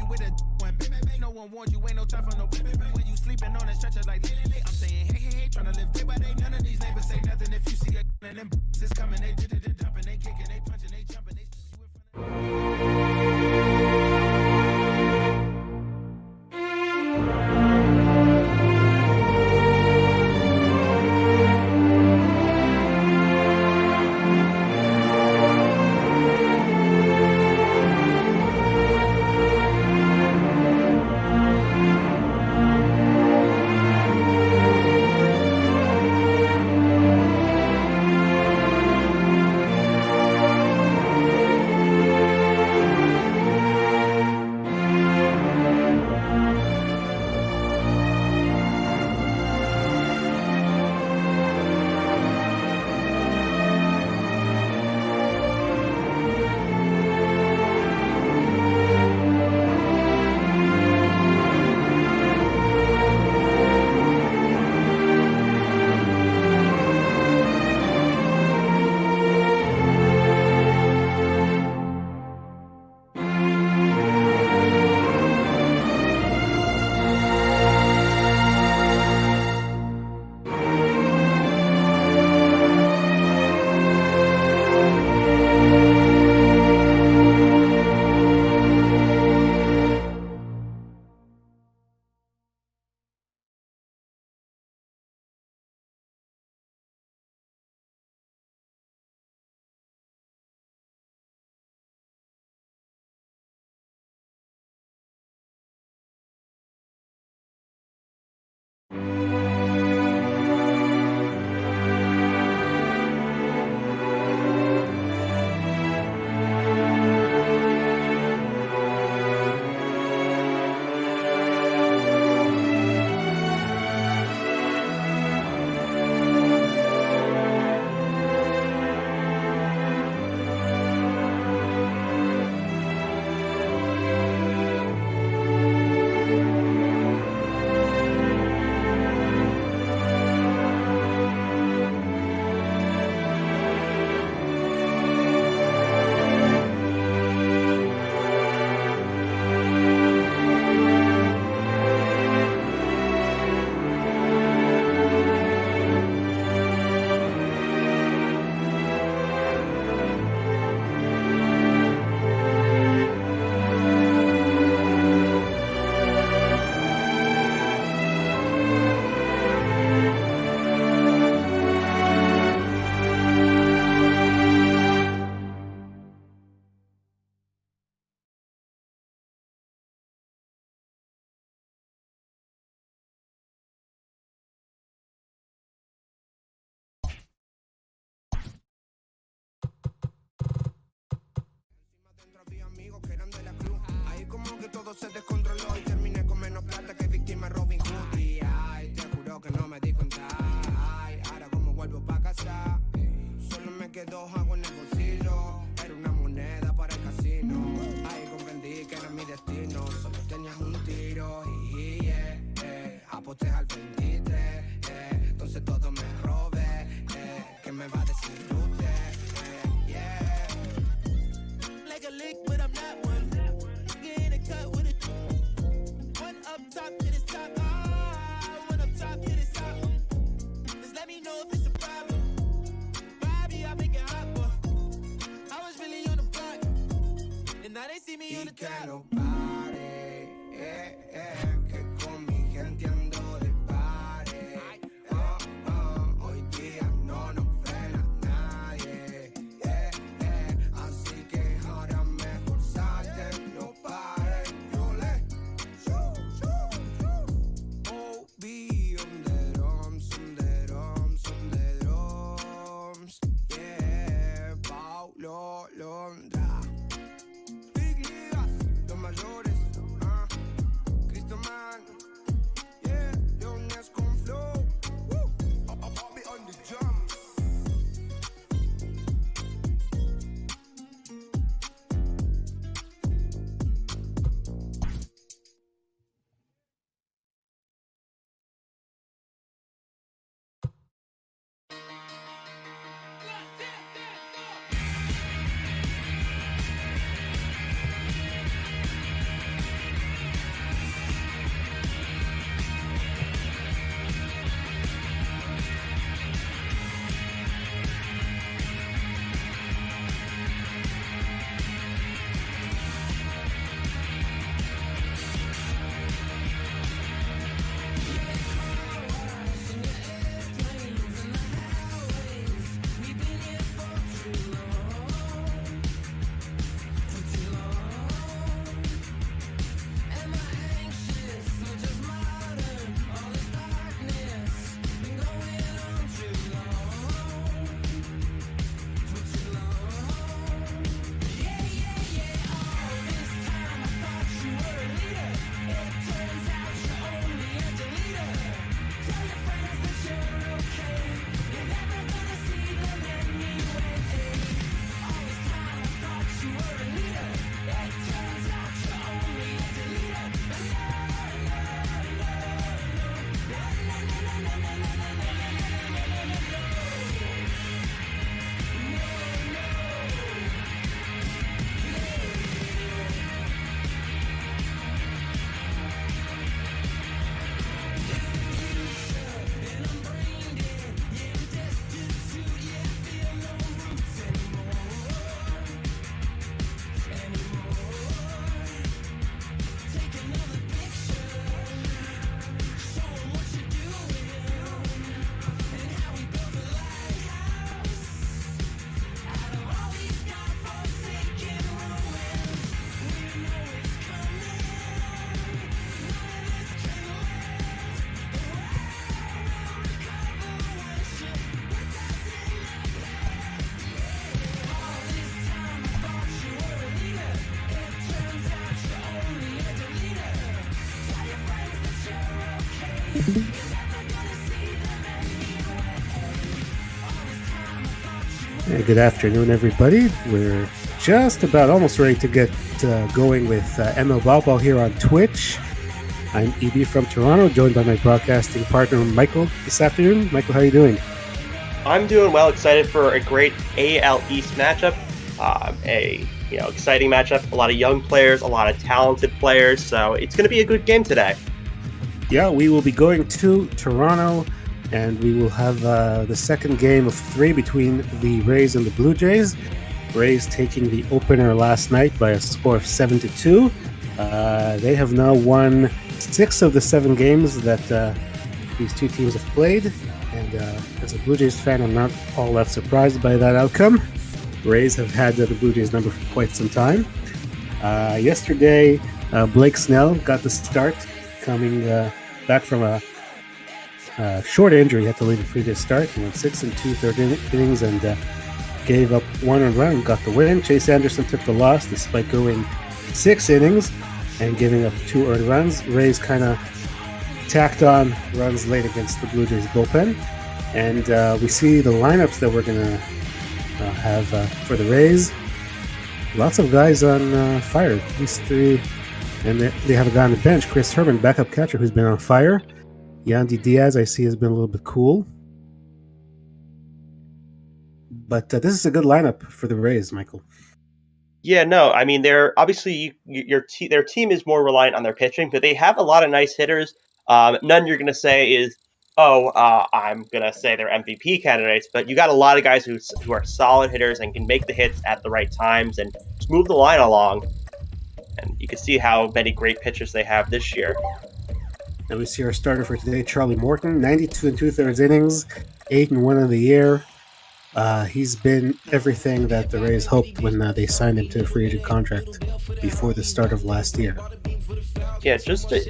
with a one. No one warned you, ain't no time for no when you sleeping on a stretcher like I'm saying hey, tryna live day by day. None of these neighbors say nothing if you see a and them is coming, they did it dumping, they kicking, they punching, they jumping, they todo se descontroló y terminé con menos plata que víctima Robin Hood. Y ay, te juro que no me di cuenta. Ay, ahora como vuelvo pa' casa, solo me quedó agua en el bolsillo. Era una moneda para el casino. Ahí comprendí que era mi destino. Solo tenías un tiro y aposté al 23. Entonces todo me robé. ¿Qué me va a decir usted? Like a lick, but I'm not one. Get in a cut with it. One up top to this top. One up top to this top. Just let me know if it's a problem. Bobby, I make it hot, boy. I was really on the block, and now they see me on the top. Que no pare, que con mi gente ando de pare. Hoy día no nos frena nadie. Así que ahora mejor salte, no pare. Yo le oh, be on the drums, on the drums, on the drums. Yeah, Paulo Londra. Big ligas, los mayores. Hey, good afternoon, everybody. We're just about almost ready to get going with ML Ball here on Twitch. I'm EB from Toronto, joined by my broadcasting partner, Michael, this afternoon. Michael, how are you doing? I'm doing well. Excited for a great AL East matchup. Exciting matchup. A lot of young players, a lot of talented players. So it's going to be a good game today. Yeah, we will be going to Toronto, and we will have the second game of 3 between the Rays and the Blue Jays. Rays taking the opener last night by a score of 7-2. They have now won 6 of the 7 games that these two teams have played. And as a Blue Jays fan, I'm not all that surprised by that outcome. Rays have had the Blue Jays number for quite some time. Yesterday, Blake Snell got the start, coming back from a short injury. He had to leave a previous start. He went 6 2/3 innings and gave up 1 run and got the win. Chase Anderson took the loss despite going 6 innings and giving up 2 earned runs. Rays kind of tacked on runs late against the Blue Jays bullpen. And we see the lineups that we're going to have for the Rays. Lots of guys on fire. These 3, and they have a guy on the bench, Chris Herman, backup catcher, who's been on fire. Yandy Diaz, I see, has been a little bit cool. But this is a good lineup for the Rays, Michael. Yeah, no, I mean, they're obviously their team is more reliant on their pitching, but they have a lot of nice hitters. None you're going to say is, I'm going to say they're MVP candidates, but you got a lot of guys who are solid hitters and can make the hits at the right times and just move the line along. And you can see how many great pitchers they have this year. And we see our starter for today, Charlie Morton, 92 2/3 innings, 8-1 in the year. He's been everything that the Rays hoped when they signed him to a free agent contract before the start of last year. Yeah, just a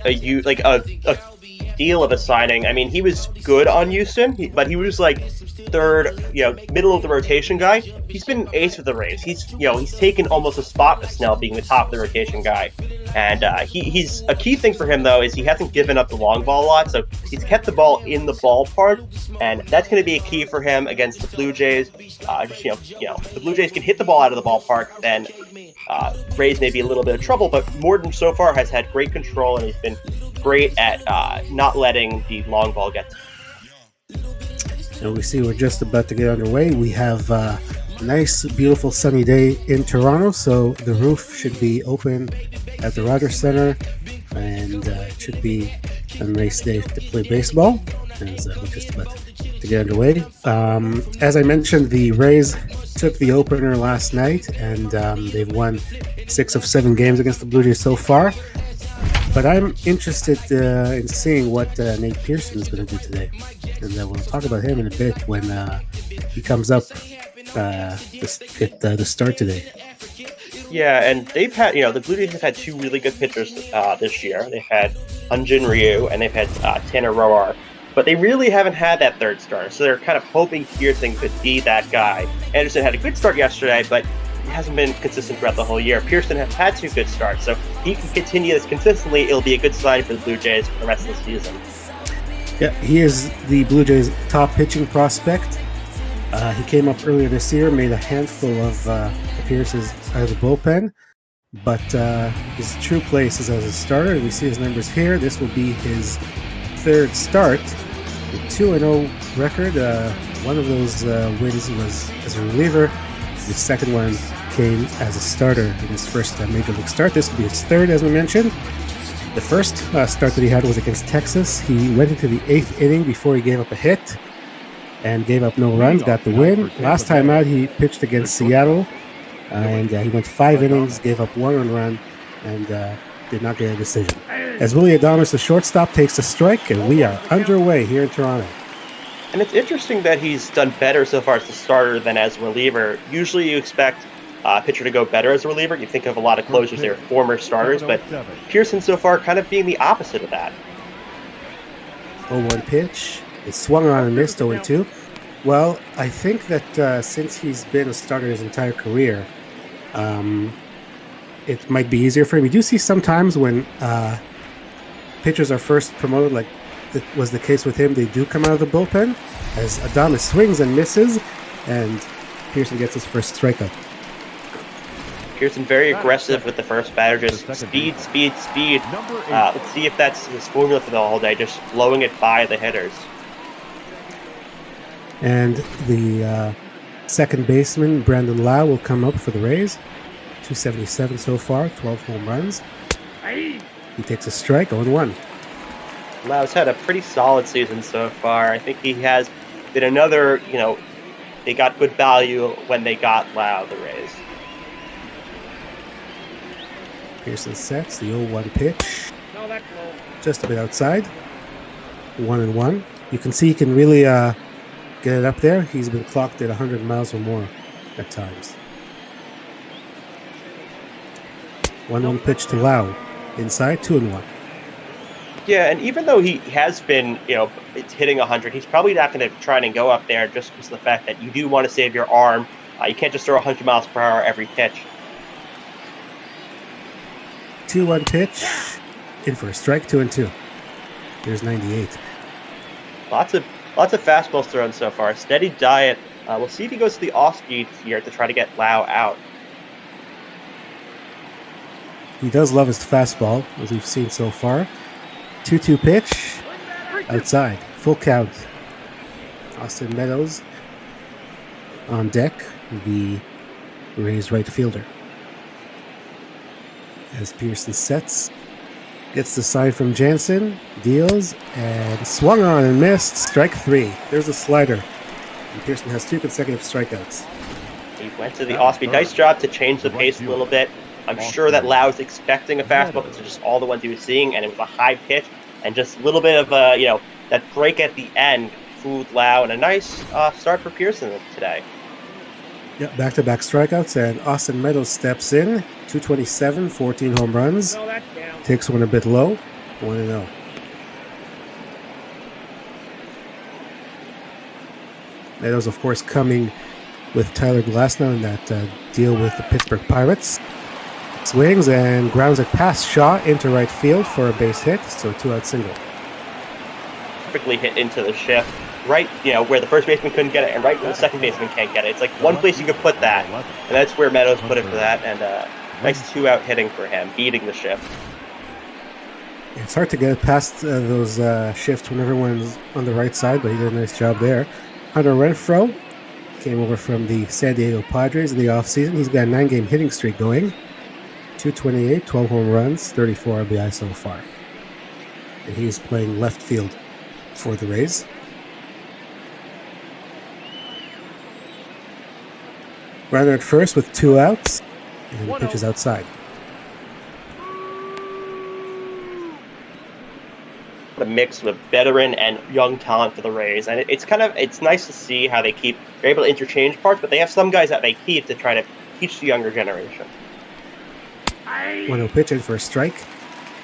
deal of a signing. I mean, he was good on Houston, but he was like third, middle of the rotation guy. He's been ace with the Rays. He's taken almost a spot with Snell being the top of the rotation guy. And he's a key thing for him though is he hasn't given up the long ball a lot, so he's kept the ball in the ballpark, and that's going to be a key for him against the Blue Jays. If the Blue Jays can hit the ball out of the ballpark, then Rays may be a little bit of trouble. But Morton so far has had great control, and he's been great at not letting the long ball get to him. And we see we're just about to get underway. We have a nice, beautiful sunny day in Toronto, so the roof should be open at the Rogers Center, and it should be a nice day to play baseball, as we're just about to get underway. As I mentioned, the Rays took the opener last night, and they've won 6 of 7 games against the Blue Jays so far. But I'm interested in seeing what Nate Pearson is going to do today. And we'll talk about him in a bit when he comes up to get the start today. Yeah, and they've had, the Blue Jays have had 2 really good pitchers this year. They've had Hyun-Jin Ryu and they've had Tanner Roark. But they really haven't had that third starter, so they're kind of hoping Pearson could be that guy. Anderson had a good start yesterday, but he hasn't been consistent throughout the whole year. Pearson has had 2 good starts, so if he can continue this consistently, it'll be a good sign for the Blue Jays for the rest of the season. Yeah, he is the Blue Jays' top pitching prospect. He came up earlier this year, made a handful of appearances out of the bullpen, but his true place is as a starter. We see his numbers here. This will be his 3rd start, a 2-0 record. One of those wins was as a reliever. The second one came as a starter in his first major league start. This will be his 3rd, as we mentioned. The first start that he had was against Texas. He went into the 8th inning before he gave up a hit and gave up no runs, got the win. Last time out, he pitched against Seattle, and he went 5 innings, gave up 1 run, and did not get a decision. As Willie Adames, the shortstop, takes a strike, and we are underway here in Toronto. And it's interesting that he's done better so far as the starter than as a reliever. Usually you expect a pitcher to go better as a reliever. You think of a lot of closers, they're former starters, but Pearson so far kind of being the opposite of that. 0-1 pitch. It swung on and missed 0-2. Well, I think that since he's been a starter his entire career, it might be easier for him. We do see sometimes when pitchers are first promoted, like it was the case with him, they do come out of the bullpen as Adames swings and misses, and Pearson gets his first strikeout. Pearson very aggressive with the first batter, just speed. Let's see if that's his formula for the whole day, just blowing it by the hitters. And the second baseman, Brandon Lau, will come up for the Rays. 277 so far, 12 home runs. He takes a strike, 0-1. Lau's had a pretty solid season so far. I think he has been another, they got good value when they got Lau, the Rays. Pearson sets the 0-1 pitch. Just a bit outside. 1-1. You can see he can really get it up there. He's been clocked at 100 miles or more at times. 1-1 pitch to Lau. Inside, 2-1. Yeah, and even though he has been, it's hitting 100, he's probably not going to try and go up there just because of the fact that you do want to save your arm. You can't just throw 100 miles per hour every pitch. 2-1 pitch. In for a strike, 2-2. Here's 98. Lots of fastballs thrown so far. Steady diet. We'll see if he goes to the off-speed here to try to get Lau out. He does love his fastball, as we've seen so far. 2-2 pitch. Outside. Full count. Austin Meadows on deck. The Rays right fielder. As Pearson sets. Gets the sign from Jansen. Deals. And swung on and missed. Strike 3. There's a slider. And Pearson has 2 consecutive strikeouts. He went to the off-speed. Nice job to change the pace a little bit. I'm sure that Lau was expecting a fastball because it's just all the ones he was seeing, and it was a high pitch, and just a little bit of that break at the end fooled Lau, and a nice start for Pearson today. Yeah, back-to-back strikeouts, and Austin Meadows steps in. 227, 14 home runs. Takes one a bit low, 1-0. Meadows, of course, coming with Tyler Glasnow in that deal with the Pittsburgh Pirates. Swings and grounds it past Shaw into right field for a base hit, so 2-out single. Perfectly hit into the shift, right, where the first baseman couldn't get it, and right where the second baseman can't get it. It's like one place you could put that, and that's where Meadows put it for that, and nice 2-out hitting for him, beating the shift. It's hard to get past those shifts when everyone's on the right side, but he did a nice job there. Hunter Renfroe came over from the San Diego Padres in the offseason. He's got a 9-game hitting streak going. 228, 12 home runs, 34 RBI so far. And he is playing left field for the Rays. Runner at first with 2 outs, and the pitch is outside. A mix of veteran and young talent for the Rays, and it's nice to see how they're able to interchange parts, but they have some guys that they keep to try to teach the younger generation. 1-0 pitch in for a strike.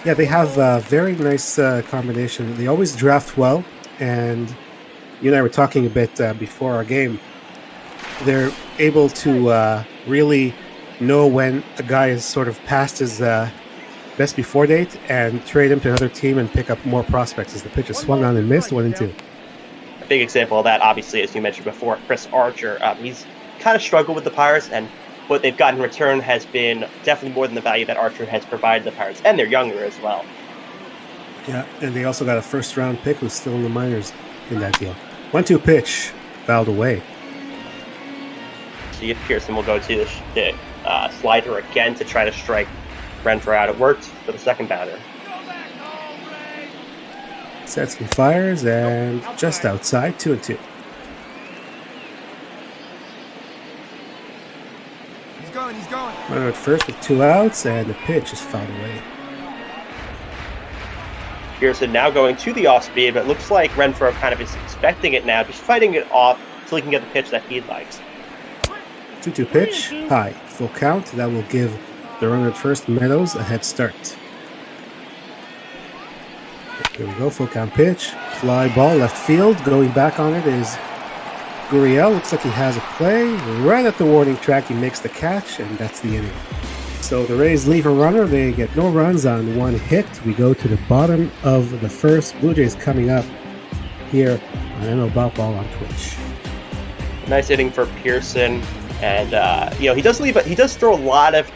Yeah, they have a very nice combination. They always draft well, and you and I were talking a bit before our game. They're able to really know when a guy is sort of past his best before date and trade him to another team and pick up more prospects as the pitch is swung on and missed, 1-2. A big example of that, obviously, as you mentioned before, Chris Archer. He's kind of struggled with the Pirates, and what they've gotten in return has been definitely more than the value that Archer has provided the Pirates, and they're younger as well. Yeah, and they also got a first-round pick who's still in the minors in that deal. 1-2 pitch, fouled away. See if Pearson will go to the slider again to try to strike Renfroe out. It worked for the second batter. Sets and fires, and just outside, 2-2. He's going. Runner at first with 2 outs, and the pitch is fouled away. Pearson now going to the off-speed, but it looks like Renfroe kind of is expecting it now, just fighting it off until he can get the pitch that he likes. 2-2 pitch, high, full count. That will give the runner at first, Meadows, a head start. Here we go, full count pitch. Fly ball, left field. Going back on it is Gurriel. Looks like he has a play. Right at the warning track, he makes the catch, and that's the inning. So the Rays leave a runner. They get no runs on one hit. We go to the bottom of the first. Blue Jays coming up here on NL Ball on Twitch. Nice inning for Pearson, and he does throw a lot of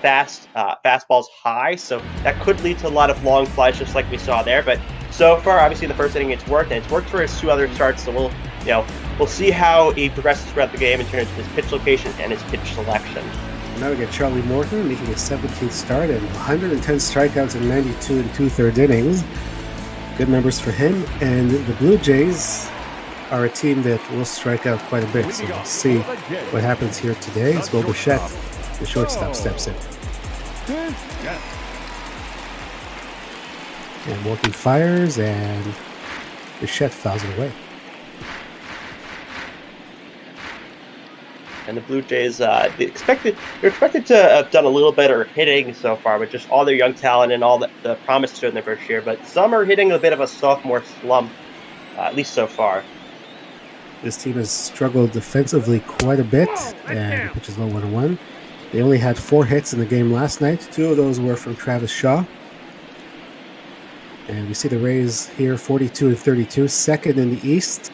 fastballs high, so that could lead to a lot of long flies, just like we saw there. But so far, obviously, in the first inning, it's worked, and it's worked for his 2 other starts. So we'll see how he progresses throughout the game in terms of his pitch location and his pitch selection. Now we get Charlie Morton making his 17th start and 110 strikeouts in 92 and 2/3 innings. Good numbers for him. And the Blue Jays are a team that will strike out quite a bit. So we'll see what happens here today as Bo Bichette, the shortstop, steps in. And Morton fires, and Bichette fouls it away. And the Blue Jays, they're expected to have done a little better hitting so far with just all their young talent and all the promise in their first year. But some are hitting a bit of a sophomore slump, at least so far. This team has struggled defensively quite a bit, and the pitch is low 1-1. They only had 4 hits in the game last night. 2 of those were from Travis Shaw. And we see the Rays here 42 and 32, second in the East,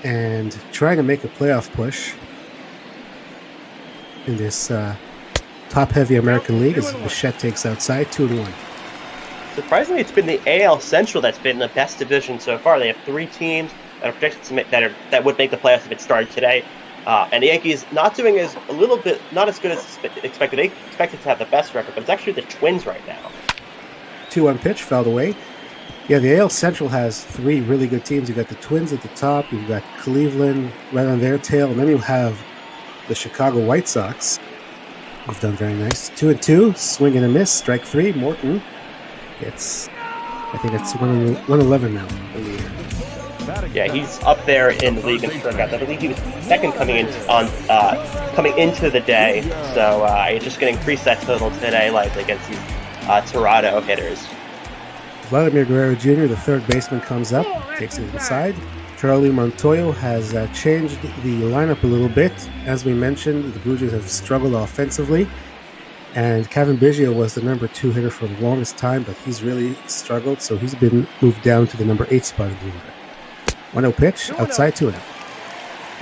and trying to make a playoff push in this top-heavy American League as Bichette takes outside 2-1. Surprisingly, it's been the AL Central that's been the best division so far. They have 3 teams that are projected to make, that would make the playoffs if it started today. And the Yankees not as good as expected. They expected to have the best record, but it's actually the Twins right now. 2-1 pitch, fouled away. Yeah, the AL Central has 3 really good teams. You've got the Twins at the top, you've got Cleveland right on their tail, and then you have the Chicago White Sox, who've done very nice. 2-2, swing and a miss, strike 3. Morton gets, I think it's 111 now in the year. Yeah, he's up there in the league in strikeouts. I believe he was second coming into the day, so he's just going to increase that total today, like against these Toronto hitters. Vladimir Guerrero Jr., the third baseman, comes up, takes it inside. Charlie Montoyo has changed the lineup a little bit. As we mentioned, the Blue Jays have struggled offensively, and Kevin Biggio was the number 2 hitter for the longest time, but he's really struggled, so he's been moved down to the number 8 spot in the order. 1-0 pitch, outside 2-0.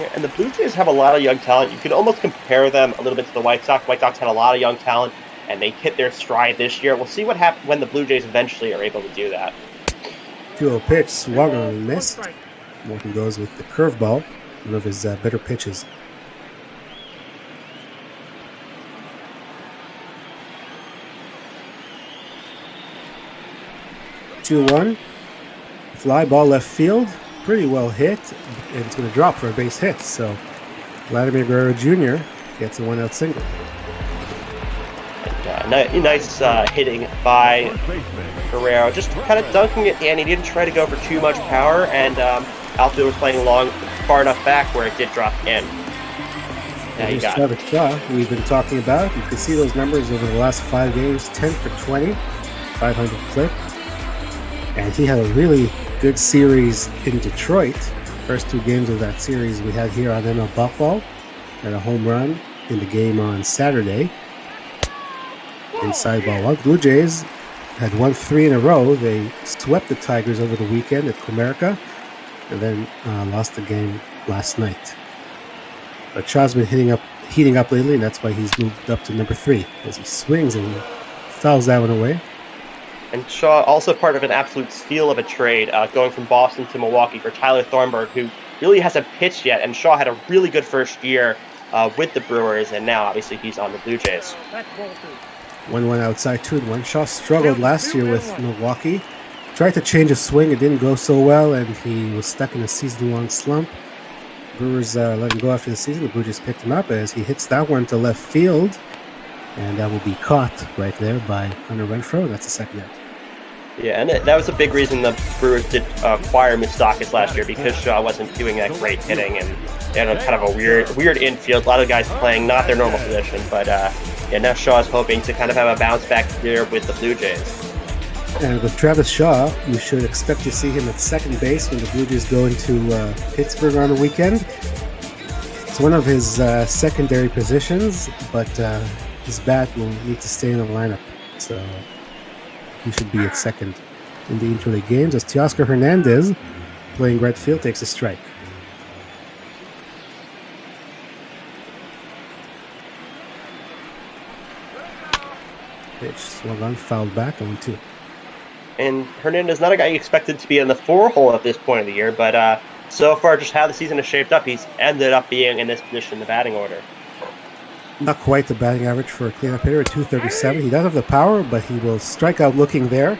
Yeah, and the Blue Jays have a lot of young talent. You could almost compare them a little bit to the White Sox. White Sox had a lot of young talent, and they hit their stride this year. We'll see what happens when the Blue Jays eventually are able to do that. 2-0 pitch, swung on and missed. Morton goes with the curveball, one of his better pitches. Two-1, fly ball left field, pretty well hit, and it's going to drop for a base hit. So Vladimir Guerrero Jr. gets a 1-out single. Nice hitting by Guerrero, just kind of dunking it in. He didn't try to go for too much power, and outfield was playing far enough back where it did drop in. Yeah, you got Travis Shaw, we've been talking about. You can see those numbers over the last 5 games: 10 for 20, 500 clip, and he had a really good series in Detroit. First 2 games of that series we had here on NL Buffalo, and a home run in the game on Saturday. Inside ball 1. Blue Jays had won 3 in a row. They swept the Tigers over the weekend at Comerica, and then lost the game last night. But Shaw's been heating up lately, and that's why he's moved up to number 3 as he swings and fouls that one away. And Shaw also part of an absolute steal of a trade, going from Boston to Milwaukee for Tyler Thornburg, who really hasn't pitched yet. And Shaw had a really good first year with the Brewers, and now obviously he's on the Blue Jays. 1-1 outside, 2-1. Shaw struggled last year with Milwaukee. Tried to change his swing, it didn't go so well, and he was stuck in a season-long slump. Brewers let him go after the season. The Blue Jays picked him up as he hits that one to left field, and that will be caught right there by Hunter Renfroe. That's the second out. Yeah, and that was a big reason the Brewers did acquire Moustakas last year, because Shaw wasn't doing that great hitting, and they had kind of a weird infield. A lot of guys playing not their normal position, but now Shaw is hoping to kind of have a bounce back year with the Blue Jays. And with Travis Shaw, you should expect to see him at second base when the Blue Jays go into Pittsburgh on the weekend. It's one of his secondary positions, but his bat will need to stay in the lineup. So he should be at second in the interleague games as Teoscar Hernandez, playing right field, takes a strike. Pitch swung on, fouled back, 0-2. And Hernandez, not a guy you expected to be in the 4-hole at this point of the year, but so far, just how the season has shaped up, he's ended up being in this position in the batting order. Not quite the batting average for a cleanup hitter at 237. He does have the power, but he will strike out looking there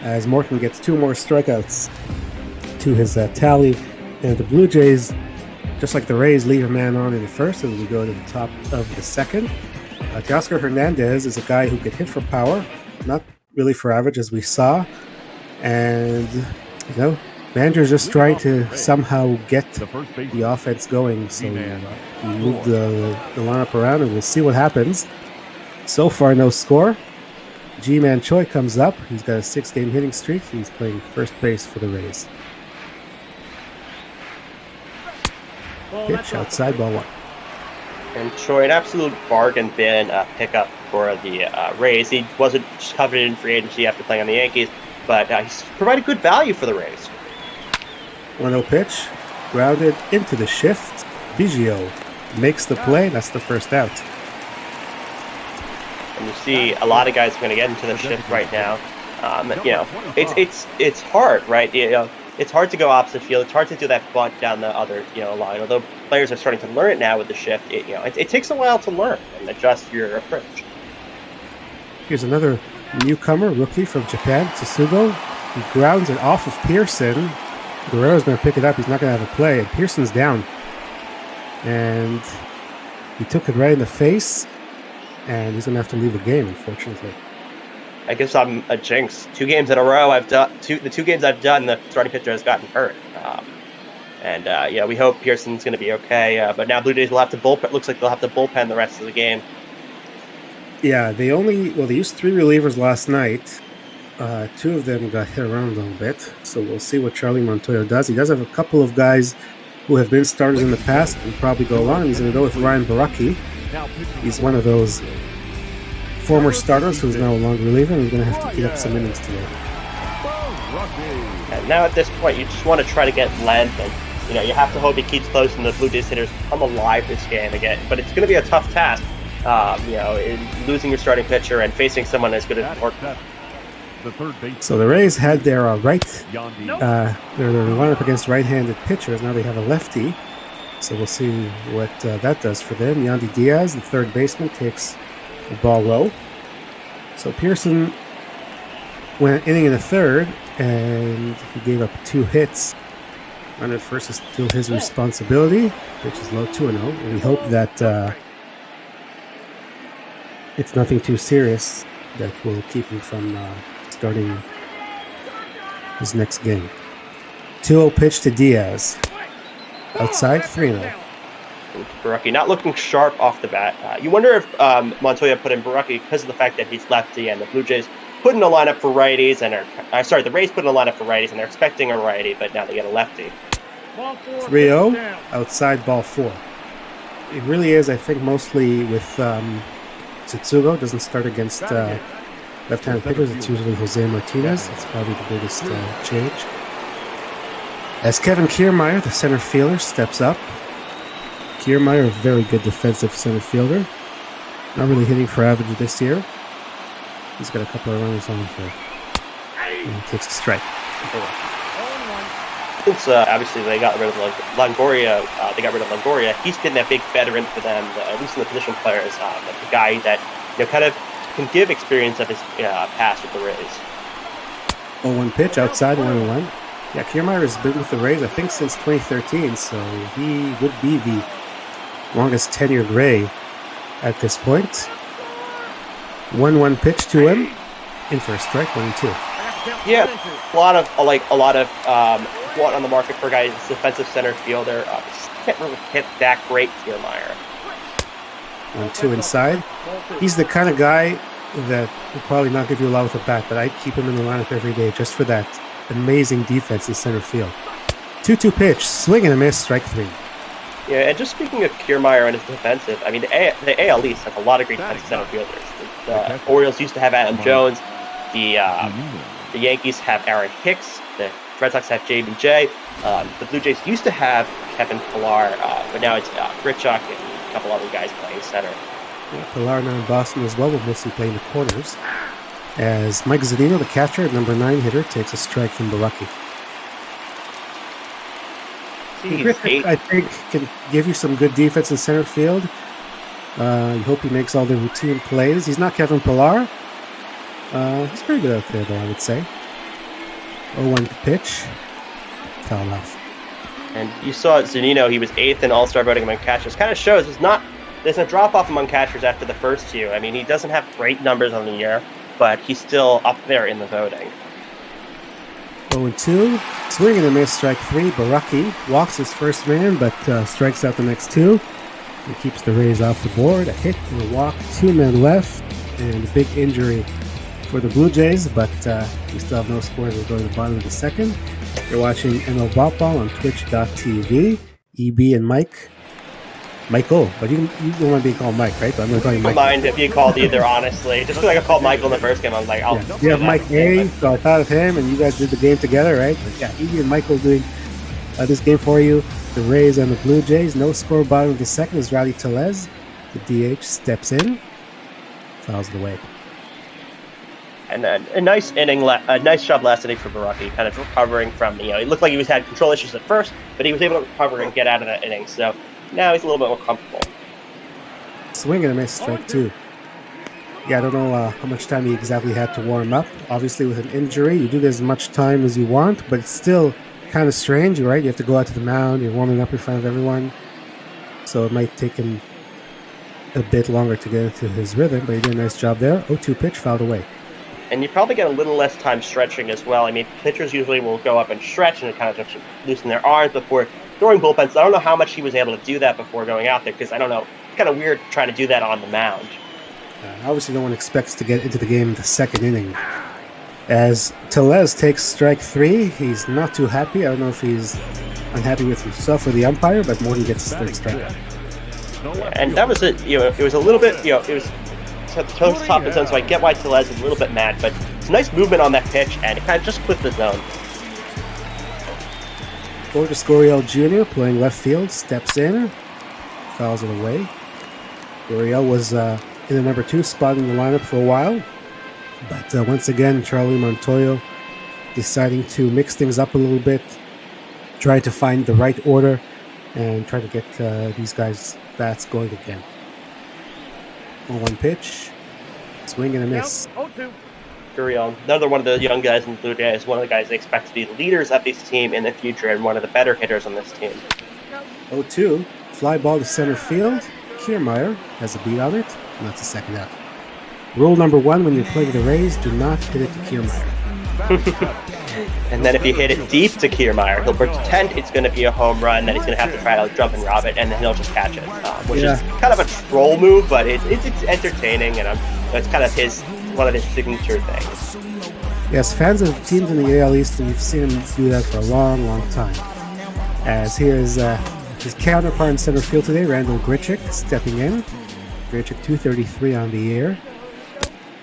as Morton gets 2 more strikeouts to his tally. And the Blue Jays, just like the Rays, leave a man on in the first as we go to the top of the second. Teoscar Hernandez is a guy who could hit for power, not really for average as we saw. And, managers just trying to somehow get the offense going. So he moved the lineup around, and we'll see what happens. So far, no score. G-Man Choi comes up. He's got a 6-game hitting streak. He's playing first base for the Rays. Pitch outside, ball 1. And Choi, an absolute bargain bin pickup for the Rays. He wasn't just coveted in free agency after playing on the Yankees, but he's provided good value for the Rays. 1-0 pitch, grounded into the shift. Biggio makes the play. That's the first out. And you see a lot of guys are going to get into the shift right now. It's hard, right? It's hard to go opposite field. It's hard to do that bunt down the other line. Although players are starting to learn it now with the shift, it takes a while to learn and adjust your approach. Here's another newcomer, rookie from Japan, Tsutsugo. He grounds it off of Pearson. Guerrero's going to pick it up. He's not going to have a play. And Pearson's down. And he took it right in the face. And he's going to have to leave the game, unfortunately. I guess I'm a jinx. 2 games in a row I've done. The 2 games I've done, the starting pitcher has gotten hurt. We hope Pearson's going to be okay. But now Blue Jays will have to bullpen. Looks like they'll have to bullpen the rest of the game. Yeah, they used 3 relievers last night. 2 of them got hit around a little bit, so we'll see what Charlie Montoya does. He does have a couple of guys who have been starters in the past and probably go along. He's going to go with Ryan Baraki. He's one of those former starters who's now a long reliever, and he's going to have to get up some innings today. And now at this point, you just want to try to get length, and you have to hope he keeps close and the Blue Jays hitters come alive this game again. But it's going to be a tough task, in losing your starting pitcher and facing someone as good as Morton. So the Rays had their their lineup against right-handed pitchers. Now they have a lefty. So we'll see what that does for them. Yandy Diaz, the third baseman, takes the ball low. So Pearson went inning in the third, and he gave up 2 hits. Run at first is still his responsibility, which is low, 2-0. And we hope that it's nothing too serious that will keep him from starting his next game. 2-0 pitch to Diaz. Outside, 3-0. Baraki not looking sharp off the bat. You wonder if Montoya put in Baraki because of the fact that he's lefty, and the Blue Jays put in a lineup for righties, and the Rays put in a lineup for righties, and they're expecting a righty, but now they get a lefty. 3-0, outside, ball 4. It really is, I think, mostly with Tsutsugo. Doesn't start against left-handed pitchers. It's usually Jose Martinez. That's probably the biggest change. As Kevin Kiermaier, the center fielder, steps up. Kiermaier, a very good defensive center fielder. Not really hitting for average this year. He's got a couple of runners on here. And he takes a strike. Since obviously they got rid of Longoria, he's been that big veteran for them, at least in the position players. The guy that kind of can give experience of his past with the Rays. 0-1 pitch outside, 1-1. Yeah, Kiermaier has been with the Rays, I think, since 2013, so he would be the longest tenured Ray at this point. 1-1 pitch to him, in for a strike, 1-2. Yeah, a lot of want on the market for guys, defensive center fielder. Can't really hit that great, Kiermaier. 1-2 inside. He's the kind of guy that will probably not give you a lot with a bat, but I'd keep him in the lineup every day just for that amazing defense in center field. 2-2 pitch, swing and a miss, strike 3. Yeah, and just speaking of Kiermaier and his defensive, I mean, the AL East has a lot of great defensive center fielders. The Orioles used to have Adam Jones. The Yankees have Aaron Hicks. The Red Sox have JBJ. The Blue Jays used to have Kevin Pillar, but now it's Grichuk and a couple other guys playing center. Yeah, Pillar now in Boston as well, will mostly play in the corners. As Mike Zunino, the catcher, at number 9 hitter, takes a strike from Baraki. Grichuk, I think, can give you some good defense in center field. You hope he makes all the routine plays. He's not Kevin Pillar. He's pretty good out there, though, I would say. 0-1 pitch. Foul off. And you saw Zunino, he was 8th in All-Star voting among catchers. Kind of shows there's a drop-off among catchers after the first two. I mean, he doesn't have great numbers on the year, but he's still up there in the voting. 0-2. Swing and a miss, strike 3. Baraki walks his first man, but strikes out the next two. He keeps the Rays off the board. A hit and a walk, 2 men left, and a big injury for the Blue Jays, but we still have no score. We'll go to the bottom of the second. You're watching ML Ball on twitch.tv. EB and Michael, but you don't want to be called Mike, right? But I'm going to call you Mike. I don't mind if you called either, honestly. Just because I got called Michael in the first game, I was like, oh. Yeah. You have Mike A, so I thought of him, and you guys did the game together, right? But yeah, EB and Michael doing this game for you. The Rays and the Blue Jays. No score bottom of the second is Rowdy Tellez. The DH steps in, fouls it away. And a nice inning, a nice job last inning for Baraki, kind of recovering from, it looked like he had control issues at first, but he was able to recover and get out of that inning. So now he's a little bit more comfortable. Swing and a miss, strike 2. Yeah, I don't know how much time he exactly had to warm up. Obviously, with an injury, you do get as much time as you want, but it's still kind of strange, right? You have to go out to the mound, you're warming up in front of everyone. So it might take him a bit longer to get into his rhythm, but he did a nice job there. 0-2 pitch, fouled away. And you probably get a little less time stretching as well. I mean, pitchers usually will go up and stretch and kind of just loosen their arms before throwing bullpens. I don't know how much he was able to do that before going out there, because I don't know. It's kind of weird trying to do that on the mound. Obviously, no one expects to get into the game in the second inning. As Tellez takes strike 3, he's not too happy. I don't know if he's unhappy with himself or the umpire, but Morton gets his third strike. Yeah, and that was it. It was a little bit, it was towards the top of the zone, so I get why Tellez is a little bit mad, but it's a nice movement on that pitch, and it kind of just clipped the zone. Lourdes Gurriel Jr. playing left field, steps in, fouls it away. Gurriel was in the number 2 spot in the lineup for a while, but once again, Charlie Montoyo deciding to mix things up a little bit, try to find the right order, and try to get these guys' bats going again. 0-1 pitch, swing and a miss. Gurriel, another one of the young guys in the Blue Jays, one of the guys they expect to be the leaders of this team in the future and one of the better hitters on this team. 0-2, fly ball to center field. Kiermaier has a beat on it, and that's a second out. Rule number 1 when you play with the Rays, do not hit it to Kiermaier. And then if you hit it deep to Kiermaier, he'll pretend it's going to be a home run, that he's going to have to try to jump and rob it, and then he'll just catch it, which is kind of a troll move, but it's entertaining, and it's kind of one of his signature things. Yes, fans of teams in the AL East, we've seen him do that for a long, long time. As here's his counterpart in center field today, Randall Grichuk, stepping in. Grichuk 233 on the year.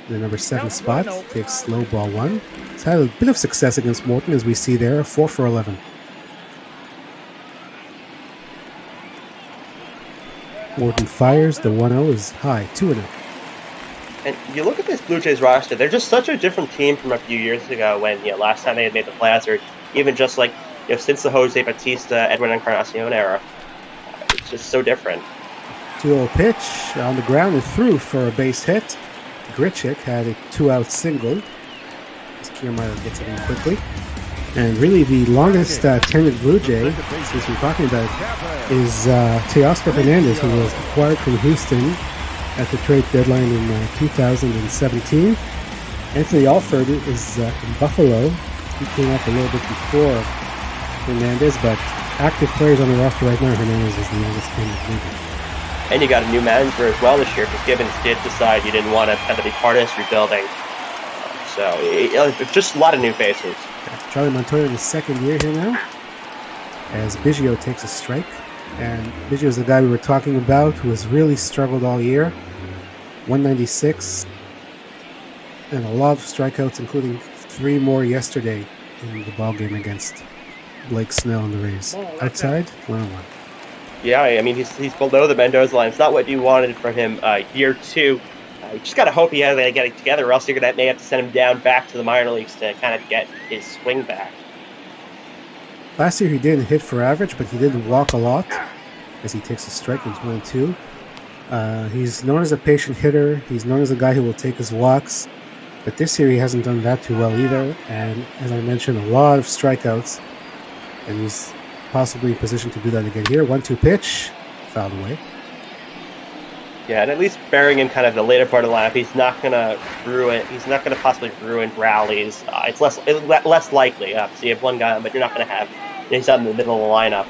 The number 7 spot, takes slow ball 1. He's had a bit of success against Morton, as we see there, 4 for 11. Morton fires, the 1-0 is high, 2-0. And you look at this Blue Jays roster, they're just such a different team from a few years ago when, last time they had made the playoffs, or even just like, since the Jose Bautista, Edwin Encarnacion era. It's just so different. 2-0 pitch on the ground and through for a base hit. Grichuk had a 2-out single. As Kiermaier gets it in quickly. And really the longest tenured Blue Jay, since we're talking about it, is Teoscar Hernandez, who was acquired from Houston at the trade deadline in 2017. Anthony Alford is in Buffalo. He came up a little bit before Hernandez, but active players on the roster right now, Hernandez is the youngest tenured Blue Jay. And you got a new manager as well this year, because Gibbons did decide he didn't want to kind of be part of this rebuilding. So just a lot of new faces. Charlie Montoyo in his second year here now, as Biggio takes a strike And Biggio is the guy we were talking about who has really struggled all year. 196 and a lot of strikeouts, including 3 more yesterday in the ball game against Blake Snell and the Rays. Outside, 1-1. Yeah, I mean, he's below the Mendoza line. It's not what you wanted from him year 2. You just got to hope he has to get it together, or else you're going to may have to send him down back to the minor leagues to kind of get his swing back. Last year he didn't hit for average, but he did walk a lot as he takes a strike in 1-2. He's known as a patient hitter. He's known as a guy who will take his walks. But this year he hasn't done that too well either. And as I mentioned, a lot of strikeouts. And he's possibly in position to do that again here. 1-2 pitch, fouled away. Yeah, and at least bearing in kind of the later part of the lineup, he's not going to ruin. He's not going to possibly ruin rallies. It's less likely. So you have one guy, but you're not going to have. He's out in the middle of the lineup.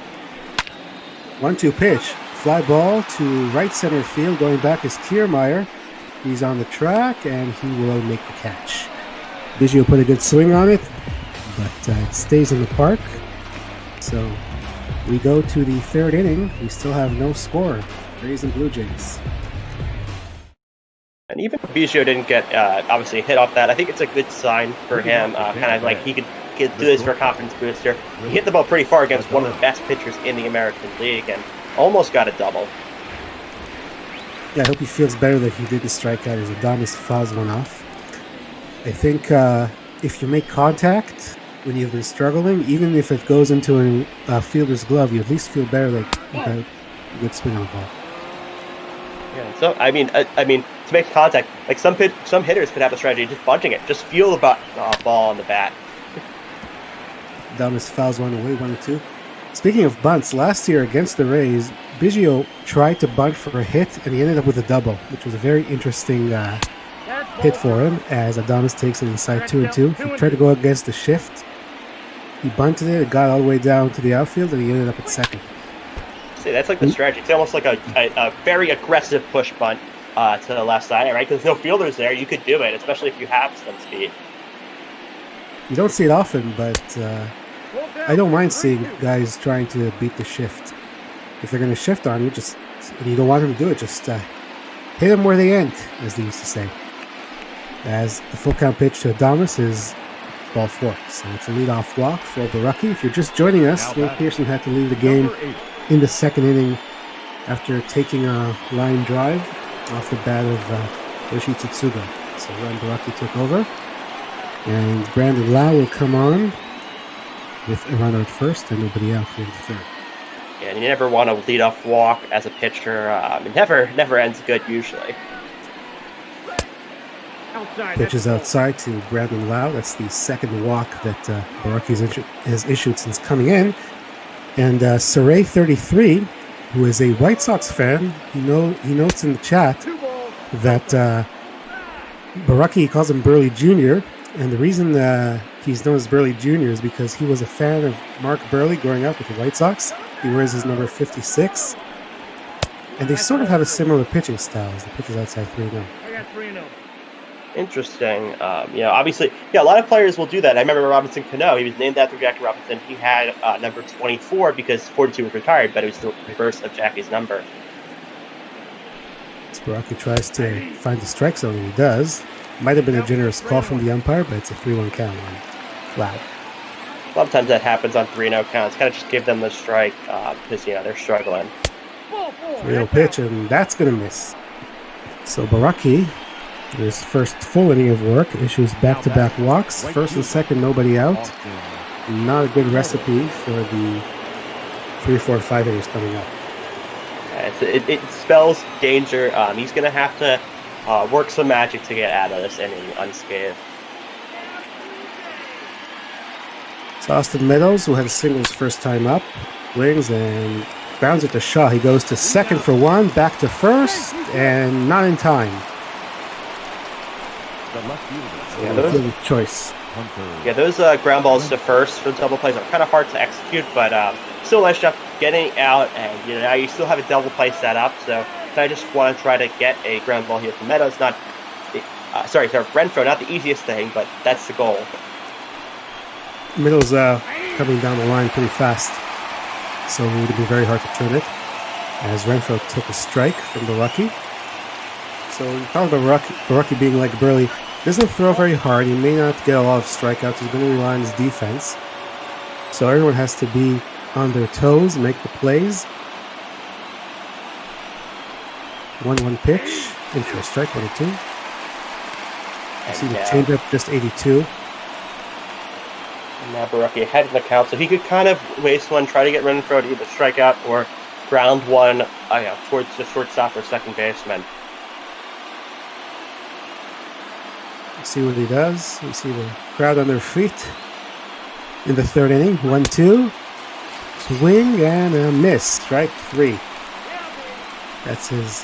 1-2 pitch, fly ball to right center field. Going back is Kiermaier. He's on the track, and he will make the catch. Biggio put a good swing on it, but it stays in the park. So we go to the 3rd inning. We still have no score. Rays and Blue Jays. And even if Biggio didn't get obviously hit off that, I think it's a good sign for him. Kind of like he could do this for a confidence booster. He hit the ball pretty far against one of the best pitchers in the American League and almost got a double. Yeah, I hope he feels better that he didn't strike out as Adames fouls one off. I think if you make contact when you've been struggling, even if it goes into a fielder's glove, you at least feel better that you got a good spin on the ball. Yeah, so I mean, to make contact, like some hitters could have a strategy just bunting it, just feel the ball on the bat. Adames fouls one away, 1-2. Speaking of bunts, last year against the Rays, Biggio tried to bunt for a hit, and he ended up with a double, which was a very interesting hit for him, as Adames takes it inside 2-2. He tried to go against the shift. He bunted it, got all the way down to the outfield, and he ended up at second. See, that's like the strategy. It's almost like a very aggressive push bunt to the left side, right? Because there's no fielders there. You could do it, especially if you have some speed. You don't see it often, but I don't mind seeing guys trying to beat the shift. If they're going to shift on you, and you don't want them to do it, just hit them where they end, as they used to say. As the full count pitch to Adames is ball 4. So it's a leadoff walk for Borucki. If you're just joining us, Nate Pearson had to leave the game in the 2nd inning after taking a line drive off the bat of Yoshi Tsutsuga. So Ron Borucki took over. And Brandon Lau will come on with a runner at first and nobody out here in the 3rd. Yeah, and you never want to lead off walk as a pitcher. It never ends good usually. Pitches outside to Brandon Lau. That's the 2nd walk that Borucki has issued since coming in. And Saray 33, who is a White Sox fan, he notes in the chat that Borucki calls him Burley Jr., and the reason he's known as Burley Jr. is because he was a fan of Mark Burley growing up with the White Sox. He wears his number 56. And they sort of have a similar pitching style as the pitchers outside 3-0. I got 3-0. Interesting. Obviously, a lot of players will do that. I remember Robinson Cano. He was named after Jackie Robinson. He had number 24 because 42 was retired, but it was the reverse of Jackie's number. Borucki tries to find the strike zone, and he does. Might have been a generous call from the umpire, but it's a 3-1 count on Loud. A lot of times that happens on 3-0 counts. Kind of just give them the strike because, they're struggling. 3-0 pitch, and that's going to miss. So Borucki, his first full inning of work, issues back-to-back walks. 1st and 2nd, nobody out. Not a good recipe for the 3, 4, 5 innings coming up. It spells danger. He's going to have to work some magic to get out of this inning unscathed. It's Austin Meadows, who had a single his first time up. Wings and grounds it to Shaw. He goes to 2nd for 1, back to 1st, and not in time. Those choice. Yeah, those ground balls to 1st for double plays are kind of hard to execute, but still nice job getting out, and now you still have a double play set up. So I just want to try to get a ground ball here from Meadows. Renfroe, not the easiest thing, but that's the goal. Meadows coming down the line pretty fast. so it would be very hard to turn it, as Renfro took a strike from Baraki. So you talk about Baraki being like Burley, doesn't throw very hard, he may not get a lot of strikeouts, he's going to rely on his defense. So everyone has to be on their toes, make the plays. 1-1 pitch, in for a strike, 1-2. You see the changeup, just 82. And now Baraki ahead in the count, so he could kind of waste one, try to get Renfro to either strike out or ground one towards the shortstop or second baseman. See what he does. We see the crowd on their feet in the third inning. 1-2. Swing and a miss. Strike 3. That's his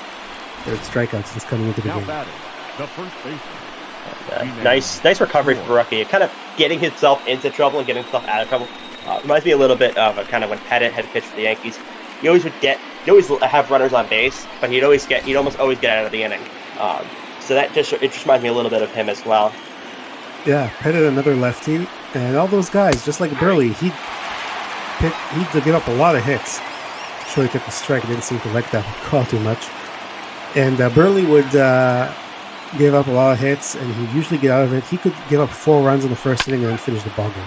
third strikeout since coming into the game. The first baseman. Nice recovery for Baraki. Kind of getting himself into trouble and getting himself out of trouble. Reminds me a little bit of kind of when Pettit had pitched for the Yankees. He always have runners on base, but he'd almost always get out of the inning. So it just reminds me a little bit of him as well. Yeah, Pettit, another lefty, and all those guys, just like Burley, he'd give up a lot of hits. Sure, he took a strike. He didn't seem to like that call too much. And Burley would give up a lot of hits, and he'd usually get out of it. He could give up 4 runs in the first inning and then finish the ball game.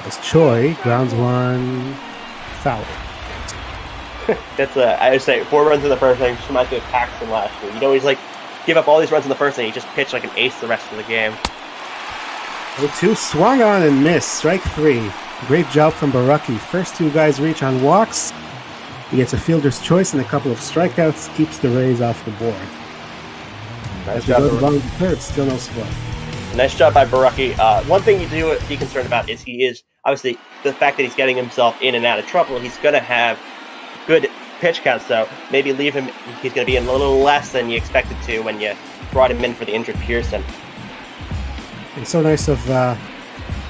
As Choi grounds one, foul. I would say 4 runs in the first inning just reminds me of Paxton last year. He'd always give up all these runs in the first inning. He just pitched like an ace the rest of the game. 0-2, swung on and missed. Strike 3. Great job from Baraki. First 2 guys reach on walks. He gets a fielder's choice and a couple of strikeouts. Keeps the Rays off the board. Nice job. Go to the bottom of the third, still no score. Nice job by Baraki. One thing you do be concerned about is he is obviously the fact that he's getting himself in and out of trouble. He's going to have good pitch counts, so maybe leave him. He's going to be in a little less than you expected to when you brought him in for the injured Pearson. It's so nice of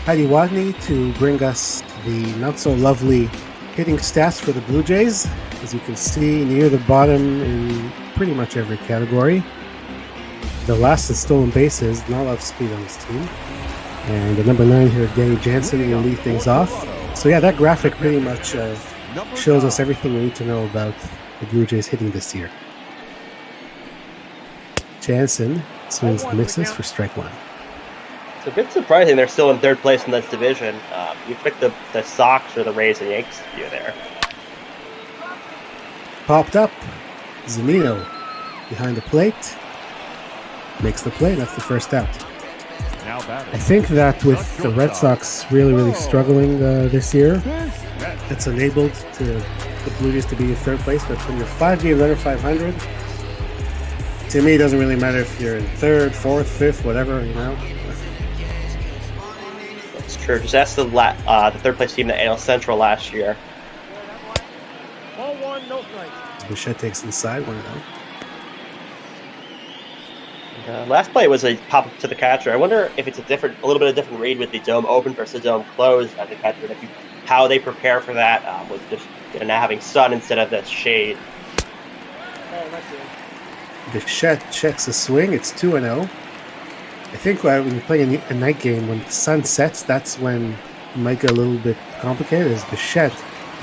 Heidi Wadney to bring us the not so lovely hitting stats for the Blue Jays. As you can see, near the bottom in pretty much every category. The last is stolen bases, not a lot of speed on this team. And the number 9 here, Danny Jansen, will lead things off. So yeah, that graphic pretty much shows us everything we need to know about the Blue Jays hitting this year. Jansen swings and misses for strike 1. It's a bit surprising they're still in third place in this division. You picked the Sox or the Rays and Yankees to do there. Popped up. Zunino behind the plate. Makes the play. That's the first out. I think that with the Red Sox really struggling this year, it's enabled the Blue Jays to be in third place. But when you're 5 games under 500, to me, it doesn't really matter if you're in third, fourth, fifth, whatever, you know. That's true. Just ask the third place team in the AL Central last year. Bichette takes inside 1-0. Last play was a pop up to the catcher. I wonder if it's a little bit of different read with the dome open versus the dome closed at the catcher. How they prepare for that with just now having sun instead of the shade. Bichette checks a swing. It's 2-0. I think when you're playing a night game, when the sun sets, that's when it might get a little bit complicated. As Bichette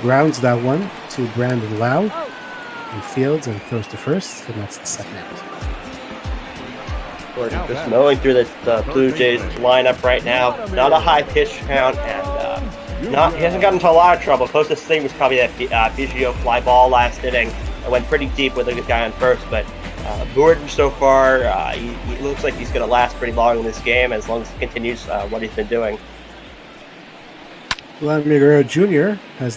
grounds that one to Brandon Lau in fields and throws to first, and that's the second out. Just mowing through the Blue Jays lineup right now. Not a high pitch count, and he hasn't gotten into a lot of trouble. Closest thing was probably that Biggio fly ball last inning. It went pretty deep with a good guy on first, but Morton so far, he looks like he's going to last pretty long in this game as long as he continues what he's been doing. Vladimir Guerrero Jr. has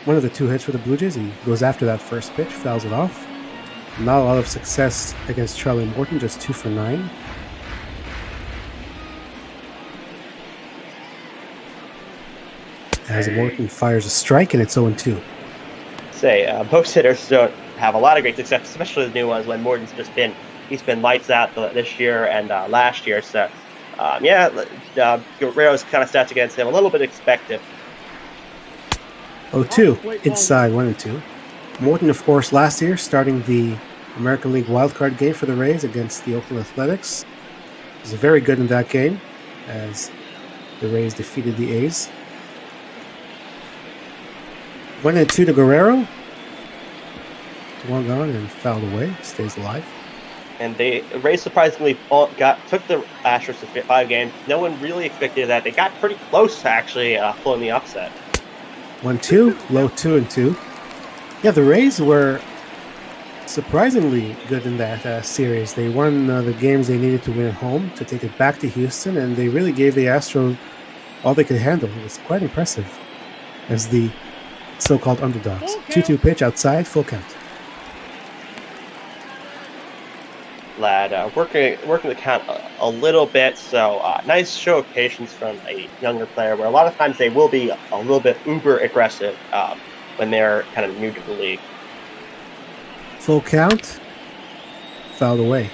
one of the 2 hits for the Blue Jays. He goes after that first pitch, fouls it off. Not a lot of success against Charlie Morton, just 2 for 9. As Morton fires a strike, and it's 0-2. Most hitters don't have a lot of great success, especially the new ones. When Morton's he's been lights out this year and last year. So, Guerrero's kind of stats against him a little bit expected. 0-2 inside 1-2. Morton, of course, last year starting the American League wildcard game for the Rays against the Oakland Athletics. He was very good in that game as the Rays defeated the A's. 1-2 to Guerrero. 1 gone and fouled away. Stays alive. And Rays surprisingly took the Astros to 5 games. No one really expected that. They got pretty close to actually pulling the upset. 1-2, low 2-2. Yeah, the Rays were surprisingly good in that series. They won the games they needed to win at home to take it back to Houston, and they really gave the Astros all they could handle. It was quite impressive as the so-called underdogs. 2-2 pitch outside, full count. Lad working the count a little bit, so nice show of patience from a younger player, where a lot of times they will be a little bit uber aggressive when they're kind of new to the league. Full count, fouled away.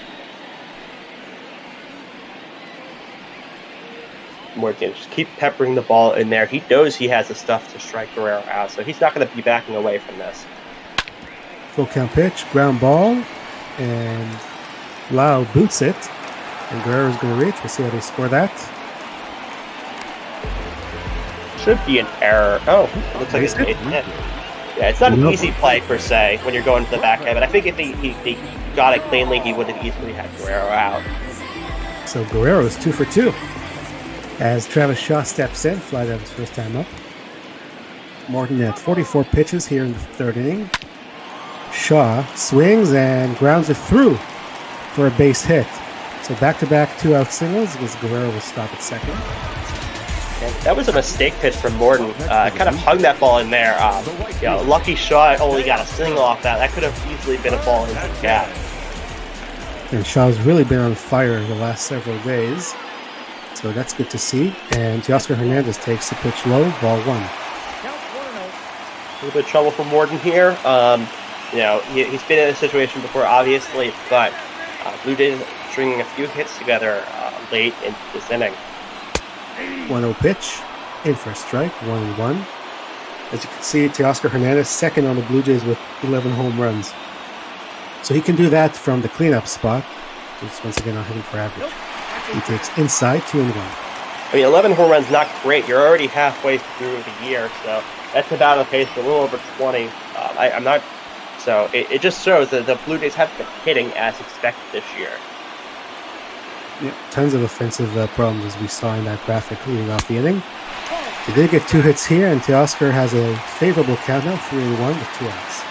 Morton just keep peppering the ball in there. He knows he has the stuff to strike Guerrero out, so he's not going to be backing away from this. Full count pitch, ground ball, and Lau boots it, and Guerrero's going to reach. We'll see how they score that. Should be an error. Oh, it looks like it's made. Yeah, it's not an easy play per se when you're going to the backhand, but I think if he got it cleanly, he would have easily had Guerrero out. So Guerrero's 2 for 2 as Travis Shaw steps in, flied out his first time up. Morton had 44 pitches here in the 3rd inning. Shaw swings and grounds it through for a base hit. So back-to-back 2-out singles because Guerrero will stop at second. And that was a mistake pitch from Morton. Kind of hung that ball in there. Lucky Shaw only got a single off that. That could have easily been a ball into the gap. And Shaw's really been on fire the last several days. So that's good to see. And Teoscar Hernandez takes the pitch low, ball 1. A little bit of trouble for Morton here. He's been in this situation before, obviously, but Blue Jays stringing a few hits together late in this inning. 1-0 pitch, in for a strike, 1-1. As you can see, Teoscar Hernandez second on the Blue Jays with 11 home runs. So he can do that from the cleanup spot. Just once again not hitting for average. He takes inside, 2-1. I mean, 11 home runs, not great. You're already halfway through the year, so that's about a pace, a little over 20. I'm not. So it just shows that the Blue Jays haven't been hitting as expected this year. Yeah, tons of offensive problems as we saw in that graphic leading off the inning. They did get 2 hits here, and Teoscar has a favorable count now, 3-1 with 2 outs.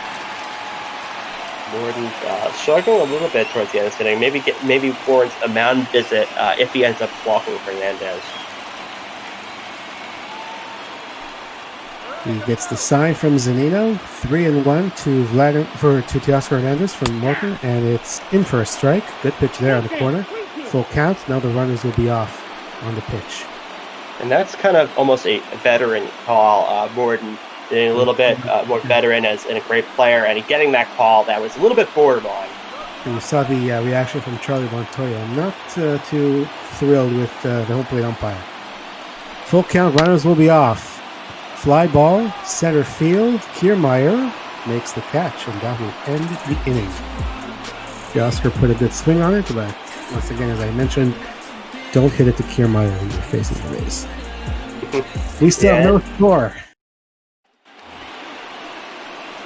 Morton struggling a little bit towards the end of this inning. Maybe warrants a mound visit if he ends up walking Hernandez. He gets the sign from Zunino, 3-1 to Teoscar Hernandez from Morton, and it's in for a strike. Good pitch there on the corner. Full count. Now the runners will be off on the pitch. And that's kind of almost a veteran call. Morton being a little bit more veteran and a great player, and getting that call that was a little bit borderline. And you saw the reaction from Charlie Montoya. Not too thrilled with the home plate umpire. Full count. Runners will be off. Fly ball, center field. Kiermaier makes the catch, and that will end the inning. Teoscar put a good swing on it, but once again, as I mentioned, don't hit it to Kiermaier when you're facing the Rays. We still have no score.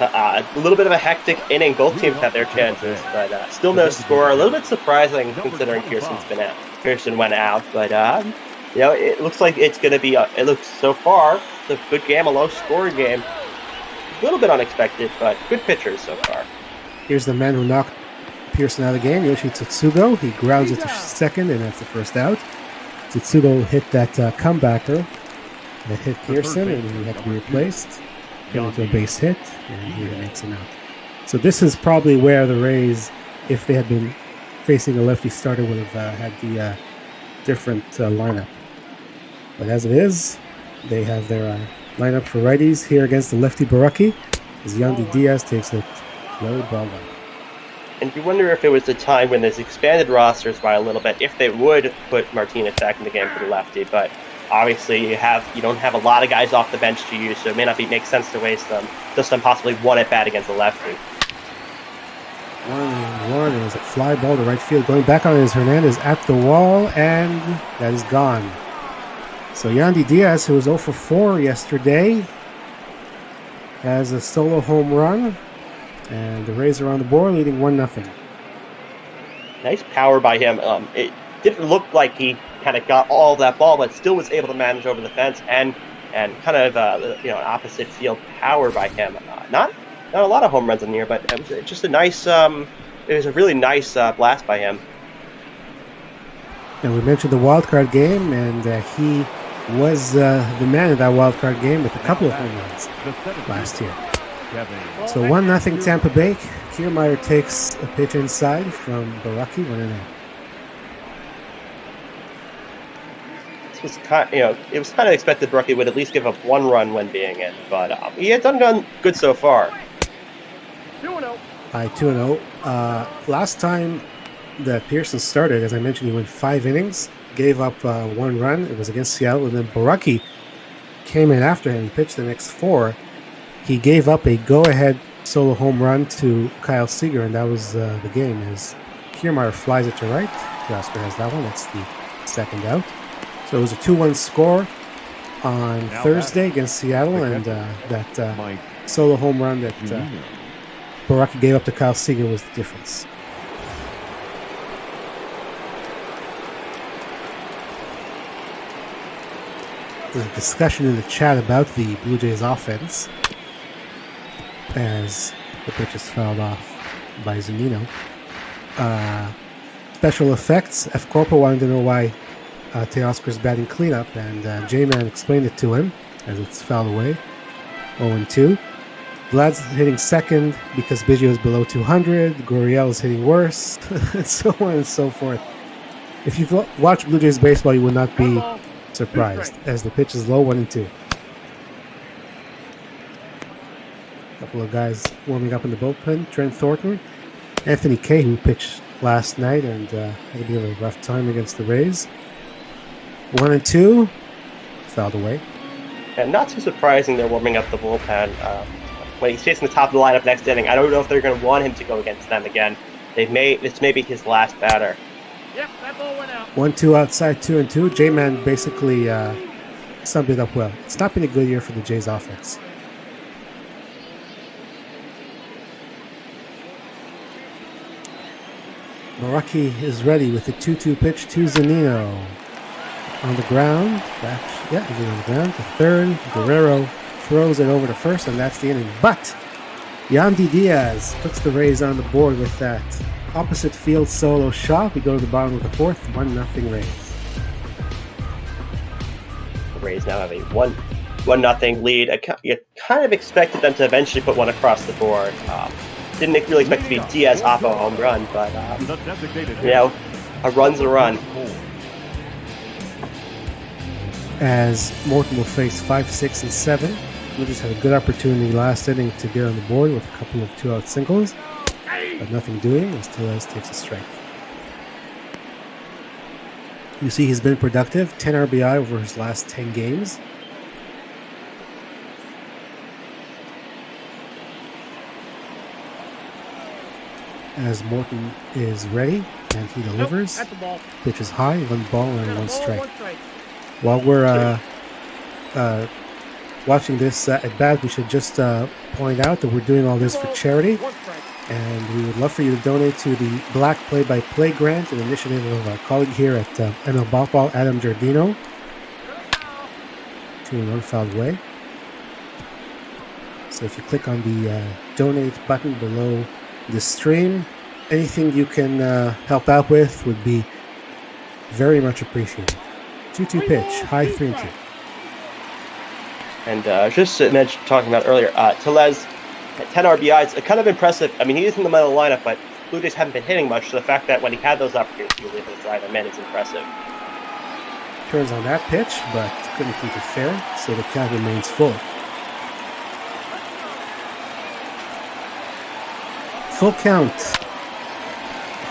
A little bit of a hectic inning. Both teams have their chances, but still no score. A little bit surprising considering Pearson's been out. Pearson went out, but it looks like it's going to be. It looks so far a good game, a low-scoring game. A little bit unexpected, but good pitchers so far. Here's the man who knocked Pearson out of the game, Yoshi Tsutsugo. He grounds it to second, and that's the first out. Tsutsugo hit that comebacker that hit Pearson, and he had to be replaced. Get into a base hit, and he makes him out. So this is probably where the Rays, if they had been facing a lefty starter, would have had the different lineup. But as it is, they have their lineup for righties here against the lefty Baraki, as Yandy Diaz takes it low, ball 1. And you wonder if it was the time when there's expanded rosters by a little bit, if they would put Martinez back in the game for the lefty. But obviously, you don't have a lot of guys off the bench to use, so it may not make sense to waste them. Just on possibly one at bat against the lefty. 1-1 is a fly ball to right field. Going back on it is Hernandez at the wall, and that is gone. So Yandy Diaz, who was 0 for 4 yesterday, has a solo home run, and the Rays are on the board, leading 1-0. Nice power by him. It didn't look like he kind of got all of that ball, but still was able to manage over the fence and kind of an opposite field power by him. Not a lot of home runs in the year, but it was just a nice. It was a really nice blast by him. And we mentioned the wild card game, and he was the man of that wild card game with a couple of home runs last year. So 1-0 Tampa Bay. Kiermaier takes a pitch inside from Baraki, 1-0. This was it was kind of expected Baraki would at least give up 1 run when being in, but he had done good so far. 2-0. 2-0. Last time that Pearson started, as I mentioned, he went 5 innings, gave up 1 run. It was against Seattle, and then Baraki came in after him. He pitched the next 4. He gave up a go-ahead solo home run to Kyle Seager, and that was the game. As Kiermaier flies it to right, Teoscar has that one. That's the second out. So it was a 2-1 score on Thursday against Seattle, and that solo home run that Baraki gave up to Kyle Seager was the difference. There's a discussion in the chat about the Blue Jays offense as the pitch is fouled off by Zunino. Special effects. F. Corpo wanted to know why Teoscar's batting cleanup, and J-Man explained it to him as it's fouled away. 0-2. Vlad's hitting second because Biggio is below 200. Gurriel is hitting worse, and so on and so forth. If you've watched Blue Jays baseball, you would not be surprised as the pitch is low, 1-2. A couple of guys warming up in the bullpen. Trent Thornton, Anthony Kay, who pitched last night and had a bit of a rough time against the Rays. 1-2, fouled away. And not too surprising they're warming up the bullpen. When he's facing the top of the lineup next inning, I don't know if they're going to want him to go against them again. It's maybe his last batter. Yep, that ball went out. 1-2 outside, 2-2. J-Man basically summed it up well. It's not been a good year for the Jays offense. Baraki is ready with the 2-2 pitch to Zunino. On the ground. He's on the ground. The third. Guerrero throws it over to first, and that's the inning. But Yandy Diaz puts the Rays on the board with that opposite field solo shot. We go to the bottom of the 4th. 1-0 Rays. The Rays now have a 1-0 lead. You kind of expected them to eventually put one across the board. Didn't really expect it to be Diaz-Oppo home run, but a run's a run. As Morton will face 5, 6, and 7. We just had a good opportunity last inning to get on the board with a couple of 2-out singles, but nothing doing as Tellez takes a strike. You see he's been productive, 10 RBI over his last 10 games. As Morton is ready and he delivers. Pitch is high, 1 ball and 1 strike. While we're watching this at bat, we should just point out that we're doing all this for charity, and we would love for you to donate to the Black Play-by-Play Grant, an initiative of our colleague here at ML Ballball, Adam Giardino. 2-1 fouled away. So if you click on the donate button below the stream, anything you can help out with would be very much appreciated. 2-2 pitch, high 3-2. And just to mention, talking about earlier, Tellez, 10 RBIs, kind of impressive. I mean, he is in the middle of the lineup, but Blue Jays haven't been hitting much, so the fact that when he had those opportunities, he was able to drive them in is impressive. Turns on that pitch, but couldn't keep it fair, so the count remains full. Full count.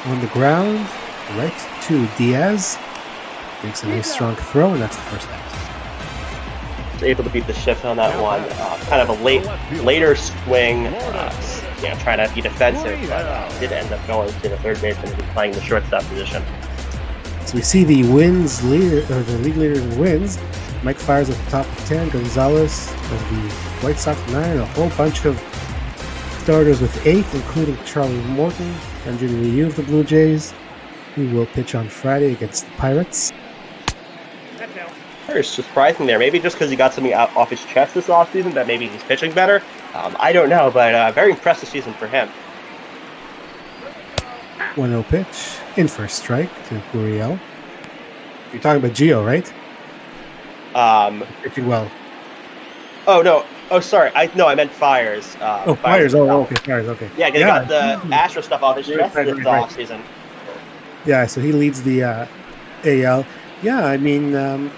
On the ground, right to Diaz. Makes a nice strong throw, and that's the first out. Able to beat the shift on that one. Kind of a later swing, trying to be defensive, but did end up going to the third baseman and playing the shortstop position. So we see the wins leader, or the league leaders in wins. Mike fires at the top of 10. Gonzalez of the White Sox 9, a whole bunch of starters with 8, including Charlie Morton and Junior Ryu of the Blue Jays, who will pitch on Friday against the Pirates. That's out. Very surprising there. Maybe just because he got something out off his chest this offseason that maybe he's pitching better. I don't know, but very impressive season for him. 1-0 pitch, in for a strike to Gurriel. You're talking about Gio, right? Pitching well. Oh, no. Oh, sorry. I meant Fires. Fires. Okay, Fires, okay. Yeah, he got the Astro stuff off his chest this offseason. Yeah, so he leads the AL. Yeah, I mean,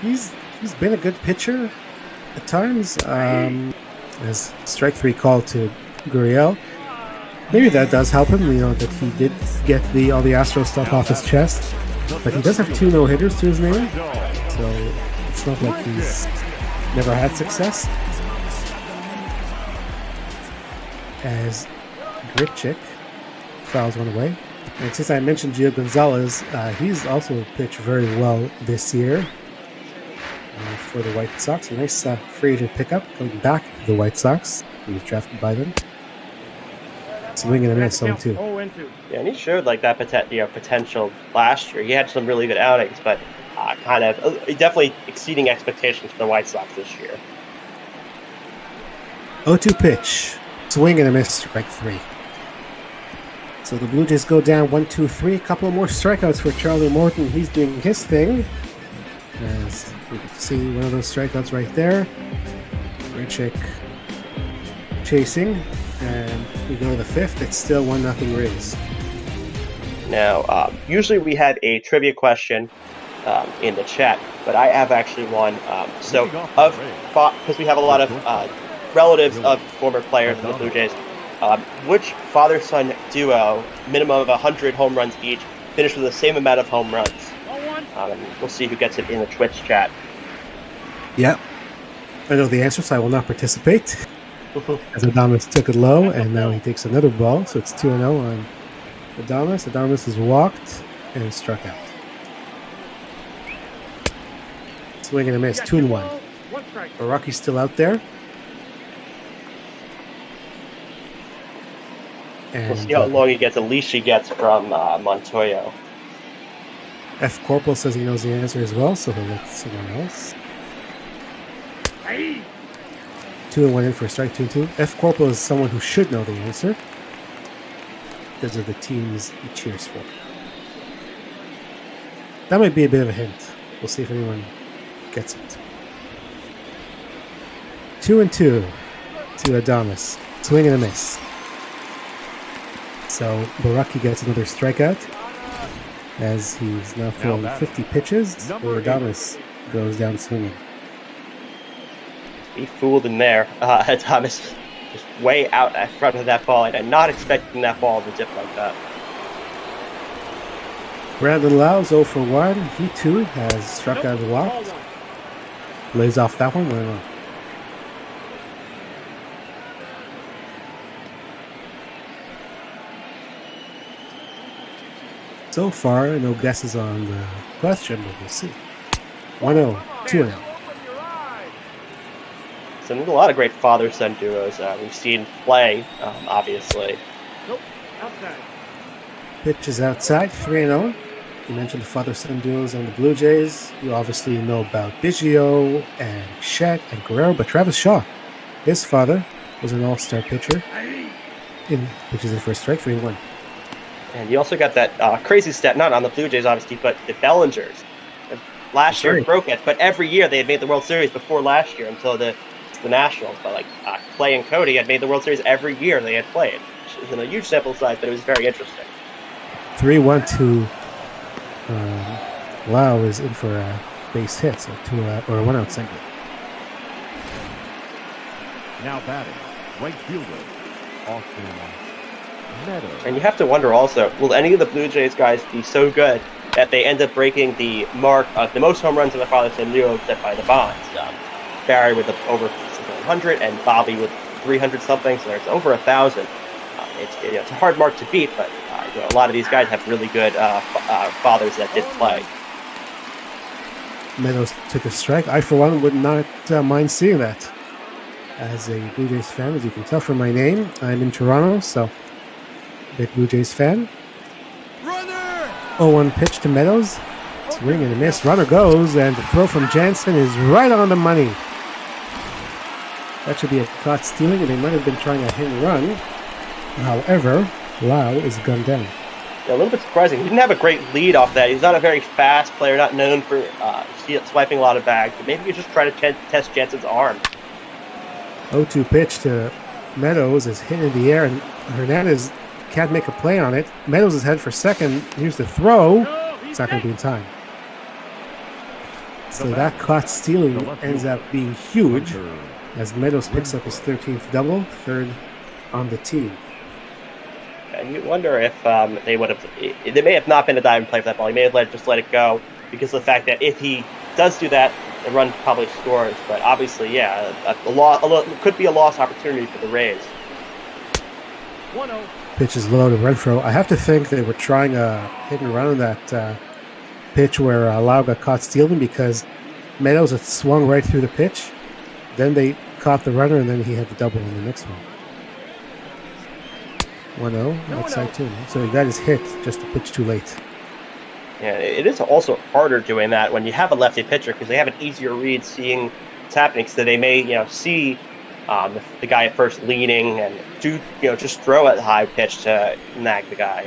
he's been a good pitcher at times. As strike 3 call to Gurriel. Maybe that does help him, you know, that he did get all the Astro stuff off his chest. But he does have 2 no-hitters to his name, so it's not like he's never had success. As Grichuk fouls one away. And since I mentioned Gio Gonzalez, he's also pitched very well this year for the White Sox. A nice free agent pickup coming back to the White Sox. He was drafted by them. Swing and a miss, 0-2. Yeah, and he showed like that potential last year. He had some really good outings, but definitely exceeding expectations for the White Sox this year. 0-2 pitch. Swing and a miss, strike 3. So the Blue Jays go down 1-2-3. A couple more strikeouts for Charlie Morton. He's doing his thing. As you can see, one of those strikeouts right there. Grichuk chasing. And we go to the 5th. It's still 1-0 Rays. Now, usually we have a trivia question in the chat, but I have actually one. Because we have a lot of relatives of former players in the Blue Jays, which father-son duo, minimum of 100 home runs each, finished with the same amount of home runs? And we'll see who gets it in the Twitch chat. Yep. I know the answer, so I will not participate. As Adames took it low, and now he takes another ball, so it's 2-0 on Adames. Adames is walked and struck out. Swing and a miss, 2-1. Rocky's still out there. And we'll see how long he gets, the leash he gets from Montoya. F. Corporal says he knows the answer as well, so he'll let someone else. 2-1 in for a strike, 2-2. F. Corporal is someone who should know the answer because of the teams he cheers for. That might be a bit of a hint. We'll see if anyone gets it. 2-2 to Adames. Swing and a miss. So Baraki gets another strikeout as he's now throwing 50 pitches, where Adames goes down swinging. He fooled him there. Adames just way out in front of that ball, and I'm not expecting that ball to dip like that. Brandon Lau's 0 for 1. He too has struck out and walked. Lays off that one. 1-1. So far, no guesses on the question, but we'll see. 1-0, 2-0. So there's a lot of great father-son duos we've seen play, obviously. Nope, outside. Pitch is outside, 3-0. You mentioned the father-son duos on the Blue Jays. You obviously know about Biggio and Shet and Guerrero, but Travis Shaw, his father, was an all-star pitcher. Pitches in for a strike, 3-1. And you also got that crazy stat, not on the Blue Jays, obviously, but the Bellingers. Last year broke it, but every year they had made the World Series before last year until the Nationals. But like Clay and Cody had made the World Series every year they had played. Which isn't a huge sample size, but it was very interesting. 3-1 to Lau is in for a base hit, so 1-out single. Now batting, right fielder, Austin Meadows. And you have to wonder also, will any of the Blue Jays guys be so good that they end up breaking the mark of the most home runs in the father-son duo set by the Bonds? Barry with over 100 and Bobby with 300 something, so there's over 1,000. It's a hard mark to beat, but a lot of these guys have really good fathers that did play. Meadows took a strike. I, for one, would not mind seeing that. as a Blue Jays fan, as you can tell from my name. I'm in Toronto, so big Blue Jays fan. 0-1 pitch to Meadows. Swing and a miss. Runner goes, and the throw from Jansen is right on the money. That should be a caught stealing, and they might have been trying a hit and run. However, Lau is gunned down. Yeah, a little bit surprising. He didn't have a great lead off that. He's not a very fast player, not known for swiping a lot of bags, but maybe he's just trying to test Jansen's arm. 0-2 pitch to Meadows is hit in the air, and Hernandez can't make a play on it. Meadows is headed for second. Here's the throw. It's not going to be in time. So that caught stealing ends up being huge as Meadows picks up his 13th double, third on the team. And you wonder if they would have. There may have not been a diving play for that ball. He may have just let it go because of the fact that if he does do that, the run probably scores. But obviously, yeah, could be a lost opportunity for the Rays. 1-0. Pitch is low to Renfroe. I have to think they were trying a hit and run on that pitch where Lau got caught stealing because Meadows had swung right through the pitch. Then they caught the runner, and then he had the double in the next one. 1-0 outside too. So he got his hit, just a pitch too late. Yeah, it is also harder doing that when you have a lefty pitcher because they have an easier read seeing what's happening. So they may, see the guy at first leaning and just throw at high pitch to nag the guy.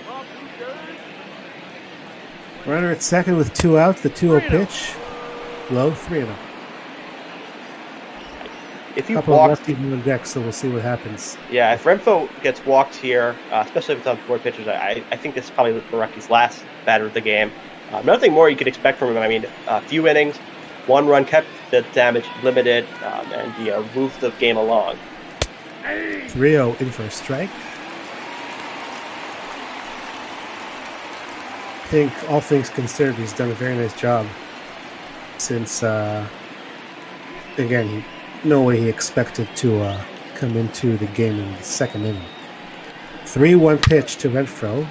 Runner at second with 2 outs. The 2-0 pitch, low, 3-0. If you couple walk of lefties on deck, so we'll see what happens. Yeah, if Renfroe gets walked here, especially if it's on 4 pitches, I think this is probably Barucki's last batter of the game. Nothing more you could expect from him. I mean, a few innings, 1 run kept the damage limited, and moved the game along. 3-0 in for a strike. I think all things considered, he's done a very nice job since, again, no way he expected to come into the game in the second inning. 3-1 pitch to Renfroe.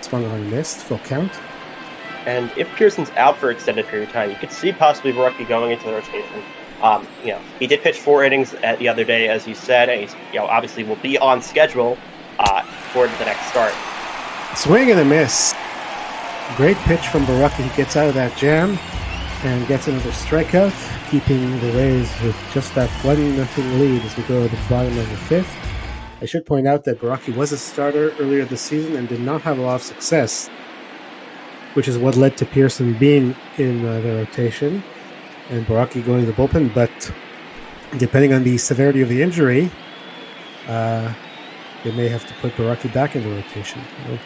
Swung on and missed. Full count. And if Pearson's out for an extended period of time, you could see possibly Barucki going into the rotation. He did pitch 4 innings the other day, as you said, and he's, obviously will be on schedule for the next start. Swing and a miss. Great pitch from Barucki. He gets out of that jam and gets another strikeout, keeping the Rays with just that 1-0 lead as we go to the bottom of the 5th. I should point out that Barucki was a starter earlier this season and did not have a lot of success, which is what led to Pearson being in the rotation and Barucki going to the bullpen. But depending on the severity of the injury, they may have to put Barucki back in the rotation. I don't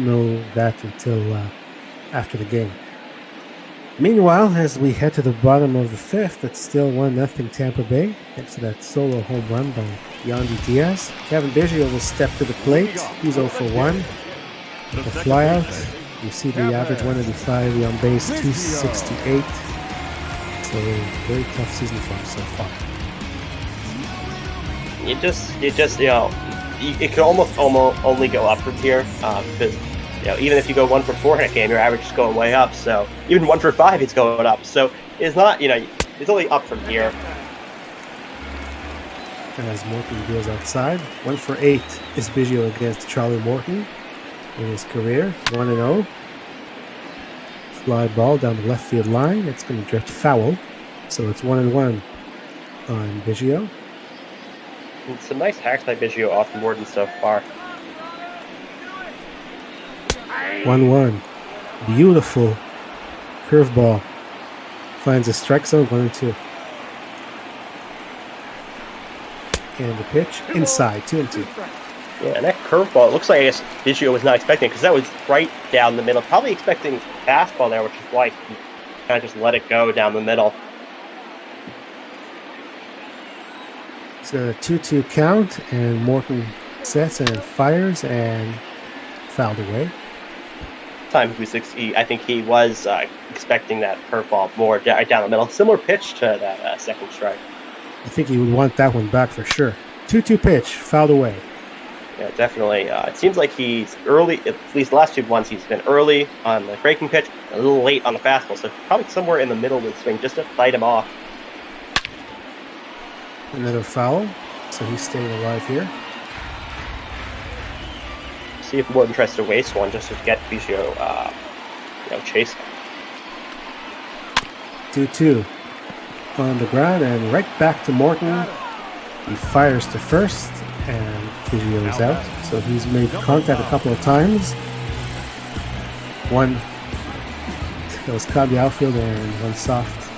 know that until after the game. Meanwhile, as we head to the bottom of the 5th, it's still 1-0 Tampa Bay. Thanks to that solo home run by Yandy Diaz. Kevin Biggio will step to the plate. He's 0 for 1. A flyout. You see the average 185, the on base 268. So a very tough season for him so far. It could almost only go up from here because even if you go 1 for 4 in a game, your average is going way up. So even 1 for 5, it's going up. So it's not, it's only up from here. And as Morton goes outside, 1 for 8 is Biggio against Charlie Morton in his career. 1-0. Fly ball down the left field line. It's going to drift foul. So it's 1-1 on Biggio. It's some nice hacks by Biggio off Morton so far. 1-1. Beautiful curveball. Finds a strike zone, 1-2. And the pitch inside, 2-2. Yeah, and that curveball, it looks like I guess Biggio was not expecting it because that was right down the middle. Probably expecting fastball there, which is why he kind of just let it go down the middle. It's a 2-2 count, and Morton sets and fires and fouled away. I think he was expecting that curveball more down the middle. Similar pitch to that second strike. I think he would want that one back for sure. 2-2 pitch, fouled away. Yeah, definitely. It seems like he's early, at least the last 2 ones, he's been early on the breaking pitch, a little late on the fastball, so probably somewhere in the middle of the swing just to fight him off. Another foul, so he's staying alive here. See if Morton tries to waste one just to get Biggio, chasing. 2-2 on the ground and right back to Morton. He fires to first and Biggio is out. So he's made contact a couple of times. One that was caught in the outfield and one soft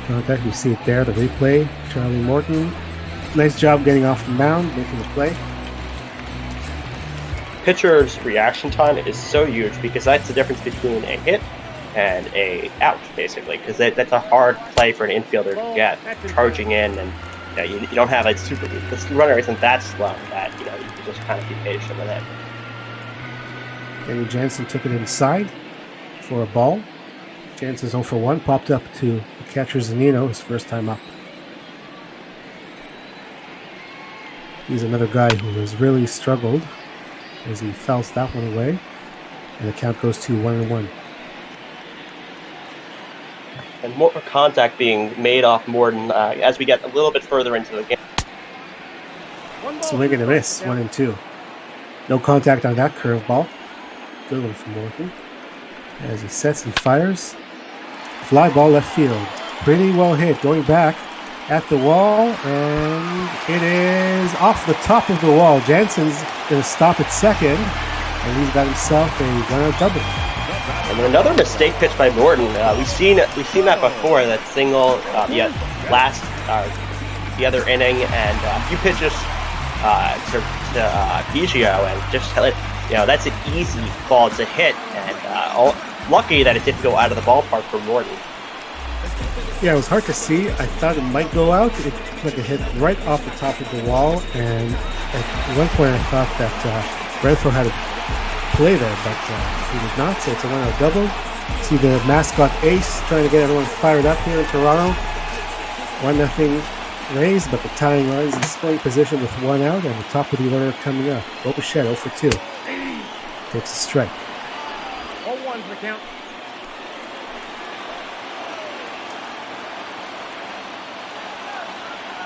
contact. You see it there, the replay. Charlie Morton. Nice job getting off the mound, making the play. Pitcher's reaction time is so huge because that's the difference between a hit and a out, basically, because that's a hard play for an infielder to get, charging in, and you don't have a super. The runner isn't that slow that you can just kind of be patient with it. Danny Jansen took it inside for a ball. Jansen's 0 for 1, popped up to the catcher Zunino, his first time up. He's another guy who has really struggled as he fouls that one away, and the count goes to 1-1. And more contact being made off Morton as we get a little bit further into the game. Swing and a miss, 1-2. No contact on that curveball. Good one from Morton. As he sets and fires. Fly ball left field. Pretty well hit. Going back at the wall, and it is off the top of the wall. Jansen's going to stop at second, and he's got himself a run-out double. And then another mistake pitch by Morton. We've seen that before. That single, the other inning, and a few pitches to Biggio, and just that's an easy ball to hit, and lucky that it didn't go out of the ballpark for Morton. Yeah, it was hard to see. I thought it might go out. It took a hit right off the top of the wall, and at one point I thought that Renfro had a play there, but he did not, so it's a one-out double. See the mascot Ace trying to get everyone fired up here in Toronto. 1-0 Rays, but the tying runs in scoring position with one out, and the top of the order coming up. Bichette 0 for 2. Takes a strike. 0-1 for the count.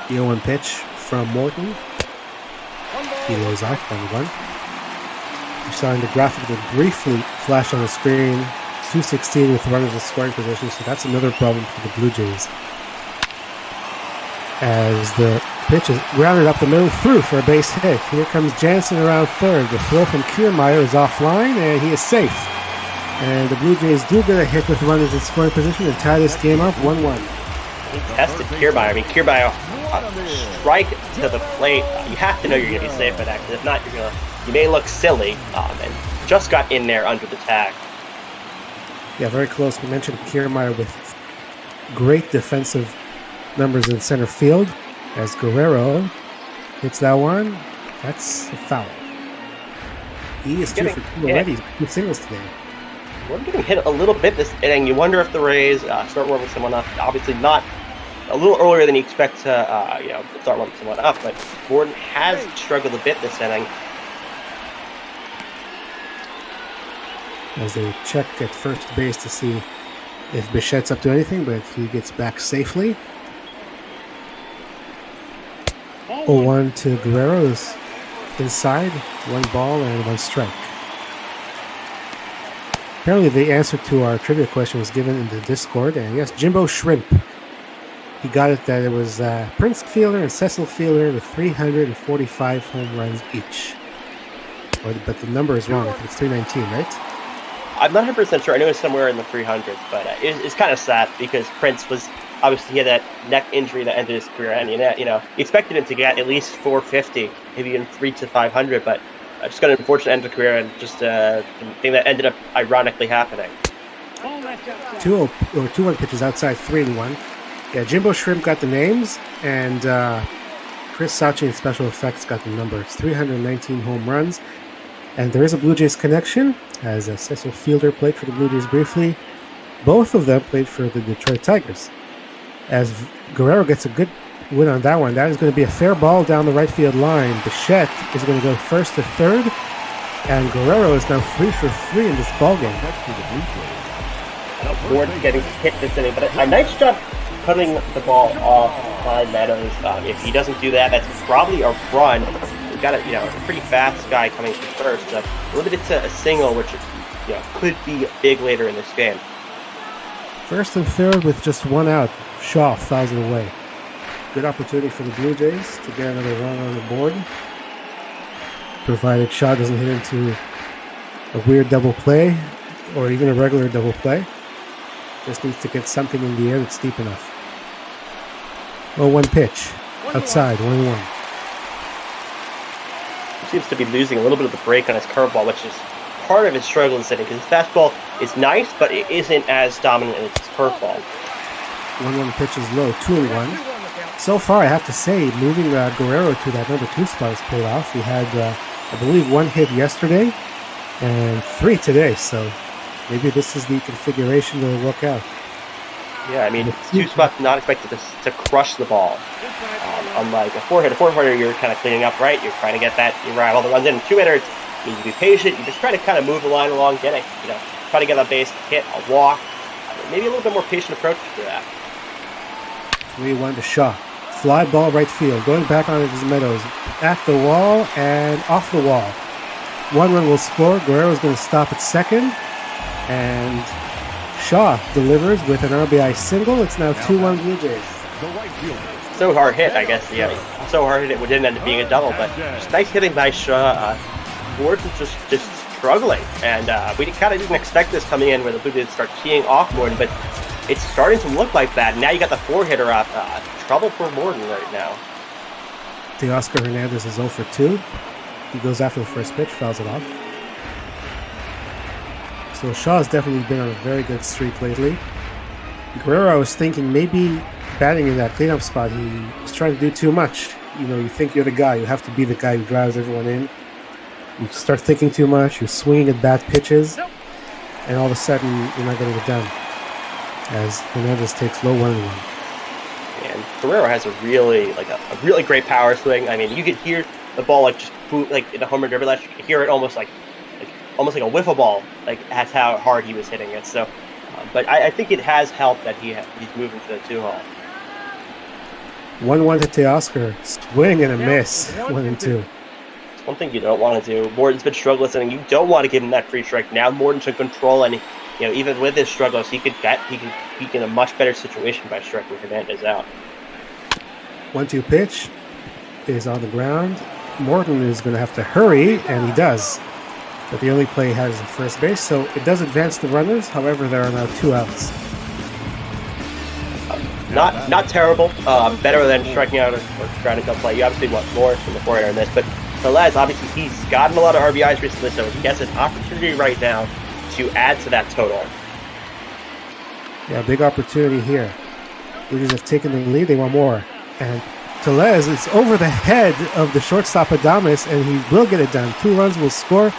The 0-1 pitch from Morton. He lays off 1-1. You saw in the graphic that briefly flashed on the screen, 216 with runners in scoring position, so that's another problem for the Blue Jays. As the pitch is grounded up the middle through for a base hit. Here comes Jansen around third. The throw from Kiermaier is offline, and he is safe. And the Blue Jays do get a hit with runners in scoring position and tie this game up 1-1. He tested Kiermaier. I mean, Kiermaier, strike to the plate. You have to know you're going to be safe with that, because if not, you may look silly. And just got in there under the tag. Yeah, very close. We mentioned Kiermaier with great defensive numbers in center field. As Guerrero hits that one, that's a foul. He is 2 for 2 already. Two singles today. We're getting hit a little bit this inning. You wonder if the Rays start warming someone up. Obviously not a little earlier than you expect to start warming someone up, but Morton has struggled a bit this inning. As they check at first base to see if Bichette's up to anything, but he gets back safely. 0-1 to Guerrero's inside, 1 ball and 1 strike. Apparently the answer to our trivia question was given in the Discord, and yes, Jimbo Shrimp. He got it that it was Prince Fielder and Cecil Fielder with 345 home runs each. But the number is wrong. I think it's 319, right? I'm not 100% sure. I know it's somewhere in the 300s, but it's kind of sad because Prince was obviously, he had that neck injury that ended his career, and he expected him to get at least 450, maybe even 300 to 500, but just got an unfortunate end of career, and just a thing that ended up ironically happening. 2-1 pitches outside, 3-1. Yeah, Jimbo Shrimp got the names, and Chris Sachi in special effects got the number. It's 319 home runs, and there is a Blue Jays connection, as Cecil Fielder played for the Blue Jays briefly. Both of them played for the Detroit Tigers. As Guerrero gets a good win on that one, that is going to be a fair ball down the right field line. Bichette is going to go first to third, and Guerrero is now 3 for 3 in this ballgame. Morton getting hit this inning, but a nice job cutting the ball off by Meadows. If he doesn't do that, that's probably a run. We've got a pretty fast guy coming from first. Limited to a single, which could be big later in this game. First and third with just one out. Shaw fouls it away. Good opportunity for the Blue Jays to get another run on the board, provided Shaw doesn't hit into a weird double play or even a regular double play. Just needs to get something in the air that's deep enough. 0-1 pitch. Outside, 1-1. He seems to be losing a little bit of the break on his curveball, which is part of his struggle in setting, because his fastball is nice, but it isn't as dominant as his curveball. 1-1 pitch is low, 2-1. So far, I have to say, moving Guerrero to that number 2 spot has paid off. We had, I believe, 1 hit yesterday and 3 today, so maybe this is the configuration that will work out. Yeah, I mean, 2 spots not expected to crush the ball. Unlike a 4-hitter, you're kind of cleaning up, right? You're trying to get that, you drive all the runs in. 2-hitter, you need to be patient. You just try to kind of move the line along, try to get a base hit, a walk. Maybe a little bit more patient approach to that. 3-1 to Shaw. Fly ball right field. Going back on his Meadows. At the wall and off the wall. 1 run will score. Guerrero's going to stop at second. And Shaw delivers with an RBI single. It's now 2-1 Blue Jays. So hard hit, I guess. Yeah, so hard hit it didn't end up being a double, but just nice hitting by Shaw. Morton's just struggling, and we kind of didn't expect this coming in where the Blue Jays start teeing off Morton, but it's starting to look like that. Now you got the 4-hitter up. Trouble for Morton right now. Teoscar Hernandez is 0 for 2. He goes after the first pitch, fouls it off. So Shaw's definitely been on a very good streak lately. Guerrero, I was thinking maybe batting in that cleanup spot, he was trying to do too much. You think you're the guy. You have to be the guy who drives everyone in. You start thinking too much. You're swinging at bad pitches. And all of a sudden, you're not going to get done. As Hernandez takes low 1-1. And Guerrero has a really great power swing. I mean, you could hear the ball just like in the home run derby last year. You could hear it almost like a wiffle ball. That's how hard he was hitting it. So, but I think it has helped that he's moving to the 2-hole. 1-1 to Teoscar. Swing and a miss. 1-2. It's one thing you don't want to do. Morton's been struggling, and you don't want to give him that free strike. Now Morton's in control, and even with his struggles, he could be in a much better situation by striking Hernandez out. 1-2 pitch is on the ground. Morton is going to have to hurry, and he does. But the only play he has is at first base, so it does advance the runners. However, there are now 2 outs. Not terrible. Better than striking out or grounding out play. You obviously want more from the 4-hitter in this, but Velez, obviously, he's gotten a lot of RBIs recently, so he gets an opportunity right now to add to that total. Yeah, big opportunity here. Blue Jays have taken the lead. They want more. And Velez is over the head of the shortstop Adames, and he will get it done. 2 runs will score.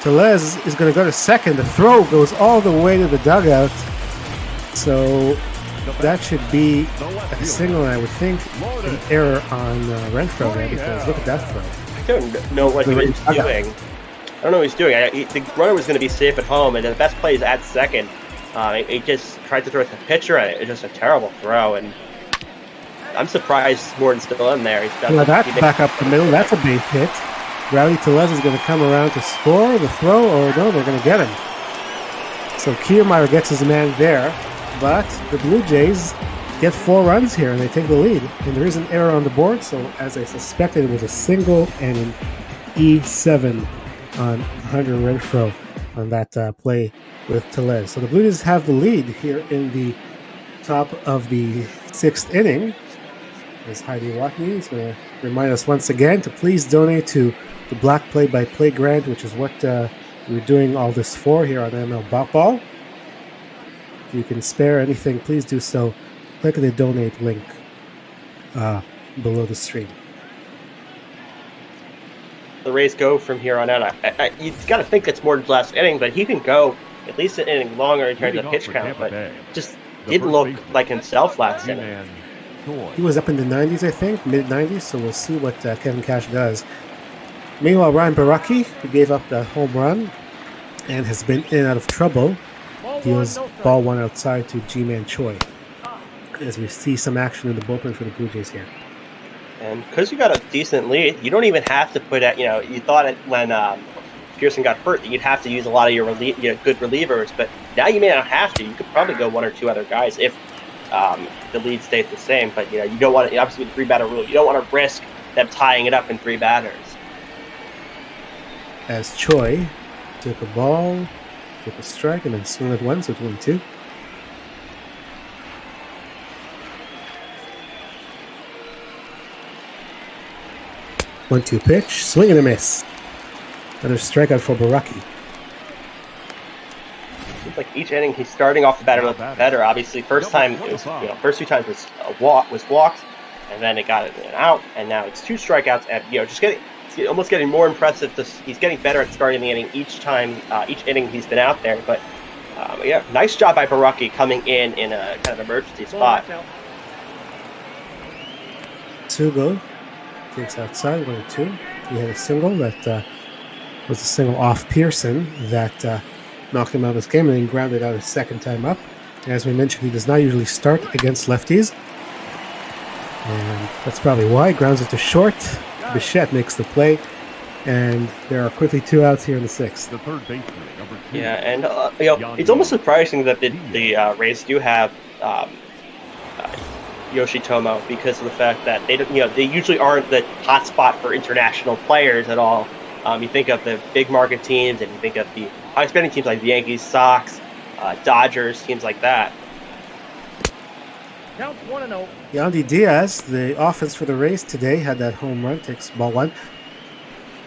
Velez is going to go to second. The throw goes all the way to the dugout. So that should be a single, and I would think an error on Renfroe there, because look at that throw. I don't know what he was doing. I don't know what he's doing. The runner was going to be safe at home, and the best play is at second. He just tried to throw the pitcher at it. It's just a terrible throw, and I'm surprised Morton's still in there. That's back up the middle. That's a base hit. Rowdy Tellez is going to come around to score the throw, or no, they're going to get him. So Kiermaier gets his man there, but the Blue Jays get 4 runs here, and they take the lead. And there is an error on the board, so as I suspected, it was a single and an E7 on Hunter Renfroe on that play with Tellez. So the Blue Jays have the lead here in the top of the 6th inning. As Heidi Watney is going to remind us once again to please donate to the Black Play-by-Play grant, which is what we're doing all this for here on ML Ball. If you can spare anything, please do so. Click the donate link below the stream. The Rays go from here on out. You've got to think it's Morton's last inning, but he can go at least an inning longer in terms of pitch count, but just didn't look like himself last inning. He was up in the 90s, I think, mid-90s, so we'll see what Kevin Cash does. Meanwhile, Ryan Baraki, who gave up the home run and has been in and out of trouble, deals ball 1 outside to G-Man Choi. as we see some action in the bullpen for the Blue Jays here. And because you got a decent lead, you don't even have to put at, you thought it when Pearson got hurt that you'd have to use a lot of your good relievers, but now you may not have to. You could probably go one or two other guys if the lead stays the same. But you don't want to, obviously with the 3-batter rule, you don't want to risk them tying it up in 3 batters. As Choi took a ball, took a strike, and then swung at 1, so it's 1-2. One-two pitch, swing and a miss. Another strikeout for Baraki. Seems like each inning he's starting off the batter a little better. Obviously, first time it was, first 2 times was walked, and then it got it out, and now it's 2 strikeouts, and just almost getting more impressive. He's getting better at starting the inning each time, each inning he's been out there. But nice job by Baraki coming in a kind of emergency spot. Tsugo takes outside 1-2. He had a single that was a single off Pearson that knocked him out of this game, and then grounded out a second time up. As we mentioned, he does not usually start against lefties, and that's probably why. Grounds it to short. Bichette makes the play, and there are quickly 2 outs here in the 6th. The third baseman, number 2. Yeah, and it's almost surprising that the Rays do have Yoshitomo, because of the fact that they usually aren't the hot spot for international players at all. You think of the big market teams, and you think of the high spending teams like the Yankees, Sox, Dodgers, teams like that. Count 1-0. Yandy Diaz, the offense for the Rays today, had that home run, takes ball 1.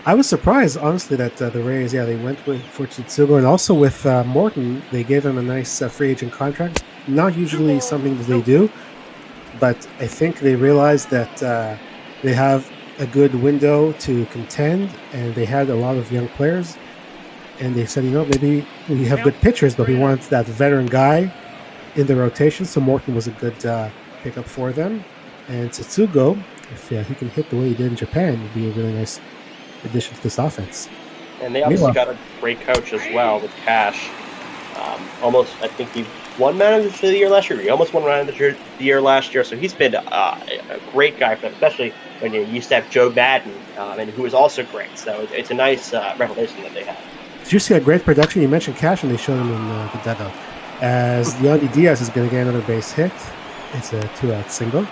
I was surprised, honestly, that the Rays, they went for Tsutsugo, and also with Morton, they gave him a nice free agent contract. Not usually something that they do, but I think they realized that they have a good window to contend, and they had a lot of young players, and they said, maybe we have good pitchers, but we want that veteran guy in the rotation. So Morton was a good pickup for them, and Tsutsugo, if he can hit the way he did in Japan, would be a really nice addition to this offense. And they obviously got a great coach as well with Cash. I think he won Man of the Year last year. He almost won Man of the Year last year, so he's been a great guy for them, especially when you used to have Joe Madden, and who was also great. So it's a nice revelation that they have. Did you see a great production? You mentioned Cash, and they showed him in the dugout. As Yandy Diaz is going to get another base hit. It's a 2-out single.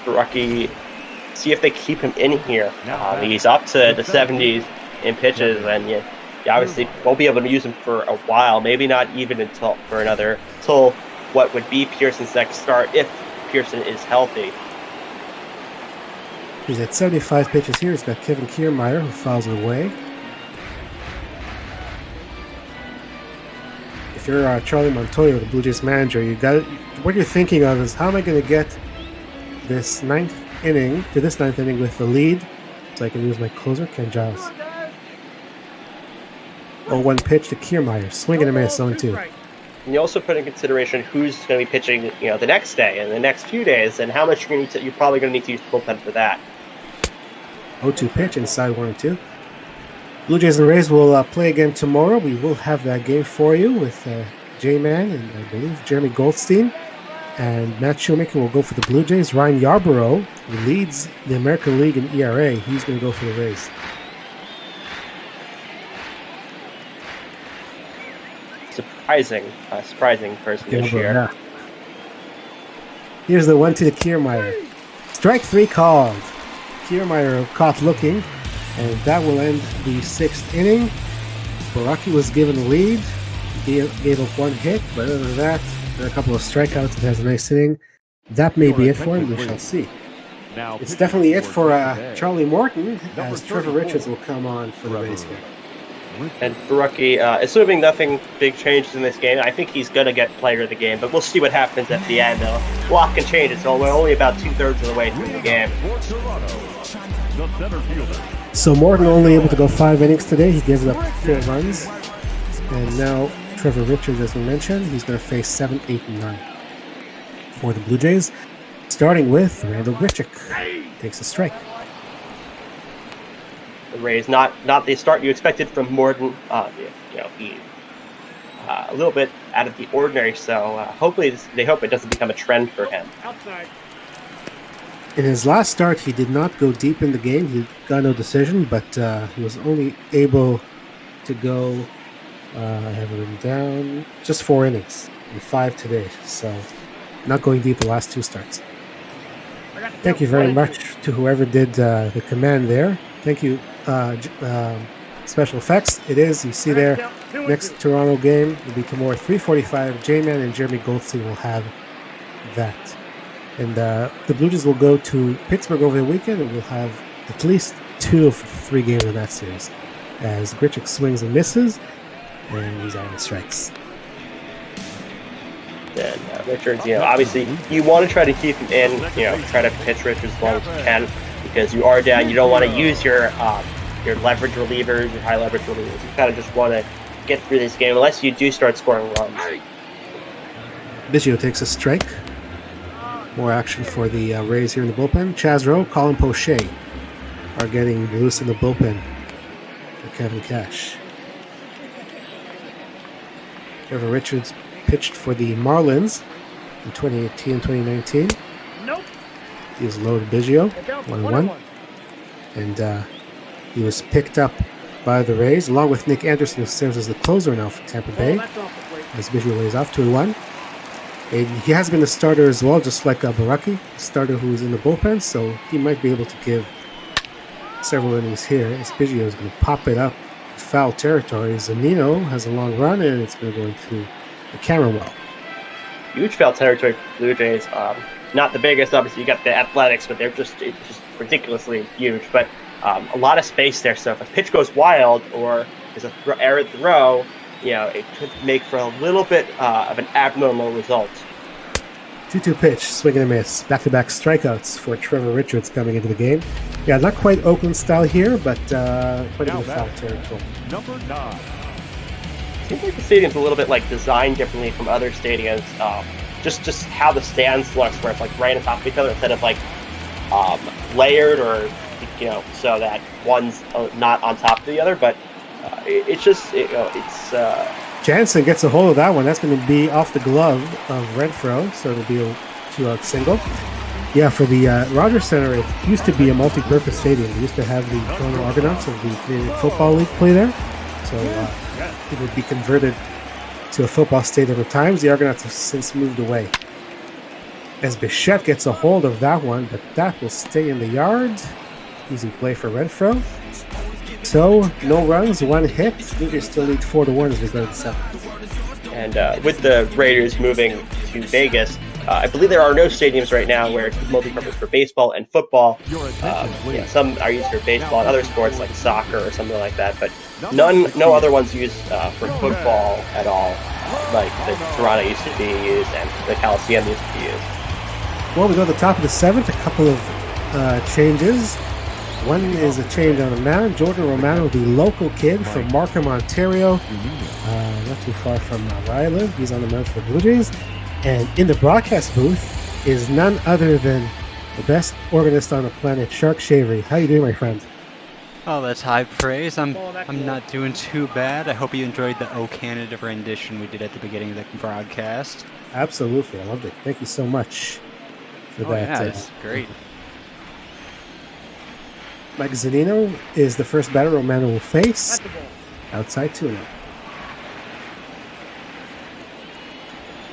Baraki, see if they keep him in here. He's up to the 70s in pitches, and you obviously won't be able to use him for a while. Maybe not even until what would be Pearson's next start, if Pearson is healthy. He's at 75 pitches here. He's got Kevin Kiermaier, who fouls it away. If you're Charlie Montoya, the Blue Jays manager, what you're thinking of is, how am I going to get this ninth inning with the lead, so I can use my closer, Ken Giles. 0-1 pitch to Kiermaier, swing and a miss, 0-2. And you also put in consideration who's going to be pitching, the next day and the next few days, and how much you're probably going to need to use the bullpen for that. 0-2 pitch inside 1-2. Blue Jays and Rays will play again tomorrow. We will have that game for you with J-Man and I believe Jeremy Goldstein. And Matt Shoemaker will go for the Blue Jays. Ryan Yarborough, who leads the American League in ERA, he's going to go for the Rays. Surprising person this year. Yeah. Here's the 1-2 to Kiermaier. Strike 3 called. Kiermaier caught looking, and that will end the 6th inning. Baraki was given the lead. He gave up 1 hit, but other than that, there are a couple of strikeouts. It has a nice inning. That may be it for him. We shall see. It's definitely it for Charlie Morton, as Trevor Richards will come on for the Rays here. And Baraki, assuming nothing big changes in this game, I think he's going to get player of the game, but we'll see what happens at the end. A lot can change, so we're only about 2/3 of the way through the game. So Morton only able to go 5 innings today. He gives up 4 runs. And now Trevor Richards, as we mentioned, he's going to face 7, 8, and 9 for the Blue Jays. Starting with Randall Grichuk. Takes a strike. The Rays, not the start you expected from Morton. He a little bit out of the ordinary. So hopefully they hope it doesn't become a trend for him. Outside. In his last start, he did not go deep in the game. He got no decision, but he was only able to go, I have it written down, just 4 innings and 5 today. So not going deep the last 2 starts. Thank you very much to whoever did the command there. Thank you, Special Effects. It is, you see there, next Toronto game will be tomorrow 3:45. J-Man and Jeremy Goldstein will have that. And the Blue Jays will go to Pittsburgh over the weekend, and we'll have at least 2 of 3 games in that series. As Grichuk swings and misses, and he's on the strikes. And Richards, obviously you want to try to keep him in, try to pitch Richards as long as you can, because you are down. You don't want to use your leverage relievers, your high leverage relievers. You kind of just want to get through this game unless you do start scoring runs. Biggio takes a strike. More action for the Rays here in the bullpen. Chaz Rowe, Colin Poche are getting loose in the bullpen for Kevin Cash. Trevor Richards pitched for the Marlins in 2018 and 2019. Nope. He is low to Biggio, 1-1. And he was picked up by the Rays, along with Nick Anderson, who serves as the closer now for Tampa Bay, as Biggio lays off 2-1. And he has been a starter as well, just like Baraki, a starter who is in the bullpen, so he might be able to give several innings here, as Biggio is going to pop it up foul territory. Zunino has a long run, and it's going to go into the camera well. Huge foul territory for Blue Jays. Not the biggest, obviously. You got the Athletics, but it's just ridiculously huge. But a lot of space there. So if a pitch goes wild or there's a error throw, it could make for a little bit of an abnormal result. 2-2 pitch, swing and a miss. Back-to-back strikeouts for Trevor Richards coming into the game. Yeah, not quite Oakland style here, but quite a bit of foul territory. Number 9. Seems like the stadium's a little bit designed differently from other stadiums. Just how the stands looks, where it's right on top of each other instead of layered or so that one's not on top of the other. But it's Jansen gets a hold of that one. That's going to be off the glove of Renfroe, so it'll be a 2-out single. Yeah, for the Rogers Center, it used to be a multi-purpose stadium. We used to have the Toronto Argonauts of the Canadian Football League play there. So it would be converted to a football stadium at times. The Argonauts have since moved away. As Bichette gets a hold of that one, but that will stay in the yard. Easy play for Renfroe. So, no runs, 1 hit. Blue Jays still lead 4-1 as we go to the 7th. And with the Raiders moving to Vegas, I believe there are no stadiums right now where it's multi-purpose for baseball and football. Some are used for baseball and other sports like soccer or something like that, but no other ones used for football at all, like the Toronto used to be used and the Coliseum used to be used. Well, we go to the top of the 7th, a couple of changes. One is a change on the mound. Jordan Romano, the local kid from Markham, Ontario, not too far from where I live. He's on the mound for the Blue Jays. And in the broadcast booth is none other than the best organist on the planet, Shark Shavery. How you doing, my friend? Oh, that's high praise. I'm not doing too bad. I hope you enjoyed the O Canada rendition we did at the beginning of the broadcast. Absolutely. I loved it. Thank you so much for that. Yeah, it's great. Mike Zunino is the first batter Romano will face. Outside 2-0.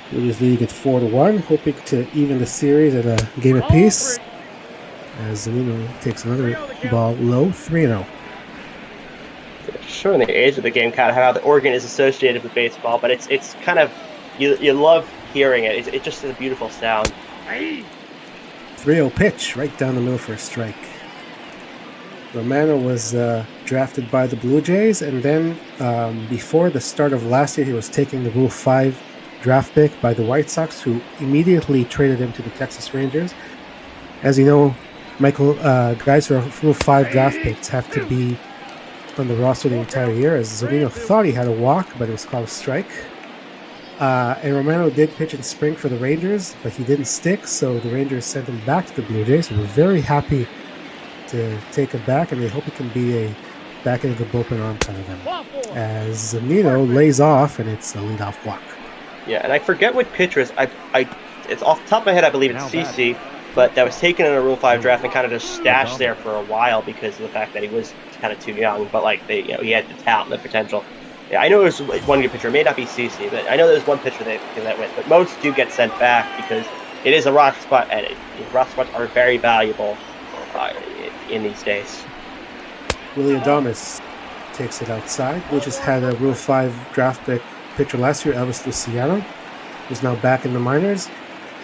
Blue Jays leading at 4-1, hoping to even the series at a game apiece. As Zunino takes another ball low, 3-0. Showing the age of the game, kind of how the organ is associated with baseball, but it's kind of you love hearing it. It just is a beautiful sound. 3-0 pitch right down the middle for a strike. Romano was drafted by the Blue Jays, and then before the start of last year, he was taking the Rule 5 draft pick by the White Sox, who immediately traded him to the Texas Rangers. As you know, Michael, guys who are Rule 5 draft picks have to be on the roster the entire year, as Zunino thought he had a walk, but it was called a strike. And Romano did pitch in spring for the Rangers, but he didn't stick, so the Rangers sent him back to the Blue Jays. We're very happy to take him back, and they hope he can be a back into the bullpen arm kind of them. As Zunino lays off, and it's a leadoff walk. Yeah, and I forget what pitcher is. It's off the top of my head. I believe it's CC, but that was taken in a Rule 5 draft and kind of just stashed there for a while because of the fact that he was kind of too young. But like he had the talent, the potential. Yeah, I know there's one good pitcher. It may not be CC, but I know there's one pitcher that went. But most do get sent back because it is a rock spot, and rock spots are very valuable in these days. Willie Adames takes it outside. We just had a Rule 5 draft pick pitcher last year, Elvis Luciano, who's now back in the minors.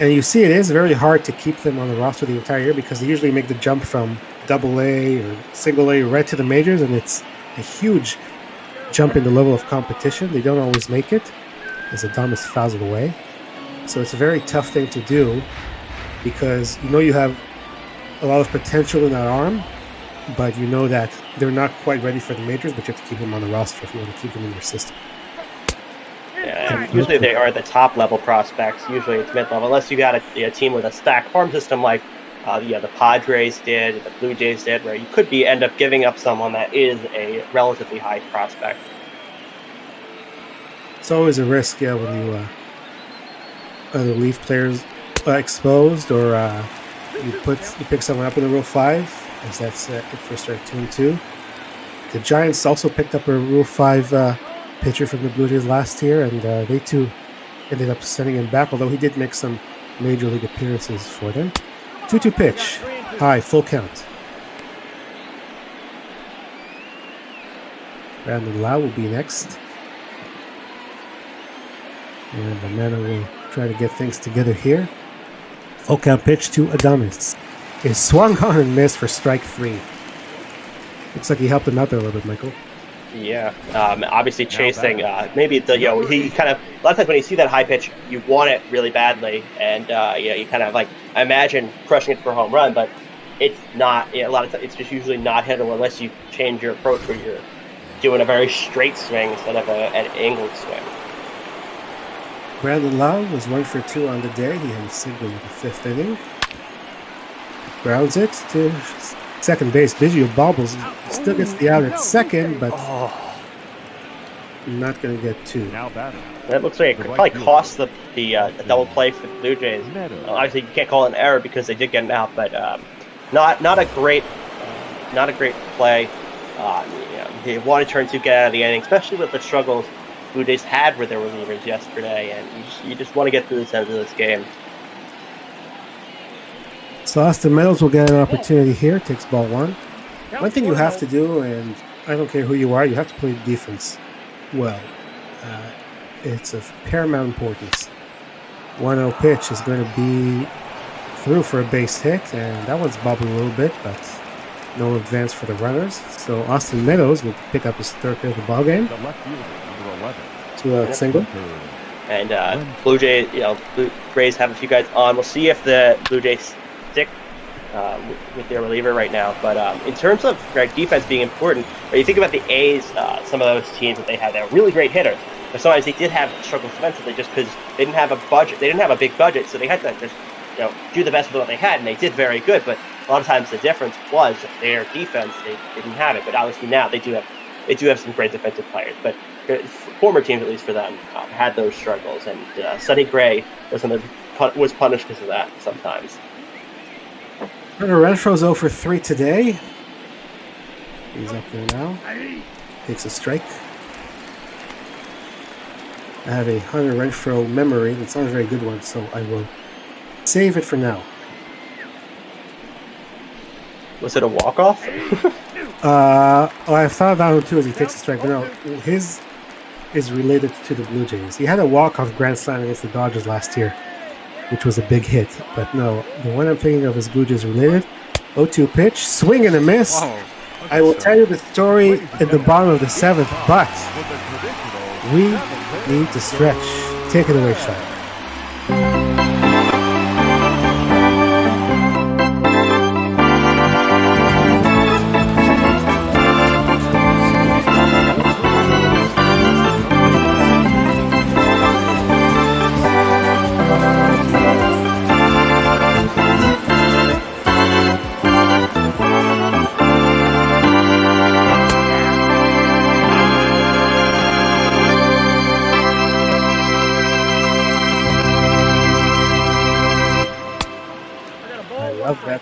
And you see it is very hard to keep them on the roster the entire year because they usually make the jump from AA or single A right to the majors, and it's a huge jump in the level of competition. They don't always make it as Adames fouls it away. So it's a very tough thing to do because you have a lot of potential in that arm, but you know that they're not quite ready for the majors, but you have to keep them on the roster if you want to keep them in your system. Yeah, and usually they are the top level prospects. Usually it's mid level, unless you got a team with a stacked farm system like the Padres did, the Blue Jays did, where you could end up giving up someone that is a relatively high prospect. It's always a risk, when you either leave players exposed or you pick someone up in the Rule 5, as that's it for start 2 and 2. The Giants also picked up a Rule 5 pitcher from the Blue Jays last year, and they too ended up sending him back, although he did make some major league appearances for them. 2-2 pitch. High, full count. Brandon Lau will be next. And Amanda will try to get things together here. Full count pitch to Adames. Is swung on and missed for strike 3. Looks like he helped him out there a little bit, Michael. Yeah, obviously chasing. Maybe he kind of a lot of times when you see that high pitch, you want it really badly, and you kind of like imagine crushing it for a home run, but it's not. A lot of times it's just usually not hittable unless you change your approach where you're doing a very straight swing instead of an angled swing. Brandon Lau was 1 for 2 on the day. He had a single in the 5th inning. Grounds it to second base. Biggio bobbles. Still gets the out at second, but not going to get 2. That looks like it could probably cost the double play for the Blue Jays. Obviously, you can't call it an error because they did get an out, but not a great play. They want to turn 2, get out of the inning, especially with the struggles Blue Jays had with their relievers yesterday, and you just want to get through this end of this game. So Austin Meadows will get an opportunity here. Takes ball 1. One thing you have to do, and I don't care who you are, you have to play defense well. It's of paramount importance. 1-0 pitch is going to be through for a base hit, and that one's bobbing a little bit, but no advance for the runners. So Austin Meadows will pick up his 3rd hit of the ball game. 2-out single. And Blue Jays, Blue Jays have a few guys on. We'll see if the Blue Jays stick with their reliever right now. But in terms of defense being important, when you think about the A's, some of those teams that they had, they're really great hitters. But sometimes they did have struggles defensively just because they didn't have a budget. They didn't have a big budget, so they had to just do the best with what they had, and they did very good. But a lot of times the difference was their defense. They didn't have it, but obviously now they do have some great defensive players. But former teams, at least for them, had those struggles, and Sonny Gray was punished because of that sometimes. Hunter Renfro's 0 for 3 today. He's up there now. Takes a strike. I have a Hunter Renfro memory. It's not a very good one, so I will save it for now. Was it a walk-off? I thought that one too as he takes a strike, but no, his is related to the Blue Jays. He had a walk-off grand slam against the Dodgers last year, which was a big hit. But no, the one I'm thinking of is Blue Jays related. 0-2 pitch, swing and a miss. Whoa. I will tell you the story at the bottom of the 7th, but we need to stretch. Take it away, Sean.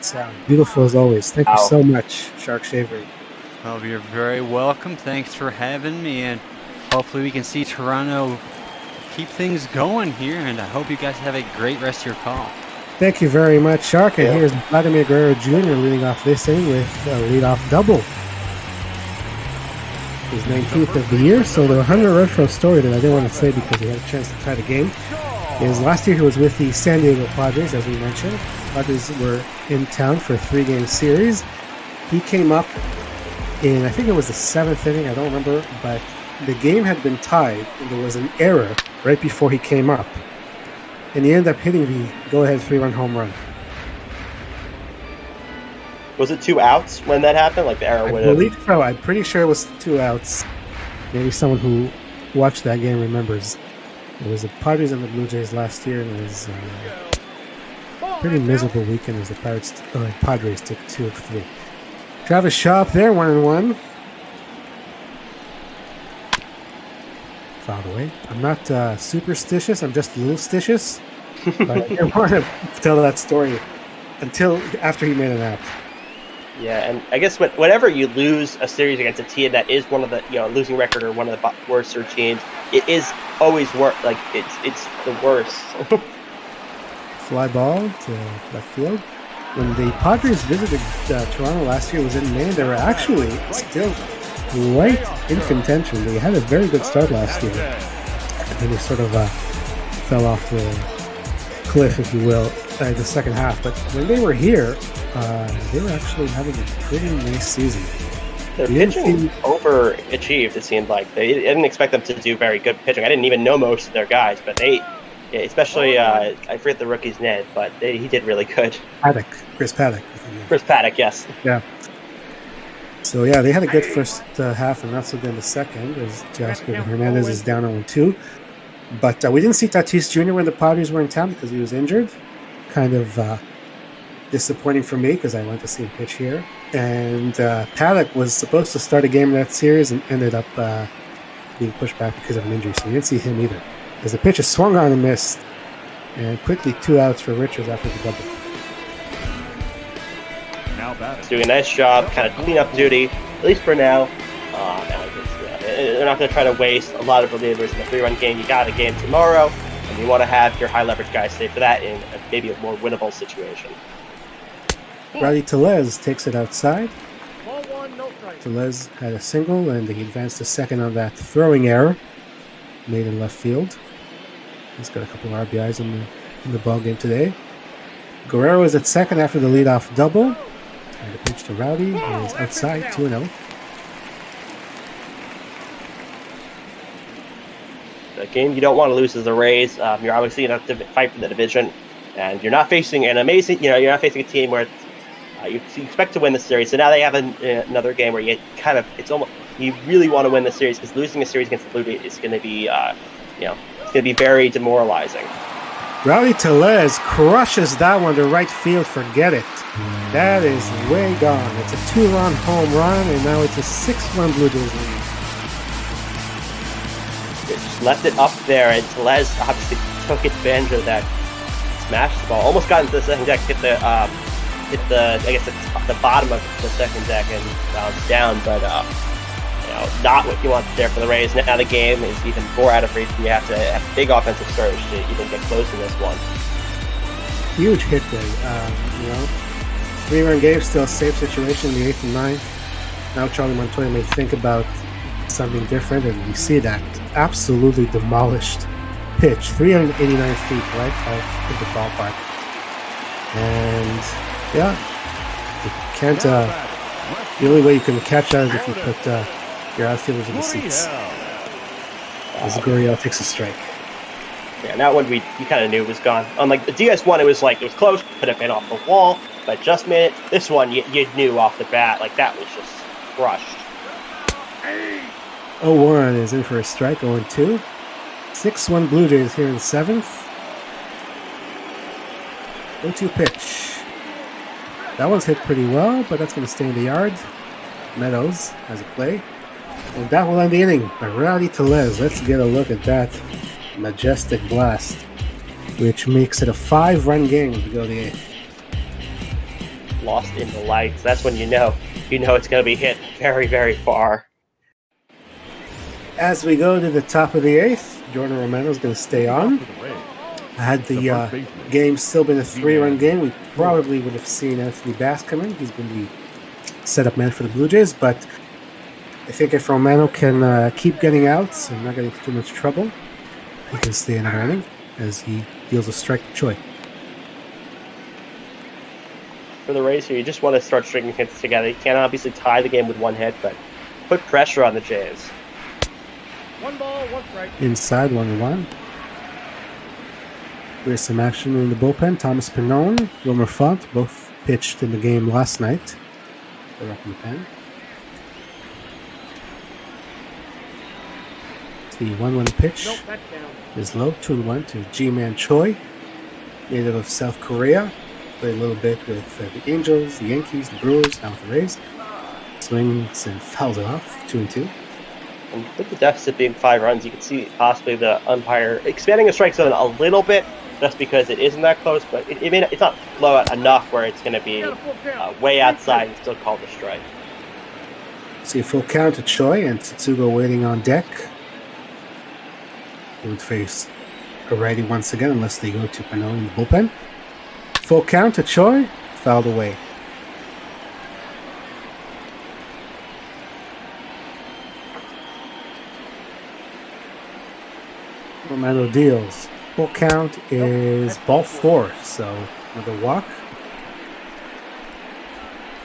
sound. Beautiful as always. Thank you so much, Shark Shavery. Well, you're very welcome. Thanks for having me, and hopefully we can see Toronto keep things going here, and I hope you guys have a great rest of your call. Thank you very much, Shark. And here's Vladimir Guerrero Jr. leading off this inning with a leadoff double. His 19th of the year. So the Hunter Renfroe story that I didn't want to say because he had a chance to tie the game is last year he was with the San Diego Padres, as we mentioned. Padres were in town for a 3-game series. He came up in, I think it was the 7th inning, I don't remember, but the game had been tied and there was an error right before he came up. And he ended up hitting the go-ahead 3-run home run. Was it 2 outs when that happened? Like the error would have... I believe so. I'm pretty sure it was 2 outs. Maybe someone who watched that game remembers. It was the Padres and the Blue Jays last year, and it was a pretty miserable weekend as the Padres took 2 of 3. Travis Shaw up there, 1-1. Fouled away. I'm not superstitious. I'm just a little stitious. But I didn't want to tell that story until after he made an out. Yeah, and I guess whenever you lose a series against a team that is one of the losing record or one of the worst teams, it is always worse. Like it's the worst. Fly ball to left field. When the Padres visited Toronto last year, it was in May. They were actually still right in contention. They had a very good start last year, and then they sort of fell off the cliff, if you will, the second half. But when they were here, they were actually having a pretty nice season. Their pitching overachieved, it seemed like. I didn't expect them to do very good pitching. I didn't even know most of their guys, but they, especially, I forget the rookie's name, but he did really good. Chris Paddock. Chris Paddock, yes. Yeah. So, yeah, they had a good first half and not so good in the second, as Jasper Hernandez is down 0-2. But we didn't see Tatis Jr. when the Padres were in town because he was injured. Kind of disappointing for me because I went to see him pitch here. And Paddock was supposed to start a game in that series and ended up being pushed back because of an injury. So we didn't see him either. As the pitch is swung on and missed. And quickly 2 outs for Richards after the double. He's doing a nice job, kind of cleanup duty, at least for now. They're not going to try to waste a lot of relievers in a 3-run game. You got a game tomorrow, and you want to have your high-leverage guys stay for that in maybe a more winnable situation. Rowdy Tellez takes it outside. Tellez had a single, and he advanced to second on that throwing error made in left field. He's got a couple of RBIs in the ball game today. Guerrero is at second after the leadoff double. And the pitch to Rowdy is outside, 2-0. The game you don't want to lose is the Rays. You're obviously going to have to fight for the division, and you're not facing an amazing. You're not facing a team where you expect to win the series. So now they have another game where you kind of you really want to win the series because losing a series against the Blue Jays is going to be it's going to be very demoralizing. Rowdy Tellez crushes that one to right field. Forget it. That is way gone. It's a 2-run home run, and now it's a 6-run Blue Jays lead. Just left it up there, and Tellez obviously took advantage of that. Smashed the ball, almost got into the second deck, hit the bottom of the second deck and bounced down, but not what you want there for the Rays. Now the game is even more out of reach. You have to have a big offensive surge to even get close in this one. Huge hit there. 3-run game, still a safe situation in the 8th and 9th. Now Charlie Montoya may think about something different, and we see that absolutely demolished pitch, 389 feet right out of the ballpark. And you can't. The only way you can catch that is if you put your outfielders in the seats. As Gurriel takes a strike. Yeah, that one you kind of knew was gone. Unlike the DS1, it was close, could have been off the wall, but just made it. This one, you knew off the bat, that was just crushed. 0-1 is in for a strike, 0-2. 6-1 Blue Jays here in the 7th. 0-2 pitch. That one's hit pretty well, but that's going to stay in the yard. Meadows has a play. And that will end the inning by Rowdy Tellez. Let's get a look at that majestic blast, which makes it a 5-run game to go to the 8th. lost in the lights. That's when you know it's going to be hit very, very far. As we go to the top of the 8th, Jordan Romano is going to stay on. Had the game still been a 3-run game, we probably would have seen Anthony Bass come in. He's been the setup man for the Blue Jays, but I think if Romano can keep getting outs and not getting into too much trouble, he can stay in the inning as he deals a strike to Choi. For the Rays here, you just want to start stringing hits together. You can't obviously tie the game with one hit, but put pressure on the Jays. 1 ball, 1 strike. Inside, 1-1. There's some action in the bullpen. Thomas Pennone, Wilmer Font, both pitched in the game last night. They're up in the pen. The 1-1 pitch is low, 2-1 to G-Man Choi, native of South Korea. Played a little bit with the Angels, the Yankees, the Brewers, now with the Rays. Swings and fouls it off, 2-2. And with the deficit being 5 runs, you can see possibly the umpire expanding the strike zone a little bit, just because it isn't that close, but it's not low enough where it's going to be way outside and still called a strike. See a full count to Choi and Tsutsugo waiting on deck. He would face a righty once again unless they go to Pennone in the bullpen. Full count to Choi, fouled away. Romano deals. Full count is ball 4, so with a walk.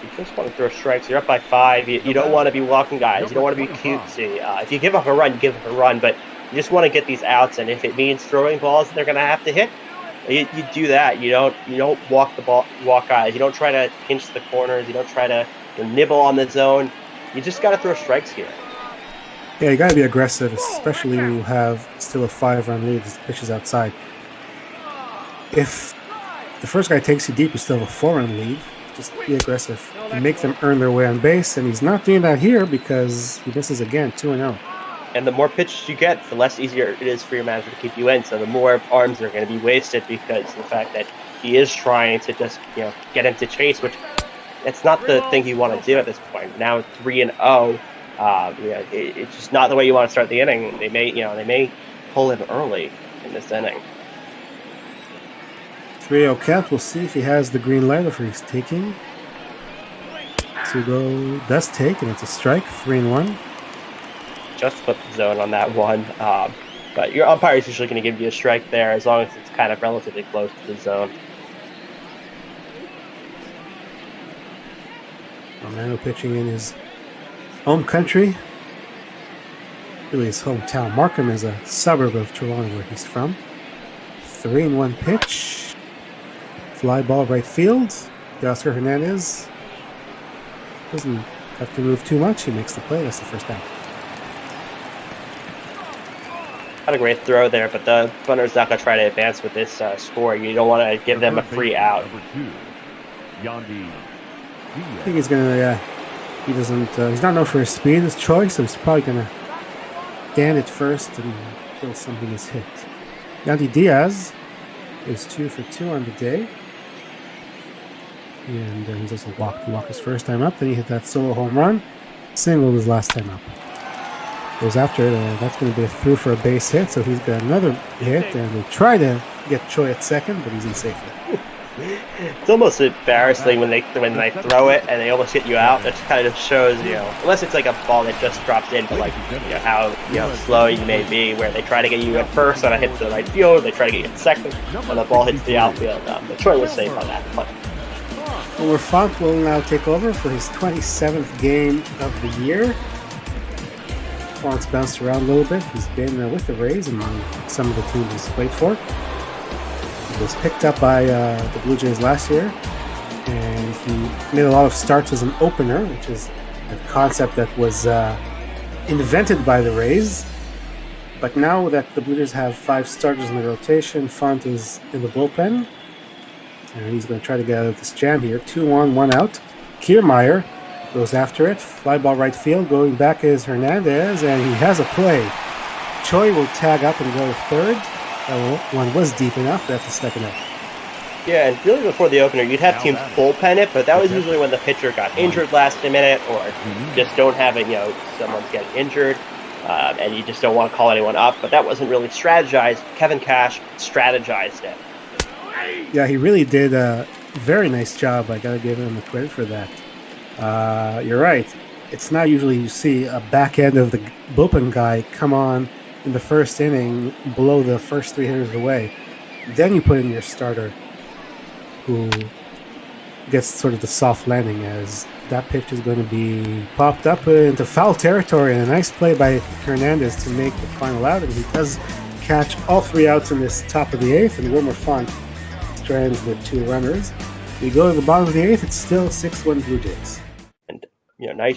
You just want to throw strikes. You're up by 5. You don't want to be walking guys. You don't want to be cutesy. If you give up a run, you give up a run, but you just want to get these outs, and if it means throwing balls that they're going to have to hit, you do that. You don't walk guys. You don't try to pinch the corners. You don't try to nibble on the zone. You just got to throw strikes here. Yeah, you got to be aggressive, especially when you have still a 5-run lead as the pitch is outside. If the first guy takes you deep, you still have a 4-run lead. Just be aggressive and make them earn their way on base, and he's not doing that here because he misses again, 2-0. And the more pitches you get, the less easier it is for your manager to keep you in. So the more arms are going to be wasted because of the fact that he is trying to just get him to chase, which it's not the thing you want to do at this point. Now 3-0. It's just not the way you want to start the inning. They may pull him early in this inning. 3-0 count. We'll see if he has the green light or if he's taking. Tsugo does take, and it's a strike. 3-1. Just flip the zone on that one. But your umpire is usually going to give you a strike there as long as it's kind of relatively close to the zone. Romano pitching in his home country, really his hometown. Markham is a suburb of Toronto where he's from. 3-1 pitch. Fly ball right field. Oscar Hernandez doesn't have to move too much. He makes the play. That's the first out. Not a great throw there, but the runner's not going to try to advance with this score. You don't want to give them a free out. I think he's gonna. He doesn't. He's not known for his speed, his choice, so he's probably gonna stand it first until something is hit. Yandy Diaz is 2 for 2 on the day, and he's also walked his first time up. Then he hit that solo home run, singled his last time up. Goes after it. That's going to be a through for a base hit, so he's got another hit, and they try to get Choi at second, but he's in safely. It's almost embarrassing when they throw it and they almost get you out. That kind of shows, unless it's like a ball that just drops in, but like how slow you may be, where they try to get you at first on a hit to the right field, they try to get you at second, and the ball hits the outfield. But Choi was safe on that play. Well, Font will now take over for his 27th game of the year. Font's bounced around a little bit. He's been with the Rays and some of the teams he's played for. He was picked up by the Blue Jays last year, and he made a lot of starts as an opener, which is a concept that was invented by the Rays. But now that the Blue Jays have 5 starters in the rotation, Font is in the bullpen, and he's going to try to get out of this jam here. 2 on, 1 out. Kiermaier goes after it. Fly ball right field. Going back is Hernandez, and he has a play. Choi will tag up and go to third. That one was deep enough. That's the second out. Yeah, and really before the opener, you'd have teams bullpen it, but that was usually when the pitcher got injured last minute, or just don't have it, someone's getting injured, and you just don't want to call anyone up. But that wasn't really strategized. Kevin Cash strategized it. Yeah, he really did a very nice job. I gotta give him the credit for that. You're right. It's not usually you see a back end of the bullpen guy come on in the first inning, blow the first 3 hitters away. Then you put in your starter, who gets sort of the soft landing, as that pitch is going to be popped up into foul territory, and a nice play by Hernandez to make the final out, and he does catch all 3 outs in this top of the 8th, and Wilmer Font strands with 2 runners. We go to the bottom of the 8th, it's still 6-1 Blue Jays. And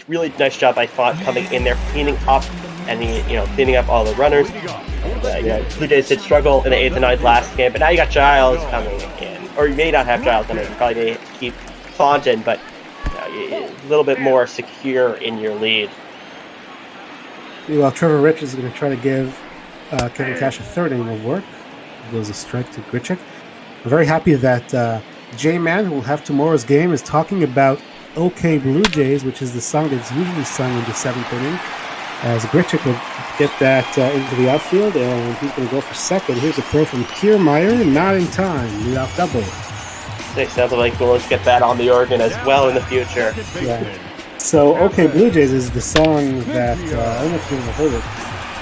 really nice job by Font coming in there, cleaning up, and cleaning up all the runners. Blue Jays did struggle in the 8th and 9th last game, but now you got Giles coming in. Or you may not have Giles coming in. You probably may keep Font in, but a little bit more secure in your lead. Meanwhile, Trevor Rich is going to try to give Kevin Cash a third inning of work. It goes a strike to Grichuk. I'm very happy that J-Man, who will have tomorrow's game, is talking about OK Blue Jays, which is the song that's usually sung in the 7th inning, as Grichuk will get that into the outfield, and he's going to go for second. Here's a throw from Kiermaier, not in time. Leadoff double. It sounds like we'll get that on the organ as well in the future. Yeah. So, OK Blue Jays is the song that, I don't know if you've ever heard it,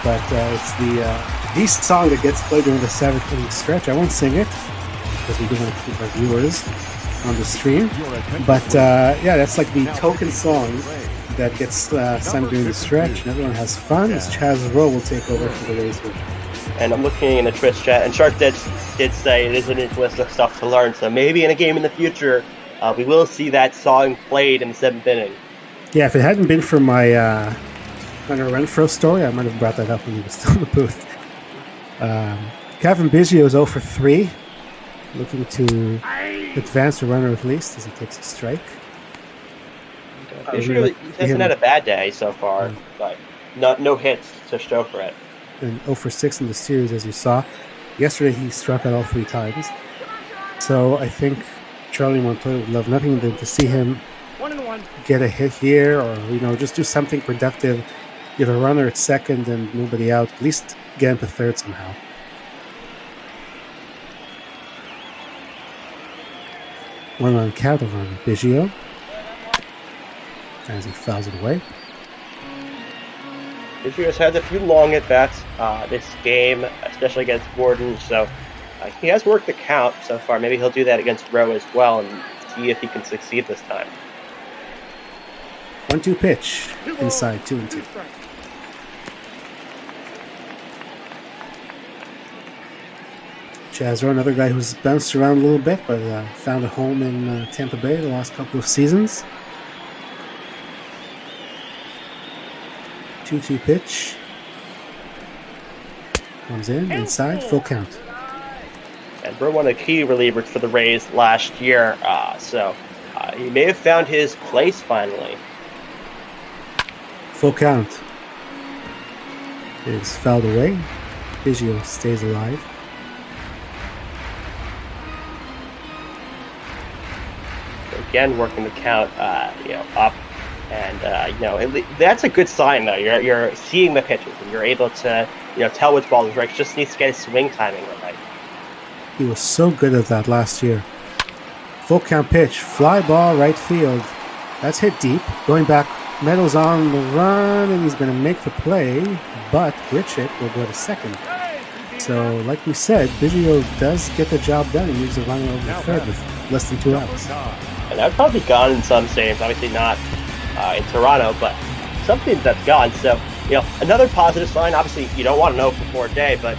but it's the song that gets played during the 7th inning stretch. I won't sing it, because we do want to keep our viewers on the stream. But, that's like the token song that gets sung during the stretch, and everyone has fun, as Chaz Rowe will take over for the Rays. And I'm looking in the Twitch chat, and Shark did say it is in his list of stuff to learn, so maybe in a game in the future, we will see that song played in the 7th inning. Yeah, if it hadn't been for my Hunter Renfroe story, I might have brought that up when he was still in the booth. Kevin Biggio is 0 for 3, looking to advance the runner at least as he takes a strike. He hasn't had a bad day so far, but no hits to show for it. And 0 for 6 in the series, as you saw. Yesterday he struck out all 3 times. So I think Charlie Montoya would love nothing than to see him get a hit here, or just do something productive. Get a runner at second and nobody out. At least get into third somehow. One on count on Biggio, as he fouls it away. Biggio has had a few long at-bats this game, especially against Morton, so he has worked the count so far. Maybe he'll do that against Rowe as well and see if he can succeed this time. 1-2 pitch, inside 2-2. Chaz Rowe, another guy who's bounced around a little bit, but found a home in Tampa Bay the last couple of seasons. 2-2 pitch. Comes in, inside, full count. And Rowe one of the key relievers for the Rays last year, so he may have found his place finally. Full count. It is fouled away. Biggio stays alive. Again, working the count, up, and that's a good sign though. You're seeing the pitches, and you're able to, tell which ball is right. Just needs to get his swing timing right. He was so good at that last year. Full count pitch, fly ball, right field. That's hit deep. Going back, Meadows on the run, and he's going to make the play, but Grichuk will go to second. So, like we said, Biggio does get the job done. He moves the runner over the third with less than 2 outs. And that would probably be gone in some stadiums. Obviously not in Toronto, but some teams that's gone. So, another positive sign. Obviously, you don't want to know before day, but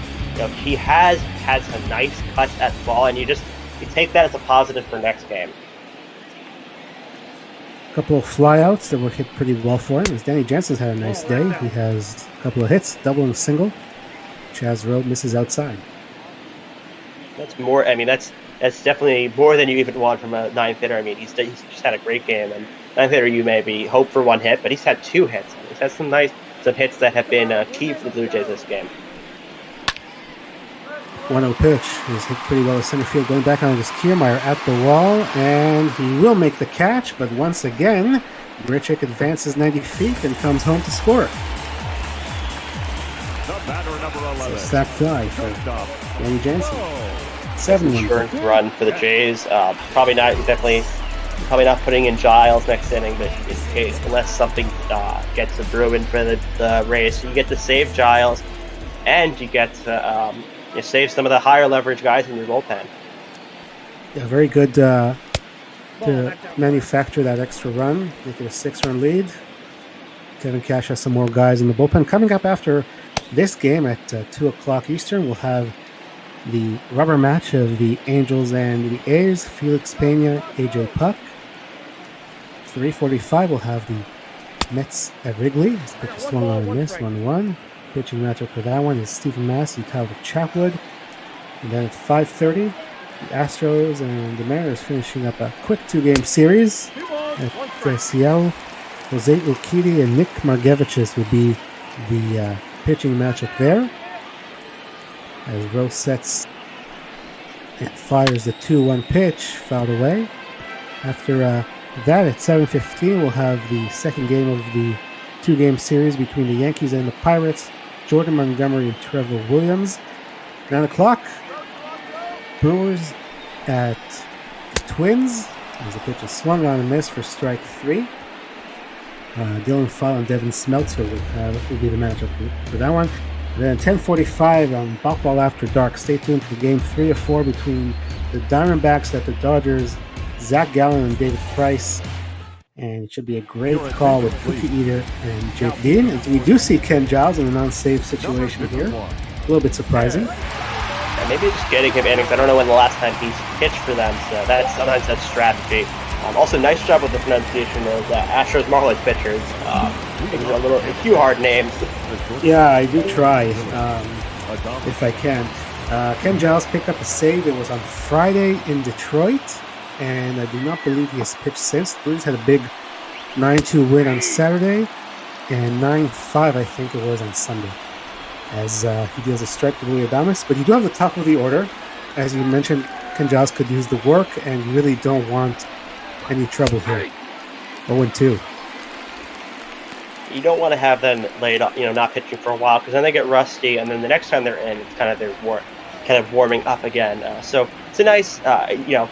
he has had some nice cuts at the ball, and you take that as a positive for next game. A couple of flyouts that were hit pretty well for him. As Danny Jansen's had a nice day. He has a couple of hits, double and single. Chaz Rowe misses outside. That's more. I mean, that's definitely more than you even want from a ninth hitter. I mean, he's just had a great game, and ninth hitter you maybe hope for 1 hit, but he's had 2 hits. He's had some hits that have been key for the Blue Jays this game. 1-0 pitch is hit pretty well to center field. Going back on his Kiermaier at the wall, and he will make the catch, but once again, Grichuk advances 90 feet and comes home to score. The batter, number 11. So sack fly for Danny Jansen. 7-1. Insurance run for the Jays. Probably not putting in Giles next inning, but in case, unless something gets a brewing for the Rays, so you get to save Giles, and you get to you save some of the higher leverage guys in your bullpen. Yeah, very good to manufacture that extra run, make it a 6-run lead. Kevin Cash has some more guys in the bullpen. Coming up after this game at 2 o'clock Eastern, we'll have the rubber match of the Angels and the A's, Felix Pena, AJ Puck. 3:45, we'll have the Mets at Wrigley. This pitch is swung on and missed, 1-1. Pitching matchup for that one is Stephen Matz and Tyler Chatwood. And then at 5:30, the Astros and the Mariners finishing up a quick 2-game series at Seattle. Jose Urquidy and Nick Margevicius will be the pitching matchup there. As Rose sets and fires the 2-1 pitch, fouled away. After that, at 7:15, we'll have the second game of the 2-game series between the Yankees and the Pirates. Jordan Montgomery and Trevor Williams. 9 o'clock, Brewers at the Twins. As the pitch is swung on and missed for strike 3. Dylan Fall and Devin Smeltzer will be the matchup for that one. And then 10:45 on Ball After Dark. Stay tuned for Game 3 of 4 between the Diamondbacks at the Dodgers, Zach Gallen and David Price. And it should be a great call with Cookie Eater and Jake Dean. And we do see Ken Giles in a non-save situation here. A little bit surprising. Yeah, maybe just getting him innings. I don't know when the last time he's pitched for them, so sometimes that's strategy. Also, nice job with the pronunciation of Astros Marlins pitchers. A few hard names. Yeah, I do try if I can. Ken Giles picked up a save. It was on Friday in Detroit, and I do not believe he has pitched since. The Blues had a big 9-2 win on Saturday, and 9-5 I think it was on Sunday, as he deals a strike to Louis Adames. But you do have the top of the order. As you mentioned, Ken Giles could use the work, and you really don't want any trouble here. 0-2. You don't want to have them laid up, not pitching for a while, because then they get rusty, and then the next time they're in, it's kind of warming up again. So it's a nice, you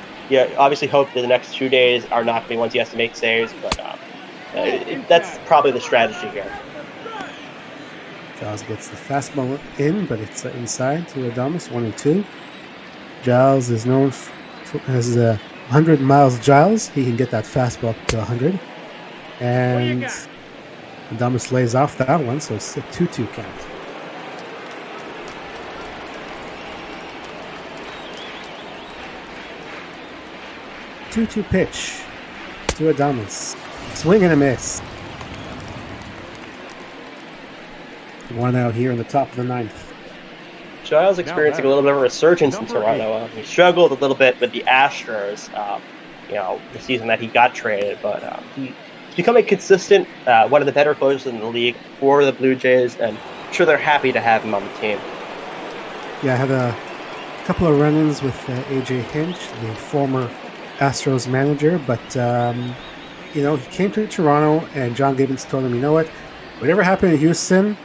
obviously hope that the next 2 days are not going to be ones he has to make saves, but that's probably the strategy here. Giles gets the fastball in, but it's inside to Adames, 1-2. Giles is known as 100 miles Giles. He can get that fastball up to 100. And Adames lays off that one, so it's a 2-2 count. 2-2 pitch to Adames. Swing and a miss. 1 out here in the top of the 9th. Giles experiencing a little bit of a resurgence in Toronto. He struggled a little bit with the Astros, the season that he got traded, but he's becoming consistent, one of the better closers in the league for the Blue Jays, and I'm sure they're happy to have him on the team. Yeah, I had a couple of run-ins with AJ Hinch, the former Astros manager, but he came to Toronto, and John Gibbons told him, you know what, whatever happened in Houston,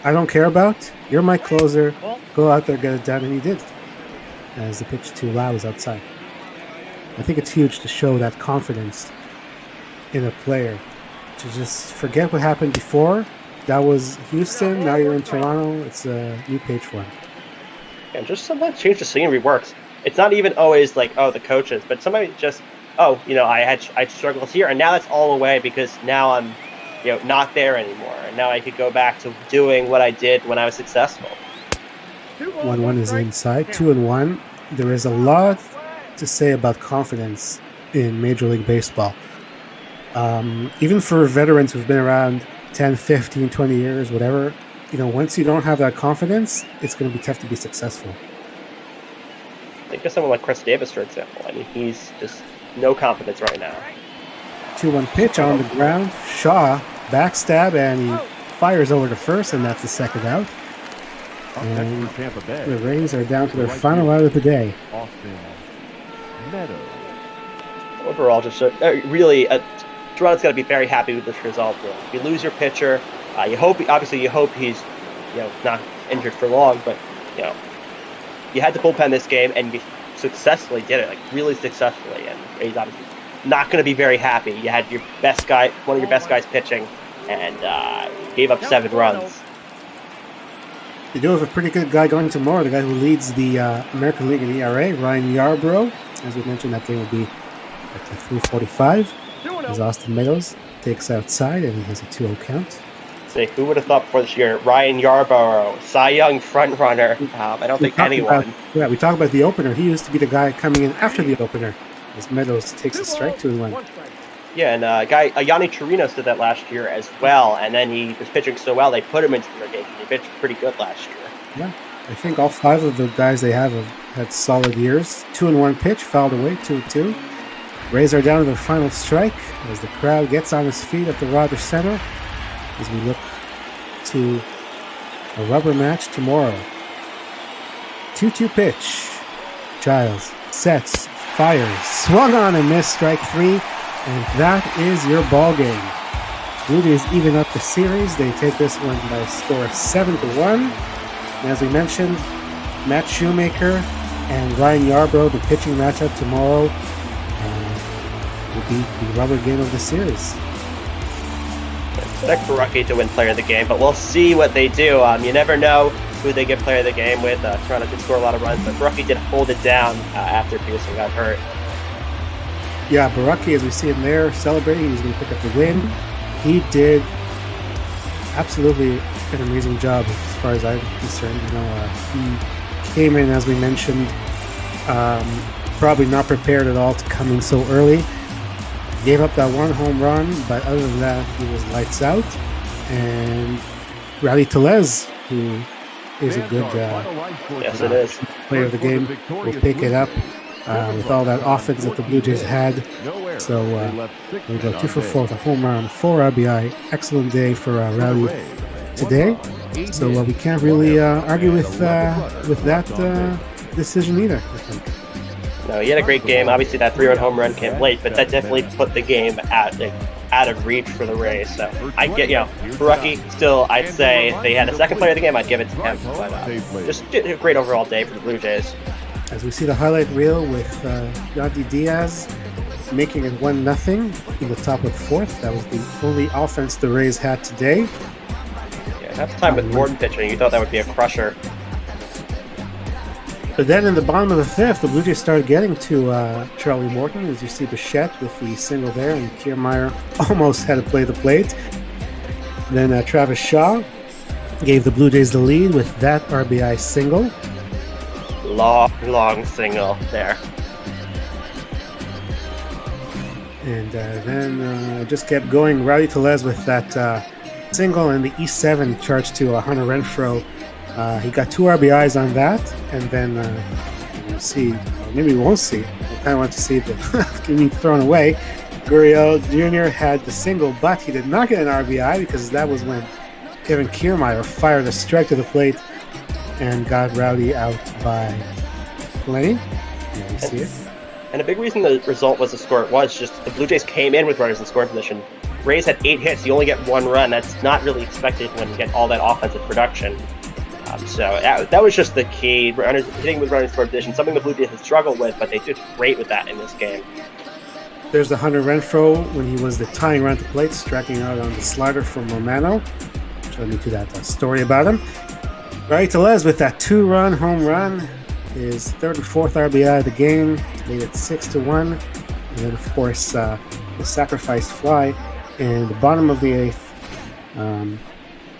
I don't care about. You're my closer. Go out there, get it done, and he did. As the pitch to Lau is outside. I think it's huge to show that confidence in a player. To just forget what happened before. That was Houston. Now you're in Toronto. It's a new page for him. And just sometimes change the scenery works. It's not even always like, the coaches, but somebody just, I had struggles here, and now that's all away because now I'm, not there anymore, and now I could go back to doing what I did when I was successful. 1-1 is inside. 2-1. There is a lot to say about confidence in Major League Baseball. Even for veterans who've been around 10, 15, 20 years, whatever, once you don't have that confidence, it's going to be tough to be successfstal. Think of someone like Chris Davis, for example. I mean, he's just no confidence right now. 2-1 pitch on the ground. Shaw backstab, and he fires over to first, and that's the second out. And for Tampa Bay, the Rays are down to their final out of the day. Austin Meadows. Overall, just really, Toronto's got to be very happy with this result. If you lose your pitcher, you hope he's not injured for long, but you had to bullpen this game and you successfully did it, like really successfully. And he's obviously not going to be very happy. You had your best guy, one of your best guys pitching, and gave up 7 runs. They do have a pretty good guy going tomorrow, the guy who leads the American League in ERA, Ryan Yarbrough. As we mentioned, that game will be at 3:45. As Austin Meadows takes outside, and he has a 2-0 count. See, who would have thought before this year, Ryan Yarbrough, Cy Young frontrunner. I don't think anyone. We talked about the opener. He used to be the guy coming in after the opener, as Meadows takes a strike 2-1. Yeah, and Yanni Chirinos did that last year as well, and then he was pitching so well they put him into the rotation. He pitched pretty good last year. Yeah, I think all 5 of the guys they have had solid years. 2-1 pitch, fouled away, 2-2. Rays are down to the final strike as the crowd gets on its feet at the Rogers Center as we look to a rubber match tomorrow. 2-2 pitch. Giles sets, fires, swung on and missed, strike 3. And that is your ball game. Blue Jays even up the series. They take this one by a score of 7-1. And as we mentioned, Matt Shoemaker and Ryan Yarbrough, the pitching matchup tomorrow, will be the rubber game of the series. Expect Urquidy to win Player of the Game, but we'll see what they do. You never know who they get Player of the Game with. Toronto did score a lot of runs, but Urquidy did hold it down after Pearson got hurt. Yeah, Urquidy, as we see him there celebrating, he's going to pick up the win. He did absolutely an amazing job as far as I'm concerned. He came in, as we mentioned, probably not prepared at all to come in so early. Gave up that 1 home run, but other than that, he was lights out. And Rowdy Tellez, who is a good player of the game, will pick it up. With all that offense that the Blue Jays had. So we go 2 for 4 with a home run, 4 RBI. Excellent day for Rowdy today. So we can't really argue with that decision either, I think. No, he had a great game. Obviously, that 3-run home run came late, but that definitely put the game out of reach for the Rays. So I get, Urquidy, still, I'd say if they had a second player of the game, I'd give it to him. But just a great overall day for the Blue Jays. As we see the highlight reel with Yandy Diaz making it 1-0 in the top of the 4th. That was the only offense the Rays had today. Yeah, that's the time with Morton pitching. You thought that would be a crusher. But then in the bottom of the 5th, the Blue Jays started getting to Charlie Morton, as you see Bichette with the single there, and Kiermaier almost had to play the plate. Then Travis Shaw gave the Blue Jays the lead with that RBI single. Long single there. And then just kept going. Rowdy Tellez with that single, and the E7 charged to Hunter Renfroe. He got 2 RBIs on that, and then we'll see. Maybe we won't see. I kind of want to see it getting thrown away. Gurriel Jr. had the single, but he did not get an RBI because that was when Kevin Kiermaier fired a strike to the plate and got Rowdy out by plenty. Yeah, you see it. And a big reason the result was the score it was just the Blue Jays came in with runners in scoring position. Rays had 8 hits. You only get 1 run. That's not really expected when you get all that offensive production. So that was just the key. Hitting with runners in scoring position, something the Blue Jays had struggled with, but they did great with that in this game. There's the Hunter Renfroe when he was the tying run to plate, striking out on the slider from Romano. Which led me to that story about him. Rowdy Tellez with that 2-run home run, his 3rd and 4th RBI of the game, made it 6-1. And then, of course, the sacrificed fly in the bottom of the 8th,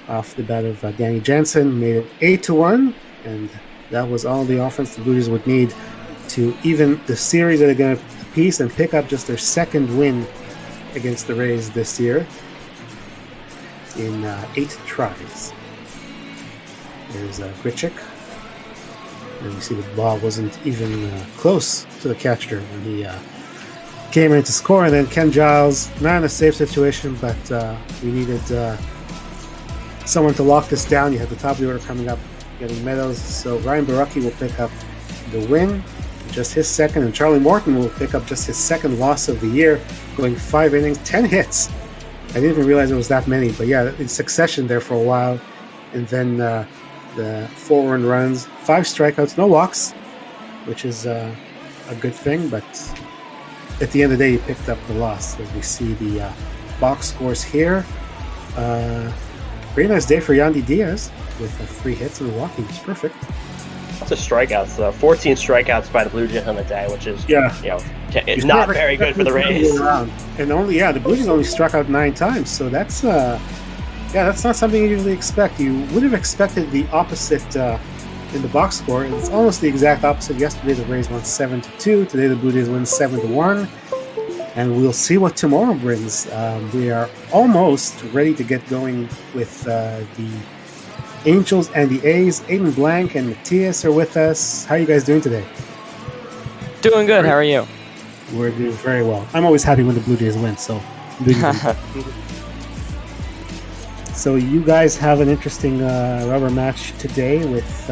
off the bat of Danny Jansen, made it 8-1. And that was all the offense the Blue Jays would need to even the series that are going to piece and pick up just their 2nd win against the Rays this year in 8 tries. There's Grichuk, and you see the ball wasn't even close to the catcher when he came in to score. And then Ken Giles, not in a safe situation, but we needed someone to lock this down. You had the top of the order coming up getting medals. So Ryan Baraki will pick up the win, just his second, and Charlie Morton will pick up just his second loss of the year, going 5 innings, 10 hits. I didn't even realize it was that many, but yeah, in succession there for a while. And then the 4 earned runs, 5 strikeouts, no walks, which is a good thing. But at the end of the day, he picked up the loss. As we see the box scores here. Pretty nice day for Yandy Diaz with 3 hits and a walk. He's perfect. Lots of strikeouts, though. 14 strikeouts by the Blue Jays on the day, which is it's not very good for the Rays. And the Blue Jays only struck out 9 times, so that's not something you usually expect. You would have expected the opposite in the box score. It's almost the exact opposite. Yesterday the Rays won 7-2. Today the Blue Jays win 7-1. And we'll see what tomorrow brings. We are almost ready to get going with the Angels and the A's. Aiden Blank and Matthias are with us. How are you guys doing today? Doing good. How are you? We're doing very well. I'm always happy when the Blue Jays win, so I'm doing good. So you guys have an interesting rubber match today with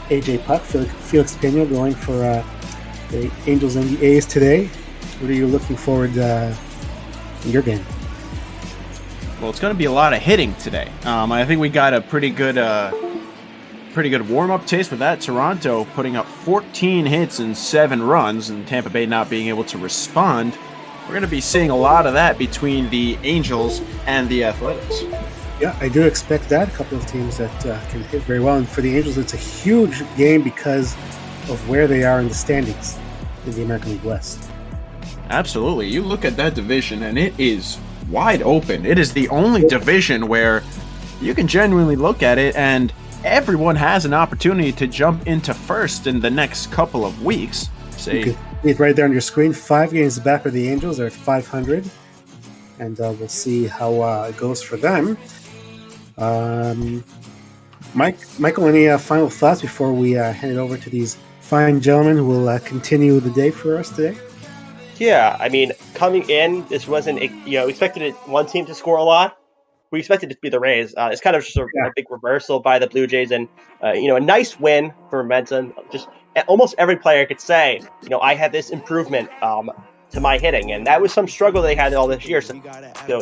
AJ Puck, Felix Pena going for the Angels and the A's today. What are you looking forward in your game? Well, it's going to be a lot of hitting today. I think we got a pretty good warm-up taste with that. Toronto putting up 14 hits and 7 runs, and Tampa Bay not being able to respond. We're going to be seeing a lot of that between the Angels and the Athletics. Yeah, I do expect that. A couple of teams that can hit very well. And for the Angels, it's a huge game because of where they are in the standings in the American League West. Absolutely. You look at that division, and it is wide open. It is the only division where you can genuinely look at it, and everyone has an opportunity to jump into first in the next couple of weeks. You can see it right there on your screen. 5 games back for the Angels. They're at 500. And we'll see how it goes for them. Michael, any final thoughts before we hand it over to these fine gentlemen who will continue the day for us today? Yeah, I mean, coming in, this wasn't, expected one team to score a lot. We expected it to be the Rays. It's kind of just a big reversal by the Blue Jays, and a nice win for momentum. Just almost every player could say, I had this improvement to my hitting, and that was some struggle they had all this year. So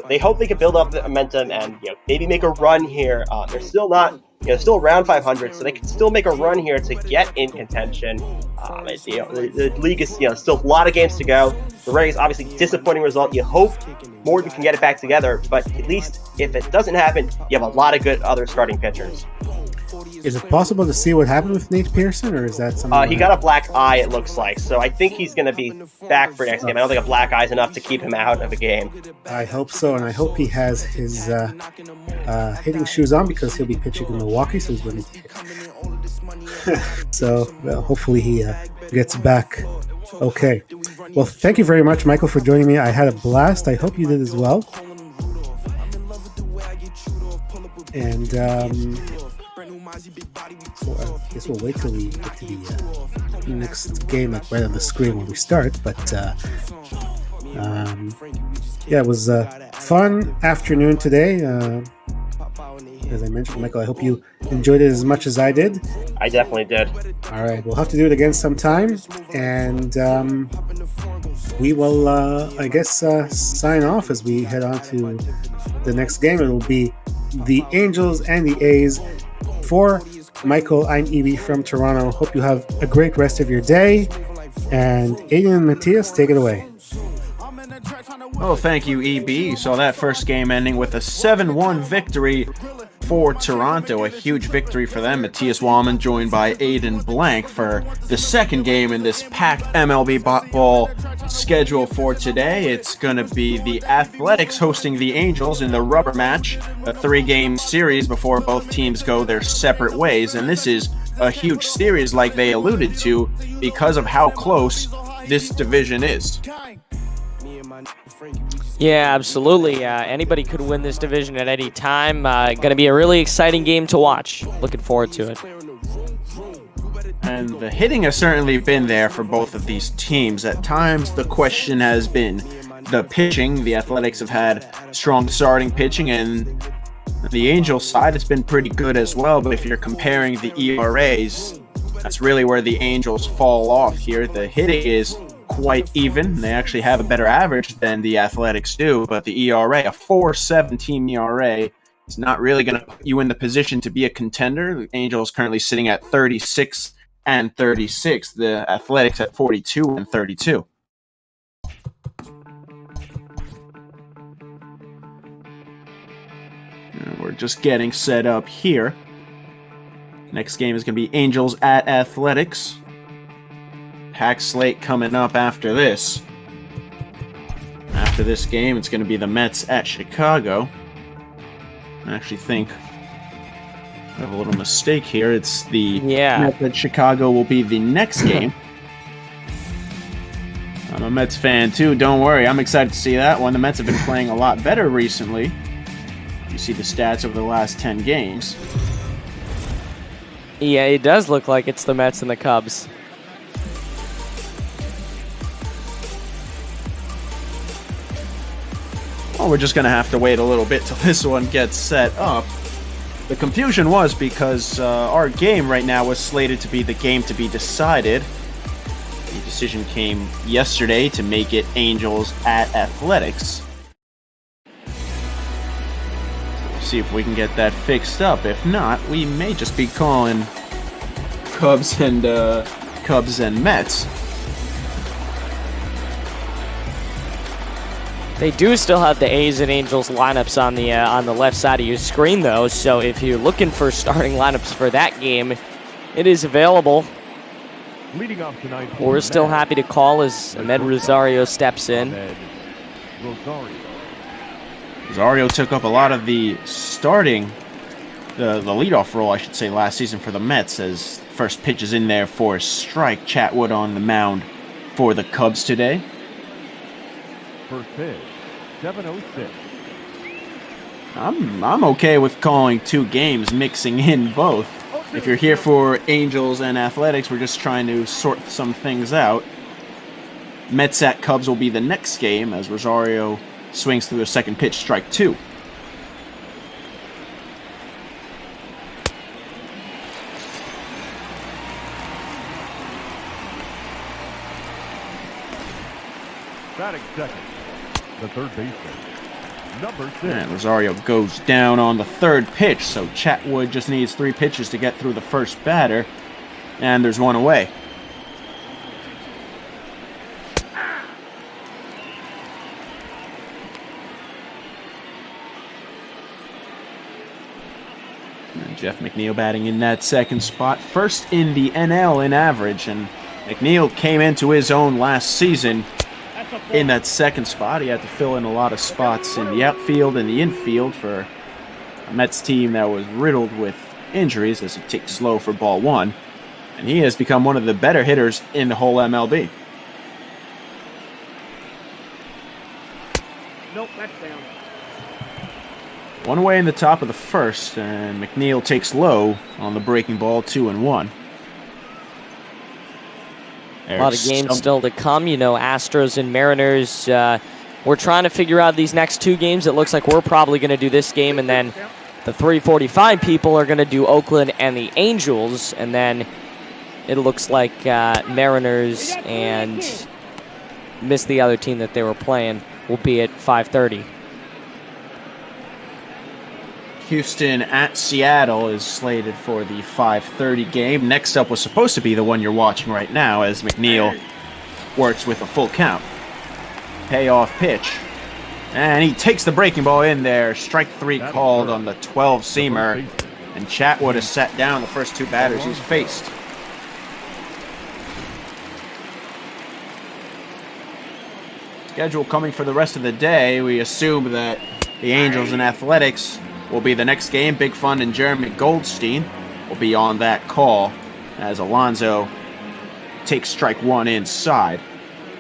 they hope they can build up the momentum and maybe make a run here. They're still not, still around 500, so they can still make a run here to get in contention. The league is still a lot of games to go. The Rays, obviously, disappointing result. You hope Morton can get it back together, but at least if it doesn't happen, you have a lot of good other starting pitchers. Is it possible to see what happened with Nate Pearson, or is that something? He got a black eye, it looks like. So I think he's going to be back for next game. I don't think a black eye is enough to keep him out of a game. I hope so, and I hope he has his hitting shoes on because he'll be pitching in Milwaukee, so he's ready to hit. So, hopefully he gets back okay. Well, thank you very much, Michael, for joining me. I had a blast. I hope you did as well. And I guess we'll wait till we get to the next game, like right on the screen when we start. But it was a fun afternoon today. As I mentioned, Michael, I hope you enjoyed it as much as I did. I definitely did. All right, we'll have to do it again sometime. And we will, I guess, sign off as we head on to the next game. It will be the Angels and the A's. For Michael, I'm Evie from Toronto. Hope you have a great rest of your day. And Aiden and Matthias, take it away. Oh, thank you, EB. So that first game ending with a 7-1 victory for Toronto, a huge victory for them. Matthias Wallman joined by Aiden Blank for the second game in this packed MLB ball schedule for today. It's going to be the Athletics hosting the Angels in the rubber match, a 3-game series before both teams go their separate ways. And this is a huge series, like they alluded to, because of how close this division is. Yeah, absolutely. Anybody could win this division at any time. Going to be a really exciting game to watch. Looking forward to it. And the hitting has certainly been there for both of these teams. At times, the question has been the pitching. The Athletics have had strong starting pitching, and The Angels side has been pretty good as well, but if you're comparing the ERAs, that's really where the Angels fall off here. The hitting is quite even. They actually have a better average than the Athletics do, but the ERA, a 4.7 team ERA, is not really going to put you in the position to be a contender. The Angels currently sitting at 36 and 36. The Athletics at 42 and 32. And we're just getting set up here. Next game is going to be Angels at Athletics. Pack slate coming up after this. After this game, it's going to be the Mets at Chicago. I actually think I have a little mistake here. It's the Mets at Chicago will be the next game. I'm a Mets fan too, don't worry. I'm excited to see that one. The Mets have been playing a lot better recently. You see the stats over the last 10 games. Yeah, it does look like it's the Mets and the Cubs. Well, we're just going to have to wait a little bit till this one gets set up. The confusion was because our game right now was slated to be the game to be decided. The decision came yesterday to make it Angels at Athletics. See if we can get that fixed up. If not, we may just be calling Cubs and Mets. They do still have the A's and Angels lineups on the left side of your screen, though. So if you're looking for starting lineups for that game, it is available. Leading off tonight, We're still happy to call as Ahmed Rosario steps in. Rosario took up a lot of the starting, the leadoff role, I should say, last season for the Mets, as first pitch is in there for a strike. Chatwood on the mound for the Cubs today. First pitch, 7:06. I'm okay with calling two games, mixing in both. If you're here for Angels and Athletics, we're just trying to sort some things out. Mets at Cubs will be the next game as Rosario swings through the second pitch, strike two. Batting second, the third baseman, number 6. And Rosario goes down on the third pitch, so Chatwood just needs 3 pitches to get through the first batter, and there's one away. And Jeff McNeil batting in that second spot, first in the NL in average, and McNeil came into his own last season in that second spot. He had to fill in a lot of spots in the outfield and the infield for a Mets team that was riddled with injuries as he takes slow for ball one. And he has become one of the better hitters in the whole MLB. Nope, that's down. One away in the top of the first, and McNeil takes low on the breaking ball, 2-1. A lot of games still to come. You know, Astros and Mariners. We're trying to figure out these next 2 games. It looks like we're probably going to do this game, and then the 3:45 people are going to do Oakland and the Angels, and then it looks like Mariners and missed the other team that they were playing will be at 5:30. Houston at Seattle is slated for the 5:30 game. Next up was supposed to be the one you're watching right now as McNeil works with a full count. Payoff pitch. And he takes the breaking ball in there. Strike 3 called on the 12-seamer. And Chatwood has sat down the first 2 batters he's faced. Schedule coming for the rest of the day. We assume that the Angels and Athletics will be the next game. Big Fun and Jeremy Goldstein will be on that call as Alonso takes strike 1 inside.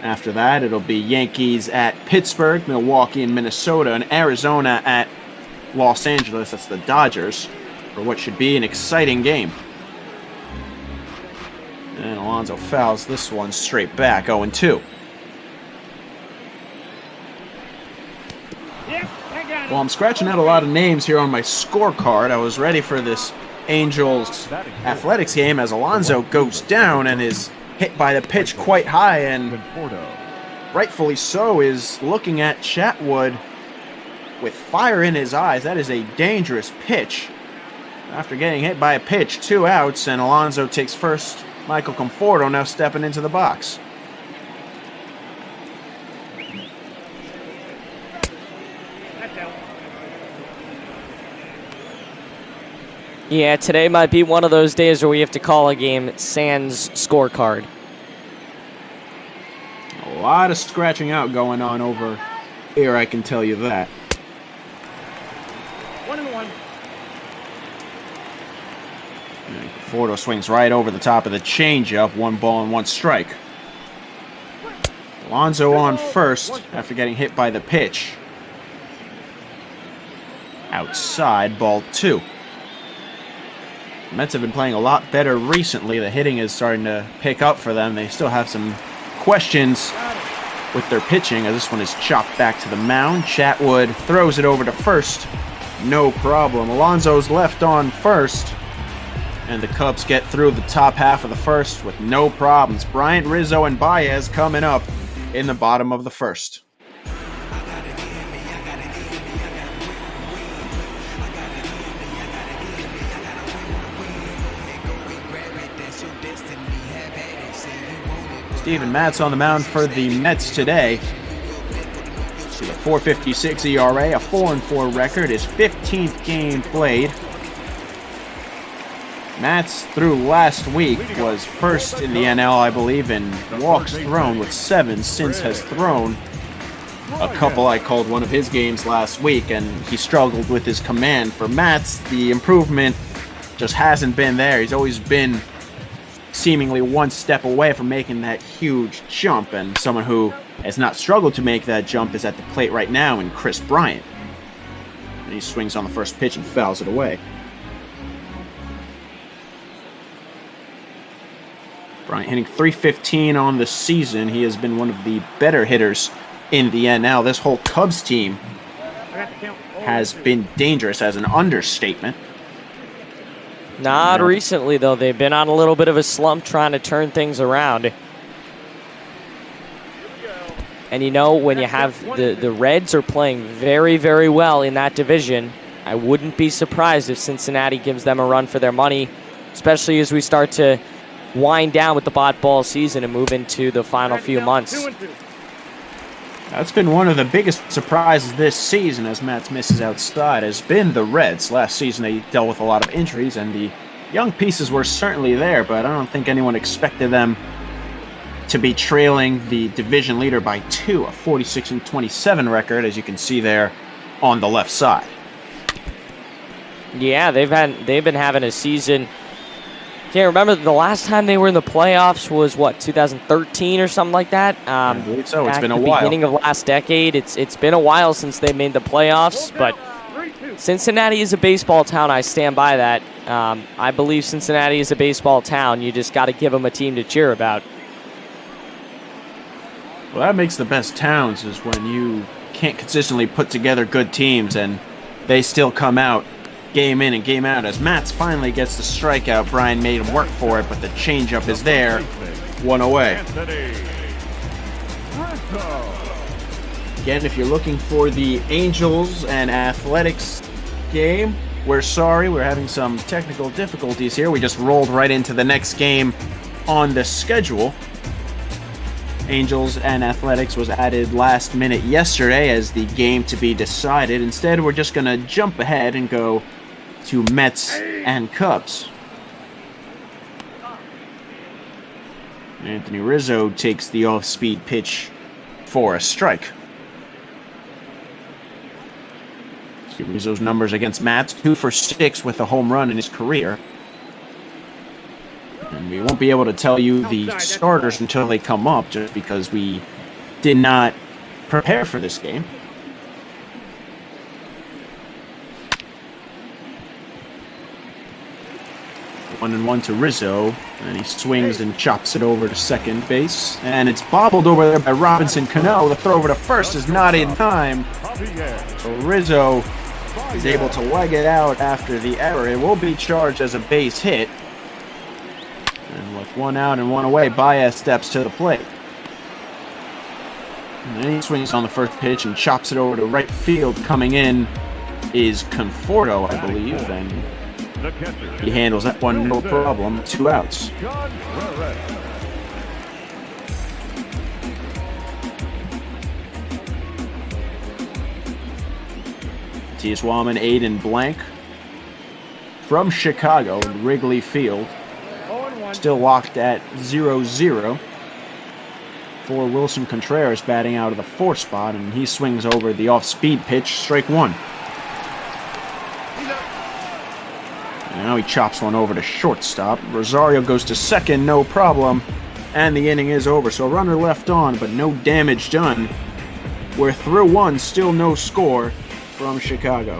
After that, it'll be Yankees at Pittsburgh, Milwaukee and Minnesota, and Arizona at Los Angeles. That's the Dodgers, for what should be an exciting game. And Alonso fouls this one straight back, 0-2. Yep, I got Well, I'm scratching out a lot of names here on my scorecard. I was ready for this Angels Athletics game as Alonso goes down and is hit by the pitch quite high, and rightfully so is looking at Chatwood with fire in his eyes. That is a dangerous pitch. After getting hit by a pitch, 2 outs, and Alonso takes first. Michael Conforto now stepping into the box. Yeah, today might be one of those days where we have to call a game sans scorecard. A lot of scratching out going on over here, I can tell you that. 1-1. Conforto swings right over the top of the changeup. 1 ball and 1 strike. Alonso on first after getting hit by the pitch. Outside, ball 2. Mets have been playing a lot better recently. The hitting is starting to pick up for them. They still have some questions with their pitching, as this one is chopped back to the mound. Chatwood throws it over to first. No problem. Alonso's left on first, and the Cubs get through the top half of the first with no problems. Bryant, Rizzo, and Baez coming up in the bottom of the first. Steven Matz on the mound for the Mets today. With a 4.56 ERA, a 4-4 record, his 15th game played. Matz, through last week, was first in the NL, I believe, in walks thrown with 7. Since has thrown a couple. I called one of his games last week, and he struggled with his command. For Matz, the improvement just hasn't been there. He's always been seemingly one step away from making that huge jump, and someone who has not struggled to make that jump is at the plate right now in Chris Bryant. And he swings on the first pitch and fouls it away. Bryant hitting .315 on the season. He has been one of the better hitters in the NL. This whole Cubs team has been dangerous, as an understatement. Not recently, though. They've been on a little bit of a slump trying to turn things around. And you know, when you have the Reds are playing very, very well in that division, I wouldn't be surprised if Cincinnati gives them a run for their money, especially as we start to wind down with the bot ball season and move into the final few months. That's been one of the biggest surprises this season, as Matz misses outside, has been the Reds. Last season they dealt with a lot of injuries, and the young pieces were certainly there, but I don't think anyone expected them to be trailing the division leader by 2, a 46-27 record, as you can see there on the left side. Yeah, they've been having a season. Can't remember, the last time they were in the playoffs was what, 2013 or something like that. I believe so. It's been a while. Beginning of last decade. It's been a while since they made the playoffs, but Cincinnati is a baseball town. I stand by that. I believe Cincinnati is a baseball town. You just got to give them a team to cheer about. Well, that makes the best towns, is when you can't consistently put together good teams and they still come out game in and game out. As Matz finally gets the strikeout, Brian made him work for it, but the changeup is there. 1 away. Again, if you're looking for the Angels and Athletics game, we're sorry. We're having some technical difficulties here. We just rolled right into the next game on the schedule. Angels and Athletics was added last minute yesterday as the game to be decided. Instead, we're just going to jump ahead and go to Mets and Cubs. Anthony Rizzo takes the off-speed pitch for a strike. See Rizzo's numbers against Matz, 2 for 6 with a home run in his career. And we won't be able to tell you the starters until they come up, just because we did not prepare for this game. 1-1 to Rizzo, and he swings and chops it over to second base, and it's bobbled over there by Robinson Cano. The throw over to first is not in time, so Rizzo is able to leg it out after the error. It will be charged as a base hit, and with 1 out and 1 away, Baez steps to the plate. And then he swings on the first pitch and chops it over to right field. Coming in is Conforto, I believe, and he handles that one no problem. 2 outs. Matias Wallman, Aiden Blank from Chicago in Wrigley Field. Still locked at 0-0. For Wilson Contreras batting out of the 4 spot, and he swings over the off-speed pitch, strike 1. And now he chops one over to shortstop. Rosario goes to second, no problem, and the inning is over. So runner left on, but no damage done. We're through 1, still no score from Chicago.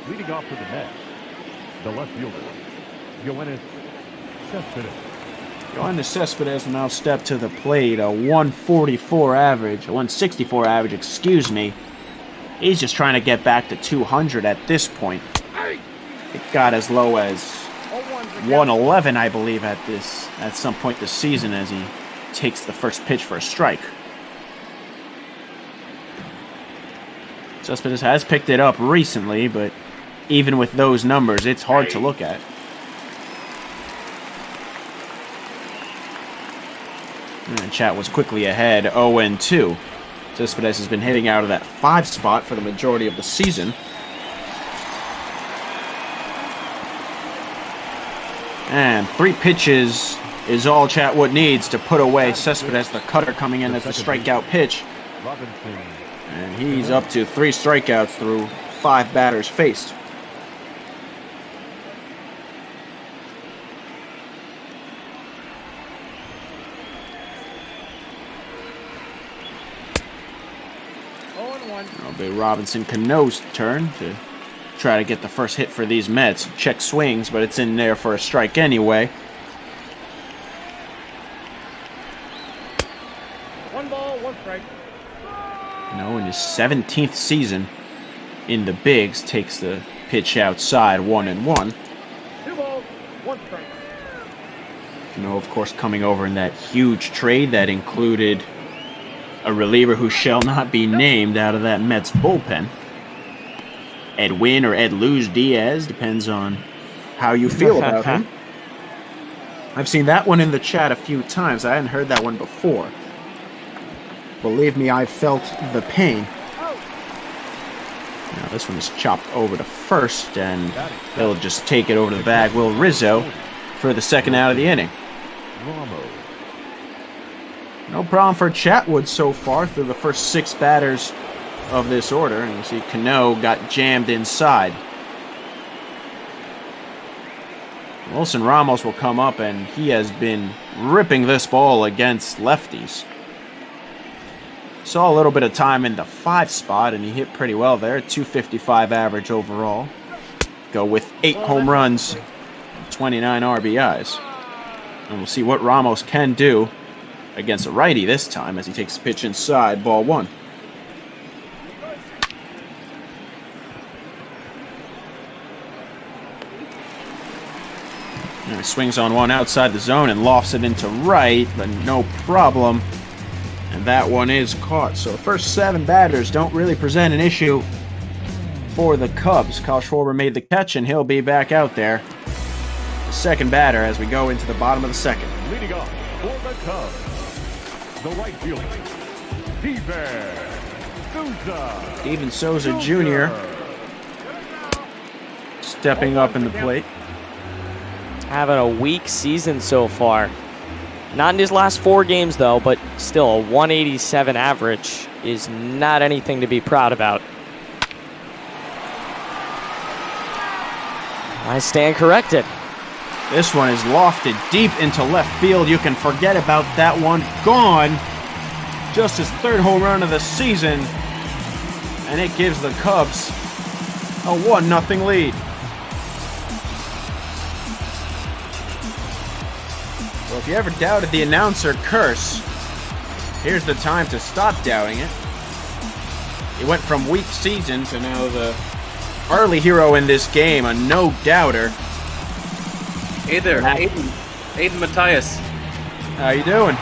Leading off to the net, the left fielder, Yoenis Cespedes. Yoenis Cespedes will now step to the plate. A 144 average, a 164 average, excuse me. He's just trying to get back to 200 at this point. It got as low as 111, I believe, at some point this season as he takes the first pitch for a strike. Cespedes has picked it up recently, but even with those numbers, it's hard to look at. And Chatwood's quickly ahead, 0-2. Cespedes has been hitting out of that 5 spot for the majority of the season. And 3 pitches is all Chatwood needs to put away Cespedes, the cutter coming in as the strikeout pitch. And he's up to 3 strikeouts through 5 batters faced. It'll be Robinson Cano's turn to try to get the first hit for these Mets. Check swings, but it's in there for a strike anyway. 1 ball, 1 strike. Cano in his 17th season in the bigs takes the pitch outside, 1-1. 2 balls, 1 strike. Cano, of course, coming over in that huge trade that included a reliever who shall not be named out of that Mets bullpen. Edwin or Ed Luz Diaz, depends on how you feel about him. I've seen that one in the chat a few times. I hadn't heard that one before. Believe me, I've felt the pain. Now this one is chopped over to first, and they'll just take it over to the bag. Will Rizzo for the second out of the inning. No problem for Chatwood so far through the first 6 batters of this order. And you see Cano got jammed inside. Wilson Ramos will come up, and he has been ripping this ball against lefties. Saw a little bit of time in the 5 spot, and he hit pretty well there. 255 average overall. Go with 8 home runs, 29 RBIs. And we'll see what Ramos can do against a righty this time as he takes the pitch inside, ball 1. And he swings on one outside the zone and lofts it into right, but no problem. And that one is caught. So the first 7 batters don't really present an issue for the Cubs. Kyle Schwarber made the catch, and he'll be back out there. The second batter as we go into the bottom of the second. Leading off for the Cubs, the right fielder, Steven Souza Jr. stepping up in the plate. Having a weak season so far. Not in his last 4 games, though, but still a 187 average is not anything to be proud about. I stand corrected. This one is lofted deep into left field. You can forget about that one. Gone. Just his 3rd home run of the season. And it gives the Cubs a 1-0 lead. Well, if you ever doubted the announcer curse, here's the time to stop doubting it. He went from weak season to now the early hero in this game, a no-doubter. Hey there, Aiden Matthias. How you doing?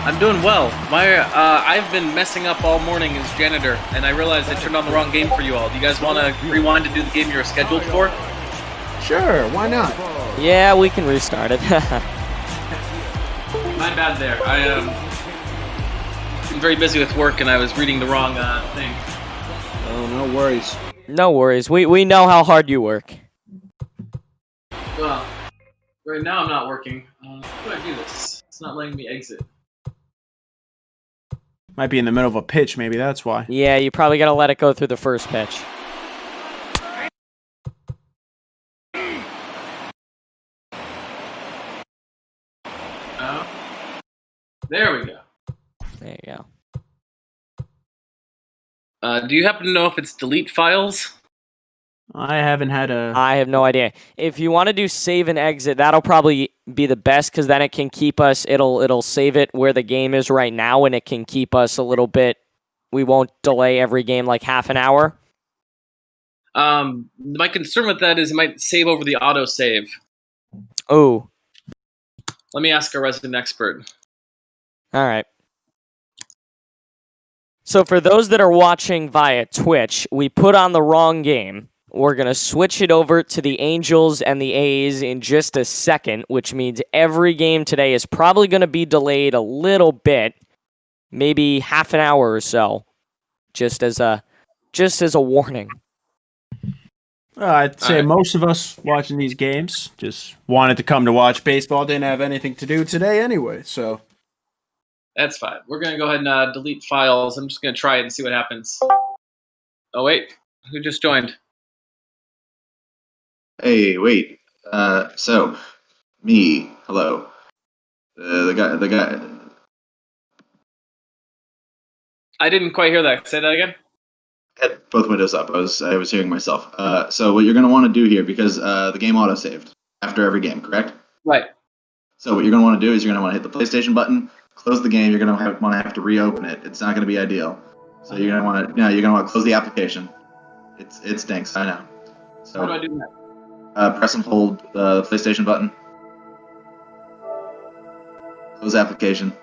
I'm doing well. I've been messing up all morning as janitor, and I realized I turned on the wrong game for you all. Do you guys want to rewind to do the game you were scheduled for? Sure, why not? Yeah, we can restart it. My bad there. I been very busy with work, and I was reading the wrong thing. Oh, no worries. No worries. We know how hard you work. Well, right now I'm not working. How do I do this? It's not letting me exit. Might be in the middle of a pitch, maybe that's why. Yeah, you probably got to let it go through the first pitch. There we go. There you go. Do you happen to know if it's delete files? I haven't had a... I have no idea. If you want to do save and exit, that'll probably be the best because then it can keep us, it'll save it where the game is right now and it can keep us a little bit, we won't delay every game like half an hour. My concern with that is it might save over the autosave. Oh. Let me ask our resident expert. All right. So for those that are watching via Twitch, we put on the wrong game. We're going to switch it over to the Angels and the A's in just a second, which means every game today is probably going to be delayed a little bit, maybe half an hour or so, just as a warning. I'd say most of us watching these games just wanted to come to watch baseball, didn't have anything to do today anyway, so... That's fine. We're going to go ahead and delete files. I'm just going to try it and see what happens. Oh, wait. Who just joined? Hey, wait. So, me. Hello. The guy. I didn't quite hear that. Say that again. I had both windows up. I was hearing myself. So what you're going to want to do here, because the game auto-saved after every game, correct? Right. So what you're going to want to do is you're going to want to hit the PlayStation button, close the game. You're going to want to have to reopen it. It's not going to be ideal. So you're going to want to, you're going to want to close the application. It stinks. I know. So how do I do that? Press and hold the PlayStation button. Close application.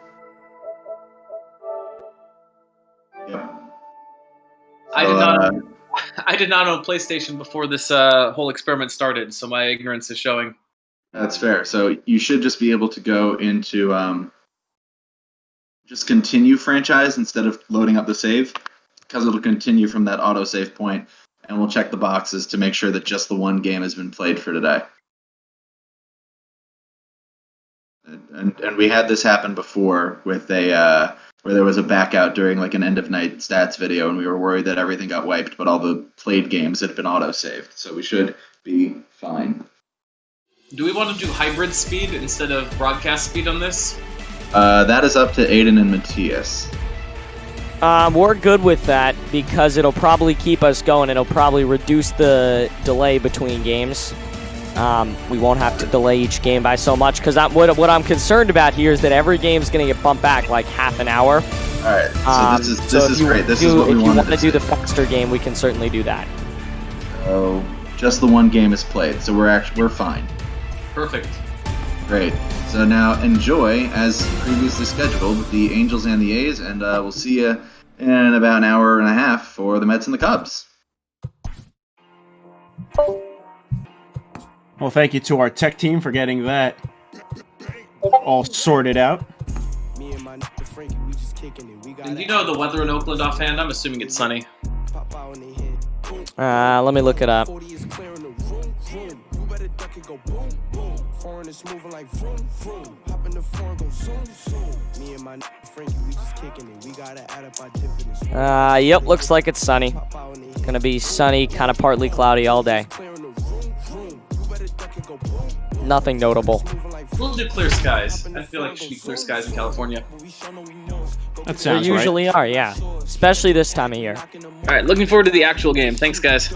Yep. I did not own PlayStation before this whole experiment started, so my ignorance is showing. That's fair. So you should just be able to go into just continue franchise instead of loading up the save, because it'll continue from that autosave point, and we'll check the boxes to make sure that just the one game has been played for today. And we had this happen before with a where there was a back out during like an end of night stats video, and we were worried that everything got wiped, but all the played games had been autosaved, so we should be fine. Do we want to do hybrid speed instead of broadcast speed on this? That is up to Aiden and Matthias. We're good with that because it'll probably keep us going. It'll probably reduce the delay between games. We won't have to delay each game by so much because what I'm concerned about here is that every game's going to get bumped back like half an hour. All right, so this is great. This is what we wanted to see. If you want to do the faster game, we can certainly do that. So just the one game is played, so we're fine. Perfect. Great. So now enjoy, as previously scheduled, the Angels and the A's, and we'll see you in about an hour and a half for the Mets and the Cubs. Well, thank you to our tech team for getting that all sorted out. And you know the weather in Oakland offhand? I'm assuming it's sunny. Let me look it up. Yep, looks like it's sunny. Gonna be sunny, kind of partly cloudy all day. Nothing notable. We'll do clear skies. I feel like it should be clear skies in California. That They sounds usually are, yeah. Especially this time of year. All right, looking forward to the actual game. Thanks, guys.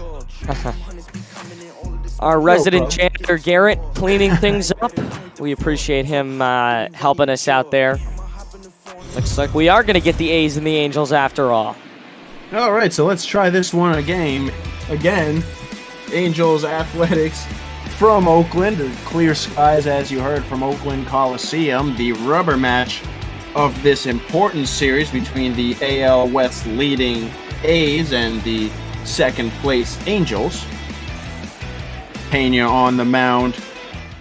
Our resident janitor, Garrett, cleaning things up. We appreciate him helping us out there. Looks like we are going to get the A's and the Angels after all. All right, so let's try this one again. Angels Athletics from Oakland. Clear skies, as you heard, from Oakland Coliseum. The rubber match of this important series between the AL West leading A's and the second place Angels. Pena on the mound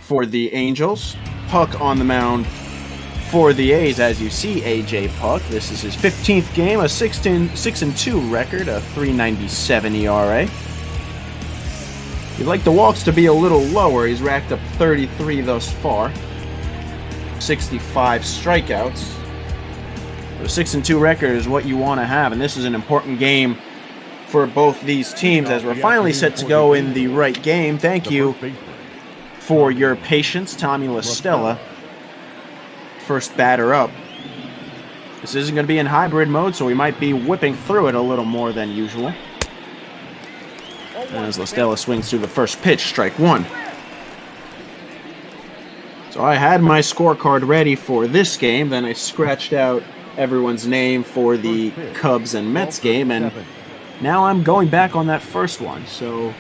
for the Angels. Puck on the mound for the A's, as you see, AJ Puck. This is his 15th game, a 6-2 record, a 3.97 ERA. You'd like the walks to be a little lower. He's racked up 33 thus far, 65 strikeouts. The 6-2 record is what you want to have, and this is an important game for both these teams as we're finally set to go in the right game. Thank you for your patience, Tommy LaStella. First batter up. This isn't going to be in hybrid mode, so we might be whipping through it a little more than usual. As LaStella swings through the first pitch, strike one. So I had my scorecard ready for this game, then I scratched out everyone's name for the Cubs and Mets game, and now I'm going back on that first one. So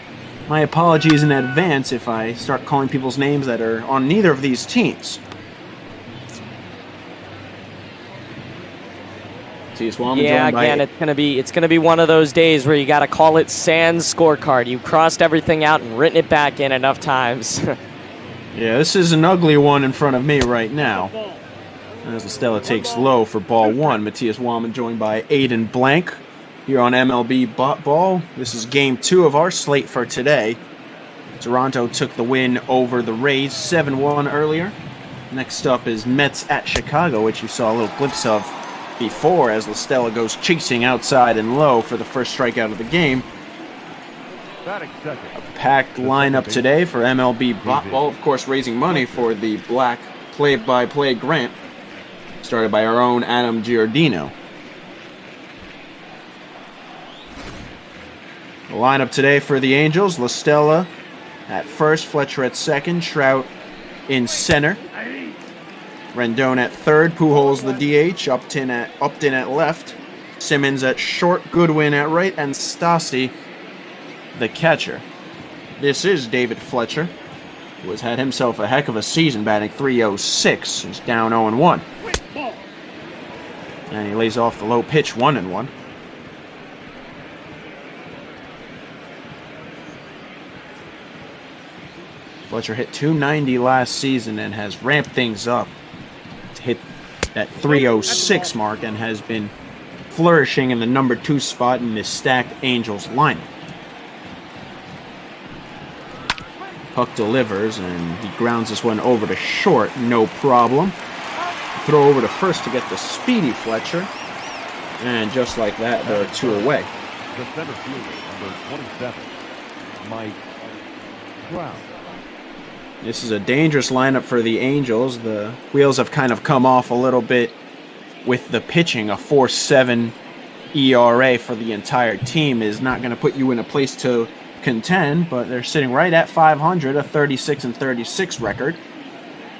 my apologies in advance if I start calling people's names that are on neither of these teams. Yeah, again, it's gonna be one of those days where you got to call it sans scorecard. You crossed everything out and written it back in enough times. Yeah, this is an ugly one in front of me right now. As LaStella takes low for ball one, Matthias Wallman joined by Aiden Blank here on MLB Ball. This is game 2 of our slate for today. Toronto took the win over the Rays 7-1 earlier. Next up is Mets at Chicago, which you saw a little glimpse of before as LaStella goes chasing outside and low for the first strikeout of the game. A packed lineup today for MLB Ball, of course raising money for the Black Play-by-Play grant started by our own Adam Giordino. The lineup today for the Angels: LaStella at first, Fletcher at second, Trout in center, Rendon at third, Pujols the DH, Upton at left, Simmons at short, Goodwin at right, and Stassi the catcher. This is David Fletcher, who has had himself a heck of a season, batting .306. He's down 0-1. And he lays off the low pitch, 1-1. Fletcher hit .290 last season and has ramped things up to hit that .306 mark and has been flourishing in the number 2 spot in this stacked Angels lineup. Puck delivers, and he grounds this one over to short, no problem. Throw over to first to get the speedy Fletcher, and just like that, they're 2 away. The center fielder, number 27, Mike Brown. This is a dangerous lineup for the Angels. The wheels have kind of come off a little bit with the pitching. A 4.7 ERA for the entire team is not going to put you in a place to contend, but they're sitting right at 500, a 36-36 record,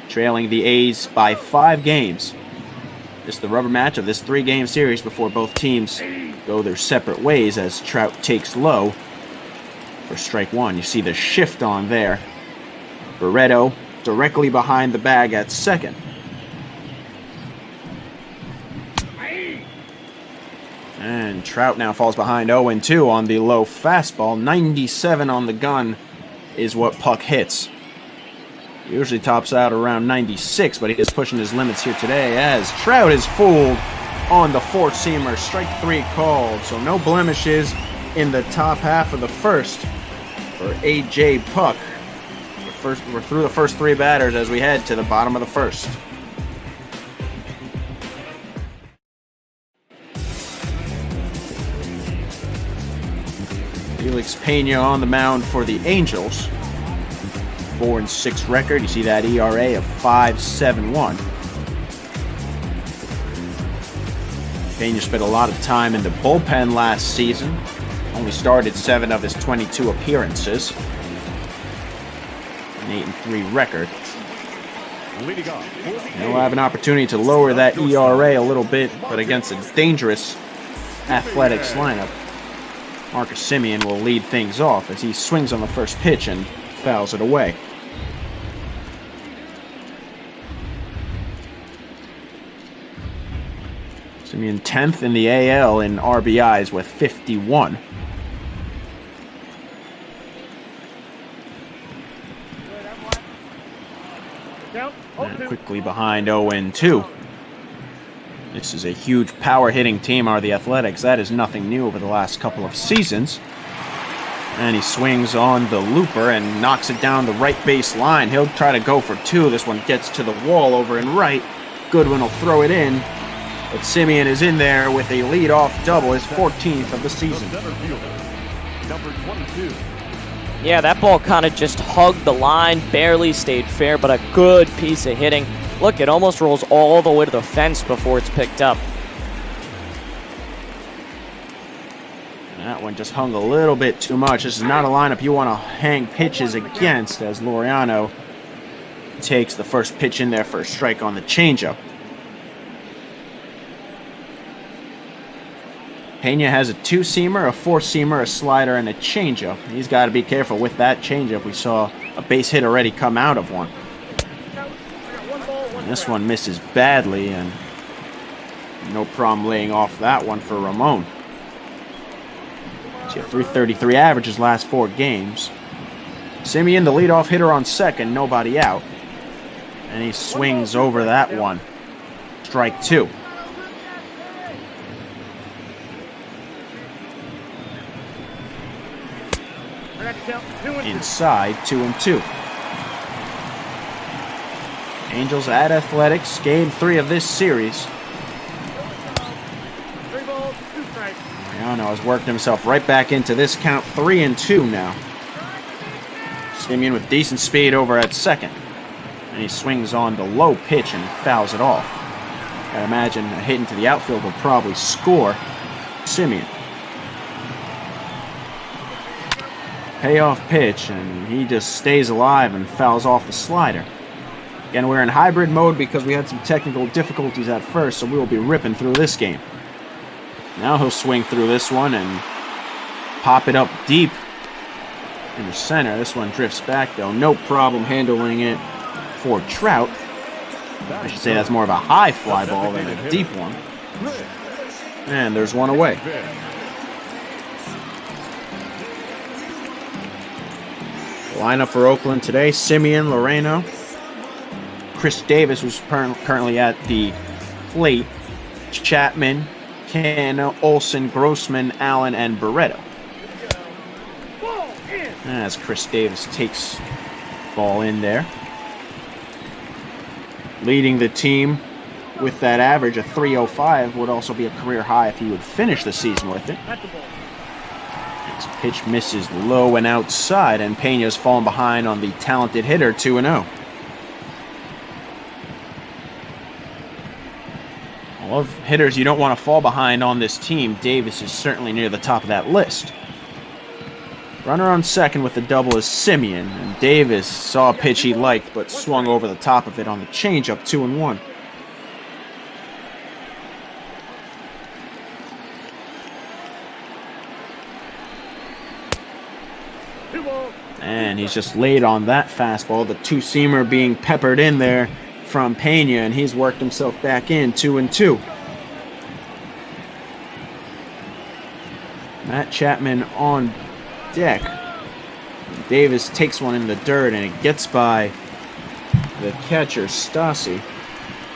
trailing the A's by 5 games. This is the rubber match of this 3-game series before both teams go their separate ways as Trout takes low for strike one. You see the shift on there. Barreto directly behind the bag at second. And Trout now falls behind 0-2 on the low fastball. 97 on the gun is what Puck hits. Usually tops out around 96, but he is pushing his limits here today as Trout is fooled on the four-seamer. Strike 3 called, so no blemishes in the top half of the first for AJ Puck. We're through the first 3 batters as we head to the bottom of the first. Felix Pena on the mound for the Angels. 4-6 record. You see that ERA of 5.71. Pena spent a lot of time in the bullpen last season. Only started 7 of his 22 appearances. An 8-3 record. Leading off. He'll have an opportunity to lower that ERA a little bit, but against a dangerous Athletics lineup, Marcus Semien will lead things off as he swings on the first pitch and fouls it away. Semien 10th in the AL in RBIs with 51. And quickly behind 0-2. This is a huge power-hitting team, are the Athletics. That is nothing new over the last couple of seasons. And he swings on the looper and knocks it down the right base line. He'll try to go for 2. This one gets to the wall over in right. Goodwin will throw it in. But Semien is in there with a lead-off double, his 14th of the season. Number 22. Yeah, that ball kind of just hugged the line, barely stayed fair, but a good piece of hitting. Look, it almost rolls all the way to the fence before it's picked up. That one just hung a little bit too much. This is not a lineup you want to hang pitches against, as Laureano takes the first pitch in there for a strike on the changeup. Pena has a 2-seamer, a 4-seamer, a slider, and a changeup. He's got to be careful with that changeup. We saw a base hit already come out of one. And this one misses badly, and no problem laying off that one for Ramon. See a 333 average his last 4 games. Semien, the leadoff hitter on second, nobody out. And he swings over that one. Strike 2. Inside, 2-2. Angels at Athletics, game 3 of this series. Mariano has worked himself right back into this count, 3-2 now. Semien with decent speed over at second. And he swings on the low pitch and fouls it off. I imagine a hit into the outfield will probably score Semien. Payoff pitch, and he just stays alive and fouls off the slider. Again, we're in hybrid mode because we had some technical difficulties at first, so we will be ripping through this game. Now he'll swing through this one and pop it up deep in the center. This one drifts back, though. No problem handling it for Trout. I should say that's more of a high fly ball than a deep one. And there's one away. Lineup for Oakland today: Semien, Loreno, Chris Davis, who's currently at the plate, Chapman, Pena, Olsen, Grossman, Allen, and Barreto. As Chris Davis takes ball in there. Leading the team with that average of 305 would also be a career high if he would finish the season with it. Next pitch misses low and outside, and Pena's fallen behind on the talented hitter, 2-0. Of hitters you don't want to fall behind on this team, Davis is certainly near the top of that list. Runner on second with the double is Semien, and Davis saw a pitch he liked but swung over the top of it on the changeup, 2-1. And he's just laid on that fastball, the 2-seamer being peppered in there from Pena, and he's worked himself back in, 2-2. Matt Chapman on deck. Davis takes one in the dirt, and it gets by the catcher, Stassi.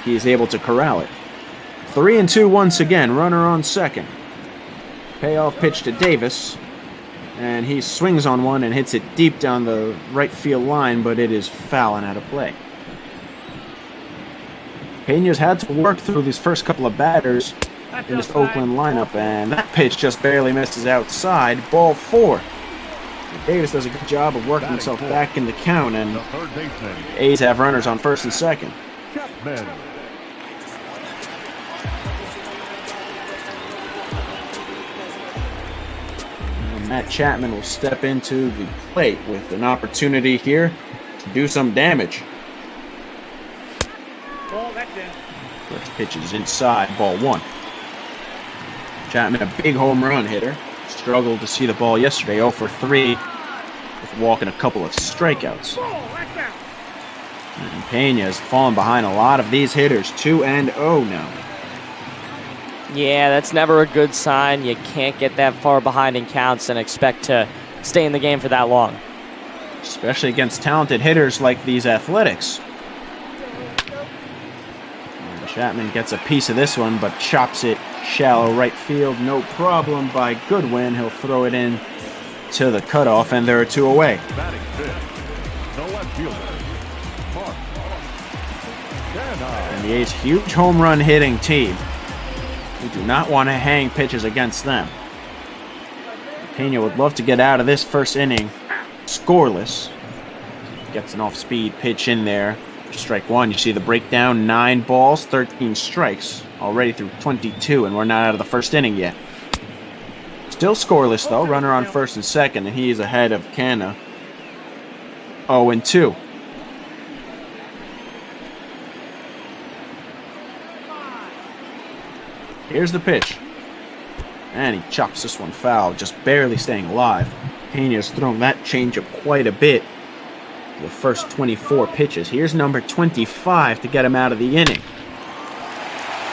He is able to corral it. 3-2 once again, runner on second. Payoff pitch to Davis, and he swings on one and hits it deep down the right field line, but it is foul and out of play. Pena's had to work through these first couple of batters in this Oakland lineup, and that pitch just barely misses outside. Ball 4. Davis does a good job of working himself back in the count, and A's have runners on first and second. And Matt Chapman will step into the plate with an opportunity here to do some damage. Ball, that's in. First pitch is inside, ball 1. Chapman, a big home run hitter. Struggled to see the ball yesterday, 0 for 3, with walking a couple of strikeouts. Ball, that's out. And Pena has fallen behind a lot of these hitters, 2-0 now. Yeah, that's never a good sign. You can't get that far behind in counts and expect to stay in the game for that long. Especially against talented hitters like these Athletics. And Chapman gets a piece of this one, but chops it shallow right field. No problem by Goodwin. He'll throw it in to the cutoff, and there are 2 away. Batting fifth, the left fielder, Mark. And the A's huge home run hitting team. We do not want to hang pitches against them. Pena would love to get out of this first inning scoreless. Gets an off-speed pitch in there. Strike 1, you see the breakdown, 9 balls, 13 strikes. Already through 22, and we're not out of the first inning yet. Still scoreless, though. Runner on first and second, and he is ahead of Pena. 0-2. Here's the pitch. And he chops this one foul, just barely staying alive. Pena's thrown that changeup quite a bit. The first 24 pitches. Here's number 25 to get him out of the inning.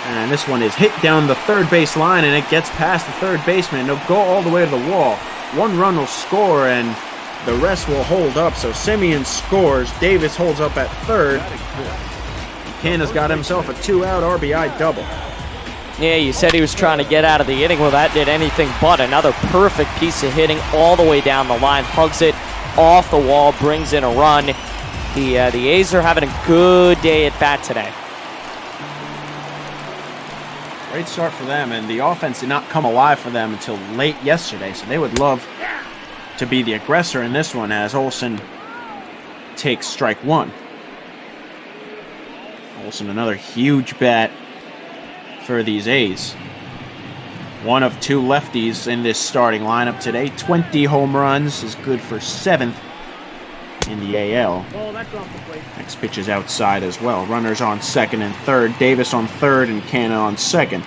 And this one is hit down the third base line, and it gets past the third baseman. It'll go all the way to the wall. 1 run will score, and the rest will hold up. So Simeon scores. Davis holds up at third. Pena's got himself a 2-out RBI double. Yeah, you said he was trying to get out of the inning. Well, that did anything but. Another perfect piece of hitting all the way down the line. Hugs it off the wall, brings in a run. The A's are having a good day at bat today. Great start for them, and the offense did not come alive for them until late yesterday, so they would love to be the aggressor in this one as Olsen takes strike 1. Olsen, another huge bat for these A's. One of 2 lefties in this starting lineup today. 20 home runs is good for 7th in the AL. Ball, that's off the plate. Next pitch is outside as well. Runners on second and third. Davis on third and Pena on second.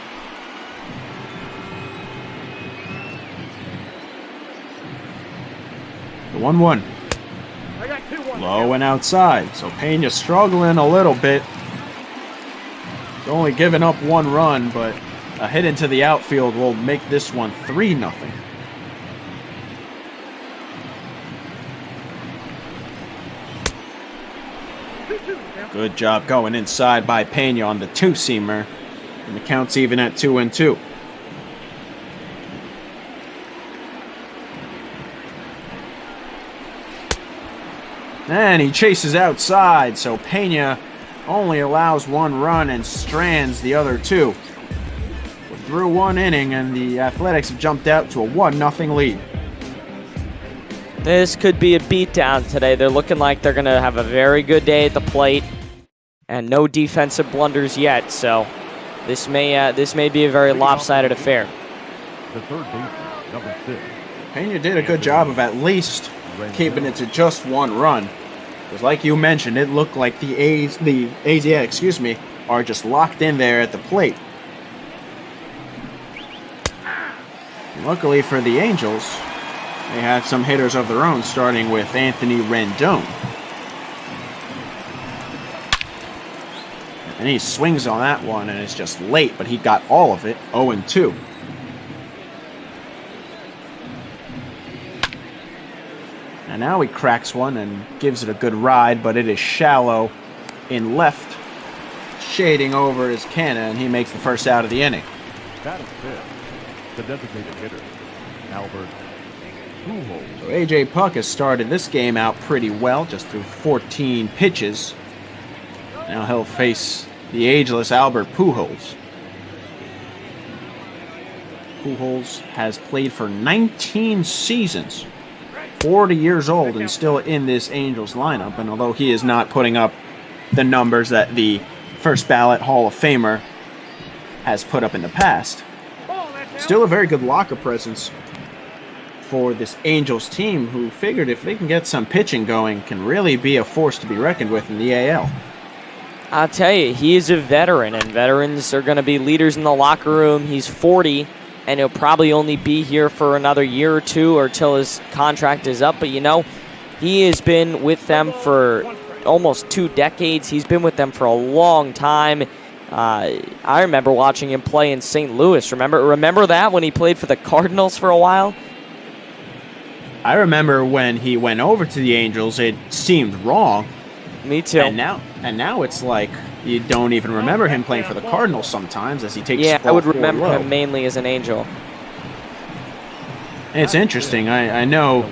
The 1-1. I got 2-1. Low and outside. So Pena struggling a little bit. He's only given up 1 run, but a hit into the outfield will make this one 3-0. Good job going inside by Pena on the 2-seamer. And the count's even at 2-2. And he chases outside, so Pena only allows 1 run and strands the other 2. We're through 1 inning, and the Athletics have jumped out to a 1-0 lead. This could be a beatdown today. They're looking like they're going to have a very good day at the plate, and no defensive blunders yet. So this may be a very lopsided affair. The third baseman, number 6. Pena did a good job of at least keeping it to just 1 run. Because like you mentioned, it looked like the A's, are just locked in there at the plate. And luckily for the Angels, they have some hitters of their own, starting with Anthony Rendon. And he swings on that one, and it's just late, but he got all of it, 0-2. And now he cracks one and gives it a good ride, but it is shallow in left. Shading over is Pena, and he makes the first out of the inning. That is fifth, the designated hitter, Albert Pujols. So A.J. Puck has started this game out pretty well, just through 14 pitches. Now he'll face the ageless Albert Pujols. Pujols has played for 19 seasons. 40 years old and still in this Angels lineup, and although he is not putting up the numbers that the first ballot Hall of Famer has put up in the past, still a very good locker presence for this Angels team, who figured if they can get some pitching going, can really be a force to be reckoned with in the AL. I'll tell you, he is a veteran, and veterans are going to be leaders in the locker room. He's 40, and he'll probably only be here for another year or two or till his contract is up. But, you know, he has been with them for almost 2 decades. He's been with them for a long time. I remember watching him play in St. Louis. Remember that when he played for the Cardinals for a while? I remember when he went over to the Angels, it seemed wrong. Me too. And now it's like you don't even remember him playing for the Cardinals sometimes, as he takes. Yeah, I would remember low. him mainly as an Angel. It's interesting. I know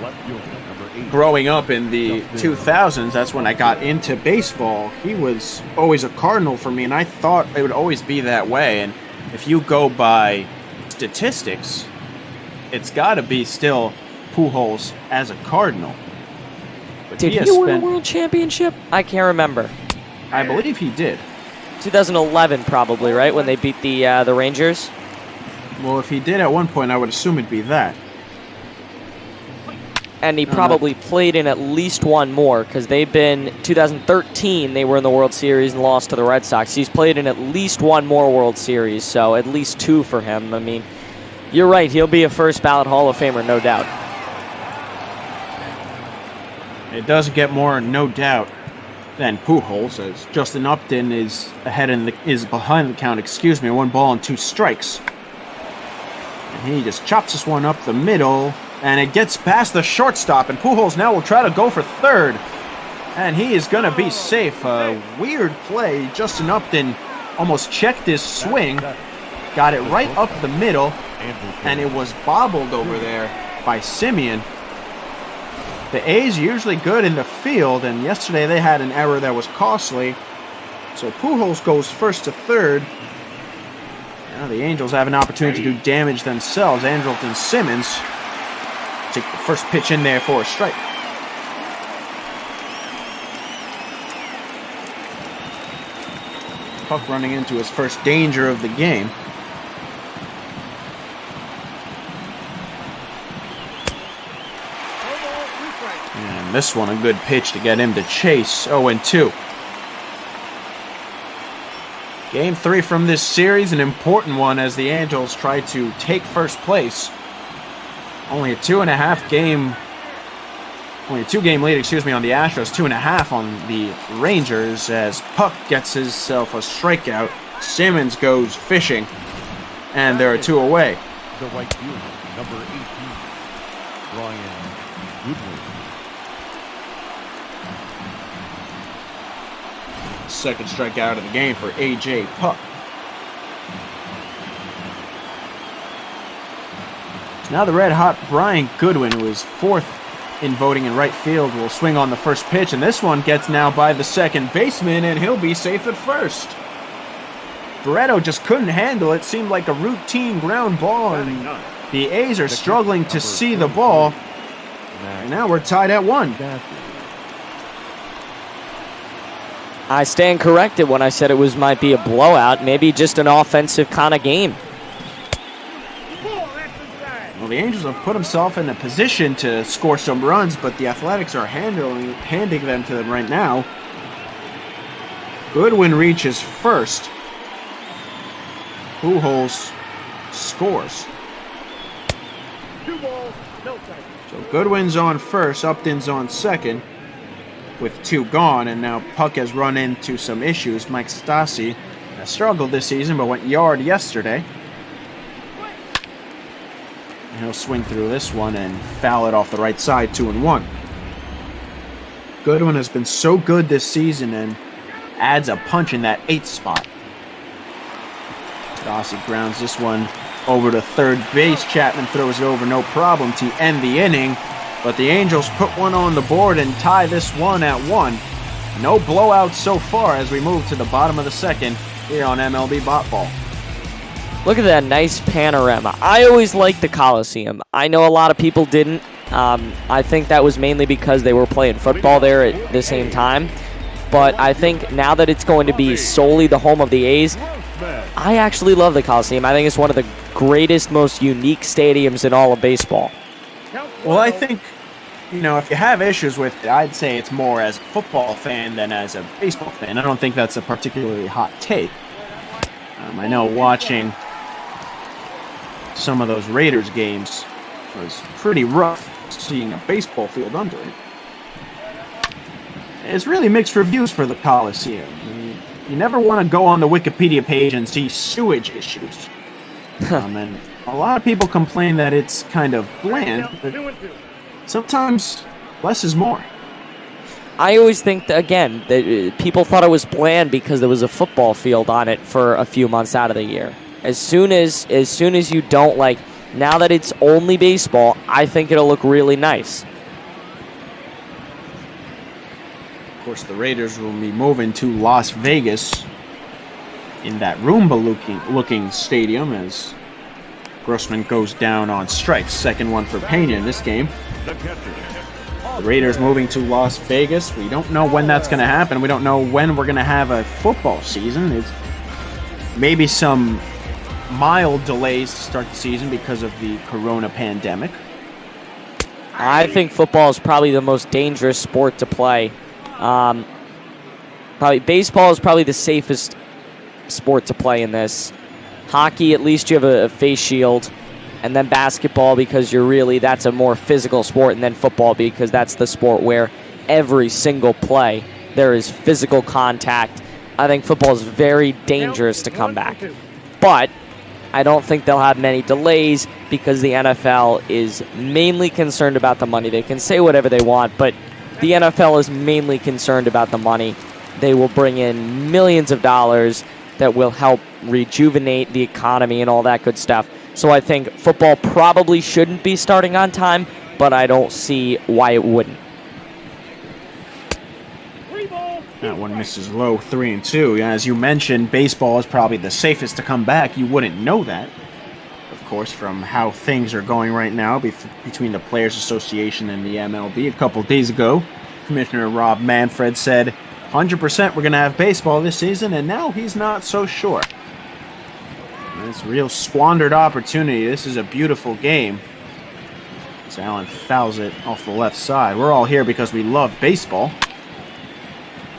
growing up in the 2000s, that's when I got into baseball. He was always a Cardinal for me, and I thought it would always be that way. And if you go by statistics, it's got to be still Pujols as a Cardinal. But Did he win a world championship? I can't remember. I believe he did. 2011 probably, right? When they beat the Rangers? Well, if he did at one point, I would assume it'd be that. And he probably played in at least one more, because they've been, 2013, they were in the World Series and lost to the Red Sox. He's played in at least one more World Series, so at least 2 for him. I mean, you're right, he'll be a first ballot Hall of Famer, no doubt. It does get more no doubt than Pujols, as Justin Upton is behind the count, 1 ball and 2 strikes. And he just chops this one up the middle, and it gets past the shortstop, and Pujols now will try to go for third. And he is going to be safe. A weird play. Justin Upton almost checked his swing, got it right up the middle, and it was bobbled over there by Simeon. The A's usually good in the field, and yesterday they had an error that was costly. So Pujols goes first to third. Now the Angels have an opportunity to do damage themselves. Andrelton Simmons take the first pitch in there for a strike. Puck running into his first danger of the game. And this one, a good pitch to get him to chase. 0-2. Game 3 from this series, an important one as the Angels try to take first place. Only a 2.5 game, only a 2-game lead, on the Astros, 2.5 on the Rangers as Puck gets himself a strikeout. Simmons goes fishing, and there are 2 away. The right fielder, number 18, Brian Goodwin. Second strikeout of the game for A.J. Puck. Now the red-hot Brian Goodwin, who is 4th in voting in right field, will swing on the first pitch, and this one gets now by the second baseman, and he'll be safe at first. Barreto just couldn't handle it. Seemed like a routine ground ball, and the A's are struggling to see the ball. And now we're tied at 1. I stand corrected when I said it might be a blowout, maybe just an offensive kind of game. Well, the Angels have put themselves in a position to score some runs, but the Athletics are handing them to them right now. Goodwin reaches first. Pujols scores. 2 balls, no strikes. So Goodwin's on first, Upton's on second, with 2 gone, and now Puck has run into some issues. Mike Stassi has struggled this season, but went yard yesterday. And he'll swing through this one and foul it off the right side, 2-1. Goodwin has been so good this season and adds a punch in that 8th spot. Stassi grounds this one over to third base. Chapman throws it over no problem to end the inning. But the Angels put one on the board and tie this one at 1. No blowout so far as we move to the bottom of the second here on MLB Bot Ball. Look at that nice panorama. I always liked the Coliseum. I know a lot of people didn't. I think that was mainly because they were playing football there at the same time. But I think now that it's going to be solely the home of the A's, I actually love the Coliseum. I think it's one of the greatest, most unique stadiums in all of baseball. Well, I think, if you have issues with it, I'd say it's more as a football fan than as a baseball fan. I don't think that's a particularly hot take. I know watching some of those Raiders games was pretty rough, seeing a baseball field under it. It's really mixed reviews for the Coliseum. You never want to go on the Wikipedia page and see sewage issues. And a lot of people complain that it's kind of bland, but sometimes less is more. I always think, that people thought it was bland because there was a football field on it for a few months out of the year. As soon as you don't now that it's only baseball, I think it'll look really nice. Of course, the Raiders will be moving to Las Vegas in that Roomba-looking stadium as Grossman goes down on strikes. Second one for Pena in this game. The Raiders moving to Las Vegas. We don't know when that's going to happen. We don't know when we're going to have a football season. It's maybe some mild delays to start the season because of the corona pandemic. I think football is probably the most dangerous sport to play. Probably baseball is probably the safest sport to play in this. Hockey, at least you have a face shield. And then basketball, because that's a more physical sport. And then football, because that's the sport where every single play there is physical contact. I think football is very dangerous to come back. But I don't think they'll have many delays because the NFL is mainly concerned about the money. They can say whatever they want, but the NFL is mainly concerned about the money. They will bring in millions of dollars that will help rejuvenate the economy and all that good stuff. So I think football probably shouldn't be starting on time, but I don't see why it wouldn't. That one misses low, 3-2. As you mentioned, baseball is probably the safest to come back. You wouldn't know that, of course, from how things are going right now between the Players Association and the MLB. A couple days ago, Commissioner Rob Manfred said 100% we're going to have baseball this season, and now he's not so sure. It's a real squandered opportunity. This is a beautiful game. As Allen fouls it off the left side. We're all here because we love baseball.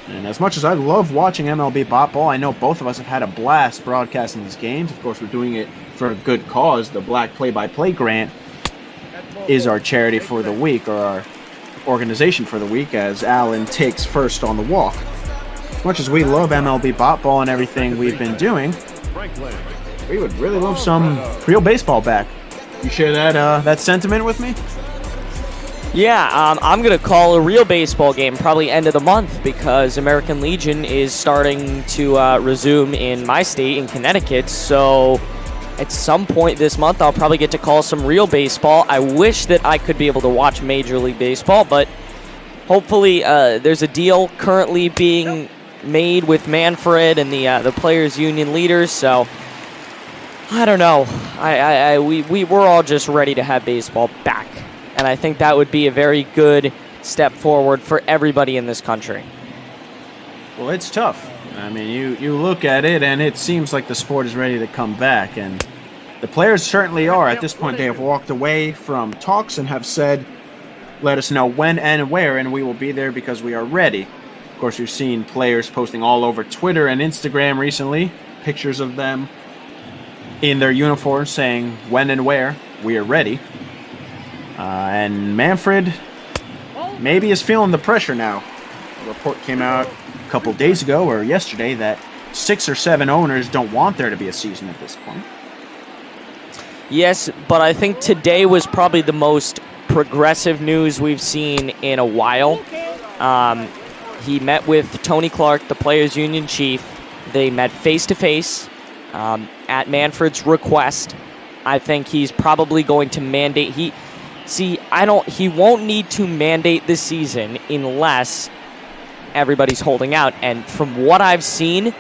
And as much as I love watching MLB Ball, I know both of us have had a blast broadcasting these games. Of course, we're doing it for a good cause. The Black Play-by-Play Grant is our charity for the week, or our organization for the week, as Allen takes first on the walk. As much as we love MLB Ball and everything we've been doing, we would really love some real baseball back. You share that sentiment with me? Yeah, I'm going to call a real baseball game probably end of the month because American Legion is starting to resume in my state, in Connecticut. So at some point this month, I'll probably get to call some real baseball. I wish that I could be able to watch Major League Baseball, but hopefully there's a deal currently being made with Manfred and the Players Union leaders. So I don't know. We're all just ready to have baseball back. And I think that would be a very good step forward for everybody in this country. Well, it's tough. I mean, you look at it, and it seems like the sport is ready to come back. And the players certainly are. At this point, they have walked away from talks and have said, let us know when and where, and we will be there because we are ready. Of course, you've seen players posting all over Twitter and Instagram recently, pictures of them in their uniforms saying when and where, we are ready. And Manfred maybe is feeling the pressure now. A report came out a couple days ago or yesterday that 6 or 7 owners don't want there to be a season at this point. Yes, but I think today was probably the most progressive news we've seen in a while. He met with Tony Clark, the Players Union chief. They met face-to-face at Manfred's request. I think he's probably going to mandate... He won't need to mandate this season unless everybody's holding out. And from what I've seen,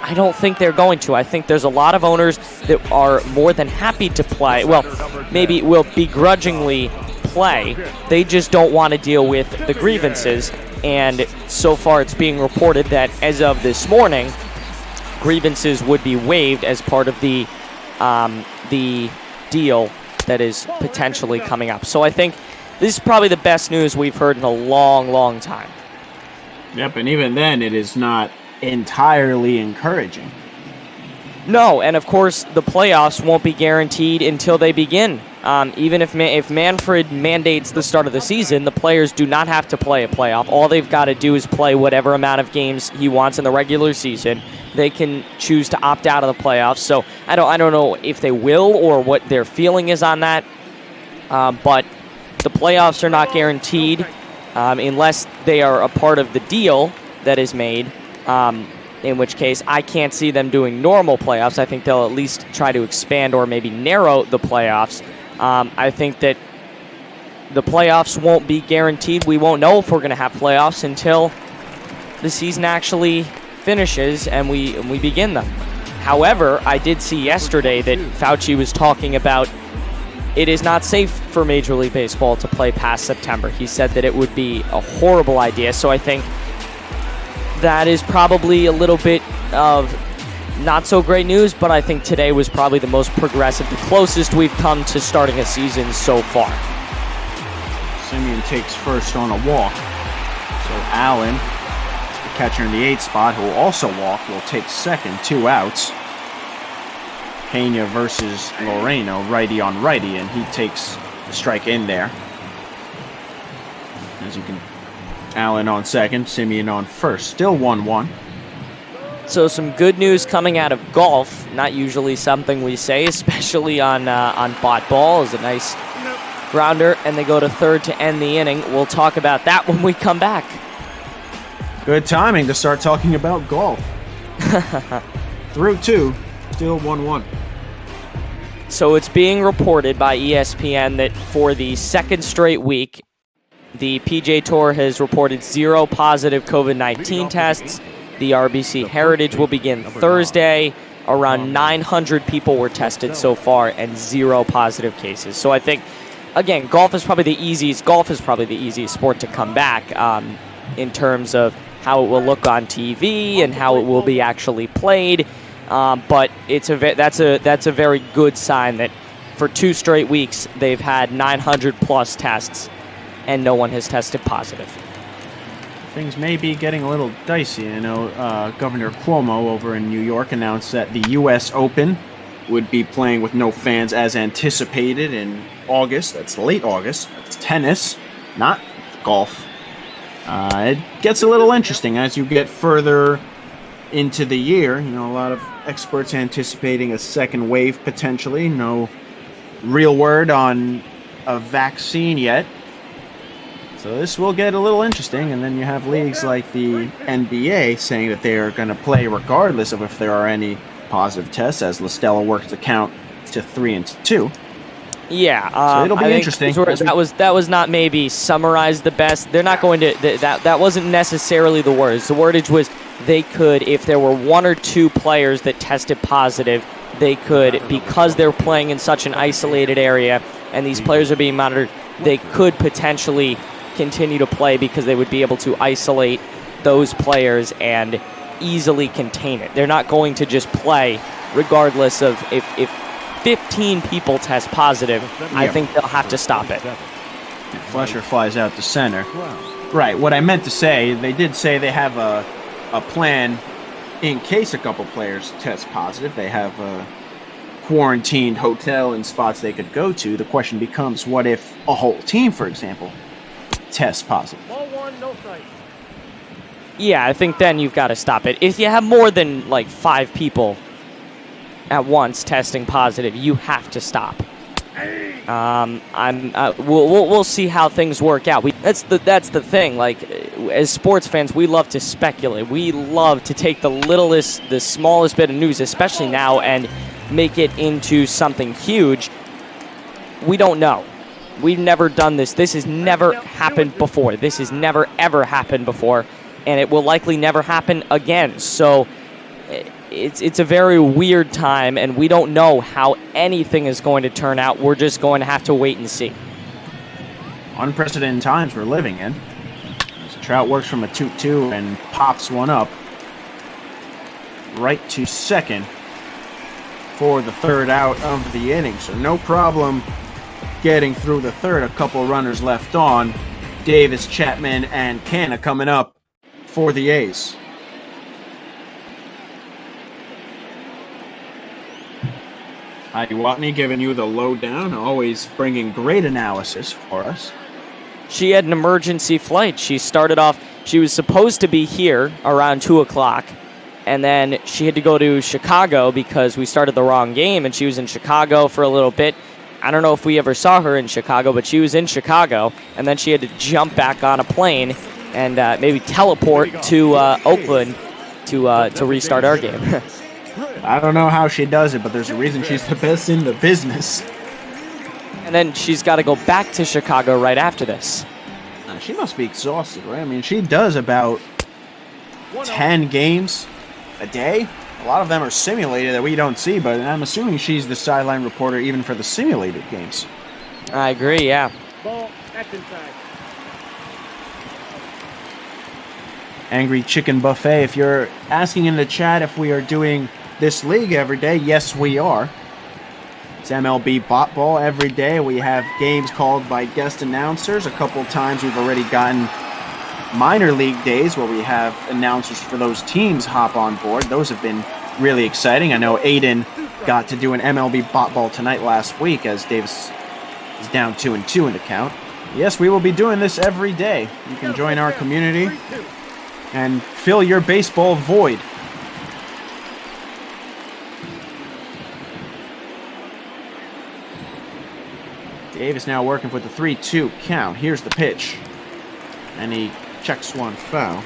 I don't think they're going to. I think there's a lot of owners that are more than happy to play. Well, maybe will begrudgingly play. They just don't want to deal with the grievances. And so far it's being reported that as of this morning, grievances would be waived as part of the deal. that is potentially coming up. So I think this is probably the best news we've heard in a long, long time. Yep, and even then, it is not entirely encouraging. No, and of course, the playoffs won't be guaranteed until they begin. Even if Manfred mandates the start of the season, the players do not have to play a playoff. All they've got to do is play whatever amount of games he wants in the regular season. They can choose to opt out of the playoffs. So I don't know if they will or what their feeling is on that. But the playoffs are not guaranteed unless they are a part of the deal that is made. In which case, I can't see them doing normal playoffs. I think they'll at least try to expand or maybe narrow the playoffs. I think that the playoffs won't be guaranteed. We won't know if we're going to have playoffs until the season actually finishes and we begin them. However, I did see yesterday that Fauci was talking about it is not safe for Major League Baseball to play past September. He said that it would be a horrible idea. So I think that is probably a little bit of not so great news, but I think today was probably the most progressive, the closest we've come to starting a season so far. Simeon takes first on a walk. So Allen, the catcher in the 8th spot, who will also walk, will take second, 2 outs. Pena versus Loreno, righty on righty, and he takes the strike in there. As you can, Allen on second, Simeon on first, still 1-1. So some good news coming out of golf. Not usually something we say, especially on bot ball. Is a nice grounder, and they go to third to end the inning. We'll talk about that when we come back. Good timing to start talking about golf. Through 2, still 1-1. So it's being reported by ESPN that for the second straight week, the PGA Tour has reported 0 positive COVID-19 tests. The RBC Heritage will begin Thursday. Around 900 people were tested so far and 0 positive cases. So I think, again, golf is probably the easiest sport to come back in terms of how it will look on TV and how it will be actually played. But that's a very good sign that for 2 straight weeks they've had 900 plus tests and no one has tested positive. Things may be getting a little dicey. You know, Governor Cuomo over in New York announced that the U.S. Open would be playing with no fans as anticipated in August. That's late August. That's tennis, not golf. It gets a little interesting as you get further into the year. You know, a lot of experts anticipating a second wave potentially. No real word on a vaccine yet. So this will get a little interesting, and then you have leagues like the NBA saying that they are going to play regardless of if there are any positive tests, as La Stella works to count to 3 and 2. Yeah, so it'll be interesting. That was not maybe summarized the best. They're not going to. That wasn't necessarily the words. The wordage was they could, if there were 1 or 2 players that tested positive, they could, because they're playing in such an isolated area and these players are being monitored, they could potentially continue to play because they would be able to isolate those players and easily contain it. They're not going to just play regardless of if 15 people test positive. I think they'll have to stop it. Fletcher flies out to center. Right, what I meant to say, they did say they have a plan in case a couple players test positive. They have a quarantined hotel and spots they could go to. The question becomes, what if a whole team, for example, test positive? Ball 1, no strike. Yeah, I think then you've got to stop it. If you have more than like 5 people at once testing positive, you have to stop. We'll see how things work out. That's the thing. Like, as sports fans, we love to speculate. We love to take the smallest bit of news, especially now, and make it into something huge. We don't know. We've never done this. This has never happened before. This has never, ever happened before, and it will likely never happen again. So it's a very weird time, and we don't know how anything is going to turn out. We're just going to have to wait and see. Unprecedented times we're living in. Trout works from a 2-2 and pops one up right to second for the 3rd out of the inning. So no problem getting through the third. A couple runners left on. Davis, Chapman, and Pena coming up for the A's. Heidi Watney giving you the lowdown, always bringing great analysis for us. She had an emergency flight. She started off, she was supposed to be here around 2 o'clock, and then she had to go to Chicago because we started the wrong game, and she was in Chicago for a little bit. I don't know if we ever saw her in Chicago, but she was in Chicago, and then she had to jump back on a plane and maybe teleport to Oakland to restart our game. I don't know how she does it, but there's a reason she's the best in the business. And then she's got to go back to Chicago right after this. She must be exhausted, right? I mean, she does about 10 games a day. A lot of them are simulated that we don't see, but I'm assuming she's the sideline reporter even for the simulated games. I agree, yeah. Ball, that's inside. Angry Chicken Buffet, if you're asking in the chat if we are doing this league every day, yes, we are. It's MLB Bot Ball every day. We have games called by guest announcers. A couple times we've already gotten minor league days where we have announcers for those teams hop on board. Those have been really exciting. I know Aiden got to do an MLB Bot Ball tonight last week as Davis is down 2-2 in the count. Yes, we will be doing this every day. You can join our community and fill your baseball void. Davis now working with the 3-2 count. Here's the pitch. And he checks one foul.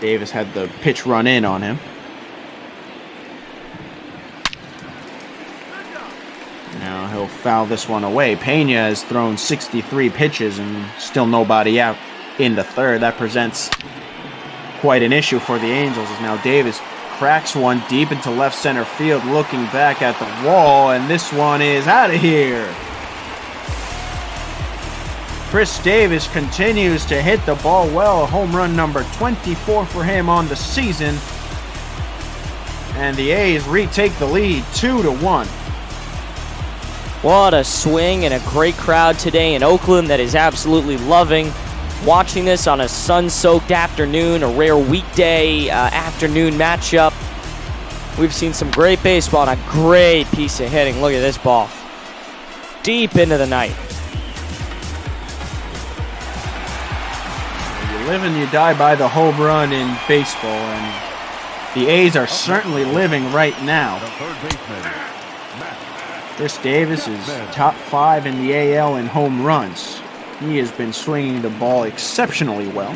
Davis had the pitch run in on him. Now he'll foul this one away. Pena has thrown 63 pitches and still nobody out in the third. That presents quite an issue for the Angels as now Davis cracks one deep into left center field, looking back at the wall, and this one is out of here. Chris Davis continues to hit the ball well. Home run number 24 for him on the season. And the A's retake the lead 2-1. What a swing and a great crowd today in Oakland that is absolutely loving watching this on a sun-soaked afternoon, a rare weekday afternoon matchup. We've seen some great baseball and a great piece of hitting. Look at this ball. Deep into the night. You live and you die by the home run in baseball, and the A's are certainly living right now. Chris Davis is top 5 in the AL in home runs. He has been swinging the ball exceptionally well.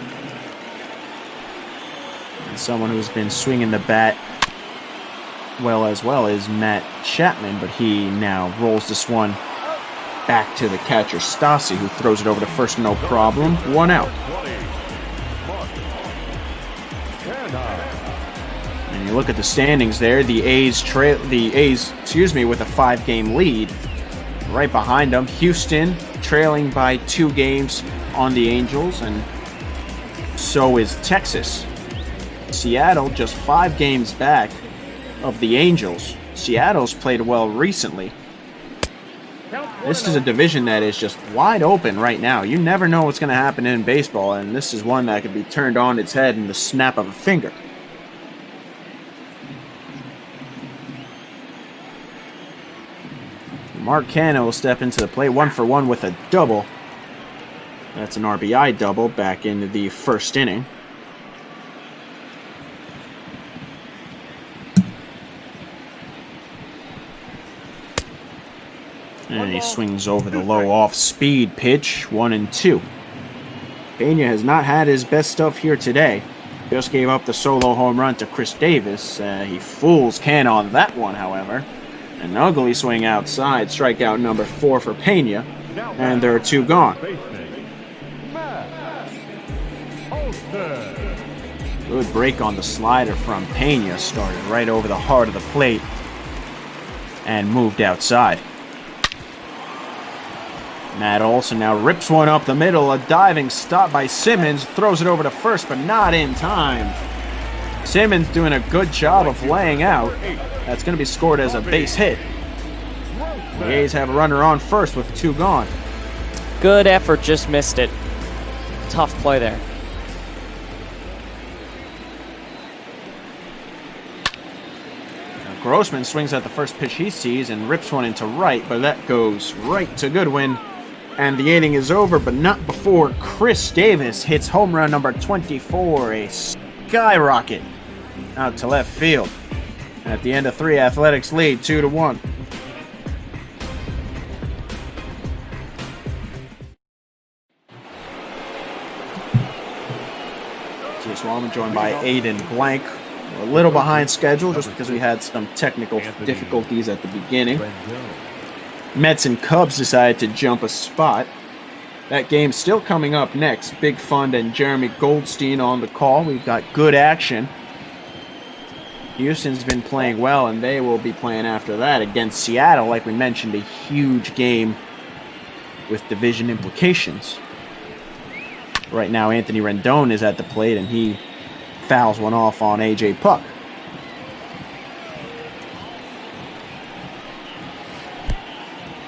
And someone who's been swinging the bat well as well is Matt Chapman, but he now rolls this one back to the catcher Stassi, who throws it over to first, no problem. 1 out. And you look at the standings there, the A's with a 5-game lead. Right behind them, Houston trailing by 2 games on the Angels, and so is Texas. Seattle just 5 games back of the Angels. Seattle's played well recently. This is a division that is just wide open right now. You never know what's going to happen in baseball, and this is one that could be turned on its head in the snap of a finger. Mark Canha will step into the plate, 1-for-1 with a double. That's an RBI double back into the first inning. And he swings over the low off-speed pitch, 1-2. Pena has not had his best stuff here today. Just gave up the solo home run to Chris Davis. He fools Canha on that one, however. An ugly swing outside, strikeout number 4 for Pena, and there are 2 gone. Good break on the slider from Pena, started right over the heart of the plate and moved outside. Matt Olson now rips one up the middle, a diving stop by Simmons, throws it over to first, but not in time. Simmons doing a good job of laying out. That's going to be scored as a base hit. The A's have a runner on first with 2 gone. Good effort, just missed it. Tough play there. Now Grossman swings at the first pitch he sees and rips one into right, but that goes right to Goodwin. And the inning is over, but not before Chris Davis hits home run number 24, a skyrocket out to left field. At the end of 3, Athletics lead 2-1. TS Wallman joined by Aiden Blank. We're a little behind schedule just because we had some technical difficulties at the beginning. Mets and Cubs decided to jump a spot. That game's still coming up next. Big Fund and Jeremy Goldstein on the call. We've got good action. Houston's been playing well, and they will be playing after that against Seattle. Like we mentioned, a huge game with division implications. Right now, Anthony Rendon is at the plate, and he fouls one off on A.J. Puck.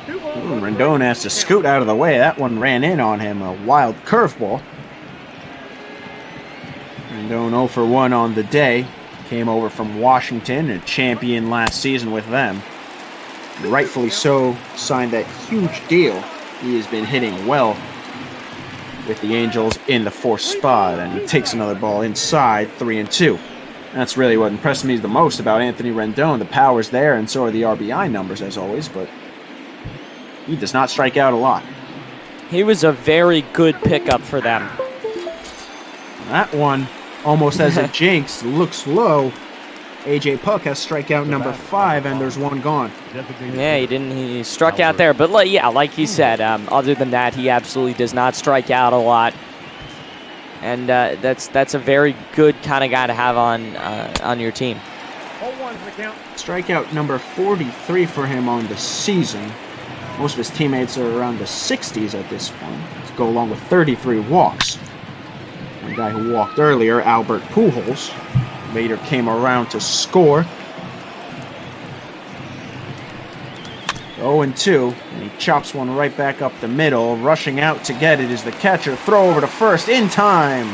Rendon has to scoot out of the way. That one ran in on him. A wild curveball. Rendon 0 for 1 on the day. Came over from Washington, a champion last season with them. Rightfully so, signed that huge deal. He has been hitting well with the Angels in the 4th spot, and he takes another ball inside, 3-2. That's really what impressed me the most about Anthony Rendon. The power's there, and so are the RBI numbers, as always, but he does not strike out a lot. He was a very good pickup for them. That one, almost as a jinx, looks low. A.J. Puck has strikeout number 5, and there's 1 gone. Yeah, he struck out there. But yeah, like he said, other than that, he absolutely does not strike out a lot. And that's a very good kind of guy to have on your team. Strikeout number 43 for him on the season. Most of his teammates are around the 60s at this point, to go along with 33 walks. The guy who walked earlier, Albert Pujols, later came around to score. 0-2, and he chops one right back up the middle. Rushing out to get it is the catcher. Throw over to first in time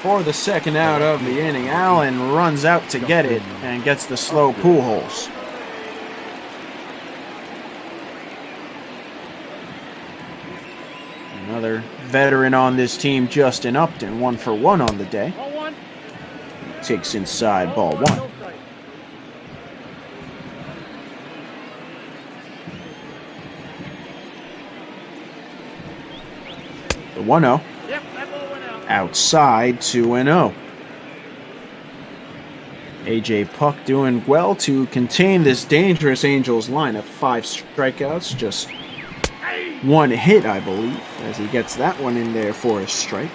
for the second out of the inning. Allen runs out to get it and gets the slow Pujols. Another veteran on this team, Justin Upton, 1 for 1 on the day. Takes inside, ball 1. The 1-0. Outside, 2-0. A.J. Puck doing well to contain this dangerous Angels lineup. 5 strikeouts, just 1 hit, I believe, as he gets that one in there for a strike.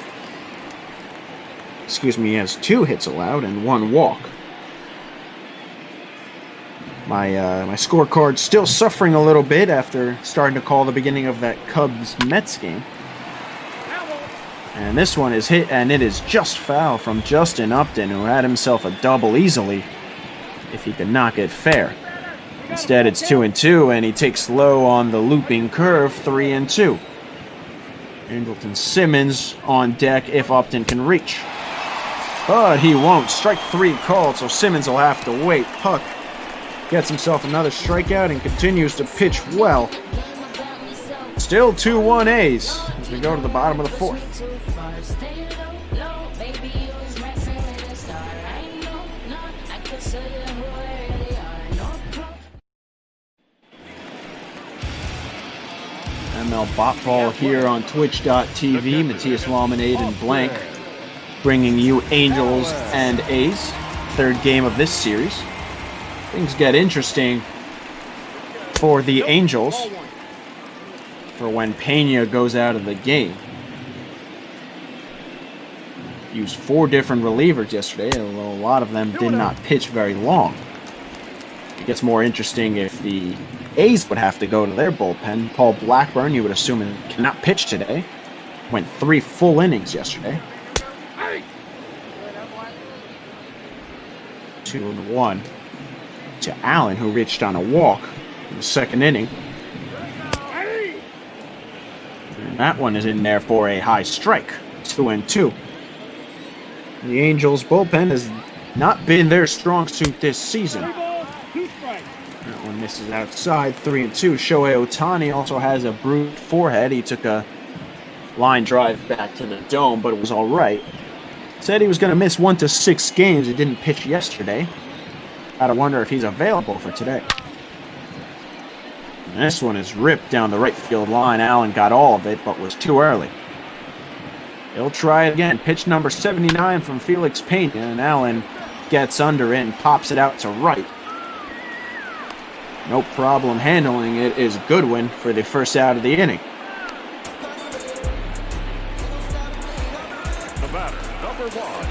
Excuse me, he has 2 hits allowed and 1 walk. My scorecard's still suffering a little bit after starting to call the beginning of that Cubs-Mets game. And this one is hit, and it is just foul from Justin Upton, who had himself a double easily if he could knock it fair. Instead, it's 2-2, and he takes low on the looping curve, 3-2. Andrelton Simmons on deck if Upton can reach. But he won't. Strike 3 called, so Simmons will have to wait. Puck gets himself another strikeout and continues to pitch well. Still 2-1 A's as we go to the bottom of the 4th. ML Bot Ball here on Twitch.tv. Matthias Wallman, Aiden Blank, bringing you Angels and A's. 3rd game of this series. Things get interesting for the Angels for when Pena goes out of the game. Used 4 different relievers yesterday, although a lot of them did not pitch very long. It gets more interesting if the A's would have to go to their bullpen. Paul Blackburn, you would assume, cannot pitch today. Went 3 full innings yesterday. 2-1 to Allen, who reached on a walk. in the second inning. And that one is in there for a high strike. 2-2. The Angels bullpen has not been their strong suit this season. That one misses outside. 3-2. Shohei Ohtani also has a bruised forehead. He took a line drive back to the dome, but it was all right. Said he was going to miss 1 to 6 games. He didn't pitch yesterday. Gotta wonder if he's available for today. And this one is ripped down the right field line. Allen got all of it, but was too early. He'll try it again. Pitch number 79 from Felix Pena, and Allen gets under it and pops it out to right. No problem handling it is Goodwin for the first out of the inning. The batter, number 1,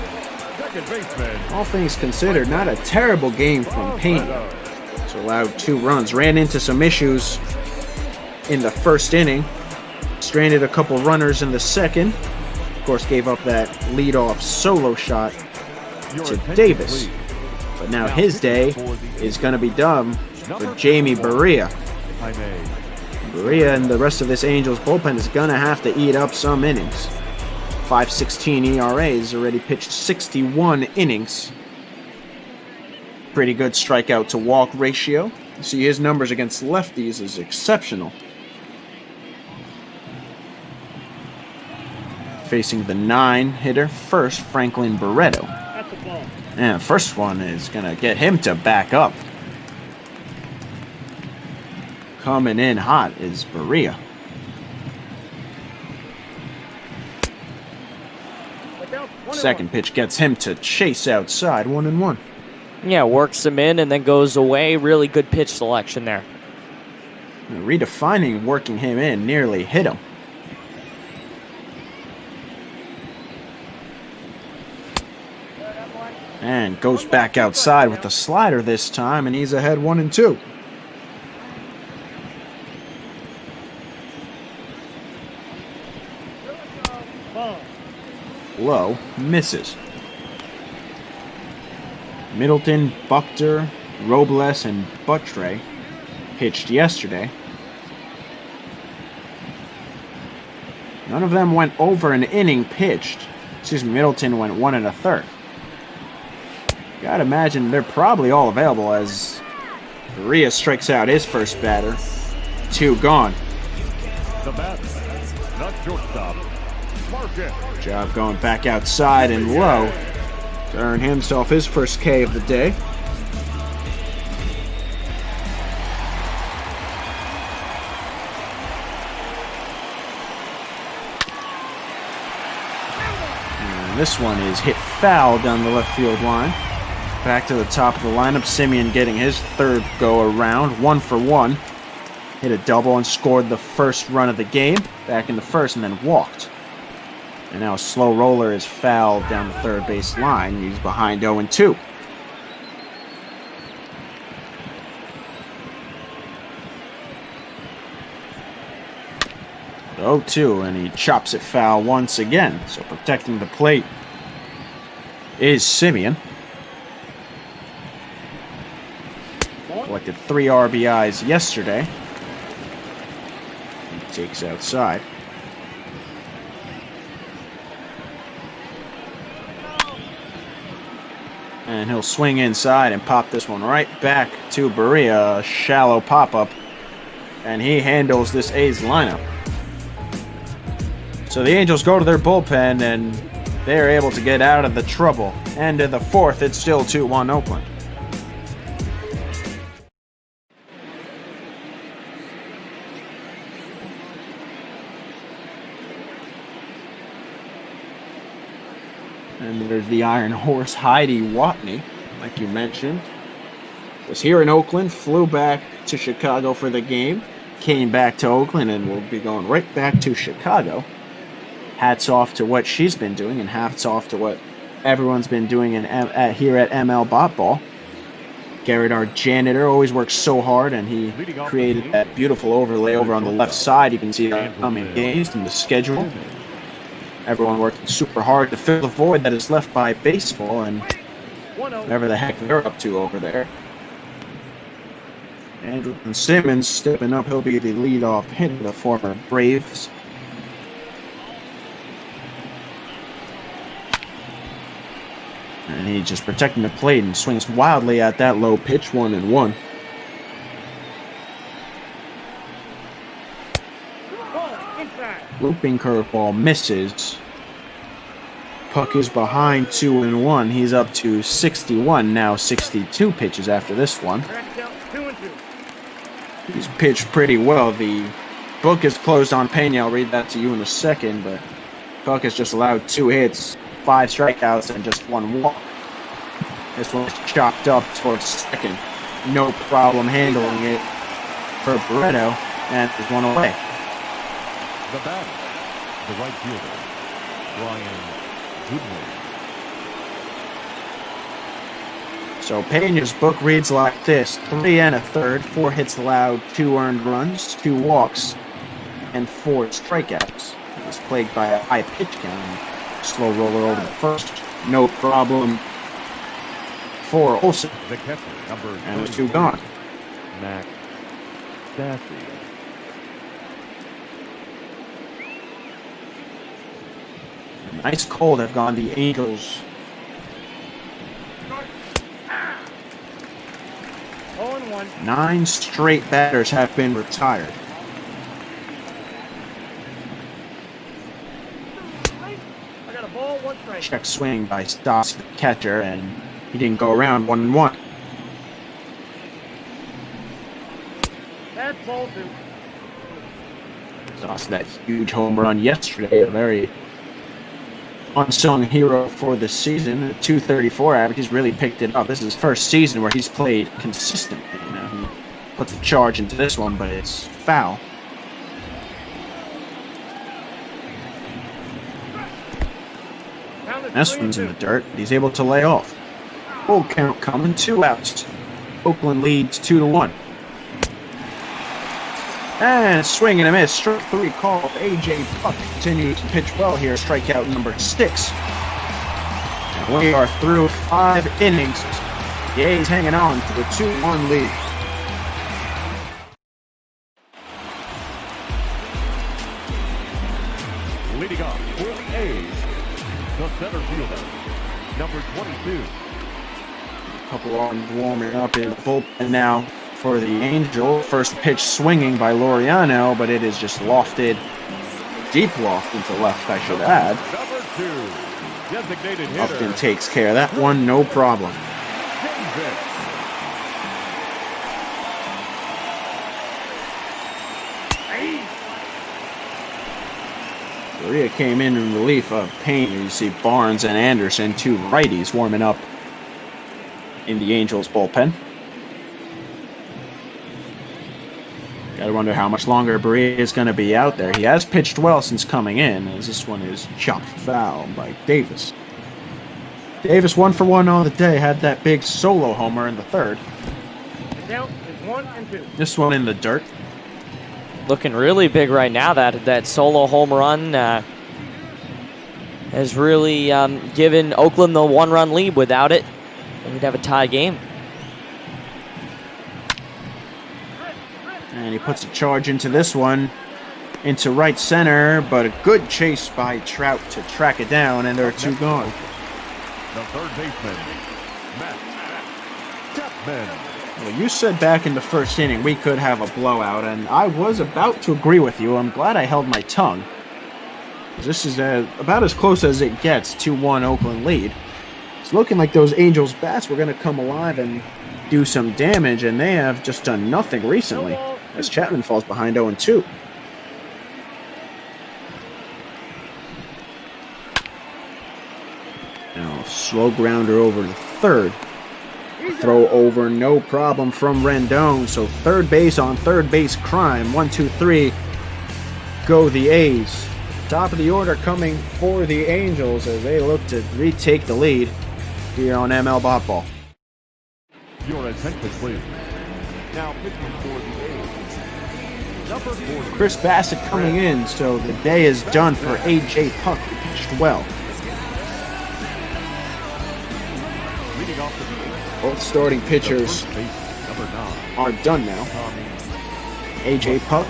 second baseman. All things considered, not a terrible game from Pena. So allowed 2 runs. Ran into some issues in the first inning. Stranded a couple runners in the second. Of course, gave up that leadoff solo shot to Davis. But now his day is going to be done for Jamie Barria. Barria and the rest of this Angels bullpen is going to have to eat up some innings. 5.16 ERA. He's already pitched 61 innings. Pretty good strikeout to walk ratio. You see his numbers against lefties is exceptional. Facing the 9 hitter first, Franklin Barreto. And the first one is going to get him to back up. Coming in hot is Barria. Second pitch gets him to chase outside, 1-1. Yeah, works him in and then goes away. Really good pitch selection there. Redefining working him in nearly hit him. And goes back outside with the slider this time, and he's ahead 1-2. Low misses. Middleton, Buchter, Robles, and Buttre pitched yesterday. None of them went over an inning pitched. Middleton went 1 1/3. Gotta imagine they're probably all available as Barria strikes out his first batter. 2 gone. The batter, not shortstop, Margevicius. Job going back outside and low to earn himself his first K of the day. And this one is hit foul down the left field line. Back to the top of the lineup. Simeon getting his third go around. 1 for 1. Hit a double and scored the first run of the game. Back in the first and then walked. And now a slow roller is fouled down the third base line. He's behind 0-2. Oh, 2, and he chops it foul once again. So protecting the plate is Simeon. Collected 3 RBIs yesterday. He takes outside. And he'll swing inside and pop this one right back to Barria. A shallow pop-up. And he handles this A's lineup. So the Angels go to their bullpen, and they're able to get out of the trouble. And in the fourth, it's still 2-1 Oakland. And there's the Iron Horse, Heidi Watney, like you mentioned. Was here in Oakland, flew back to Chicago for the game, came back to Oakland, and will be going right back to Chicago. Hats off to what she's been doing, and hats off to what everyone's been doing here at ML Bot Ball. Garrett, our janitor, always works so hard, and he created that beautiful overlay over on the left side. You can see the upcoming games and the schedule. Everyone working super hard to fill the void that is left by baseball and whatever the heck they're up to over there. Andrew Simmons stepping up. He'll be the leadoff hitter, the former Braves. And he's just protecting the plate and swings wildly at that low pitch, 1-1. Looping curveball misses. Puck is behind 2-1. He's up to 61, now 62 pitches after this one. He's pitched pretty well. The book is closed on Pena. I'll read that to you in a second, but Puck has just allowed 2 hits, 5 strikeouts, and just 1 walk. This one's chopped up towards second. No problem handling it for Barreto, and there's 1 away. The batter, the right fielder, Ryan Goodwin. So Pena's book reads like this: 3 1/3, 4 hits allowed, 2 earned runs, 2 walks, and 4 strikeouts. He was plagued by a high pitch count. Slow roller over the first. No problem for Olsen. The catcher, number and there's 2 gone. Max Stassi. Nice cold have gone the Angels. 0-1. 9 straight batters have been retired. I got a ball, 1 strike. Check swing by Stassi, the catcher, and he didn't go around, 1-1. That's ball 2. Stassi, that huge home run yesterday, a very unsung hero for the season. A .234 average. He's really picked it up. This is his first season where he's played consistently. You know, he puts a charge into this one, but it's foul. This one's in the dirt. He's able to lay off. Full count coming, 2 outs. Oakland leads 2-1. And swing and a miss. Strike 3 called. A.J. Puck continues to pitch well here. Strikeout number 6. And we are through 5 innings. The A's hanging on to the 2-1 lead. Leading off for the A's, the center fielder, number 22. A couple arms warming up in the bullpen now for the Angel. First pitch swinging by Laureano, but it is just lofted, deep loft into left, I should add. Number 2, designated hitter. Upton takes care of that one, no problem. Korea came in relief of Payne. You see Barnes and Anderson, 2 righties, warming up in the Angels bullpen. Gotta wonder how much longer Berea is going to be out there. He has pitched well since coming in, as this one is chopped foul by Davis. Davis 1 for 1 on the day, had that big solo homer in the 3rd. The count is 1 and 2. This one in the dirt. Looking really big right now. That solo home run has really given Oakland the 1-run lead. Without it, we'd have a tie game. And he puts a charge into this one, into right center, but a good chase by Trout to track it down, and there are 2 gone. The third baseman, Matz. Well, you said back in the first inning we could have a blowout, and I was about to agree with you. I'm glad I held my tongue. This is about as close as it gets, 2-1 Oakland lead. It's looking like those Angels bats were going to come alive and do some damage, and they have just done nothing recently, as Chapman falls behind 0-2. Now, slow grounder over to third. Throw over, no problem from Rendon. So third base on third base crime. 1, 2, 3. Go the A's. Top of the order coming for the Angels as they look to retake the lead here on ML Bot Ball. Your attention, please. Now pitching for the A's, number 40. Chris Bassett coming in, so the day is done for A.J. Puck, who pitched well. Leading off the Both starting pitchers are done now. AJ Puck,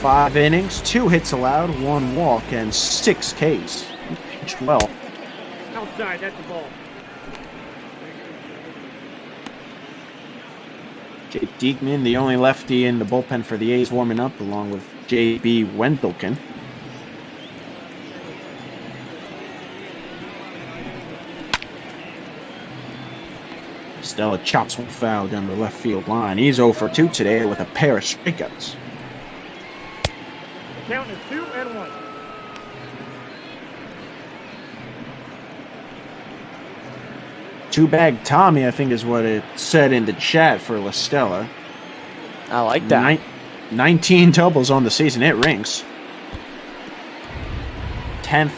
5 innings, 2 hits allowed, 1 walk, and 6 Ks. He pitched well. Outside, that's the ball. Jake Diekman, the only lefty in the bullpen for the A's, warming up along with J.B. Wendelken. Stella chops one foul down the left field line. He's 0 for 2 today with a pair of strikeouts. Count is 2-1. Two-bag Tommy, I think is what it said in the chat for La Stella. I like that. 19 doubles on the season. It rings. 10th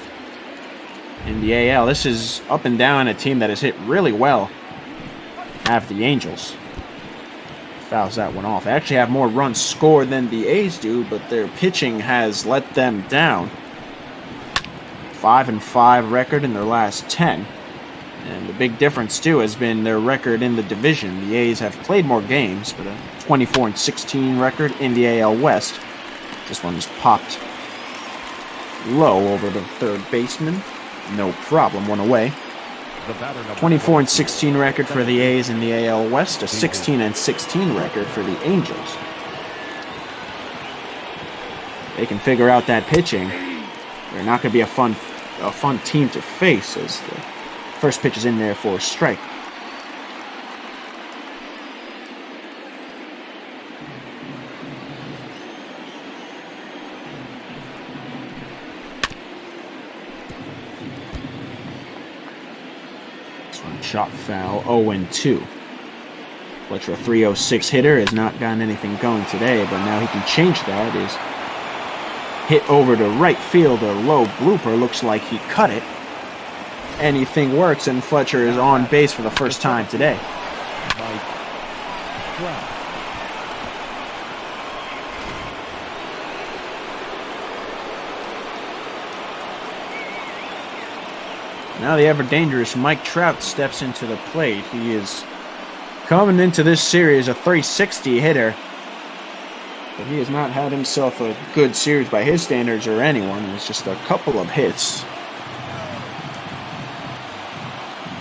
in the AL. This is up and down a team that has hit really well. Have the Angels. Fouls that one off. They actually have more runs scored than the A's do, but their pitching has let them down. 5-5 record in their last 10. And the big difference, too, has been their record in the division. The A's have played more games, but a 24-16 record in the AL West. This one just popped low over the third baseman. No problem, one away. 24-16 record for the A's in the AL West. A 16-16 record for the Angels. They can figure out that pitching. They're not going to be a fun team to face as the first pitch is in there for a strike. This one shot foul, 0-2. Fletcher, a 306 hitter, has not gotten anything going today, but now he can change that. His hit over to right field, a low blooper, looks like he cut it. Anything works, and Fletcher is on base for the first time today. Now the ever-dangerous Mike Trout steps into the plate. He is coming into this series a 360 hitter, but he has not had himself a good series by his standards or anyone. It's just a couple of hits.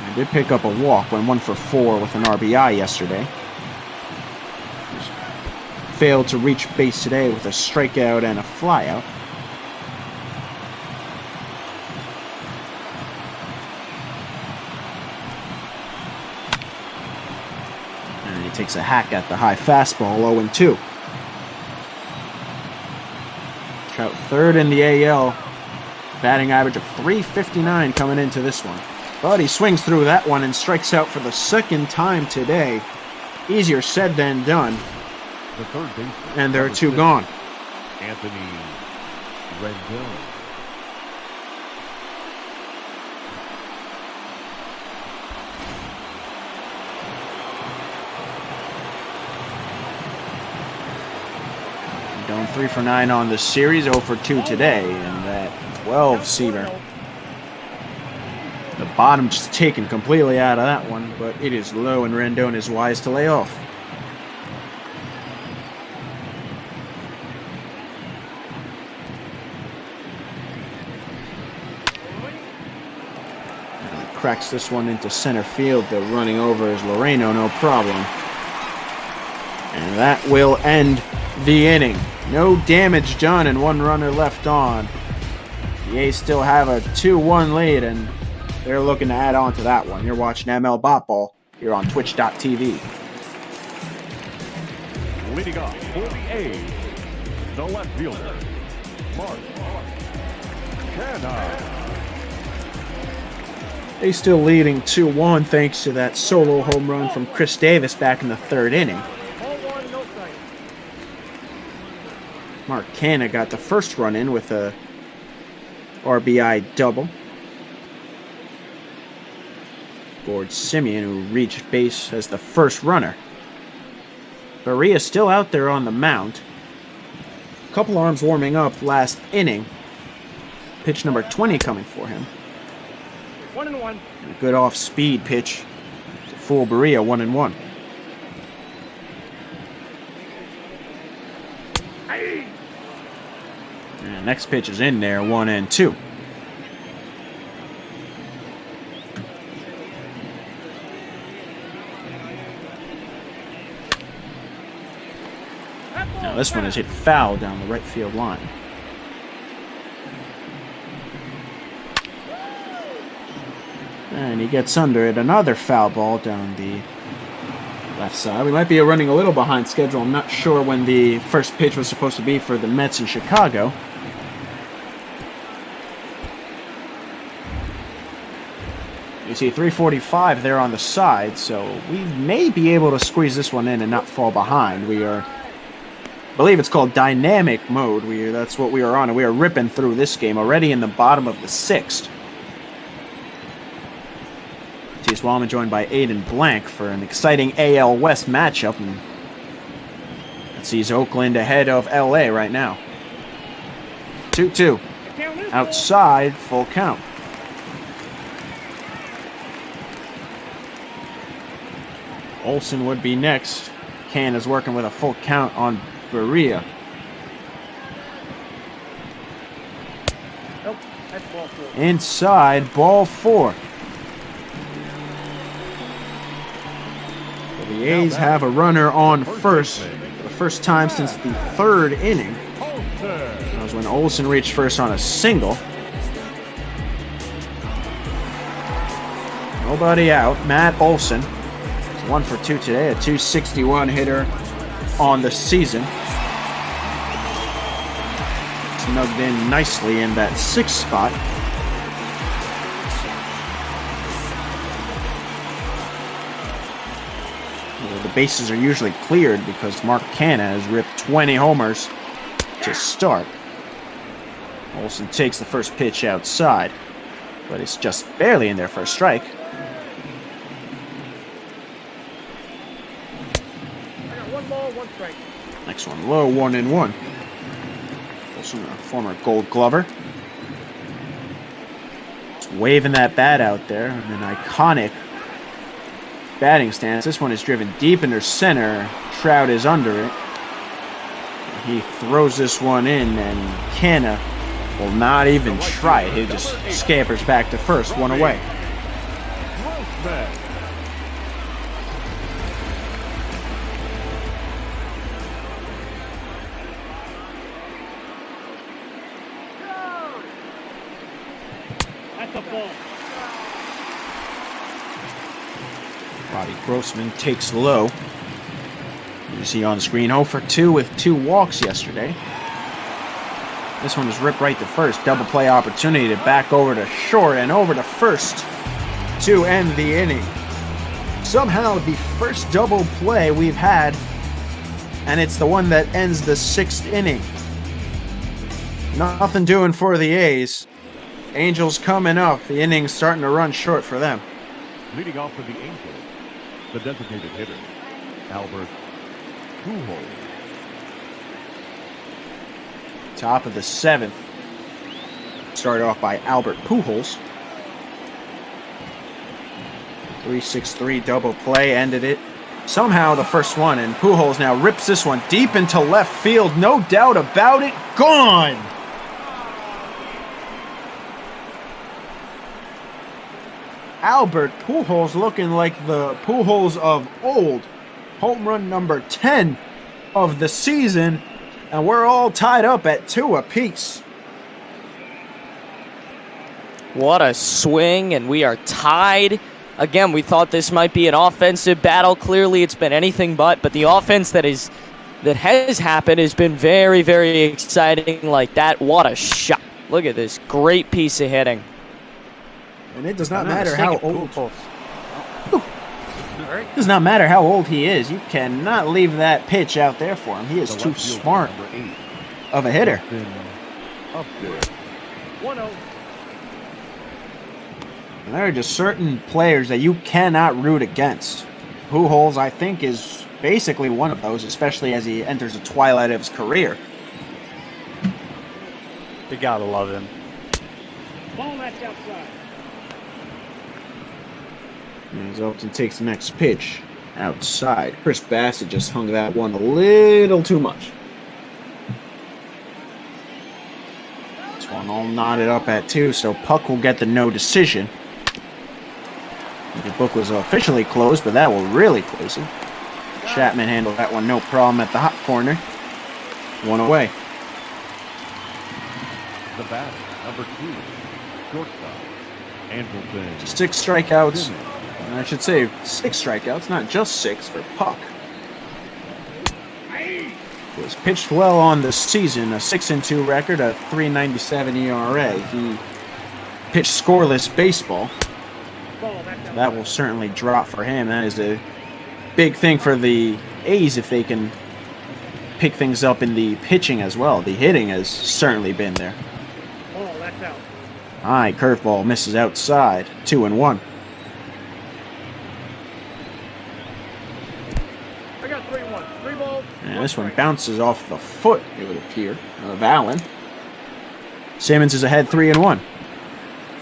He did pick up a walk, went 1 for 4 with an RBI yesterday. Just failed to reach base today with a strikeout and a flyout. And he takes a hack at the high fastball, 0-2. Trout third in the AL, batting average of .359 coming into this one. But he swings through that one and strikes out for the second time today. Easier said than done. The third baseman, and there are 2 gone. Anthony Rendon. Rendon 3 for 9 on the series, 0 for 2 today, and that 12-seamer. The bottom just taken completely out of that one, but it is low and Rendon is wise to lay off. And cracks this one into center field. The running over is Loreno, no problem. And that will end the inning. No damage done and 1 runner left on. The A's still have a 2-1 lead, and they're looking to add on to that one. You're watching ML Bot Ball here on Twitch.tv. Leading off for the A's, the left fielder, Pena. They still leading 2-1 thanks to that solo home run from Chris Davis back in the 3rd inning. Mark Canna got the first run in with a RBI double. Gord Simeon, who reached base as the first runner. Berea still out there on the mound. A couple arms warming up last inning. Pitch number 20 coming for him. 1-1. And a good off-speed pitch to fool Berea, 1-1. Next pitch is in there, 1-2. Now this one is hit foul down the right field line. And he gets under it. Another foul ball down the left side. We might be running a little behind schedule. I'm not sure when the first pitch was supposed to be for the Mets in Chicago. You see 3:45 there on the side, so we may be able to squeeze this one in and not fall behind. We are, I believe it's called dynamic mode. That's what we are on, and we are ripping through this game already in the bottom of the 6th. T.S. Wallman joined by Aiden Blank for an exciting AL West matchup. And it sees Oakland ahead of LA right now. 2-2. Outside, full count. Olsen would be next. Can is working with a full count on Berea. Nope, that's ball 4. Inside, ball 4. The A's have a runner on first for the first time since the 3rd inning. That was when Olsen reached first on a single. Nobody out. Matt Olsen is 1 for 2 today, a .261 hitter on the season. Snugged in nicely in that 6th spot. The bases are usually cleared because Mark Canha has ripped 20 homers to start. Olsen takes the first pitch outside, but it's just barely in there for a strike. I got 1 ball, 1 strike. Next one low, 1-1. Olsen, a former Gold Glover. Just waving that bat out there, and an iconic batting stance. This one is driven deep into center. Trout is under it. He throws this one in, and Canha will not even try it. He just scampers back to first, 1 away. That's a ball. Bobby Grossman takes low. You see on the screen 0 for 2 with 2 walks yesterday. This one is ripped right to first. Double play opportunity to back over to short and over to first to end the inning. Somehow the first double play we've had, and it's the one that ends the 6th inning. Nothing doing for the A's. Angels coming up. The inning's starting to run short for them. Leading off for the Angels, the designated hitter, Albert Pujols. Top of the 7th. Started off by Albert Pujols. 3-6-3 double play ended it. Somehow the first one, and Pujols now rips this one deep into left field. No doubt about it. Gone! Albert Pujols looking like the Pujols of old. Home run number 10 of the season. And we're all tied up at 2 apiece. What a swing, and we are tied. Again, we thought this might be an offensive battle. Clearly, it's been anything but the offense that has happened has been very, very exciting like that. What a shot. Look at this great piece of hitting. And it does not matter how old. It does not matter how old he is. You cannot leave that pitch out there for him. He is too smart of a hitter. And there are just certain players that you cannot root against. Pujols, I think, is basically one of those, especially as he enters the twilight of his career. You gotta love him. Ball that's outside. As Elton takes the next pitch outside. Chris Bassett just hung that one a little too much. I'm all knotted up at 2, so puck will get the no decision. The book was officially closed, but that will really close it. Chapman handled that one no problem at the hot corner. 1 away. The batter, number 2, shortstop, Anderson. 6 strikeouts. I should say 6 strikeouts, not just 6 for Puck. He was pitched well on the season, a 6-2 record, a 3.97 ERA. He pitched scoreless baseball. That will certainly drop for him. That is a big thing for the A's if they can pick things up in the pitching as well. The hitting has certainly been there. High curveball misses outside. 2-1. I got 3-1. 3 balls. And this one bounces off the foot, it would appear, of Allen. Simmons is ahead 3-1.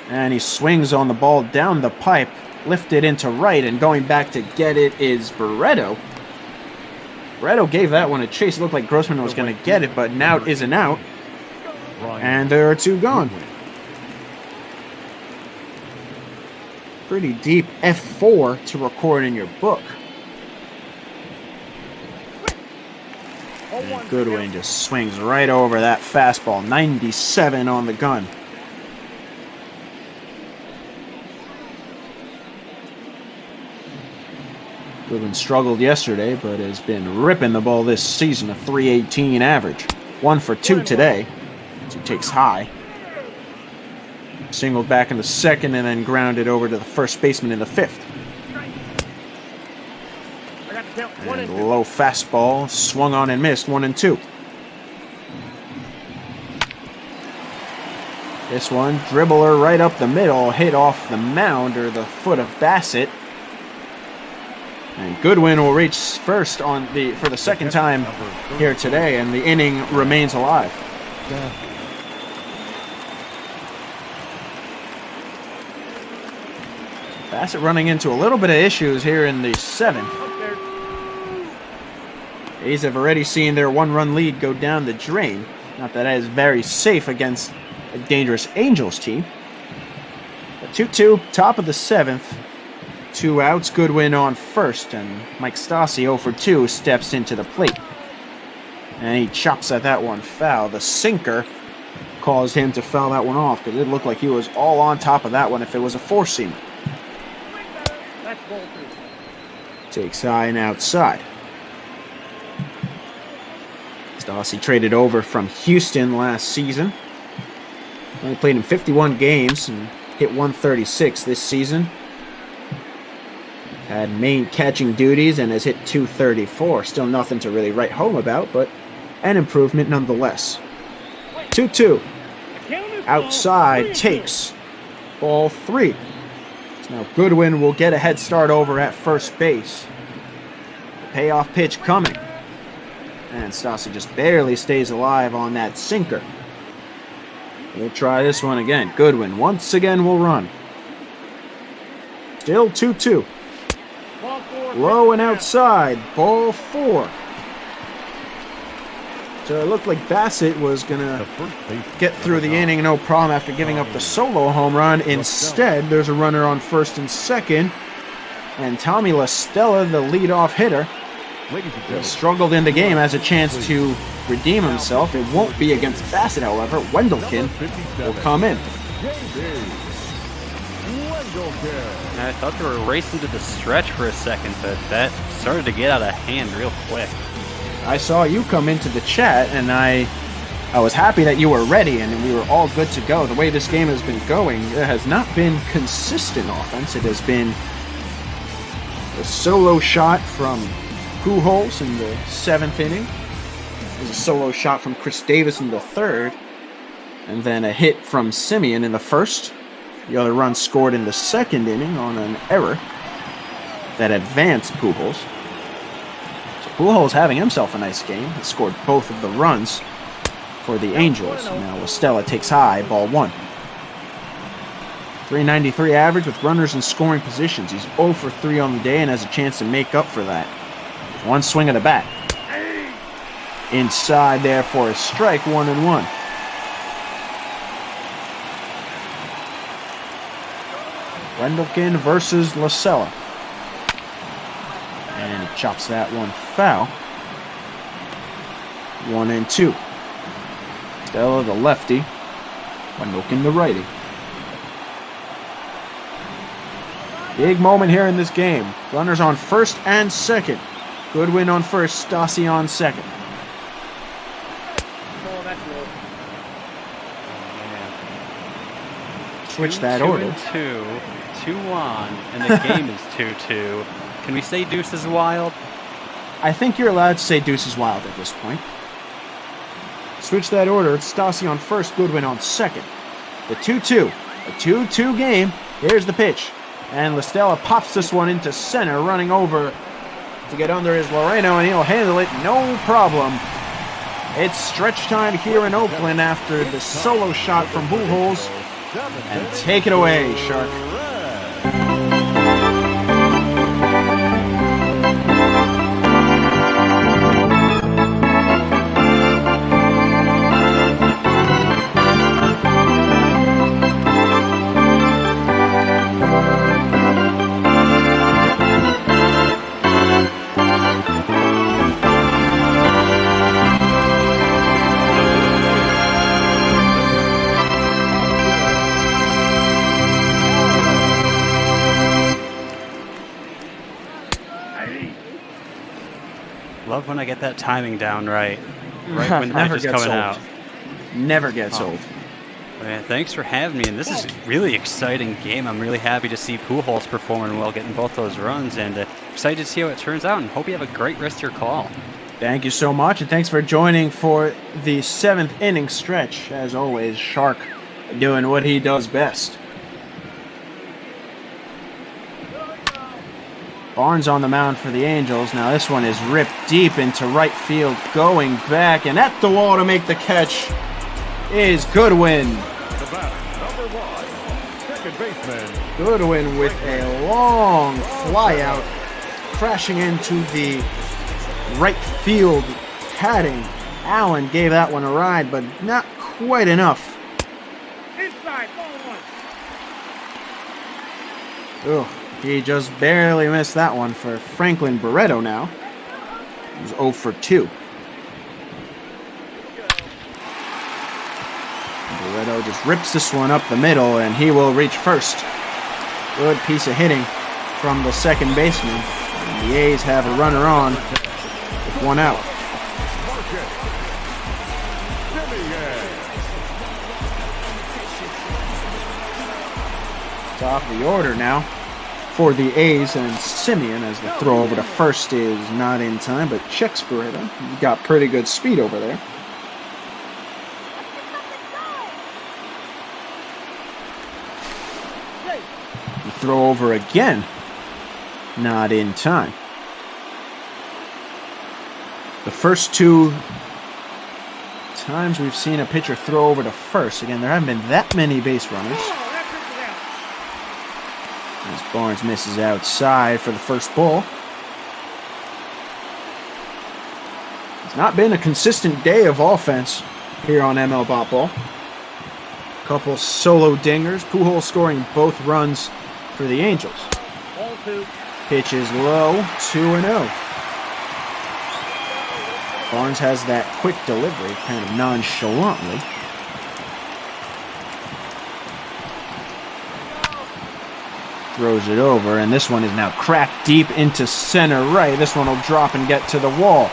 And he swings on the ball down the pipe, lifted into right, and going back to get it is Barreto. Barreto gave that one a chase. It looked like Grossman was going to get it, but an out is an out. And there are 2 gone. Pretty deep F4 to record in your book. And Goodwin just swings right over that fastball. 97 on the gun. Goodwin struggled yesterday, but has been ripping the ball this season. A 318 average. 1 for 2 today. As he takes high. Singled back in the second and then grounded over to the first baseman in the 5th. And low fastball, swung on and missed, 1-2. This one, dribbler right up the middle, hit off the mound or the foot of Bassett. And Goodwin will reach first for the second time here today, and the inning remains alive. Bassett running into a little bit of issues here in the 7th. A's have already seen their 1-run lead go down the drain. Not that that is very safe against a dangerous Angels team. But 2-2, top of the 7th. 2 outs, Goodwin on first, and Mike Stassi 0 for 2 steps into the plate. And he chops at that one foul. The sinker caused him to foul that one off because it looked like he was all on top of that one if it was a 4-seamer. Takes high and outside. Stassi traded over from Houston last season. Only played in 51 games and hit 136 this season. Had main catching duties and has hit 234. Still nothing to really write home about, but an improvement nonetheless. 2-2. Outside takes ball 3. So now Goodwin will get a head start over at first base. The payoff pitch coming. And Stassi just barely stays alive on that sinker. We'll try this one again. Goodwin once again will run. Still 2-2. Low and outside. Ball 4. So it looked like Bassett was going to get through the inning no problem after giving up the solo home run. Instead, there's a runner on first and second. And Tommy LaStella, the leadoff hitter, struggled in the game, has a chance to redeem himself. It won't be against Bassett, however. Wendelken will come in. I thought they were racing to the stretch for a second, but that started to get out of hand real quick. I saw you come into the chat, and I was happy that you were ready and we were all good to go. The way this game has been going, it has not been consistent offense. It has been a solo shot from Pujols in the 7th inning. There's a solo shot from Chris Davis in the 3rd. And then a hit from Simeon in the 1st. The other run scored in the 2nd inning on an error that advanced Pujols. So Pujols having himself a nice game. He scored both of the runs for the Angels. Now LaStella takes high, ball 1. 393 average with runners in scoring positions. He's 0 for 3 on the day and has a chance to make up for that. One swing of the bat. Inside there for a strike, 1-1. Wendelken versus Lasella. And he chops that one foul. 1-2. Stella, the lefty. Wendelken, the righty. Big moment here in this game. Runners on first and second. Goodwin on first, Stassi on second. Switch that order. 2-2. 2-1, and the game is 2-2. Can we say Deuce is wild? I think you're allowed to say Deuce is wild at this point. Switch that order. Stassi on first, Goodwin on second. The 2-2. A 2-2 game. Here's the pitch. And Listella pops this one into center, running over to get under is Loreno, and he'll handle it no problem. It's stretch time here in Oakland after the solo shot from Pujols. And take it away, Shark. Love when I get that timing down right when the pitch is coming out. Never gets old. Man, thanks for having me, and this is a really exciting game. I'm really happy to see Pujols performing well, getting both those runs, and excited to see how it turns out, and hope you have a great rest of your call. Thank you so much, and thanks for joining for the 7th inning stretch. As always, Shark doing what he does best. Barnes on the mound for the Angels. Now this one is ripped deep into right field, going back, and at the wall to make the catch is Goodwin. The batter, number 1, second baseman. Goodwin with a long fly out, crashing into the right field padding. Allen gave that one a ride, but not quite enough. Inside, ball 1. Ugh. He just barely missed that one for Franklin Barreto now. He was 0 for 2. Barreto just rips this one up the middle, and he will reach first. Good piece of hitting from the second baseman. And the A's have a runner on with 1 out. Top of the order now for the A's, and Simeon, as the throw over to first is not in time, but checks Barreto. He got pretty good speed over there. The throw over again, not in time. The first 2 times we've seen a pitcher throw over to first, again, there haven't been that many base runners. As Barnes misses outside for the first ball. It's not been a consistent day of offense here on ML Bop Ball. Couple solo dingers. Pujols scoring both runs for the Angels. Ball 2. Pitch is low, 2-0. Barnes has that quick delivery, kind of nonchalantly. Throws it over, and this one is now cracked deep into center right. This one will drop and get to the wall.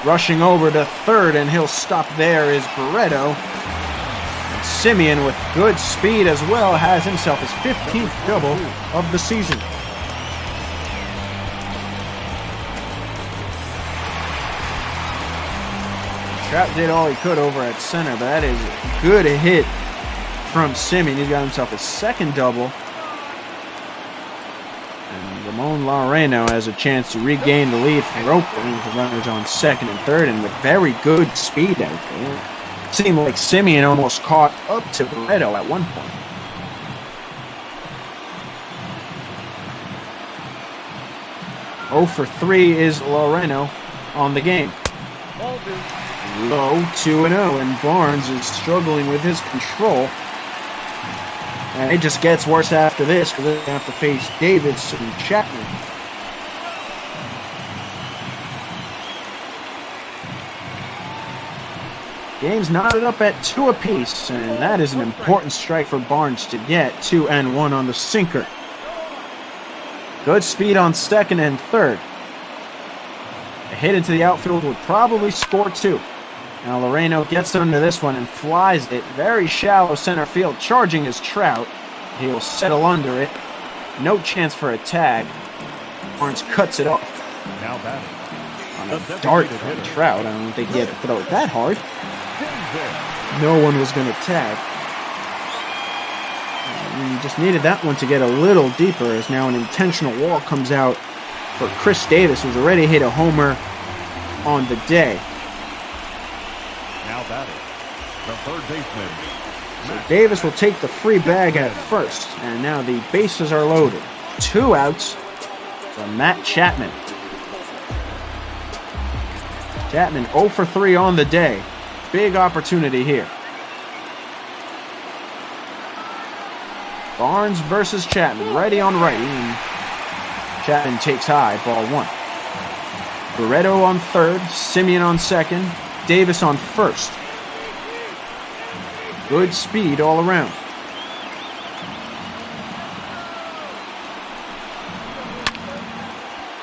Rushing over to third, and he'll stop there is Barreto. And Simeon, with good speed as well, has himself his 15th double of the season. Trout did all he could over at center, but that is a good hit from Simeon. He's got himself his 2nd double. Ramon Loreno has a chance to regain the lead for Oakland with the runners on 2nd and 3rd, and with very good speed out there. It seemed like Simeon almost caught up to Barreto at one point. Oh for 3 is Loreno on the game. Low, 2-0, and Barnes is struggling with his control. And it just gets worse after this because they're going to have to face Davis and Chapman. Game's knotted up at 2 apiece, and that is an important strike for Barnes to get 2 and 1 on the sinker. Good speed on second and third. A hit into the outfield would probably score 2. Now Loreno gets under this one and flies it. Very shallow center field, charging his Trout. He'll settle under it. No chance for a tag. Barnes cuts it off. Now batting. On a dart from Trout. I don't think he had to throw it that hard. No one was going to tag. And he just needed that one to get a little deeper, as now an intentional walk comes out for Chris Davis, who's already hit a homer on the day. Now batting. The third baseman. So Davis will take the free bag at first, and now the bases are loaded. 2 outs from Matt Chapman. Chapman 0 for 3 on the day. Big opportunity here. Barnes versus Chapman, righty on righty, and Chapman takes high, ball 1. Barreto on third, Simeon on second, Davis on first. Good speed all around.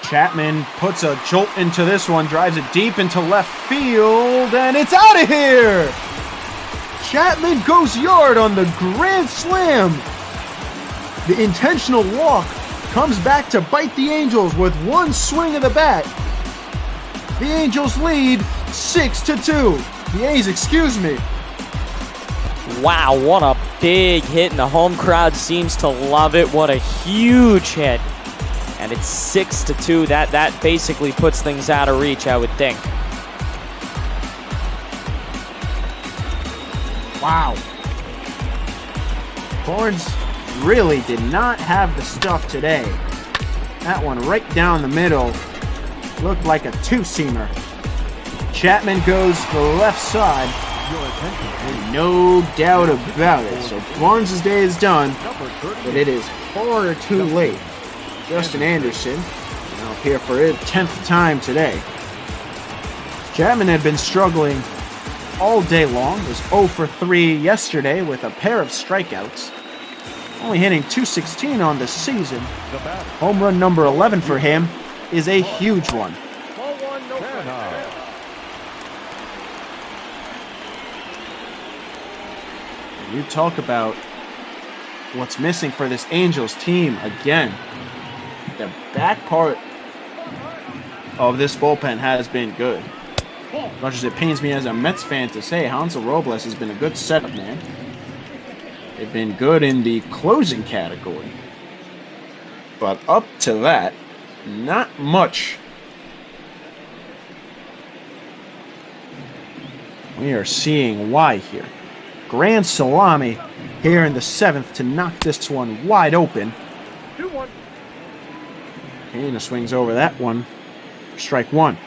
Chapman puts a jolt into this one, drives it deep into left field, and it's out of here! Chapman goes yard on the grand slam. The intentional walk comes back to bite the Angels with one swing of the bat. The Angels lead 6-2. The A's, excuse me. Wow, what a big hit, and the home crowd seems to love it. What a huge hit. And it's 6-2. That basically puts things out of reach, I would think. Wow. Barnes really did not have the stuff today. That one right down the middle looked like a two-seamer. Chapman goes to the left side. And no doubt about it. So Barnes' day is done, but it is far too late. Justin Anderson now up here for his 10th time today. Chapman had been struggling all day long. Was 0 for 3 yesterday with a pair of strikeouts. Only hitting .216 on the season. Home run number 11 for him is a huge one. You talk about what's missing for this Angels team again. The back part of this bullpen has been good. As much as it pains me as a Mets fan to say, Hansel Robles has been a good setup man. They've been good in the closing category. But up to that, not much. We are seeing why here. Grand salami here in the 7th to knock this one wide open. 2-1. Pena swings over that one. Strike 1.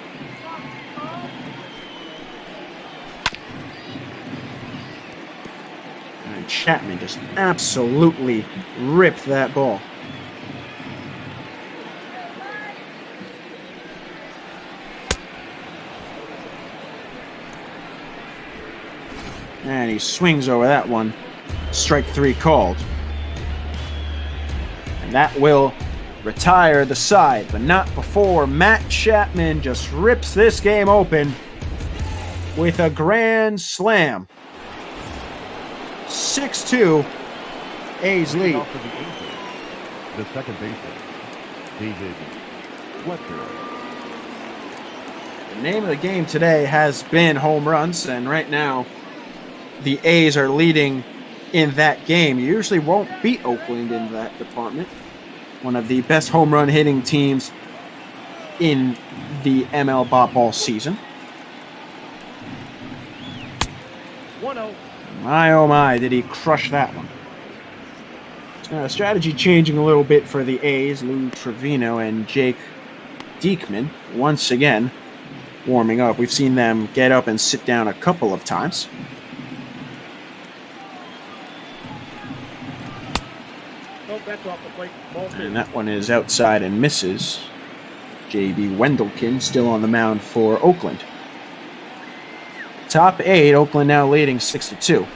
And Chapman just absolutely ripped that ball. And he swings over that one. Strike 3 called. And that will retire the side, but not before Matt Chapman just rips this game open with a grand slam. 6-2, A's lead. The second baseman, David Smeltzer. The name of the game today has been home runs, and right now the A's are leading in that game. You usually won't beat Oakland in that department. One of the best home run hitting teams in the ML Bop Ball season. 1-0. My oh my, did he crush that one. Strategy changing a little bit for the A's. Lou Trevino and Jake Diekman once again warming up. We've seen them get up and sit down a couple of times. Nope, that's off the plate. Ball two. And that one is outside and misses. J.B. Wendelken still on the mound for Oakland. Top 8, Oakland now leading 6-2.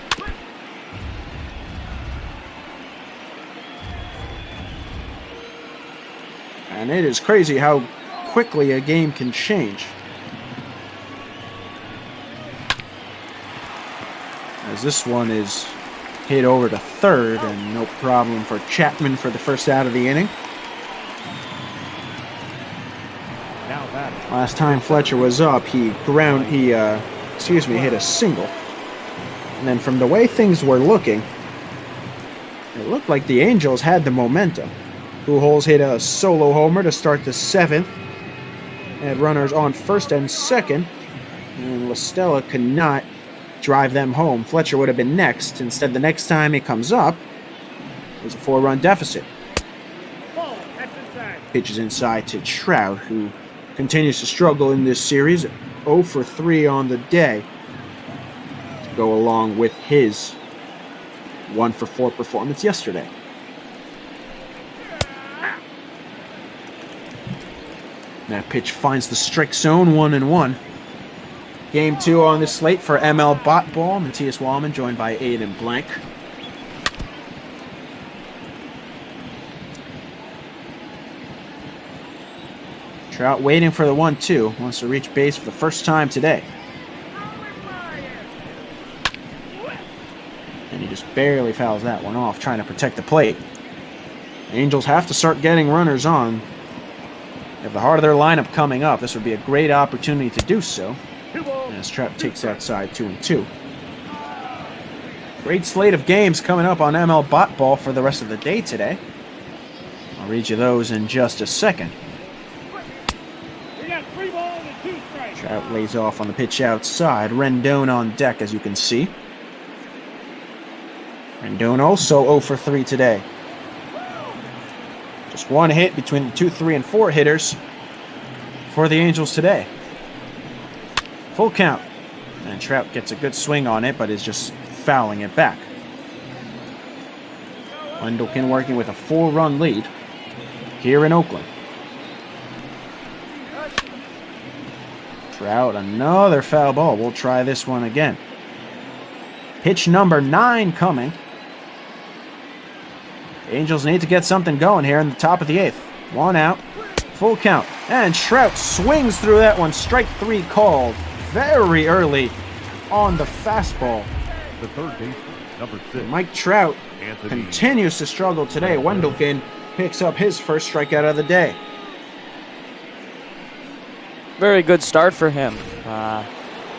And it is crazy how quickly a game can change. As this one is hit over to third, and no problem for Chapman for the first out of the inning. Last time Fletcher was up, he hit a single. And then from the way things were looking, it looked like the Angels had the momentum. Pujols hit a solo homer to start the 7th. Had runners on first and second, and La Stella could not drive them home. Fletcher would have been next. Instead, the next time he comes up, there's a 4-run deficit. Pitches inside to Trout, who continues to struggle in this series. 0 for 3 on the day to go along with his 1 for 4 performance yesterday. That pitch finds the strike zone, 1-1. Game 2 on the slate for ML Bot Ball. Matthias Wallman joined by Aiden Blank. Trout waiting for the 1-2. Wants to reach base for the first time today. And he just barely fouls that one off, trying to protect the plate. The Angels have to start getting runners on. If the heart of their lineup coming up, this would be a great opportunity to do so. As Trout takes outside 2-2. Great slate of games coming up on ML Bot Ball for the rest of the day today. I'll read you those in just a second. Trout lays off on the pitch outside. Rendon on deck, as you can see. Rendon also 0 for 3 today. Just one hit between the 2, 3, and 4 hitters for the Angels today. Full count. And Trout gets a good swing on it, but is just fouling it back. Wendelken working with a 4-run lead here in Oakland. Trout, another foul ball. We'll try this one again. Pitch number 9 coming. The Angels need to get something going here in the top of the 8th. 1 out. Full count. And Trout swings through that one. Strike 3 called very early on the fastball. The third baseman, number 6. Mike Trout continues to struggle today. Wendelken picks up his first strikeout of the day. Very good start for him.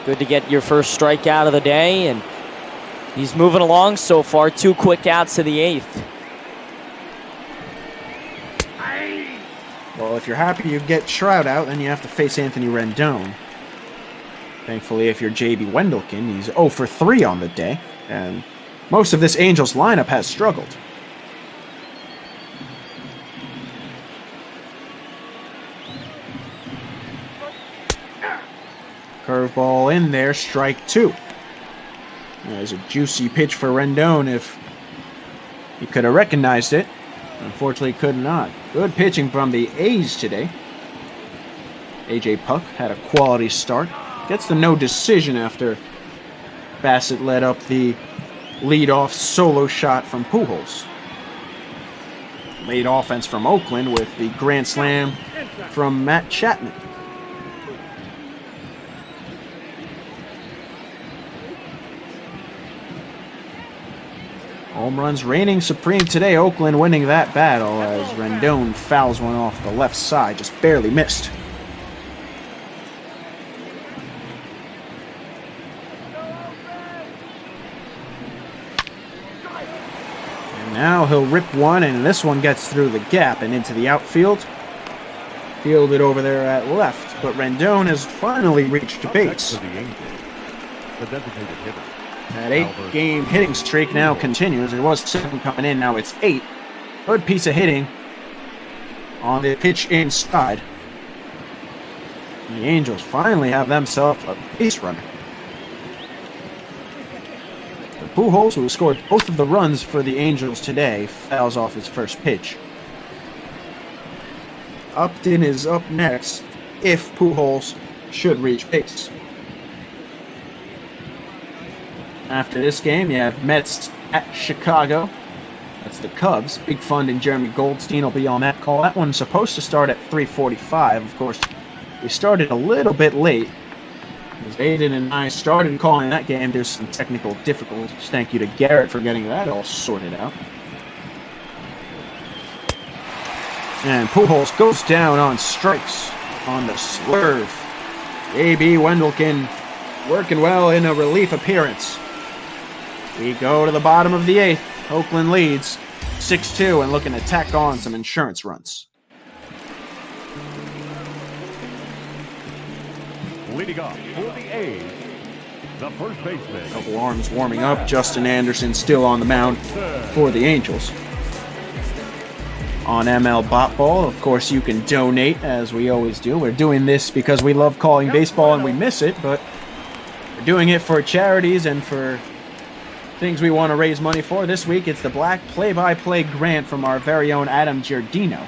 Good to get your first strikeout of the day, and he's moving along so far. 2 quick outs to the 8th. Well, if you're happy you get Trout out, then you have to face Anthony Rendon. Thankfully, if you're J.B. Wendelken, he's 0 for 3 on the day, and most of this Angels lineup has struggled. Curveball in there, strike 2. There's a juicy pitch for Rendon if he could have recognized it. Unfortunately, could not. Good pitching from the A's today. A.J. Puck had a quality start. Gets the no decision after Bassett led up the leadoff solo shot from Pujols. Late offense from Oakland with the grand slam from Matt Chapman. Home runs reigning supreme today. Oakland winning that battle as Rendon fouls one off the left side. Just barely missed. And now he'll rip one, and this one gets through the gap and into the outfield. Fielded over there at left, but Rendon has finally reached base. The designated hitter. That 8-game hitting streak now continues. There was 7 coming in, now it's 8. Good piece of hitting on the pitch inside. The Angels finally have themselves a base runner. Pujols, who scored both of the runs for the Angels today, fouls off his first pitch. Upton is up next if Pujols should reach base. After this game, you have Mets at Chicago. That's the Cubs. Big Fund and Jeremy Goldstein will be on that call. That one's supposed to start at 3:45. Of course, we started a little bit late. As Aiden and I started calling that game, there's some technical difficulties. Thank you to Garrett for getting that all sorted out. And Pujols goes down on strikes on the swerve. A.B. Wendelken working well in a relief appearance. We go to the bottom of the 8th. Oakland leads 6-2 and looking to tack on some insurance runs. Leading off for the A's, the first baseman. Couple arms warming up. Justin Anderson still on the mound for the Angels. On ML Bot Ball, of course, you can donate, as we always do. We're doing this because we love calling baseball and we miss it, but we're doing it for charities and for things we want to raise money for. This week, it's the Black Play-by-Play grant from our very own Adam Giardino.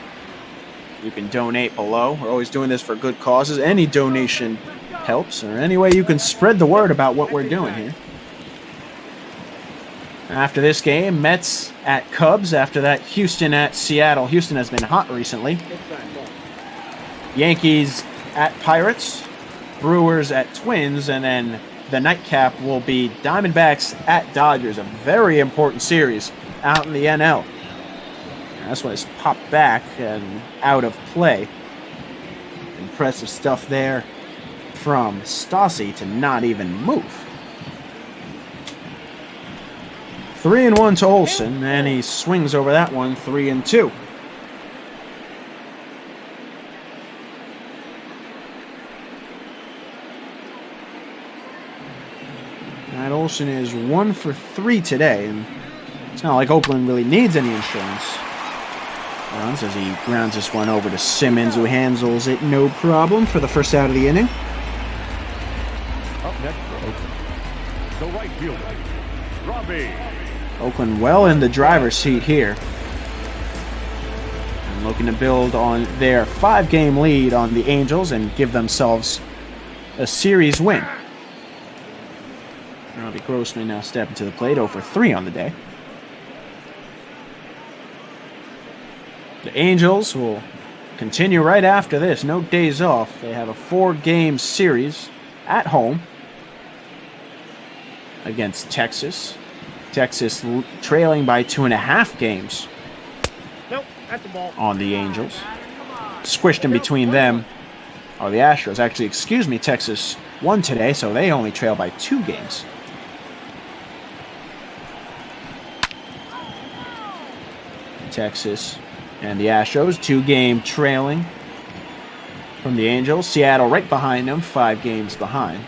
You can donate below. We're always doing this for good causes. Any donation helps, or any way you can spread the word about what we're doing here. After this game, Mets at Cubs. After that, Houston at Seattle. Houston has been hot recently. Yankees at Pirates. Brewers at Twins. And then the nightcap will be Diamondbacks at Dodgers. A very important series out in the NL. That's when it's popped back and out of play. Impressive stuff there from Stassi to not even move. 3-1 to Olsen, and he swings over that one, 3-2. Matt Olsen is 1 for 3 today, and it's not like Oakland really needs any insurance runs as he grounds this one over to Simmons, who handles it no problem for the first out of the inning. Up next for Oakland, the right fielder, Robbie. Oakland well in the driver's seat here, and looking to build on their 5-game lead on the Angels and give themselves a series win. Robbie Grossman now stepping to the plate, 0 for 3 on the day. The Angels will continue right after this. No days off. They have a 4-game series at home against Texas. Texas trailing by 2.5 games on the Angels. Squished in between them are the Astros. Actually, excuse me, Texas won today, so they only trail by 2 games. Texas and the Astros, 2-game trailing from the Angels. Seattle right behind them, 5 games behind.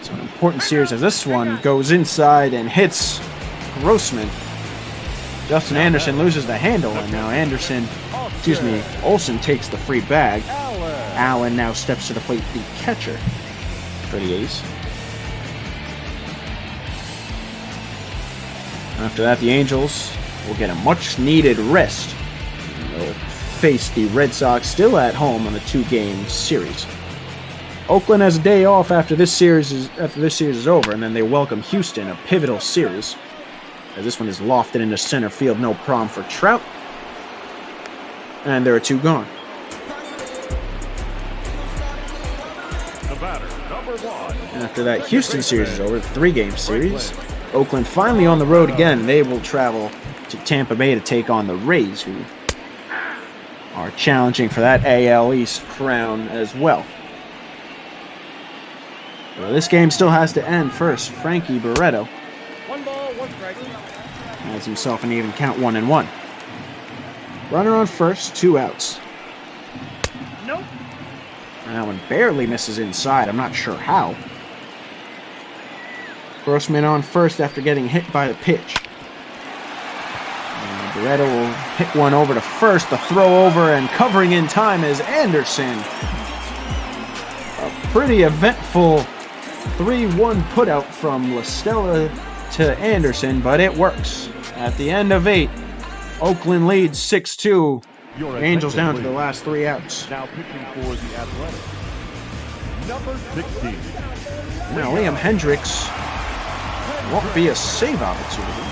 So an important series as this one goes inside and hits Grossman. Justin Anderson loses the handle, and now Olsen takes the free bag. Allen now steps to the plate, the catcher for the A's. After that, the Angels will get a much-needed rest. They'll face the Red Sox still at home on a 2-game series. Oakland has a day off after this series is over, and then they welcome Houston, a pivotal series. As this one is lofted into center field, no problem for Trout. And there are 2 gone. The batter, number 1. After that Houston series is over, the 3-game series. Oakland finally on the road again. They will travel to Tampa Bay to take on the Rays, who are challenging for that AL East crown as well. So this game still has to end first. Frankie Barreto 1 ball, 1 strike. has himself an even count, 1-1. Runner on first, 2 outs. Nope. And that one barely misses inside. I'm not sure how. Grossman on first after getting hit by the pitch. And Barreto will hit one over to first. The throw over and covering in time is Anderson. A pretty eventful 3-1 putout from La Stella to Anderson, but it works. At the end of 8, Oakland leads 6-2. Your Angels down to attention, the last 3 outs. Now pitching for the Athletics, number 16. Now Liam Hendricks won't be a save opportunity,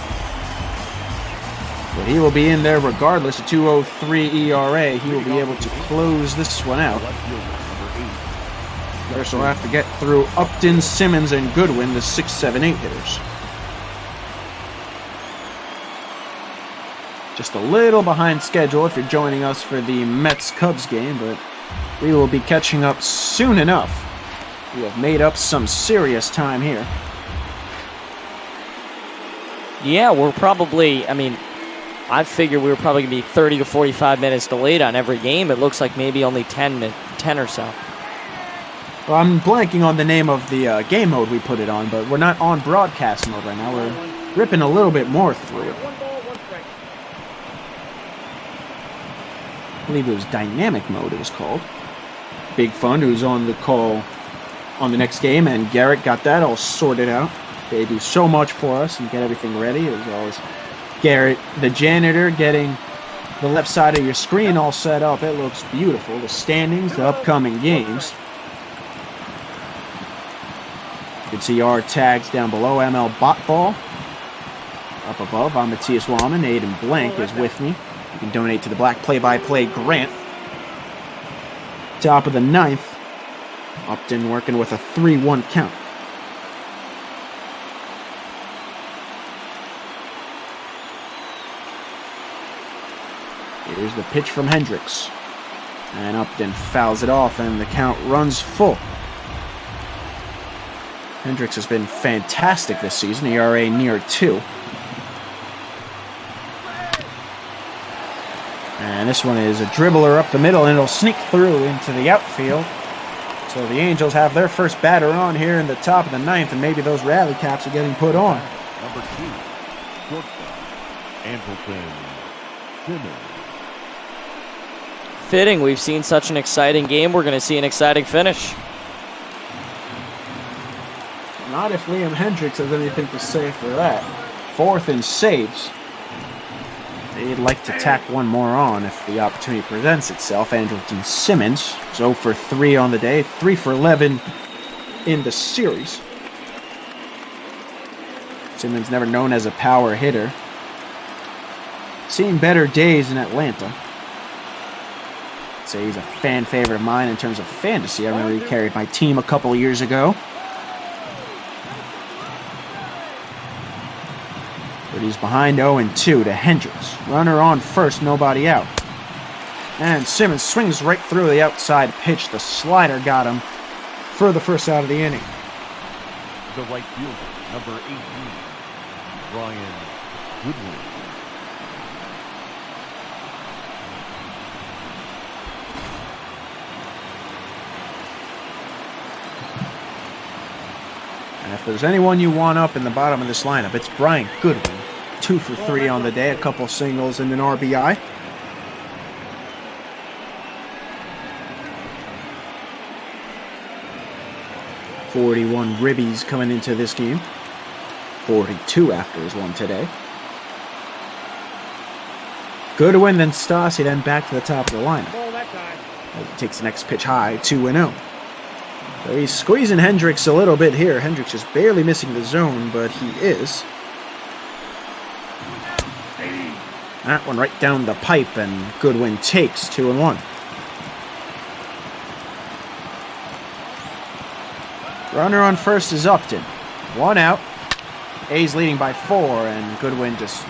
but he will be in there regardless. A 2.03 ERA. He will be able to close this one out. Pearson will have to get through Upton, Simmons, and Goodwin, the 6, 7, 8 hitters. Just a little behind schedule if you're joining us for the Mets-Cubs game, but we will be catching up soon enough. We have made up some serious time here. Yeah, we're probably, I figured we were probably going to be 30 to 45 minutes delayed on every game. It looks like maybe only 10 or so. Well, I'm blanking on the name of the game mode we put it on, but we're not on broadcast mode right now. We're ripping a little bit more through it. I believe it was dynamic mode it was called. Big Fun, who's on the call on the next game, and Garrett got that all sorted out. They do so much for us and get everything ready, as well as Garrett, the janitor, getting the left side of your screen all set up. It looks beautiful. The standings, the upcoming games. You can see our tags down below. ML Botball. Up above, I'm Matthias Wallman. Aiden Blank is with me. You can donate to the Black Play-by-Play grant. Top of the 9th. Upton working with a 3-1 count. Here's the pitch from Hendricks. And Upton fouls it off, and the count runs full. Hendricks has been fantastic this season. ERA near 2. And this one is a dribbler up the middle, and it'll sneak through into the outfield. So the Angels have their first batter on here in the top of the 9th, and maybe those rally caps are getting put on. Number 2, shortstop, Andrelton Simmons. Fitting. We've seen such an exciting game. We're going to see an exciting finish. Not if Liam Hendricks has anything to say for that. 4th in saves. They'd like to tack one more on if the opportunity presents itself. Andrelton Simmons is 0 for 3 on the day, 3 for 11 in the series. Simmons never known as a power hitter. Seen better days in Atlanta. I'd say he's a fan favorite of mine in terms of fantasy. I remember he carried my team a couple years ago. But he's behind 0-2 to Hendricks. Runner on first, nobody out. And Simmons swings right through the outside pitch. The slider got him for the first out of the inning. The right fielder, number 18, Ryan Goodwin. And if there's anyone you want up in the bottom of this lineup, it's Brian Goodwin. 2 for 3 on the day, a couple singles and an RBI. .41 ribbies coming into this game. 42 after his one today. Goodwin, then Stassi, then back to the top of the lineup. As he takes the next pitch high, 2-0. So he's squeezing Hendricks a little bit here. Hendricks is barely missing the zone, but he is. That one right down the pipe, and Goodwin takes 2-1. Runner on first is Upton. 1 out. A's leading by 4, and Goodwin just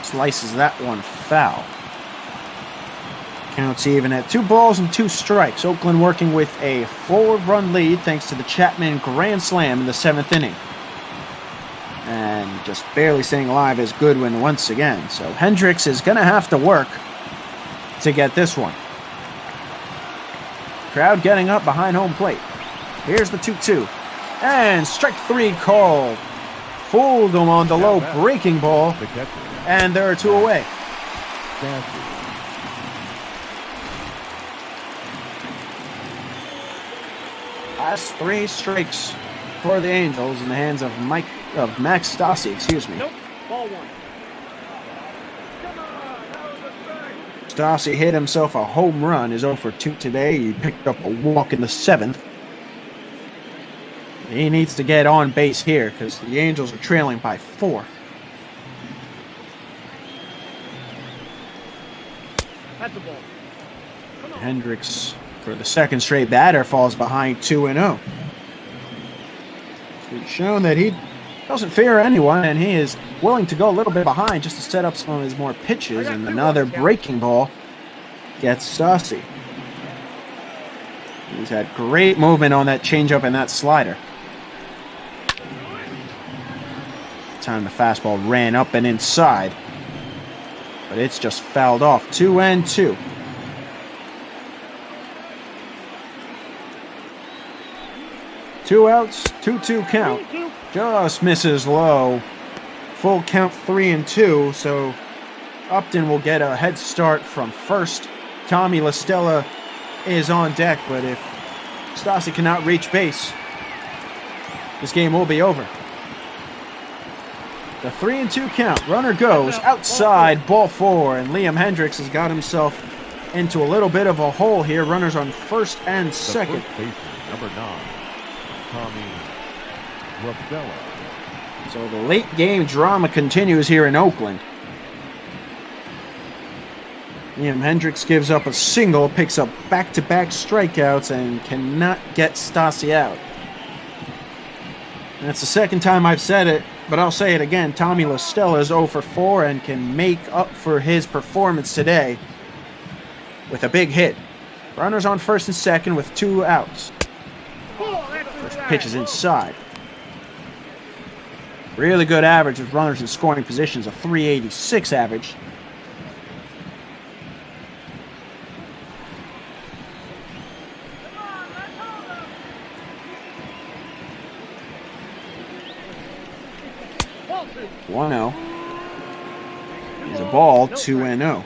slices that one foul. Counts even at 2 balls and 2 strikes. Oakland working with a 4-run lead thanks to the Chapman grand slam in the 7th inning. And just barely staying alive is Goodwin once again. So Hendricks is going to have to work to get this one. Crowd getting up behind home plate. Here's the 2-2. And strike 3 called. Fooled him on the low breaking ball. And there are 2 away. Last 3 strikes for the Angels in the hands of Mike of Max Stassi, excuse me. Nope. Ball 1. Stassi hit himself a home run. He's 0 for 2 today. He picked up a walk in the 7th. He needs to get on base here because the Angels are trailing by 4. That's the ball. Hendricks, for the second straight batter, falls behind 2-0. He's shown that he doesn't fear anyone, and he is willing to go a little bit behind just to set up some of his more pitches. And another breaking ball gets Stassi. He's had great movement on that changeup and that slider. Time the fastball ran up and inside, but it's just fouled off. 2-2. Two outs, 2-2 count. Just misses low. Full count 3-2, so Upton will get a head start from first. Tommy LaStella is on deck, but if Stassi cannot reach base, this game will be over. The 3-2 count. Runner goes outside, ball 4, and Liam Hendricks has got himself into a little bit of a hole here. Runners on first and second. The first baseman, number 9, Tommy LaStella. So the late game drama continues here in Oakland. Liam Hendricks gives up a single, picks up back-to-back strikeouts, and cannot get Stassi out. And that's the second time I've said it, but I'll say it again. Tommy LaStella is 0 for 4 and can make up for his performance today with a big hit. Runners on first and second with 2 outs. First pitch is inside. Really good average with runners in scoring positions, a 386 average. One 0. He's a ball, 2-0.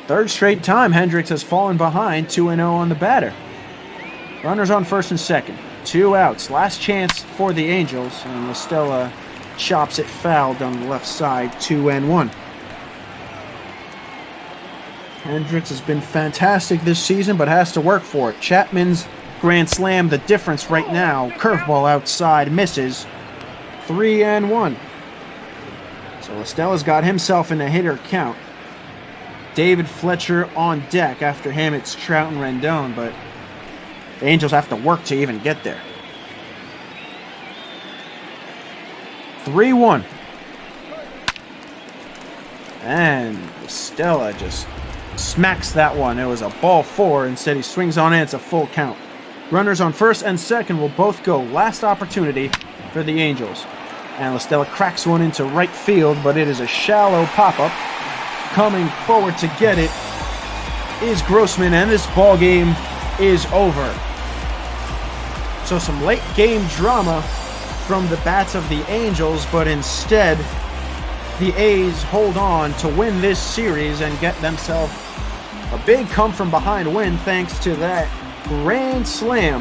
Third straight time Hendricks has fallen behind, 2-0 on the batter. Runners on first and second. 2 outs. Last chance for the Angels, and LaStella chops it foul down the left side, 2-1. Hendricks has been fantastic this season, but has to work for it. Chapman's grand slam, the difference right now. Curveball outside, misses. 3-1. So LaStella's got himself in a hitter count. David Fletcher on deck. After him, it's Trout and Rendon, but the Angels have to work to even get there. 3-1. And Stella just smacks that one. It was a ball 4. Instead, he swings on it. It's a full count. Runners on first and second will both go. Last opportunity for the Angels. And LaStella cracks one into right field, but it is a shallow pop-up. Coming forward to get it is Grossman, and this ball game is over. So some late game drama from the bats of the Angels, but instead the A's hold on to win this series and get themselves a big come-from-behind win thanks to that grand slam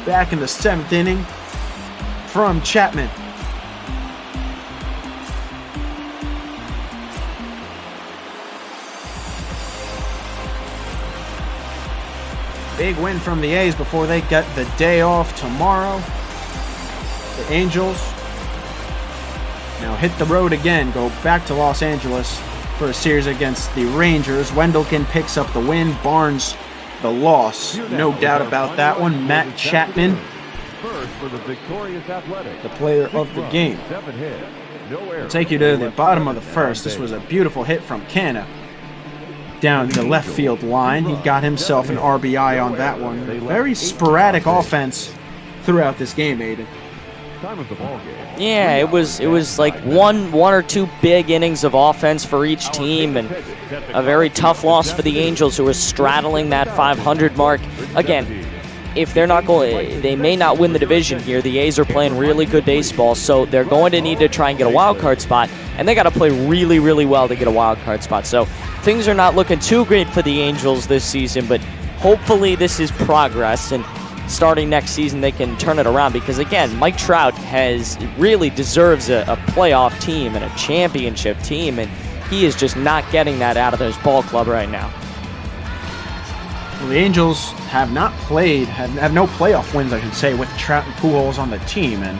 back in the 7th inning from Chapman. Big win from the A's before they get the day off tomorrow. The Angels now hit the road again, go back to Los Angeles for a series against the Rangers. Wendelken picks up the win, Barnes the loss. No doubt about that one. Matt Chapman, the player of the game. I'll take you to the bottom of the first. This was a beautiful hit from Pena down the left field line. He got himself an RBI on that one. Very sporadic offense throughout this game, Aiden. Yeah, it was like one or two big innings of offense for each team, and a very tough loss for the Angels, who are straddling that 500 mark. Again, if they're not going, they may not win the division here. The A's are playing really good baseball, so they're going to need to try and get a wild card spot, and they got to play really, really well to get a wild card spot. So things are not looking too great for the Angels this season, but hopefully this is progress, and starting next season they can turn it around, because again, Mike Trout really deserves a playoff team and a championship team, and he is just not getting that out of this ball club right now. Well, the Angels have not played, have no playoff wins, I should say, with Trout and Pujols on the team, and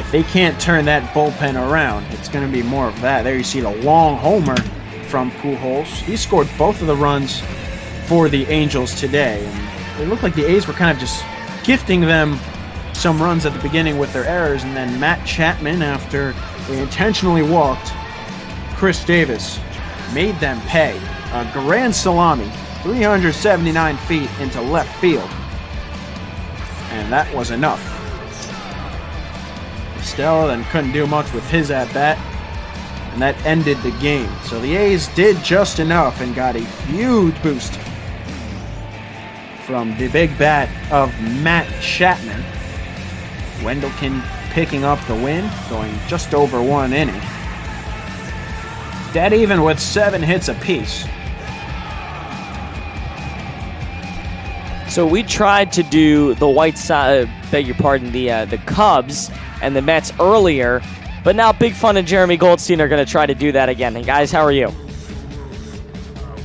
if they can't turn that bullpen around, it's going to be more of that. There you see the long homer from Pujols. He scored both of the runs for the Angels today, and it looked like the A's were kind of just gifting them some runs at the beginning with their errors, and then Matt Chapman, after they intentionally walked Chris Davis, made them pay. A grand salami, 379 feet into left field, and that was enough. Estella then couldn't do much with his at-bat, and that ended the game. So the A's did just enough and got a huge boost from the big bat of Matt Chapman. Wendelken picking up the win, going just over 1 inning. Dead even with 7 hits apiece. So we tried to do the White Sox, the Cubs and the Mets earlier, but now Big Fun and Jeremy Goldstein are going to try to do that again. Hey guys, how are you?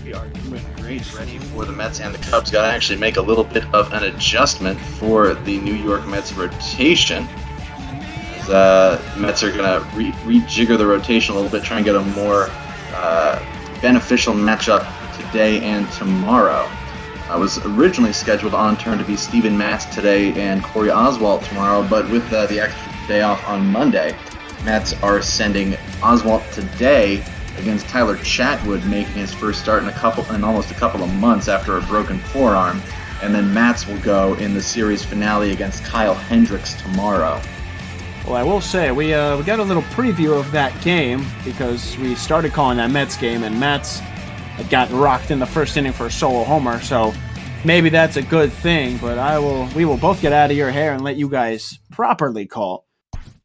We are doing great, ready for the Mets and the Cubs. Got to actually make a little bit of an adjustment for the New York Mets rotation. As Mets are going to rejigger the rotation a little bit, try and get a more beneficial matchup today and tomorrow. Was originally scheduled on turn to be Steven Matz today and Corey Oswalt tomorrow, but with the extra day off on Monday, Mets are sending Oswalt today against Tyler Chatwood, making his first start in almost a couple of months after a broken forearm, and then Matz will go in the series finale against Kyle Hendricks tomorrow. Well, I will say, we got a little preview of that game because we started calling that Mets game, and Matz had gotten rocked in the first inning for a solo homer, so maybe that's a good thing, but we will both get out of your hair and let you guys properly call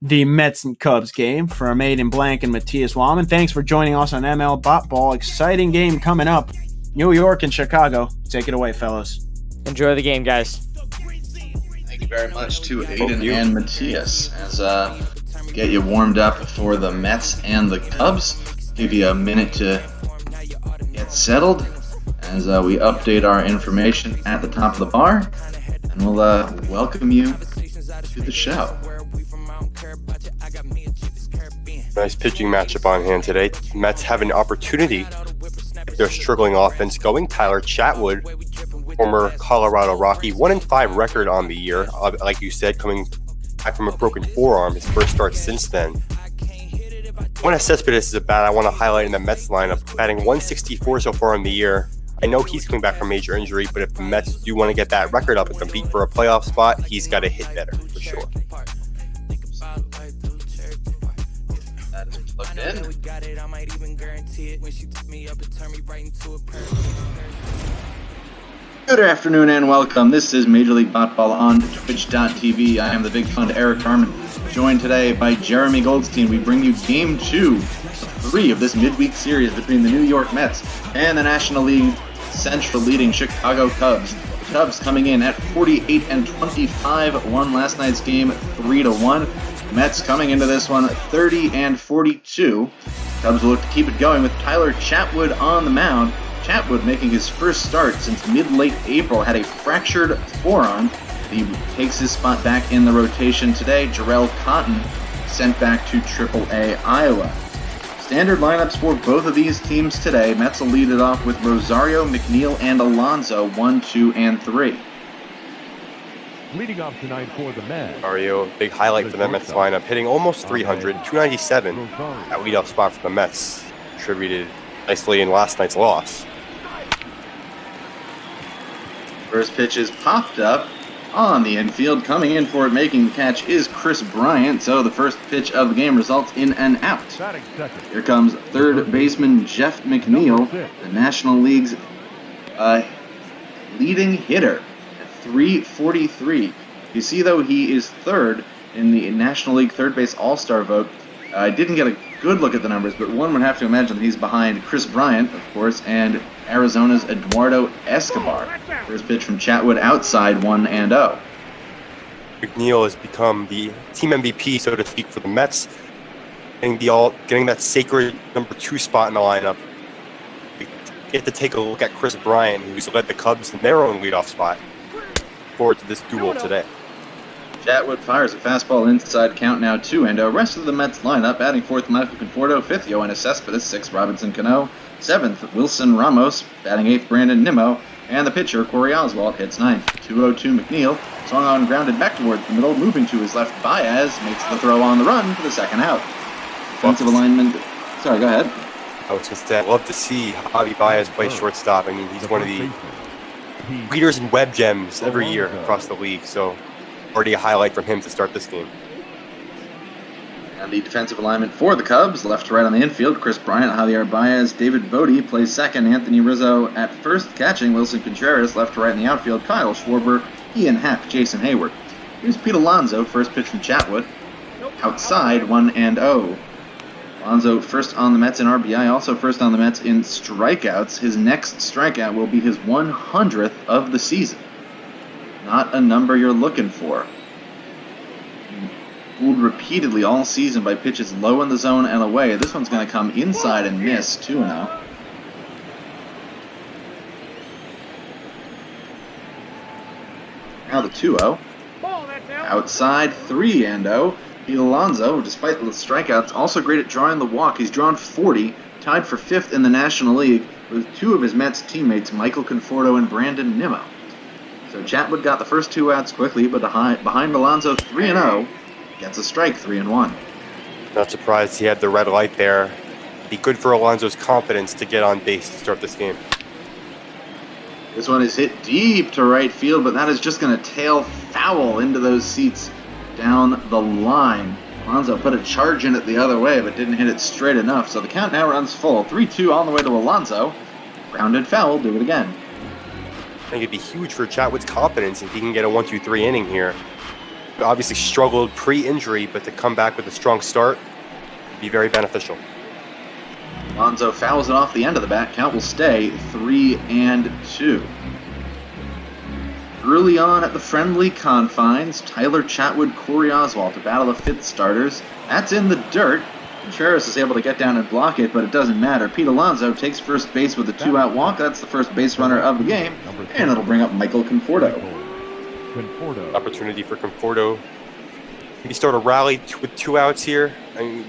the Mets and Cubs game. From Aiden Blank and Matthias Wallman, thanks for joining us on ML Bot Ball. Exciting game coming up. New York and Chicago. Take it away, fellas. Enjoy the game, guys. Thank you very much to Aiden and Matthias as get you warmed up for the Mets and the Cubs. Give you a minute to get settled as we update our information at the top of the bar, and we'll welcome you to the show. Nice pitching matchup on hand today. Mets have an opportunity. They're struggling offense going. Tyler Chatwood, former Colorado Rocky, 1-5 record on the year. Like you said, coming back from a broken forearm, his first start since then. When Cespedes is a bat I want to highlight in the Mets lineup, batting 164 so far in the year. I know he's coming back from major injury, but if the Mets do want to get that record up and compete for a playoff spot, he's got to hit better, for sure. That is plugged in. Good afternoon and welcome. This is Major League Botball on Twitch.tv. I am the Big Fun Eric Carmen, joined today by Jeremy Goldstein. We bring you Game 2 of 3 of this midweek series between the New York Mets and the National League Central leading Chicago Cubs. Cubs coming in at 48-25, won last night's game 3-1. Mets coming into this one 30-42. Cubs will look to keep it going with Tyler Chatwood on the mound. Chatwood making his first start since mid-late April, had a fractured forearm. He takes his spot back in the rotation today. Jarrell Cotton sent back to AAA Iowa. Standard lineups for both of these teams today. Mets will lead it off with Rosario, McNeil, and Alonso, 1, 2, and 3. Leading off tonight for the Mets. Rosario, big highlight for the Mets lineup, hitting almost 300, 297 at leadoff spot for the Mets. Contributed nicely in last night's loss. First pitch is popped up on the infield. Coming in for it, making the catch is Chris Bryant. So the first pitch of the game results in an out. Here comes third baseman Jeff McNeil, the National League's leading hitter at 343. You see, though, he is third in the National League third base All-Star vote. I didn't get a good look at the numbers, but one would have to imagine that he's behind Chris Bryant, of course, and Arizona's Eduardo Escobar. First pitch from Chatwood outside 1-0. McNeil has become the team MVP, so to speak, for the Mets, getting that sacred number 2 spot in the lineup. We get to take a look at Chris Bryant, who's led the Cubs in their own leadoff spot. Forward to this duel today. Chatwood fires a fastball inside, count now 2-0. Rest of the Mets lineup, batting 4th, Michael Conforto, 5th, Yoenis Cespedes, 6th, Robinson Cano, 7th, Wilson Ramos, batting 8th, Brandon Nimmo, and the pitcher, Corey Oswalt, hits 9th. 2-0-2 McNeil, swung on grounded back towards the middle, moving to his left, Baez makes the throw on the run for the second out. Defensive alignment, sorry, go ahead. I was just saying, I'd love to see Javi Baez play shortstop. I mean, he's one of the leaders in web gems every year across the league, so already a highlight from him to start this game. And the defensive alignment for the Cubs, left to right on the infield, Chris Bryant, Javier Baez, David Bodie plays second, Anthony Rizzo at first, catching Wilson Contreras, left to right in the outfield, Kyle Schwarber, Ian Happ, Jason Hayward. Here's Pete Alonso, first pitch from Chatwood, outside 1-0. Alonso first on the Mets in RBI, also first on the Mets in strikeouts. His next strikeout will be his 100th of the season. Not a number you're looking for. Fooled repeatedly all season by pitches low in the zone and away. This one's going to come inside and miss, 2-0. Now the 2-0. Outside, 3-0. Pete Alonso, despite the strikeouts, also great at drawing the walk. He's drawn 40, tied for 5th in the National League with 2 of his Mets teammates, Michael Conforto and Brandon Nimmo. So Chatwood got the first 2 outs quickly, but behind Alonso, 3-0, gets a strike, 3-1. Not surprised he had the red light there. Be good for Alonso's confidence to get on base to start this game. This one is hit deep to right field, but that is just going to tail foul into those seats down the line. Alonso put a charge in it the other way, but didn't hit it straight enough, so the count now runs full. 3-2 on the way to Alonso. Grounded foul, do it again. I think it'd be huge for Chatwood's confidence if he can get a 1-2-3 inning here. Obviously struggled pre-injury, but to come back with a strong start would be very beneficial. Alonso fouls it off the end of the bat. Count will stay 3-2. Early on at the friendly confines, Tyler Chatwood, Corey Oswalt to battle the 5th starters. That's in the dirt. Contreras is able to get down and block it, but it doesn't matter. Pete Alonso takes first base with a 2-out walk. That's the first base runner of the game, and it'll bring up Michael Conforto. Opportunity for Conforto. Maybe start a rally with 2 outs here. I mean,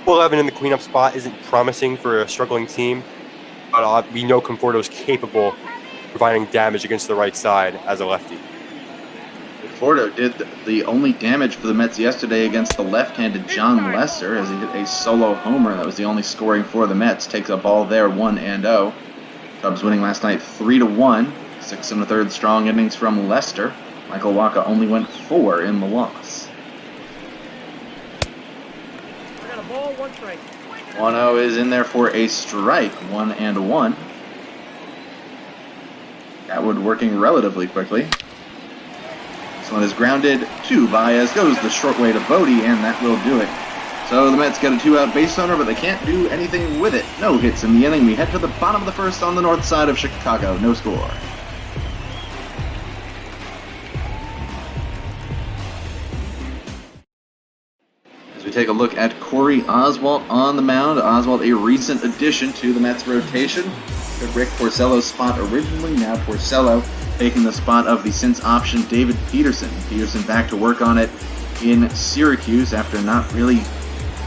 11 in the cleanup spot isn't promising for a struggling team, but we know Conforto's capable of providing damage against the right side as a lefty. Conforto did the only damage for the Mets yesterday against the left-handed John Lester as he hit a solo homer. That was the only scoring for the Mets. Takes a ball there, 1-0. Cubs winning last night 3-1. 6 1/3 strong innings from Lester. Michael Wacha only went 4 in the loss. I got a ball, 1 strike. 1-0 is in there for a strike, 1-1. Chatwood working relatively quickly. This one is grounded to Baez, goes the short way to Bodie, and that will do it. So the Mets get a 2-out base runner, but they can't do anything with it. No hits in the inning. We head to the bottom of the first on the north side of Chicago. No score. As we take a look at Corey Oswalt on the mound. Oswalt, a recent addition to the Mets rotation. Took Rick Porcello's spot originally, now Porcello taking the spot of the since optioned David Peterson. Peterson back to work on it in Syracuse after not really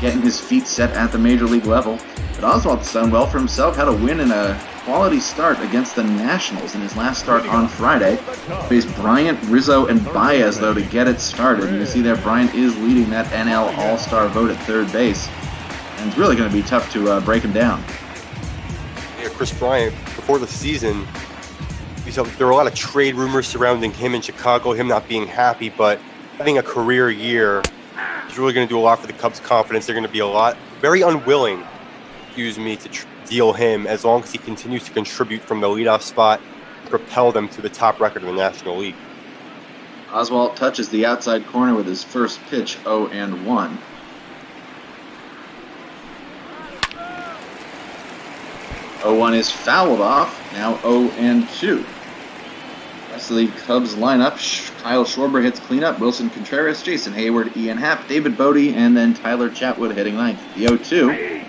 getting his feet set at the major league level. But Oswalt's done well for himself, had a win in a quality start against the Nationals in his last start on Friday. Faced Bryant, Rizzo, and Baez, though, to get it started. You can see there Bryant is leading that NL All-Star vote at third base. And it's really going to be tough to break him down. Yeah, Chris Bryant, before the season, there were a lot of trade rumors surrounding him in Chicago, him not being happy, but having a career year is really going to do a lot for the Cubs' confidence. They're going to be very unwilling, to deal him as long as he continues to contribute from the leadoff spot and propel them to the top record in the National League. Oswalt touches the outside corner with his first pitch, 0-1. 0-1 is fouled off. Now 0-2. Rest of the Cubs lineup: Kyle Schwarber hits cleanup, Wilson Contreras, Jason Hayward, Ian Happ, David Bodie, and then Tyler Chatwood hitting ninth. The 0-2.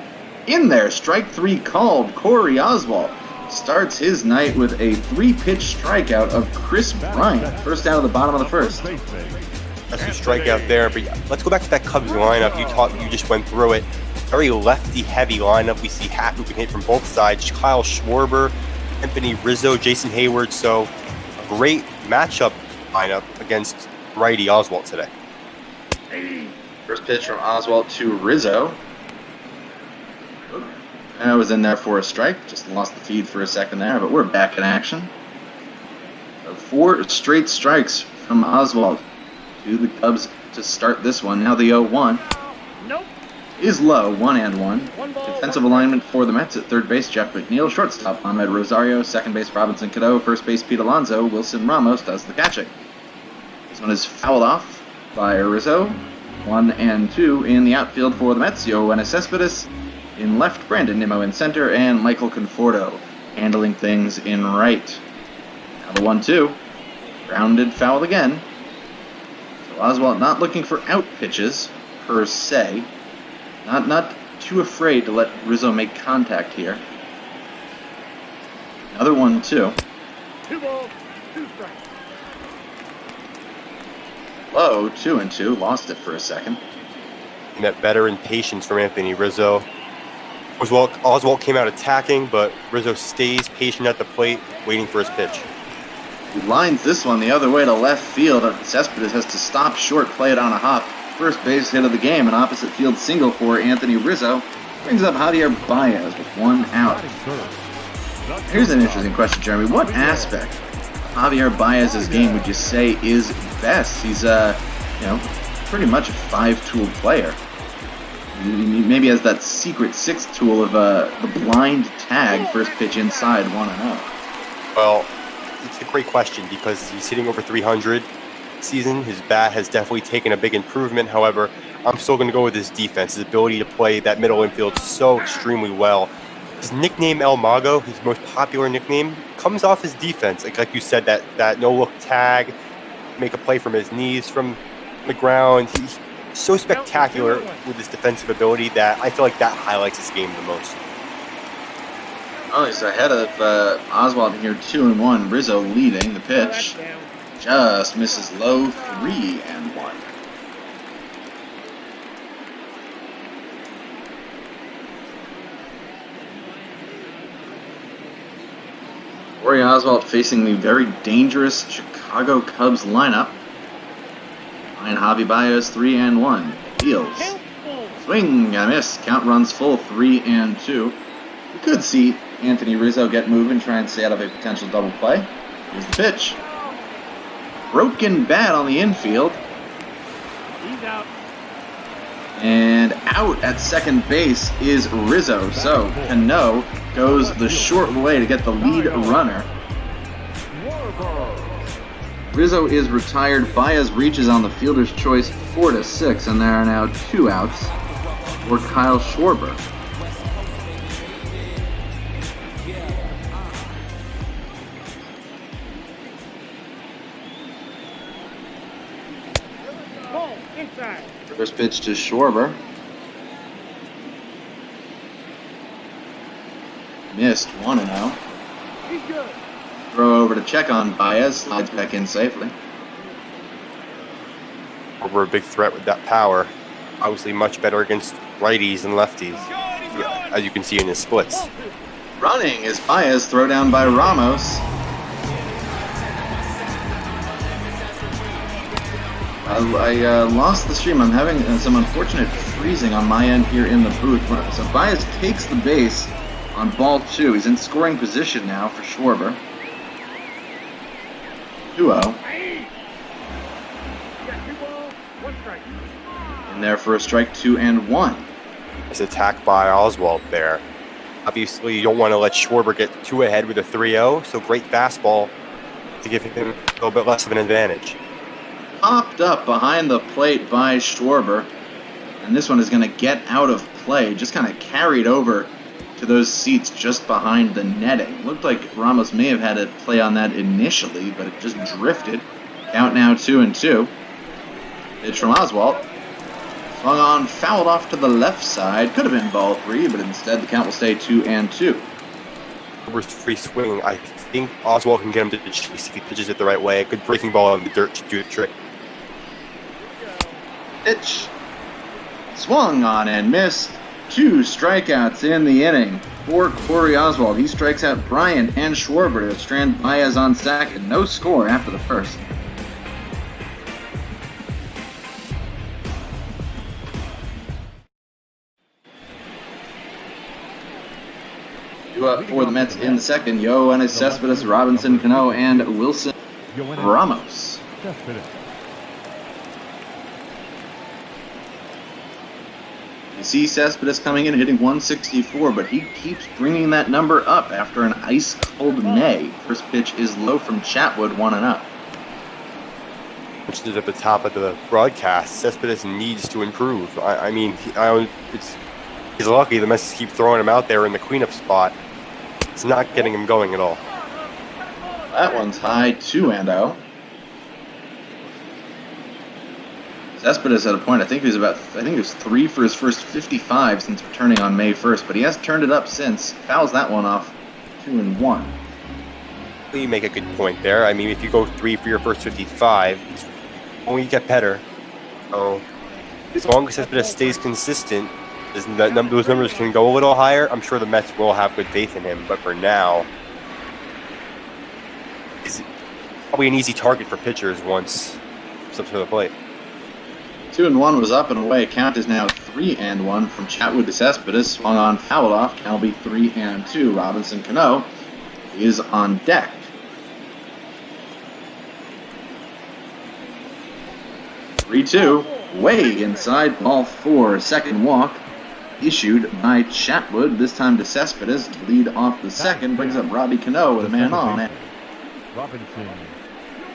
In there, strike 3 called. Corey Oswalt starts his night with a 3-pitch strikeout of Chris Bryant. First out of the bottom of the first. That's a strikeout there, but let's go back to that Cubs lineup. You just went through it. Very lefty-heavy lineup. We see Happ, who can hit from both sides. Kyle Schwarber, Anthony Rizzo, Jason Hayward. So a great matchup lineup against righty Oswalt today. First pitch from Oswalt to Rizzo. I was in there for a strike. Just lost the feed for a second there, but we're back in action. So 4 straight strikes from Oswalt to the Cubs to start this one. Now the 0-1 is low, 1-1. Defensive alignment for the Mets at third base: Jeff McNeil. Shortstop, Ahmed Rosario. Second base, Robinson Cano. First base, Pete Alonso. Wilson Ramos does the catching. This one is fouled off by Rizzo. 1-2 in the outfield for the Mets: Yoenis Cespedes in left, Brandon Nimmo in center, and Michael Conforto handling things in right. Now the 1-2. Grounded foul again. So Oswalt not looking for out pitches, per se. Not too afraid to let Rizzo make contact here. Another 1-2. 2 balls, 2 strikes. Low, 2-2. Lost it for a second. And that veteran patience from Anthony Rizzo. Oswalt came out attacking, but Rizzo stays patient at the plate, waiting for his pitch. He lines this one the other way to left field. Cespedes has to stop short, play it on a hop. First base hit of the game, an opposite field single for Anthony Rizzo. Brings up Javier Baez with 1 out. Here's an interesting question, Jeremy. What aspect of Javier Baez's game would you say is best? He's pretty much a 5-tool player. He maybe has that secret 6th tool of the blind tag, first pitch inside, 1-0. Well, it's a great question because he's hitting over 300 season. His bat has definitely taken a big improvement. However, I'm still going to go with his defense, his ability to play that middle infield so extremely well. His nickname El Mago, his most popular nickname, comes off his defense. Like you said, that no-look tag, make a play from his knees, from the ground. He's so spectacular with his defensive ability that I feel like that highlights his game the most. Oh, he's ahead of Oswalt here, 2-1. Rizzo leading the pitch. Just misses low, 3-1. Corey Oswalt facing the very dangerous Chicago Cubs lineup. And Javi Baez, 3-1. Deals. Swing and a miss. Count runs full, 3-2. We could see Anthony Rizzo get moving, try and stay out of a potential double play. Here's the pitch. Broken bat on the infield. He's out. And out at second base is Rizzo. So Cano goes the short way to get the lead runner. Rizzo is retired. Baez reaches on the fielder's choice, 4-6, and there are now 2 outs for Kyle Schwarber. Ball, inside. First pitch to Schwarber. Missed, 1-0. He's good. Throw over to check on Baez, slides back in safely. We're a big threat with that power. Obviously much better against righties and lefties, as you can see in his splits. Running is Baez, throw down by Ramos. I lost the stream. I'm having some unfortunate freezing on my end here in the booth. So Baez takes the base on ball 2. He's in scoring position now for Schwarber. 2-0. In there for a strike, 2-1. Nice attack by Oswalt there. Obviously, you don't want to let Schwarber get too ahead with a 3-0, so great fastball to give him a little bit less of an advantage. Popped up behind the plate by Schwarber, and this one is going to get out of play. Just kind of carried over to those seats just behind the netting. Looked like Ramos may have had a play on that initially, but it just drifted. Count now 2-2. Pitch from Oswalt. Swung on, fouled off to the left side. Could have been ball 3, but instead the count will stay 2-2. Number 3 swing. I think Oswald can get him to chase if he pitches it the right way. A good breaking ball in the dirt should do the trick. Pitch. Swung on and missed. 2 strikeouts in the inning for Corey Oswald. He strikes out Bryant and Schwarber to strand Baez on second. No score after the first. Due up for the Mets in the second, Yoenis Cespedes, Robinson Cano, and Wilson Ramos. You see Cespedes coming in hitting 164, but he keeps bringing that number up after an ice-cold May. First pitch is low from Chatwood, 1-0. Which is at the top of the broadcast. Cespedes needs to improve. He's lucky the Mets keep throwing him out there in the cleanup spot. It's not getting him going at all. That one's high, 2-0. Cespedes at a point, I think it was 3 for his first 55 since returning on May 1st, but he has turned it up since. Fouls that one off, 2-1. You make a good point there. I mean, if you go 3 for your first 55, it's only get better. So, as long as Cespedes stays consistent, those numbers can go a little higher. I'm sure the Mets will have good faith in him, but for now, he's probably an easy target for pitchers once it's up to the plate. 2-1 was up and away. Count is now 3-1 from Chatwood to Cespedes. Swung on, fouled off. Count will be 3-2. Robinson Cano is on deck. Three-2. Way inside, ball 4. Second walk issued by Chatwood. This time to Cespedes to lead off the second. Brings up Robbie Cano with a man on. Robinson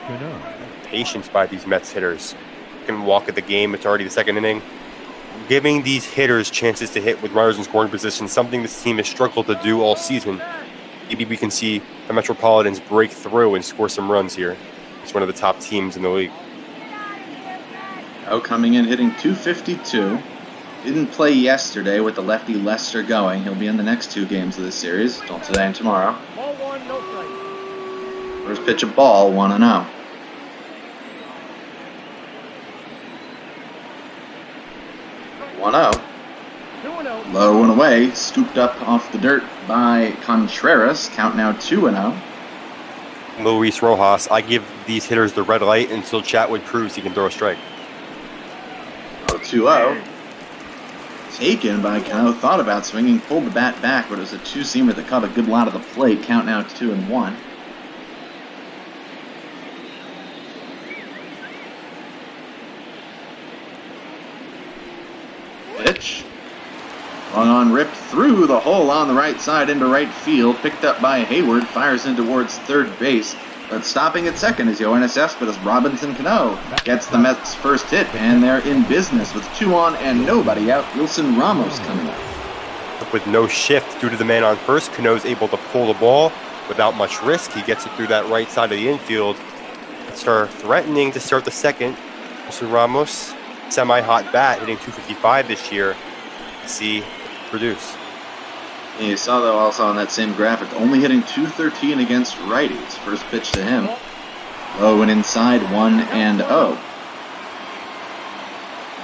Cano. Patience by these Mets hitters. Can walk at the game. It's already the second inning. Giving these hitters chances to hit with runners in scoring position, something this team has struggled to do all season. Maybe we can see the Metropolitans break through and score some runs here. It's one of the top teams in the league. Oh, coming in hitting 252. Didn't play yesterday with the lefty Lester going. He'll be in the next 2 games of this series, today and tomorrow. Ball 1, no strike. First pitch of ball, 1-0. Low and away, scooped up off the dirt by Contreras. Count now 2-0. Luis Rojas, I give these hitters the red light until Chatwood proves he can throw a strike. 2-0. Taken by Cano. Thought about swinging, pulled the bat back, but it was a 2-seamer that caught a good lot of the plate. Count now 2-1. Pitch. Swung on, ripped through the hole on the right side into right field. Picked up by Hayward. Fires in towards third base. But stopping at second is Yoenis Cespedes. Robinson Cano gets the Mets' first hit, and they're in business with 2 on and nobody out. Wilson Ramos coming up. With no shift due to the man on first, Cano's able to pull the ball without much risk. He gets it through that right side of the infield. Start threatening to start the second. Wilson Ramos, semi-hot bat, hitting 255 this year. See produce. And you saw, though, also on that same graphic, only hitting 213 against righties. First pitch to him. Low and inside, 1-0.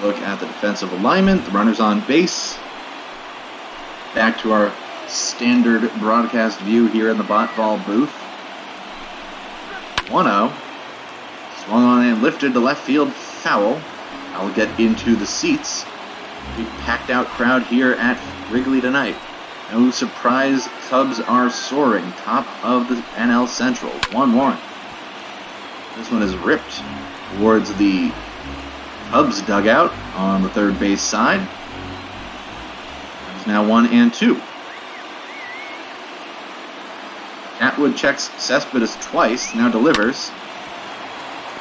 Look at the defensive alignment. The runner's on base. Back to our standard broadcast view here in the ball booth. 1-0. Swung on and lifted to left field. Foul. I'll get into the seats. Big packed out crowd here at Wrigley tonight. No surprise, Cubs are soaring. Top of the NL Central. 1-1. This one is ripped towards the Cubs dugout on the third base side. It's now 1-2. Chatwood checks Cespedes twice, now delivers.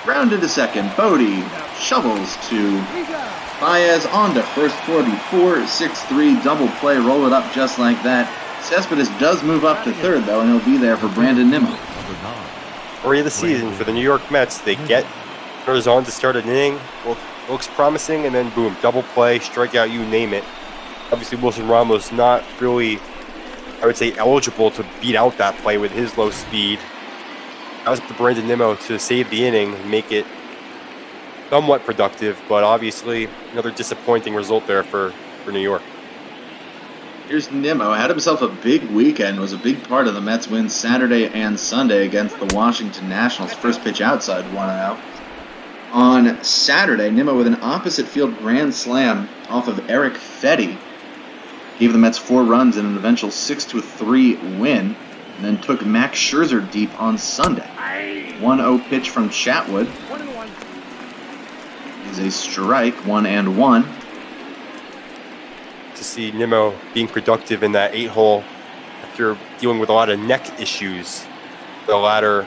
Rounded to second. Bodie shovels to Baez on to first for the 4-6-3 double play. Roll it up just like that. Cespedes does move up to third, though, and he'll be there for Brandon Nimmo. Story of the season for the New York Mets. They get runners on to start an inning. Well, looks promising, and then boom, double play, strikeout, you name it. Obviously, Wilson Ramos not really, I would say, eligible to beat out that play with his low speed. That was up to Brandon Nimmo to save the inning and make it somewhat productive, but obviously another disappointing result there for New York. Here's Nimmo. Had himself a big weekend. Was a big part of the Mets' win Saturday and Sunday against the Washington Nationals. First pitch outside, 1-0. On Saturday, Nimmo with an opposite field grand slam off of Eric Fetty gave the Mets 4 runs in an eventual 6-3 win, and then took Max Scherzer deep on Sunday. 1-0 pitch from Chatwood is a strike, 1-1. To see Nimmo being productive in that 8-hole after dealing with a lot of neck issues the latter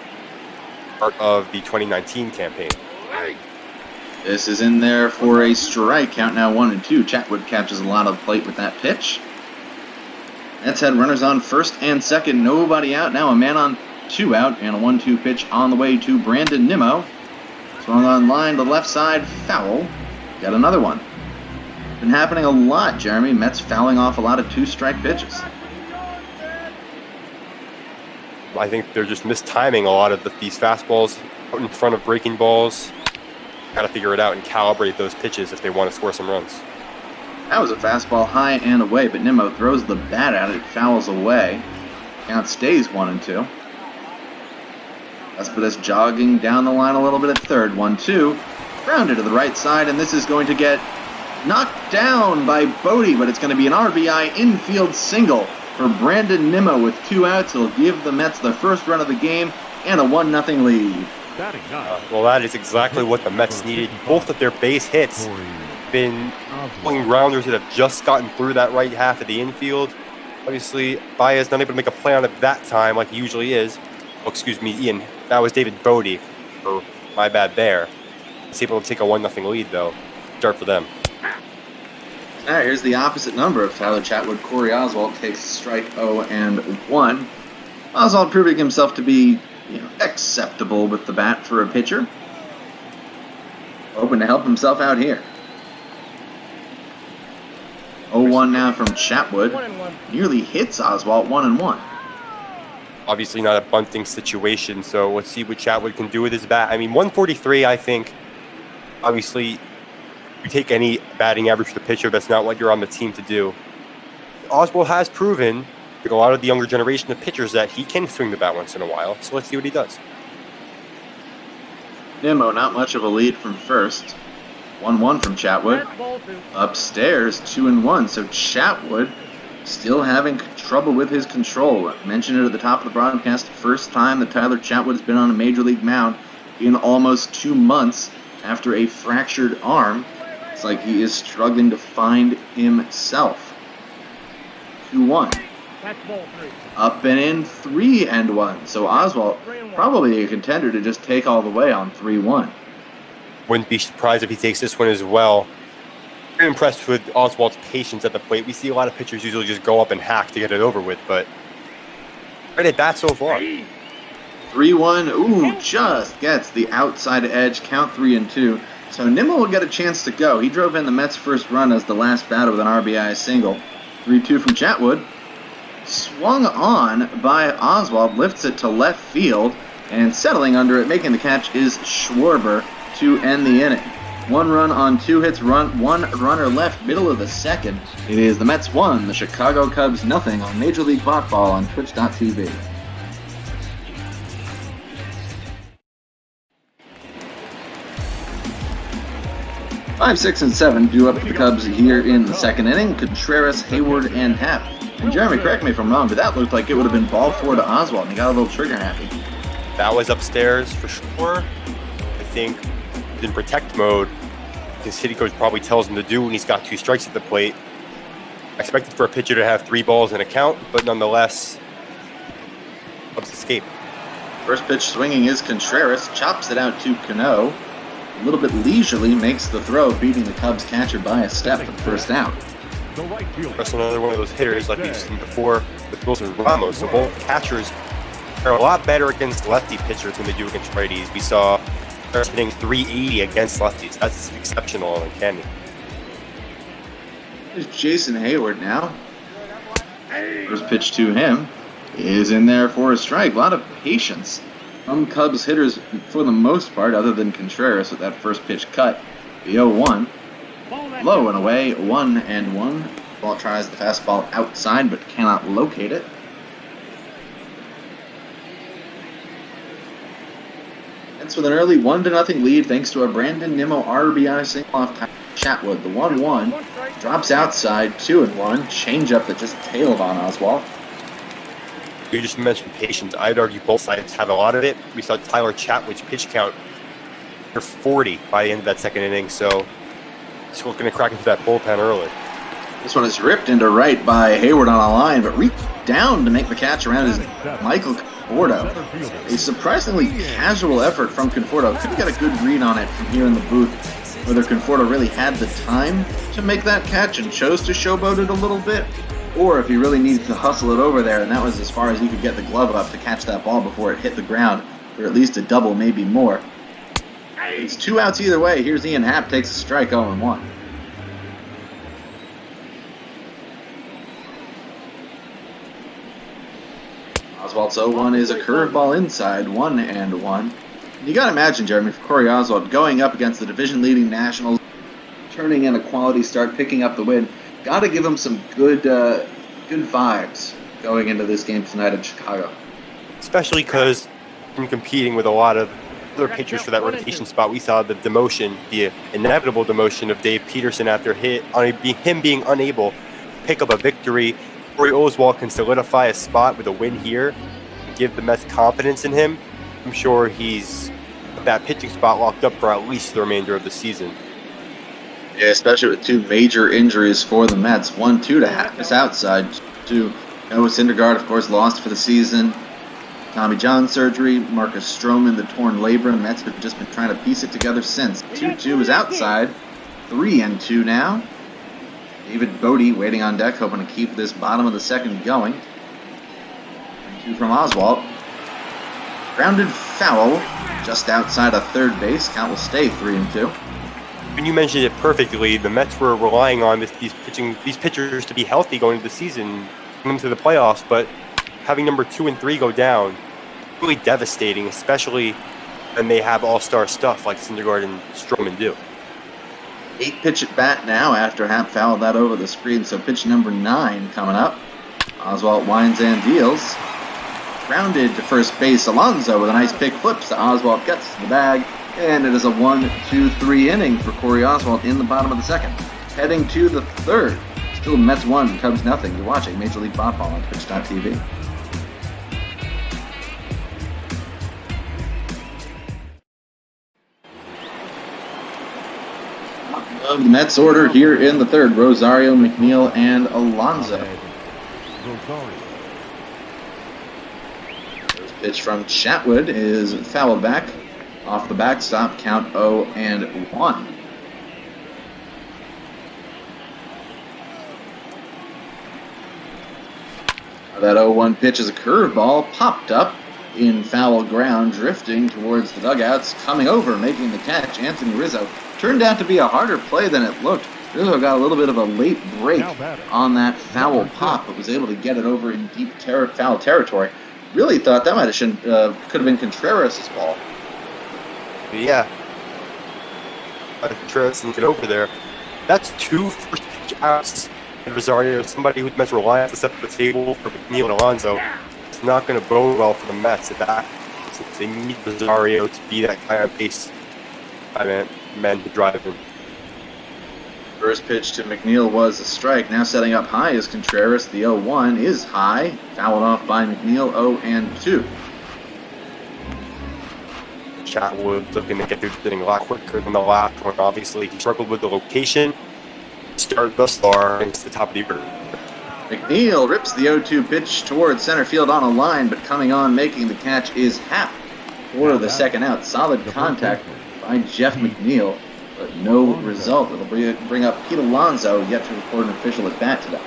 part of the 2019 campaign. This is in there for a strike. Count now 1-2. Chatwood catches a lot of plate with that pitch. Mets had runners on first and second. Nobody out. Now a man on 2 out and a 1-2 pitch on the way to Brandon Nimmo. Swung on line to left side. Foul. Got another one. Been happening a lot, Jeremy. Mets fouling off a lot of 2-strike pitches. I think they're just mistiming a lot of these fastballs out in front of breaking balls. Got to figure it out and calibrate those pitches if they want to score some runs. That was a fastball high and away, but Nimmo throws the bat at it, fouls away. Count stays 1-2. Cespedes jogging down the line a little bit at third. 1-2. Grounded to the right side, and this is going to get knocked down by Bodie, but it's going to be an RBI infield single for Brandon Nimmo with 2 outs. He'll give the Mets the first run of the game and a 1-0 lead. Well, that is exactly what the Mets needed. Both of their base hits been pulling grounders that have just gotten through that right half of the infield. Obviously, Baez not able to make a play on it that time like he usually is. Oh, excuse me, Ian. That was David Bodie. So my bad there. He's able to take a 1-0 lead, though. Start for them. All right, here's the opposite number of Tyler Chatwood. Corey Oswalt takes strike 0-1. Oswalt proving himself to be acceptable with the bat for a pitcher. Hoping to help himself out here. 0-1 now from Chatwood. Nearly hits Oswalt, 1-1. Obviously not a bunting situation, so let's see what Chatwood can do with his bat. I mean, 143, I think. Obviously, you take any batting average for the pitcher, that's not what you're on the team to do. Oswalt has proven with a lot of the younger generation of pitchers that he can swing the bat once in a while, so let's see what he does. Nimmo, not much of a lead from first. 1-1 from Chatwood. Upstairs, 2-1, so Chatwood still having trouble with his control. I mentioned it at the top of the broadcast, first time that Tyler Chatwood has been on a major league mound in almost 2 months after a fractured arm. It's like he is struggling to find himself. 2-1. Up and in, 3-1. So Oswalt probably a contender to just take all the way on 3-1. Wouldn't be surprised if he takes this one as well. Very impressed with Oswalt's patience at the plate. We see a lot of pitchers usually just go up and hack to get it over with, but right at bat so far. 3-1. Ooh, just gets the outside edge. Count 3-2. So Nimmo will get a chance to go. He drove in the Mets' first run as the last batter with an RBI single. 3-2 from Chatwood. Swung on by Oswalt, lifts it to left field, and settling under it, making the catch is Schwarber to end the inning. 1 run on 2 hits, one runner left, middle of the second. It is the Mets 1, the Chicago Cubs 0 on Major League Ball on Twitch.tv. Five, 6, and 7 due up for the Cubs here in the second inning. Contreras, Hayward, and Happ. And Jeremy, correct me if I'm wrong, but that looked like it would have been ball 4 to Oswalt, and he got a little trigger happy. That was upstairs for sure. I think he's in protect mode. His hitting coach probably tells him to do when he's got 2 strikes at the plate. I expected for a pitcher to have 3 balls in a count, but nonetheless, Cubs escape. First pitch swinging is Contreras, chops it out to Cano. A little bit leisurely makes the throw, beating the Cubs catcher by a step for the first out. That's another one of those hitters like we've seen before with Wilson Ramos. So both catchers are a lot better against lefty pitchers than they do against righties. We saw Pearson hitting 380 against lefties. That's exceptional on Candy. There's Jason Hayward now. First pitch to him is in there for a strike. A lot of patience from Cubs hitters for the most part, other than Contreras with that first pitch cut. The 0-1. Low and away, 1-1. Ball tries the fastball outside but cannot locate it. That's with an early 1-0 lead thanks to a Brandon Nimmo RBI single off Chatwood. The 1-1 drops outside, 2-1. Changeup that just tailed on Oswalt. You just mentioned patience. I'd argue both sides have a lot of it. We saw Tyler Chatwood's pitch count for 40 by the end of that second inning, so he's looking to crack into that bullpen early. This one is ripped into right by Hayward on a line, but reached down to make the catch around is Michael Conforto. A surprisingly casual effort from Conforto. Couldn't get a good read on it from here in the booth, whether Conforto really had the time to make that catch and chose to showboat it a little bit, or if he really needed to hustle it over there, and that was as far as he could get the glove up to catch that ball before it hit the ground, or at least a double, maybe more. It's 2 outs either way. Here's Ian Happ, takes a strike, 0-1. Oswald's 0-1 is a curveball inside, 1-1. You gotta imagine, Jeremy, for Corey Oswald going up against the division-leading Nationals, turning in a quality start, picking up the win. Gotta give him some good vibes going into this game tonight in Chicago. Especially because from competing with a lot of other pitchers for that rotation spot, we saw the demotion, the inevitable demotion of Dave Peterson after him being unable to pick up a victory. Corey Oswald can solidify a spot with a win here and give the Mets confidence in him. I'm sure he's got that pitching spot locked up for at least the remainder of the season. Yeah, especially with 2 major injuries for the Mets. 1-2 to Happ is outside. 2, Noah Syndergaard, of course, lost for the season. Tommy John surgery. Marcus Stroman, the torn labrum. Mets have just been trying to piece it together since. 2-2 is outside. 3-2 now. David Bodie waiting on deck, hoping to keep this bottom of the second going. 2 from Oswalt. Grounded foul just outside of third base. Count will stay 3-2. And you mentioned it perfectly. The Mets were relying on these pitchers to be healthy going into the season, coming to the playoffs, but having number 2 and 3 go down, really devastating, especially when they have all-star stuff like Syndergaard and Stroman do. 8 pitch at bat now after Happ fouled that over the screen, so pitch number 9 coming up. Oswalt winds and deals. Grounded to first base, Alonso with a nice pick, flips to Oswalt, gets to the bag, and it is a 1-2-3 inning for Corey Oswalt in the bottom of the second. Heading to the third. Still Mets 1, Cubs nothing. You're watching Major League Baseball on Twitch.tv. Of the Mets order here in the third, Rosario, McNeil, and Alonso. First pitch from Chatwood is fouled back. Off the backstop, count 0-1. That 0-1 pitch is a curveball, popped up in foul ground, drifting towards the dugouts, coming over, making the catch, Anthony Rizzo. Turned out to be a harder play than it looked. Rizzo got a little bit of a late break on that foul pop, but was able to get it over in deep foul territory. Really thought that could have been Contreras' ball. Yeah. Contreras didn't get over there. That's 2 first pitch outs. And Rosario, somebody who's Mets rely on to set the table for McNeil and Alonso. It's not going to bode well for the Mets at that. They need Rosario to be that kind of base man to drive him. First pitch to McNeil was a strike. Now setting up high is Contreras. The 0-1 is high. Fouled off by McNeil, 0-2. Chatwood looking to get through the inning a lot quicker than the last one. Obviously, he struggled with the location. Start thus far against the top of the order. McNeil rips the 0-2 pitch towards center field on a line, but coming on, making the catch is Happ for the second out. Solid contact by Jeff McNeil. but no result. It'll bring up Pete Alonso, yet to record an official at bat today.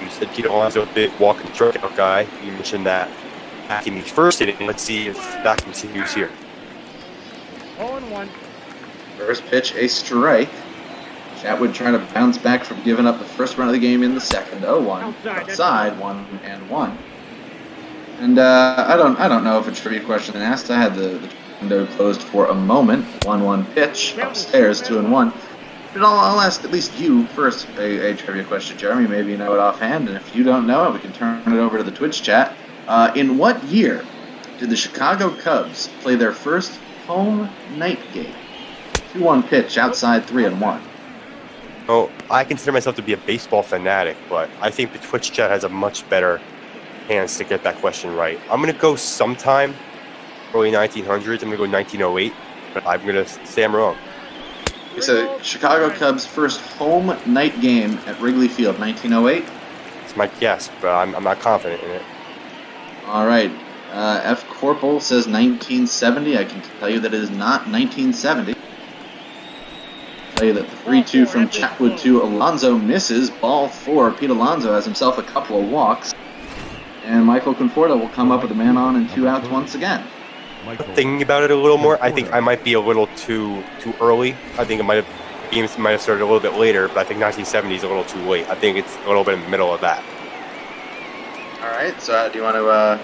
You said Pete Alonso, a big walk and strikeout guy. You mentioned that back in the first inning. Let's see if that continues here. 0-1. First pitch, a strike. Chatwood trying to bounce back from giving up the first run of the game in the second. 0-1. Outside, 1-1. And I don't know if a trivia question been asked. I had the window closed for a moment. 1-1 pitch upstairs, 2-1. But I'll ask at least you first a trivia question, Jeremy. Maybe you know it offhand, and if you don't know it, we can turn it over to the Twitch chat. In what year did the Chicago Cubs play their first home night game? 2-1 pitch outside, 3-1. Oh, I consider myself to be a baseball fanatic, but I think the Twitch chat has a much better chance to get that question right. I'm going to go sometime early 1900s. I'm going to go 1908, but I'm going to say I'm wrong. It's a Chicago Cubs first home night game at Wrigley Field, 1908. It's my guess, but I'm not confident in it. All right. F. Corporal says 1970. I can tell you that it is not 1970. Tell you that the 3-2 from Chatwood to Alonso misses. Ball 4. Pete Alonso has himself a couple of walks. And Michael Conforto will come up with a man on and 2 outs once again. Thinking about it a little more, I think I might be a little too early. I think games might have started a little bit later, but I think 1970 is a little too late. I think it's a little bit in the middle of that. All right. So do you want to?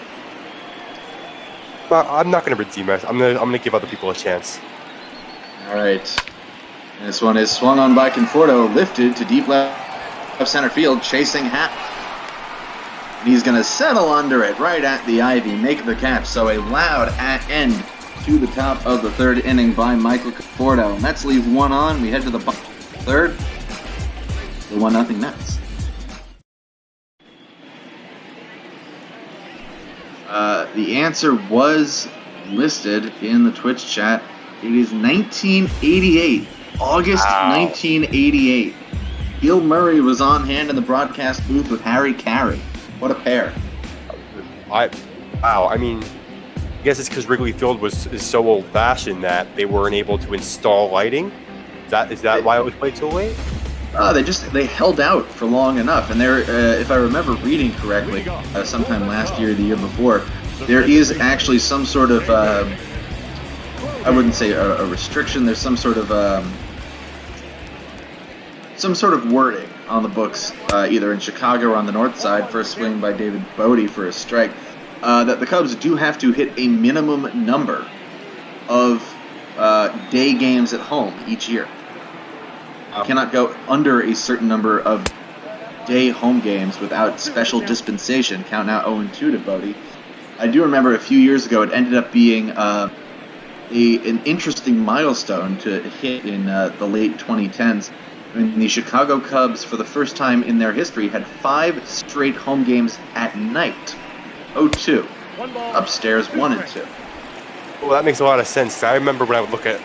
I'm not going to redeem it. I'm gonna give other people a chance. All right. And this one is swung on by Conforto, lifted to deep left center field, chasing Hap. And he's going to settle under it right at the ivy, make the catch. So a loud end to the top of the third inning by Michael Conforto. Mets leave one on. We head to the third. The 1-0 Mets. The answer was listed in the Twitch chat. It is 1988. August 1988. Gil Murray was on hand in the broadcast booth with Harry Carey. What a pair. I mean, I guess it's because Wrigley Field is so old-fashioned that they weren't able to install lighting. Is that why it was played so late? They held out for long enough, and if I remember reading correctly, sometime last year or the year before, there is actually some sort of I wouldn't say a restriction. There's some sort of wording on the books, either in Chicago or on the north side, for a swing by David Bodie for a strike, that the Cubs do have to hit a minimum number of day games at home each year. Cannot go under a certain number of day home games without special dispensation. Count now 0-2 to Bodie. I do remember a few years ago it ended up being an interesting milestone to hit in the late 2010s. When the Chicago Cubs, for the first time in their history, had 5 straight home games at night. 0-2. Upstairs, 1-2. Well, that makes a lot of sense. I remember when I would look at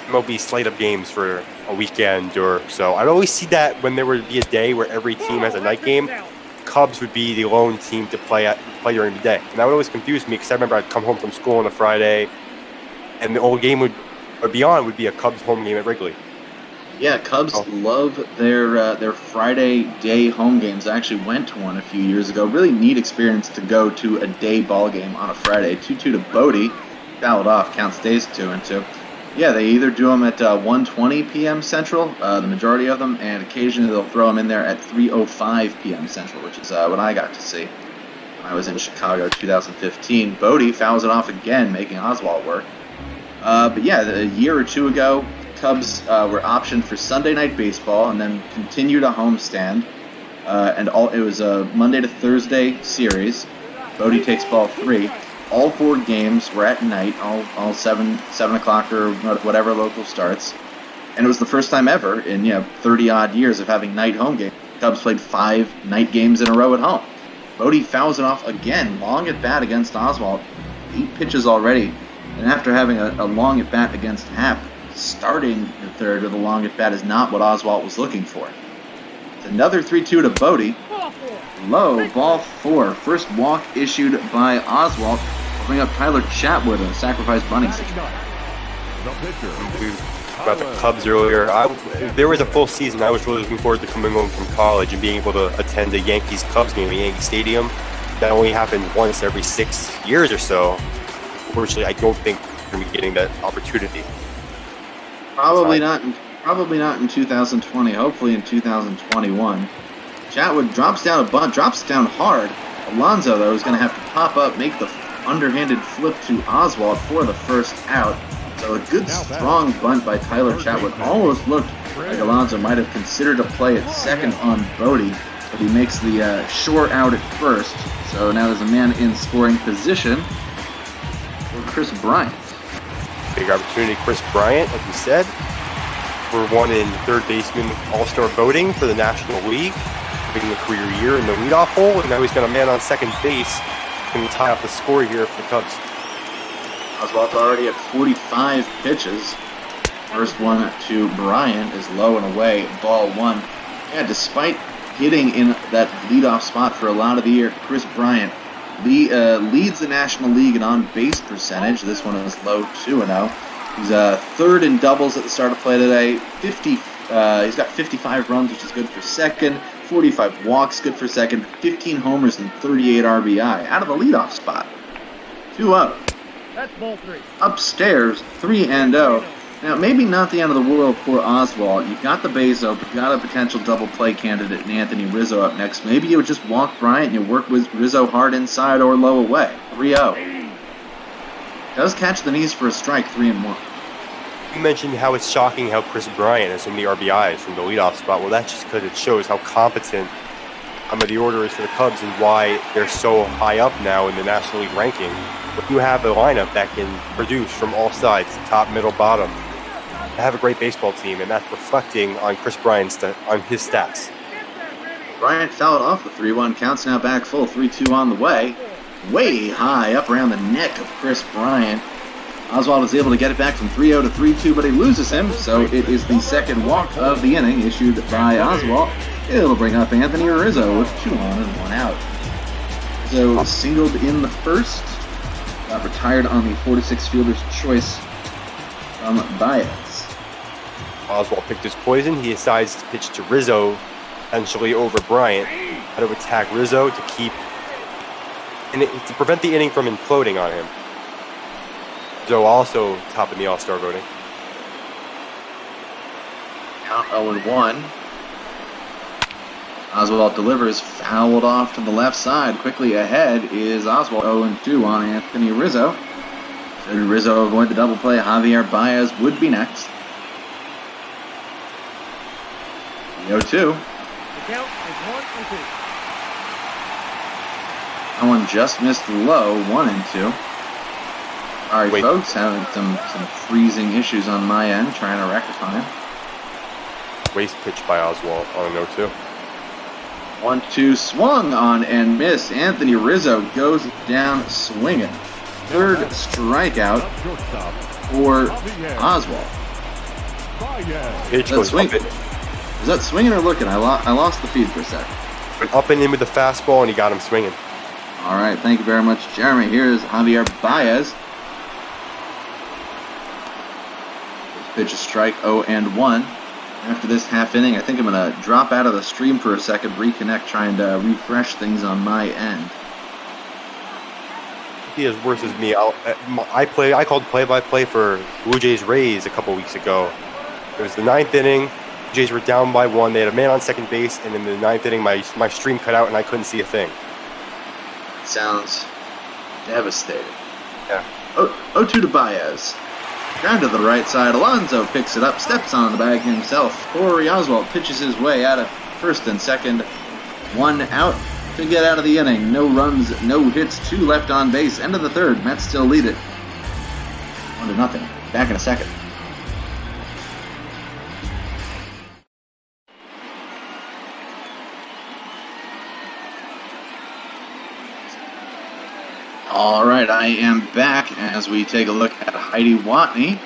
MLB slate of games for a weekend or so, I'd always see that when there would be a day where every team has a night game, Cubs would be the lone team to play during the day. And that would always confuse me because I remember I'd come home from school on a Friday and the old game would be a Cubs home game at Wrigley. Yeah, Cubs love their Friday day home games. I actually went to one a few years ago. Really neat experience to go to a day ball game on a Friday. 2-2 to Bodie. Fouled off. Count stays 2-2. Yeah, they either do them at 1:20 p.m. Central, the majority of them, and occasionally they'll throw them in there at 3:05 p.m. Central, which is what I got to see when I was in Chicago 2015. Bodie fouls it off again, making Oswalt work. But yeah, a year or two ago, Cubs were optioned for Sunday night baseball and then continued a homestand. It was a Monday to Thursday series. Bodie takes ball 3. All 4 games were at night, all 7 o'clock or whatever local starts. And it was the first time ever in 30-odd years of having night home games. Cubs played 5 night games in a row at home. Bodie fouls it off again, long at bat against Oswalt. 8 pitches already. And after having a long at bat against Happ, starting the third with a long at bat is not what Oswalt was looking for. It's another 3-2 to Bodie. Low, ball 4. First walk issued by Oswalt. Bring up Tyler Chatwood in a sacrifice bunting situation. We talked about the Cubs earlier. There was a full season. I was really looking forward to coming home from college and being able to attend a Yankees-Cubs game at Yankee Stadium. That only happens once every 6 years or so. Unfortunately, I don't think we're going to be getting that opportunity. Probably not in 2020. Hopefully in 2021. Chatwood drops down a bunt, drops down hard. Alonso, though, is going to have to pop up, make the underhanded flip to Oswald for the first out. So a good, strong bunt by Tyler Chatwood. Almost looked like Alonso might have considered a play at second on Bodie, but he makes the short out at first. So now there's a man in scoring position for Chris Bryant. Big opportunity, Chris Bryant, like you said. We're one in third baseman all-star voting for the National League, having a career year in the leadoff hole, and now he's got a man on second base. Going to tie up the score here for the Cubs. Oswald's already at 45 pitches. First one to Bryant is low and away, ball one. Yeah, despite hitting in that leadoff spot for a lot of the year, Chris Bryant leads the National League in on-base percentage. This one is low, 2-0. He's third in doubles at the start of play today. He's got 55 runs, which is good for second. 45 walks, good for second. 15 homers and 38 RBI out of the leadoff spot. 2 up. That's ball 3. Upstairs, 3-0. Now, maybe not the end of the world for Oswald. You've got the base open. You've got a potential double play candidate in Anthony Rizzo up next. Maybe you would just walk Bryant and you work with Rizzo hard inside or low away. 3-0. Does catch the knees for a strike, 3-1. You mentioned how it's shocking how Chris Bryant has so many RBIs from the leadoff spot. Well, that's just because it shows how competent the order is for the Cubs and why they're so high up now in the National League ranking. But you have a lineup that can produce from all sides, top, middle, bottom. They have a great baseball team, and that's reflecting on Chris Bryant's on his stats. Bryant fouled off the 3-1. Counts now back full. 3-2 on the way. Way high up around the neck of Chris Bryant. Oswald is able to get it back from 3-0 to 3-2, but he loses him, so it is the second walk of the inning issued by Oswald. It'll bring up Anthony Rizzo with 2 on and 1 out. So singled in the first, got retired on the 4-6 fielder's choice from Baez. Oswald picked his poison. He decides to pitch to Rizzo, essentially over Bryant. How to attack Rizzo to prevent the inning from imploding on him. Rizzo also top in the All-Star voting. Count 0-1. Oswald delivers, fouled off to the left side. Quickly ahead is Oswald, 0-2 on Anthony Rizzo. Should Rizzo avoid the double play, Javier Baez would be next. 0-2. The count is 1-2. That one just missed low, 1-2. All right, folks, having some freezing issues on my end, trying to rectify them. Waste pitch by Oswald on a 0-2. 1-2 swung on and missed. Anthony Rizzo goes down swinging. Third strikeout for Oswald. Pitch goes up it. Is that swinging or looking? I lost the feed for a sec. Went up and in with the fastball, and he got him swinging. All right, thank you very much, Jeremy. Here's Javier Baez. Pitch a strike, 0-1. After this half inning, I think I'm going to drop out of the stream for a second, reconnect, trying to refresh things on my end. He is worse as me. I called play-by-play for Blue Jays Rays a couple weeks ago. It was the 9th inning. Blue Jays were down by 1. They had a man on second base, and in the 9th inning, my stream cut out, and I couldn't see a thing. Sounds devastating. Yeah. 0-2 to Baez. Ground to the right side. Alonso picks it up, steps on the bag himself. Corey Oswald pitches his way out of first and second. 1 out to get out of the inning. No runs, no hits, 2 left on base. End of the third. Mets still lead it. 1-0. Back in a second. All right, I am back as we take a look at Heidi Watney,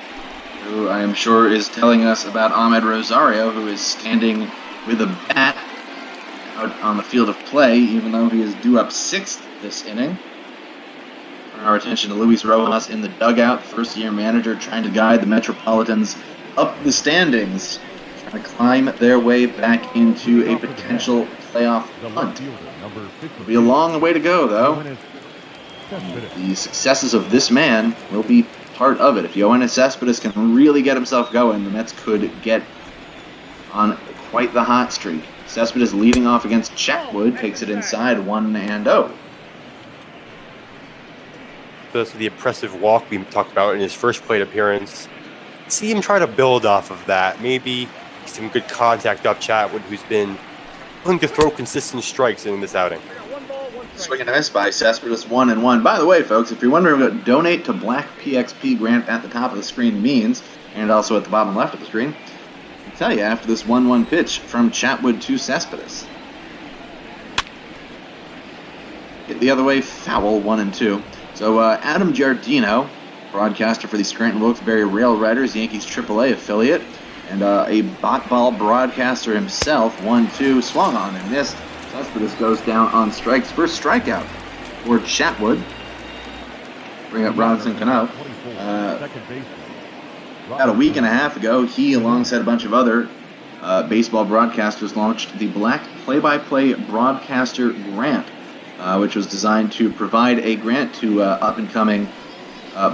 who I am sure is telling us about Ahmed Rosario, who is standing with a bat out on the field of play, even though he is due up 6th this inning. Turn our attention to Luis Rojas in the dugout, first-year manager trying to guide the Metropolitans up the standings, trying to climb their way back into a potential playoff hunt. It'll be a long way to go, though. The successes of this man will be part of it. If Yoenis Cespedes can really get himself going, the Mets could get on quite the hot streak. Cespedes leading off against Chatwood, takes it inside 1-0. That's the impressive walk we talked about in his first plate appearance. See him try to build off of that. Maybe some good contact up Chatwood, who's been willing to throw consistent strikes in this outing. Swing and a miss by Cespedes, 1-1. By the way, folks, if you're wondering what donate to Black PXP grant at the top of the screen means, and also at the bottom left of the screen, I'll tell you after this 1-1 pitch from Chatwood to Cespedes. Hit the other way, foul, 1-2. So Adam Giardino, broadcaster for the Scranton Wilkes-Barre Rail Riders, Yankees AAA affiliate, and a bot ball broadcaster himself, 1-2, swung on and missed. Cespedes goes down on strikes. First strikeout for Chatwood. Bring up Robinson Cano. About a week and a half ago, he, alongside a bunch of other baseball broadcasters, launched the Black Play-by-Play Broadcaster Grant, which was designed to provide a grant to up-and-coming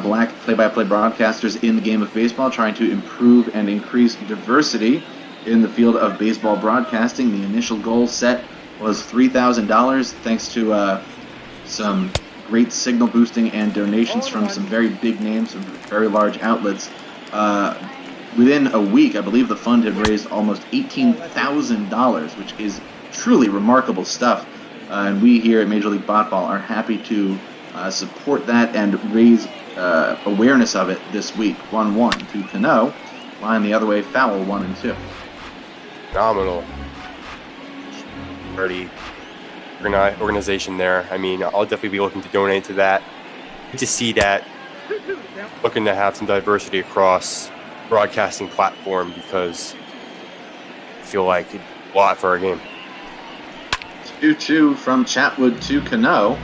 black play-by-play broadcasters in the game of baseball, trying to improve and increase diversity in the field of baseball broadcasting. The initial goal set was $3,000, thanks to some great signal boosting and donations from some very big names, some very large outlets. Within a week, I believe the fund had raised almost $18,000, which is truly remarkable stuff. And we here at Major League Botball are happy to support that and raise awareness of it this week. 1-1 to Cano. Line the other way, foul, 1-2. Phenomenal. Already organization there. I mean, I'll definitely be looking to donate to that. Good to see that. Looking to have some diversity across broadcasting platform, because I feel like it's a lot for our game. 2-2 from Chatwood to Cano.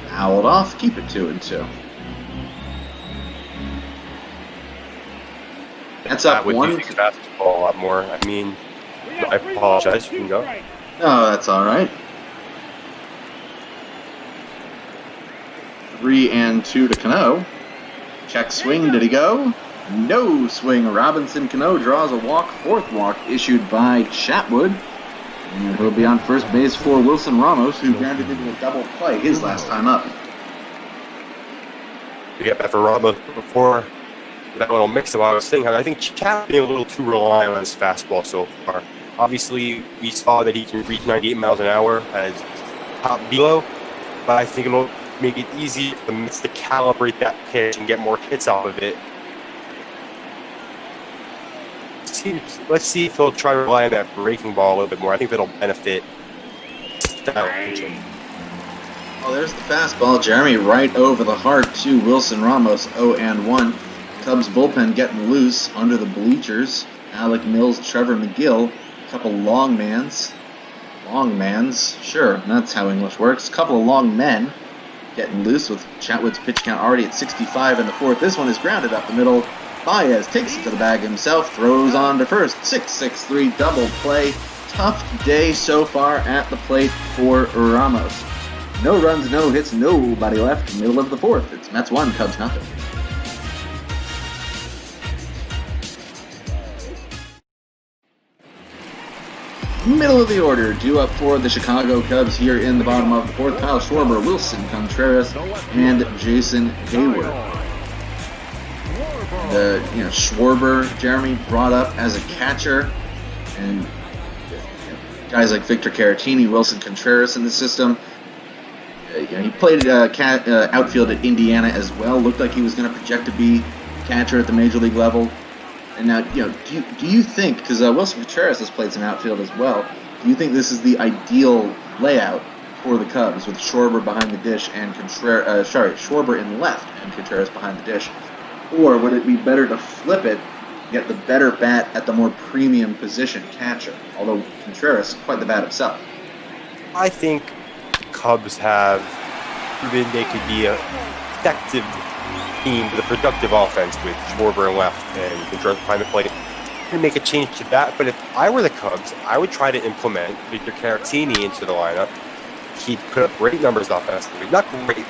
Fouled off, keep it 2-2. That's up with one. Using basketball a lot more. I mean, I apologize. You can go. Oh, that's all right. 3-2 to Cano. Check swing. Did he go? No swing. Robinson Cano draws a walk. Fourth walk issued by Chatwood. And he'll be on first base for Wilson Ramos, who grounded into a double play his last time up. To get back for Ramos before that little mix-up, I was saying how I think Chatwood being a little too reliant on his fastball so far. Obviously, we saw that he can reach 98 miles an hour as top velo, but I think it'll make it easy for the Mets to calibrate that pitch and get more hits out of it. Let's see if he'll try to rely on that breaking ball a little bit more. I think that'll benefit style pitching. Well, there's the fastball. Jeremy right over the heart to Wilson Ramos, 0-1. Cubs bullpen getting loose under the bleachers. Alec Mills, Trevor McGill, a couple long mans. Long mans, sure, that's how English works. A couple of long men getting loose with Chatwood's pitch count already at 65 in the fourth. This one is grounded up the middle. Baez takes it to the bag himself, throws on to first. 6-6-3 double play. Tough day so far at the plate for Ramos. No runs, no hits, nobody left. Middle of the fourth. It's Mets 1, Cubs nothing. Middle of the order, due up for the Chicago Cubs here in the bottom of the fourth. Kyle Schwarber, Wilson Contreras, and Jason Hayward. Schwarber, Jeremy, brought up as a catcher, and guys like Victor Caratini, Wilson Contreras in the system. He played outfield at Indiana as well. Looked like he was going to project to be catcher at the major league level. And now, do you think, because Wilson Contreras has played some outfield as well, do you think this is the ideal layout for the Cubs with Schwarber behind the dish and Schwarber in left and Contreras behind the dish? Or would it be better to flip it, get the better bat at the more premium position, catcher? Although Contreras, quite the bat himself. I think Cubs have proven they could be a effective team with a productive offense with Schwarber and left and Contreras behind the plate. To make a change to that, but if I were the Cubs, I would try to implement Victor Caratini into the lineup. He'd put up great numbers offensively, not great,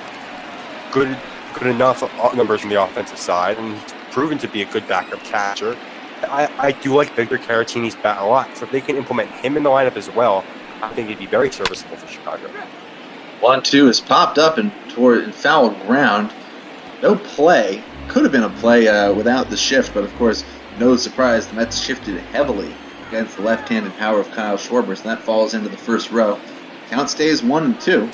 good enough numbers from the offensive side, and he's proven to be a good backup catcher. I do like Victor Caratini's bat a lot, so if they can implement him in the lineup as well, I think it'd be very serviceable for Chicago. 1-2 has popped up and toward foul ground. No play. Could have been a play without the shift, but of course, no surprise, the Mets shifted heavily against the left-handed power of Kyle Schwarber, so that falls into the first row. Count stays 1-2.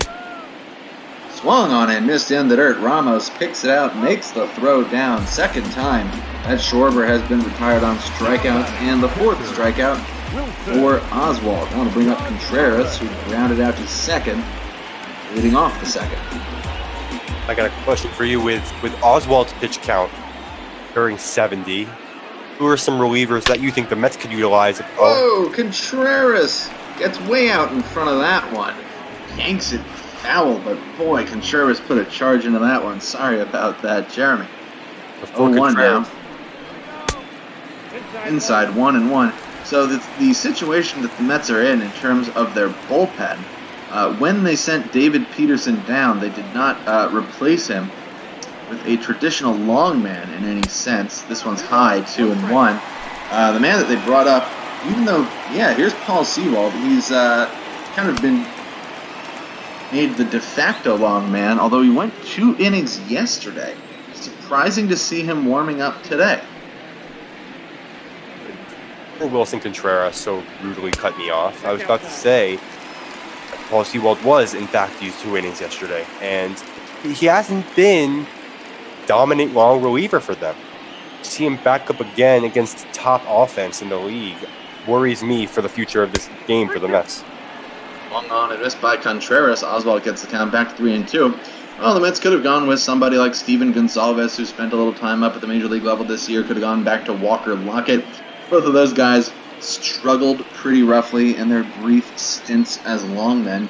Swung on and missed in the dirt. Ramos picks it out, makes the throw down. Second time that Schwarber has been retired on strikeouts, and the fourth strikeout for Oswalt. I want to bring up Contreras, who grounded out to second, leading off the second. I got a question for you with Oswald's pitch count during 70. Who are some relievers that you think the Mets could utilize? Whoa, Contreras gets way out in front of that one. Yanks it foul, but boy, Contreras put a charge into that one. Sorry about that, Jeremy. 0-1 now. Inside 1-1. So the situation that the Mets are in terms of their bullpen, when they sent David Peterson down, they did not replace him with a traditional long man in any sense. This one's high, 2-1. The man that they brought up, even though, here's Paul Sewald. He's kind of been made the de facto long man, although he went 2 innings yesterday. Surprising to see him warming up today. Poor Wilson Contreras so rudely cut me off. I was about to say Paul Sewald was, in fact, used 2 innings yesterday, and he hasn't been dominant long reliever for them. See him back up again against the top offense in the league worries me for the future of this game for the Mets. Long on and missed by Contreras. Oswalt gets the count back to 3-2. Well, the Mets could have gone with somebody like Steven Gonsalves, who spent a little time up at the major league level this year. Could have gone back to Walker Lockett. Both of those guys struggled pretty roughly in their brief stints as long men.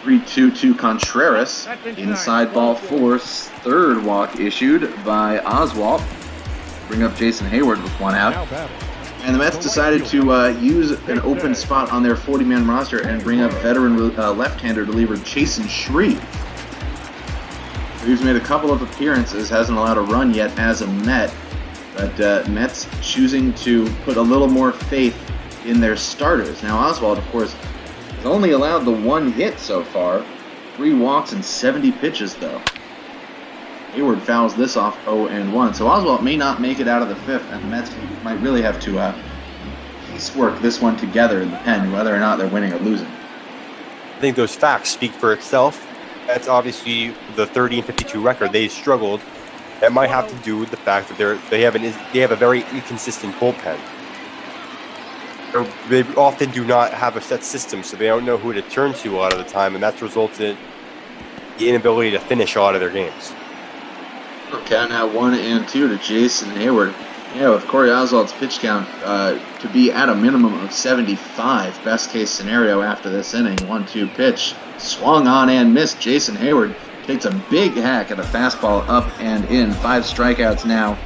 3-2 to Contreras. Inside ball 4. Third walk issued by Oswalt. Bring up Jason Hayward with 1 out. And the Mets decided to use an open spot on their 40-man roster and bring up veteran left-hander reliever Jason Shreve. Shreve's made a couple of appearances, hasn't allowed a run yet as a Met, but Mets choosing to put a little more faith in their starters. Now Oswalt, of course, has only allowed the 1 hit so far. 3 walks and 70 pitches, though. Hayward fouls this off 0-1. So Oswalt may not make it out of the 5th, and the Mets might really have to piecework this one together in the pen, whether or not they're winning or losing. I think those facts speak for itself. That's obviously the 30-52 record. They struggled. That might have to do with the fact that they have a very inconsistent bullpen. They often do not have a set system, so they don't know who to turn to a lot of the time, and that's resulted in the inability to finish a lot of their games. Okay, now 1-2 to Jason Hayward. Yeah, with Corey Oswalt's pitch count to be at a minimum of 75, best case scenario after this inning. 1-2 pitch, swung on and missed. Jason Hayward takes a big hack at a fastball up and in. 5 strikeouts now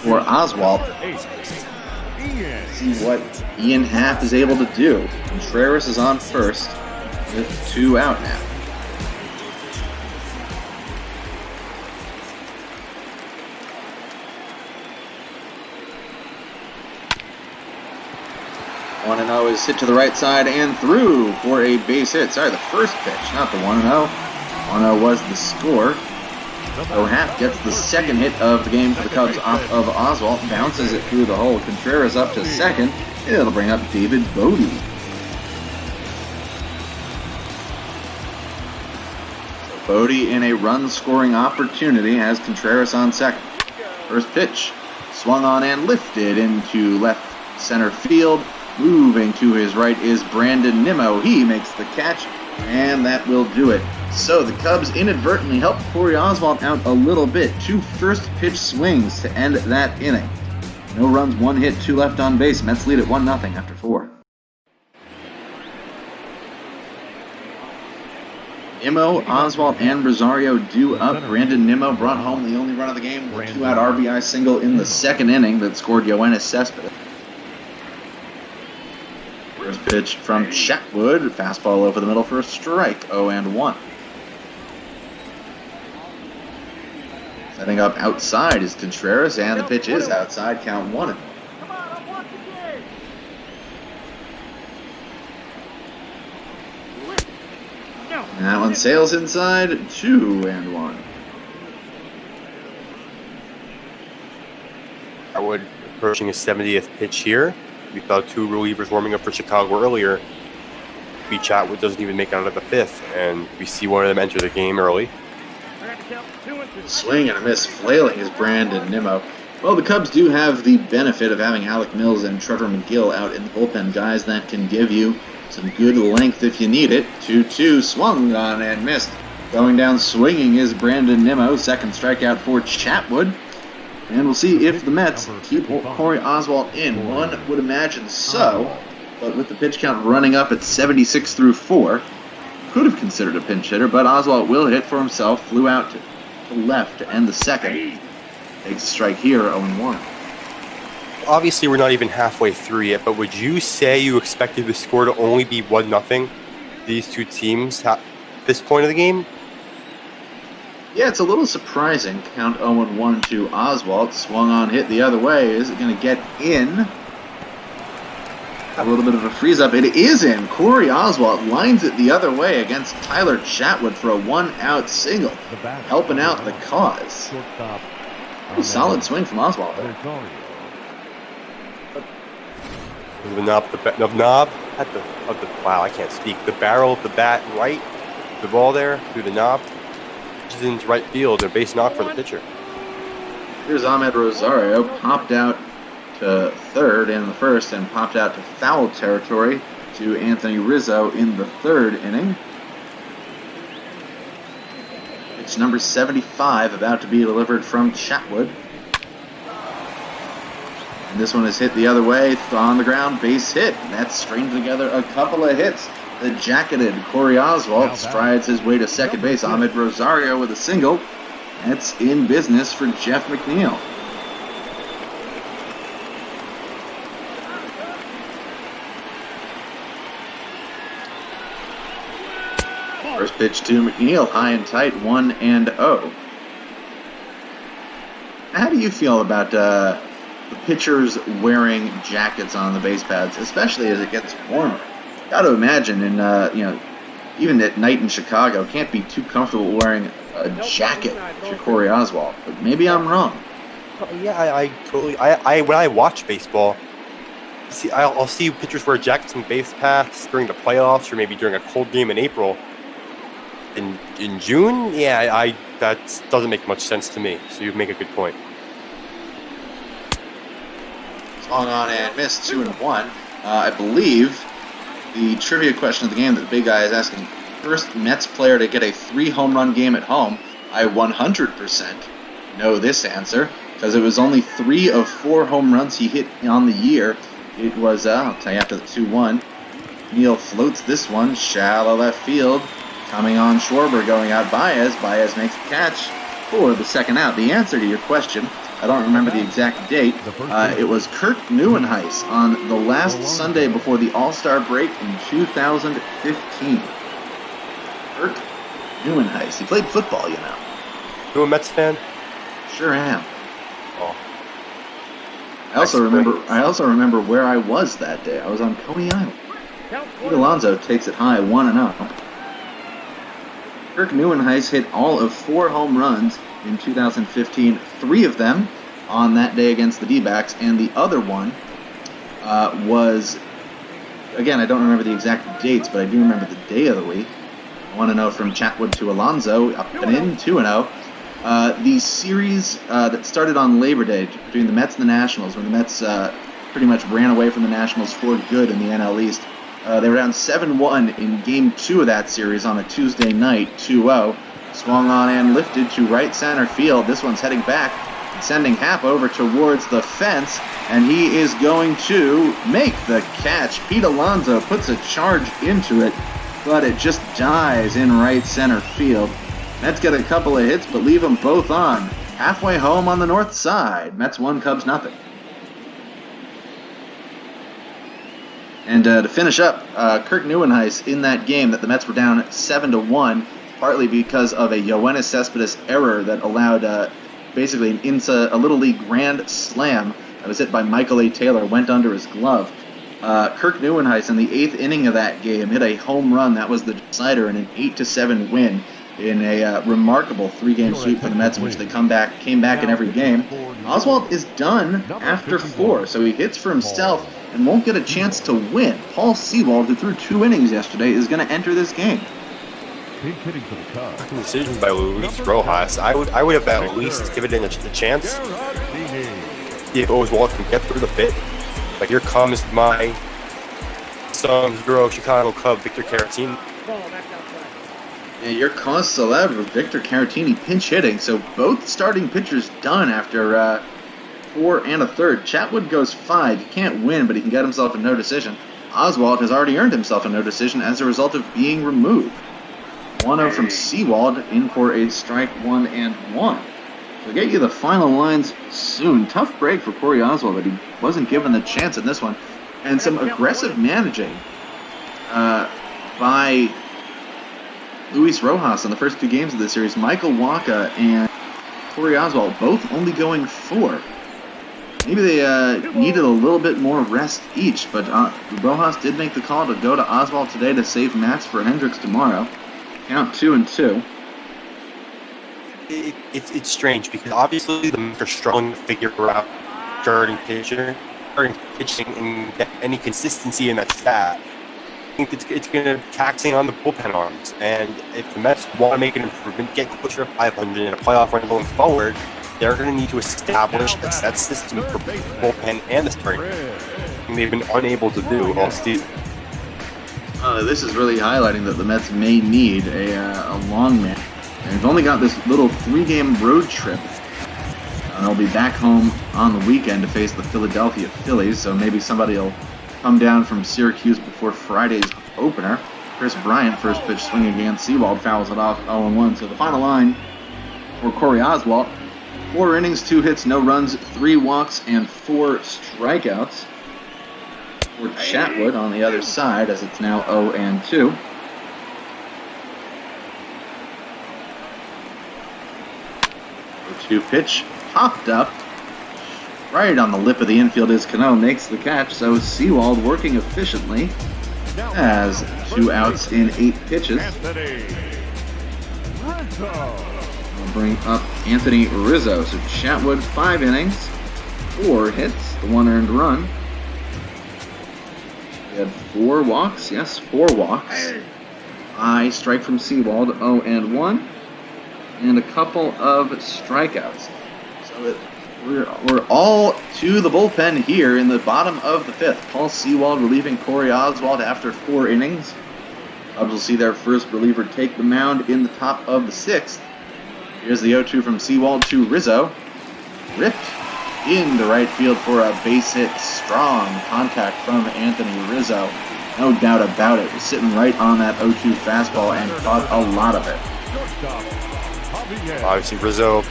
for Oswalt. See what Ian Happ is able to do. Contreras is on first with 2 out now. One and 0 is hit to the right side and through for a base hit. Sorry, the first pitch, not the 1-0. 1-0 was the score. So Happ gets the second hit of the game for the Cubs off of Oswalt, bounces it through the hole. Contreras up to second, and it'll bring up David Bodie. So Bodie in a run-scoring opportunity has Contreras on second. First pitch, swung on and lifted into left center field. Moving to his right is Brandon Nimmo. He makes the catch, and that will do it. So the Cubs inadvertently helped Corey Oswalt out a little bit. 2 first pitch swings to end that inning. No runs, 1 hit, 2 left on base. Mets lead at 1-0 after 4. Nimmo, Oswalt, and Rosario due up. Brandon Nimmo brought home the only run of the game with a 2-out RBI single in the second inning that scored Yoenis Cespedes. First pitch from Chatwood, fastball over the middle for a strike, 0-1. Setting up outside is Contreras, and the pitch is outside, count 1-1. And that one sails inside, 2-1. Chatwood approaching his 70th pitch here. We saw two relievers warming up for Chicago earlier. Chatwood doesn't even make it out of the fifth, and we see one of them enter the game early. Swing and a miss, flailing is Brandon Nimmo. Well, the Cubs do have the benefit of having Alec Mills and Trevor McGill out in the bullpen, guys that can give you some good length if you need it. 2-2, swung on and missed. Going down swinging is Brandon Nimmo, second strikeout for Chatwood. And we'll see if the Mets keep Corey Oswalt in. One would imagine so, but with the pitch count running up at 76 through 4, could have considered a pinch hitter, but Oswalt will hit for himself, flew out to left to end the second. Takes a strike here, 0-1. Obviously, we're not even halfway through yet, but would you say you expected the score to only be 1-0? These two teams at this point of the game? Yeah, it's a little surprising. Count 0-1 to Oswalt. Swung on, hit the other way. Is it going to get in? A little bit of a freeze up. It is in. Corey Oswalt lines it the other way against Tyler Chatwood for a 1-out single, helping out the cause. Pretty solid swing from Oswalt there. The knob at the wow, I can't speak. The barrel of the bat right, the ball there through the knob, just into right field. A base knock for the pitcher. Here's Ahmed Rosario, popped out to third in the first and popped out to foul territory to Anthony Rizzo in the third inning. Pitch number 75 about to be delivered from Chatwood. And this one is hit the other way, on the ground, base hit. That's stringed together a couple of hits. The jacketed Corey Oswalt strides his way to second base. Ahmed Rosario with a single. That's in business for Jeff McNeil. First pitch to McNeil, high and tight, 1-0. How do you feel about the pitchers wearing jackets on the base pads, especially as it gets warmer? Got to imagine, even at night in Chicago, can't be too comfortable wearing a jacket if you're Corey Oswalt. But maybe I'm wrong. Yeah, I totally. When I watch baseball, I'll see pitchers wear jackets and base paths during the playoffs, or maybe during a cold game in April. In June, yeah, that doesn't make much sense to me. So you make a good point. Swung on and missed, 2-1. I believe the trivia question of the game that the big guy is asking: first Mets player to get a 3-home run game at home. I 100% know this answer because it was only 3 of 4 home runs he hit on the year. It was, I'll tell you after the 2-1. Neal floats this one, shallow left field. Coming on Schwarber, going out Baez. Baez makes the catch for the second out. The answer to your question, I don't remember the exact date. It was Kurt Neuenhuis on the last Sunday before the All-Star break in 2015. Kurt Neuenhuis. He played football, you know. You a Mets fan? Sure am. Oh. I also remember where I was that day. I was on Coney Island. Pete Alonso takes it high, 1-0. Kirk Neuenhuis hit all of 4 home runs in 2015, 3 of them on that day against the D-backs, and the other one was, again, I don't remember the exact dates, but I do remember the day of the week. 1-0 from Chatwood to Alonso, up and in, 2-0. The series that started on Labor Day between the Mets and the Nationals, when the Mets pretty much ran away from the Nationals for good in the NL East. They were down 7-1 in Game 2 of that series on a Tuesday night, 2-0. Swung on and lifted to right center field. This one's heading back, sending Happ over towards the fence, and he is going to make the catch. Pete Alonso puts a charge into it. but it just dies in right center field. Mets get a couple of hits, but leave them both on. Halfway home on the north side. Mets 1, Cubs nothing. And to finish up, Kirk Nieuwenhuis in that game that the Mets were down 7-1, partly because of a Yoenis Cespedes error that allowed basically a Little League grand slam that was hit by Michael A. Taylor, went under his glove. Kirk Nieuwenhuis in the 8th inning of that game hit a home run. That was the decider in an 8-7 win in a remarkable 3-game sweep for the Mets, in which they came back in every game. Oswalt is done after 4, so he hits for himself and won't get a chance to win. Paul Sewald, who threw 2 innings yesterday, is going to enter this game. Decision by Luis Rojas. I would have at least given it a chance. See if Oswald can get through the 5th. But here comes my son, hero, Chicago Cub, Victor Caratini. Yeah, your cause celebre, Victor Caratini, pinch hitting. So both starting pitchers done after 4 1/3. Chatwood goes 5. He can't win, but he can get himself a no decision. Oswald has already earned himself a no decision as a result of being removed. 1-0 from Sewald, in for a strike 1-1. We'll get you the final lines soon. Tough break for Corey Oswald, but he wasn't given the chance in this one. And some aggressive managing by Luis Rojas in the first 2 games of this series. Michael Wacha and Corey Oswald both only going 4. Maybe they needed a little bit more rest each, but Rojas did make the call to go to Oswald today to save Matz for Hendricks tomorrow. Count 2-2. It's strange because obviously the Mets are struggling to figure out starting pitching and get any consistency in that stat. I think it's going to be taxing on the bullpen arms. And if the Mets want to make an improvement, get closer to 500 in a playoff run going forward, they're going to need to establish a set system for the bullpen and the starting. And they've been unable to do all season. This is really highlighting that the Mets may need a long man. And they've only got this little 3-game road trip. And they'll be back home on the weekend to face the Philadelphia Phillies, so maybe somebody will come down from Syracuse before Friday's opener. Chris Bryant, first pitch swing against Sewald, fouls it off 0-1. So the final line for Corey Oswalt: 4 innings, 2 hits, no runs, 3 walks, and 4 strikeouts. For Chatwood on the other side, as it's now 0-2. The 2 pitch popped up right on the lip of the infield as Cano makes the catch. So Sewald working efficiently as 2 outs in 8 pitches. We'll bring up Anthony Rizzo. So Chatwood 5 innings, 4 hits, the 1 earned run. He had 4 walks. Yes, 4 walks. High strike from Sewald, 0-1. And a couple of strikeouts. So we're all to the bullpen here in the bottom of the 5th. Paul Sewald relieving Corey Oswald after 4 innings. Cubs will see their first reliever take the mound in the top of the 6th. Here's the 0-2 from Sewald to Rizzo. Ripped into right field for a base hit. Strong contact from Anthony Rizzo. No doubt about it. Was sitting right on that 0-2 fastball and caught a lot of it. Obviously, Rizzo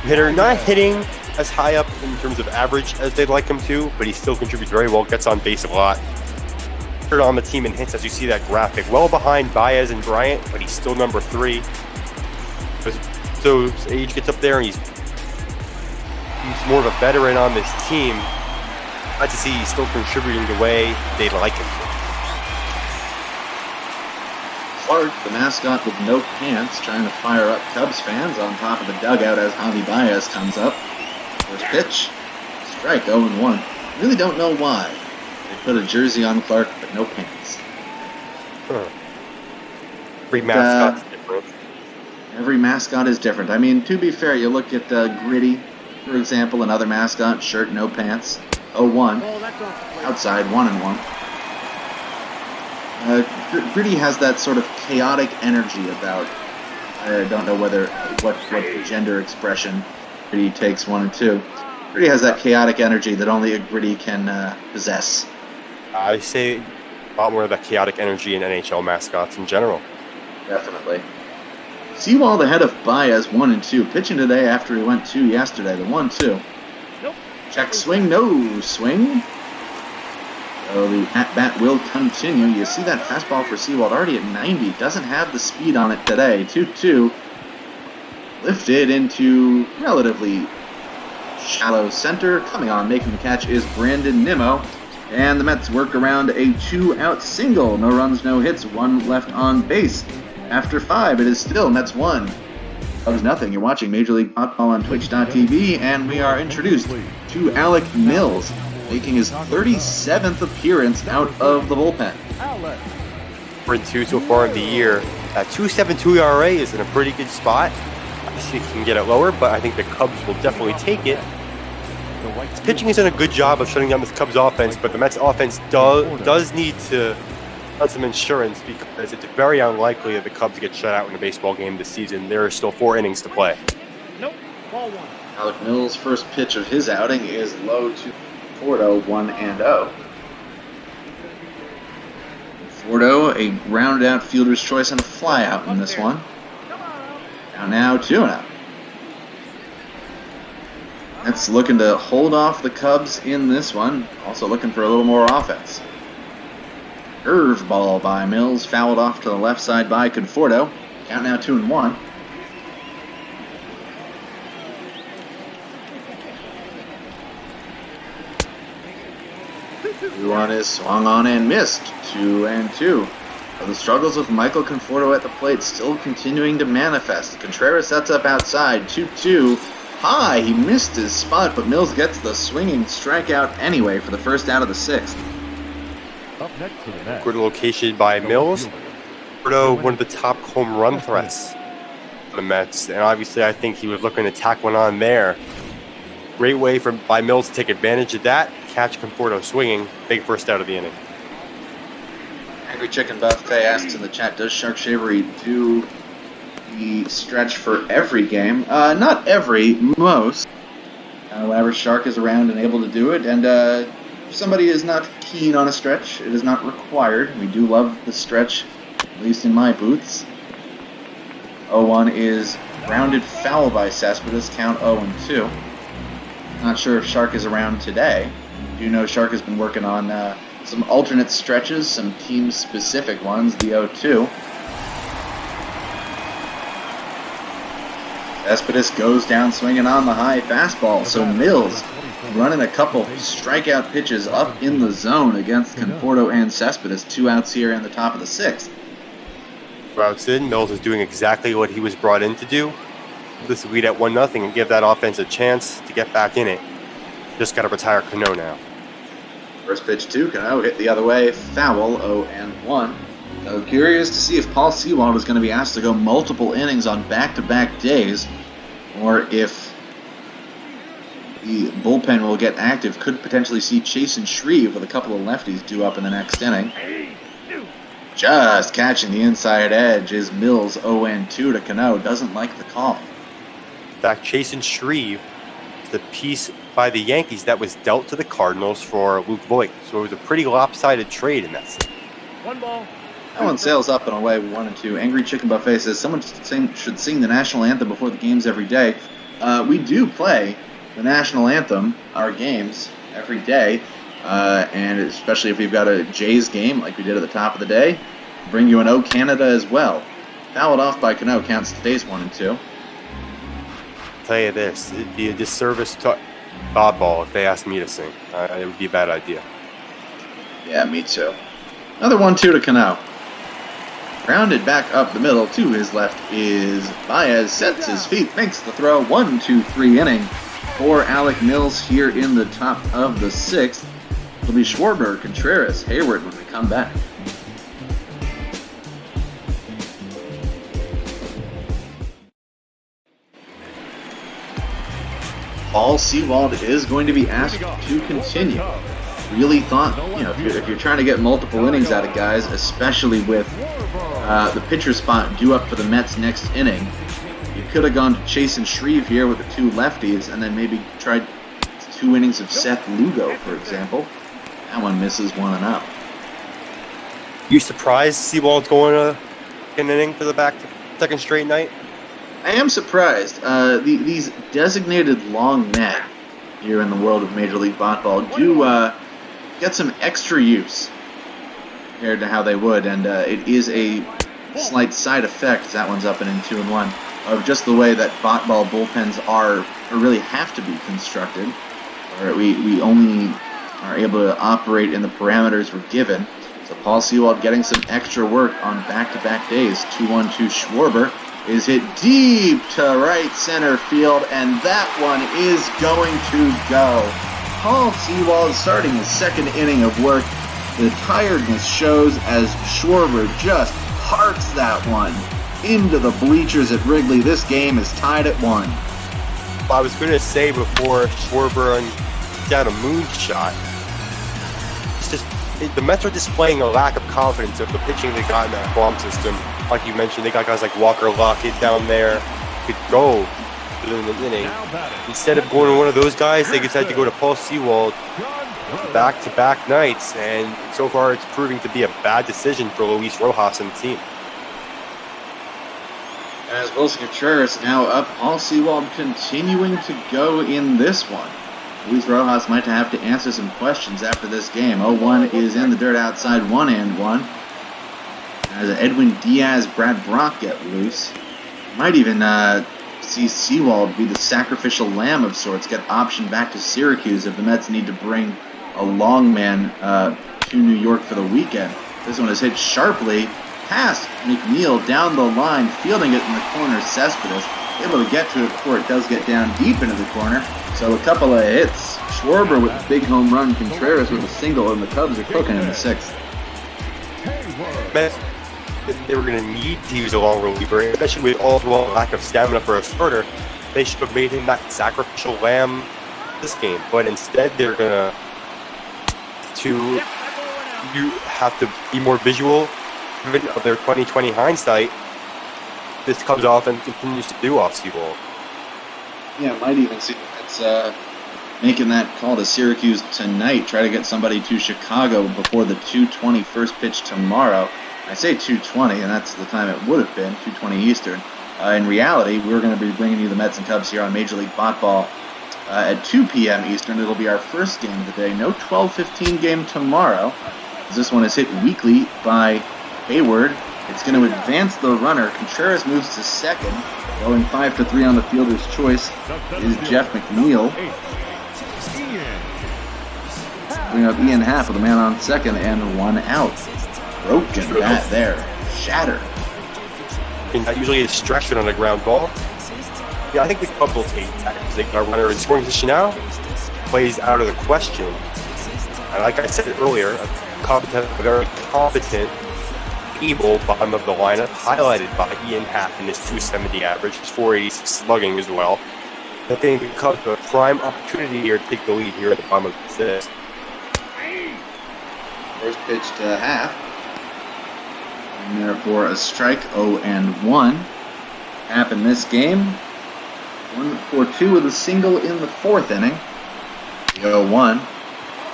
hitter, not hitting as high up in terms of average as they'd like him to, but he still contributes very well, gets on base a lot. Third on the team in hits, as you see that graphic. Well behind Baez and Bryant, but he's still number 3. So his age gets up there, and he's more of a veteran on this team. Glad to see he's still contributing the way they'd like him to. Clark, the mascot with no pants, trying to fire up Cubs fans on top of the dugout as Javi Baez comes up. First pitch, strike 0-1. Really don't know why. They put a jersey on Clark, but no pants. Every mascot's different. Every mascot is different. I mean, to be fair, you look at Gritty, for example, another mascot, shirt, no pants, 0-1. Outside, 1-1. Gritty has that sort of chaotic energy about, I don't know what gender expression Gritty takes 1 and 2. Gritty has that chaotic energy that only a Gritty can possess. I say A lot more of that chaotic energy in NHL mascots in general. Definitely. Seawald ahead of Baez 1-2. Pitching today after he went 2 yesterday. The 1-2. Nope. Check swing, no swing. So the at-bat will continue. You see that fastball for Seawald already at 90. Doesn't have the speed on it today. 2-2. Lifted into relatively shallow center. Coming on, making the catch is Brandon Nimmo. And the Mets work around a 2-out single. No runs, no hits. 1 left on base. After 5, it is still Mets 1. Cubs nothing. You're watching Major League Baseball on Twitch.tv, and we are introduced to Alec Mills, making his 37th appearance out of the bullpen. We're in 2 so far in the year. That 2.72 ERA is in a pretty good spot. Obviously, he can get it lower, but I think the Cubs will definitely take it. His pitching has done a good job of shutting down this Cubs offense, but the Mets offense does need to have some insurance because it's very unlikely that the Cubs get shut out in a baseball game this season. There are still 4 innings to play. Nope. Ball 1. Alec Mills' first pitch of his outing is low to Fordo, 1-0. Fordo, a rounded out fielder's choice and a fly out in this one. Now 2-0. That's looking to hold off the Cubs in this one. Also looking for a little more offense. Curveball by Mills, fouled off to the left side by Conforto. Count now 2-1. 2-1 is swung on and missed. 2-2. The struggles with Michael Conforto at the plate still continuing to manifest. Contreras sets up outside. 2-2. High. He missed his spot, but Mills gets the swinging strikeout anyway for the first out of the 6th. Up next to the net. Good location by Mills. Conforto, one of the top home run threats for the Mets, and obviously I think he was looking to tack one on there. Great way by Mills to take advantage of that. Catch Conforto swinging. Big first out of the inning. Angry Chicken Buffet asks in the chat, does Shark Shavery do the stretch for every game? Not every, most. Whenever Shark is around and able to do it, and if somebody is not keen on a stretch, it is not required. We do love the stretch, at least in my booths. 0-1 is rounded foul by Cespedes, count 0-2. Not sure if Shark is around today. Do know Shark has been working on some alternate stretches, some team-specific ones, the 0-2. Cespedes goes down swinging on the high fastball, so Mills running a couple strikeout pitches up in the zone against Conforto and Cespedes. 2 outs here in the top of the 6th. 2 outs in, Mills is doing exactly what he was brought in to do. This lead at 1-0 and give that offense a chance to get back in it. Just got to retire Cano now. First pitch to Cano, hit the other way, foul, 0-1. So curious to see if Paul Sewald is going to be asked to go multiple innings on back-to-back days, or if the bullpen will get active. Could potentially see Chase and Shreve with a couple of lefties due up in the next inning. Just catching the inside edge is Mills, 0-2 to Cano. Doesn't like the call. In fact, Chase and Shreve, the piece by the Yankees that was dealt to the Cardinals for Luke Voigt. So it was a pretty lopsided trade in that sense. 1 ball. That one sails up and away with 1-2. Angry Chicken Buffet says someone should sing the national anthem before the games every day. We do play the national anthem, our games, every day. And especially if we've got a Jays game like we did at the top of the day, bring you an O Canada as well. Fouled off by Cano, counts today's 1-2. Tell you this, it'd be a disservice to Bob Ball if they asked me to sing. It would be a bad idea. Yeah, me too. Another 1-2 to Cano. Rounded back up the middle to his left is Baez, sets his feet, makes the throw. 1-2-3 inning for Alec Mills here in the top of the 6th. It'll be Schwarber, Contreras, Hayward when we come back. Paul Sewald is going to be asked to continue. Really thought, if you're trying to get multiple innings out of guys, especially with the pitcher spot due up for the Mets next inning, you could have gone to Chase and Shreve here with the 2 lefties and then maybe tried 2 innings of Seth Lugo, for example. That one misses 1-0. You surprised Seawald's going an inning for the second straight night? I am surprised. These designated long men here in the world of Major League Baseball do get some extra use compared to how they would, and it is a slight side effect, as that one's up and in 2-1, of just the way that ball bullpens are, or really have to be constructed, where we only are able to operate in the parameters we're given. So Paul Sewald getting some extra work on back-to-back days. 2-1-2 Schwarber is hit deep to right center field, and that one is going to go. Paul Sewald starting his second inning of work. The tiredness shows as Schwarber just parks that one into the bleachers at Wrigley. This game is tied at 1. I was going to say before Schwarber got a moonshot, it's just the Mets are displaying a lack of confidence of the pitching they got in that farm system. Like you mentioned, they got guys like Walker Lockett down there who could go within the inning. Instead of going to one of those guys, they decided to go to Paul Sewald back-to-back nights, and so far it's proving to be a bad decision for Luis Rojas and the team. As Wilson Contreras now up, Paul Sewald continuing to go in this one. Luis Rojas might have to answer some questions after this game. 0-1 is in the dirt outside 1-1. As Edwin Diaz, Brad Brock get loose. Might even see Sewald be the sacrificial lamb of sorts, get optioned back to Syracuse if the Mets need to bring a long man to New York for the weekend. This one is hit sharply past McNeil down the line, fielding it in the corner. Cespedes able to get to it before it does get down deep into the corner. So a couple of hits. Schwarber with a big home run, Contreras with a single, and the Cubs are cooking in the 6th. They were going to need to use a long reliever, especially with all the lack of stamina for a starter. They should have made him that sacrificial lamb this game, but instead they're going to you have to be more visual of their 2020 hindsight. This comes off and continues to do off Sewald. Yeah, might even see it's making that call to Syracuse tonight. Try to get somebody to Chicago before the 2:20 first pitch tomorrow. I say 2:20, and that's the time it would have been, 2:20 Eastern. In reality, we're going to be bringing you the Mets and Cubs here on Major League Baseball at 2 p.m. Eastern. It'll be our first game of the day. No 12:15 game tomorrow. This one is hit weakly by Hayward. It's going to advance the runner. Contreras moves to second. Going 5-3 on the fielder's choice is Jeff McNeil. Bring up Ian Happ with a man on second and 1 out. Broken bat there. Shattered. And that usually is stretched on a ground ball. Yeah, I think the Cubs will take that because they got a runner in scoring position now. Plays out of the question. And like I said earlier, Cubs have a very competent, able bottom of the lineup, highlighted by Ian Happ in his 270 average, his 480 slugging as well. I think the Cubs have a prime opportunity here to take the lead here at the bottom of the 6th. First pitch to Happ. And therefore a strike, 0-1. Happ in this game. 1-for-2 with a single in the 4th inning. The 0-1.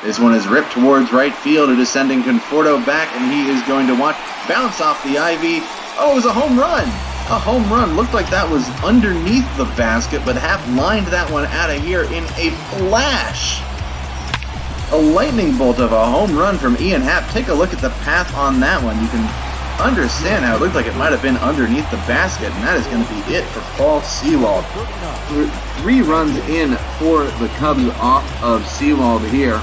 This one is ripped towards right field. It is sending Conforto back, and he is going to watch bounce off the ivy. Oh, it was a home run. A home run. Looked like that was underneath the basket, but Happ lined that one out of here in a flash. A lightning bolt of a home run from Ian Happ. Take a look at the path on that one. You can understand how it looked like it might have been underneath the basket, and that is going to be it for Paul Sewald. 3 runs in for the Cubs off of Sewald here.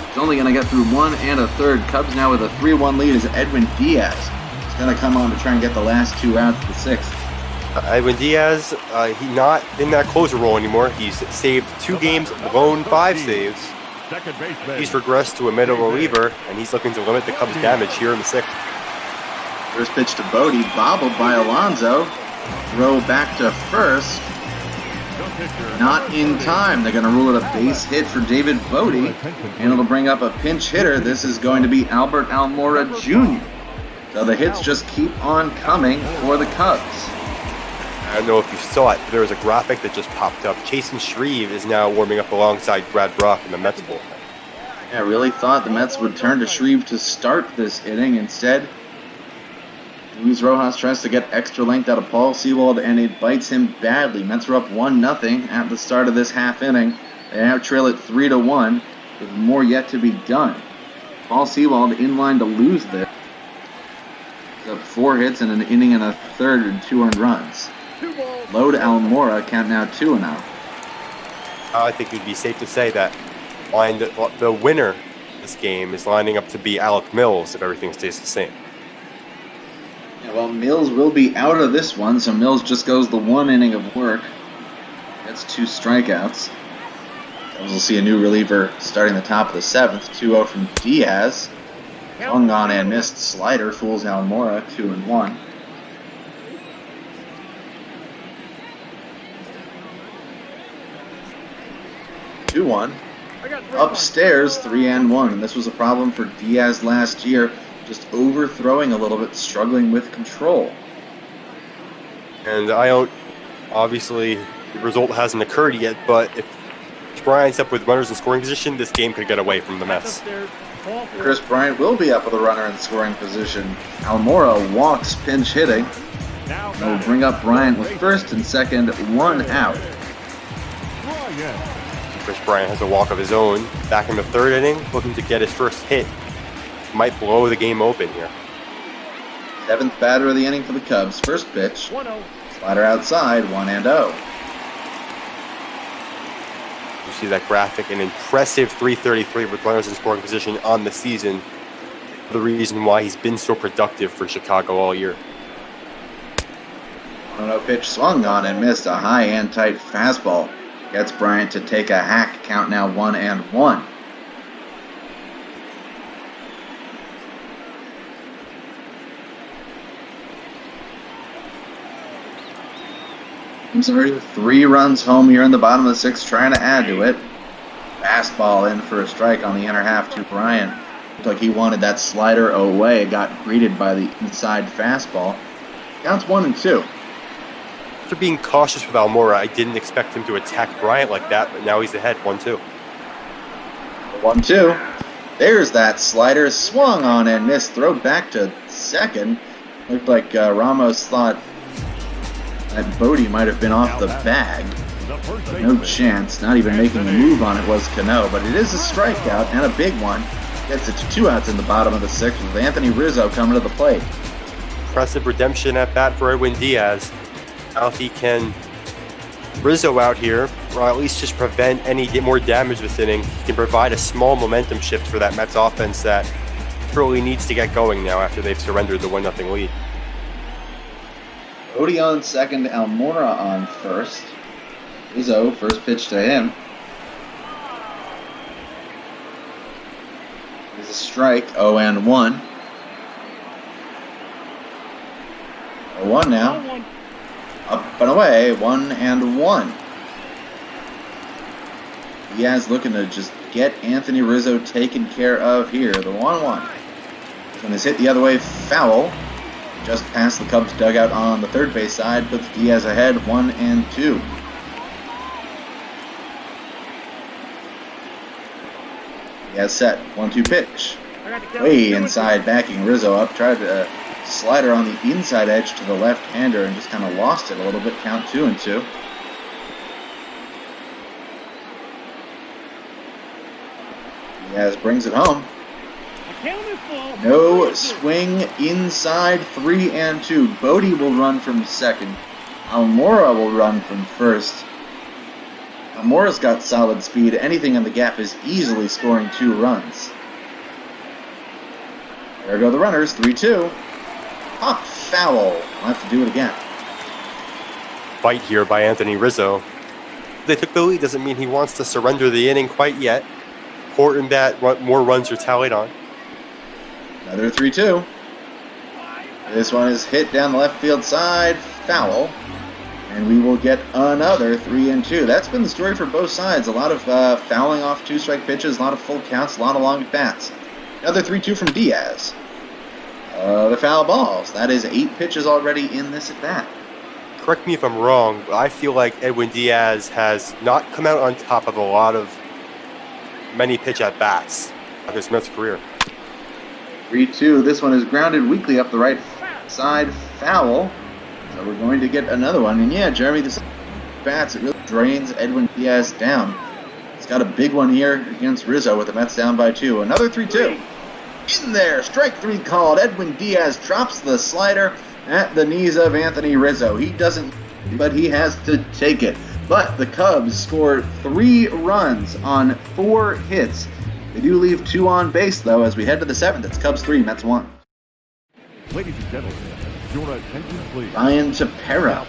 It's only going to get through 1 1/3. Cubs now with a 3-1 lead is Edwin Diaz. He's going to come on to try and get the last 2 outs of the 6th. Edwin Diaz, he's not in that closer role anymore. He's saved 2 games, blown 5 saves. He's regressed to a middle reliever, and he's looking to limit the Cubs' damage here in the 6th. First pitch to Bodie, bobbled by Alonso. Throw back to first. Not in time. They're going to rule it a base hit for David Bodie, and it'll bring up a pinch hitter. This is going to be Albert Almora Jr. So the hits just keep on coming for the Cubs. I don't know if you saw it, but there was a graphic that just popped up. Chasen Shreve is now warming up alongside Brad Brock in the Mets bullpen. I really thought the Mets would turn to Shreve to start this inning. Instead, Luis Rojas tries to get extra length out of Paul Sewald, and it bites him badly. Mets are up 1-0 at the start of this half inning. They now trail it 3-1, with more yet to be done. Paul Sewald in line to lose this. He's up 4 hits in an inning and a third and 2 earned runs. Low to Almora, count now 2-0. I think it would be safe to say that the winner of this game is lining up to be Alec Mills if everything stays the same. Yeah, well, Mills will be out of this one, so Mills just goes the 1 inning of work. Gets 2 strikeouts. We'll see a new reliever starting the top of the 7th. 2-0 from Diaz. Swung on and missed slider. Fools Almora. 2-1. Upstairs, 3-1. And this was a problem for Diaz last year. Just overthrowing a little bit, struggling with control. And I don't, obviously, the result hasn't occurred yet, but if Bryant's up with runners in scoring position, this game could get away from the Mets. Chris Bryant will be up with a runner in scoring position. Almora walks, pinch hitting. They'll bring up Bryant with first and second, 1 out. Chris Bryant has a walk of his own. Back in the 3rd inning, looking to get his first hit. Might blow the game open here. 7th batter of the inning for the Cubs. First pitch. Slider outside, 1-0. You see that graphic, an impressive 333 with runners in scoring position on the season. The reason why he's been so productive for Chicago all year. 1-0 pitch swung on and missed. A high and tight fastball. Gets Bryant to take a hack. Count now 1-1. He's already 3 runs home here in the bottom of the 6th, trying to add to it. Fastball in for a strike on the inner half to Bryant. Looked like he wanted that slider away. It got greeted by the inside fastball. Counts 1-2. After being cautious with Almora, I didn't expect him to attack Bryant like that, but now he's ahead 1-2. 1-2. There's that slider. Swung on and missed. Throw back to second. Looked like Ramos thought that Bodie might have been off the bag. No chance. Not even making a move on it was Cano, but it is a strikeout and a big one. Gets it to 2 outs in the bottom of the 6th with Anthony Rizzo coming to the plate. Impressive redemption at bat for Edwin Diaz. Now if he can Rizzo out here, or at least just prevent any more damage this inning, he can provide a small momentum shift for that Mets offense that truly needs to get going now after they've surrendered the 1-0 lead. Bodie on second, Almora on first. Rizzo, first pitch to him. There's a strike, 0-1. 0-1 now. Up and away, 1-1. Diaz looking to just get Anthony Rizzo taken care of here. The 1-1. When it's hit the other way, foul. Just past the Cubs dugout on the 3rd base side, puts Diaz ahead, 1-2. Diaz set, 1-2 pitch. Way inside, backing Rizzo up, tried to slider on the inside edge to the left-hander and just kind of lost it a little bit. Count 2-2. Diaz brings it home. No swing inside, 3-2. Bodie will run from second. Almora will run from first. Almora's got solid speed. Anything in the gap is easily scoring 2 runs. There go the runners, 3-2. Pop foul. I'll have to do it again. Fight here by Anthony Rizzo. They took the lead doesn't mean he wants to surrender the inning quite yet. Important that more runs are tallied on. Another 3-2. This one is hit down the left field side. Foul. And we will get another 3-2. That's been the story for both sides. A lot of fouling off 2-strike pitches, a lot of full counts, a lot of long at-bats. Another 3-2 from Diaz. The foul balls. That is 8 pitches already in this at-bat. Correct me if I'm wrong, but I feel like Edwin Diaz has not come out on top of many pitch at-bats of his Mets career. 3-2. This one is grounded weakly up the right side, foul. So we're going to get another one. And yeah, Jeremy, this bats, it really drains Edwin Diaz down. He's got a big one here against Rizzo with the Mets down by 2. Another 3-2. In there, strike 3 called. Edwin Diaz drops the slider at the knees of Anthony Rizzo. He doesn't, but he has to take it. But the Cubs score 3 runs on 4 hits. They do leave 2 on base, though, as we head to the 7th. It's Cubs 3, Mets 1. Ladies and gentlemen, your attention please. Ryan Tepera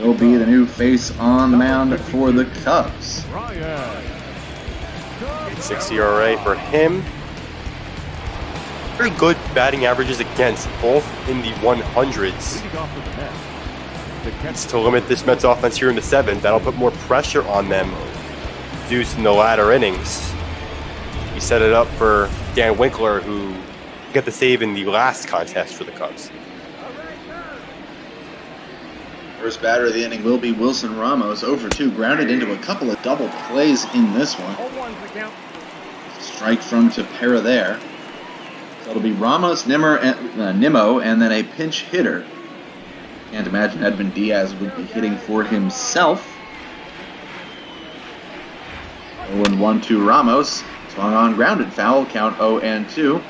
will be the new face on the mound for the Cubs. 6 ERA for him. Very good batting averages against, both in the 100s. It's to limit this Mets offense here in the 7th. That'll put more pressure on them, deuce in the latter innings. He set it up for Dan Winkler, who got the save in the last contest for the Cubs. First batter of the inning will be Wilson Ramos, 0-for-2, grounded into a couple of double plays in this one. Strike from Tepera there. So it'll be Ramos, Nimmo, and then a pinch hitter. Can't imagine Edwin Diaz would be hitting for himself. 0-1-2 Ramos. Swung on, grounded, foul, count 0-2.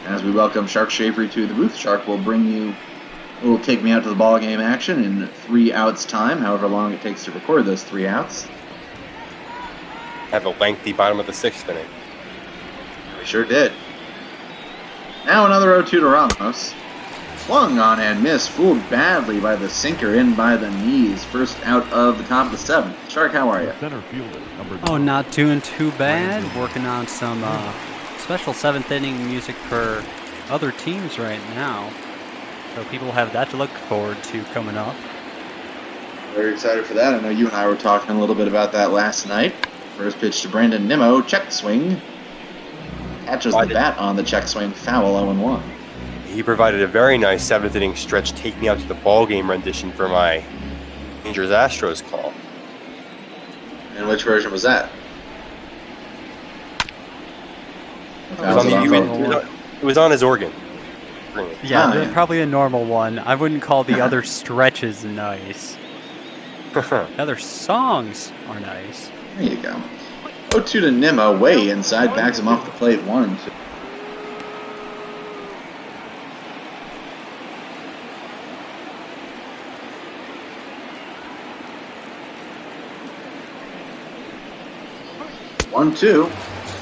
As we welcome Shark Shavery to the booth. Shark will take me out to the ball game action in 3 outs time, however long it takes to record those 3 outs. Have a lengthy bottom of the 6th inning. We sure did. Now another 0-2 to Ramos. Swung on and missed, fooled badly by the sinker in by the knees. First out of the top of the 7th. Shark, how are you? Oh, not doing too bad. Working on some special 7th inning music for other teams right now. So people have that to look forward to coming up. Very excited for that. I know you and I were talking a little bit about that last night. First pitch to Brandon Nimmo, check swing. Catches the bat on the check swing, foul, 0-1. He provided a very nice 7th inning stretch, take me out to the ball game rendition for my Rangers Astros call. And which version was that? It was on his organ. Yeah, probably a normal one. I wouldn't call the other stretches nice. The other songs are nice. There you go. 0-2 to Nimmo, way inside, backs him off the plate, 1-2.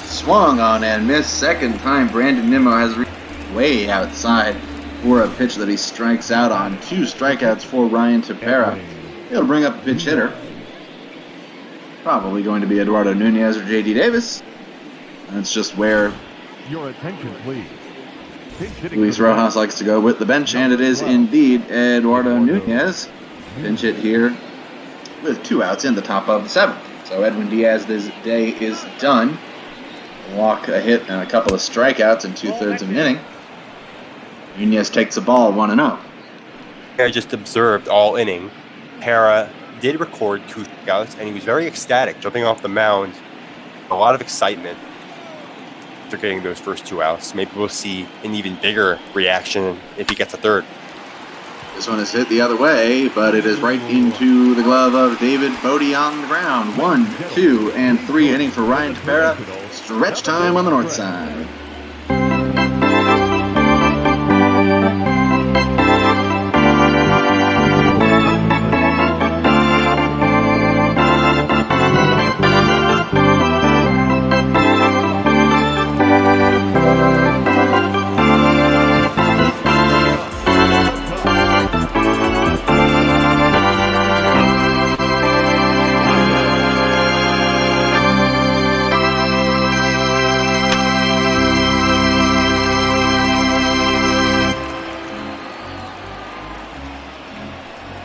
Swung on and missed. Second time Brandon Nimmo has reached way outside for a pitch that he strikes out on. 2 strikeouts for Ryan Tepera. He'll bring up a pitch hitter. Probably going to be Eduardo Nunez or J.D. Davis. That's just where your attention, please. Luis Rojas likes to go with the bench, and it is indeed Eduardo Nunez. Pinch hit here with 2 outs in the top of the 7th. So Edwin Diaz's day is done. Walk, a hit, and a couple of strikeouts in 2/3 of an inning. Nunez takes the ball 1-0. I just observed all inning. Pera did record 2 strikeouts, and he was very ecstatic, jumping off the mound. A lot of excitement after getting those first 2 outs. Maybe we'll see an even bigger reaction if he gets a 3rd. This one is hit the other way, but it is right into the glove of David Bodie on the ground. 1, 2, and 3 inning for Ryan Tepera. Stretch time on the north side.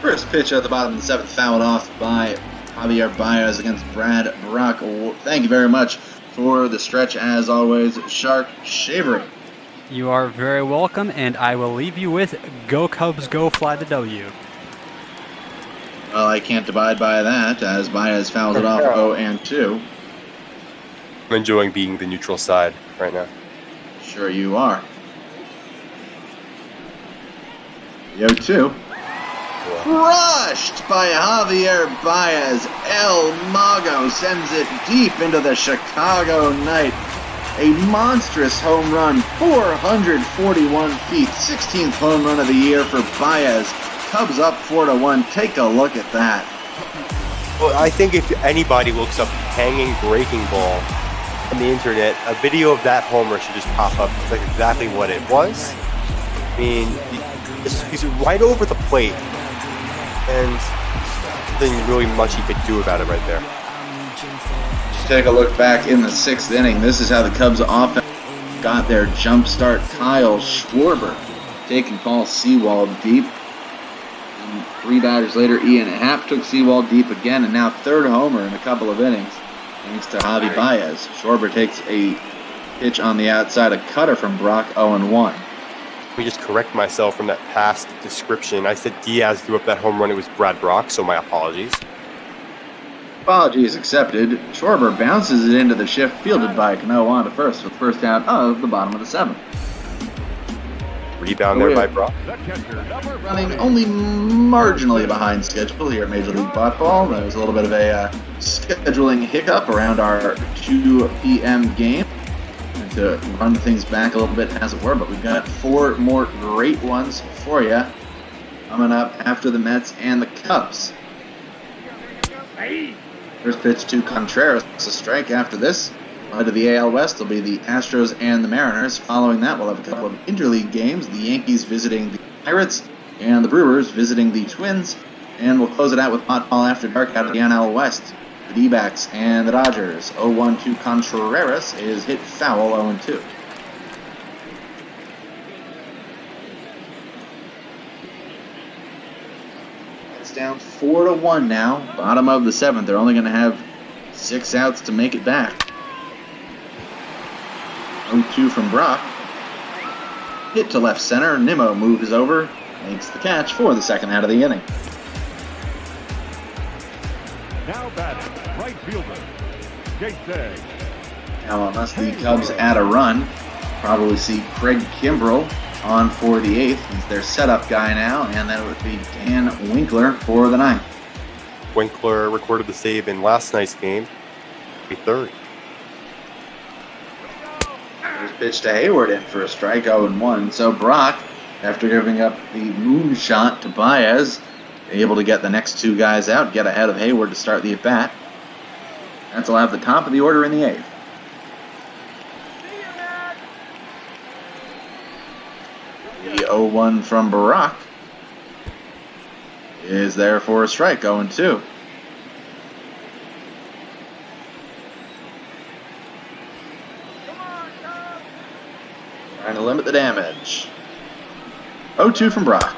First pitch at the bottom of the 7th, fouled off by Javier Baez against Brad Brock. Thank you very much for the stretch, as always, Shark Shavery. You are very welcome, and I will leave you with Go Cubs, Go Fly to W. Well, I can't abide by that, as Baez fouls it off 0-2. I'm enjoying being the neutral side right now. Sure you are. The 0-2. Crushed by Javier Baez. El Mago sends it deep into the Chicago night. A monstrous home run, 441 feet, 16th home run of the year for Baez. Cubs up 4-1. Take a look at that. Well, I think if anybody looks up hanging breaking ball on the internet, a video of that homer should just pop up. It's like exactly what it was. I mean, he's right over the plate, and nothing really much he could do about it right there. Take a look back in the 6th inning. This is how the Cubs offense got their jump start. Kyle Schwarber taking Paul Sewald deep. And 3 batters later, Ian Happ took Sewald deep again, and now 3rd homer in a couple of innings, thanks to Javi Baez. Schwarber takes a pitch on the outside, a cutter from Brock, 0-1. Let me just correct myself from that past description. I said Diaz threw up that home run. It was Brad Brock, so my apologies. Apologies accepted. Schwarber bounces it into the shift, fielded by Cano on to first, with first out of the bottom of the 7th. Rebound there by Brock. Running only marginally behind schedule here at Major League Baseball. There was a little bit of a scheduling hiccup around our 2 p.m. game. And to run things back a little bit, as it were, but we've got 4 more great ones for you coming up after the Mets and the Cubs. First pitch to Contreras. It's a strike after this. To the AL West will be the Astros and the Mariners. Following that, we'll have a couple of interleague games. The Yankees visiting the Pirates and the Brewers visiting the Twins. And we'll close it out with hot ball after dark out of the NL West. The D-backs and the Dodgers. 0-1 to Contreras is hit foul, 0-2. It's down 4-1 now. Bottom of the 7th. They're only going to have 6 outs to make it back. 0-2 from Brock. Hit to left center. Nimmo moves over. Makes the catch for the 2nd out of the inning. Now batting, right fielder, JC. Now, unless the Cubs add a run, probably see Craig Kimbrell on for the 8th. He's their setup guy now, and that would be Dan Winkler for the 9th. Winkler recorded the save in last night's game. Be 3rd. There's pitch to Hayward in for a strike, 0-1. So Brock, after giving up the moonshot to Baez, able to get the next 2 guys out, get ahead of Hayward to start the at-bat. That'll have the top of the order in the 8th. The 0-1 from Brock is there for a strike, 0-2. Trying to limit the damage. 0-2 from Brock.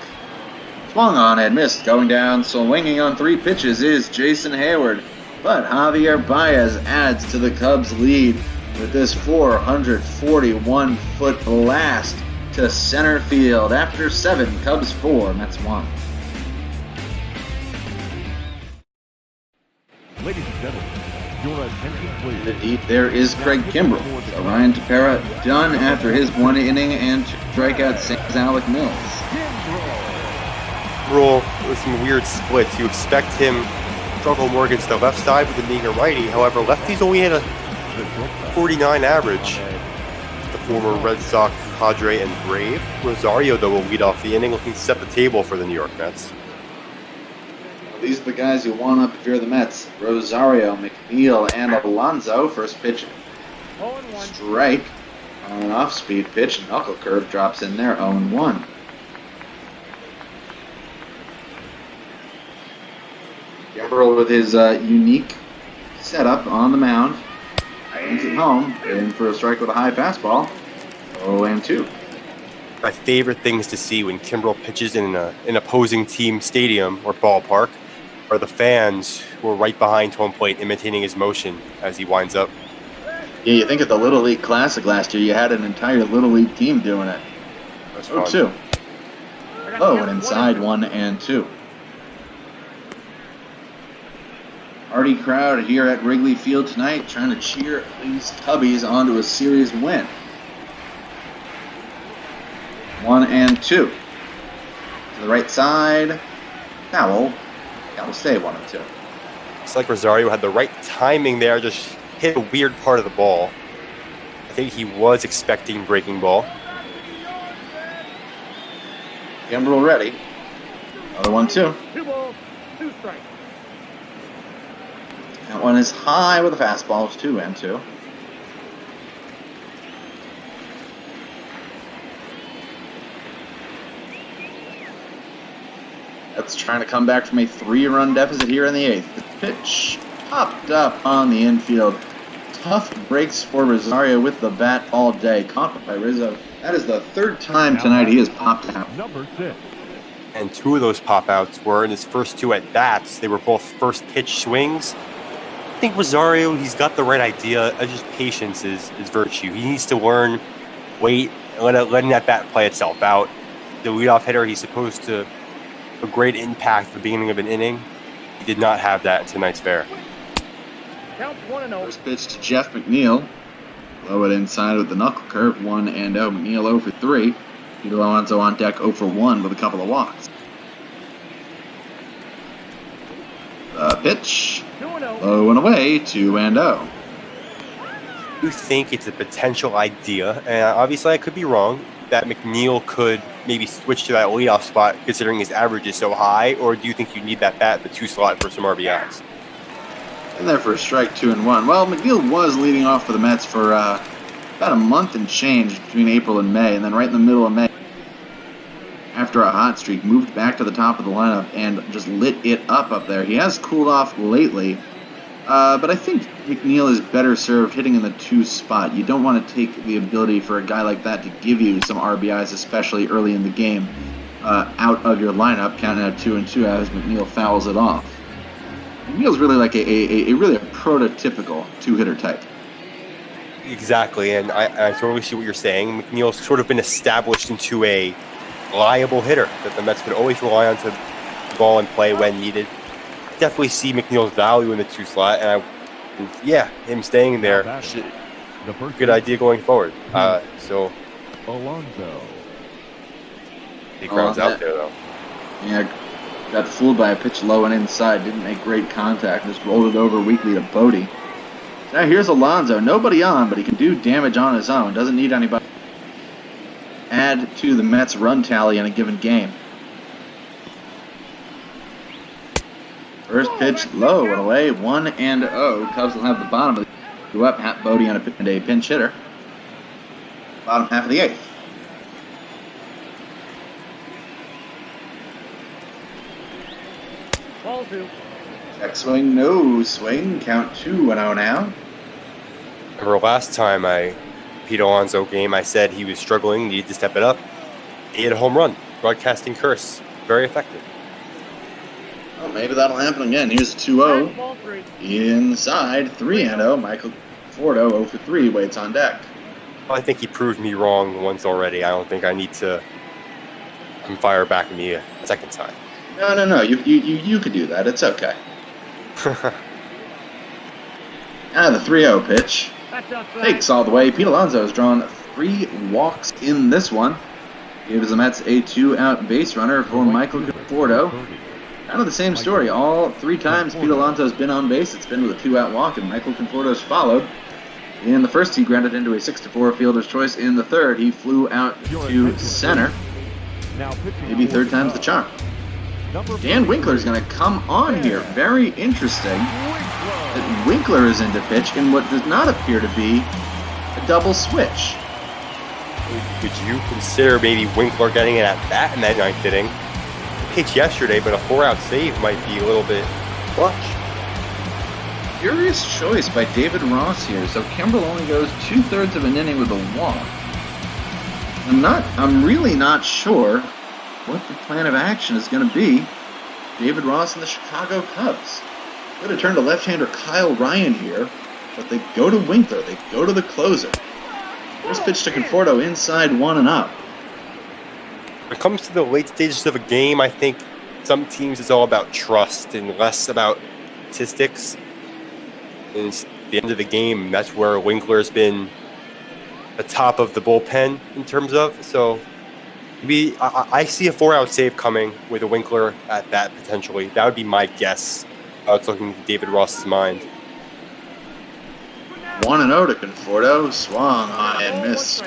Swung on and missed. Going down, swinging on 3 pitches is Jason Hayward. But Javier Baez adds to the Cubs' lead with this 441-foot blast to center field. After 7, Cubs 4, Mets 1. Ladies and gentlemen, your attention please. Indeed, there is Craig Kimbrell. So Ryan Tepera done after his 1 inning and strikeout saves Alec Mills. Rule with some weird splits. You expect him to struggle more against the left side with him being a righty. However, lefties only had a 49 average. The former Red Sox Padre and Brave. Rosario, though, will lead off the inning, looking to set the table for the New York Mets. These are the guys you want up if you're the Mets. Rosario, McNeil, and Alonso. First pitch, strike on an off-speed pitch. Knuckle curve drops in there, 0-1. Kimbrell with his unique setup on the mound. Brings it home, in for a strike with a high fastball. 0-2. My favorite things to see when Kimbrell pitches in an opposing team stadium or ballpark are the fans who are right behind home plate imitating his motion as he winds up. Yeah, you think of the Little League Classic last year, you had an entire Little League team doing it. 0-2. Oh, and inside 1-2. Hearty crowd here at Wrigley Field tonight trying to cheer these Cubbies onto a series win. 1-2. To the right side. Foul. That will stay 1-2. It's like Rosario had the right timing there, just hit a weird part of the ball. I think he was expecting breaking ball. Kimbrel ready. Another 1-2. 2 balls, 2 strikes. That one is high with a fastball. It's 2-2. That's trying to come back from a 3-run deficit here in the 8th. The pitch popped up on the infield. Tough breaks for Rosario with the bat all day. Caught by Rizzo. That is the 3rd time tonight he has popped out. Number 6. And 2 of those pop-outs were in his first 2 at-bats. They were both first pitch swings. I think Rosario, he's got the right idea. Just patience is virtue. He needs to learn, wait, letting that bat play itself out. The leadoff hitter, he's supposed to a great impact at the beginning of an inning. He did not have that in tonight's fair. Count 1-0. First pitch to Jeff McNeil. Low it inside with the knuckle curve. 1-0. McNeil 0 for 3. Peter Alonso on deck 0 for 1 with a couple of walks. Pitch. 2-0. Low and away. 2-0. You think it's a potential idea, and obviously I could be wrong, that McNeil could maybe switch to that leadoff spot considering his average is so high, or do you think you need that bat in the 2 slot for some RBIs? And there for a strike, 2-1. Well, McNeil was leading off for the Mets for about a month and change between April and May, and then right in the middle of May, after a hot streak, moved back to the top of the lineup and just lit it up there. He has cooled off lately, but I think McNeil is better served hitting in the 2 spot. You don't want to take the ability for a guy like that to give you some RBIs, especially early in the game, out of your lineup, counting at 2-2 as McNeil fouls it off. McNeil's really like a prototypical 2-hitter type. Exactly, and I totally see what you're saying. McNeil's sort of been established into a reliable hitter that the Mets could always rely on to ball and play when needed. Definitely see McNeil's value in the 2 slot, and him staying there, good idea going forward. So Alonso. He grounds out there though. Yeah, got fooled by a pitch low and inside. Didn't make great contact. Just rolled it over weakly to Bodie. Now here's Alonso. Nobody on, but he can do damage on his own. Doesn't need anybody. Add to the Mets' run tally in a given game. First pitch low and away, 1-0. Cubs will have the bottom of the go up. Hat Bodie on a pinch hitter. Bottom half of the 8th. Ball 2. Check swing, no swing. Count 2-0 now. Remember last time Pete Alonso game, I said he was struggling, needed to step it up. He hit a home run. Broadcasting curse. Very effective. Well, maybe that'll happen again. Here's 2-0. Ball 3. Inside, 3-0. Michael Conforto 0 for 3 waits on deck. Well, I think he proved me wrong once already. I don't think I need to fire back at me a second time. No. You could do that. It's okay. The 3-0 pitch. Takes all the way. Pete Alonso has drawn 3 walks in this one. Gives the Mets a 2-out base runner for Michael Conforto. Kind of the same story. All 3 times Pete Alonso's been on base, it's been with a 2-out walk, and Michael Conforto's followed. In the first, he grounded into a 6-4 fielder's choice. In the third, he flew out to center. Maybe 3rd time's the charm. Dan Winkler's going to come on here. Very interesting that Winkler is into pitch in what does not appear to be a double switch. Would you consider maybe Winkler getting it at bat in that 9th inning? Pitch yesterday, but a 4-out save might be a little bit clutch. Curious choice by David Ross here. So Kimbrel only goes 2/3 of an inning with a walk. I'm really not sure what the plan of action is going to be. David Ross and the Chicago Cubs. Could have turned to left-hander Kyle Ryan here, but they go to Winkler. They go to the closer. First pitch to Conforto inside 1-0. When it comes to the late stages of a game, I think some teams it's all about trust and less about statistics. And it's the end of the game, that's where Winkler's been the top of the bullpen in terms of. So Maybe I see a 4-out save coming with a Winkler at bat potentially. That would be my guess. It's looking at David Ross's mind. 1-0 to Conforto. Swung on and missed.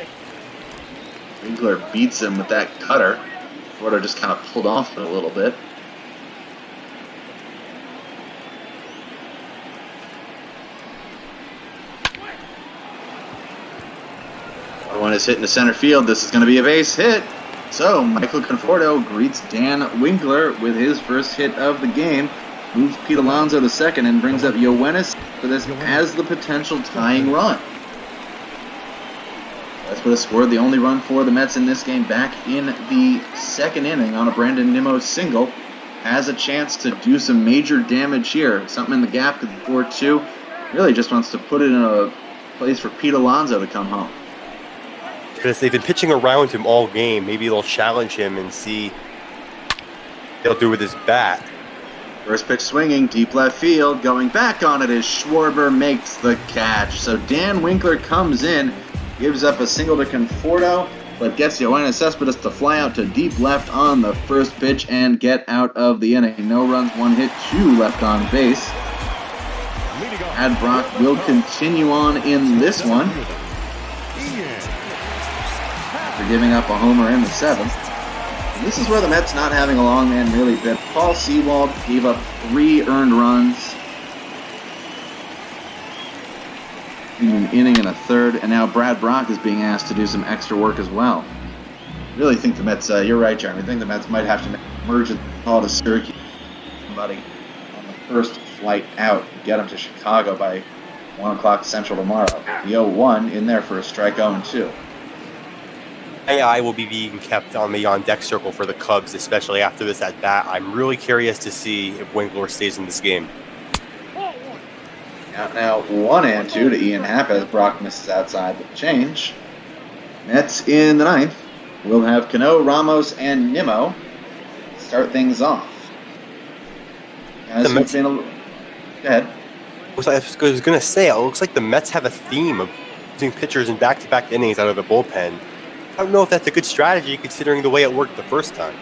Winkler beats him with that cutter. Conforto just kind of pulled off it a little bit. One is hit into center field. This is going to be a base hit. So Michael Conforto greets Dan Winkler with his first hit of the game. Moves Pete Alonso to second and brings up Yoenis for this as the potential tying run. That's what has scored the only run for the Mets in this game back in the second inning on a Brandon Nimmo single. Has a chance to do some major damage here. Something in the gap to the 4-2. Really just wants to put it in a place for Pete Alonso to come home. Because they've been pitching around him all game. Maybe they'll challenge him and see what he'll do with his bat. First pitch swinging, deep left field. Going back on it as Schwarber makes the catch. So Dan Winkler comes in, gives up a single to Conforto, but gets Yoenis Cespedes to fly out to deep left on the first pitch and get out of the inning. No runs, 1 hit, 2 left on base. Brad Brock will continue on in this one, after giving up a homer in the 7th. And this is where the Mets not having a long man really bit. Paul Sewald gave up 3 earned runs in an inning and a third, and now Brad Brock is being asked to do some extra work as well. I really think the Mets, you're right, Jeremy, I think the Mets might have to make an emergency call to Syracuse. Somebody on the first flight out, get them to Chicago by 1 o'clock Central tomorrow. The 0-1 in there for a strike 0-2. AI will be being kept on the on-deck circle for the Cubs, especially after this at-bat. I'm really curious to see if Winkler stays in this game. Now 1-2 to Ian Happ as Brock misses outside the change. Mets in the 9th. We'll have Cano, Ramos, and Nimmo start things off. As Mets, go ahead. I was going to say, it looks like the Mets have a theme of using pitchers in back-to-back innings out of the bullpen. I don't know if that's a good strategy considering the way it worked the first time.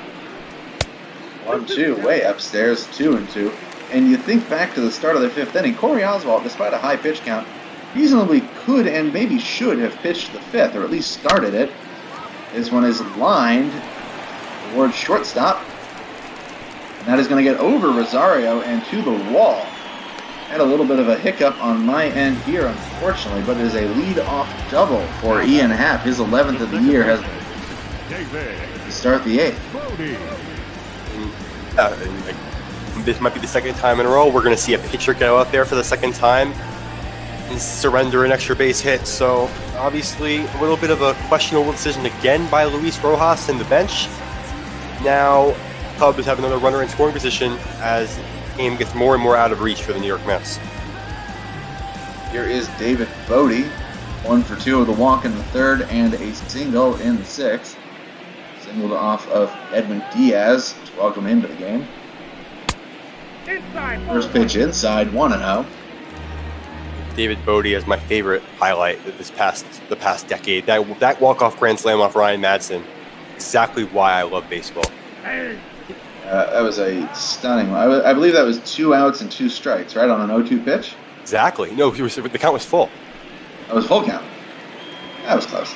1-2, way upstairs, 2-2. And you think back to the start of the 5th inning, Corey Oswalt, despite a high pitch count, reasonably could and maybe should have pitched the 5th, or at least started it. This one is lined towards shortstop. And that is going to get over Rosario and to the wall. Had a little bit of a hiccup on my end here, unfortunately, but it is a lead-off double for Ian Happ. His 11th of the year has to start the 8th. This might be the second time in a row we're going to see a pitcher go out there for the second time and surrender an extra base hit. So obviously a little bit of a questionable decision again by Luis Rojas in the bench. Now Cubs have another runner in scoring position as game gets more and more out of reach for the New York Mets. Here is David Bodie, 1 for 2 of the walk in the 3rd and a single in the 6th. Singled off of Edwin Diaz to welcome him to the game. First pitch inside, 1-0. David Bodie is my favorite highlight of the past decade. That walk-off grand slam off Ryan Madsen, exactly why I love baseball. That was a stunning one. I believe that was 2 outs and 2 strikes, right, on an 0-2 pitch? Exactly. No, the count was full. That was full count. That was close.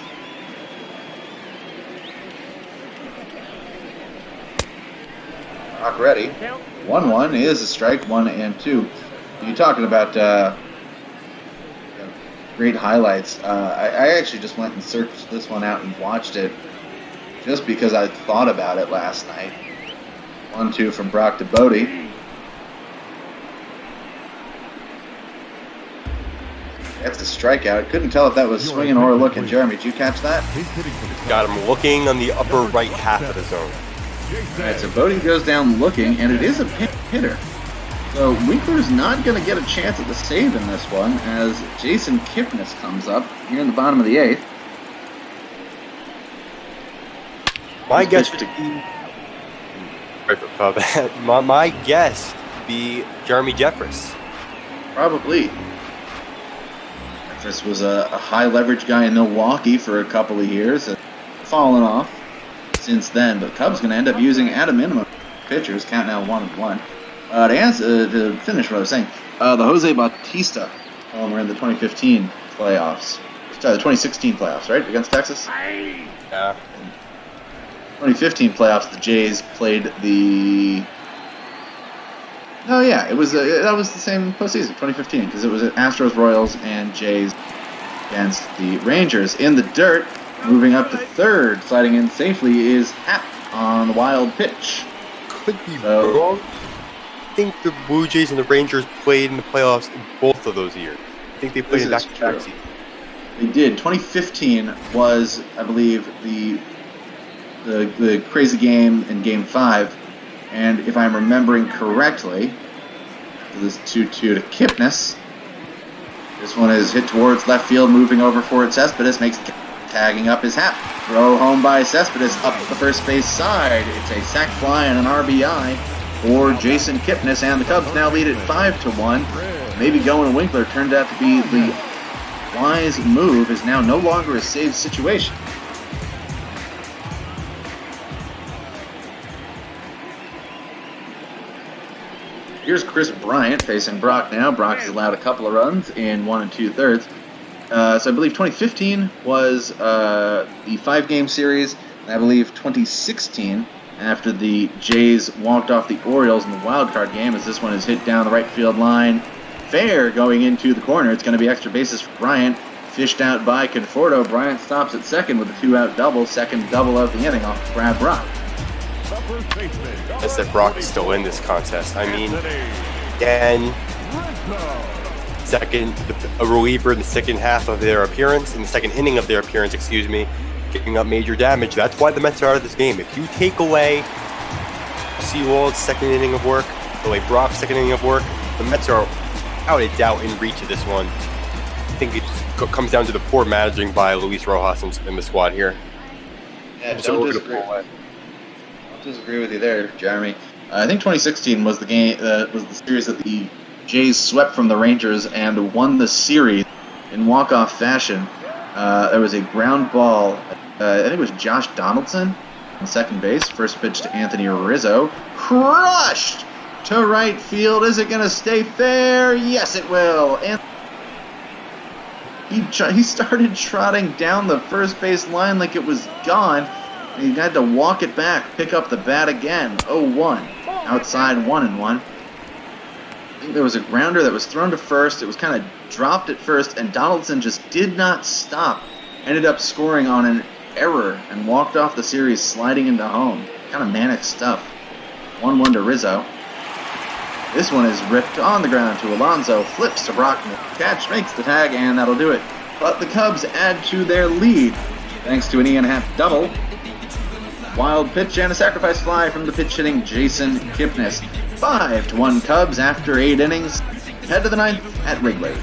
Rock ready. 1-1 is a strike, 1-2. You're talking about great highlights. I actually just went and searched this one out and watched it just because I thought about it last night. 1-2 from Brock to Bodie. That's a strikeout. Couldn't tell if that was swinging or looking. Jeremy, did you catch that? Got him looking on the upper right half of the zone. All right, so Bodie goes down looking, and it is a hitter. So Winkler's not going to get a chance at the save in this one as Jason Kipnis comes up here in the bottom of the 8th. My guess would be... My guess would be Jeremy Jeffress. Probably. Jeffress was a high leverage guy in Milwaukee for a couple of years. Fallen off. since then. But Cubs going to end up using at a minimum pitchers, count now 1-1. To finish what I was saying, the Jose Bautista homer in the 2015 playoffs. Sorry, the 2016 playoffs, right, against Texas? Yeah. 2015 playoffs, the Jays played the... Oh yeah, it was that was the same postseason, 2015, because it was Astros, Royals, and Jays against the Rangers. In the dirt, moving up to third, sliding in safely, is Hap on the wild pitch. Could be wrong. I think the Blue Jays and the Rangers played in the playoffs in both of those years. I think they played in back-to-back seasons. They did. 2015 was, I believe, the crazy game in Game 5. And if I'm remembering correctly, this 2-2 to Kipnis. This one is hit towards left field, moving over for it. Cespedes makes tagging up his Hap. Throw home by Cespedes up the first base side. It's a sac fly and an RBI for Jason Kipnis, and the Cubs now lead it 5-1. Maybe going Winkler turned out to be the wise move, is now no longer a saved situation. Here's Chris Bryant facing Brock now. Brock has allowed a couple of runs in 1 2/3. So I believe 2015 was the 5-game series, and I believe 2016, after the Jays walked off the Orioles in the wild card game, as this one is hit down the right field line. Fair going into the corner. It's going to be extra bases for Bryant. Fished out by Conforto. Bryant stops at second with a 2-out double. Second double of the inning off Brad Brock. I said Brock is still in this contest. I mean, again, a reliever in the second half of their appearance, in the second inning of their appearance, giving up major damage. That's why the Mets are out of this game. If you take away Seawald's second inning of work, away Brock's second inning of work, the Mets are out of doubt in reach of this one. I think it just comes down to the poor managing by Luis Rojas and the squad here. Yeah, don't disagree with you there, Jeremy. I think 2016 was the game. Was the series that the Jays swept from the Rangers and won the series in walk-off fashion. There was a ground ball. I think it was Josh Donaldson on second base. First pitch to Anthony Rizzo. Crushed to right field. Is it going to stay fair? Yes, it will. And he started trotting down the first base line like it was gone. He had to walk it back, pick up the bat again. 0-1. Outside 1-1. I think there was a grounder that was thrown to first. It was kind of dropped at first, and Donaldson just did not stop. Ended up scoring on an error and walked off the series, sliding into home. Kind of manic stuff. 1-1 to Rizzo. This one is ripped on the ground to Alonso. Flips to Brockman. Catch, makes the tag, and that'll do it. But the Cubs add to their lead thanks to an E&a-half double. Wild pitch and a sacrifice fly from the pitch-hitting Jason Kipnis. 5-1 Cubs after 8 innings. Head to the 9th at Wrigley.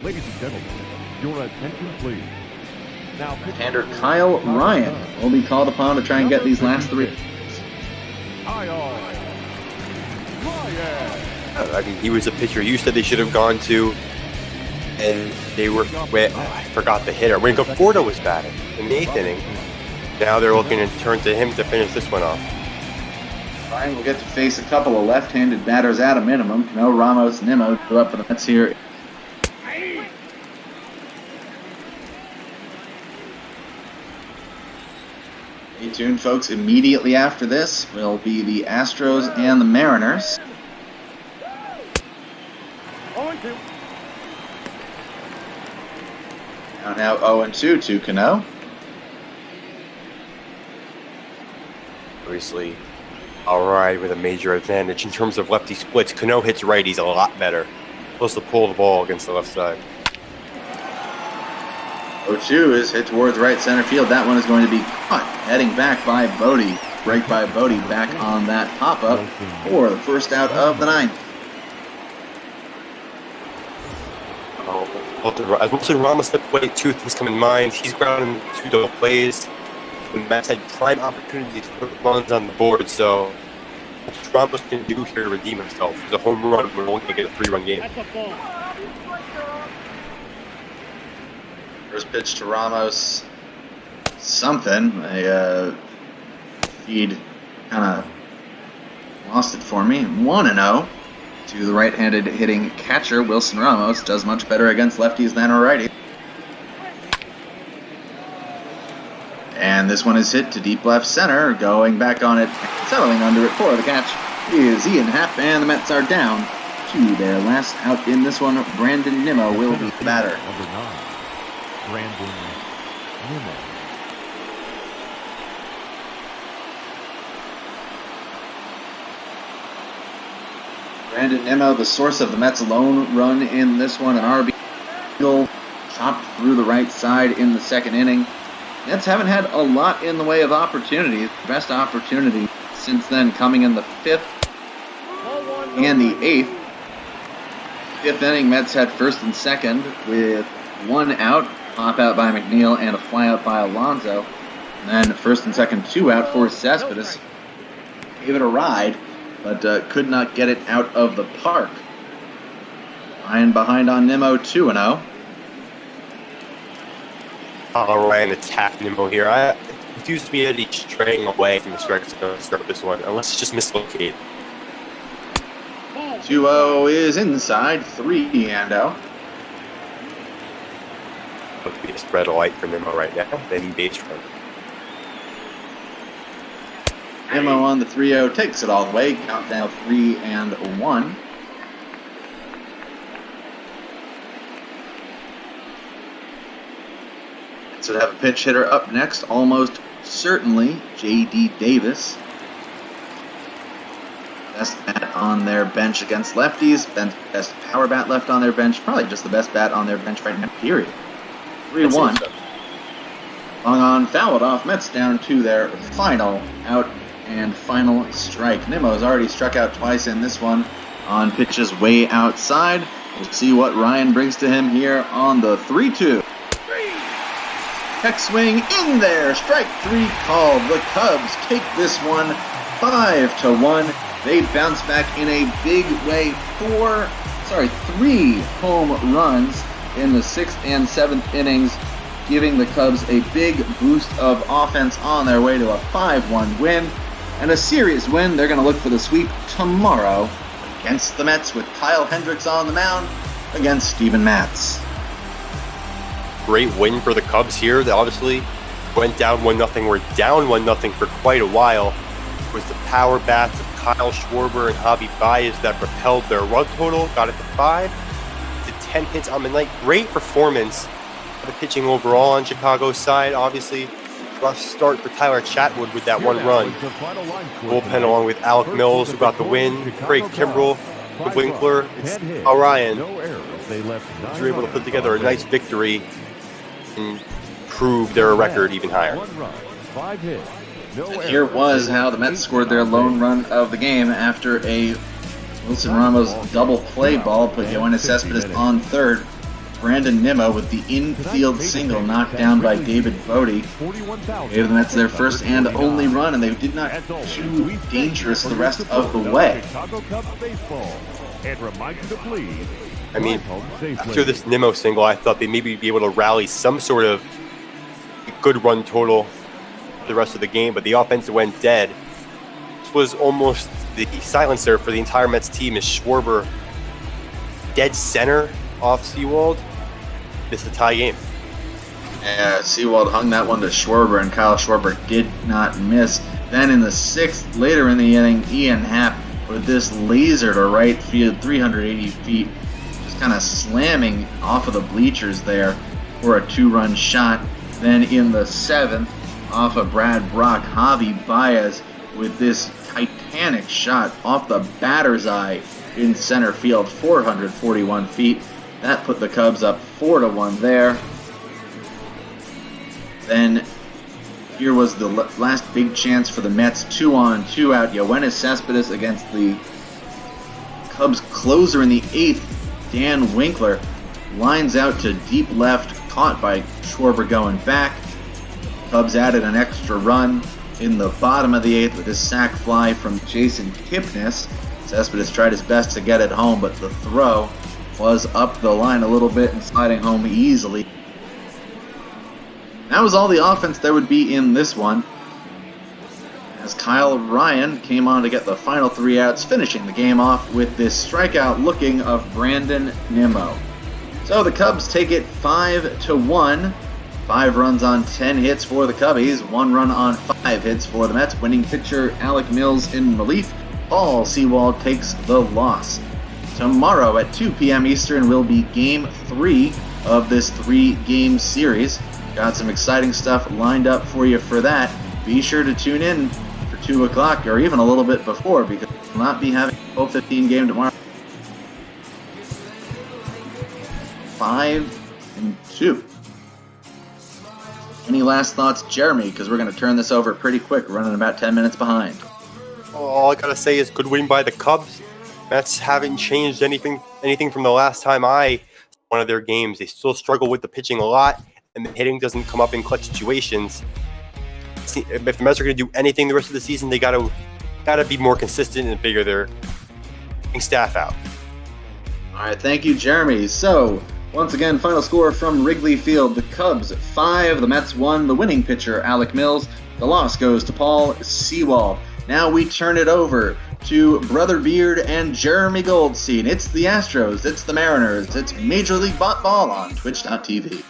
Ladies and gentlemen, your attention please. Now, Hander Kyle Ryan will be called upon to try and get these last 3. I mean, he was a pitcher you said they should have gone to, and they were. I forgot the hitter. When Conforto was batting in the 8th inning. Now they're looking to turn to him to finish this one off. Ryan will get to face a couple of left-handed batters at a minimum. Cano, Ramos, Nimmo go up for the Mets here. Stay tuned, folks. Immediately after this will be the Astros and the Mariners. Now 0-2 to Cano. Obviously, I'll ride with a major advantage in terms of lefty splits. Cano hits righties a lot better. Supposed to pull the ball against the left side. 0-2 is hit towards right center field. That one is going to be caught. Heading back by Bodie. Break by Bodie back on that pop-up for the first out of the 9th. As Wilson Ramos stepped away, 2 things come in mind. He's grounding 2 double plays. When Matz had prime opportunity to put runs on the board, so what Ramos can do here to redeem himself. It's a home run, we're only going to get a 3-run game. First pitch to Ramos. something. A feed kind of lost it for me. 1-0 to the right-handed hitting catcher. Wilson Ramos does much better against lefties than a righty. And this one is hit to deep left center. Going back on it, settling under it for the catch is Ian Happ, and the Mets are down to their last out in this one. Brandon Nimmo will be the batter. Number 9, Brandon Nimmo. Brandon Nimmo, the source of the Mets' lone run in this one. An RB chopped through the right side in the second inning. Mets haven't had a lot in the way of opportunities. Best opportunity since then coming in the 5th and the 8th. 5th inning, Mets had first and second with 1 out. Pop out by McNeil and a fly out by Alonso. And then first and second, 2 out for Cespedes. Gave it a ride, but could not get it out of the park. Ryan behind on Nimmo, 2-0. Ryan attacked Nimmo here. It confused me that he's straying away from the strike to start this one, unless it's just mislocated. 2-0 is inside, 3-0. Would be a spread of light for Nimmo right now. Then base run. Nimmo on the 3-0 takes it all the way. Count now 3-1. So to have a pinch hitter up next, almost certainly J.D. Davis. Best bat on their bench against lefties. Best power bat left on their bench. Probably just the best bat on their bench right now, period. 3-1. So. Long on, fouled off. Mets down to their final out and final strike. Nimmo's already struck out twice in this one on pitches way outside. We'll see what Ryan brings to him here on the 3-2. Check swing in there. Strike 3 called. The Cubs take this one 5-1. They bounce back in a big way. 3 home runs in the 6th and 7th innings, giving the Cubs a big boost of offense on their way to a 5-1 win. And a serious win. They're going to look for the sweep tomorrow against the Mets with Kyle Hendricks on the mound against Steven Matz. Great win for the Cubs here. They obviously went down 1-0. We're down 1-0 for quite a while. It was the power bats of Kyle Schwarber and Javi Baez that propelled their run total. Got it to 5 to 10 hits on the night. Great performance of the pitching overall on Chicago's side. Obviously, rough start for Tyler Chatwood with that 1 run. Bullpen along with Alec Mills, who got the win. Craig Kimbrell, the Winkler. It's Ryan. They were able to put together a nice victory and prove their record even higher. And here was how the Mets scored their lone run of the game after a Wilson Ramos double play ball put Yoenis Cespedes on third. Brandon Nimmo with the infield single knocked down by David Bodie gave the Mets their first and only run, and they did not get too dangerous the rest of the way. I mean, after this Nimmo single, I thought they'd maybe be able to rally some sort of good run total for the rest of the game, but the offense went dead. This was almost the silencer for the entire Mets team as Schwarber dead center off Seawald. It's a tie game. Yeah, Seawald hung that one to Schwarber, and Kyle Schwarber did not miss. Then in the 6th, later in the inning, Ian Happ with this laser to right field, 380 feet, just kind of slamming off of the bleachers there for a 2-run shot. Then in the 7th, off of Brad Brock, Javi Baez with this titanic shot off the batter's eye in center field, 441 feet. That put the Cubs up 4-1 there. Then here was the last big chance for the Mets. 2-on, 2-out. Yoenis Cespedes against the Cubs closer in the 8th. Dan Winkler lines out to deep left, caught by Schwarber going back. Cubs added an extra run in the bottom of the 8th with this sac fly from Jason Kipnis. Cespedes tried his best to get it home, but the throw was up the line a little bit and sliding home easily. Now that was all the offense there would be in this one, as Kyle Ryan came on to get the final 3 outs, finishing the game off with this strikeout looking of Brandon Nimmo. So the Cubs take it 5-1. 5 runs on 10 hits for the Cubbies, 1 run on 5 hits for the Mets. Winning pitcher Alec Mills in relief. Paul Sewald takes the loss. Tomorrow at 2 p.m. Eastern will be Game 3 of this 3-game series. Got some exciting stuff lined up for you for that. Be sure to tune in for 2 o'clock or even a little bit before, because we'll not be having a 12:15 game tomorrow. 5-2. Any last thoughts, Jeremy? Because we're going to turn this over pretty quick, running about 10 minutes behind. All I gotta say is good win by the Cubs. Mets haven't changed anything from the last time I saw one of their games. They still struggle with the pitching a lot, and the hitting doesn't come up in clutch situations. If the Mets are going to do anything the rest of the season, they gotta be more consistent and figure their staff out. All right, thank you, Jeremy. So, once again, final score from Wrigley Field. The Cubs 5, the Mets 1. The winning pitcher, Alec Mills. The loss goes to Paul Sewald. Now we turn it over to Brother Beard and Jeremy Goldstein. It's the Astros, it's the Mariners, it's Major League Ball on Twitch.tv.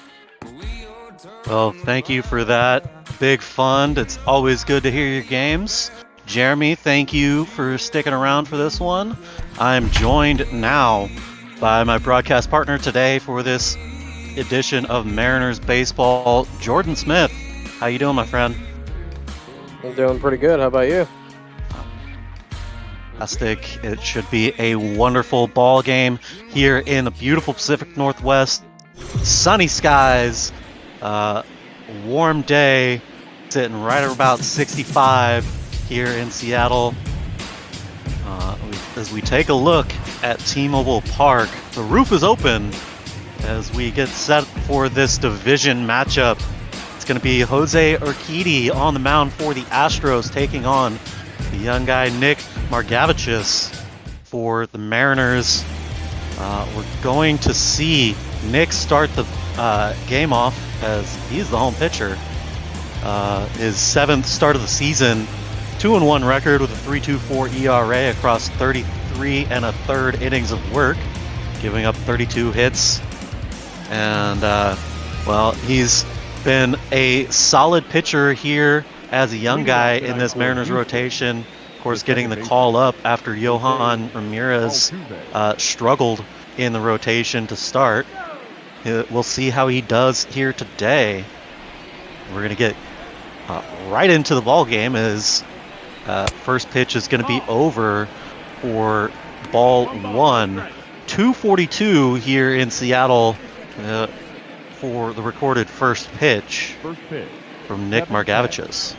Well, thank you for that big fund. It's always good to hear your games. Jeremy, thank you for sticking around for this one. I'm joined now by my broadcast partner today for this edition of Mariners Baseball, Jordan Smith. How you doing, my friend? I'm doing pretty good. How about you? Fantastic. It should be a wonderful ball game here in the beautiful Pacific Northwest. Sunny skies, warm day, sitting right at about 65 here in Seattle. As we take a look at T-Mobile Park, the roof is open as we get set for this division matchup. It's going to be Jose Urquidy on the mound for the Astros, taking on the young guy Nick Margevicius for the Mariners. We're going to see Nick start the game off as he's the home pitcher. His 7th start of the season, 2-1 record with a 3.24 ERA across 33 1/3 innings of work, giving up 32 hits. And, well, he's been a solid pitcher here as a young guy in this Mariners rotation. Of course, getting the call up after Johan Ramirez struggled in the rotation to start. We'll see how he does here today. We're going to get right into the ball game as first pitch is going to be over for ball 1. 2:42 here in Seattle for the recorded first pitch from Nick Margevicius.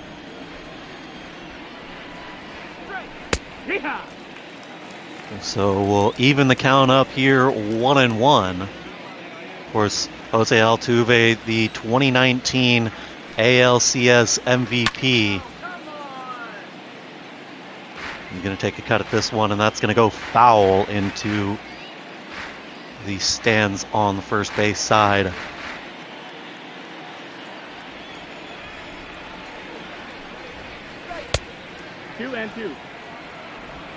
So we'll even the count up here, 1-1. Of course, Jose Altuve, the 2019 ALCS MVP. He's going to take a cut at this one, and that's going to go foul into the stands on the first base side. Two and two.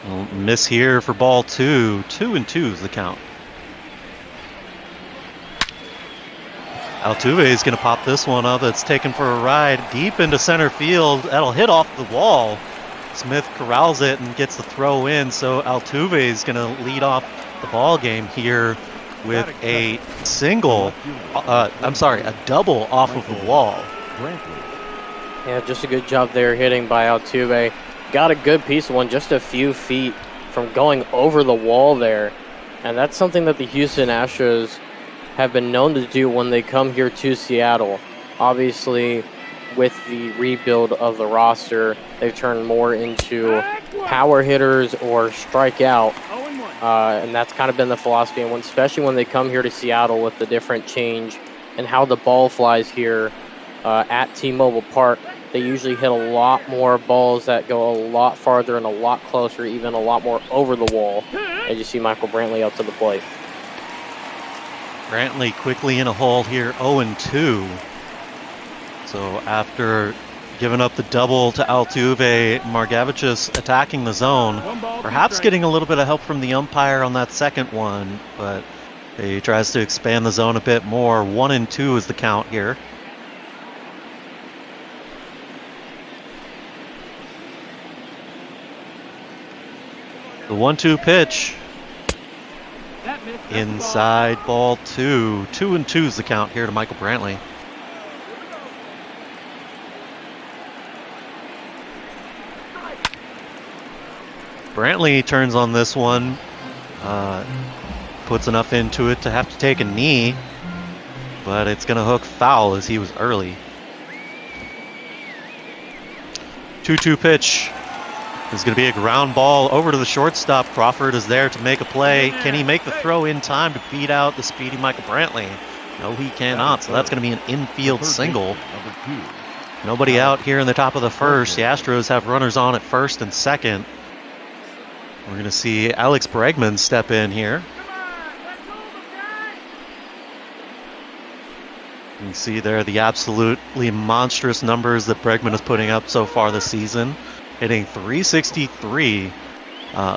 Well, miss here for ball 2. 2-2 is the count. Altuve is going to pop this one up. It's taken for a ride deep into center field. That'll hit off the wall. Smith corrals it and gets the throw in. So Altuve is going to lead off the ball game here with a single. A double off of the wall. Yeah, just a good job there hitting by Altuve. Got a good piece of one, just a few feet from going over the wall there. And that's something that the Houston Astros have been known to do when they come here to Seattle. Obviously, with the rebuild of the roster, they've turned more into power hitters or strike out. And that's kind of been the philosophy, and especially when they come here to Seattle with the different change and how the ball flies here at T-Mobile Park. They usually hit a lot more balls that go a lot farther and a lot closer, even a lot more over the wall. As you see Michael Brantley up to the plate. Brantley quickly in a hole here, 0-2. So after giving up the double to Altuve, Margevicius attacking the zone, perhaps getting a little bit of help from the umpire on that second one, but he tries to expand the zone a bit more. 1-2 is the count here. The 1-2 pitch. Inside ball 2. 2-2 is the count here to Michael Brantley. Brantley turns on this one. Puts enough into it to have to take a knee, but it's going to hook foul as he was early. 2-2 pitch is going to be a ground ball over to the shortstop. Crawford is there to make a play. Can he make the throw in time to beat out the speedy Michael Brantley? No, he cannot, so that's going to be an infield single. Nobody out here in the top of the first. The Astros have runners on at first and second. We're going to see Alex Bregman step in here. You can see there the absolutely monstrous numbers that Bregman is putting up so far this season. Hitting .363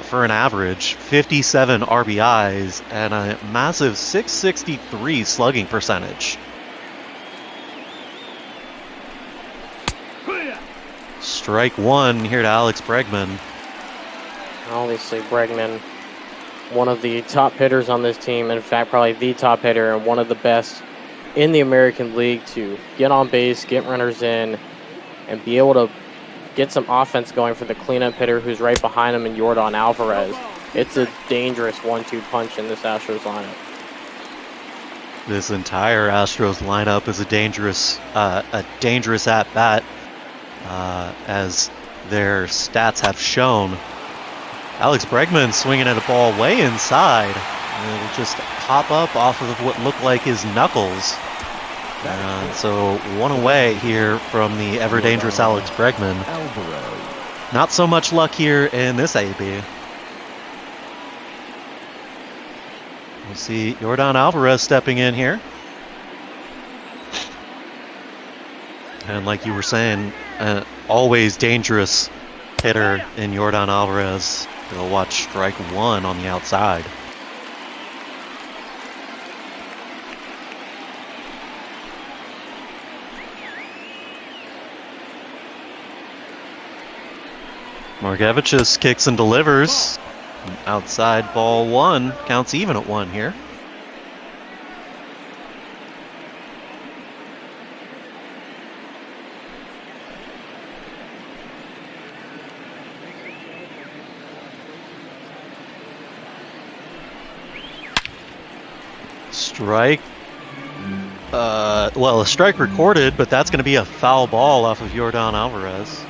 for an average, 57 RBIs, and a massive .663 slugging percentage. Strike one here to Alex Bregman. Obviously, Bregman, one of the top hitters on this team. In fact, probably the top hitter and one of the best in the American League to get on base, get runners in, and be able to get some offense going for the cleanup hitter who's right behind him in Yordan Alvarez. It's a dangerous 1-2 punch in this Astros lineup. This entire Astros lineup is a dangerous at-bat, as their stats have shown. Alex Bregman swinging at a ball way inside. And it'll just pop up off of what looked like his knuckles. So one away here from the ever-dangerous Alex Bregman. Not so much luck here in this AB. We'll see Yordan Alvarez stepping in here. And like you were saying, always dangerous hitter in Yordan Alvarez. We'll watch strike one on the outside. Margevicius kicks and delivers. Outside ball one. Counts even at one here. Strike. Well, a strike recorded, but that's going to be a foul ball off of Yordan Alvarez.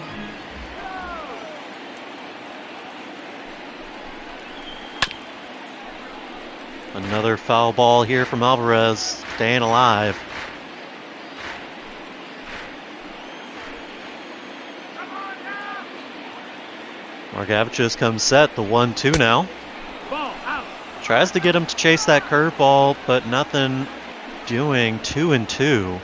Another foul ball here from Alvarez, staying alive. Margevicius comes set, the 1-2 now. Tries to get him to chase that curveball, but nothing doing. 2-2.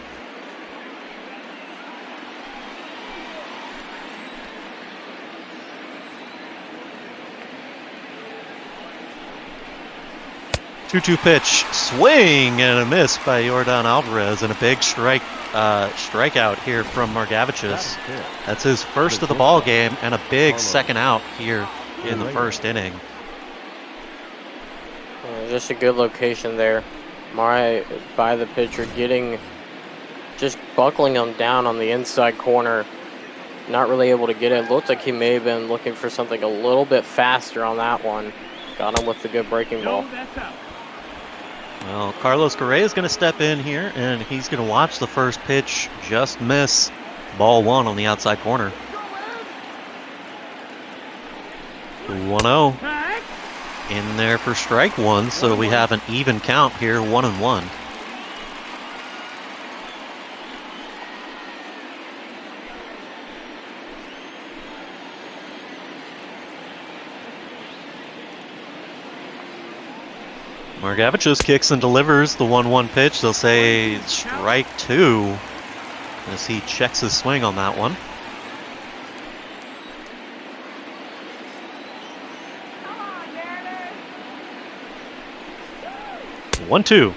Two-two pitch, swing and a miss by Yordan Alvarez, and a big strikeout here from Margevicius. That's his first of the ball game, and a big second out here in the first inning. Just a good location there. By the pitcher, just buckling him down on the inside corner. Not really able to get it. Looked like he may have been looking for something a little bit faster on that one. Got him with the good breaking ball. Well, Carlos Correa is going to step in here, and he's going to watch the first pitch just miss. Ball one on the outside corner. 1-0. In there for strike one, so we have an even count here, 1-1. Margevicius kicks and delivers the 1-1 pitch. They'll say strike two. as he checks his swing on that one. 1-2.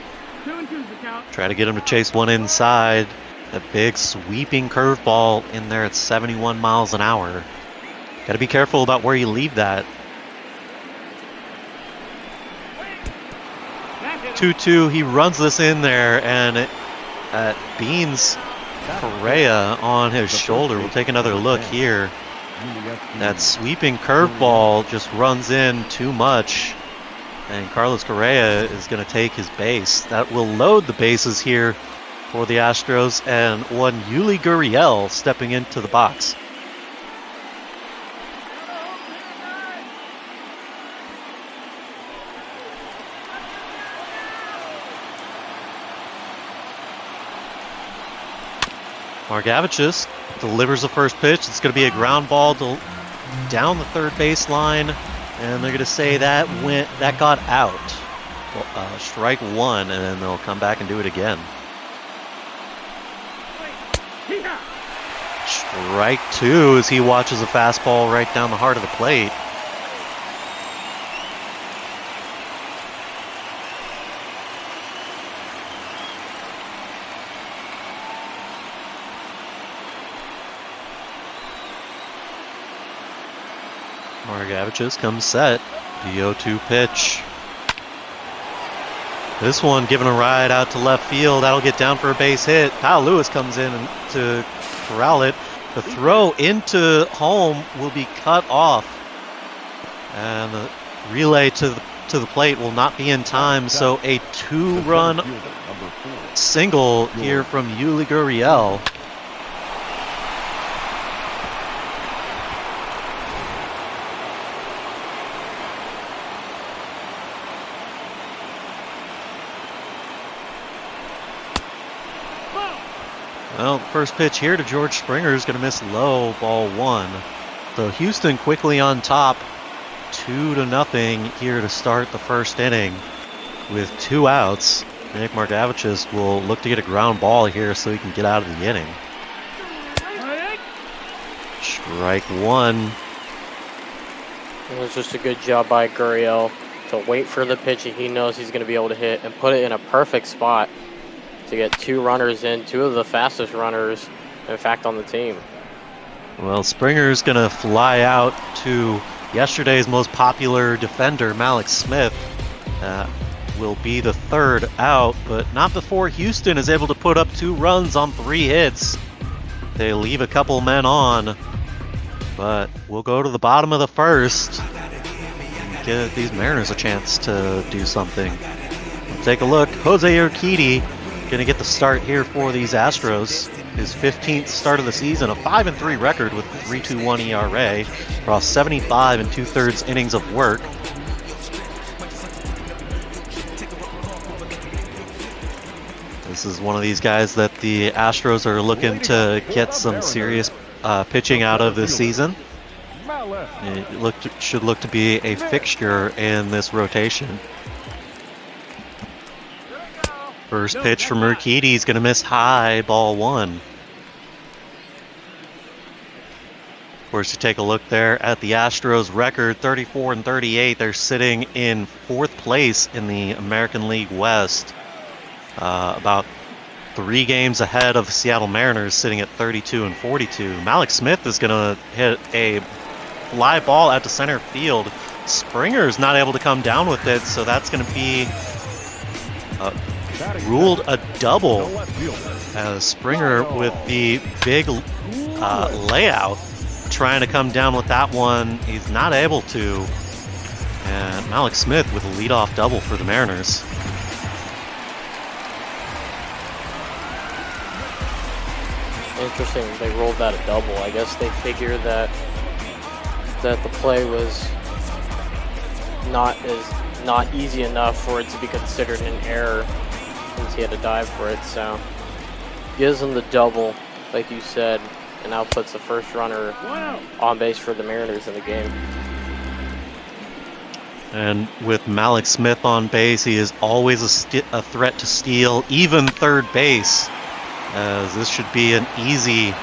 Try to get him to chase one inside. A big sweeping curveball in there at 71 miles an hour. Got to be careful about where you leave that. 2-2. He runs this in there, and Beans Correa on his shoulder. We'll take another look here. That sweeping curveball just runs in too much, and Carlos Correa is going to take his base. That will load the bases here for the Astros, and one Yuli Gurriel stepping into the box. Margevicius delivers the first pitch. It's going to be a ground ball down the third baseline, and they're going to say that got out. Strike one, and then they'll come back and do it again. Strike two as he watches a fastball right down the heart of the plate. Margevicius comes set. The 0-2 pitch. This one given a ride out to left field. That'll get down for a base hit. Kyle Lewis comes in to corral it. The throw into home will be cut off. And the relay to the plate will not be in time. So a 2-run single here from Yuli Gurriel. Well, first pitch here to George Springer is going to miss low, ball one. So Houston quickly on top, 2-0 here to start the first inning with 2 outs. Nick Margevicius will look to get a ground ball here so he can get out of the inning. Strike one. It was just a good job by Gurriel to wait for the pitch that he knows he's going to be able to hit and put it in a perfect spot to get 2 runners in, 2 of the fastest runners, in fact, on the team. Well, Springer's going to fly out to yesterday's most popular defender, Malik Smith. Will be the 3rd out, but not before Houston is able to put up 2 runs on 3 hits. They leave a couple men on, but we'll go to the bottom of the 1st and give these Mariners a chance to do something. We'll take a look. Jose Urquidy going to get the start here for these Astros. His 15th start of the season, a 5-3 record with 3.21 ERA across 75 2/3 innings of work. This is one of these guys that the Astros are looking to get some serious pitching out of this season. It should look to be a fixture in this rotation. First pitch from Urquidy is going to miss high, ball one. Of course, you take a look there at the Astros record, 34-38. They're sitting in 4th place in the American League West. About 3 games ahead of the Seattle Mariners, sitting at 32-42. Malik Smith is going to hit a fly ball out to center field. Springer's not able to come down with it, so that's going to be ruled a double, as Springer with the big layout trying to come down with that one. He's not able to, and Malik Smith with a leadoff double for the Mariners. Interesting, they rolled that a double. I guess they figured that the play was not easy enough for it to be considered an error, since he had to dive for it. So gives him the double, like you said, and now puts the first runner on base for the Mariners in the game. And with Malik Smith on base, he is always a threat to steal, even third base. as this should be an easy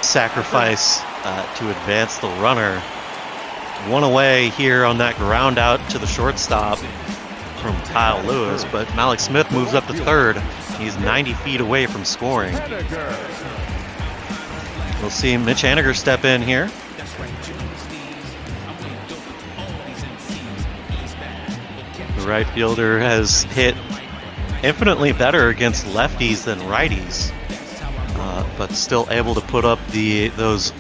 sacrifice to advance the runner. One away here on that ground out to the shortstop from Kyle Lewis, but Malik Smith moves up to third. He's 90 feet away from scoring. We'll see Mitch Haniger step in here. The right fielder has hit infinitely better against lefties than righties, but still able to put up those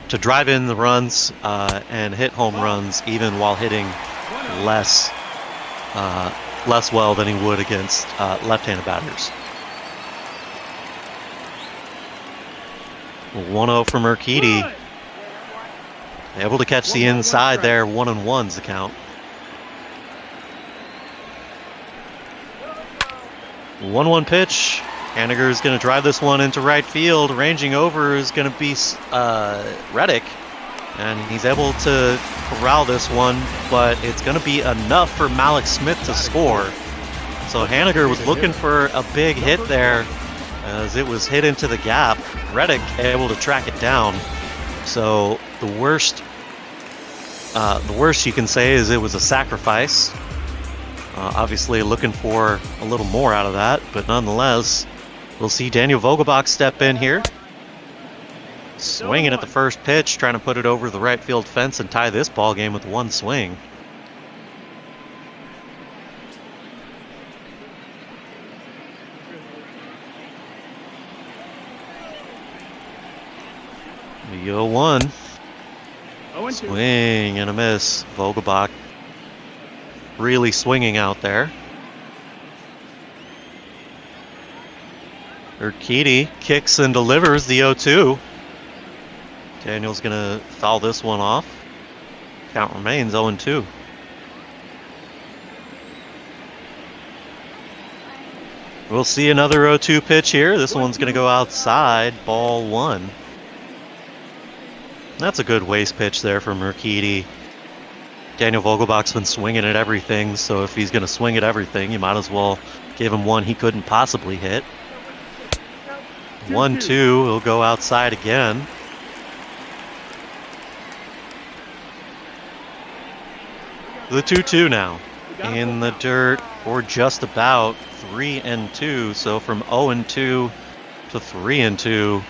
to drive in the runs and hit home runs even while hitting less well than he would against left-handed batters. 1-0 from Urquidy. Able to catch the inside there. 1-1's the count. 1-1 pitch. Haniger is going to drive this one into right field. Ranging over is going to be Reddick. And he's able to corral this one, but it's going to be enough for Malik Smith to score. So Haniger was looking for a big hit there as it was hit into the gap. Reddick able to track it down. So the worst you can say is it was a sacrifice. Obviously looking for a little more out of that, but nonetheless, we'll see Daniel Vogelbach step in here. Swinging at the first pitch, trying to put it over the right field fence and tie this ball game with one swing. The 0-1. Swing and a miss. Vogelbach really swinging out there. Urquidy kicks and delivers the 0-2. Daniel's going to foul this one off. Count remains 0-2. We'll see another 0-2 pitch here. This one's going to go outside. Ball 1. That's a good waste pitch there from Urquidy. Daniel Vogelbach's been swinging at everything, so if he's going to swing at everything, you might as well give him one he couldn't possibly hit. 1-2, he'll go outside again. The 2-2 now. In the dirt, or just about 3-2. So from 0-2 to 3-2,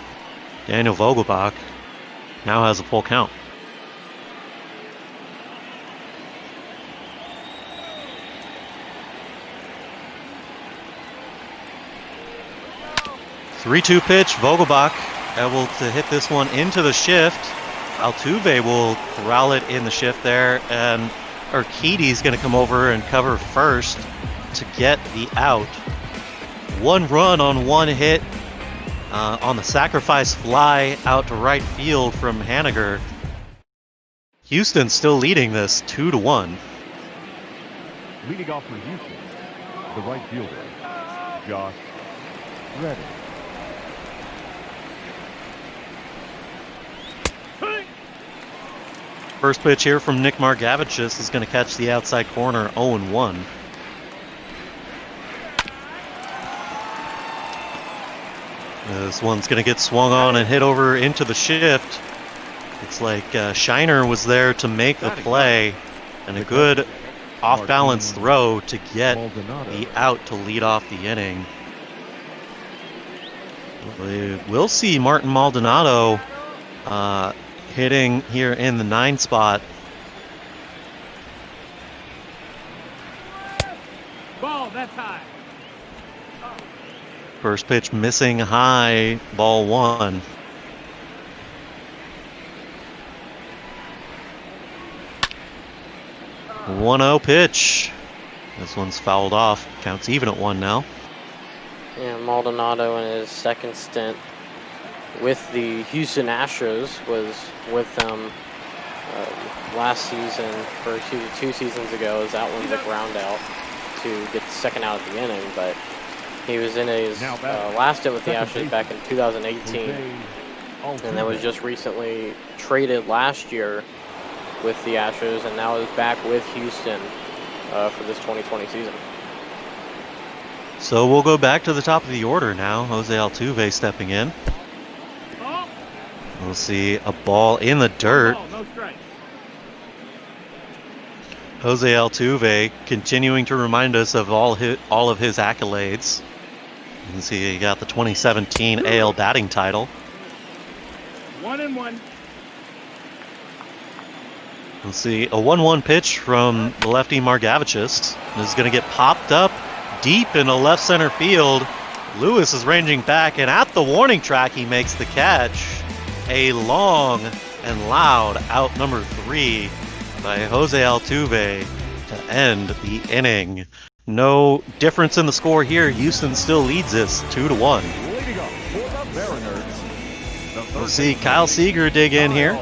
Daniel Vogelbach now has a full count. Three-2 pitch, Vogelbach able to hit this one into the shift. Altuve will corral it in the shift there, and Urquidy's going to come over and cover first to get the out. One run on one hit on the sacrifice fly out to right field from Haniger. Houston still leading this 2-1. Leading off for Houston, the right fielder, Josh Reddick. First pitch here from Nick Margevicius is going to catch the outside corner, 0-1. This one's going to get swung on and hit over into the shift. It's like Shiner was there to make the play, and a good off-balance throw to get the out to lead off the inning. We'll see Martin Maldonado hitting here in the 9 spot. Ball, that's high. First pitch missing high, ball 1. A 1-0 pitch. This one's fouled off. Counts even at 1 now. Yeah, Maldonado in his second stint with the Houston Astros was with them last season, or 2 seasons ago, as that one's a ground out to get the second out of the inning, but he was in his last stint with the Astros back in 2018, and then was just recently traded last year with the Astros, and now is back with Houston for this 2020 season. So we'll go back to the top of the order now. Jose Altuve stepping in. We'll see a ball in the dirt. Jose Altuve continuing to remind us of all of his accolades. You can see he got the 2017 AL batting title. 1-1. We'll see a 1-1 pitch from the lefty Margevicius. This is going to get popped up deep into left center field. Lewis is ranging back, and at the warning track, he makes the catch. A long and loud out number 3 by Jose Altuve to end the inning. No difference in the score here. Houston still leads this 2-1. We'll see Kyle Seager dig in here.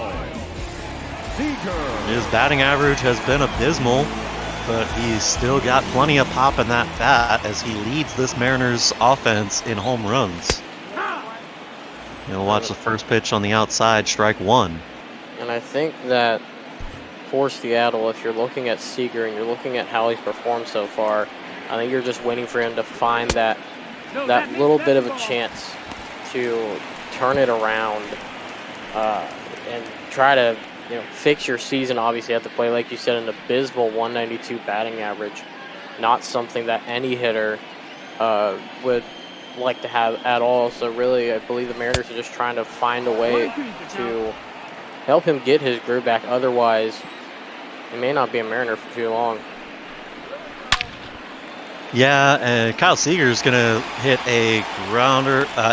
His batting average has been abysmal, but he's still got plenty of pop in that bat as he leads this Mariners offense in home runs. You'll watch the first pitch on the outside, strike 1. And I think that for Seattle, if you're looking at Seager and you're looking at how he's performed so far, I think you're just waiting for him to find that little bit of a chance to turn it around and try to fix your season. Obviously, you have to play, like you said, an abysmal 192 batting average. Not something that any hitter would like to have at all. So really, I believe the Mariners are just trying to find a way to help him get his groove back. Otherwise, he may not be a Mariner for too long. Yeah, and Kyle Seager is going to hit a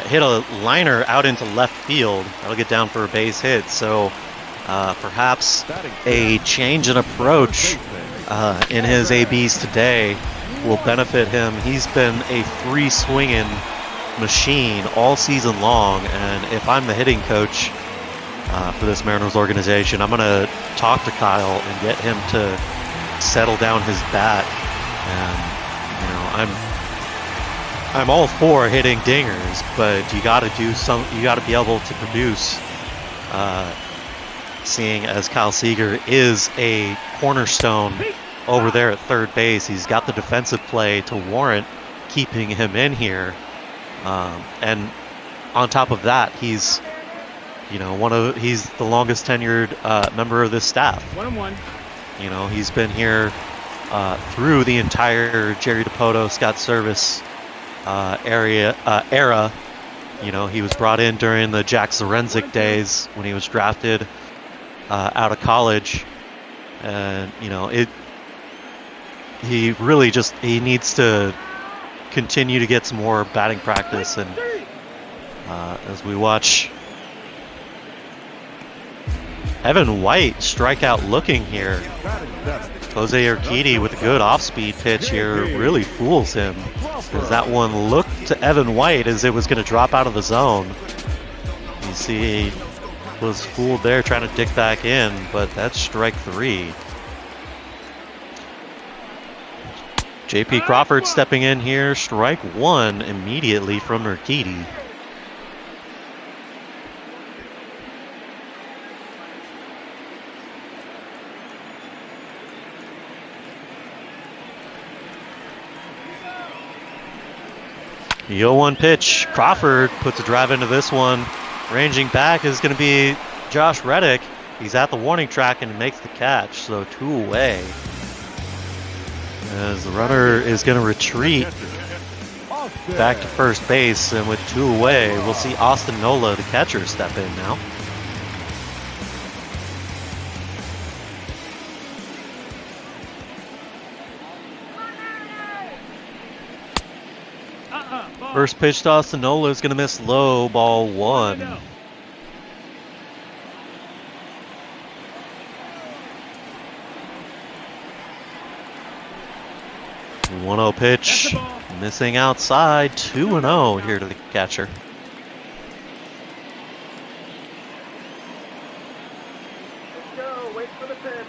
hit a liner out into left field. That'll get down for a base hit. So perhaps a change in approach in his ABs today will benefit him. He's been a free-swinging machine all season long, and if I'm the hitting coach for this Mariners organization, I'm going to talk to Kyle and get him to settle down his bat. And I'm all for hitting dingers, but you got to be able to produce. Seeing as Kyle Seager is a cornerstone over there at third base, he's got the defensive play to warrant keeping him in here. And on top of that, he's the longest tenured member of this staff. 1-1. He's been here through the entire Jerry DiPoto, Scott Service era. He was brought in during the Jack Zarenzik days when he was drafted out of college, and he really he needs to continue to get some more batting practice. And as we watch Evan White strikeout looking here, Jose Urquidy with a good off-speed pitch here really fools him, as that one looked to Evan White as it was going to drop out of the zone. You see he was fooled there trying to dig back in, but that's strike 3. JP Crawford stepping in here, strike 1 immediately from Urquidy. The 0-1 pitch. Crawford puts a drive into this one. Ranging back is going to be Josh Reddick. He's at the warning track and makes the catch, so 2 away. As the runner is going to retreat back to first base, and with 2 away, we'll see Austin Nola, the catcher, step in now. First pitch to Austin Nola is going to miss low, ball 1. 1-0 pitch, missing outside, 2-0 here to the catcher. Let's go, wait for the pitch.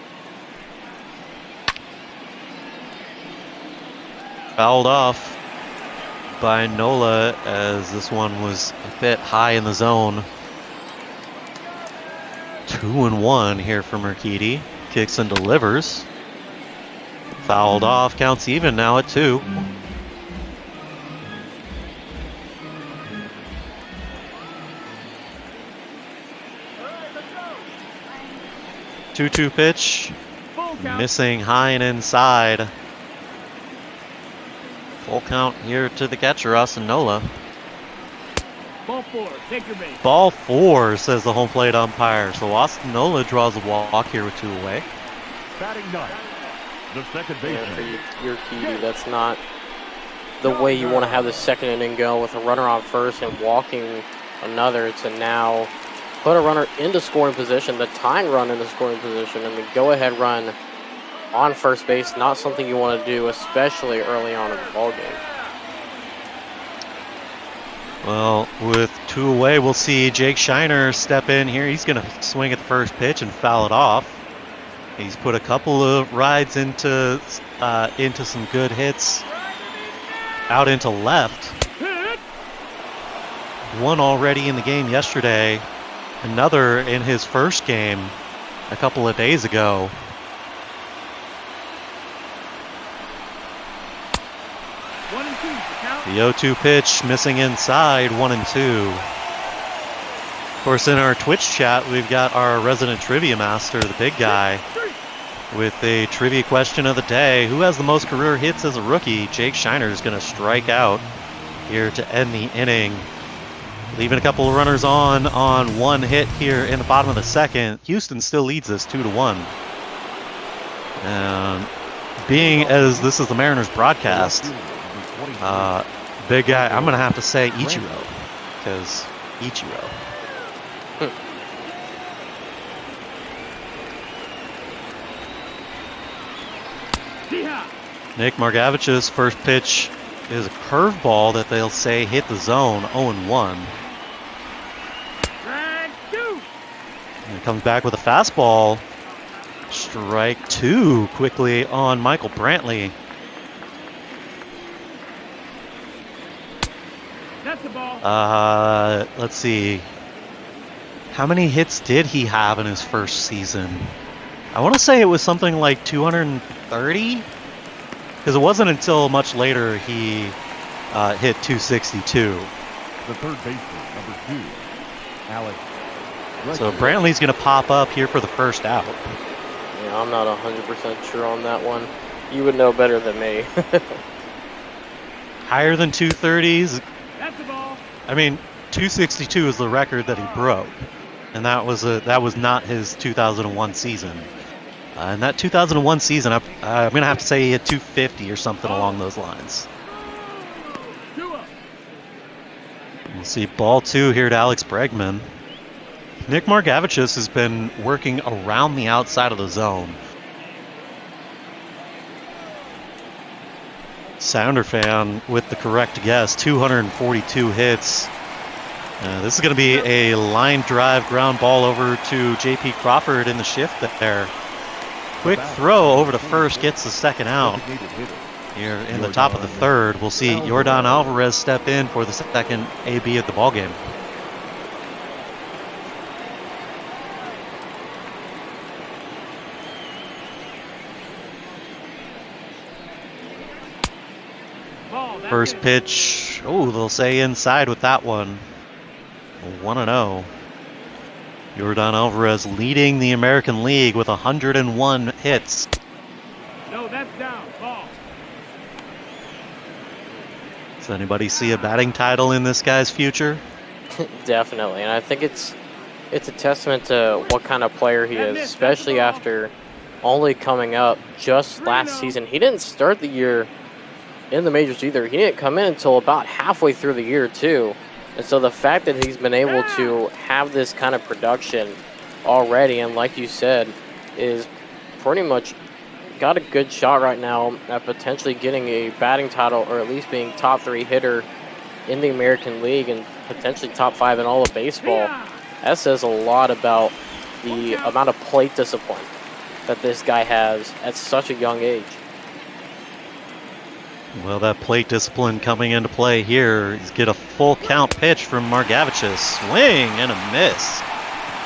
Fouled off by Nola as this one was a bit high in the zone. 2-1 here from Urquidy. Kicks and delivers. Fouled off, counts even now at 2. 2-2 pitch. Missing high and inside. Full count here to the catcher, Osinola. Ball 4, take your base. Ball 4, says the home plate umpire. So Osinola draws a walk here with 2 away. Batting 9. The second baseman. Yeah, for Urquidy, that's not the way you want to have the second inning go, with a runner on first and walking another, to now put a runner into scoring position, the tying run into scoring position, and the go-ahead run on first base. Not something you want to do, especially early on in the ballgame. Well, with 2 away, we'll see Jake Shiner step in here. He's going to swing at the first pitch and foul it off. He's put a couple of rides into some good hits out into left. One already in the game yesterday. Another in his first game a couple of days ago. The 0-2 pitch missing inside, 1-2. Of course, in our Twitch chat, we've got our resident trivia master, the big guy, with a trivia question of the day. Who has the most career hits as a rookie? Jake Shiner is going to strike out here to end the inning, leaving a couple of runners on 1 hit here in the bottom of the second. Houston still leads us 2-1. And being as this is the Mariners broadcast, big guy, I'm going to have to say Ichiro, because Ichiro. Nick Margevicius' first pitch is a curveball that they'll say hit the zone, 0-1. And it comes back with a fastball. Strike 2 quickly on Michael Brantley. Let's see. How many hits did he have in his first season? I want to say it was something like 230, because it wasn't until much later he hit 262. The third baseman, number 2, Alex. So Brantley's going to pop up here for the first out. Yeah, I'm not 100% sure on that one. You would know better than me. Higher than 230s. I mean, 262 is the record that he broke, and that was not his 2001 season. In that 2001 season, I'm going to have to say he hit 250 or something along those lines. We'll see ball 2 here to Alex Bregman. Nick Margevicius has been working around the outside of the zone. Sounder fan with the correct guess, 242 hits. This is going to be a line drive ground ball over to J.P. Crawford in the shift there. Quick throw over to first, gets the second out. Here in the top of the third, we'll see Yordan Alvarez step in for the second AB of the ballgame. First pitch, they'll say inside with that one. 1-0. Yordan Alvarez leading the American League with 101 hits. No, that's down. Ball. Does anybody see a batting title in this guy's future? Definitely, and I think it's a testament to what kind of player he is, especially after only coming up just last season. He didn't start the year in the majors either. He didn't come in until about halfway through the year too. And so the fact that he's been able to have this kind of production already, and like you said, is pretty much got a good shot right now at potentially getting a batting title, or at least being top 3 hitter in the American League and potentially top 5 in all of baseball. That says a lot about the amount of plate discipline that this guy has at such a young age. Well, that plate discipline coming into play here. He's get a full count pitch from Margevicius. Swing and a miss.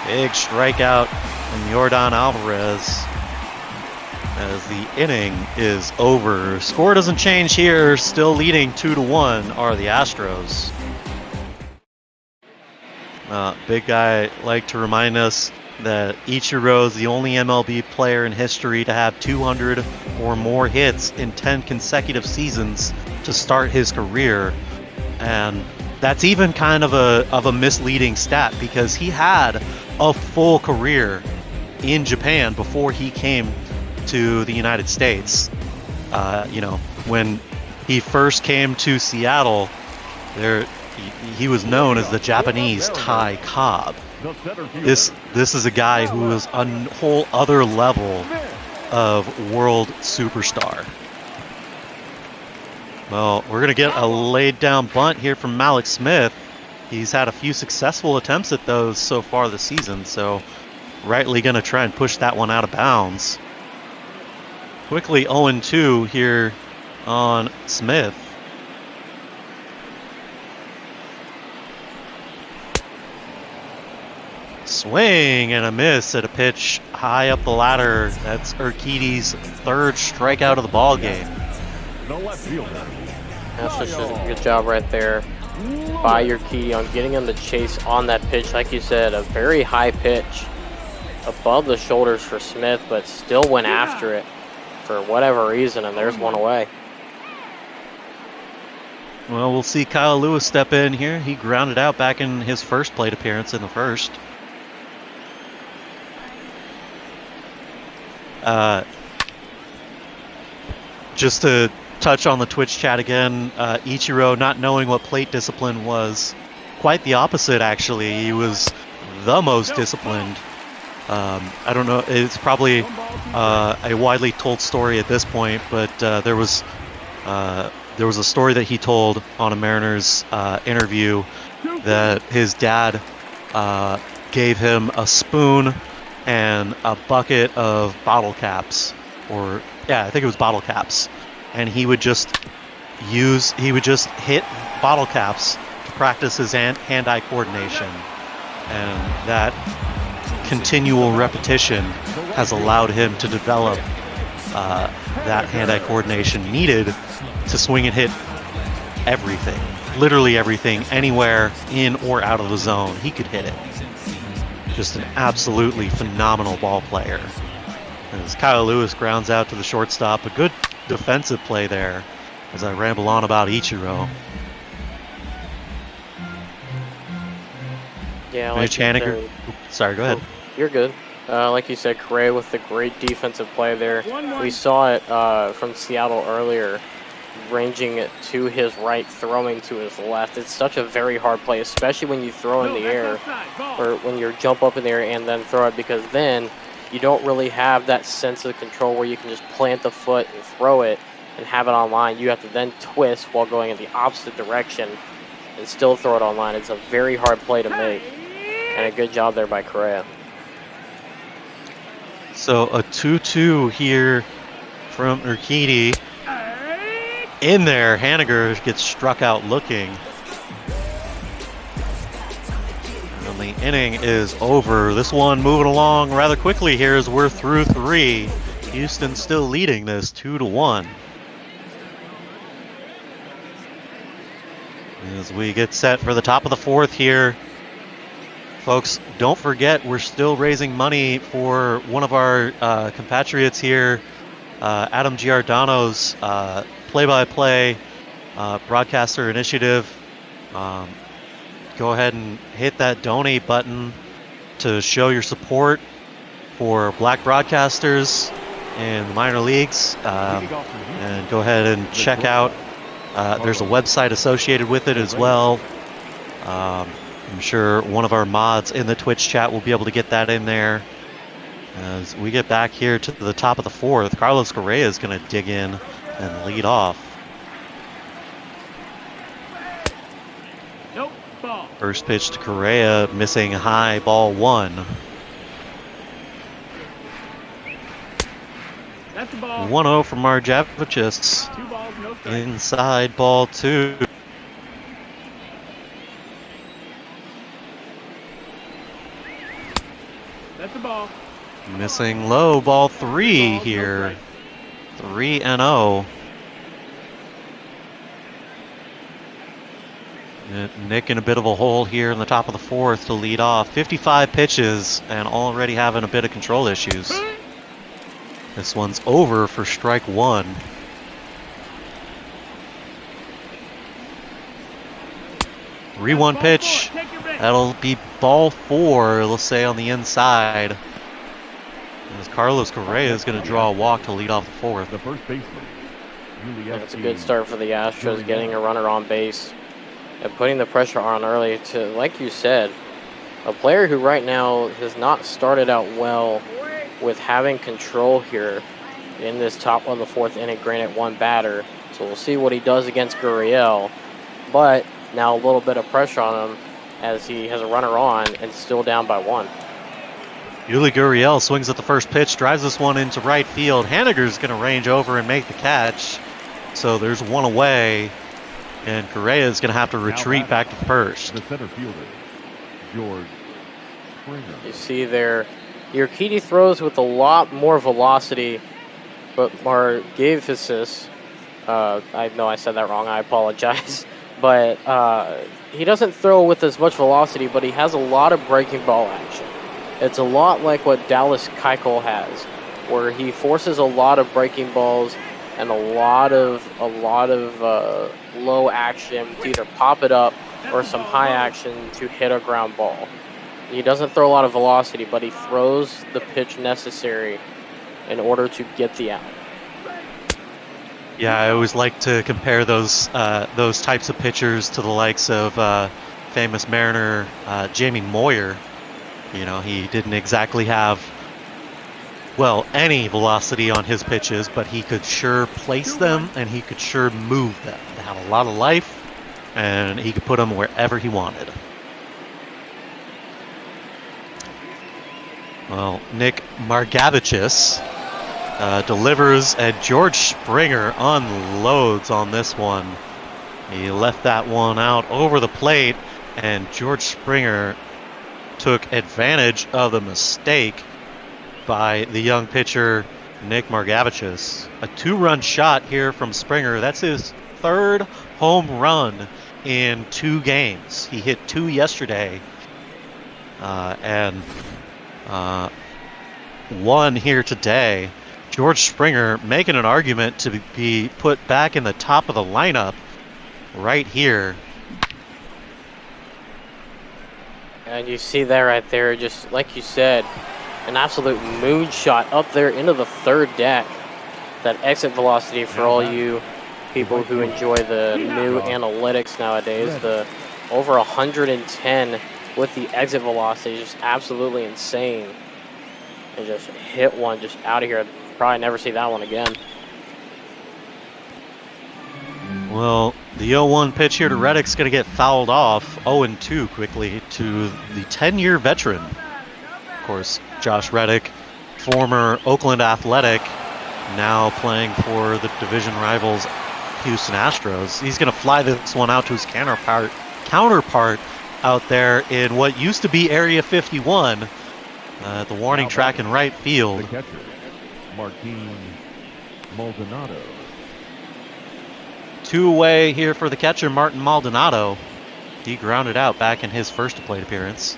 Big strikeout from Yordan Alvarez as the inning is over. Score doesn't change here. Still leading 2-1 are the Astros. Big guy like to remind us that Ichiro's the only MLB player in history to have 200 or more hits in 10 consecutive seasons to start his career. And that's even kind of a misleading stat because he had a full career in Japan before he came to the United States. You know, when he first came to Seattle, he was known as the Japanese Ty Cobb. This is a guy who is a whole other level of world superstar. Well, we're going to get a laid down bunt here from Malik Smith. He's had a few successful attempts at those so far this season, so rightly going to try and push that one out of bounds. Quickly 0-2 here on Smith. Swing and a miss at a pitch high up the ladder. That's Urquidy's third strikeout of the ball game. That's just a good job right there by Urquidy on getting him to chase on that pitch. Like you said, a very high pitch above the shoulders for Smith, but still went after it for whatever reason, and there's one away. Well, we'll see Kyle Lewis step in here. He grounded out back in his first plate appearance in the first. Just to touch on the Twitch chat again, Ichiro not knowing what plate discipline was. Quite the opposite, actually. He was the most disciplined. I don't know, it's probably a widely told story at this point, but there was a story that he told on a Mariners interview that his dad gave him a spoon and a bucket of bottle caps, or yeah, I think it was bottle caps, and he would just hit bottle caps to practice his hand-eye coordination, and that continual repetition has allowed him to develop that hand-eye coordination needed to swing and hit everything, literally everything, anywhere in or out of the zone. He could hit it. Just an absolutely phenomenal ball player. As Kyle Lewis grounds out to the shortstop, a good defensive play there as I ramble on about Ichiro. Yeah, Mitch Haniger. Sorry, go ahead. You're good. Like you said, Correa with the great defensive play there. We saw it from Seattle earlier, ranging it to his right, throwing to his left. It's such a very hard play, especially when you throw in the air, or when you jump up in the air and then throw it, because then you don't really have that sense of control where you can just plant the foot and throw it and have it on line. You have to then twist while going in the opposite direction and still throw it on line. It's a very hard play to make, and a good job there by Correa. So a 2-2 here from Urquidy. In there, Haniger gets struck out looking. And the inning is over. This one moving along rather quickly here as we're through 3. Houston still leading this 2-1. As we get set for the top of the 4th here. Folks, don't forget we're still raising money for one of our compatriots here, Adam Giordano's play-by-play broadcaster initiative. Go ahead and hit that donate button to show your support for black broadcasters in the minor leagues, and go ahead and check out, there's a website associated with it as well. I'm sure one of our mods in the Twitch chat will be able to get that in there. As we get back here to the top of the 4th, Carlos Correa is going to dig in and lead off. First pitch to Correa, missing high, ball 1. 1-0 from Margevicius. Inside, ball 2. That's the ball. Missing low, ball 3 here. 3-0. Nick in a bit of a hole here in the top of the fourth to lead off. 55 pitches and already having a bit of control issues. This one's over for strike one. Re-1 pitch. That'll be ball four, let's say, on the inside. As Carlos Correa is going to draw a walk to lead off the fourth. The first baseman. It's a good start for the Astros, getting a runner on base and putting the pressure on early to, like you said, a player who right now has not started out well with having control here in this top of the fourth inning, granted one batter. So we'll see what he does against Gurriel. But now a little bit of pressure on him as he has a runner on and still down by one. Yuli Gurriel swings at the first pitch, drives this one into right field. Haniger's going to range over and make the catch. So there's one away, and Correa is going to have to retreat back to first. The center fielder, George Springer. You see there, Urquidy throws with a lot more velocity, but Margevicius, I know I said that wrong, I apologize. But he doesn't throw with as much velocity, but he has a lot of breaking ball action. It's a lot like what Dallas Keuchel has, where he forces a lot of breaking balls and a lot of low action to either pop it up or some high action to hit a ground ball. He doesn't throw a lot of velocity, but he throws the pitch necessary in order to get the out. Yeah, I always like to compare those types of pitchers to the likes of famous Mariner Jamie Moyer. You know, he didn't exactly have, well, any velocity on his pitches, but he could sure place them and he could sure move them. They have a lot of life, and he could put them wherever he wanted. Well, Nick Margevicius delivers, and George Springer unloads on this one. He left that one out over the plate, and George Springer took advantage of the mistake by the young pitcher Nick Margevicius. A 2-run shot here from Springer. That's his third home run in 2 games. He hit 2 yesterday and 1 here today. George Springer making an argument to be put back in the top of the lineup right here. And you see that right there, just like you said, an absolute moonshot up there into the third deck. That exit velocity for all you people who enjoy the new analytics nowadays, the over 110 with the exit velocity is just absolutely insane. And just hit one just out of here. Probably never see that one again. Well, the 0-1 pitch here to Reddick's going to get fouled off. 0-2 quickly to the 10-year veteran. Of course, Josh Reddick, former Oakland Athletic, now playing for the division rivals Houston Astros. He's going to fly this one out to his counterpart out there in what used to be Area 51, the warning track in right field. The catcher, Martin Maldonado. 2 away here for the catcher, Martin Maldonado. He grounded out back in his first plate appearance.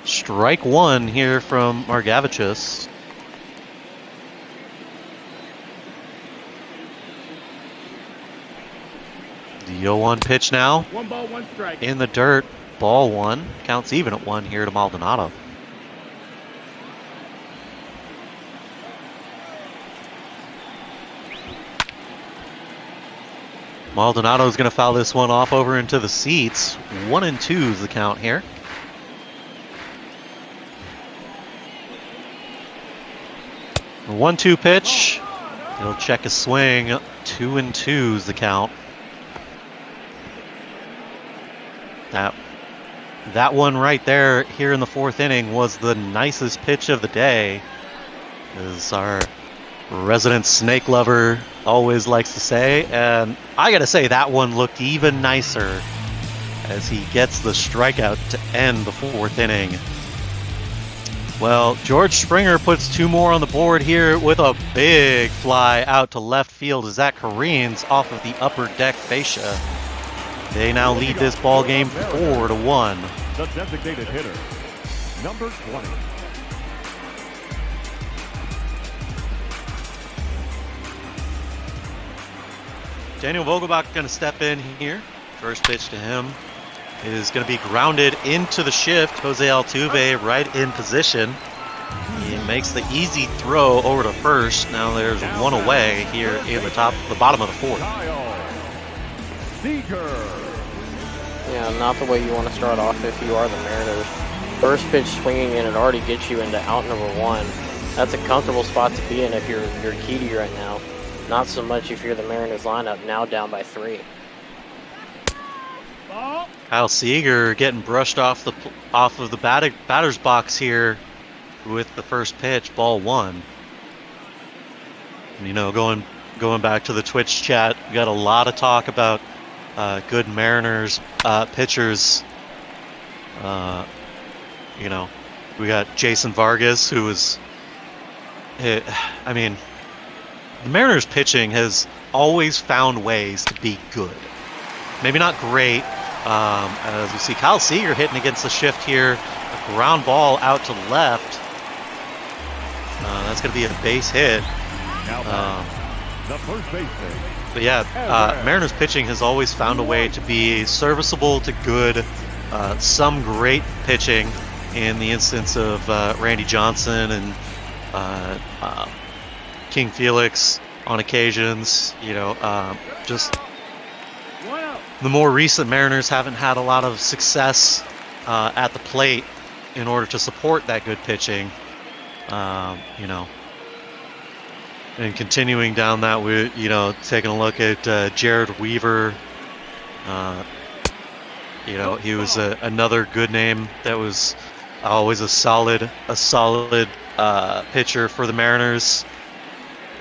Strike 1 here from Margevicius. The 0-1 pitch now. 1 ball, 1 strike. In the dirt. Ball 1. Counts even at 1 here to Maldonado. Maldonado's going to foul this one off over into the seats. 1-2 is the count here. The 1-2 pitch. He'll check his swing. 2-2 is the count. That one right there here in the 4th inning was the nicest pitch of the day, as our resident snake lover always likes to say. And I gotta say, that one looked even nicer as he gets the strikeout to end the 4th inning. Well, George Springer puts 2 more on the board here with a big fly out to left field as that careens off of the upper deck fascia. They now lead this ball game 4-1. The designated hitter, number 20. Daniel Vogelbach going to step in here. First pitch to him is going to be grounded into the shift. Jose Altuve right in position. He makes the easy throw over to first. Now there's one away here in the bottom of the 4th. Yeah, not the way you want to start off if you are the Mariners. First pitch swinging in, it already gets you into out number 1. That's a comfortable spot to be in if you're Urquidy right now. Not so much if you're the Mariners lineup, now down by 3. Kyle Seager getting brushed off of the batter's box here with the first pitch, ball 1. And, you know, going back to the Twitch chat, we got a lot of talk about good Mariners pitchers. You know, we got Jason Vargas, who was hit. I mean, the Mariners pitching has always found ways to be good. Maybe not great. As we see Kyle Seager hitting against the shift here. A ground ball out to left. That's going to be a base hit. The first baseman. But yeah, Mariners pitching has always found a way to be serviceable to good. Some great pitching in the instance of Randy Johnson and King Felix on occasions. You know, just the more recent Mariners haven't had a lot of success at the plate in order to support that good pitching. You know, and continuing down that, you know, taking a look at Jared Weaver. You know, he was another good name that was always a solid pitcher for the Mariners.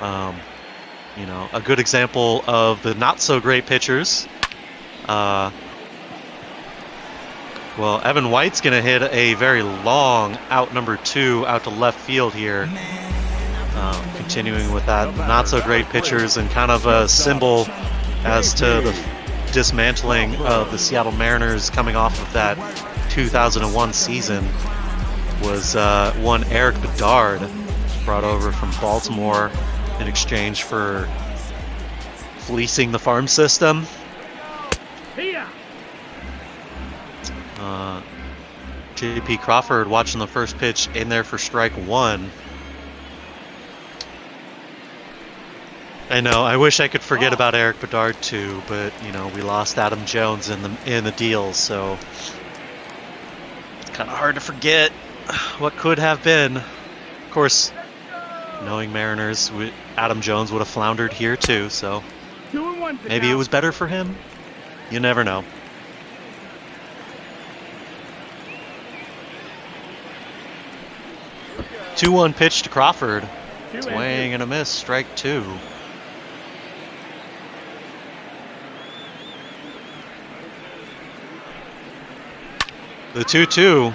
You know, a good example of the not so great pitchers. Well, Evan White's going to hit a very long out number 2 out to left field here. Continuing with that, not so great pitchers, and kind of a symbol as to the dismantling of the Seattle Mariners coming off of that 2001 season was one Eric Bedard, brought over from Baltimore in exchange for fleecing the farm system. J.P. Crawford watching the first pitch in there for strike 1. I know, I wish I could forget about Eric Bedard too, but you know, we lost Adam Jones in the deal, so it's kind of hard to forget what could have been. Of course, knowing Mariners, Adam Jones would have floundered here too, so maybe it was better for him. You never know. 2-1 pitch to Crawford. Swing and a miss, strike 2. The 2-2.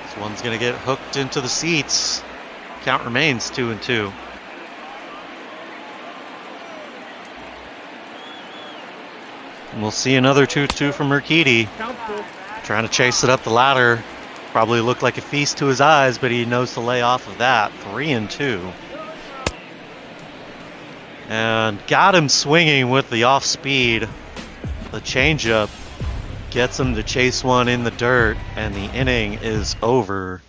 This one's going to get hooked into the seats. Count remains 2-2. And we'll see another 2-2 from Urquidy. Trying to chase it up the ladder. Probably looked like a feast to his eyes, but he knows to lay off of that. 3-2. And got him swinging with the off speed. The changeup gets him to chase one in the dirt, and the inning is over.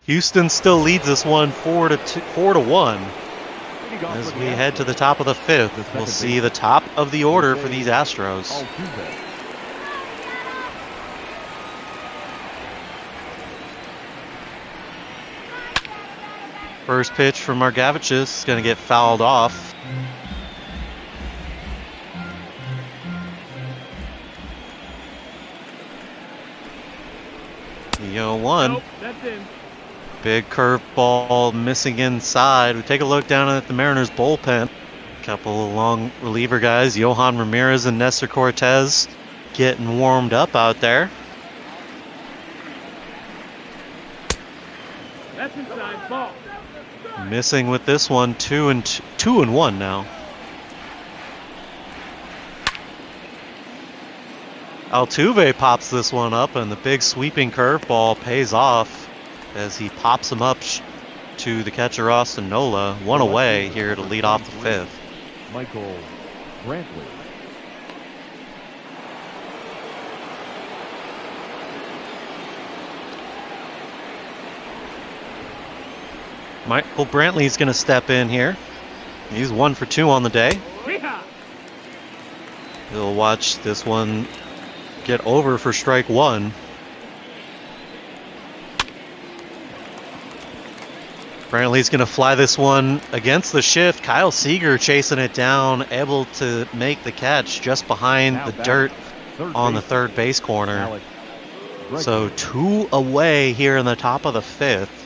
Houston still leads this one 4-1. As we head to the top of the 5th, we'll see the top of the order for these Astros. First pitch from Margevicius is going to get fouled off. The 0-1. Nope, that's in. Big curveball missing inside. We take a look down at the Mariners bullpen. A couple of long reliever guys, Johan Ramirez and Nestor Cortez, getting warmed up out there. Missing with this one, 2-1 now. Altuve pops this one up, and the big sweeping curveball pays off as he pops him up to the catcher Austin Nola. One away here to lead off the fifth. Michael Brantley. Michael Brantley's going to step in here. He's 1 for 2 on the day. He'll watch this one get over for strike one. Brantley's going to fly this one against the shift. Kyle Seager chasing it down, able to make the catch just behind the dirt on the third base corner. So 2 away here in the top of the fifth.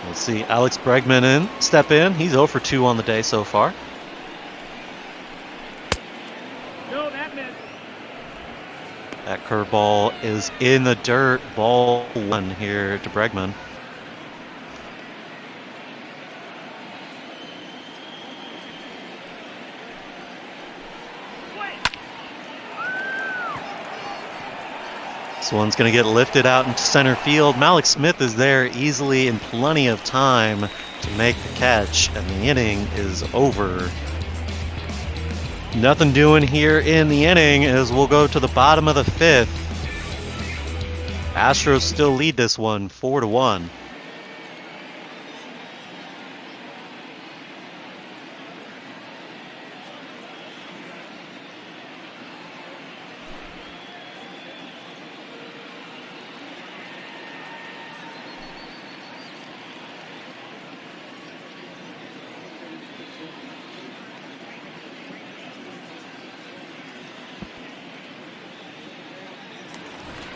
We'll see Alex Bregman step in. He's 0 for 2 on the day so far. That curveball is in the dirt. Ball 1 here to Bregman. This one's going to get lifted out into center field. Malik Smith is there easily in plenty of time to make the catch, and the inning is over. Nothing doing here in the inning as we'll go to the bottom of the fifth. Astros still lead this one 4-1.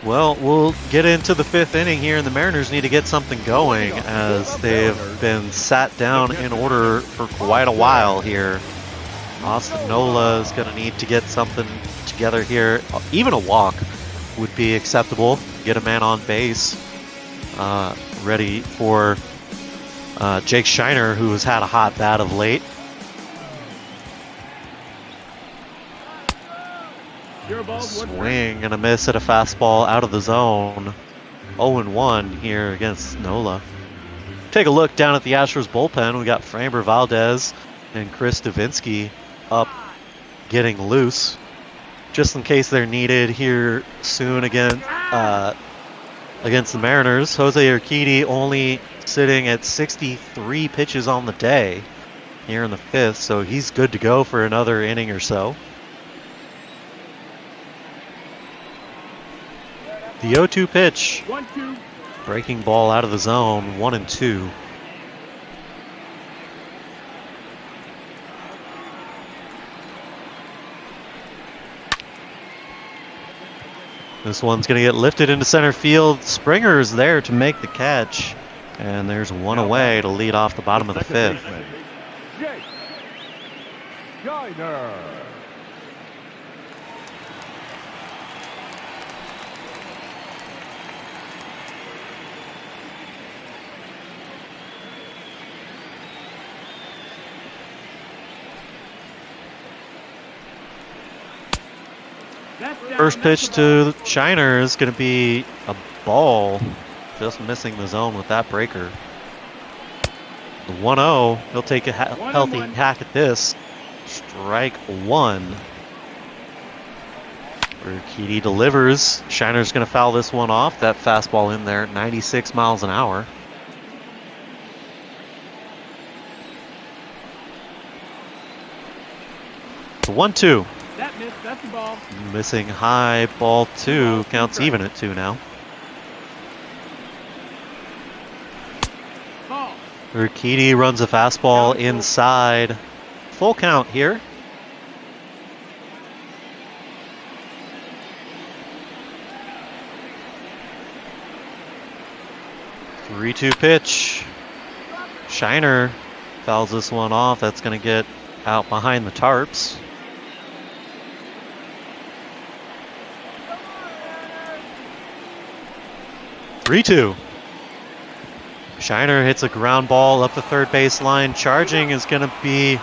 Well, we'll get into the fifth inning here, and the Mariners need to get something going as they've been sat down in order for quite a while here. Austin Nola is going to need to get something together here. Even a walk would be acceptable. Get a man on base ready for Jake Shiner, who has had a hot bat of late. Swing and a miss at a fastball out of the zone. 0-1 here against Nola. Take a look down at the Astros bullpen. We got Framber Valdez and Chris Davinsky up getting loose, just in case they're needed here soon against the Mariners. Jose Urquidy only sitting at 63 pitches on the day here in the fifth, so he's good to go for another inning or so. The 0-2 pitch. 1-2. Breaking ball out of the zone, 1-2. This one's going to get lifted into center field. Springer is there to make the catch. And there's one away to lead off the bottom of the fifth. Jake Shiner. First pitch to Shiner is going to be a ball, just missing the zone with that breaker. The 1-0, he'll take a healthy hack at this. Strike one. Urquidy delivers. Shiner's going to foul this one off. That fastball in there, 96 miles an hour. The 1-2. That missed, that's the ball. Missing high, ball 2. Counts even at 2 now. Ball. Urquidy runs a fastball inside. Full count here. The 3-2 pitch. Shiner fouls this one off. That's going to get out behind the tarps. 3-2. Shiner hits a ground ball up the third base line. Charging is going to be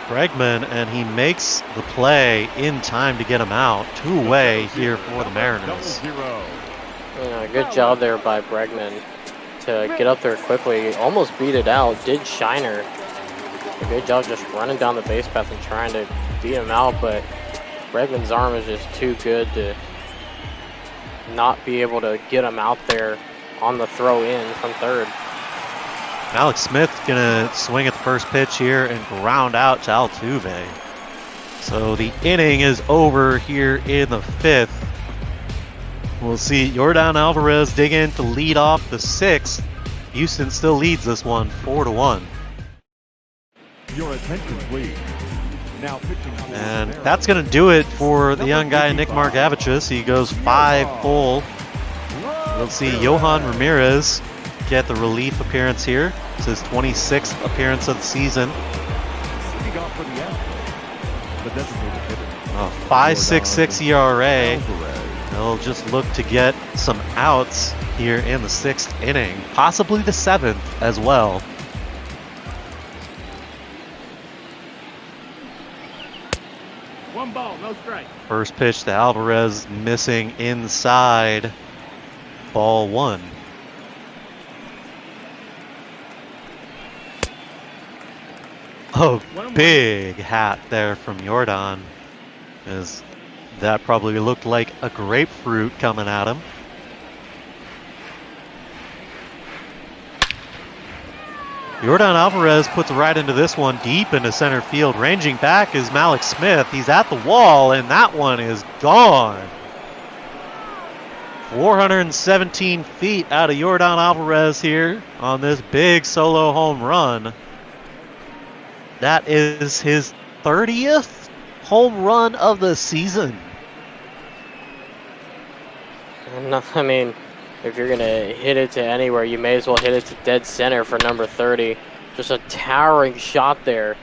Bregman, and he makes the play in time to get him out. Two-way here for the Mariners. Yeah, good job there by Bregman to get up there quickly. Almost beat it out. Did Shiner. A good job just running down the base path and trying to beat him out, but Bregman's arm is just too good to not be able to get him out there on the throw in from third. Alex Smith gonna swing at the first pitch here and ground out to Altuve. So the inning is over here in the 5th. We'll see Yordan Alvarez dig in to lead off the 6th. Houston still leads this one 4-1. Your attention, please. Now pitching. And that's going to do it for the young guy, Nick Margevicius. He goes 5 full. We'll see Johan Ramirez get the relief appearance here. It's his 26th appearance of the season. 5.66 ERA. They'll just look to get some outs here in the 6th inning, possibly the 7th as well. One ball, no strike. First pitch to Alvarez, missing inside. Ball 1. Oh, big hat there from Yordan, as that probably looked like a grapefruit coming at him. Yordan Alvarez puts right into this one, deep into center field. Ranging back is Malik Smith. He's at the wall, and that one is gone. 417 feet out of Yordan Alvarez here on this big solo home run. That is his 30th home run of the season. I mean, if you're going to hit it to anywhere, you may as well hit it to dead center for number 30. Just a towering shot there.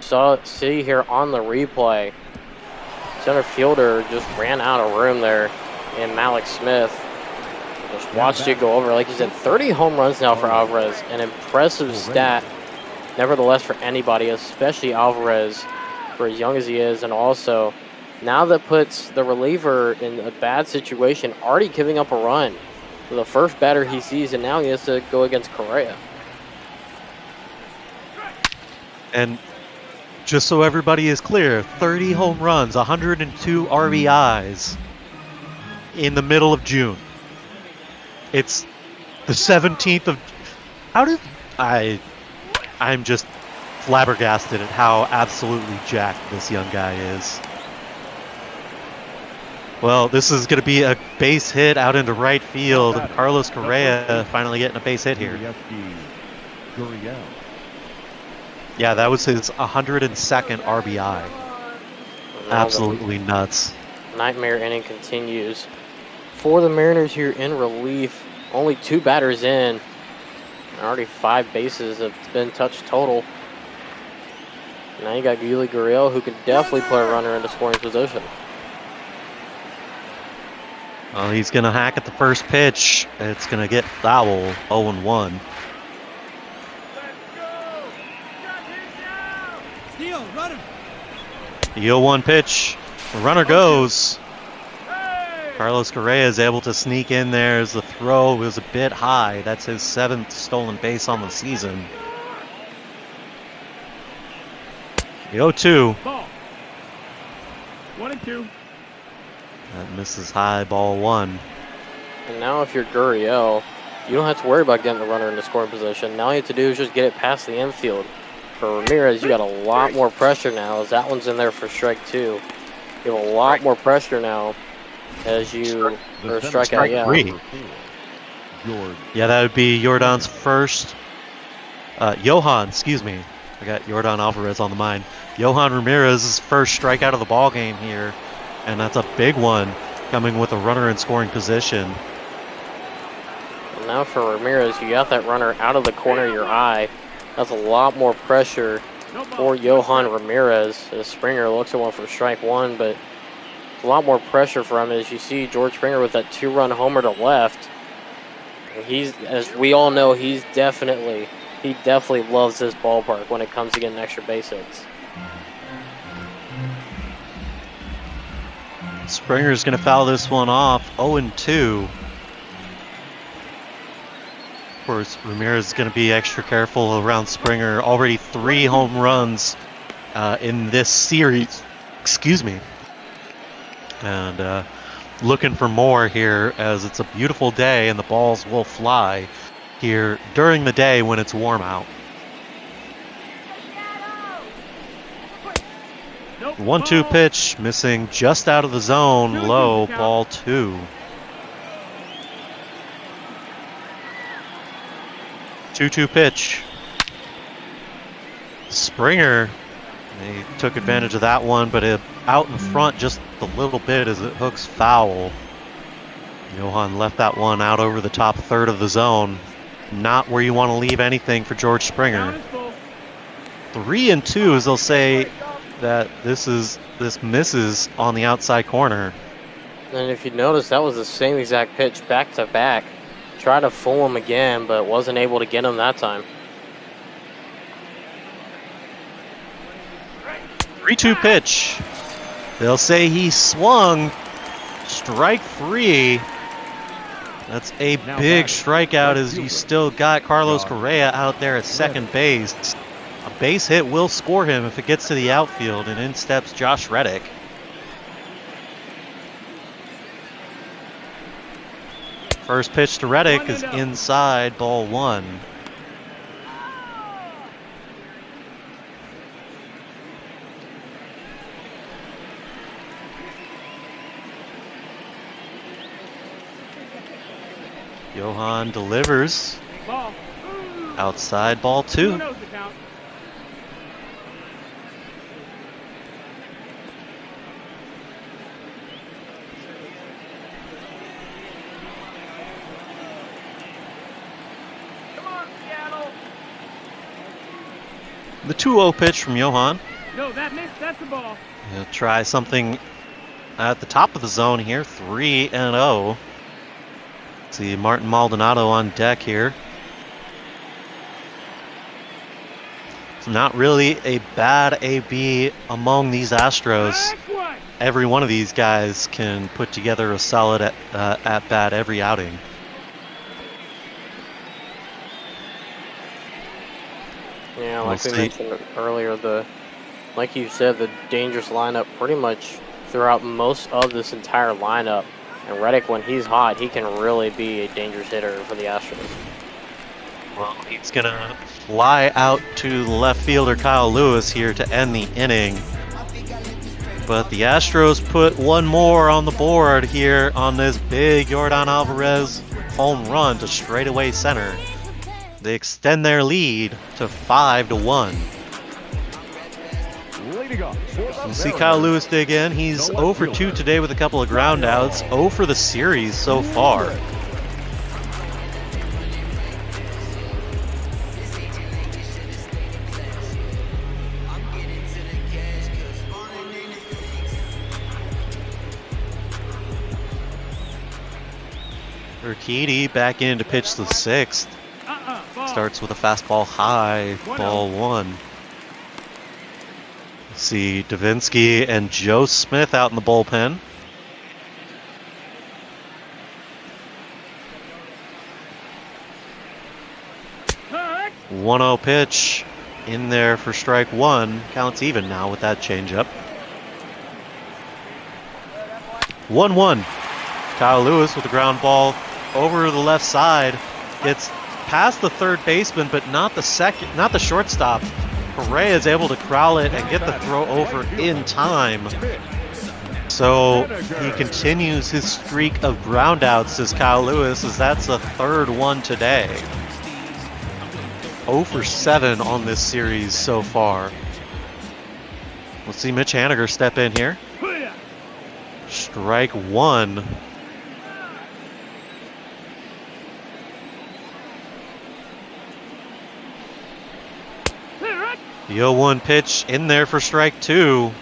See here on the replay. Center fielder just ran out of room there in Malik Smith. Just watched it go over. Like you said, 30 home runs now for Alvarez. An impressive stat, nevertheless, for anybody, especially Alvarez, for as young as he is. And also, now that puts the reliever in a bad situation, already giving up a run for the first batter he sees, and now he has to go against Correa. And just so everybody is clear, 30 home runs, 102 RBIs in the middle of June. It's the 17th of... How did... I'm just flabbergasted at how absolutely jacked this young guy is. Well, this is going to be a base hit out into right field. Carlos Correa finally getting a base hit here. Yeah, that was his 102nd RBI. Absolutely nuts. Nightmare inning continues for the Mariners here in relief. Only 2 batters in. Already 5 bases have been touched total. Now you got Yuli Gurriel, who can definitely put a runner into scoring position. Well, he's going to hack at the first pitch. It's going to get foul, 0-1. The 0-1 pitch. The runner goes. Carlos Correa is able to sneak in there as the throw was a bit high. That's his 7th stolen base on the season. The 0-2. 1-2. That misses high, ball 1. And now if you're Gurriel, you don't have to worry about getting the runner into scoring position. Now all you have to do is just get it past the infield. For Ramirez, you got a lot more pressure now as that one's in there for strike 2. You have a lot more pressure now as you strike out. Yeah. 3. Yeah, that would be Yordan's first. Johan, excuse me. I got Yordan Alvarez on the mind. Johan Ramirez's first strikeout of the ball game here, and that's a big one, coming with a runner in scoring position. And now for Ramirez, you got that runner out of the corner of your eye. That's a lot more pressure for Johan Ramirez. As Springer looks at one for strike 1, but a lot more pressure for him as you see George Springer with that 2-run homer to left. He's, as we all know, he definitely loves this ballpark when it comes to getting extra base hits. Springer's going to foul this one off, 0-2. Of course, Ramirez is going to be extra careful around Springer. Already 3 home runs in this series. Excuse me. And looking for more here, as it's a beautiful day and the balls will fly here during the day when it's warm out. 1-2 pitch, missing just out of the zone, low, ball 2. 2-2 pitch. Springer, they took advantage of that one, but out in front just a little bit as it hooks foul. Johan left that one out over the top third of the zone. Not where you want to leave anything for George Springer. 3-2 as they'll say that this misses on the outside corner. And if you notice, that was the same exact pitch back to back. Tried to fool him again, but wasn't able to get him that time. 3-2 pitch. They'll say he swung. Strike 3. That's a big strikeout, as you still got Carlos Correa out there at second base. A base hit will score him if it gets to the outfield, and in steps Josh Reddick. First pitch to Reddick is inside, ball 1. Johan delivers. Outside, ball 2. The 2-0 pitch from Johan. No, that's the ball. He'll try something at the top of the zone here. 3-0. See Martin Maldonado on deck here. It's not really a bad AB among these Astros. Every one of these guys can put together a solid at bat every outing. Yeah, like we mentioned earlier, like you said, the dangerous lineup pretty much throughout most of this entire lineup. And Reddick, when he's hot, he can really be a dangerous hitter for the Astros. Well, he's going to fly out to the left fielder Kyle Lewis here to end the inning. But the Astros put one more on the board here on this big Yordan Alvarez home run to straightaway center. They extend their lead to 5-1. We'll see Kyle Lewis dig in. He's 0 for 2 today with a couple of ground outs. 0 for the series so far. Urquidy back in to pitch the 6th. Starts with a fastball high, ball 1. See Davinsky and Joe Smith out in the bullpen. Huh? 1-0 pitch in there for strike 1. Counts even now with that changeup. 1-1. Kyle Lewis with a ground ball over the left side. Gets past the third baseman, but not the shortstop. Correa is able to corral it and get the throw over in time. So he continues his streak of groundouts as Kyle Lewis, as that's the third one today. 0 for 7 on this series so far. Let's see Mitch Haniger step in here. Strike 1. The 0-1 pitch in there for strike 2.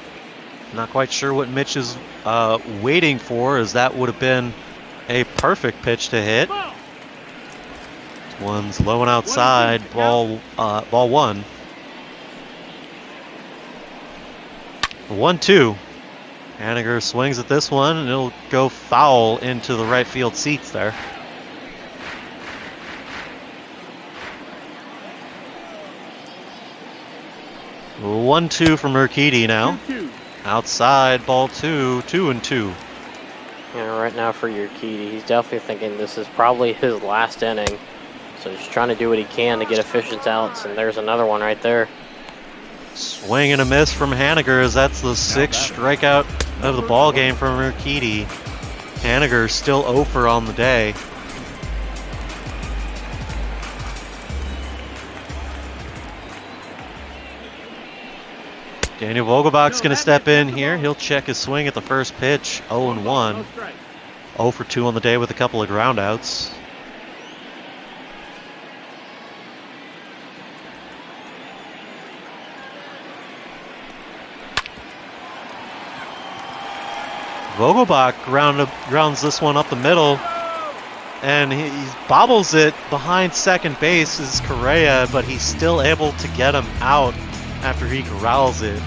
Not quite sure what Mitch is waiting for, as that would have been a perfect pitch to hit. One's low and outside, ball one. 1-2. Haniger swings at this one, and it'll go foul into the right field seats there. Well, 1-2 from Urquidy now. Outside, ball 2, 2-2. Yeah, right now for Urquidy, he's definitely thinking this is probably his last inning. So he's trying to do what he can to get efficient outs, and there's another one right there. Swing and a miss from Haniger, as that's the 6th strikeout of the ball game from Urquidy. Haniger still 0 for on the day. Daniel Vogelbach's going to step in here. He'll check his swing at the first pitch. 0-1. 0 for 2 on the day with a couple of groundouts. Vogelbach grounds this one up the middle, and he bobbles it behind second base is Correa, but he's still able to get him out after he corrals it.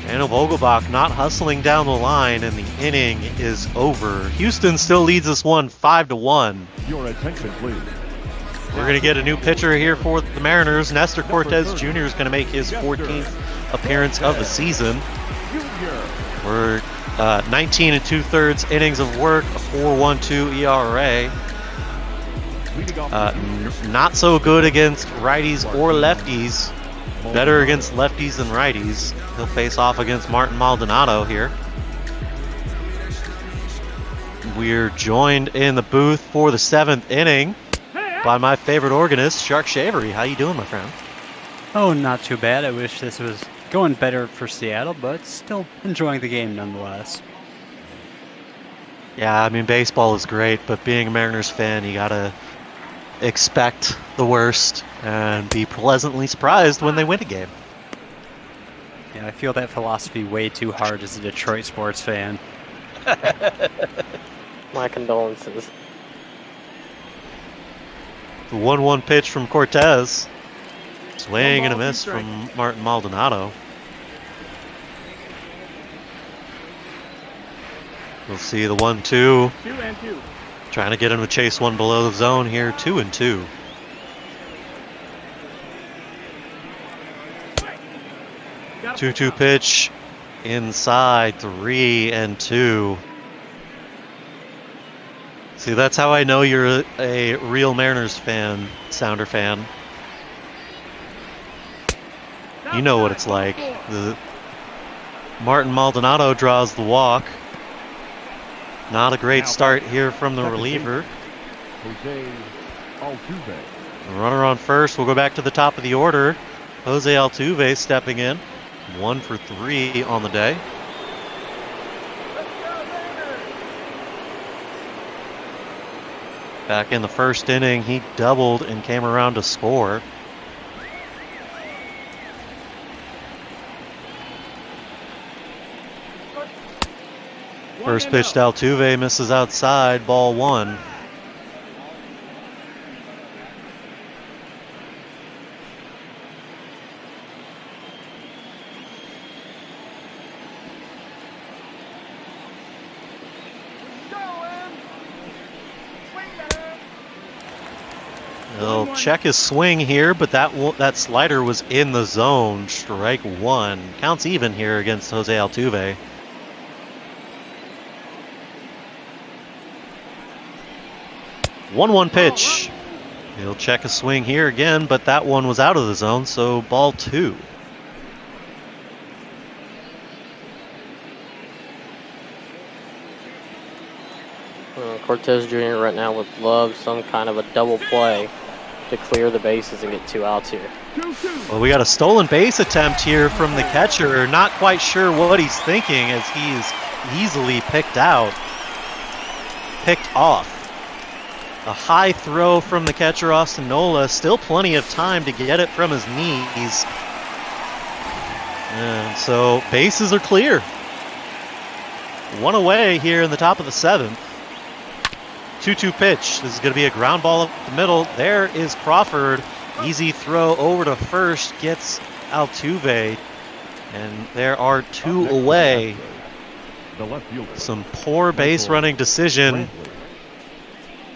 Daniel Vogelbach not hustling down the line, and the inning is over. Houston still leads this one 5-1. Your attention, please. We're going to get a new pitcher here for the Mariners. Nestor Cortez Jr. is going to make his 14th appearance of the season. We're 19 2/3 innings of work, a 4.12 ERA. Not so good against righties or lefties. Better against lefties than righties. He'll face off against Martin Maldonado here. We're joined in the booth for the 7th inning by my favorite organist, Shark Shavery. How you doing, my friend? Oh, not too bad. I wish this was going better for Seattle, but still enjoying the game nonetheless. Yeah, I mean, baseball is great, but being a Mariners fan, you gotta expect the worst and be pleasantly surprised when they win a game. Yeah, I feel that philosophy way too hard as a Detroit sports fan. My condolences. The 1-1 pitch from Cortez. Swing and a miss from Martin Maldonado. We'll see the 1-2. 2-2. Trying to get him to chase one below the zone here. 2-2. Two pitch inside 3-2. See, that's how I know you're a real Mariners fan, Sounder fan. You know what it's like. Martin Maldonado draws the walk. Not a great start here from the reliever. Runner on first. We'll go back to the top of the order. Jose Altuve stepping in. 1 for 3 on the day. Back in the first inning, he doubled and came around to score. First pitch to Altuve misses outside, ball 1. He'll check his swing here, but that slider was in the zone. Strike 1. Counts even here against Jose Altuve. One pitch. He'll check a swing here again, but that one was out of the zone, so ball 2. Cortez Jr. right now would love some kind of a double play to clear the bases and get 2 outs here. Well, we got a stolen base attempt here from the catcher. Not quite sure what he's thinking as he is easily picked off. A high throw from the catcher, Austin Nola. Still plenty of time to get it from his knees. And so bases are clear. 1 away here in the top of the 7th. 2-2 pitch. This is going to be a ground ball up the middle. There is Crawford. Easy throw over to first. Gets Altuve. And there are 2 away. Some poor base running decision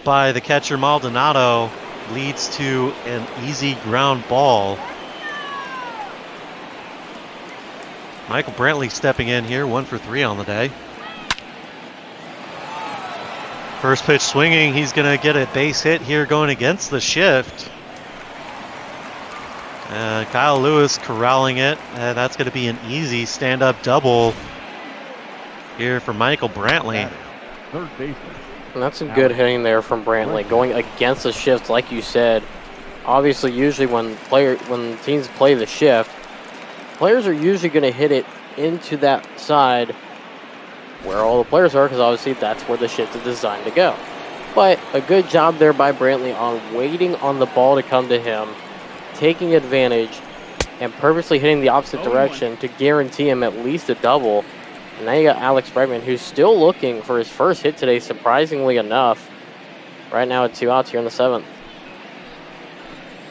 by the catcher Maldonado leads to an easy ground ball. Michael Brantley stepping in here, 1 for 3 on the day. First pitch swinging, he's going to get a base hit here going against the shift. Kyle Lewis corralling it, and that's going to be an easy stand-up double here for Michael Brantley. And that's some good hitting there from Brantley, going against the shift, like you said. Obviously, usually when teams play the shift, players are usually going to hit it into that side where all the players are, because obviously that's where the shift is designed to go. But a good job there by Brantley on waiting on the ball to come to him, taking advantage, and purposely hitting the opposite direction to guarantee him at least a double. And now you got Alex Bregman, who's still looking for his first hit today, surprisingly enough. Right now at 2 outs here in the 7th.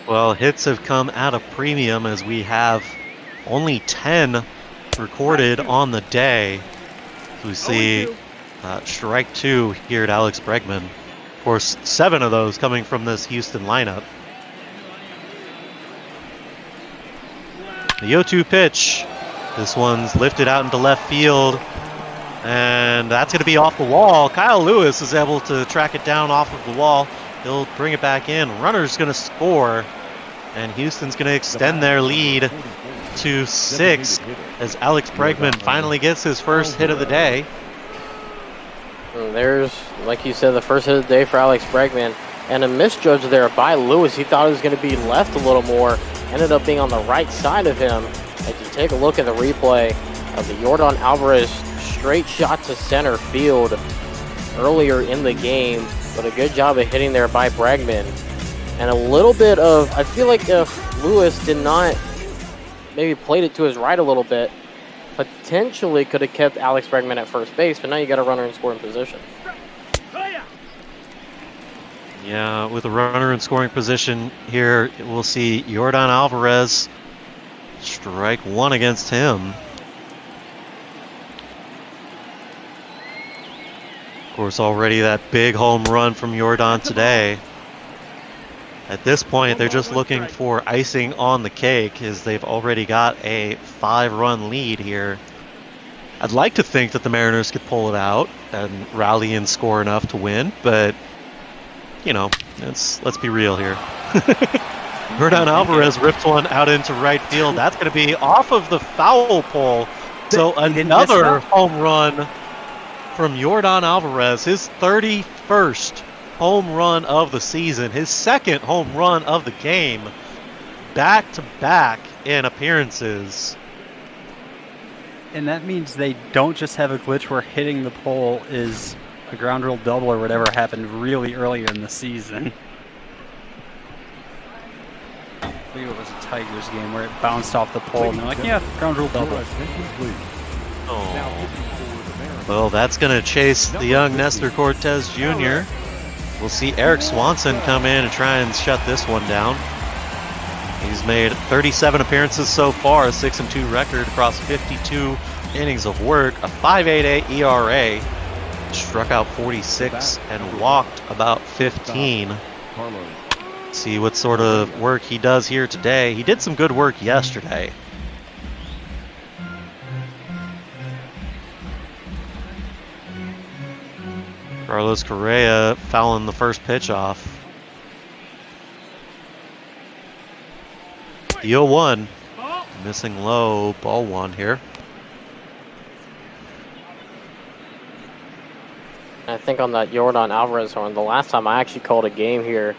Well, hits have come at a premium as we have only 10 recorded on the day. We see strike 2 here at Alex Bregman. Of course, 7 of those coming from this Houston lineup. The 0-2 pitch. This one's lifted out into left field, and that's going to be off the wall. Kyle Lewis is able to track it down off of the wall. He'll bring it back in. Runner's going to score, and Houston's going to extend their lead to 6 as Alex Bregman finally gets his first hit of the day. And there's, like you said, the first hit of the day for Alex Bregman, and a misjudge there by Lewis. He thought it was going to be left a little more, ended up being on the right side of him. As you take a look at the replay of the Yordan Alvarez straight shot to center field earlier in the game, but a good job of hitting there by Bregman. And a little bit of, I feel like if Lewis did not maybe played it to his right a little bit, potentially could have kept Alex Bregman at first base, but now you got a runner in scoring position. Yeah, with a runner in scoring position here, we'll see Yordan Alvarez. Strike 1 against him. Of course, already that big home run from Yordan today. At this point, they're just looking for icing on the cake as they've already got a 5-run lead here. I'd like to think that the Mariners could pull it out and rally and score enough to win, but, you know, let's be real here. Yordan Alvarez ripped one out into right field. That's going to be off of the foul pole. So another home run from Yordan Alvarez, his 31st home run of the season, his 2nd home run of the game, back-to-back in appearances. And that means they don't just have a glitch where hitting the pole is a ground rule double or whatever happened really earlier in the season. I believe it was a Tigers game where it bounced off the pole and they're like, yeah, ground rule double. Oh. Well, that's going to chase the young Nestor Cortez Jr. We'll see Eric Swanson come in and try and shut this one down. He's made 37 appearances so far, a 6-2 record across 52 innings of work, a 5.88 ERA, struck out 46 and walked about 15. See what sort of work he does here today. He did some good work yesterday. Carlos Correa fouling the first pitch off. The 0-1, missing low, ball 1 here. I think on that Yordan Alvarez horn, the last time I actually called a game here,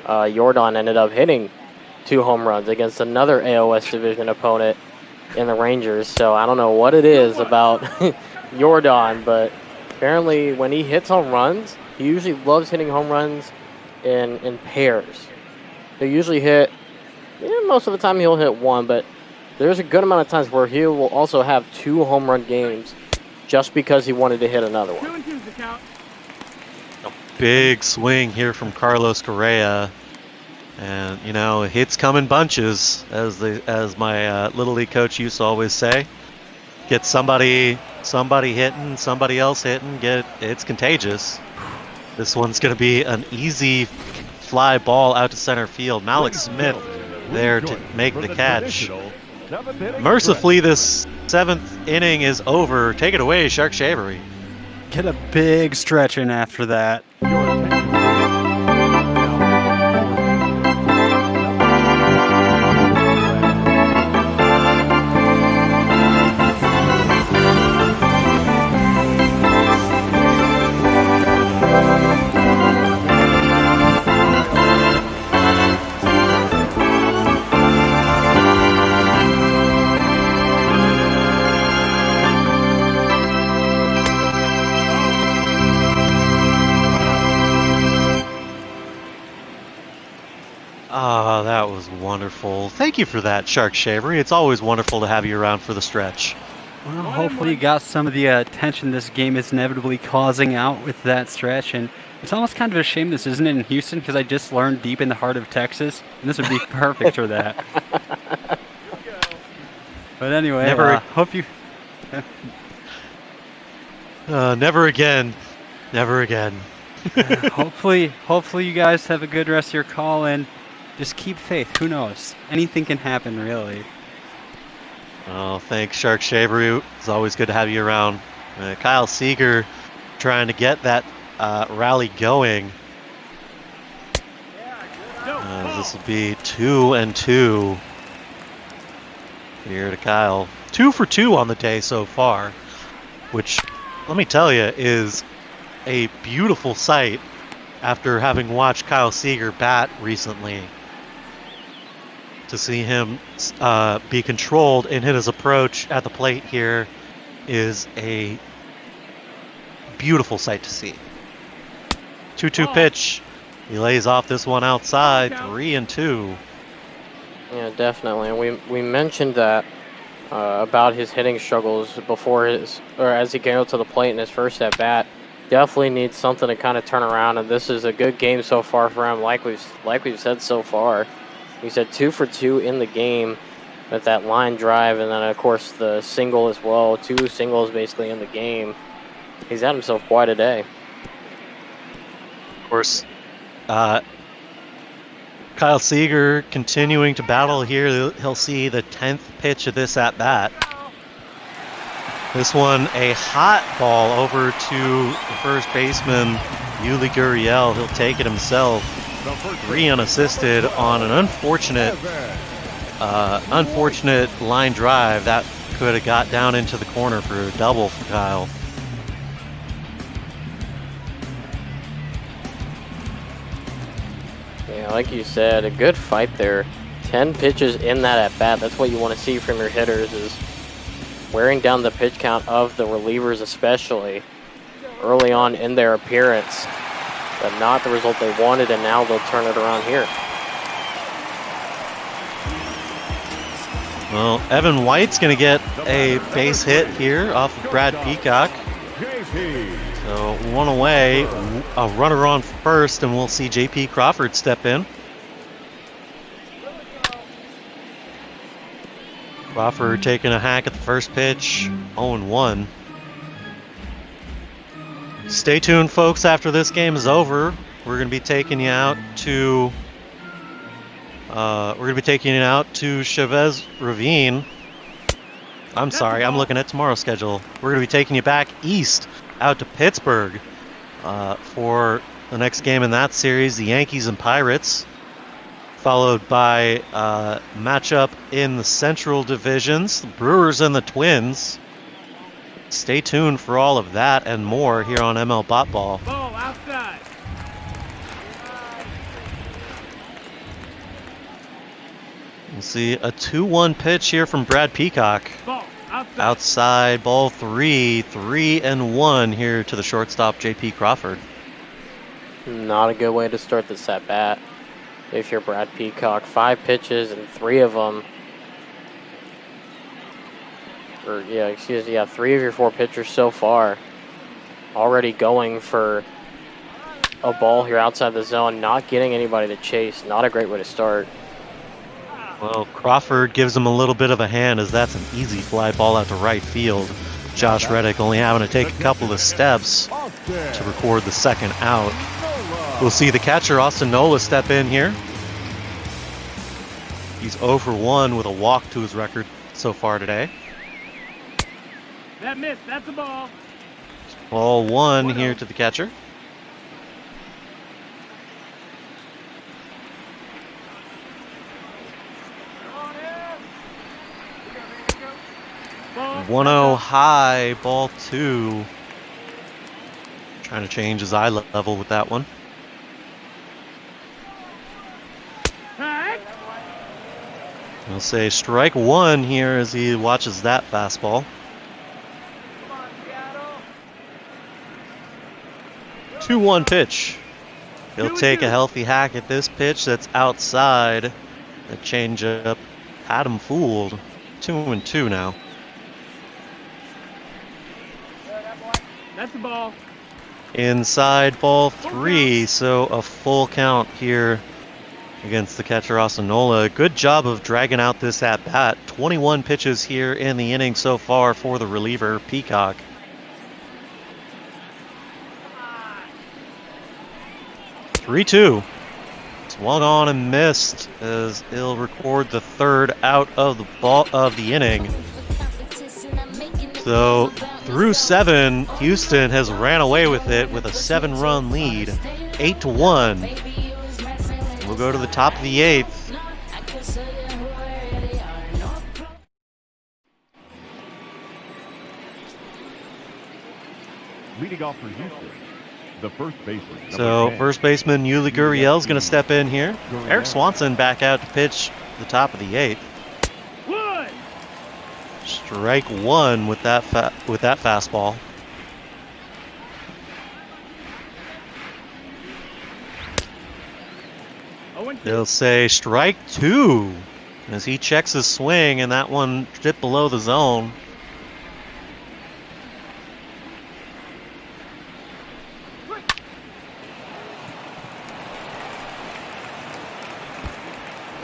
Yordan ended up hitting 2 home runs against another AOS division opponent in the Rangers. So I don't know what it is about Yordan, but apparently when he hits home runs, he usually loves hitting home runs in pairs. They usually hit, most of the time he'll hit 1, but there's a good amount of times where he will also have 2 home run games just because he wanted to hit another one. big swing here from Carlos Correa. And, you know, hits come in bunches, as my Little League coach used to always say. Get somebody hitting, somebody else hitting, it's contagious. This one's going to be an easy fly ball out to center field. Malik Smith there to make the catch. Mercifully, this 7th inning is over. Take it away, Shark Shavery. Get a big stretch in after that. Oh, that was wonderful. Thank you for that, Shark Shavery. It's always wonderful to have you around for the stretch. Well, hopefully you got some of the attention this game is inevitably causing out with that stretch. And it's almost kind of a shame this isn't in Houston, because I just learned deep in the heart of Texas, and this would be perfect for that. But anyway, hope you... Never again. Never again. Hopefully you guys have a good rest of your call, and just keep faith. Who knows? Anything can happen, really. Oh, thanks, Shark Shavery. It's always good to have you around. Kyle Seager trying to get that rally going. This will be 2-2 here to Kyle. 2 for 2 on the day so far, which, let me tell you, is a beautiful sight after having watched Kyle Seager bat recently. To see him be controlled and hit his approach at the plate here is a beautiful sight to see. 2-2 pitch. He lays off this one outside. 3-2. Yeah, definitely. We mentioned that about his hitting struggles before as he came up to the plate in his first at bat. Definitely needs something to kind of turn around, and this is a good game so far for him. Like we've said so far, we said 2 for 2 in the game with that line drive, and then of course the single as well. 2 singles basically in the game. He's had himself quite a day. Of course, Kyle Seager continuing to battle here. He'll see the 10th pitch of this at bat. This one, a hot ball over to the first baseman, Yuli Gurriel. He'll take it himself. 3 unassisted on an unfortunate line drive. That could have got down into the corner for a double for Kyle. Yeah, like you said, a good fight there. 10 pitches in that at bat. That's what you want to see from your hitters, is wearing down the pitch count of the relievers, especially early on in their appearance, but not the result they wanted, and now they'll turn it around here. Well, Evan White's going to get a base hit here off of Brad Peacock. So 1 away, a runner on first, and we'll see JP Crawford step in. Crawford taking a hack at the first pitch, 0-1. Stay tuned, folks. After this game is over, we're going to be taking you out to Chavez Ravine. I'm sorry, I'm looking at tomorrow's schedule. We're going to be taking you back east out to Pittsburgh for the next game in that series, the Yankees and Pirates, followed by matchup in the Central Divisions, the Brewers and the Twins. Stay tuned for all of that and more here on ML Bot Ball. Ball outside. We'll see a 2-1 pitch here from Brad Peacock. Ball outside, ball 3, 3-1 here to the shortstop, JP Crawford. Not a good way to start this at bat. If you're Brad Peacock, 5 pitches and 3 of them. 3 of your 4 pitchers so far already going for a ball here outside the zone, not getting anybody to chase. Not a great way to start. Well, Crawford gives him a little bit of a hand as that's an easy fly ball out to right field. Josh Reddick only having to take a couple of steps to record the second out. We'll see the catcher, Austin Nola, step in here. He's 0 for 1 with a walk to his record so far today. That missed. That's a ball. Ball 1 here to the catcher. Ball. 1-0 high, ball 2. Trying to change his eye level with that one. We'll say strike 1 here as he watches that fastball. 2-1 pitch. He'll take a healthy hack at this pitch that's outside. The changeup had him fooled. 2-2 now. That's the ball. Inside, ball 3, so a full count here against the catcher Austin Nola. Good job of dragging out this at bat. 21 pitches here in the inning so far for the reliever Peacock. Three-2. Swung on and missed as he'll record the third out of the inning. So through 7, Houston has ran away with it with a 7-run lead, 8-1. We'll go to the top of the 8th. Leading off for Houston, the first baseman. So first baseman Yuli Gurriel is going to step in here. Eric Swanson back out to pitch the top of the 8th. Strike 1 with that fastball. They'll say strike 2 as he checks his swing, and that one dipped below the zone.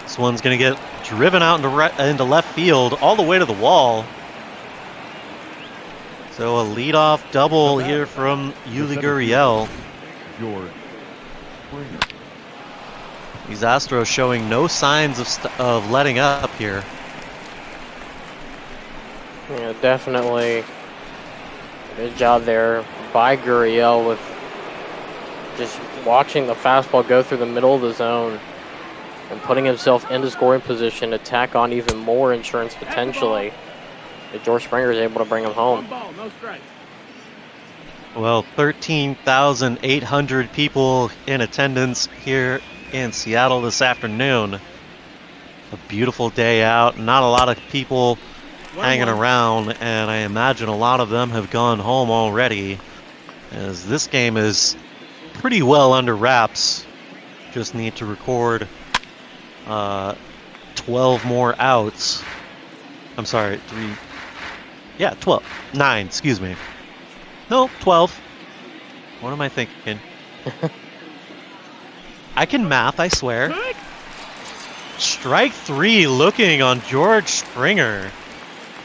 This one's going to get driven out into left field, all the way to the wall. So a leadoff double here from Yuli Gurriel. These Astros showing no signs of letting up here. Yeah, definitely. Good job there by Gurriel with just watching the fastball go through the middle of the zone and putting himself into scoring position to tack on even more insurance potentially. If George Springer is able to bring him home. Well, 13,800 people in attendance here in Seattle this afternoon. A beautiful day out. Not a lot of people hanging around, and I imagine a lot of them have gone home already, as this game is pretty well under wraps. Just need to record 12 more outs. I'm sorry, 12. 9, excuse me. No, 12. What am I thinking? I can math, I swear. Strike 3 looking on George Springer.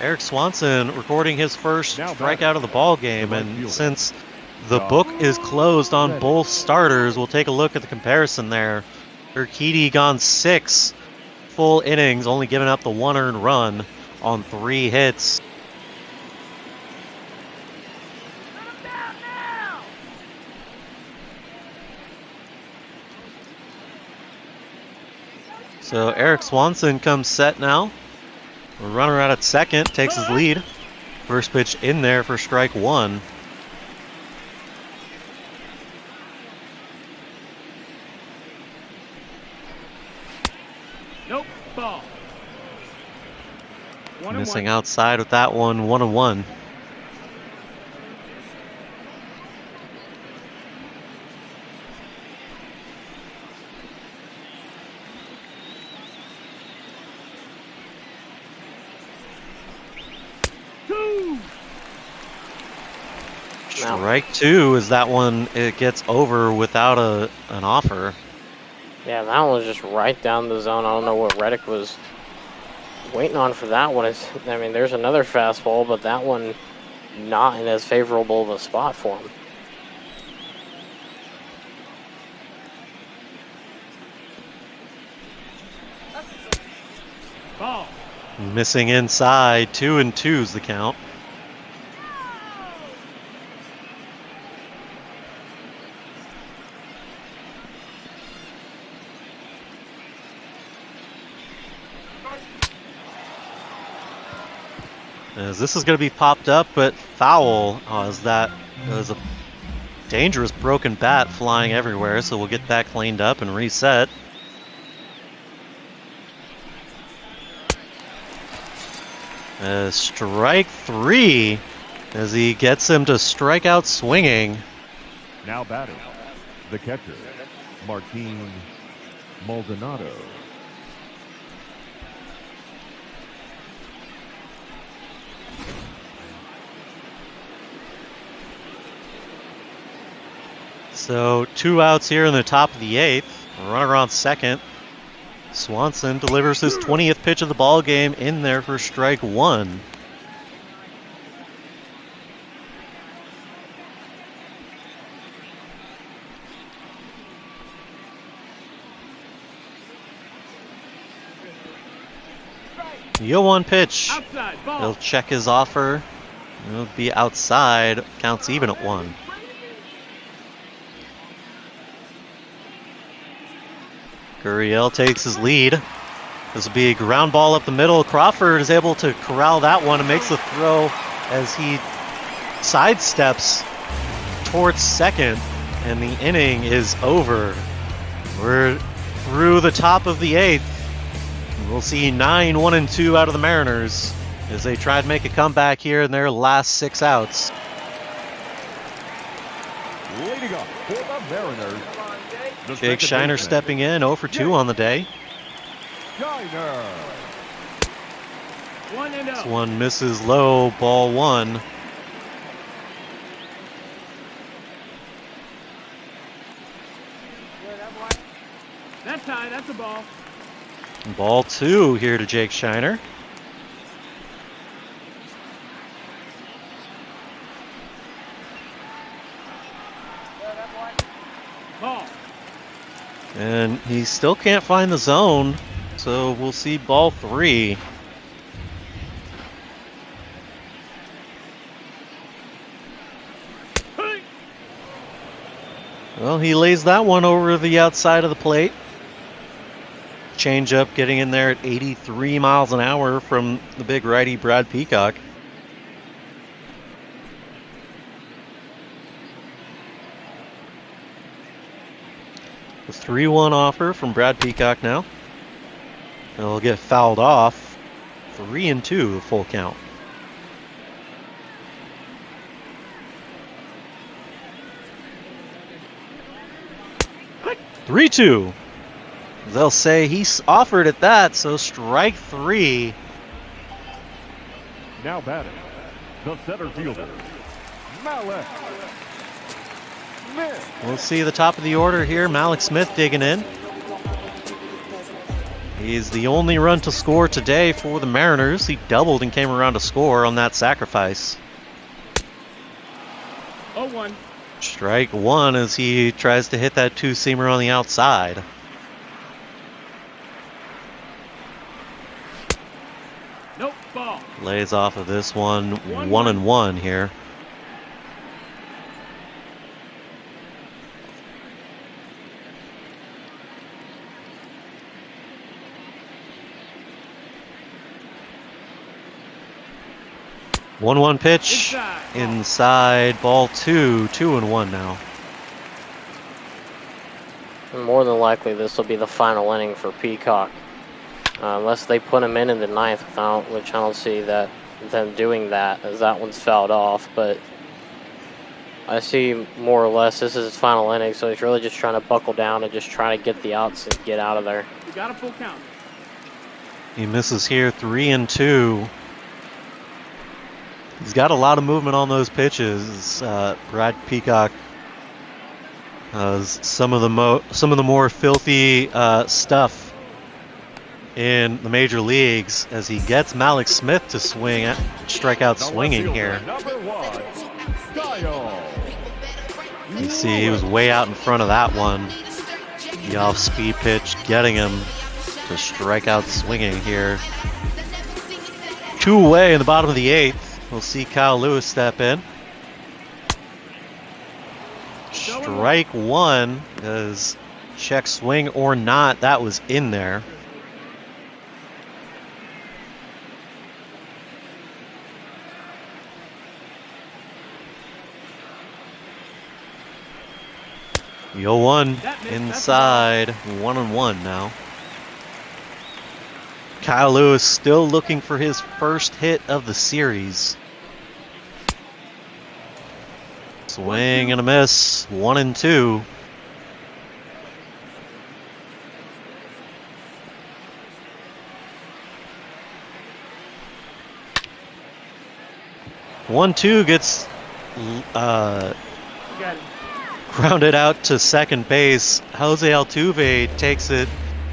Eric Swanson recording his first strikeout of the ball game, and since the book is closed on both starters, we'll take a look at the comparison there. Urquidy gone 6 full innings, only giving up the 1 earned run on 3 hits. So Eric Swanson comes set now. The runner out at second takes his lead. First pitch in there for strike 1. Nope, ball. Missing outside with that one, 1-1. Strike two is that one. It gets over without an offer. Yeah, that one was just right down the zone. I don't know what Reddick was waiting on for that one. I mean, there's another fastball, but that one not in as favorable of a spot for him. Ball. Missing inside. 2-2's the count. As this is going to be popped up, but foul, as that is a dangerous broken bat flying everywhere, so we'll get that cleaned up and reset. Strike three, as he gets him to strike out swinging. Now batting, the catcher, Martin Maldonado. So 2 outs here in the top of the 8th. Runner on second. Swanson delivers his 20th pitch of the ball game in there for strike one. The 0-1 pitch. He'll check his offer. It'll be outside. Counts even at 1. Gurriel takes his lead. This will be a ground ball up the middle. Crawford is able to corral that one and makes the throw as he sidesteps towards second, and the inning is over. We're through the top of the 8th. We'll see 9-1-2 out of the Mariners as they try to make a comeback here in their last 6 outs. Leading up for the Mariners, Jake Shiner stepping in, 0 for 2 on the day. Shiner. This one misses low, ball 1. That's high, that's a ball. Ball 2 here to Jake Shiner. Ball. And he still can't find the zone, so we'll see ball 3. Well, he lays that one over the outside of the plate. Changeup getting in there at 83 miles an hour from the big righty Brad Peacock. The 3-1 offer from Brad Peacock now. He'll get fouled off. 3-2, full count. Three, 2. They'll say he's offered at that, so strike 3. Now batting, the center fielder, Malik. We'll see the top of the order here. Malik Smith digging in. He's the only run to score today for the Mariners. He doubled and came around to score on that sacrifice. 0-1. Strike 1 as he tries to hit that 2-seamer on the outside. Nope, ball. Lays off of this one. 1-1 here. One pitch inside, ball 2, 2-1 now. And more than likely, this will be the final inning for Peacock, unless they put him in the 9th, which I don't see that them doing that, as that one's fouled off. But I see more or less this is his final inning, so he's really just trying to buckle down and just try to get the outs and get out of there. You got a full count. He misses here, 3-2. He's got a lot of movement on those pitches. Brad Peacock has some of the more filthy stuff in the major leagues as he gets Malik Smith to strike out swinging here. You see he was way out in front of that one. The off-speed pitch getting him to strike out swinging here. 2 away in the bottom of the 8th. We'll see Kyle Lewis step in. Strike 1 is check swing or not. That was in there. The 0-1 inside, 1-1 now. Kyle Lewis still looking for his first hit of the series. Swing and a miss, 1-2. One-two gets grounded out to second base. Jose Altuve takes it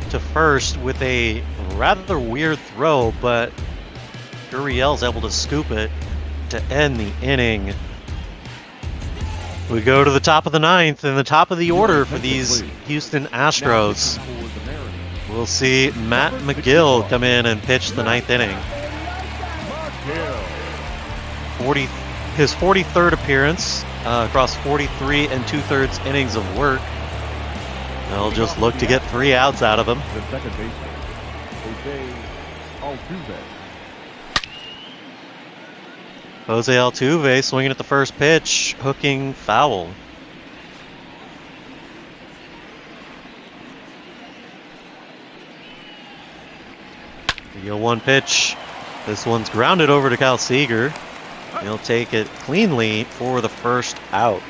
to first with a rather weird throw, but Gurriel's able to scoop it to end the inning. We go to the top of the 9th and the top of the order for these Houston Astros. We'll see Matt McGill come in and pitch the 9th inning. His 43rd appearance across 43 2/3 innings of work. They'll just look to get 3 outs out of him. The second baseman, Jose Altuve swinging at the first pitch, hooking foul. The 0-1 pitch. This one's grounded over to Kyle Seager. He'll take it cleanly for the first out.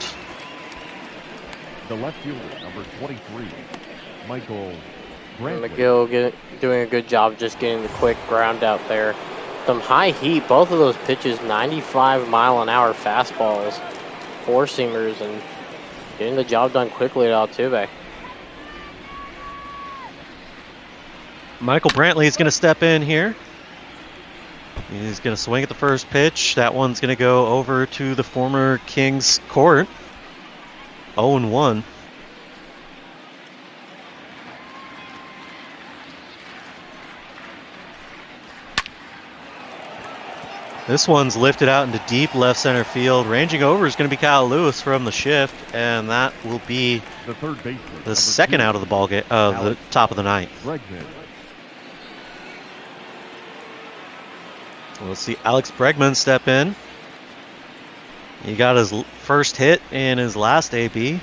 The left fielder, number 23, Michael McGill doing a good job just getting the quick ground out there. Some high heat, both of those pitches, 95-mile-an-hour fastballs, 4-seamers, and getting the job done quickly at Altuve. Michael Brantley is going to step in here. He's going to swing at the first pitch. That one's going to go over to the former Kings court. 0-1. This one's lifted out into deep left center field. Ranging over is going to be Kyle Lewis from the shift, and that will be the third baseman, the second out of the ball game of the top of the 9th. We'll see Alex Bregman step in. He got his first hit in his last AB.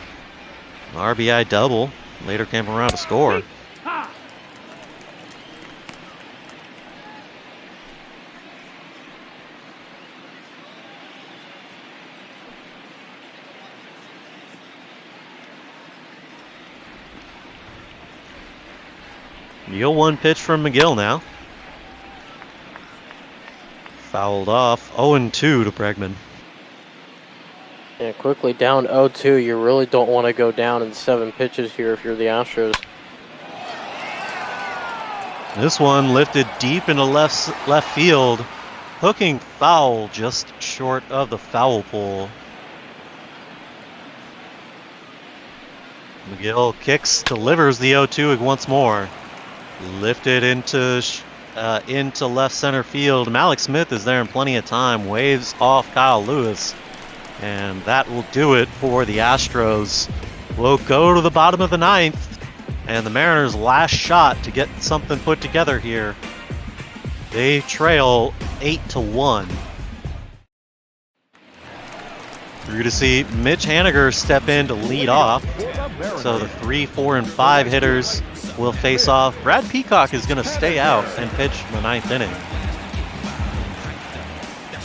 RBI double. Later came around to score. The 0-1 pitch from McGill now. Fouled off. 0-2 to Bregman. Yeah, quickly down 0-2. You really don't want to go down in 7 pitches here if you're the Astros. This one lifted deep into left field. Hooking foul just short of the foul pole. McGill kicks, delivers the 0-2 once more. Lifted into left center field. Malik Smith is there in plenty of time. Waves off Kyle Lewis. And that will do it for the Astros. We'll go to the bottom of the 9th. And the Mariners' last shot to get something put together here. They trail 8-1. We're going to see Mitch Haniger step in to lead off. So the 3, 4, and 5 hitters will face off. Brad Peacock is going to stay out and pitch the 9th inning.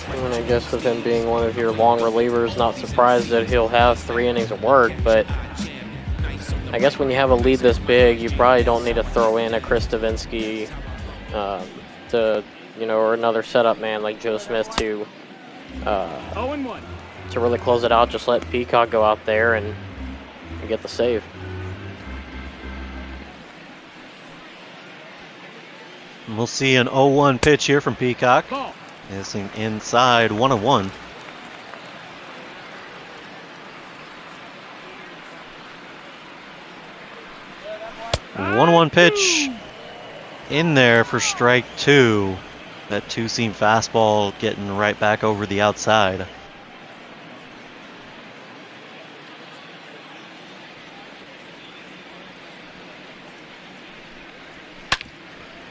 And I guess with him being one of your long relievers, not surprised that he'll have 3 innings of work, but I guess when you have a lead this big, you probably don't need to throw in a Chris Davinsky or another setup man like Joe Smith to 0-1. To really close it out, just let Peacock go out there and get the save. And we'll see an 0-1 pitch here from Peacock. Ball. Missing inside, 1-1. One pitch in there for strike 2. That two-seam fastball getting right back over the outside.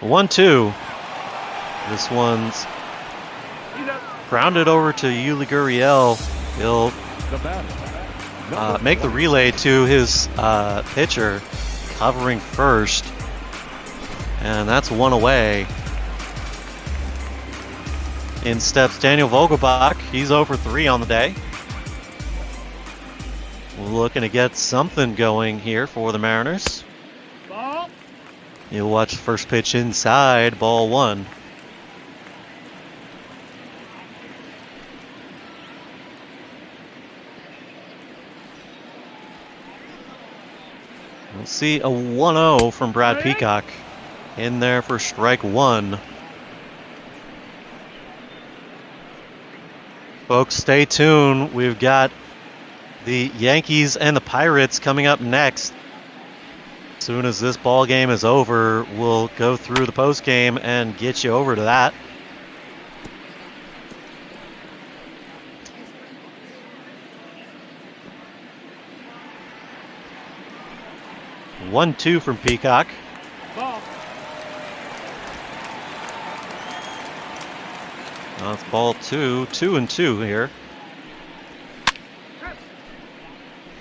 One, 2. This one's grounded over to Yuli Gurriel. He'll make the relay to his pitcher, covering first. And that's one away. In steps Daniel Vogelbach. He's over 3 on the day. Looking to get something going here for the Mariners. Ball. You'll watch the first pitch inside, ball 1. We'll see a 1-0 from Brad Peacock in there for strike 1. Folks, stay tuned. We've got the Yankees and the Pirates coming up next. As soon as this ball game is over, we'll go through the post game and get you over to that. One, 2 from Peacock. Ball. That's ball 2, 2-2 here.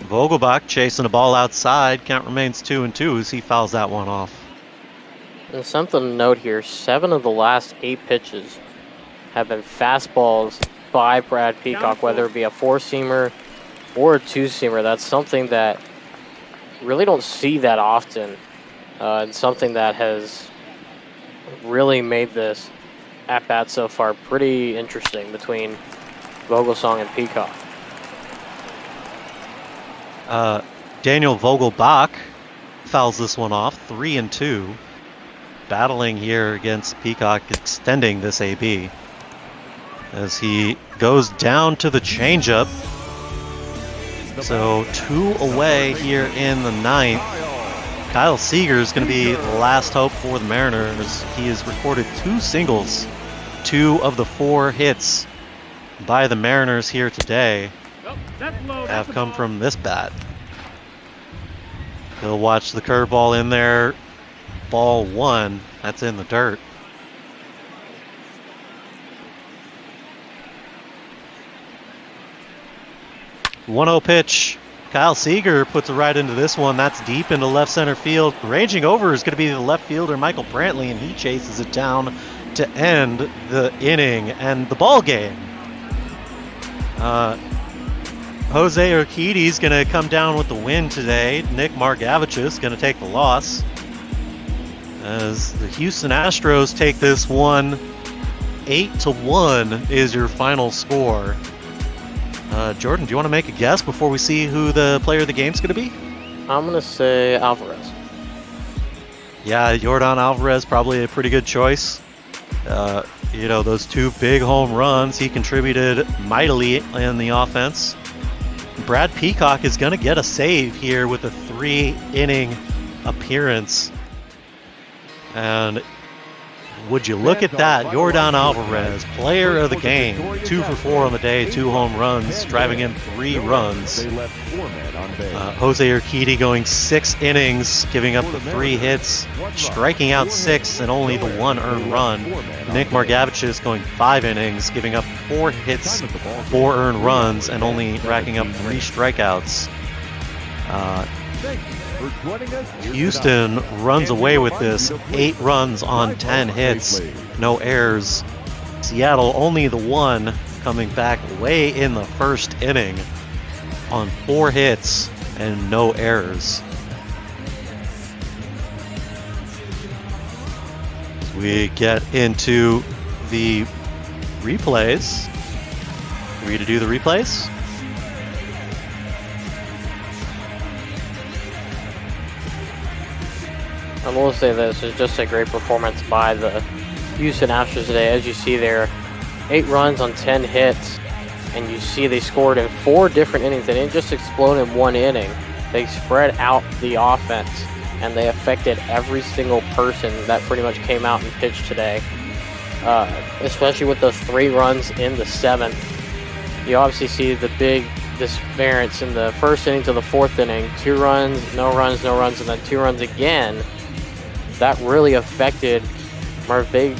Vogelbach chasing a ball outside. Count remains 2-2 as he fouls that one off. And something to note here, 7 of the last 8 pitches have been fastballs by Brad Peacock, whether it be a 4-seamer or a 2-seamer. That's something that really don't see that often. And something that has really made this at-bat so far pretty interesting between Vogelsong and Peacock. Daniel Vogelbach fouls this one off, 3-2. Battling here against Peacock, extending this AB. As he goes down to the changeup. So 2 away here in the 9th. Kyle Seager is going to be the last hope for the Mariners. He has recorded 2 singles, 2 of the 4 hits by the Mariners here today have come from this bat. He'll watch the curveball in there. Ball 1. That's in the dirt. One-0 pitch. Kyle Seager puts it right into this one. That's deep into left center field. Ranging over is going to be the left fielder, Michael Brantley, and he chases it down to end the inning and the ball game. Jose Urquidy is going to come down with the win today. Nick Margevicius is going to take the loss. As the Houston Astros take this one, 8-1 is your final score. Jordan, do you want to make a guess before we see who the player of the game is going to be? I'm going to say Alvarez. Yeah, Yordan Alvarez, probably a pretty good choice. You know, those 2 big home runs, he contributed mightily in the offense. Brad Peacock is going to get a save here with a 3-inning appearance. And would you look at that? Yordan Alvarez, player of the game, 2 for 4 on the day, 2 home runs, driving in 3 runs. Jose Urquidy going 6 innings, giving up the 3 hits, striking out 6 and only the 1 earned run. Nick Margevicius going 5 innings, giving up 4 hits, 4 earned runs, and only racking up 3 strikeouts. Houston runs away with this, 8 runs on 10 hits, no errors. Seattle only the 1, coming back way in the first inning on 4 hits and no errors. We get into the replays. Agree to do the replays? I will say this is just a great performance by the Houston Astros today. As you see there, 8 runs on 10 hits, and you see they scored in 4 different innings. They didn't just explode in 1 inning. They spread out the offense, and they affected every single person that pretty much came out and pitched today. Especially with those 3 runs in the 7th. You obviously see the big disparity in the first inning to the 4th inning. 2 runs, no runs, no runs, and then 2 runs again. That really affected Margevicius.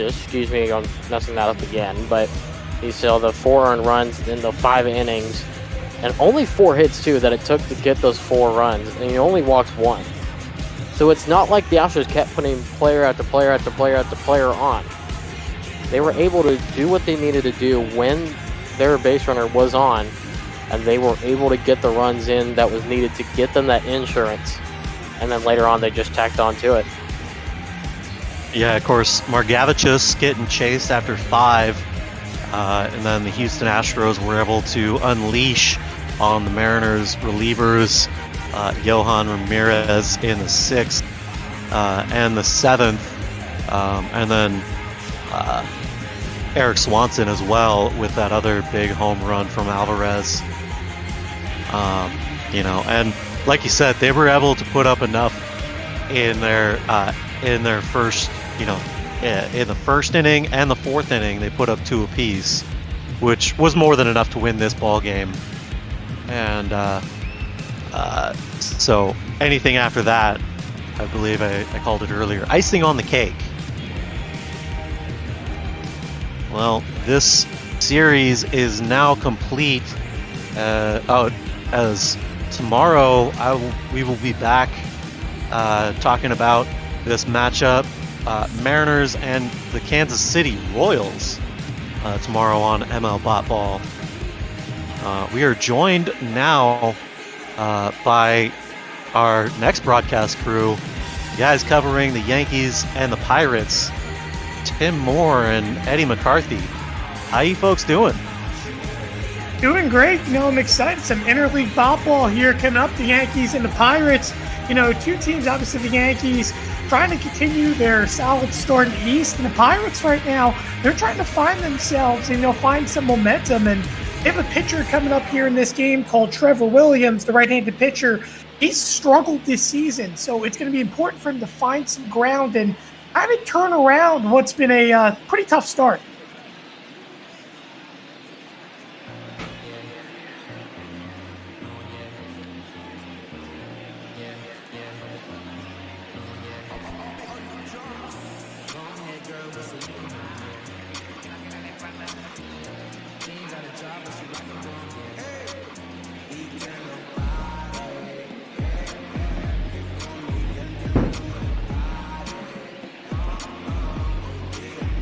Excuse me, I'm messing that up again. But you saw the 4 earned runs in the 5 innings. And only 4 hits, too, that it took to get those 4 runs. And he only walked 1. So it's not like the Astros kept putting player after player after player after player on. They were able to do what they needed to do when their base runner was on. And they were able to get the runs in that was needed to get them that insurance. And then later on, they just tacked on to it. Yeah, of course, Margevicius getting chased after 5. And then the Houston Astros were able to unleash on the Mariners relievers, Johan Ramirez in the 6th and the 7th. And then Eric Swanson as well with that other big home run from Alvarez. And like you said, they were able to put up enough in their first, in the first inning and the 4th inning. They put up 2 apiece, which was more than enough to win this ball game. And so anything after that, I believe I called it earlier, icing on the cake. Well, this series is now complete. As tomorrow we will be back talking about this matchup, Mariners and the Kansas City Royals, tomorrow on ML Bot Ball. We are joined now by our next broadcast crew, guys covering the Yankees and the Pirates, Tim Moore and Eddie McCarthy. How you folks doing? Doing great. I'm excited. Some interleague ball here coming up. The Yankees and the Pirates. 2 teams, obviously the Yankees trying to continue their solid start in the East. And the Pirates right now, they're trying to find themselves and find some momentum. And they have a pitcher coming up here in this game called Trevor Williams, the right-handed pitcher. He's struggled this season, so it's going to be important for him to find some ground and kind of turn around what's been a pretty tough start.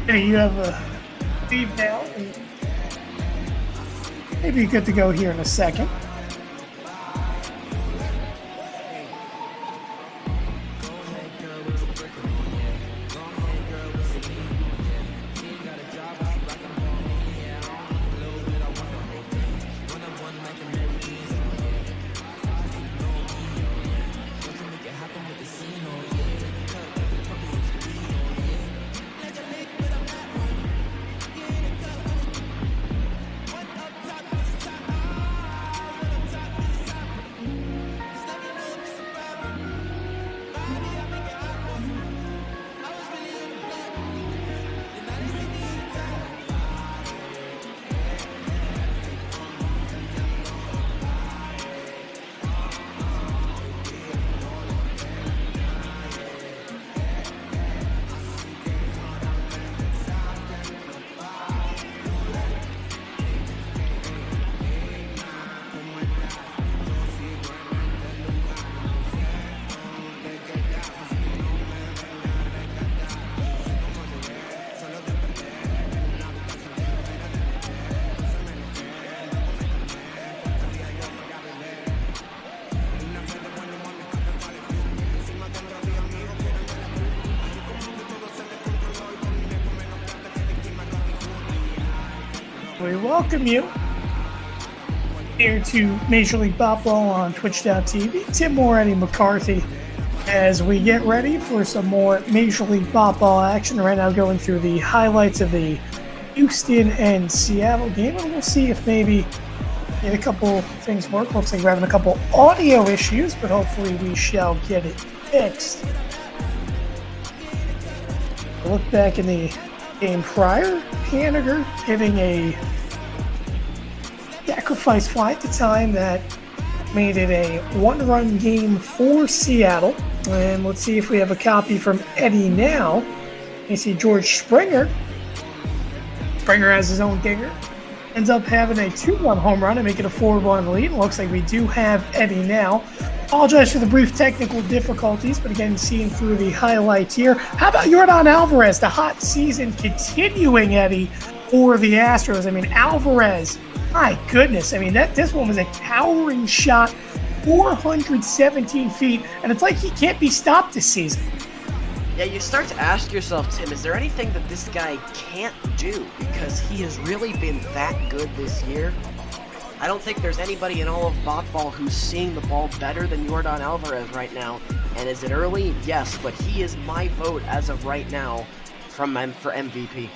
You have a Steve now. Maybe you're good to go here in a second. We welcome you here to Major League Baseball on Twitch.tv. Tim Moore, Eddie McCarthy, as we get ready for some more Major League Baseball action. Right now going through the highlights of the Houston and Seattle game, and we'll see if maybe get a couple things work. Looks like we're having a couple audio issues, but hopefully we shall get it fixed. Look back in the game prior, Haniger hitting a sacrifice fly at the time that made it a one-run game for Seattle. And let's see if we have a copy from Eddie now. You see George Springer. Springer has his own dinger. Ends up having a 2-run home run and make it a 4-1 lead. Looks like we do have Eddie now. Apologize for the brief technical difficulties, but again, seeing through the highlights here. How about Yordan Alvarez? The hot season continuing, Eddie, for the Astros. I mean, Alvarez, my goodness. I mean, this one was a towering shot, 417 feet, and it's like he can't be stopped this season. Yeah, you start to ask yourself, Tim, is there anything that this guy can't do? Because he has really been that good this year. I don't think there's anybody in all of baseball who's seeing the ball better than Yordan Alvarez right now. And is it early? Yes, but he is my vote as of right now for MVP.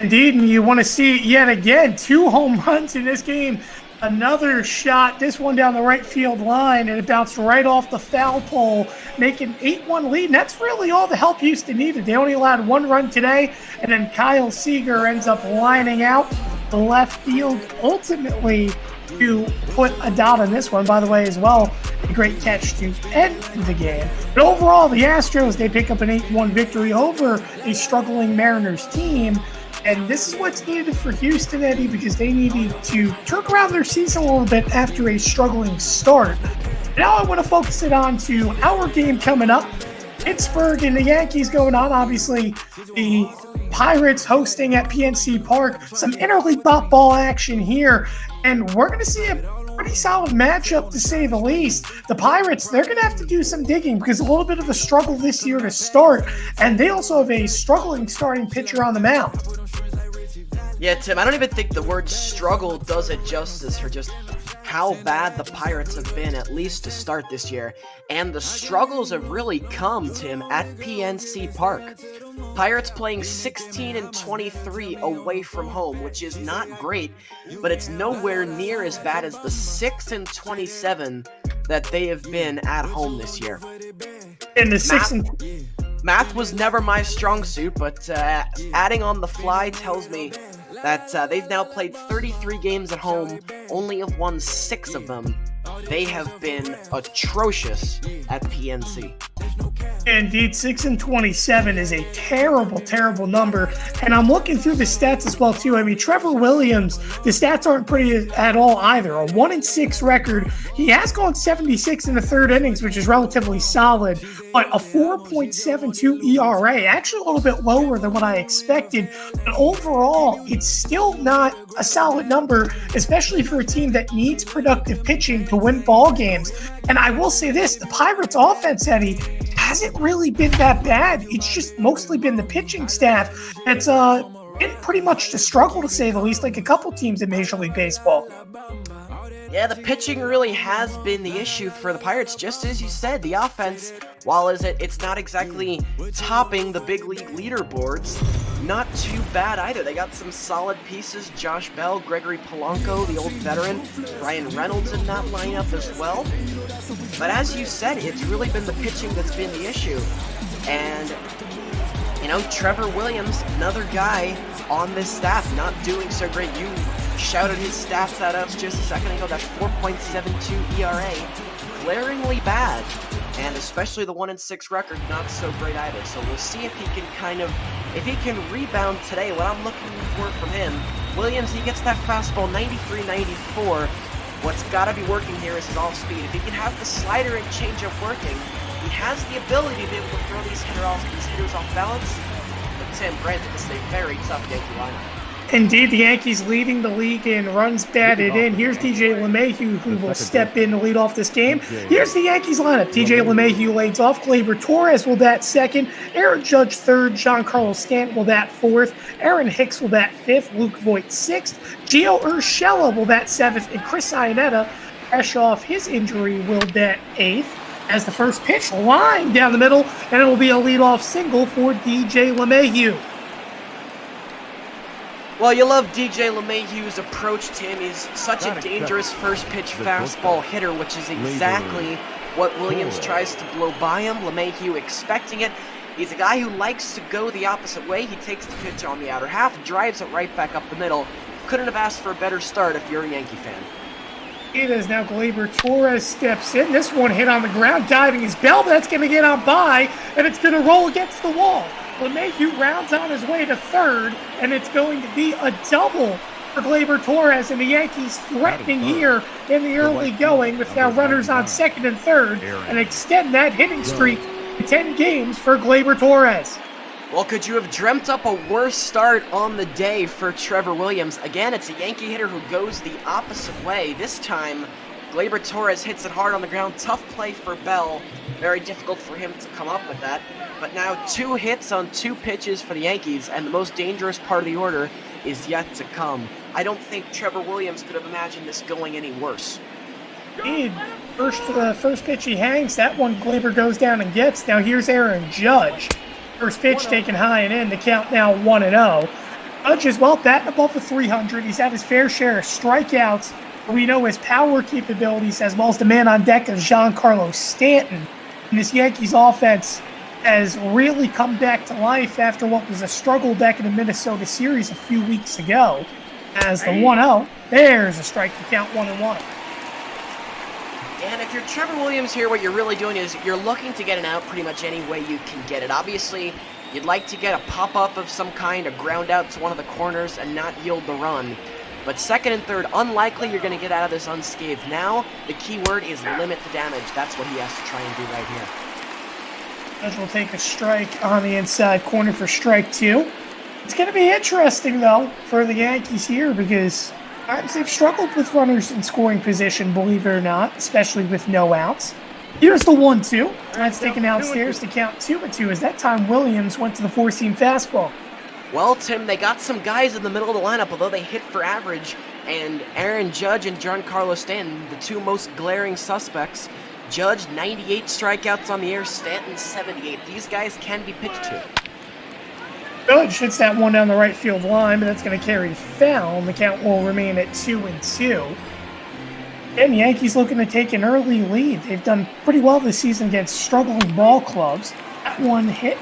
Indeed, and you want to see it yet again. 2 home runs in this game. Another shot, this one down the right field line, and it bounced right off the foul pole, making 8-1 lead. And that's really all the help Houston needed. They only allowed 1 run today, and then Kyle Seager ends up lining out the left field ultimately to put a dot on this one. By the way, as well, a great catch to end the game. But overall, the Astros, they pick up an 8-1 victory over a struggling Mariners team. And this is what's needed for Houston, Eddie, because they needed to turn around their season a little bit after a struggling start. Now I want to focus it on to our game coming up. Pittsburgh and the Yankees going on. Obviously, the Pirates hosting at PNC Park. Some interleague ball action here. And we're going to see a pretty solid matchup, to say the least. The Pirates, they're going to have to do some digging because a little bit of a struggle this year to start. And they also have a struggling starting pitcher on the mound. Yeah, Tim, I don't even think the word struggle does it justice for just how bad the Pirates have been, at least to start this year. And the struggles have really come, Tim, at PNC Park. Pirates playing 16-23 away from home, which is not great, but it's nowhere near as bad as the 6-27 that they have been at home this year. And the math was never my strong suit, but adding on the fly tells me that they've now played 33 games at home, only have won 6 of them. They have been atrocious at PNC. Indeed, 6-27 is a terrible, terrible number. And I'm looking through the stats as well, too. I mean, Trevor Williams, the stats aren't pretty at all either. A 1-6 record. He has gone 76 in the 3rd innings, which is relatively solid, but a 4.72 ERA, actually a little bit lower than what I expected. But overall, it's still not a solid number, especially for a team that needs productive pitching to win ball games. And I will say this, the Pirates offense, Eddie, hasn't really been that bad. It's just mostly been the pitching staff that's been pretty much the struggle, to say the least, like a couple teams in Major League Baseball. Yeah, the pitching really has been the issue for the Pirates. Just as you said, the offense, while it's not exactly topping the big league leaderboards, not too bad either. They got some solid pieces. Josh Bell, Gregory Polanco, the old veteran, Ryan Reynolds in that lineup as well. But as you said, it's really been the pitching that's been the issue. And, you know, Trevor Williams, another guy on this staff, not doing so great. You shouted his stats at us just a second ago. That 4.72 ERA, glaringly bad. And especially the 1-6 record, not so great either. So we'll see if he can rebound today. What I'm looking for from him, Williams, he gets that fastball 93-94. What's got to be working here is his off-speed. If he can have the slider and changeup working, he has the ability to be able to throw these hitters off balance. But Tim, granted, this is a very tough Yankee lineup. Indeed, the Yankees leading the league in runs batted in. Here's DJ LeMahieu, who will step in to lead off this game. Here's the Yankees lineup. DJ LeMahieu leads off. Gleyber Torres will bat second. Aaron Judge third. Giancarlo Stanton will bat fourth. Aaron Hicks will bat fifth. Luke Voigt sixth. Gio Urshela will bat seventh. And Chris Iannetta, fresh off his injury, will bat eighth. As the first pitch line down the middle, and it will be a leadoff single for DJ LeMahieu. Well, you love DJ LeMahieu's approach to him. He's such a dangerous first-pitch fastball hitter, which is exactly what Williams tries to blow by him. LeMahieu expecting it. He's a guy who likes to go the opposite way. He takes the pitch on the outer half, drives it right back up the middle. Couldn't have asked for a better start if you're a Yankee fan. It is now Gleyber Torres steps in. This one hit on the ground, diving his bell, but that's going to get on by, and it's going to roll against the wall. LeMahieu rounds on his way to third, and it's going to be a double for Gleyber Torres, and the Yankees threatening here in the early going with now runners on second and third, and extend that hitting streak to 10 games for Gleyber Torres. Well, could you have dreamt up a worse start on the day for Trevor Williams? Again, it's a Yankee hitter who goes the opposite way. This time, Gleyber Torres hits it hard on the ground. Tough play for Bell. Very difficult for him to come up with that. But now 2 hits on 2 pitches for the Yankees, and the most dangerous part of the order is yet to come. I don't think Trevor Williams could have imagined this going any worse. First pitch he hangs. That one Gleyber goes down and gets. Now here's Aaron Judge. First pitch taken high and in. The count now 1-0. Judge is well batting above the 300. He's had his fair share of strikeouts. We know his power capabilities as well as the man on deck of Giancarlo Stanton. And this Yankees offense has really come back to life after what was a struggle back in the Minnesota series a few weeks ago. As the 1-0, there's a strike to count 1-1. And if you're Trevor Williams here, what you're really doing is you're looking to get an out pretty much any way you can get it. Obviously, you'd like to get a pop-up of some kind, a ground out to one of the corners and not yield the run. But second and third, unlikely you're going to get out of this unscathed. Now, the key word is limit the damage. That's what he has to try and do right here. Judge will take a strike on the inside corner for strike 2. It's going to be interesting, though, for the Yankees here because they've struggled with runners in scoring position, believe it or not, especially with no outs. Here's the 1-2. That's taken downstairs to count 2-2 as that time Williams went to the 4-seam fastball. Well, Tim, they got some guys in the middle of the lineup, although they hit for average, and Aaron Judge and Giancarlo Stanton, the 2 most glaring suspects. Judge, 98 strikeouts on the year, Stanton, 78. These guys can be pitched to. Judge hits that one down the right field line, but that's going to carry foul, and the count will remain at 2-2. And the Yankees looking to take an early lead. They've done pretty well this season against struggling ball clubs. That one hit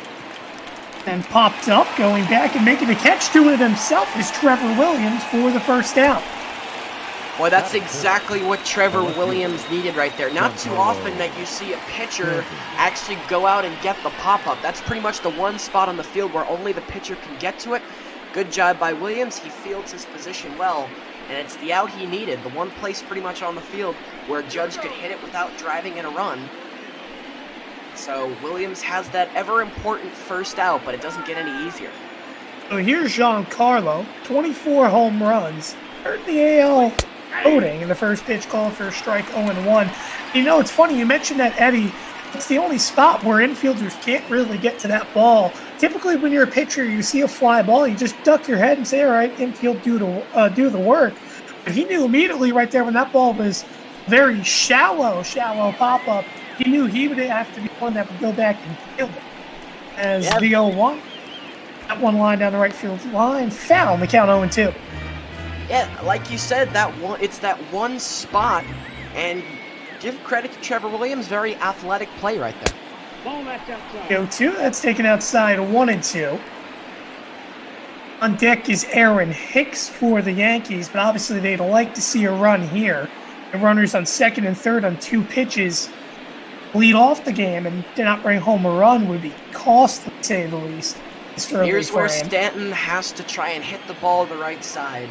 and popped up, going back and making the catch to it himself is Trevor Williams for the first down. Boy, that's exactly what Trevor Williams needed right there. Not too often that you see a pitcher actually go out and get the pop-up. That's pretty much the one spot on the field where only the pitcher can get to it. Good job by Williams. He fields his position well, and it's the out he needed. The one place pretty much on the field where Judge could hit it without driving in a run. So Williams has that ever-important first out, but it doesn't get any easier. So here's Giancarlo, 24 home runs. Third in the AL voting in the first pitch call for a strike 0-1. You know, it's funny, you mentioned that, Eddie. It's the only spot where infielders can't really get to that ball. Typically, when you're a pitcher, you see a fly ball, you just duck your head and say, all right, infield, do the work. But he knew immediately right there when that ball was very shallow pop-up, he knew he would have to be one that would go back and field it. As the 0-1, that one line down the right field line, foul, the count 0-2. Yeah, like you said, it's that one spot, and give credit to Trevor Williams, very athletic play right there. 0-2, that's taken outside, 1-2. On deck is Aaron Hicks for the Yankees, but obviously they'd like to see a run here. The runners on second and third on 2 pitches lead off the game, and to not bring home a run would be costly, to say the least. Here's where Stanton has to try and hit the ball the right side.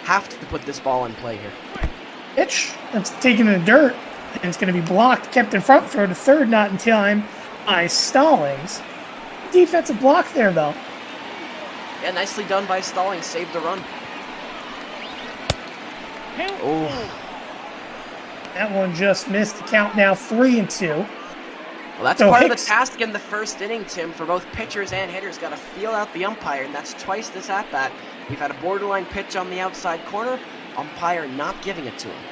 Have to put this ball in play here. Pitch that's taken in the dirt, and it's going to be blocked, kept in front, throw to third, not in time by Stallings. Defensive block there, though. Yeah, nicely done by Stalling. Saved the run. Oh. That one just missed the count, now 3-2. Well, that's So part Hicks- of the task in the first inning, Tim, for both pitchers and hitters. Got to feel out the umpire, and that's twice this at-bat. We've had a borderline pitch on the outside corner. Umpire not giving it to him.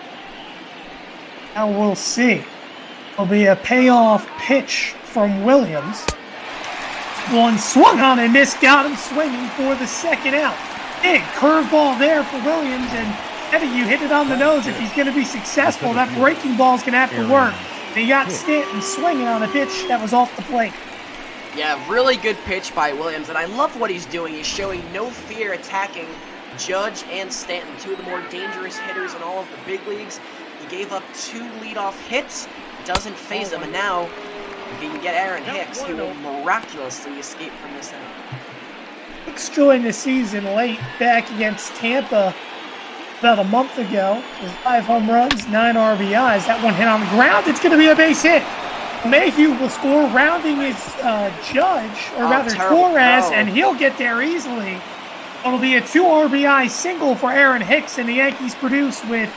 Now we'll see. It'll be a payoff pitch from Williams. One swung on and missed, got him swinging for the second out. Big curveball there for Williams, and Eddie, you hit it on the nose. If he's going to be successful, that breaking ball's going to have to work. And he got Stanton swinging on a pitch that was off the plate. Yeah, really good pitch by Williams, and I love what he's doing. He's showing no fear attacking Judge and Stanton, two of the more dangerous hitters in all of the big leagues. He gave up 2 leadoff hits, doesn't phase him, and now if he can get Aaron Hicks, he will miraculously escape from this inning. Hicks joined the season late back against Tampa about a month ago. With 5 home runs, 9 RBIs. That one hit on the ground. It's going to be a base hit. Mayhew will score, rounding his Judge, or rather Torres, and he'll get there easily. It'll be a 2 RBI single for Aaron Hicks, and the Yankees produce with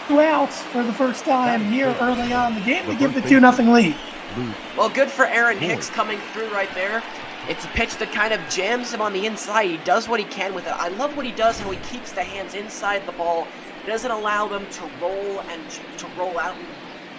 2 outs for the first time here early on in the game to give the 2-0 lead. Well, good for Aaron Hicks coming through right there. It's a pitch that kind of jams him on the inside. He does what he can with it. I love what he does, how he keeps the hands inside the ball. He doesn't allow them to roll and to roll out and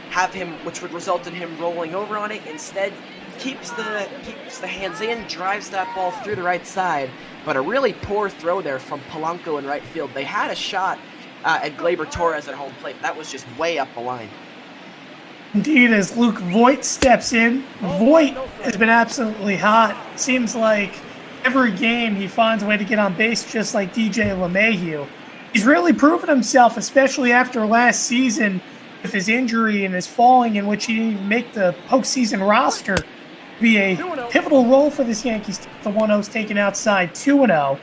have him, which would result in him rolling over on it. Instead, keeps the hands in, drives that ball through the right side. But a really poor throw there from Polanco in right field. They had a shot at Gleyber Torres at home plate. That was just way up the line. Indeed, as Luke Voigt steps in. Voigt has been absolutely hot. Seems like every game he finds a way to get on base, just like DJ LeMahieu. He's really proven himself, especially after last season with his injury and his falling, in which he didn't even make the postseason roster. Be a pivotal role for this Yankees. The 1-0's taken outside, 2-0.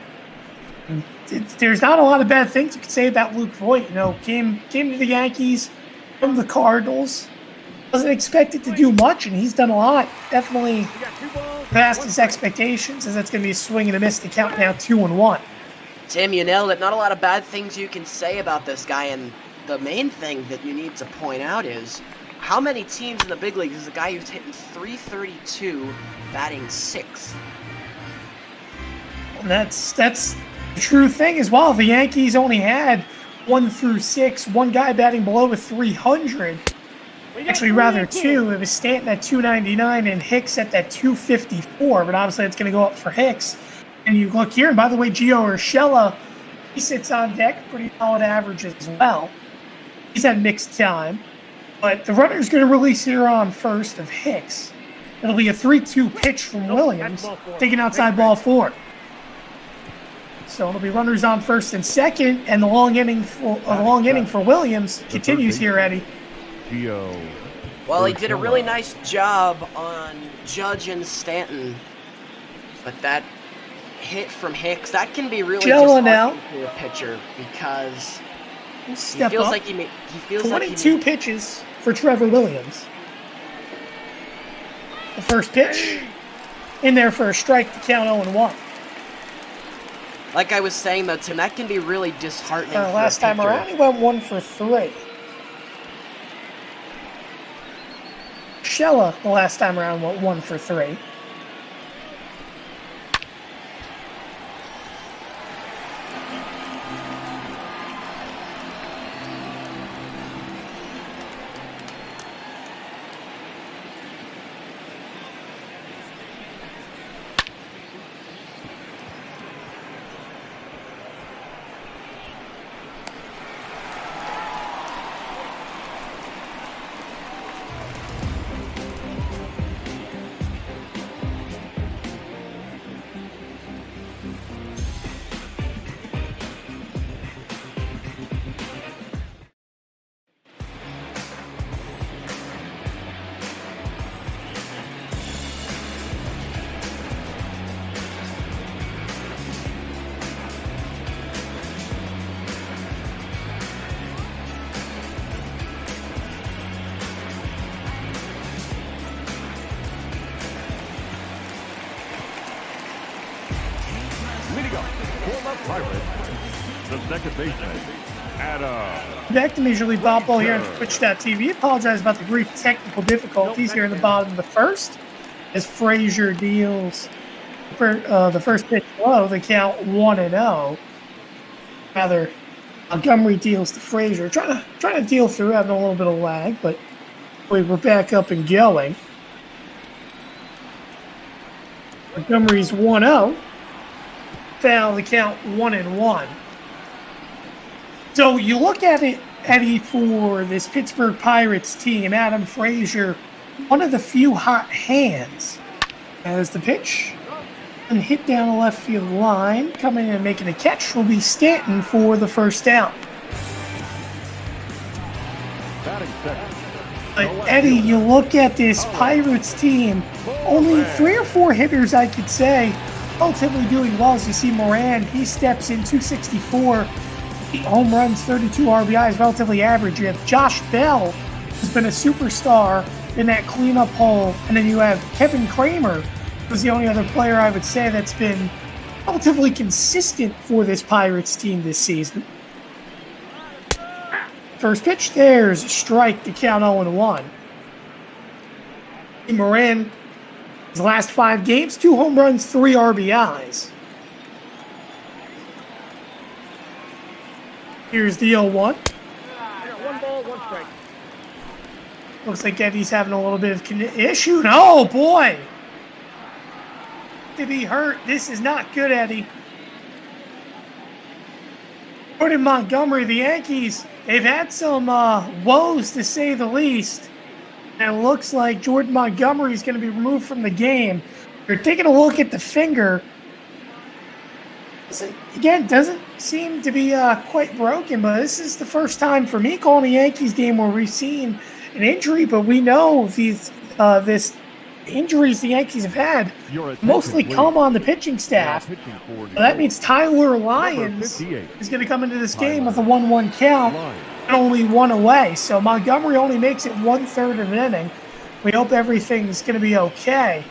There's not a lot of bad things you could say about Luke Voigt. You know, came to the Yankees from the Cardinals. Wasn't expected to do much, and he's done a lot. Definitely past his expectations, as that's going to be a swing and a miss to count now 2-1. Tim, you nailed it. Not a lot of bad things you can say about this guy, and the main thing that you need to point out is how many teams in the big leagues is a guy who's hitting .332, batting 6th. And that's the true thing as well. The Yankees only had 1 through 6, one guy batting below a 300. Actually, rather 2. It was Stanton at 299 and Hicks at that 254, but obviously it's going to go up for Hicks. And you look here, and by the way, Gio Urshela, he sits on deck, pretty solid average as well. He's had mixed time, but the runner's going to release here on first of Hicks. It'll be a 3-2 pitch from Williams, taking outside ball 4. So it'll be runners on first and second, and the long inning for Williams continues here, Eddie. Well, he did a really nice job on Judge and Stanton, but that hit from Hicks, that can be really disheartening for a pitcher, because he feels like he feels 22 pitches for Trevor Williams. The first pitch in there for a strike to count 0-1. Like I was saying, though, Tim, that can be really disheartening. Last time around, he went 1 for 3. Shella, the last time around, went 1 for 3. second baseman, Adam. Back to Major League Baseball here on Twitch.tv. Apologize about the brief technical difficulties here in the bottom of the first, as Frazier deals the first pitch low, the count 1-0. Rather, Montgomery deals to Frazier. Trying to deal through, having a little bit of lag, but we're back up and going. Montgomery's 1-0. Foul, the count 1-1. So you look at it, Eddie, for this Pittsburgh Pirates team, Adam Frazier, one of the few hot hands. As the pitch and hit down the left field line, coming in and making a catch will be Stanton for the first down. But Eddie, you look at this Pirates team, only 3 or 4 hitters, I could say, relatively doing well. As you see Moran, he steps in 264, 8 home runs, 32 RBIs, relatively average. You have Josh Bell, who's been a superstar in that cleanup hole, and then you have Kevin Kramer, who's the only other player I would say that's been relatively consistent for this Pirates team this season. First pitch, there's a strike to count 0-1. Moran, his last 5 games, 2 home runs, 3 RBIs. Here's the 0-1. 1 ball, 1 strike. Looks like Eddie's having a little bit of issue. Oh, boy! To be hurt. This is not good, Eddie. Jordan Montgomery, the Yankees, they've had some woes, to say the least. And it looks like Jordan Montgomery is going to be removed from the game. You're taking a look at the finger. Again, doesn't seem to be quite broken, but this is the first time for me calling a Yankees game where we've seen an injury, but we know this injuries the Yankees have had mostly come on the pitching staff. So that means Tyler Lyons is going to come into this game with a 1-1 count and only 1 away. So Montgomery only makes it 1/3 of an inning. We hope everything's going to be okay.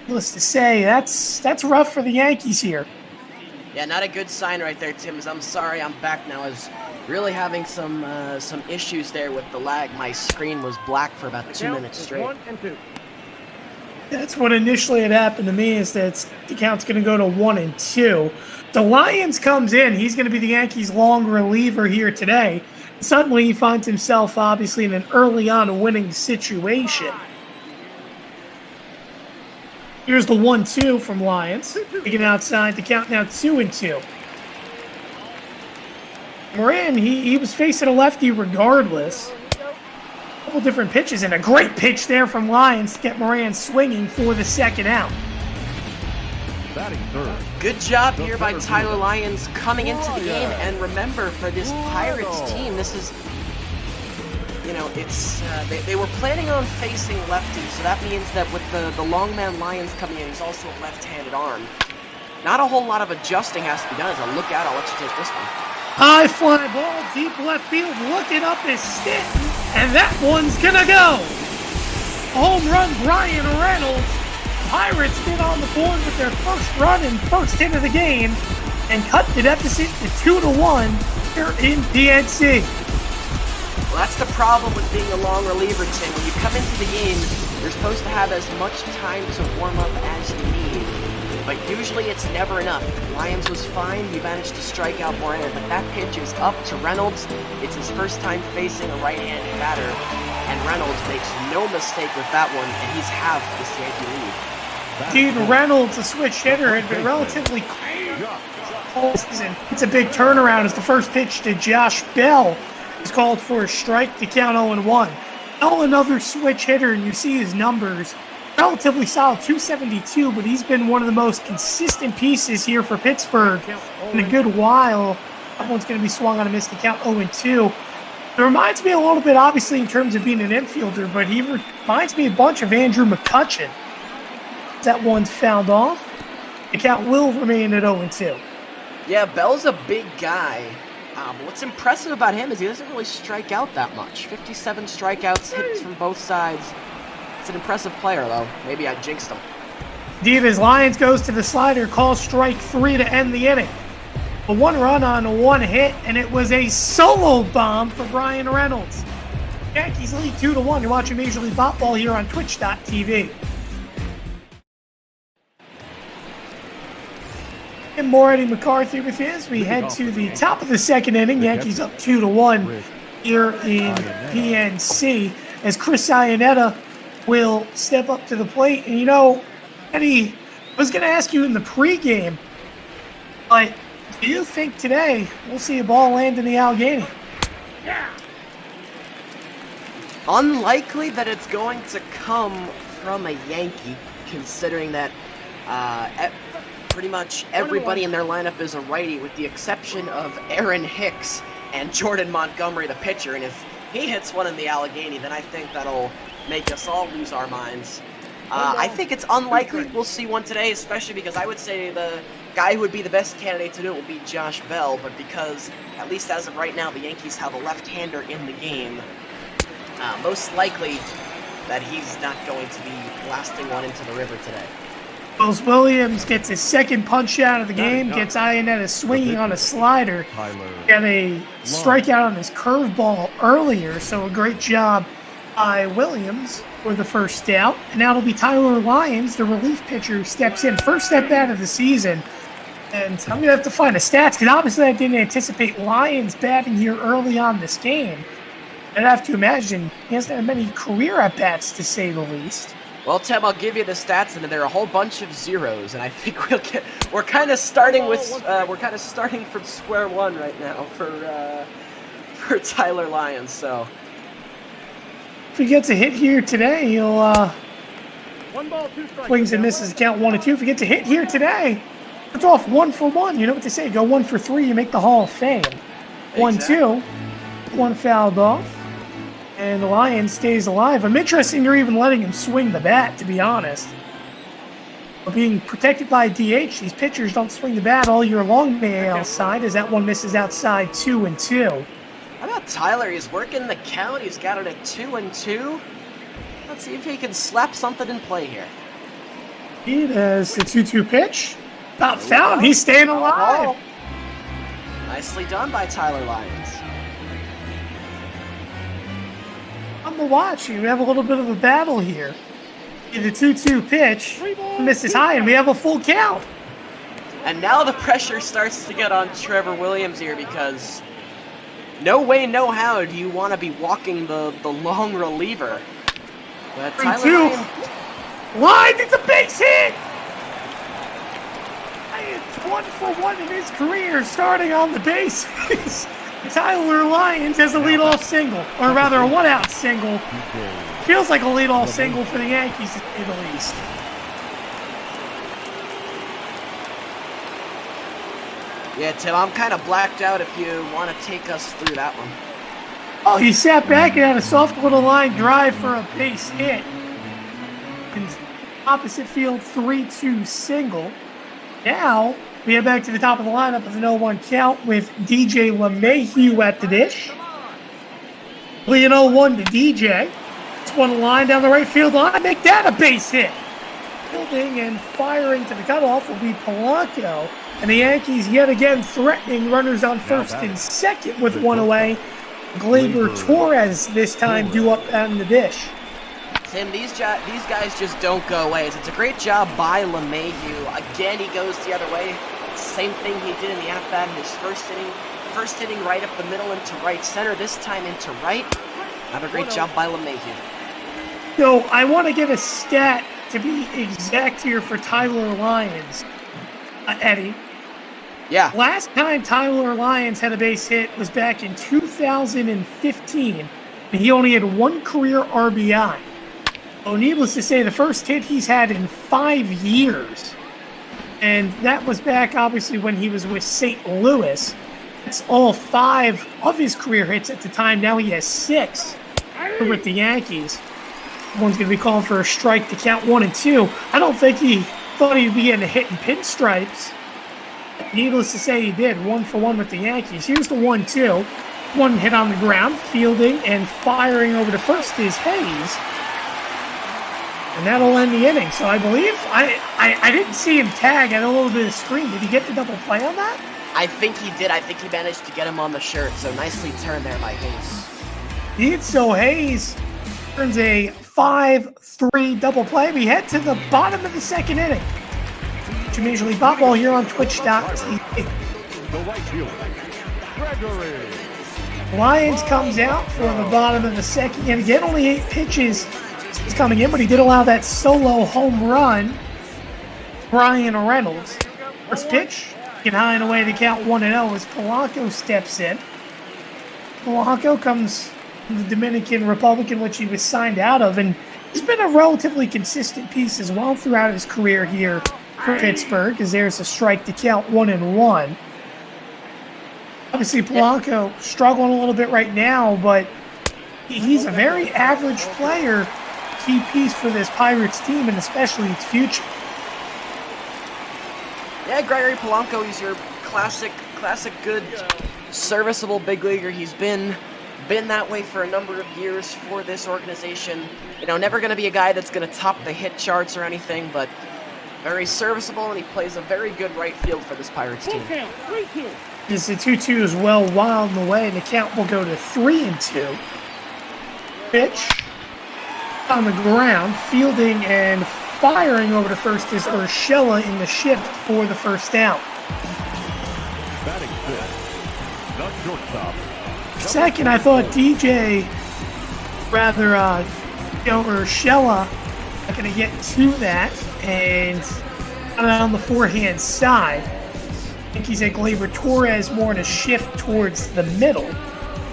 Needless to say, that's rough for the Yankees here. Yeah, not a good sign right there, Tim. I'm sorry, I'm back now. I was really having some issues there with the lag. My screen was black for about 2 minutes straight. 1 and 2. That's what initially had happened to me, is that the count's going to go to 1 and 2. The Lyons comes in. He's going to be the Yankees' long reliever here today. Suddenly, he finds himself, obviously, in an early-on winning situation. Here's the 1-2 from Lyons. Taking outside, the count now 2 and 2. Moran, he was facing a lefty regardless. A couple different pitches, and a great pitch there from Lyons to get Moran swinging for the second out. Good job here by Tyler Lyons coming into the game. And remember, for this Pirates team, this is, it's they were planning on facing lefties, so that means that with the long man Lyons coming in, he's also a left-handed arm. Not a whole lot of adjusting has to be done. As a look out, I'll let you take this one. High fly ball, deep left field, looking up is Stanton, and that one's gonna go. Home run, Brian Reynolds. Pirates get on the board with their first run and first hit of the game, and cut the deficit to 2-1 here in PNC. Well, that's the problem with being a long reliever, Tim. When you come into the game, you're supposed to have as much time to warm up as you need. But usually it's never enough. Lyons was fine, he managed to strike out Moran, but that pitch is up to Reynolds. It's his first time facing a right-handed batter, and Reynolds makes no mistake with that one, and he's halved this Yankee lead. Indeed, Reynolds, a switch hitter, had been relatively cold season. It's a big turnaround as the first pitch to Josh Bell is called for a strike to count 0-1. Bell, another switch hitter, and you see his numbers. Relatively solid, 272, but he's been one of the most consistent pieces here for Pittsburgh in a good while. That one's going to be swung on a miss to count 0-2. It reminds me a little bit, obviously, in terms of being an infielder, but he reminds me a bunch of Andrew McCutchen. That one's fouled off. The count will remain at 0-2. Yeah, Bell's a big guy. But what's impressive about him is he doesn't really strike out that much. 57 strikeouts, hits from both sides. It's an impressive player, though. Maybe I jinxed him. Indeed, as Lyons goes to the slider, calls strike 3 to end the inning. A 1 run on 1 hit, and it was a solo bomb for Brian Reynolds. Yankees lead 2-1. You're watching Major League Baseball here on Twitch.tv. And more Eddie McCarthy with his. We head to the top of the second inning. Yankees up 2-1 here in PNC as Chris Iannetta will step up to the plate. And you know, Eddie, I was going to ask you in the pregame, but do you think today we'll see a ball land in the Allegheny? Unlikely that it's going to come from a Yankee, considering that pretty much everybody in their lineup is a righty, with the exception of Aaron Hicks and Jordan Montgomery, the pitcher. And if he hits one in the Allegheny, then I think that'll make us all lose our minds. I think it's unlikely we'll see one today, especially because I would say the guy who would be the best candidate to do it will be Josh Bell, but because, at least as of right now, the Yankees have a left-hander in the game, most likely that he's not going to be blasting one into the river today. Wells Williams gets his second punch out of the game, gets Iannetta swinging on a slider, got a strikeout on his curveball earlier, so a great job by Williams for the first out. And now it'll be Tyler Lyons, the relief pitcher, who steps in. First step out of the season. And I'm going to have to find the stats, because obviously I didn't anticipate Lyons batting here early on this game. I'd have to imagine he hasn't had many career at-bats, to say the least. Well, Tim, I'll give you the stats, and there are a whole bunch of zeros, and I think we're kind of starting from square one right now for Tyler Lyons. So if he gets a hit here today, he'll swings and misses, count 1-2. If he gets a hit here today, it's off 1 for 1. You know what they say? Go 1 for 3, you make the Hall of Fame. 1-2, 1 fouled off. And the Lion stays alive. I'm interested you're even letting him swing the bat, to be honest. Being protected by DH, these pitchers don't swing the bat all year long the AL side, as that one misses outside 2-2. How about Tyler? He's working the count. He's got it at 2-2. Let's see if he can slap something in play here. He does the 2-2 pitch. Not found. He's staying alive. Nicely done by Tyler Lyons. On the watch, we have a little bit of a battle here. The 2-2 pitch misses high, and we have a full count. And now the pressure starts to get on Trevor Williams here, because no way, no how do you want to be walking the long reliever. But Tyler Lyons, it's a base hit! It's 1 for 1 in his career, starting on the bases. Tyler Lyons has a leadoff single, or rather a 1-out single. Feels like a leadoff single for the Yankees, to say the least. Yeah, Tim, I'm kind of blacked out if you want to take us through that one. Oh, he sat back and had a soft little line drive for a base hit. And opposite field 3-2 single. Now we head back to the top of the lineup with an 0-1 count with DJ LeMahieu at the dish. Lee an 0-1 to DJ. Just one line down the right field line. Make that a base hit. Fielding and firing to the cutoff will be Polanco. And the Yankees yet again threatening runners on first and second with one away. Gleyber Torres this time due up on the dish. Tim, these guys just don't go away. It's a great job by LeMahieu. Again, he goes the other way. Same thing he did in the at-bat in his first inning. First inning right up the middle into right center. This time into right. Another great job by LeMahieu. So I want to give a stat to be exact here for Tyler Lyons. Eddie. Yeah. Last time Tyler Lyons had a base hit was back in 2015, and he only had 1 career RBI. So needless to say, the first hit he's had in 5 years. And that was back, obviously, when he was with St. Louis. It's all 5 of his career hits at the time. Now he has 6 with the Yankees. One's going to be called for a strike to count 1-2. I don't think he thought he'd be getting a hit in pinstripes. Needless to say, he did. 1 for 1 with the Yankees. Here's the 1-2. One hit on the ground, fielding and firing over to first is Hayes. And that'll end the inning. So I believe, I didn't see him tag at a little bit of screen. Did he get the double play on that? I think he did. I think he managed to get him on the shirt. So nicely turned there by Hayes. Did so. Hayes turns a 5-3 double play. We head to the bottom of the second inning. Major League Baseball here on Twitch.tv. Lyons comes out for the bottom of the second. And again, only 8 pitches is coming in, but he did allow that solo home run. Brian Reynolds. First pitch, get high and away to count 1-0 as Polanco steps in. Polanco comes from the Dominican Republic, in which he was signed out of, and he's been a relatively consistent piece as well throughout his career here for Pittsburgh, as there's a strike to count 1-1. Obviously, Polanco struggling a little bit right now, but he's a very average player, key piece for this Pirates team, and especially its future. Yeah, Gregory Polanco, he's your classic good, serviceable big leaguer. He's been that way for a number of years for this organization. You know, never going to be a guy that's going to top the hit charts or anything, but very serviceable, and he plays a very good right field for this Pirates team. It's a 2-2 as well, wild in the way, and the count will go to 3-2. Pitch on the ground, fielding and firing over to first is Urshela in the shift for the first down. Second, I thought Urshela not going to get to that, and on the forehand side. I think he's at Gleyber Torres more in a shift towards the middle.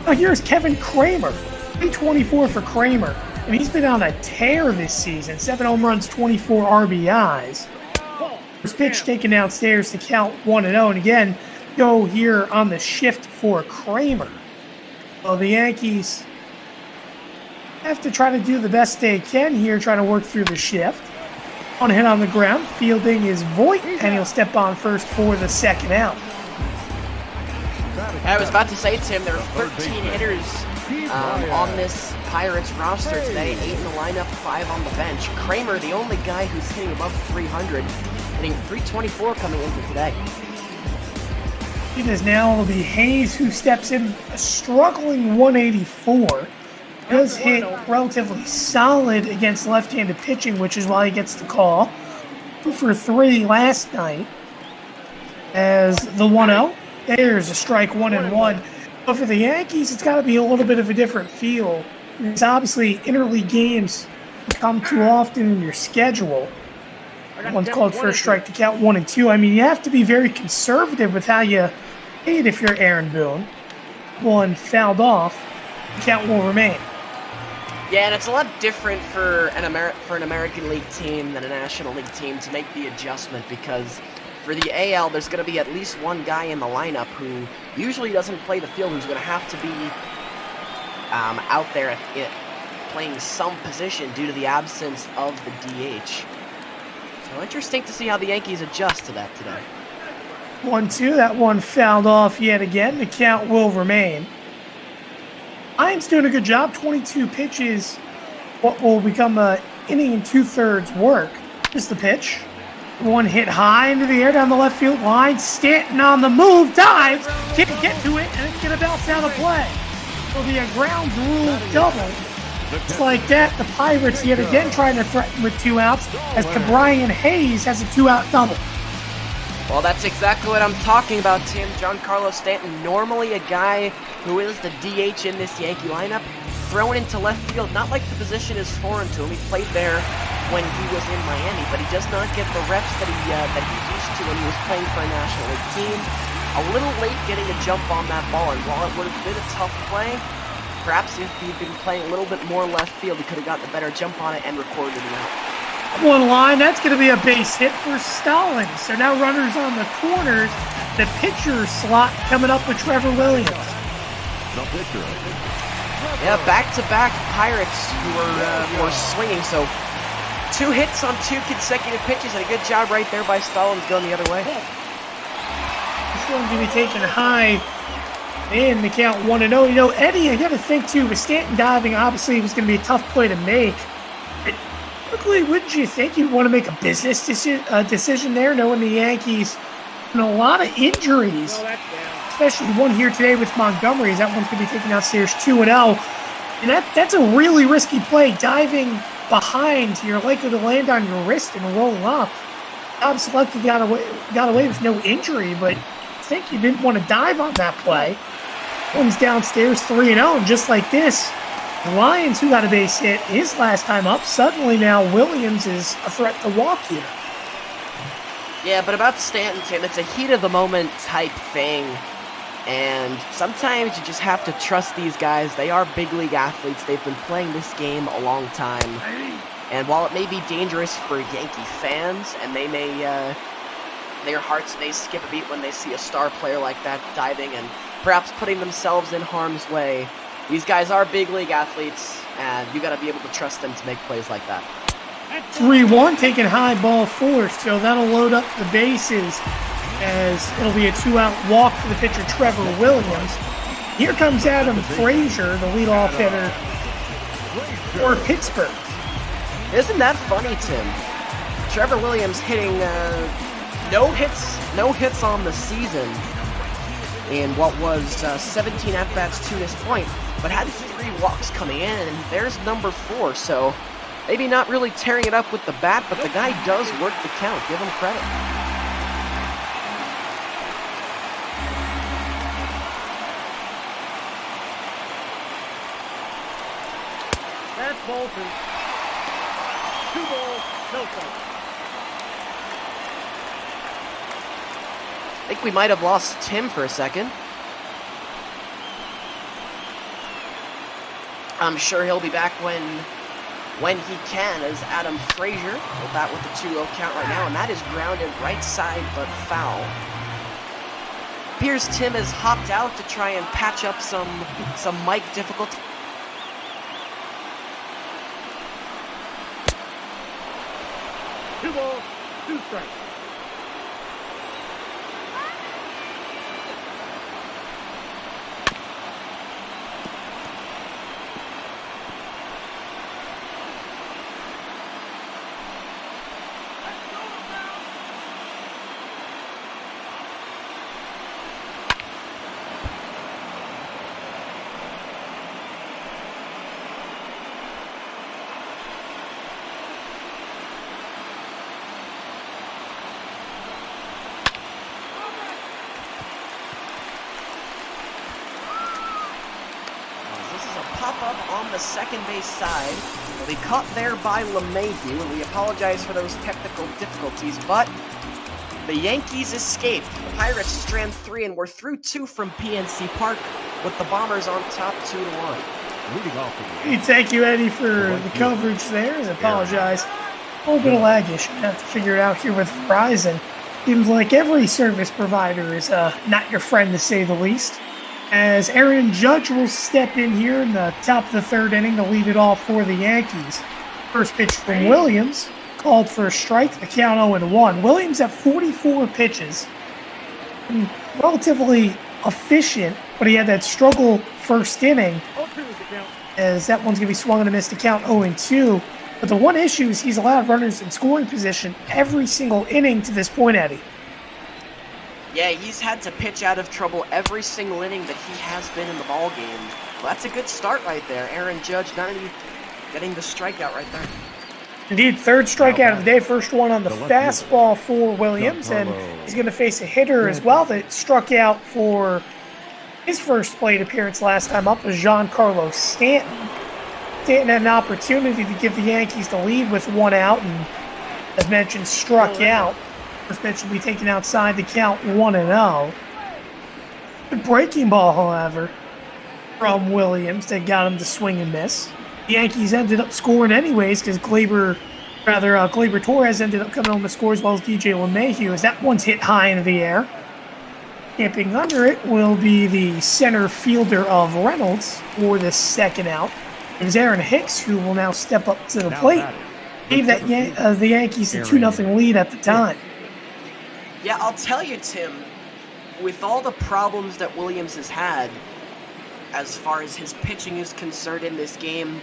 Now here's Kevin Kramer, 324 for Kramer. And he's been on a tear this season. 7 home runs, 24 RBIs. First pitch taken downstairs to count 1-0. And again, go here on the shift for Kramer. Well, the Yankees have to try to do the best they can here, trying to work through the shift. One hit on the ground. Fielding is Voigt, and he'll step on first for the second out. I was about to say, Tim, there are 13 hitters on this Pirates roster today. 8 in the lineup, 5 on the bench. Kramer, the only guy who's hitting above 300, hitting 324 coming into today. It is now will be Hayes who steps in, a struggling 184. Does hit relatively solid against left-handed pitching, which is why he gets the call. 2 for 3 last night as the 1-0. There's a strike, 1-1. But for the Yankees, it's got to be a little bit of a different feel. Because obviously, interleague games come too often in your schedule. One's called for a strike to count 1 and 2. I mean, you have to be very conservative with how you hit if you're Aaron Boone. One fouled off. The count will remain. Yeah, and it's a lot different for an American League team than a National League team to make the adjustment, because for the AL, there's going to be at least one guy in the lineup who usually doesn't play the field, who's going to have to be out there playing some position due to the absence of the DH. So interesting to see how the Yankees adjust to that today. 1-2, that one fouled off yet again. The count will remain. Lyons doing a good job. 22 pitches, what will become an inning and 2/3 work. Just the pitch. One hit high into the air down the left field line. Stanton on the move, dives, can't get to it, and it's going to bounce out of play. It'll be a ground rule double. Just like that, the Pirates yet again trying to threaten with 2 outs, as Brian Hayes has a 2-out double. Well, that's exactly what I'm talking about, Tim. Giancarlo Stanton, normally a guy who is the DH in this Yankee lineup, thrown into left field. Not like the position is foreign to him. He played there when he was in Miami, but he does not get the reps that he used to when he was playing for a National League team. A little late getting a jump on that ball, and while it would have been a tough play, perhaps if he'd been playing a little bit more left field, he could have gotten a better jump on it and recorded it out. One line, that's going to be a base hit for Stalin. So now runners on the corners. The pitcher slot coming up with Trevor Williams. Yeah, back-to-back Pirates who were swinging. So 2 hits on 2 consecutive pitches, and a good job right there by Stallings going the other way. This one's going to be taken high in the count 1-0. You know, Eddie, I got to think too, with Stanton diving, obviously it was going to be a tough play to make. Quickly, wouldn't you think you'd want to make a business decision there, knowing the Yankees And a lot of injuries, especially one here today with Montgomery. That one's going to be taken downstairs 2-0. And that's a really risky play, diving behind. You're likely to land on your wrist and roll up. Obviously, lucky got away with no injury, but I think you didn't want to dive on that play. One's downstairs 3-0, and just like this, the Lions, who got a base hit his last time up, suddenly now Williams is a threat to walk here. Yeah, but about Stanton, Tim, it's a heat-of-the-moment type thing. And sometimes you just have to trust these guys. They are big league athletes. They've been playing this game a long time. And while it may be dangerous for Yankee fans, and they may, their hearts may skip a beat when they see a star player like that diving and perhaps putting themselves in harm's way, these guys are big league athletes, and you got to be able to trust them to make plays like that. 3-1, taking high ball 4, so that'll load up the bases as it'll be a 2-out walk for the pitcher Trevor Williams. Here comes Adam Frazier, the leadoff hitter for Pittsburgh. Isn't that funny, Tim? Trevor Williams hitting no hits on the season in what was 17 at-bats to this point, but had 3 walks coming in, and there's number 4, so maybe not really tearing it up with the bat, but the guy does work the count. Give him credit. That's Bolton. 2 balls, no strikes. I think we might have lost Tim for a second. I'm sure he'll be back when he can, as Adam Frazier with that with the 2-0 count right now, and that is grounded right side but foul. Appears Tim has hopped out to try and patch up some mic difficulty. Two balls, 2 strikes. Pop-up on the second base side. Will be caught there by LeMahieu, and we apologize for those technical difficulties, but the Yankees escaped. The Pirates strand 3, and we're through 2 from PNC Park, with the Bombers on top 2-1. Hey, thank you, Eddie, for the coverage there. I apologize. A little bit of lag-ish. I have to figure it out here with Verizon. Seems like every service provider is not your friend, to say the least. As Aaron Judge will step in here in the top of the 3rd inning to lead it off for the Yankees. First pitch from Williams, called for a strike, the count 0-1. Williams at 44 pitches. Relatively efficient, but he had that struggle first inning, as that one's going to be swung and a miss to count 0-2. But the one issue is he's allowed runners in scoring position every single inning to this point, Eddie. Yeah, he's had to pitch out of trouble every single inning that he has been in the ballgame. Well, that's a good start right there. Aaron Judge not only getting the strikeout right there. Indeed, 3rd strikeout of the day, first one on the fastball for Williams, and he's going to face a hitter as well that struck out for his first plate appearance last time up, was Giancarlo Stanton. Stanton had an opportunity to give the Yankees the lead with 1 out, and as mentioned, struck out. First pitch will be taken outside to count 1-0. Good breaking ball, however, from Williams that got him to swing and miss. The Yankees ended up scoring anyways because Gleyber Torres ended up coming home to score as well as DJ LeMahieu, as that one's hit high into the air. Camping under it will be the center fielder of Reynolds for the 2nd out. It was Aaron Hicks who will now step up to the plate. Gave that the Yankees a 2-0 lead at the time. Yeah, I'll tell you, Tim, with all the problems that Williams has had, as far as his pitching is concerned in this game,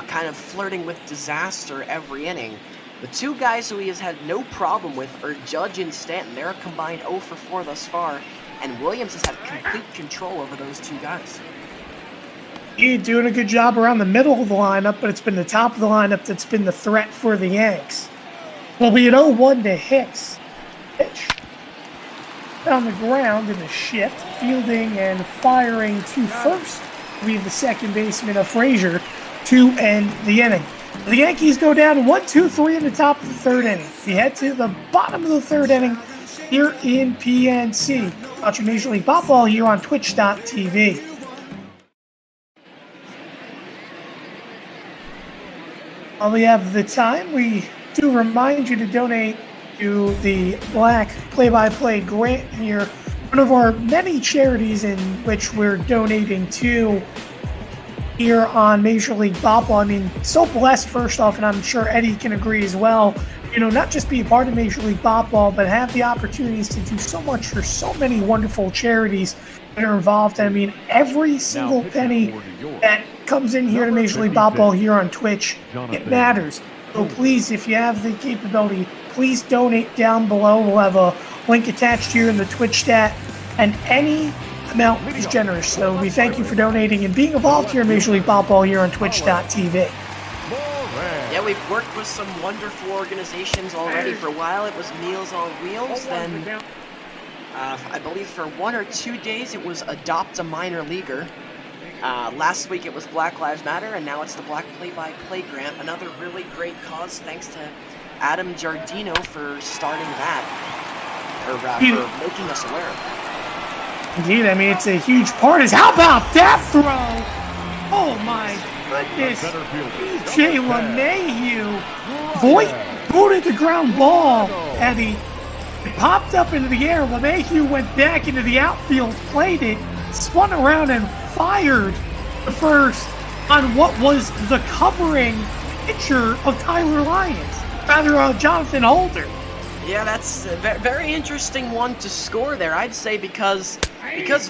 kind of flirting with disaster every inning, The two guys who he has had no problem with are Judge and Stanton. They're a combined 0 for 4 thus far, and Williams has had complete control over those two guys. He's doing a good job around the middle of the lineup, but it's been the top of the lineup that's been the threat for the Yanks. Will be an 0-1 to Hicks. Pitch. On the ground in the shift, fielding and firing to first. Will be the second baseman of Frazier to end the inning. The Yankees go down 1-2-3 in the top of the third inning. We head to the bottom of the third inning here in PNC. Watch your Major League Baseball here on Twitch.tv. While we have the time, we do remind you to donate to the Black Play-by-Play grant here, one of our many charities in which we're donating to here on Major League Baseball. I mean, so blessed, first off, and I'm sure Eddie can agree as well, not just be a part of Major League Baseball, but have the opportunities to do so much for so many wonderful charities that are involved. I mean, every single penny that comes in here to Major League Baseball here on Twitch, it matters. So please, if you have the capability, please donate down below. We'll have a link attached here in the Twitch chat, and any amount is generous. So we thank you for donating and being involved here in Major League Baseball here on Twitch.tv. Yeah, we've worked with some wonderful organizations already. For a while it was Meals on Wheels, then I believe for 1 or 2 days it was Adopt a Minor Leaguer. Last week it was Black Lives Matter, and now it's the Black Play-by-Play grant. Another really great cause. Thanks to Adam Giardino for starting that, or for making us aware of that. Indeed, I mean, it's a huge part. How about that throw? Oh my goodness. BJ LeMahieu. Voigt booted the ground ball, Eddie. It popped up into the air. LeMahieu went back into the outfield, played it, spun around, and fired the first on what was the covering pitcher of Tyler Lyons, rather Jonathan Holder. Yeah, that's a very interesting one to score there, I'd say, because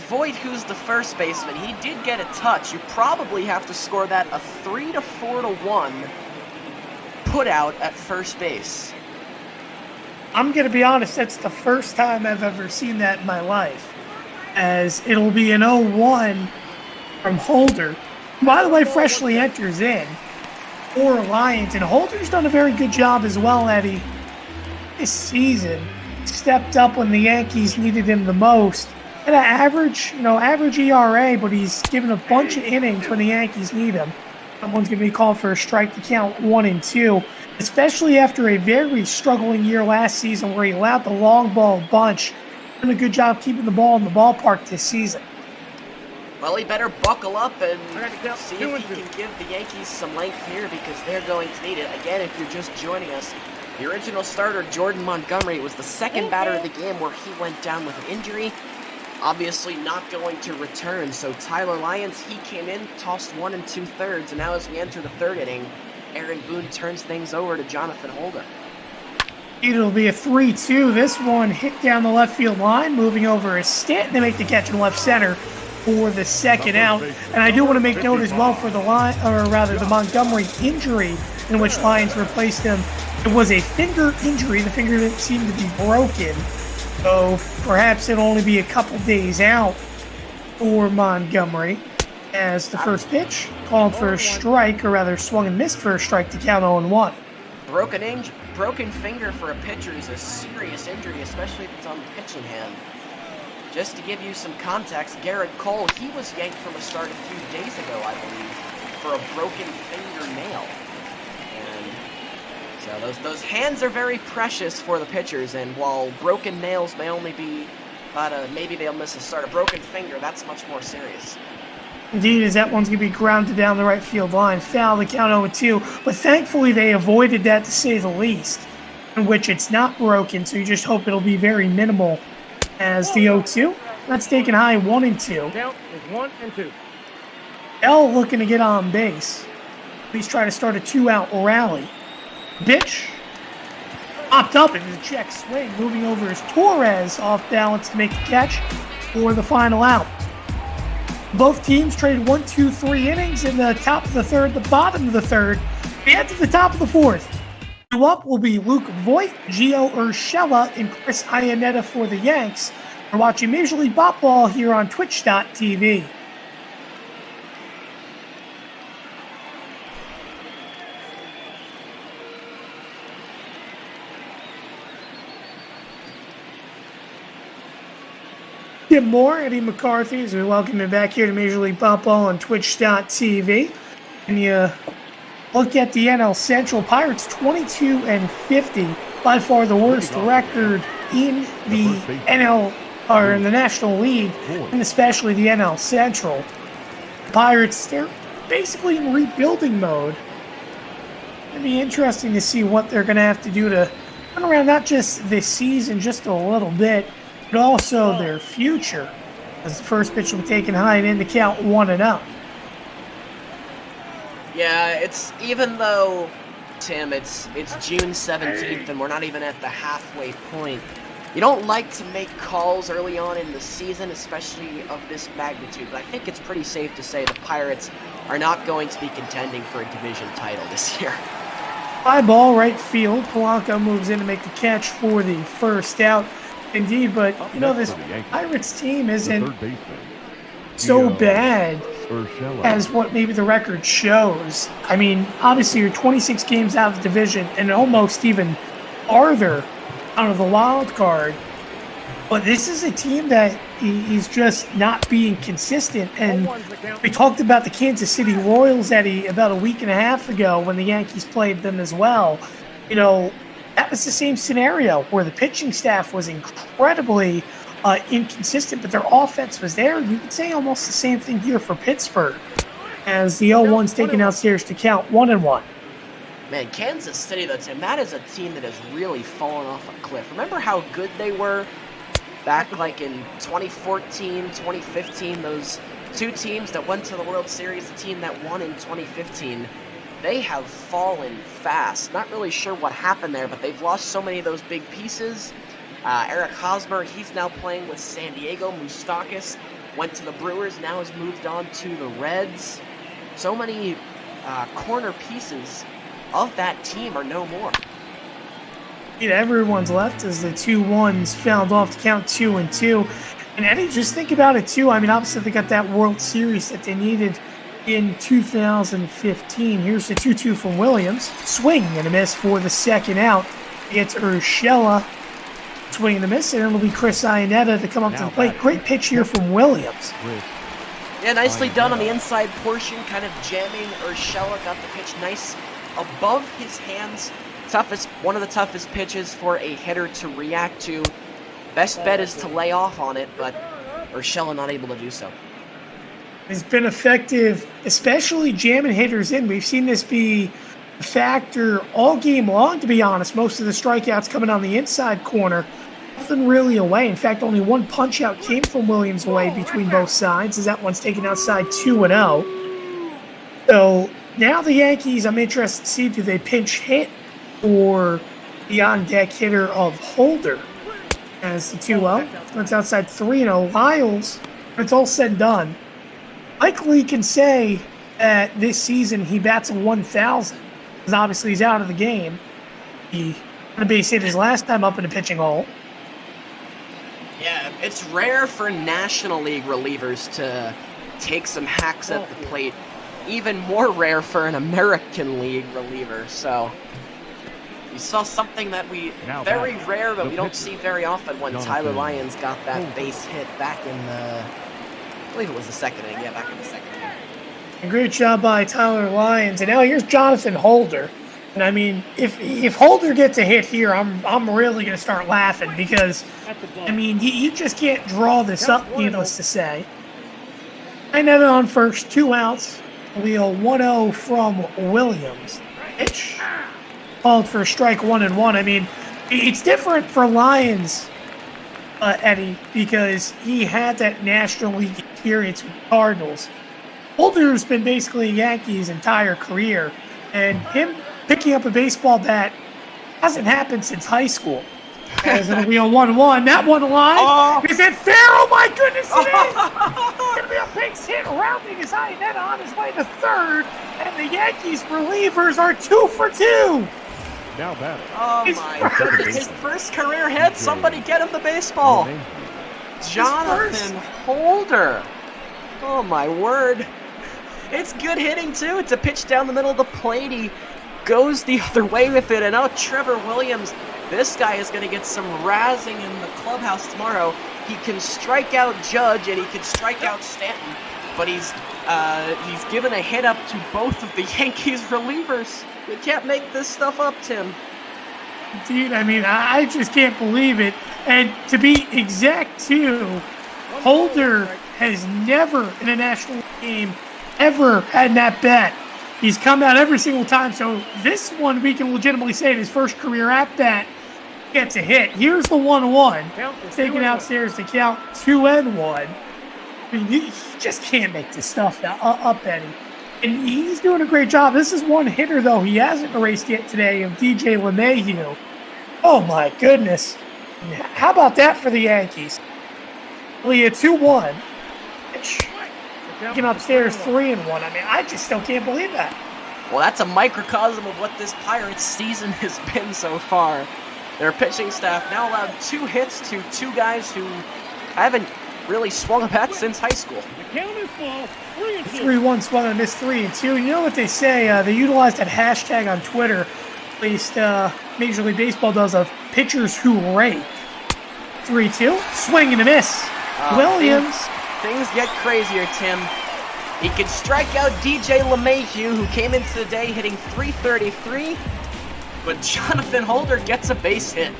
Voigt, who's the first baseman, he did get a touch. You probably have to score that a 3-4-1 put out at first base. I'm going to be honest, that's the first time I've ever seen that in my life, as it'll be an 0-1 from Holder. By the way, freshly enters in for Lyons, and Holder's done a very good job as well, Eddie. This season, stepped up when the Yankees needed him the most. At an average ERA, but he's given a bunch of innings when the Yankees need him. Someone's going to be called for a strike to count 1 and 2, especially after a very struggling year last season where he allowed the long ball a bunch. Done a good job keeping the ball in the ballpark this season. Well, he better buckle up and see if he can give the Yankees some length here, because they're going to need it. Again, if you're just joining us, the original starter, Jordan Montgomery, was the second batter of the game where he went down with an injury. Obviously not going to return, so Tyler Lyons, he came in, tossed 1 2/3, and now as we enter the third inning, Aaron Boone turns things over to Jonathan Holder. It'll be a 3-2. This one hit down the left field line, moving over as Stanton to make the catch in left center for the second out. And I do want to make note as well for the Montgomery injury in which Lyons replaced him. It was a finger injury. The finger didn't seem to be broken, so perhaps it'll only be a couple days out for Montgomery. As the first pitch called for a strike, or rather swung and missed for a strike to count 0-1. Broken finger for a pitcher is a serious injury, especially if it's on the pitching hand. Just to give you some context, Garrett Cole, he was yanked from a start a few days ago, I believe, for a broken fingernail. So those hands are very precious for the pitchers, and while broken nails may only be maybe they'll miss a start, a broken finger, that's much more serious. Indeed, as that one's going to be grounded down the right field line. Foul, the count 0-2, but thankfully they avoided that, to say the least, in which it's not broken, so you just hope it'll be very minimal. As the 0-2, that's taken high, 1 and 2. Count is 1 and 2. L looking to get on base. Please try to start a 2-out rally. Pitch. Popped up into the check swing. Moving over is Torres, off balance to make the catch for the final out. Both teams traded 1, 2, 3 innings in the top of the third, the bottom of the third. We head to the top of the fourth. Two up will be Luke Voigt, Gio Urshela, and Chris Iannetta for the Yanks. We're watching Major League Baseball here on Twitch.tv. Tim Moore, Eddie McCarthy, as we welcome you back here to Major League Baseball on Twitch.tv. And you look at the NL Central, Pirates 22-50, by far the worst record in the NL or in the National League, and especially the NL Central. Pirates, they're basically in rebuilding mode. It'll be interesting to see what they're going to have to do to turn around not just this season, just a little bit, but also their future, as the first pitch will be taken high and in to count 1-0. Yeah, it's even though, Tim, it's June 17th and we're not even at the halfway point. You don't like to make calls early on in the season, especially of this magnitude, but I think it's pretty safe to say the Pirates are not going to be contending for a division title this year. Fly ball, right field. Polanco moves in to make the catch for the first out. Indeed, but you know, this Pirates team isn't so bad as what maybe the record shows. I mean, obviously you're 26 games out of the division and almost even farther out of the wild card. But this is a team that is just not being consistent. And we talked about the Kansas City Royals, Eddie, about a week and a half ago when the Yankees played them as well. You know, that was the same scenario where the pitching staff was incredibly inconsistent, but their offense was there. You could say almost the same thing here for Pittsburgh, as the 0-1's taken outstairs to count 1-1. Man, Kansas City, though, Tim, that is a team that has really fallen off a cliff. Remember how good they were back like in 2014, 2015, those two teams that went to the World Series, the team that won in 2015, they have fallen fast. Not really sure what happened there, but they've lost so many of those big pieces. Eric Hosmer, he's now playing with San Diego. Moustakas went to the Brewers, now has moved on to the Reds. So many corner pieces of that team are no more. Everyone's left as the 2-1s fouled off to count 2-2. And Eddie, just think about it too. I mean, obviously they got that World Series that they needed in 2015. Here's the 2-2 from Williams. Swing and a miss for the second out. It's Urshela. Swing and a miss, and it'll be Chris Iannetta to come up to the plate. Great pitch here from Williams. Yeah, nicely done on the inside portion, kind of jamming. Urshela got the pitch nice above his hands. One of the toughest pitches for a hitter to react to. Best bet is to lay off on it, but Urshela not able to do so. He's been effective, especially jamming hitters in. We've seen this be a factor all game long, to be honest. Most of the strikeouts coming on the inside corner. Nothing really away. In fact, only one punch-out came from Williams away between both sides, as that one's taken outside 2-0. So now the Yankees, I'm interested to see, do they pinch hit or the on-deck hitter of Holder as the 2-0. It's outside 3-0. Lyles, when it's all said and done, likely can say that this season he bats a 1,000, because obviously he's out of the game. He had a base hit his last time up in the pitching hole. Yeah, it's rare for National League relievers to take some hacks at the plate. Even more rare for an American League reliever. So we saw something that very rare, but we don't see very often when Tyler Lyons got that base hit back in the, I believe it was the second inning. Yeah, back in the second inning. A great job by Tyler Lyons. And now here's Jonathan Holder. And I mean, if Holder gets a hit here, I'm really going to start laughing, because, I mean, you just can't draw this up, needless to say. And then on first, 2 outs. Leo 1-0 from Williams. Pitch called for strike 1-1. I mean, it's different for Lyons, Eddie, because he had that National League experience with the Cardinals. Holder's been basically a Yankee his entire career, and him picking up a baseball bat hasn't happened since high school. As it'll be a 1-1. That one alive. Is it fair? Oh my goodness, it is! It's gonna be a base hit, rounding his Iannetta on his way to third, and the Yankees relievers are 2 for 2. Now batting. Oh my goodness, his first career hit. Somebody get him the baseball. Jonathan Holder. Oh my word. It's good hitting too. It's a pitch down the middle of the plate. He goes the other way with it. And now Trevor Williams, this guy is going to get some razzing in the clubhouse tomorrow. He can strike out Judge and he can strike out Stanton. But he's given a hit up to both of the Yankees relievers. We can't make this stuff up, Tim. Dude, I mean, I just can't believe it. And to be exact, too, Holder has never in a national game ever had that bat. He's come out every single time. So this one, we can legitimately say his first career at bat gets a hit. Here's the 1-1. Taken outstairs to count 2-1. I mean, he just can't make this stuff up, Eddie. And he's doing a great job. This is one hitter, though, he hasn't erased yet today, of DJ LeMahieu. Oh, my goodness. How about that for the Yankees? Only a 2-1. Taking upstairs 3-1. I mean, I just still can't believe that. Well, that's a microcosm of what this Pirates season has been so far. Their pitching staff now allowed 2 hits to 2 guys who haven't really swung a bat since high school. The count is full. 3-1 swung and missed 3-2. You know what they say? They utilized that hashtag on Twitter. At least Major League Baseball does, of pitchers who rake. 3-2. Swing and a miss. Williams. Things get crazier, Tim. He could strike out DJ LeMahieu, who came into the day hitting .333, but Jonathan Holder gets a base hit.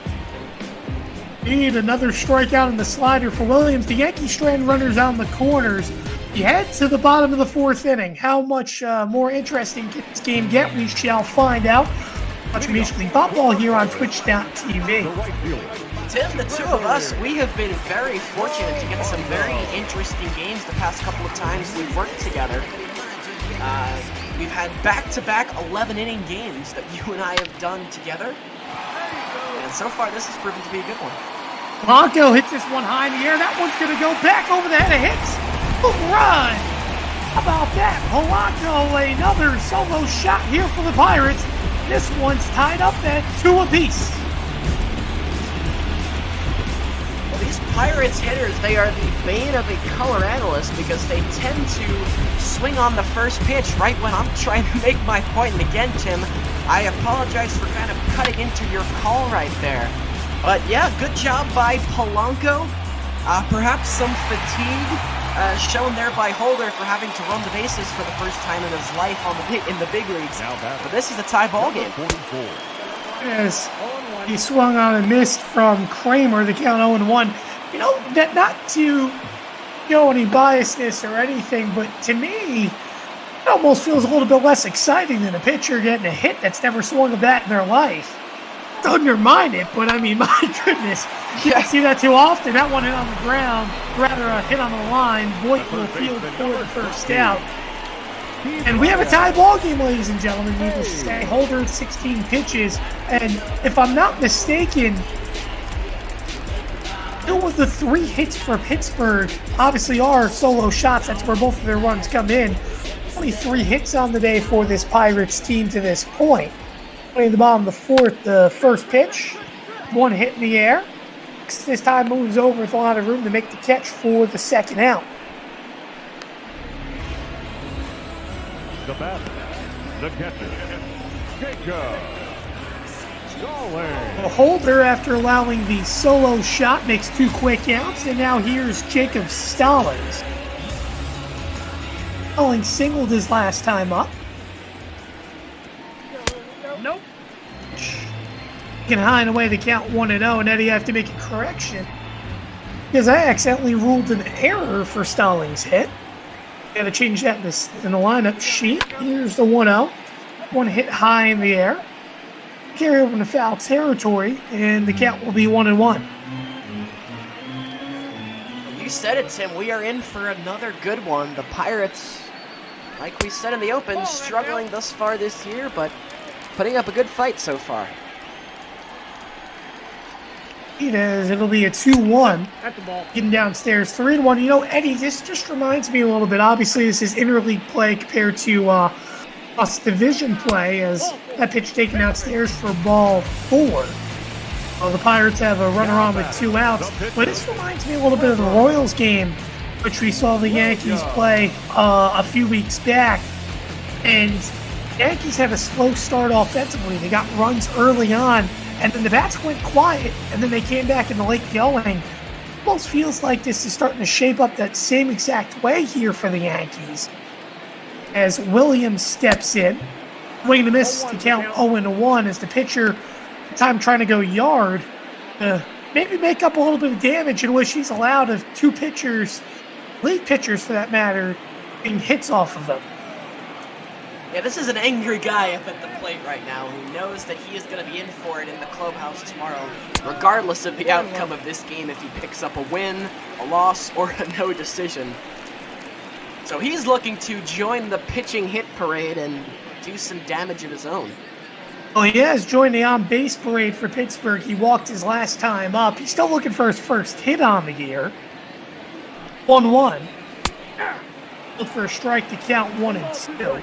Need another strikeout in the slider for Williams. The Yankees strand runners out in the corners. You head to the bottom of the 4th inning. How much more interesting can this game get? We shall find out. Watch Major League Baseball here on Twitch.tv. Tim, the two of us, we have been very fortunate to get some very interesting games the past couple of times we've worked together. We've had back-to-back 11-inning games that you and I have done together. And so far, this has proven to be a good one. Blanco hits this one high in the air. That one's going to go back over the head of Hicks. Home run! How about that? Polanco, another solo shot here for the Pirates. This one's tied up at 2 apiece. Well, these Pirates hitters, they are the bane of a color analyst because they tend to swing on the first pitch right when I'm trying to make my point. And again, Tim, I apologize for kind of cutting into your call right there. But yeah, good job by Polanco. Perhaps some fatigue shown there by Holder for having to run the bases for the first time in his life in the big leagues. But this is a tie ball game. Yes, he swung on and missed from Kramer, the count 0-1. You know, that not to show any biasness or anything, but to me, it almost feels a little bit less exciting than a pitcher getting a hit that's never swung a bat in their life. Don't undermine it, but I mean, my goodness, you don't see that too often. That one hit on the ground, rather a hit on the line. Voigt will field for the first out. And we have a tie ball game, ladies and gentlemen. Needless to say, Holder at 16 pitches, and if I'm not mistaken, two of the 3 hits for Pittsburgh obviously are solo shots. That's where both of their runs come in. Only 3 hits on the day for this Pirates team to this point. Playing the bottom of the 4th, the first pitch, 1 hit in the air. This time moves over with a lot of room to make the catch for the 2nd out. The batter, the catcher, Jacob Gallen. Well, Holder, after allowing the solo shot, makes 2 quick outs, and now here's Jacob Stallings. Stallings singled his last time up. Nope. Getting high and away, the count 1-0, and Eddie, I have to make a correction because I accidentally ruled an error for Stallings' hit. Got to change that in the lineup sheet. Here's the 1-0. 1 hit high in the air. Carry over to foul territory, and the count will be 1-1. You said it, Tim. We are in for another good one. The Pirates, like we said in the open, struggling thus far this year, but putting up a good fight so far. It'll be a 2-1. Getting downstairs 3-1. You know, Eddie, this just reminds me a little bit. Obviously, this is interleague play compared to Plus division play as that pitch taken outstairs for ball 4. Well, the Pirates have a runner on with 2 outs, but this reminds me a little bit of the Royals game, which we saw the Yankees play a few weeks back. And the Yankees had a slow start offensively. They got runs early on, and then the bats went quiet, and then they came back in the late going. Almost feels like this is starting to shape up that same exact way here for the Yankees. As Williams steps in, waiting to miss to count 0-1 as the pitcher, time trying to go yard, maybe make up a little bit of damage in which he's allowed of 2 pitchers, lead pitchers for that matter, getting hits off of them. Yeah, this is an angry guy up at the plate right now who knows that he is going to be in for it in the clubhouse tomorrow, regardless of the outcome of this game, if he picks up a win, a loss, or a no decision. So he's looking to join the pitching hit parade and do some damage of his own. Well, he has joined the on-base parade for Pittsburgh. He walked his last time up. He's still looking for his first hit on the year. 1-1. Look for a strike to count 1-2.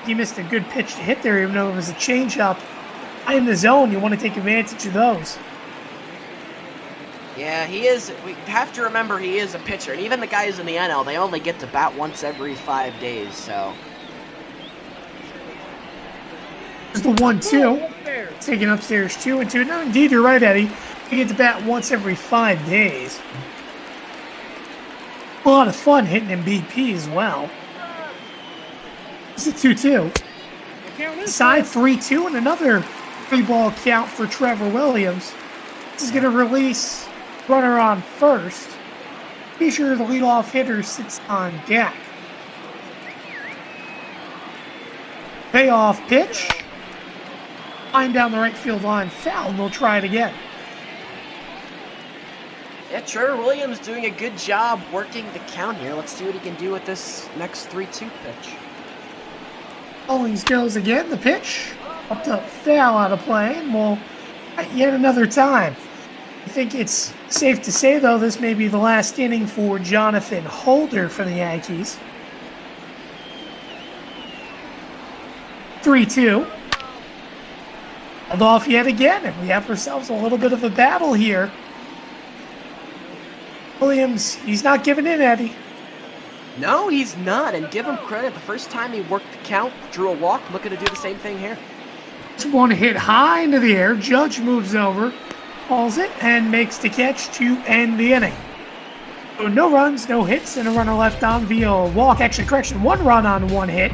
He missed a good pitch to hit there, even though it was a changeup. In the zone, you want to take advantage of those. Yeah, he is. We have to remember he is a pitcher, and even the guys in the NL, they only get to bat once every 5 days, so. There's the 1-2. Taking upstairs 2-2. No, indeed, you're right, Eddie. You get to bat once every 5 days. A lot of fun hitting in BP as well. It's a 2-2. Side 3-2 and another 3-ball count for Trevor Williams. This is going to release runner on first. Be sure the leadoff hitter sits on deck. Payoff pitch. Line down the right field line, foul, and they'll try it again. Yeah, Trevor Williams doing a good job working the count here. Let's see what he can do with this next 3-2 pitch. Owings goes again, the pitch. Up to foul out of play, and we'll yet another time. I think it's safe to say, though, this may be the last inning for Jonathan Holder for the Yankees. 3-2. Held off yet again, and we have ourselves a little bit of a battle here. Williams, he's not giving in, Eddie. No, he's not, and give him credit. The first time he worked the count, drew a walk, looking to do the same thing here. Just one hit high into the air. Judge moves over, calls it, and makes the catch to end the inning. So no runs, no hits, and a runner left on via a walk. Actually, correction, 1 run on 1 hit,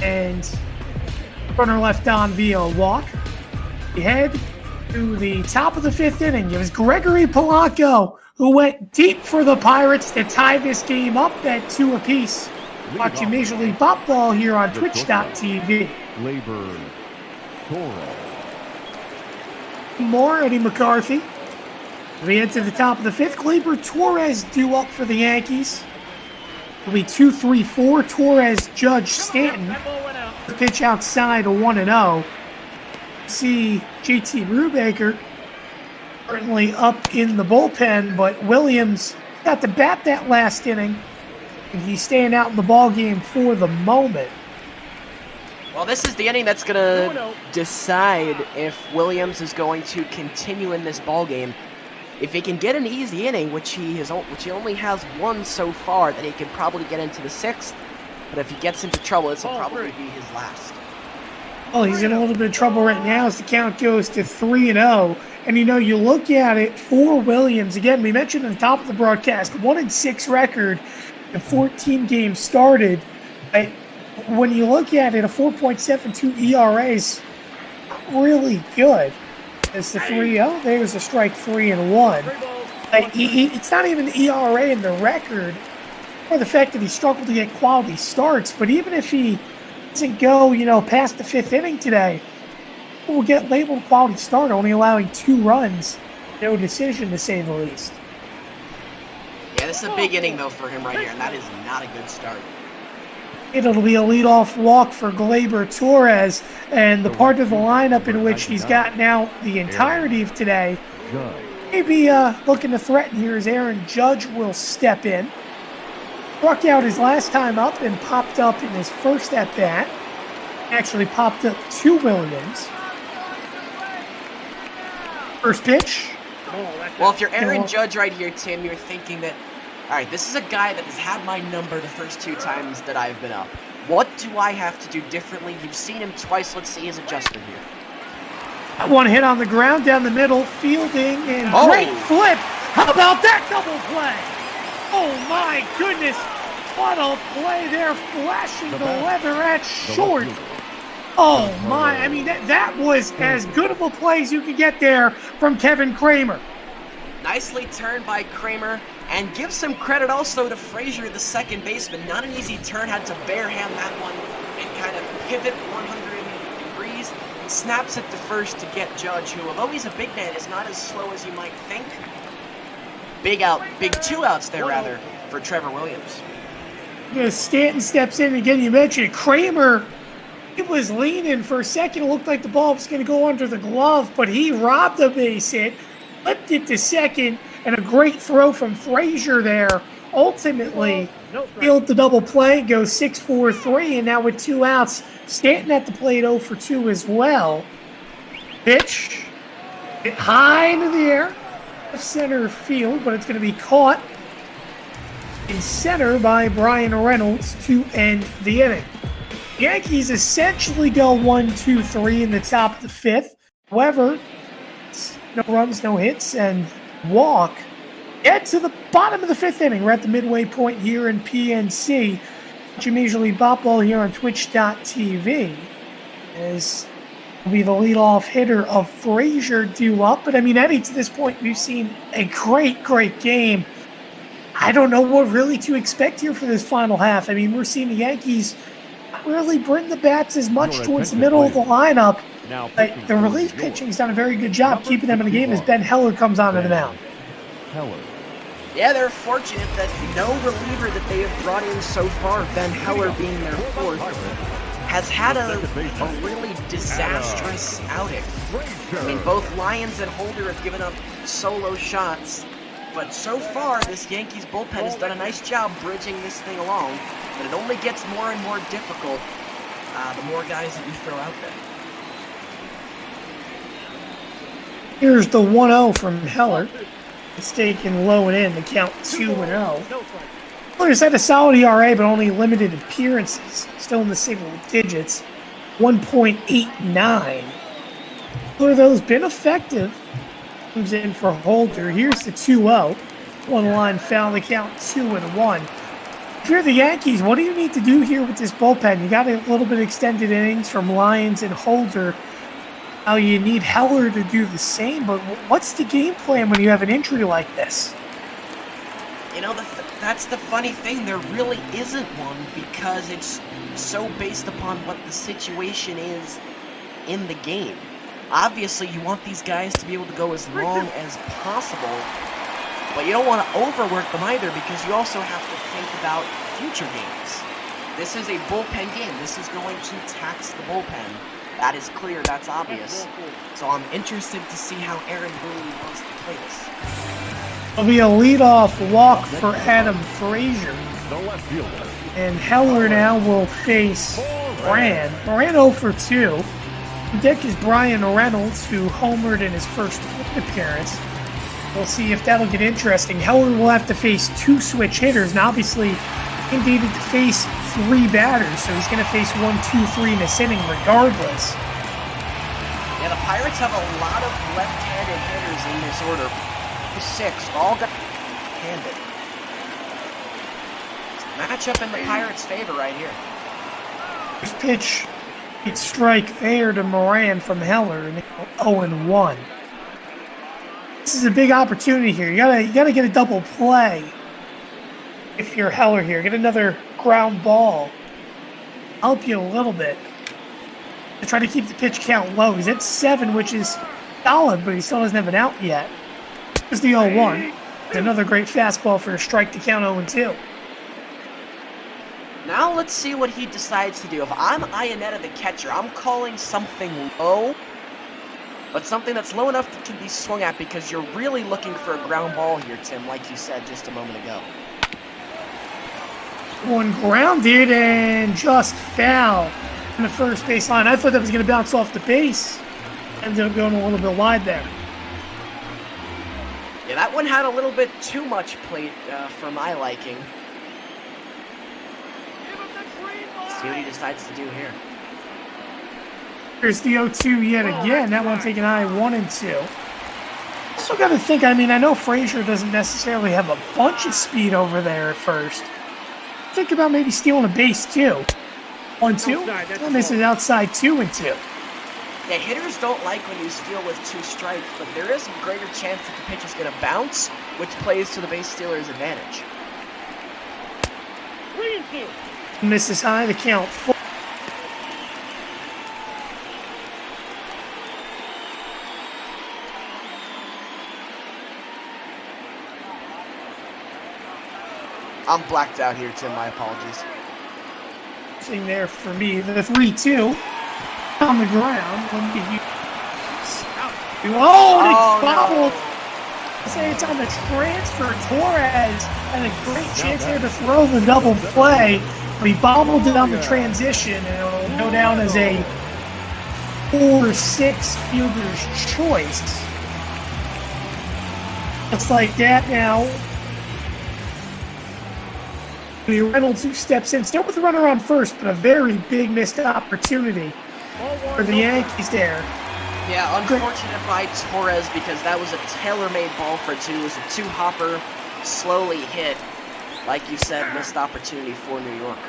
and runner left on via a walk. We head to the top of the 5th inning. It was Gregory Polanco who went deep for the Pirates to tie this game up at 2 apiece. Watching Major League Baseball here on Twitch.tv. More Eddie McCarthy. We head to the top of the 5th. Gleyber Torres due up for the Yankees. It'll be 2-3-4. Torres, Judge, Stanton. The pitch outside a 1-0. See JT Brubaker currently up in the bullpen, but Williams got to bat that last inning, and he's staying out in the ball game for the moment. Well, this is the inning that's going to decide if Williams is going to continue in this ball game. If he can get an easy inning, which he only has 1 so far, then he can probably get into the 6th. But if he gets into trouble, this will probably be his last. Well, he's in a little bit of trouble right now as the count goes to 3-0. And, you know, you look at it for Williams. Again, we mentioned at the top of the broadcast, 1-6 record and 14 games started. But when you look at it, a 4.72 ERA is really good. It's the 3-0. There's a strike 3-1. It's not even the ERA in the record or the fact that he struggled to get quality starts. But even if he doesn't go, past the 5th inning today, we'll get labeled quality start, only allowing 2 runs, no decision to say the least. Yeah, this is a big inning though for him right here, and that is not a good start. It'll be a leadoff walk for Gleyber Torres, and the part of the lineup in which he's got now the entirety of today, maybe looking to threaten here as Aaron Judge will step in. Struck out his last time up and popped up in his first at-bat. Actually popped up to Williams. First pitch. Well, if you're Aaron Judge right here, Tim, you're thinking that, all right, this is a guy that has had my number the first 2 times that I've been up. What do I have to do differently? You've seen him twice. Let's see his adjustment here. One hit on the ground down the middle, fielding, and great flip. How about that double play? Oh my goodness. What a play there, flashing the leatherette short. Oh my, I mean, that was as good of a play as you could get there from Kevin Kramer. Nicely turned by Kramer, and give some credit also to Frazier, the second baseman. Not an easy turn, had to barehand that one and kind of pivot 100 degrees. Snaps it to first to get Judge, who, although he's a big man, is not as slow as you might think. Big 2 outs there, rather, for Trevor Williams. Stanton steps in again. You mentioned Kramer. He was leaning for a second. It looked like the ball was going to go under the glove, but he robbed a base hit, flipped it to second, and a great throw from Frazier there. Ultimately, fielded the double play, goes 6-4-3, and now with 2 outs, Stanton at the plate 0 for 2 as well. Pitch, hit high into the air, left center field, but it's going to be caught in center by Brian Reynolds to end the inning. Yankees essentially go 1-2-3 in the top of the 5th. However, no runs, no hits, and walk. Get to the bottom of the 5th inning. We're at the midway point here in PNC. Major League Baseball here on Twitch.tv. As will be the leadoff hitter of Frazier due up. But I mean, Eddie, to this point, we've seen a great game. I don't know what really to expect here for this final half. I mean, we're seeing the Yankees not really bring the bats as much towards the middle of the lineup. But the relief pitching has done a very good job keeping them in the game as Ben Heller comes onto the mound. Yeah, they're fortunate that no reliever that they have brought in so far, Ben Heller being their 4th, has had a really disastrous outing. I mean, both Lyons and Holder have given up solo shots, but so far this Yankees bullpen has done a nice job bridging this thing along, but it only gets more and more difficult the more guys that you throw out there. Here's the 1-0 from Heller. It's taken low and in to count 2-0. Hiller's had a solid ERA, but only limited appearances. Still in the single digits. 1.89. Hiller, though, has been effective. Comes in for Holder. Here's the 2-0. One line foul, the count 2-1. If you're the Yankees, what do you need to do here with this bullpen? You got a little bit of extended innings from Lyons and Holder. Now you need Heller to do the same, but what's the game plan when you have an injury like this? You know, that's the funny thing. There really isn't one because it's so based upon what the situation is in the game. Obviously, you want these guys to be able to go as long as possible, but you don't want to overwork them either because you also have to think about future games. This is a bullpen game. This is going to tax the bullpen. That is clear, that's obvious. So I'm interested to see how Aaron Boone wants to play this. It'll be a leadoff walk for Adam Frazier. And Heller now will face Moran. Moran 0 for 2. On deck is Brian Reynolds, who homered in his first appearance. We'll see if that'll get interesting. Heller will have to face 2 switch hitters, and obviously he needed to face 3 batters, so he's going to face 1, 2, 3 in this inning regardless. Yeah, the Pirates have a lot of left-handed hitters in this order. 6, all got handed. Matchup in the Pirates' favor right here. First pitch, it's strike there to Moran from Heller, and 0-1. This is a big opportunity here. You gotta get a double play. If you're Heller here, get another ground ball. Help you a little bit. To try to keep the pitch count low. He's at 7, which is solid, but he still doesn't have an out yet. Here's the 0-1. Another great fastball for a strike to count 0-2. Now let's see what he decides to do. If I'm Iannetta, the catcher, I'm calling something low, but something that's low enough that can be swung at because you're really looking for a ground ball here, Tim, like you said just a moment ago. One grounded and just foul. on the first baseline. I thought that was going to bounce off the base. Ended up going a little bit wide there. Yeah, that one had a little bit too much plate for my liking. Let's see what he decides to do here. Here's the 0-2 yet again. That one taking high 1 and 2. Still got to think, I mean, I know Frazier doesn't necessarily have a bunch of speed over there at first. Think about maybe stealing a base too. 1-2. That misses outside 2 and 2. Yeah, hitters don't like when you steal with 2 strikes, but there is a greater chance that the pitch is going to bounce, which plays to the base stealer's advantage. 3 and 2. Misses high, the count 4. I'm blacked out here, Tim. My apologies. Thing there for me. The 3-2 on the ground. Oh, it's bobbled. No. Say it's on the transfer. Torres had a great chance here to throw the double play, but he bobbled it on the transition, and it'll go down as a 4-6 fielder's choice. Looks like that now. Reynolds, who steps in, still with the runner on first, but a very big missed opportunity for the Yankees there. Yeah, unfortunate by Torres because that was a tailor-made ball for 2. It was a 2-hopper, slowly hit. Like you said, missed opportunity for New York.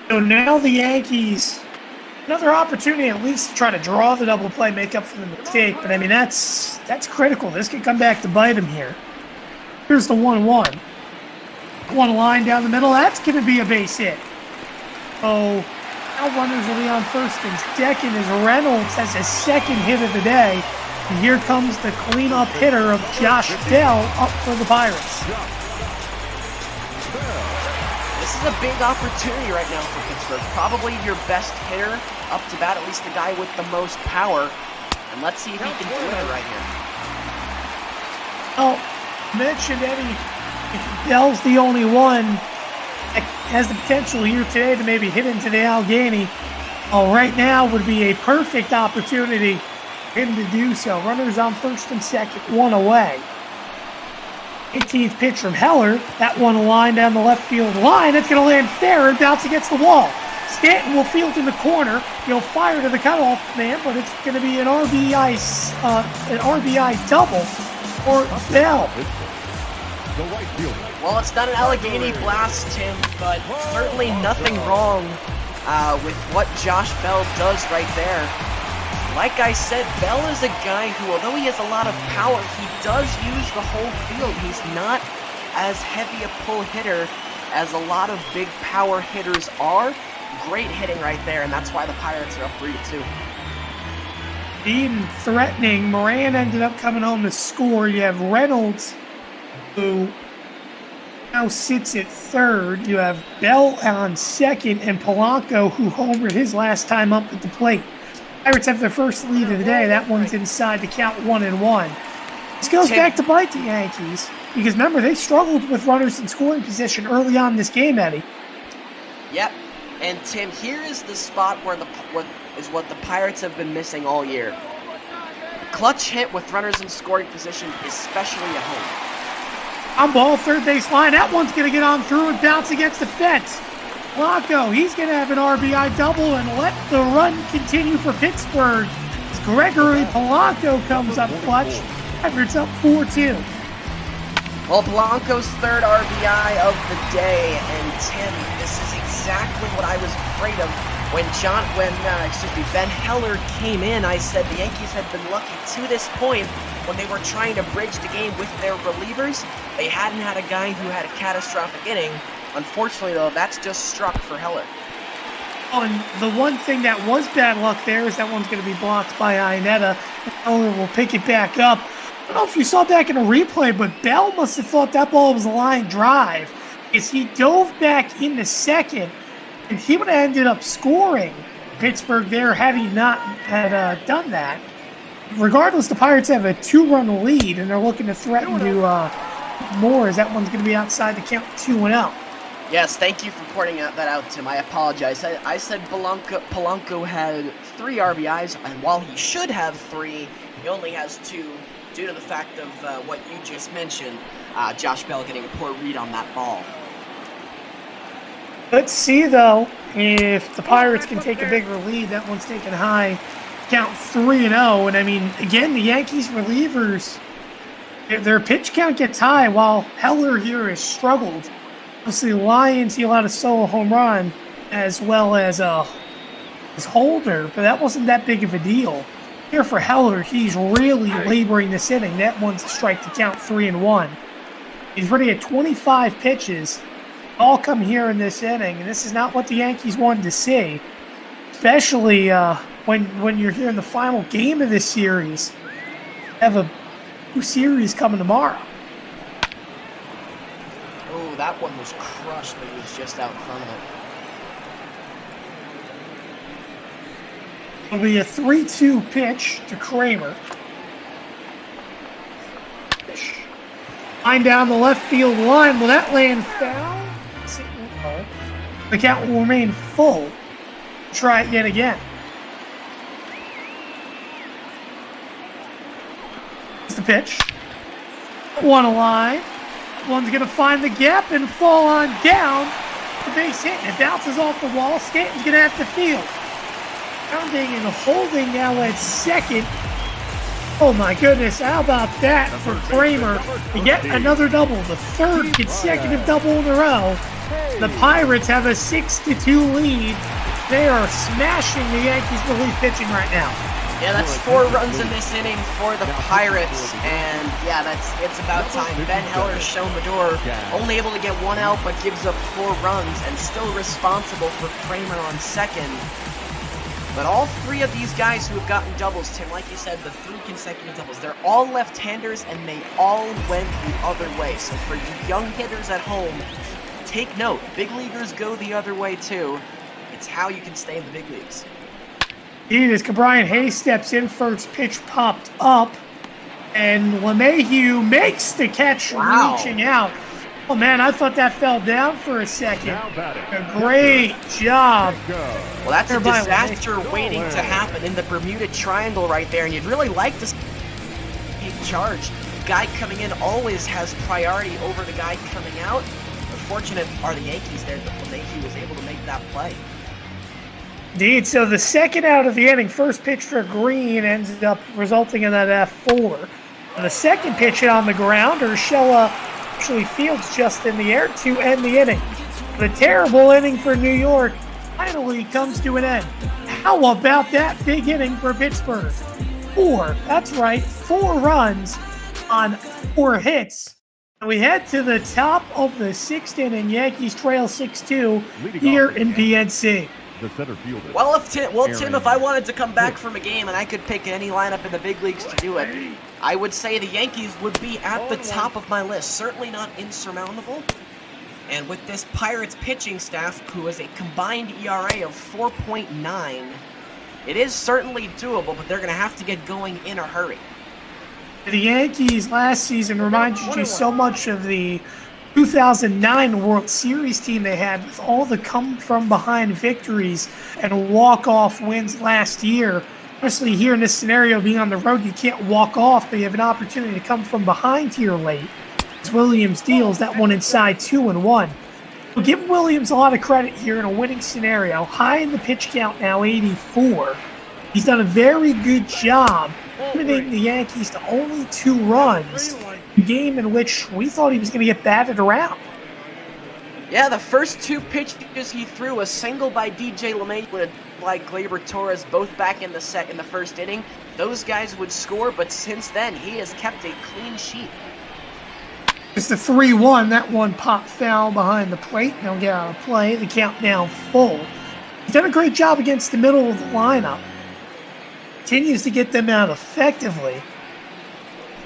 So now the Yankees, another opportunity at least to try to draw the double play, make up for the mistake. But I mean, that's critical. This could come back to bite him here. Here's the 1-1. One line down the middle. That's going to be a base hit. Oh, now runners will be on first and second as Reynolds has his second hit of the day. And here comes the cleanup hitter of Josh Bell up for the Pirates. This is a big opportunity right now for Pittsburgh. Probably your best hitter up to bat, at least the guy with the most power. And let's see if he can do it right here. Oh, mentioned Eddie, if Bell's the only one that has the potential here today to maybe hit into the Allegheny, right now would be a perfect opportunity for him to do so. Runners on first and second, 1 away. 18th pitch from Heller. That one a line down the left field line. It's going to land fair and bounce against the wall. Stanton will field in the corner. He'll fire to the cutoff man, but it's going to be an RBI double for Bell. Well, it's not an Allegheny blast, Tim, but certainly nothing wrong with what Josh Bell does right there. Like I said, Bell is a guy who, although he has a lot of power, he does use the whole field. He's not as heavy a pull hitter as a lot of big power hitters are. Great hitting right there, and that's why the Pirates are up 3-2. Being threatening, Moran ended up coming home to score. You have Reynolds, who now sits at third. You have Bell on second, and Polanco, who homered his last time up at the plate. Pirates have their first lead of the day. That one's inside the count 1-1. This goes back to bite the Yankees, because remember, they struggled with runners in scoring position early on in this game, Eddie. Yep. And Tim, here is the spot where what the Pirates have been missing all year. Clutch hit with runners in scoring position, especially at home. On ball, third base line. That one's going to get on through and bounce against the fence. Polanco, he's going to have an RBI double and let the run continue for Pittsburgh. As Gregory Polanco comes up clutch. Pirates up 4-2. Well, Polanco's third RBI of the day, and Tim, this is exactly what I was afraid of when Ben Heller came in. I said the Yankees had been lucky to this point when they were trying to bridge the game with their relievers. They hadn't had a guy who had a catastrophic inning. Unfortunately, though, that's just struck for Heller. Oh, and the one thing that was bad luck there is that one's going to be blocked by Ainetta. Heller will pick it back up. I don't know if you saw back in a replay, but Bell must have thought that ball was a line drive, because he dove back into second, and he would have ended up scoring Pittsburgh there had he not done that. Regardless, the Pirates have a 2-run lead, and they're looking to threaten to more, as that one's going to be outside the count 2-0. Yes, thank you for pointing that out, Tim. I apologize. I said Polanco had 3 RBIs, and while he should have 3, he only has 2 due to the fact of what you just mentioned, Josh Bell getting a poor read on that ball. Let's see, though, if the Pirates can take a bigger lead. That one's taken high, count 3-0. And, I mean, again, the Yankees relievers, their pitch count gets high, while Heller here has struggled. Obviously, the Lions, he allowed a solo home run, as well as his Holder, but that wasn't that big of a deal. Here for Heller, he's really laboring this inning. That one's a strike to count 3-1. He's already at 25 pitches. All come here in this inning, and this is not what the Yankees wanted to see, especially when you're here in the final game of this series. Have a new series coming tomorrow. Oh, that one was crushed, but he was just out in front of it. It'll be a 3-2 pitch to Kramer. Line down the left field line. Will that land foul? The count will remain full. Try it yet again. It's the pitch. One line. One's going to find the gap and fall on down. The base hit. It bounces off the wall. Stanton's going to have to field. Pounding and holding now at second. Oh my goodness, how about that for Kramer to get another double, the 3rd consecutive double in a row. The Pirates have a 6-2 lead. They are smashing the Yankees relief pitching right now. Yeah, that's 4 runs in this inning for the Pirates, and yeah, it's about time. Ben Heller's shown the door, only able to get 1 out, but gives up 4 runs, and still responsible for Kramer on second. But all 3 of these guys who have gotten doubles, Tim, like you said, the 3 consecutive doubles, they're all left-handers, and they all went the other way. So for you young hitters at home, take note, big leaguers go the other way too. It's how you can stay in the big leagues. Indeed, as Brian Hayes steps in, first pitch popped up, and LeMahieu makes the catch, reaching out. Oh man, I thought that fell down for a second. A great job. Well, that's a disaster waiting to happen in the Bermuda Triangle right there, and you'd really like to take charge. The guy coming in always has priority over the guy coming out. Fortunate are the Yankees there that LeMahieu was able to make that play. Indeed, so the second out of the inning, first pitch for Green ends up resulting in that F4. And the second pitch hit on the ground, Urshela actually fields just in the air to end the inning. The terrible inning for New York finally comes to an end. How about that big inning for Pittsburgh? 4, that's right, 4 runs on 4 hits. And we head to the top of the 6th inning. Yankees trail 6-2 here in PNC. The center fielder. Well, Tim, if I wanted to come back from a game and I could pick any lineup in the big leagues to do it, I would say the Yankees would be at the top of my list. Certainly not insurmountable. And with this Pirates pitching staff, who has a combined ERA of 4.9, it is certainly doable, but they're going to have to get going in a hurry. The Yankees last season reminded you so much of the 2009 World Series team they had, with all the come-from-behind victories and walk-off wins last year. Obviously, here in this scenario, being on the road, you can't walk off, but you have an opportunity to come from behind here late. As Williams deals that one inside 2-1. We'll give Williams a lot of credit here in a winning scenario. High in the pitch count now, 84. He's done a very good job limiting the Yankees to only 2 runs. A game in which we thought he was going to get batted around. Yeah, the first 2 pitches he threw, a single by DJ LeMahieu and like Gleyber Torres, both back in the first inning. Those guys would score, but since then, he has kept a clean sheet. It's the 3-1. That one popped foul behind the plate. They'll get out of play. The count now full. He's done a great job against the middle of the lineup. Continues to get them out effectively.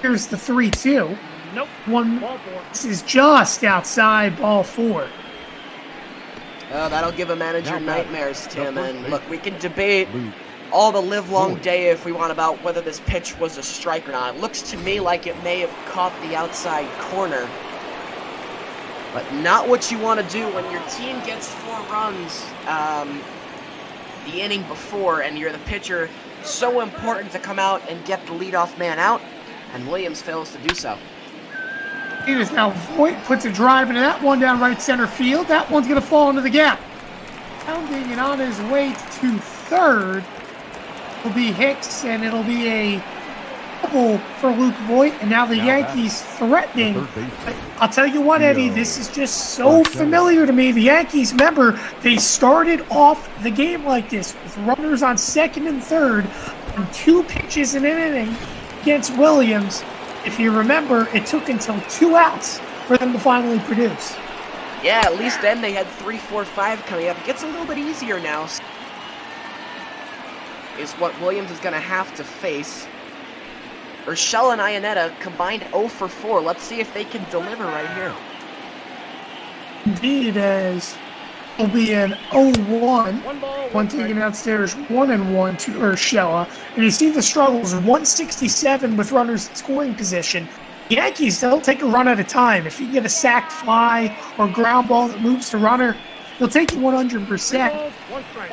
Here's the 3-2. Nope. This is just outside, ball 4. That'll give a manager nightmares, Tim. And look, we can debate all the live-long day if we want about whether this pitch was a strike or not. It looks to me like it may have caught the outside corner. but not what you want to do when your team gets 4 runs the inning before, and you're the pitcher. So important to come out and get the leadoff man out, and Williams fails to do so. It is now Voigt puts a drive into that one down right center field. That one's going to fall into the gap. Pounding it on his way to third will be Hicks, and it'll be a double for Luke Voigt. And now the Yankees threatening. I'll tell you what, Eddie, this is just so familiar to me. The Yankees, remember, they started off the game like this with runners on second and third on 2 pitches in an inning against Williams. If you remember, it took until 2 outs for them to finally produce. Yeah, at least then they had 3, 4, 5 coming up. It gets a little bit easier now. Is what Williams is going to have to face. Urshela and Ionetta combined 0 for 4. Let's see if they can deliver right here. Indeed, as will be an 0-1. One taken outstairs, 1-1 to Urshela. And you see the struggles, 167 with runners in scoring position. The Yankees, they'll take a run at a time. If you get a sacked fly or ground ball that moves the runner, they'll take you 100%.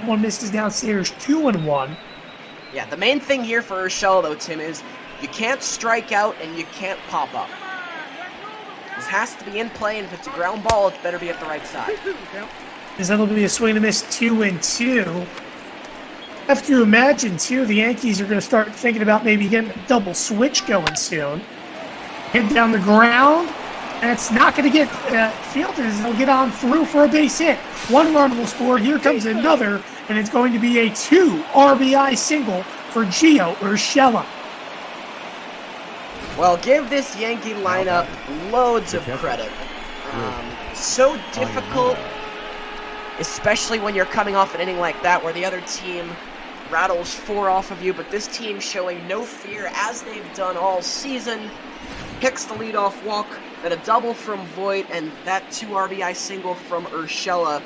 One misses downstairs, 2-1. Yeah, the main thing here for Urshela, though, Tim, is you can't strike out and you can't pop up. This has to be in play, and if it's a ground ball, it better be at the right side. As that'll be a swing and miss, 2-2. Have to imagine, too, the Yankees are going to start thinking about maybe getting a double switch going soon. Hit down the ground, and it's not going to get fielded as they'll get on through for a base hit. 1 run will score. Here comes another, and it's going to be a 2 RBI single for Gio Urshela. Well, give this Yankee lineup loads of credit. So difficult, especially when you're coming off an inning like that where the other team rattles 4 off of you, but this team showing no fear as they've done all season. Picks the leadoff walk, then a double from Voigt, and that 2 RBI single from Urshela.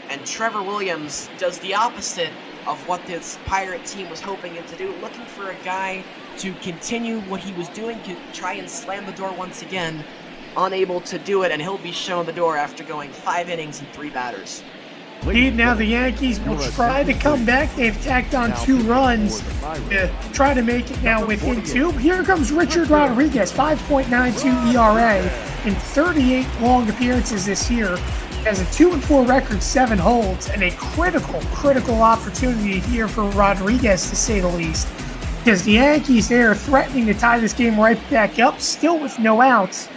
And Trevor Williams does the opposite of what this Pirate team was hoping him to do, looking for a guy to continue what he was doing, to try and slam the door once again. Unable to do it, and he'll be shown the door after going 5 innings and 3 batters. Indeed, now the Yankees will try to come back. They've tacked on 2 runs to try to make it now within 2. Here comes Richard Rodriguez, 5.92 ERA in 38 long appearances this year. Has a 2-4 record, 7 holds, and a critical opportunity here for Rodriguez, to say the least. Because the Yankees, they are threatening to tie this game right back up, still with no outs.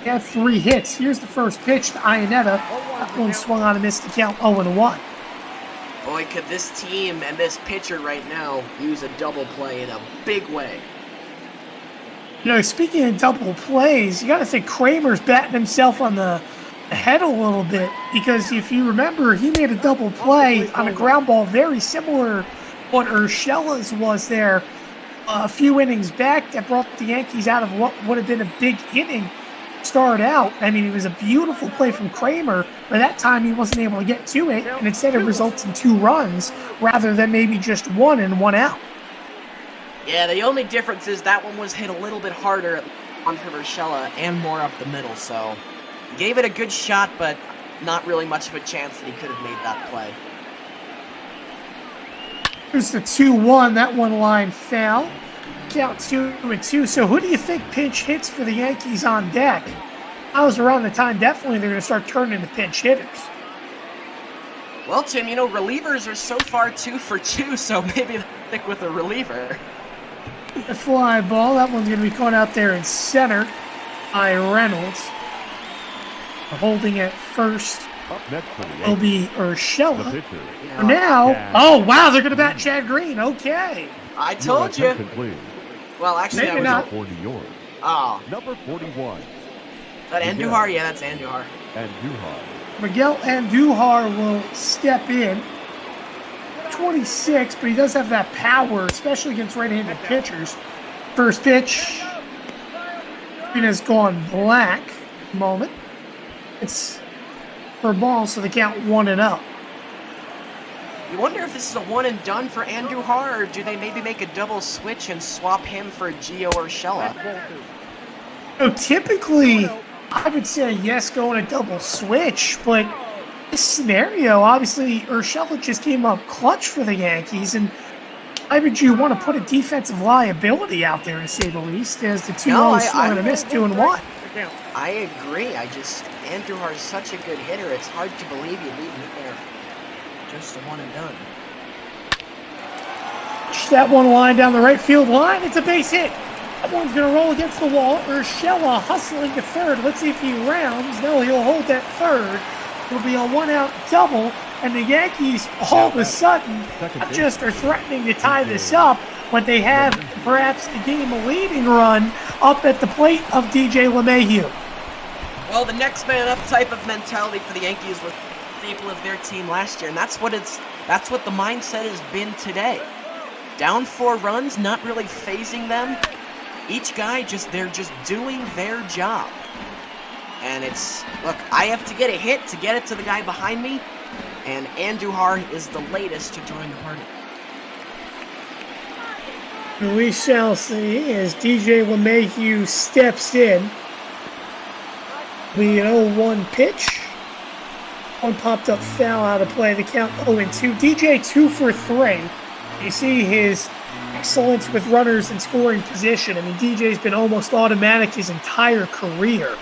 They have 3 hits. Here's the first pitch to Ionetta. That one swung on and missed the count, 0-1. Boy, could this team and this pitcher right now use a double play in a big way. You know, speaking of double plays, you got to think Kramer's batting himself on the head a little bit, because if you remember, he made a double play on a ground ball very similar to what Urshela's was there a few innings back that brought the Yankees out of what would have been a big inning start out. I mean, it was a beautiful play from Kramer, but that time he wasn't able to get to it, and instead it results in 2 runs rather than maybe just 1 and 1 out. Yeah, the only difference is that one was hit a little bit harder on from Urshela and more up the middle, so he gave it a good shot, but not really much of a chance that he could have made that play. Here's the 2-1. That one line foul. Count 2-2. So who do you think pinch hits for the Yankees on deck? I was around the time, definitely they're going to start turning into pinch hitters. Well, Tim, you know, relievers are so far 2 for 2, so maybe they'll stick with a reliever. The fly ball, that one's going to be going out there in center by Reynolds. Holding at first will be Urshela. Now, oh wow, they're going to bat Chad Green. Okay. I told you. Well, actually, maybe that was not. Oh. Number 41. Is that Andujar? Yeah, that's Andujar. Miguel Andujar will step in. 26, but he does have that power, especially against right-handed pitchers. First pitch. Green has gone black. Moment. It's for a ball, so they count 1-0. You wonder if this is a one and done for Andujar, or do they maybe make a double switch and swap him for Gio Urshela? So typically, I would say yes, going a double switch, but this scenario, obviously, Urshela just came up clutch for the Yankees, and why would you want to put a defensive liability out there, to say the least, as the 2-0 swung and a miss, 2-1? I agree. Andujar is such a good hitter. It's hard to believe you leave him there. Just a one and done. That one line down the right field line. It's a base hit. That one's going to roll against the wall. Urshela hustling to third. Let's see if he rounds. No, he'll hold that third. It'll be a one-out double. And the Yankees, all of a sudden, not just are threatening to tie this up, but they have perhaps a game-leading run up at the plate of DJ LeMahieu. Well, the next man up type of mentality for the Yankees was the staple of their team last year, and that's what the mindset has been today. Down 4 runs, not really phasing them. Each guy they're just doing their job. And look, I have to get a hit to get it to the guy behind me, and Andujar is the latest to join the party. We shall see as DJ LeMahieu steps in. Be an 0-1 pitch. One popped up foul out of play. The count 0-2. DJ 2 for 3. You see his excellence with runners in scoring position. I mean, DJ's been almost automatic his entire career.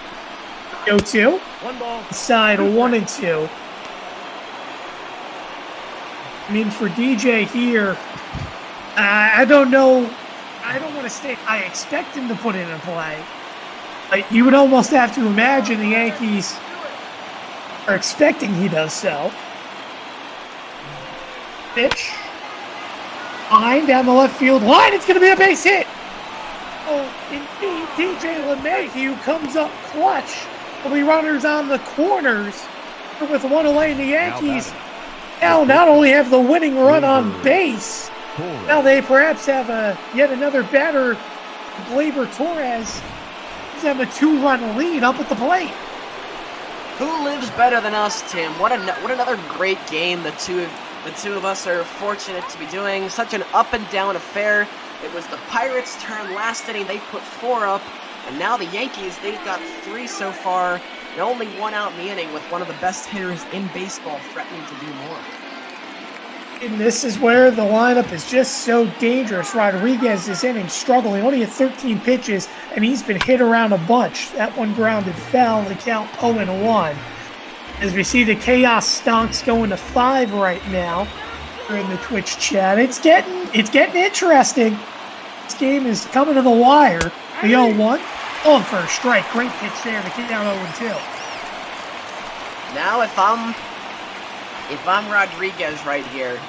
0-2. Side 1-2. I mean, for DJ here, I don't know. I don't want to say I expect him to put it in play. But you would almost have to imagine the Yankees are expecting he does so. Pitch. Line down the left field line. It's going to be a base hit. Oh, indeed. DJ LeMahieu comes up clutch. There'll be runners on the corners. With one away, the Yankees now not only have the winning run on base, now they perhaps have yet another batter, Gleyber Torres. He's have a 2-run lead up at the plate. Who lives better than us, Tim? What another great game the two of us are fortunate to be doing. Such an up and down affair. It was the Pirates' turn last inning. They put 4 up, and now the Yankees, they've got 3 so far. And only 1 out in the inning with one of the best hitters in baseball threatening to do more. And this is where the lineup is just so dangerous. Rodriguez is inning struggling. Only had 13 pitches, and he's been hit around a bunch. That one grounded foul. The count 0-1. As we see the chaos stonks going to 5 right now. We're in the Twitch chat. It's getting interesting. This game is coming to the wire. The 0-1. Oh, for a strike. Great pitch there. The count 0-2. Now if I'm Rodriguez right here,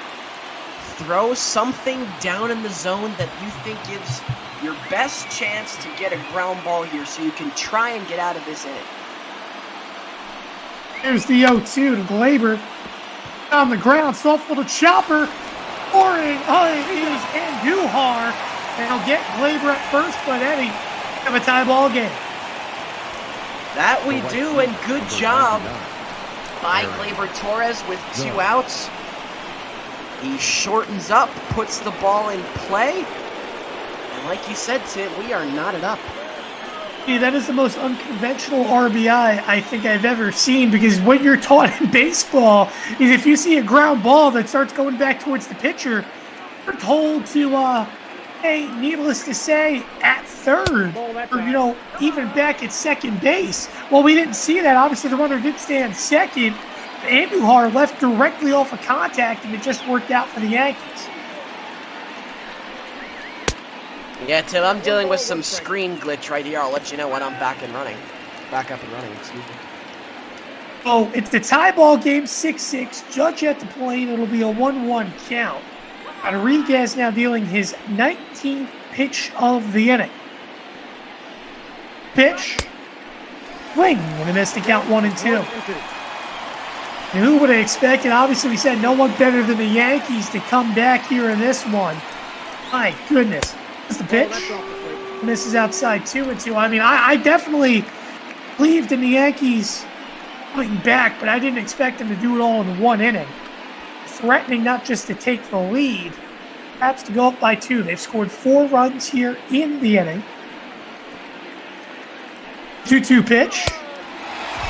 throw something down in the zone that you think gives your best chance to get a ground ball here so you can try and get out of this inning. There's the 0-2 to Gleyber. On the ground, softball to Chopper. Scoring is Andujar. And he'll get Gleyber at first, but Eddie have a tie ball game. That we do, and good job by Gleyber Torres with 2 outs. He shortens up, puts the ball in play. And like you said, Tim, we are knotted up. Yeah, that is the most unconventional RBI I think I've ever seen, because what you're taught in baseball is if you see a ground ball that starts going back towards the pitcher, you're told to, needless to say, at third, or, even back at second base. Well, we didn't see that. Obviously, the runner did stand second. Andujar left directly off of contact, and it just worked out for the Yankees. Yeah, Tim, I'm dealing with some screen glitch right here. I'll let you know when I'm back up and running, excuse me. Oh, it's the tie ball game, 6-6. Judge at the plate. It'll be a 1-1 count. Rodriguez now dealing his 19th pitch of the inning. Pitch. Swing. And a miss to count 1-2. And who would have expected? Obviously, we said no one better than the Yankees to come back here in this one. My goodness. That's the pitch. Misses outside 2-2. I mean, I definitely believed in the Yankees coming back, but I didn't expect them to do it all in one inning. Threatening not just to take the lead, perhaps to go up by 2. They've scored 4 runs here in the inning. 2-2 pitch.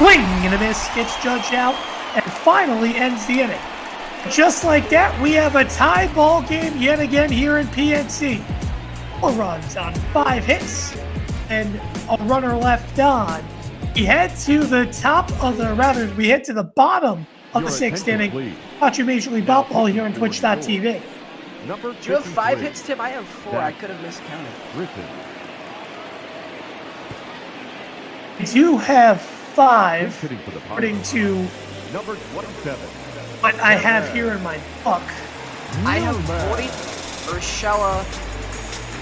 Swing and a miss, gets judged out, and finally ends the inning. Just like that, we have a tie ball game yet again here in PNC. 4 runs on 5 hits, and a runner left on. We head to the bottom of the 6th inning. Watching Major League Baseball here on Twitch.tv. Do you have 5 hits, Tim? I have 4. I could have miscounted. I do have 5, according to what I have here in my book. I have 40, Urshela,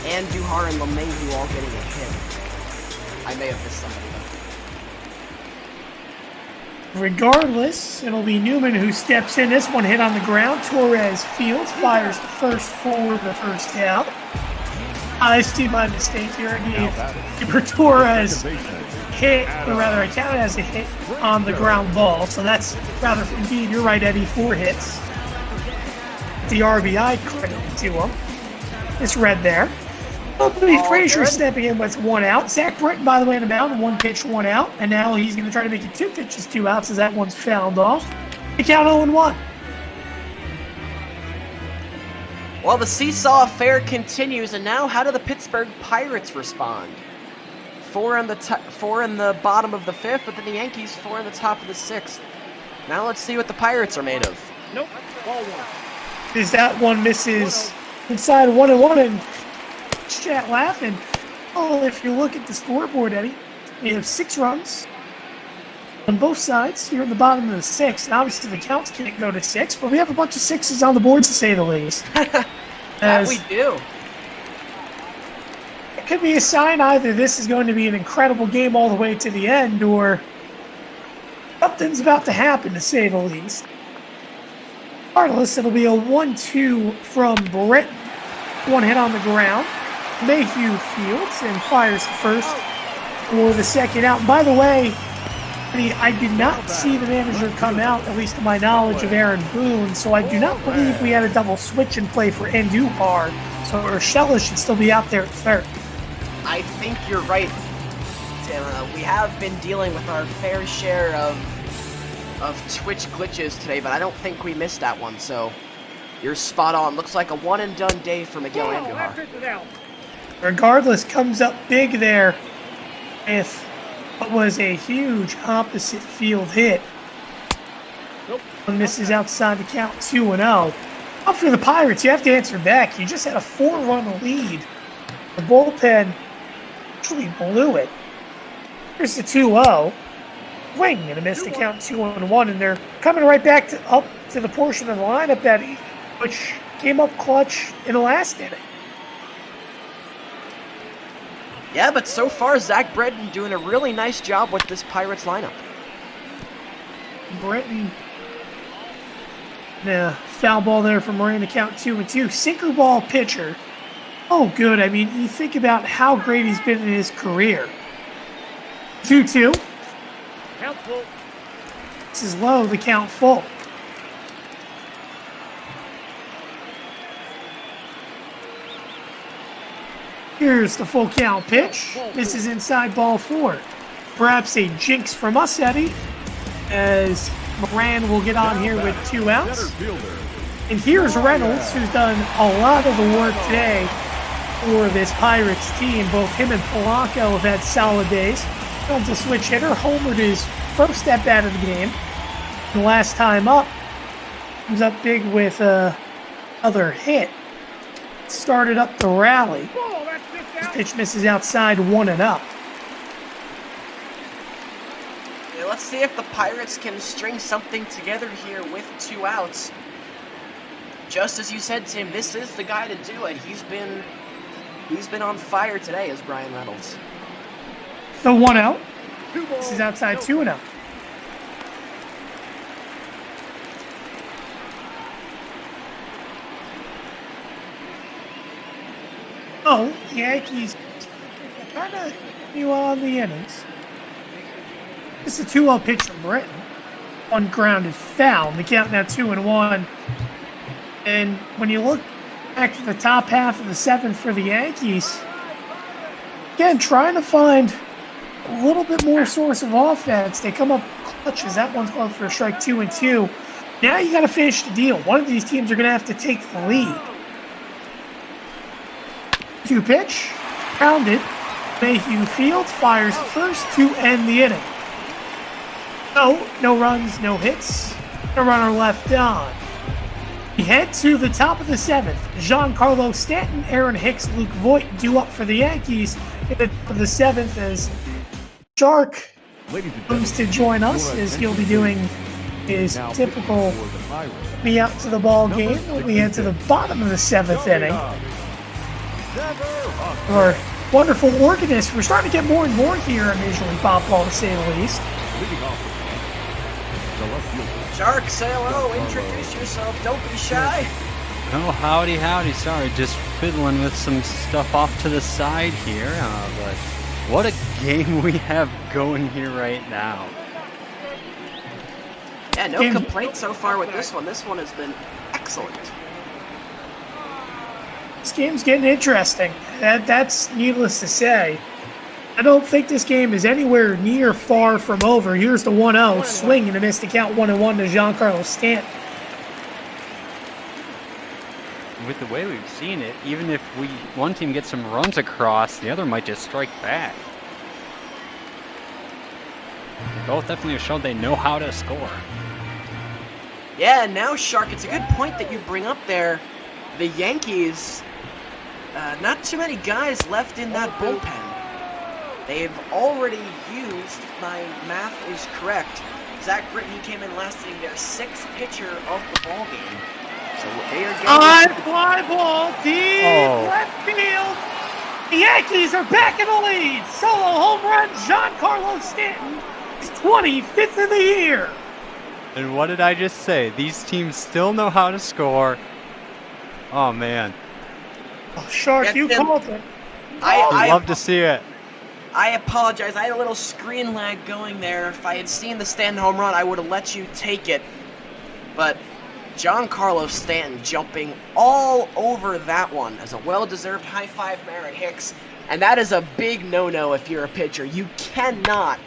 and Duhar and LeMahieu all getting a hit. I may have missed somebody though. Regardless, it'll be Newman who steps in. This one hit on the ground. Torres fields, fires the first for the first out. I see my mistake here. I gave Torres hit, or rather I counted as a hit on the ground ball. So that's rather, indeed, you're right, Eddie, 4 hits. The RBI credit to him. It's red there. Frazier stepping in with 1 out. Zach Britton, by the way, on the mound, 1 pitch, 1 out. And now he's going to try to make it 2 pitches, 2 outs as that one's fouled off. The count 0-1. Well, the seesaw affair continues, and now how do the Pittsburgh Pirates respond? 4 in the bottom of the 5th, but then the Yankees 4 in the top of the 6th. Now let's see what the Pirates are made of. Nope, ball 1. Is that one misses inside 1-1, and chat laughing. Oh, if you look at the scoreboard, Eddie, we have 6 runs on both sides here in the bottom of the 6th. And obviously the counts can't go to 6, but we have a bunch of 6s on the board, to say the least. That we do. It could be a sign either this is going to be an incredible game all the way to the end, or something's about to happen, to say the least. Regardless, it'll be a 1-2 from Britton. 1 hit on the ground. Mayhew fields and fires the first for the second out. And by the way, I did not see the manager come out, at least to my knowledge, of Aaron Boone, so I do not believe we had a double switch in play for Andujar. So Urshela should still be out there at third. I think you're right, Tim. We have been dealing with our fair share of Twitch glitches today, but I don't think we missed that one, so you're spot on. Looks like a one-and-done day for Miguel Andujar. Regardless, comes up big there with what was a huge opposite field hit. One misses outside the count, 2-0. Up for the Pirates, you have to answer back. You just had a 4-run lead. The bullpen actually blew it. Here's the 2-0. Swing and a miss to count, 2-1, and they're coming right back up to the portion of the lineup that which came up clutch in the last inning. Yeah, but so far, Zach Britton doing a really nice job with this Pirates lineup. Britton, foul ball there from Moran to count 2-2. Sinker ball pitcher. Oh, good. I mean, you think about how great he's been in his career. 2-2. Count full. This is low, the count full. Here's the full count pitch. This is inside ball 4. Perhaps a jinx from us, Eddie, as Moran will get on here with 2 outs. And here's Reynolds, who's done a lot of the work today for this Pirates team. Both him and Polanco have had solid days. Reynolds a switch hitter, homered his first step out of the game. And last time up, comes up big with another hit. Started up the rally. This pitch misses outside, 1-0. Yeah, let's see if the Pirates can string something together here with 2 outs. Just as you said, Tim, this is the guy to do it. He's been on fire today, as Brian Reynolds. The 1-0. This is outside, 2-0. Oh, the Yankees trying to be on the innings. This is a 2-0 pitch from Britton. One grounded foul. The count now 2-1. And when you look back to the top half of the 7th for the Yankees, again, trying to find a little bit more source of offense. They come up clutch as that one's called for a strike 2-2. Now you got to finish the deal. One of these teams are going to have to take the lead. 2-pitch, grounded. Mayhew Fields fires first to end the inning. No runs, no hits. A runner left on. We head to the top of the 7th. Giancarlo Stanton, Aaron Hicks, Luke Voigt due up for the Yankees in the top of the 7th as Shark comes to join us as he'll be doing his typical me out to the ball game. We head to the bottom of the 7th inning. Our wonderful organist. We're starting to get more and more here in Major League Baseball, to say the least. Shark, say hello, introduce yourself, don't be shy. Oh, howdy, howdy. Sorry, just fiddling with some stuff off to the side here. But what a game we have going here right now. Yeah, no complaints so far with this one. This one has been excellent. This game's getting interesting. That's needless to say. I don't think this game is anywhere near far from over. Here's the 1-0. Swing and a miss to count 1-1 to Giancarlo Stanton. With the way we've seen it, even if one team gets some runs across, the other might just strike back. They both definitely have shown they know how to score. Yeah, now, Shark, it's a good point that you bring up there. The Yankees, not too many guys left in that bullpen. They've already used, if my math is correct, Zach Britton came in last inning, their 6th pitcher of the ball game. So they are getting fly ball, deep left field. The Yankees are back in the lead. Solo home run, Giancarlo Stanton. He's 25th of the year. And what did I just say? These teams still know how to score. Oh, man. Oh, Shark, you called it. I'd love to see it. I apologize. I had a little screen lag going there. If I had seen the Stanton home run, I would have let you take it. But Giancarlo Stanton jumping all over that one as a well-deserved high five from Aaron Hicks. And that is a big no-no if you're a pitcher. You cannot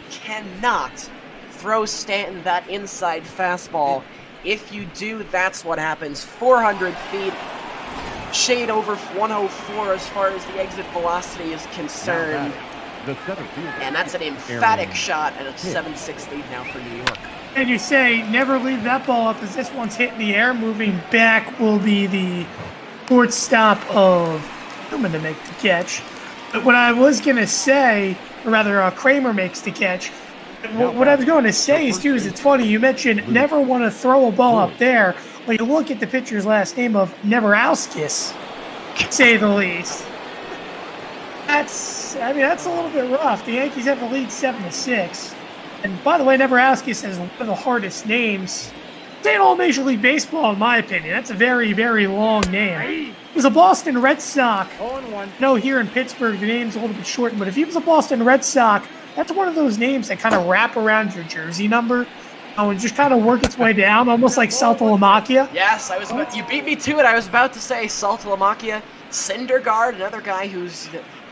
throw Stanton that inside fastball. If you do, that's what happens. 400 feet, shade over 104 as far as the exit velocity is concerned. And that's an emphatic shot and a 7-6 lead now for New York. And you say never leave that ball up as this one's hitting the air. Moving back will be the shortstop of Newman to make the catch. But what I was going to say, or rather Kramer makes the catch, what I was going to say is, too, is it's funny. You mentioned never want to throw a ball up there. Well, you look at the pitcher's last name of Neverauskis, to say the least. That's a little bit rough. The Yankees have the lead 7-6. And by the way, Neverauskis has one of the hardest names in all Major League Baseball, in my opinion. That's a very, very long name. He was a Boston Red Sox. No, here in Pittsburgh, the name's a little bit shortened, but if he was a Boston Red Sox, that's one of those names that kind of wrap around your jersey number and just kind of work its way down, almost like Saltalamacchia. Yes, you beat me to it. I was about to say Saltalamacchia. Syndergaard, another guy whose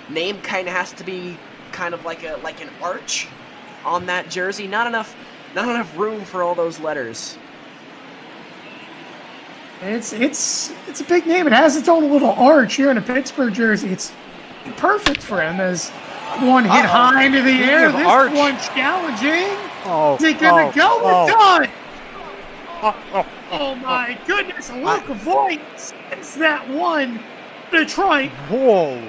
name kind of has to be kind of like an arch on that jersey. Not enough room for all those letters. It's a big name. It has its own little arch here in a Pittsburgh jersey. It's perfect for him as one hit high into the air. This one's challenging. Is it gonna go? It's done. Oh my goodness! Luke Voigt sends that one to Detroit. Whoa!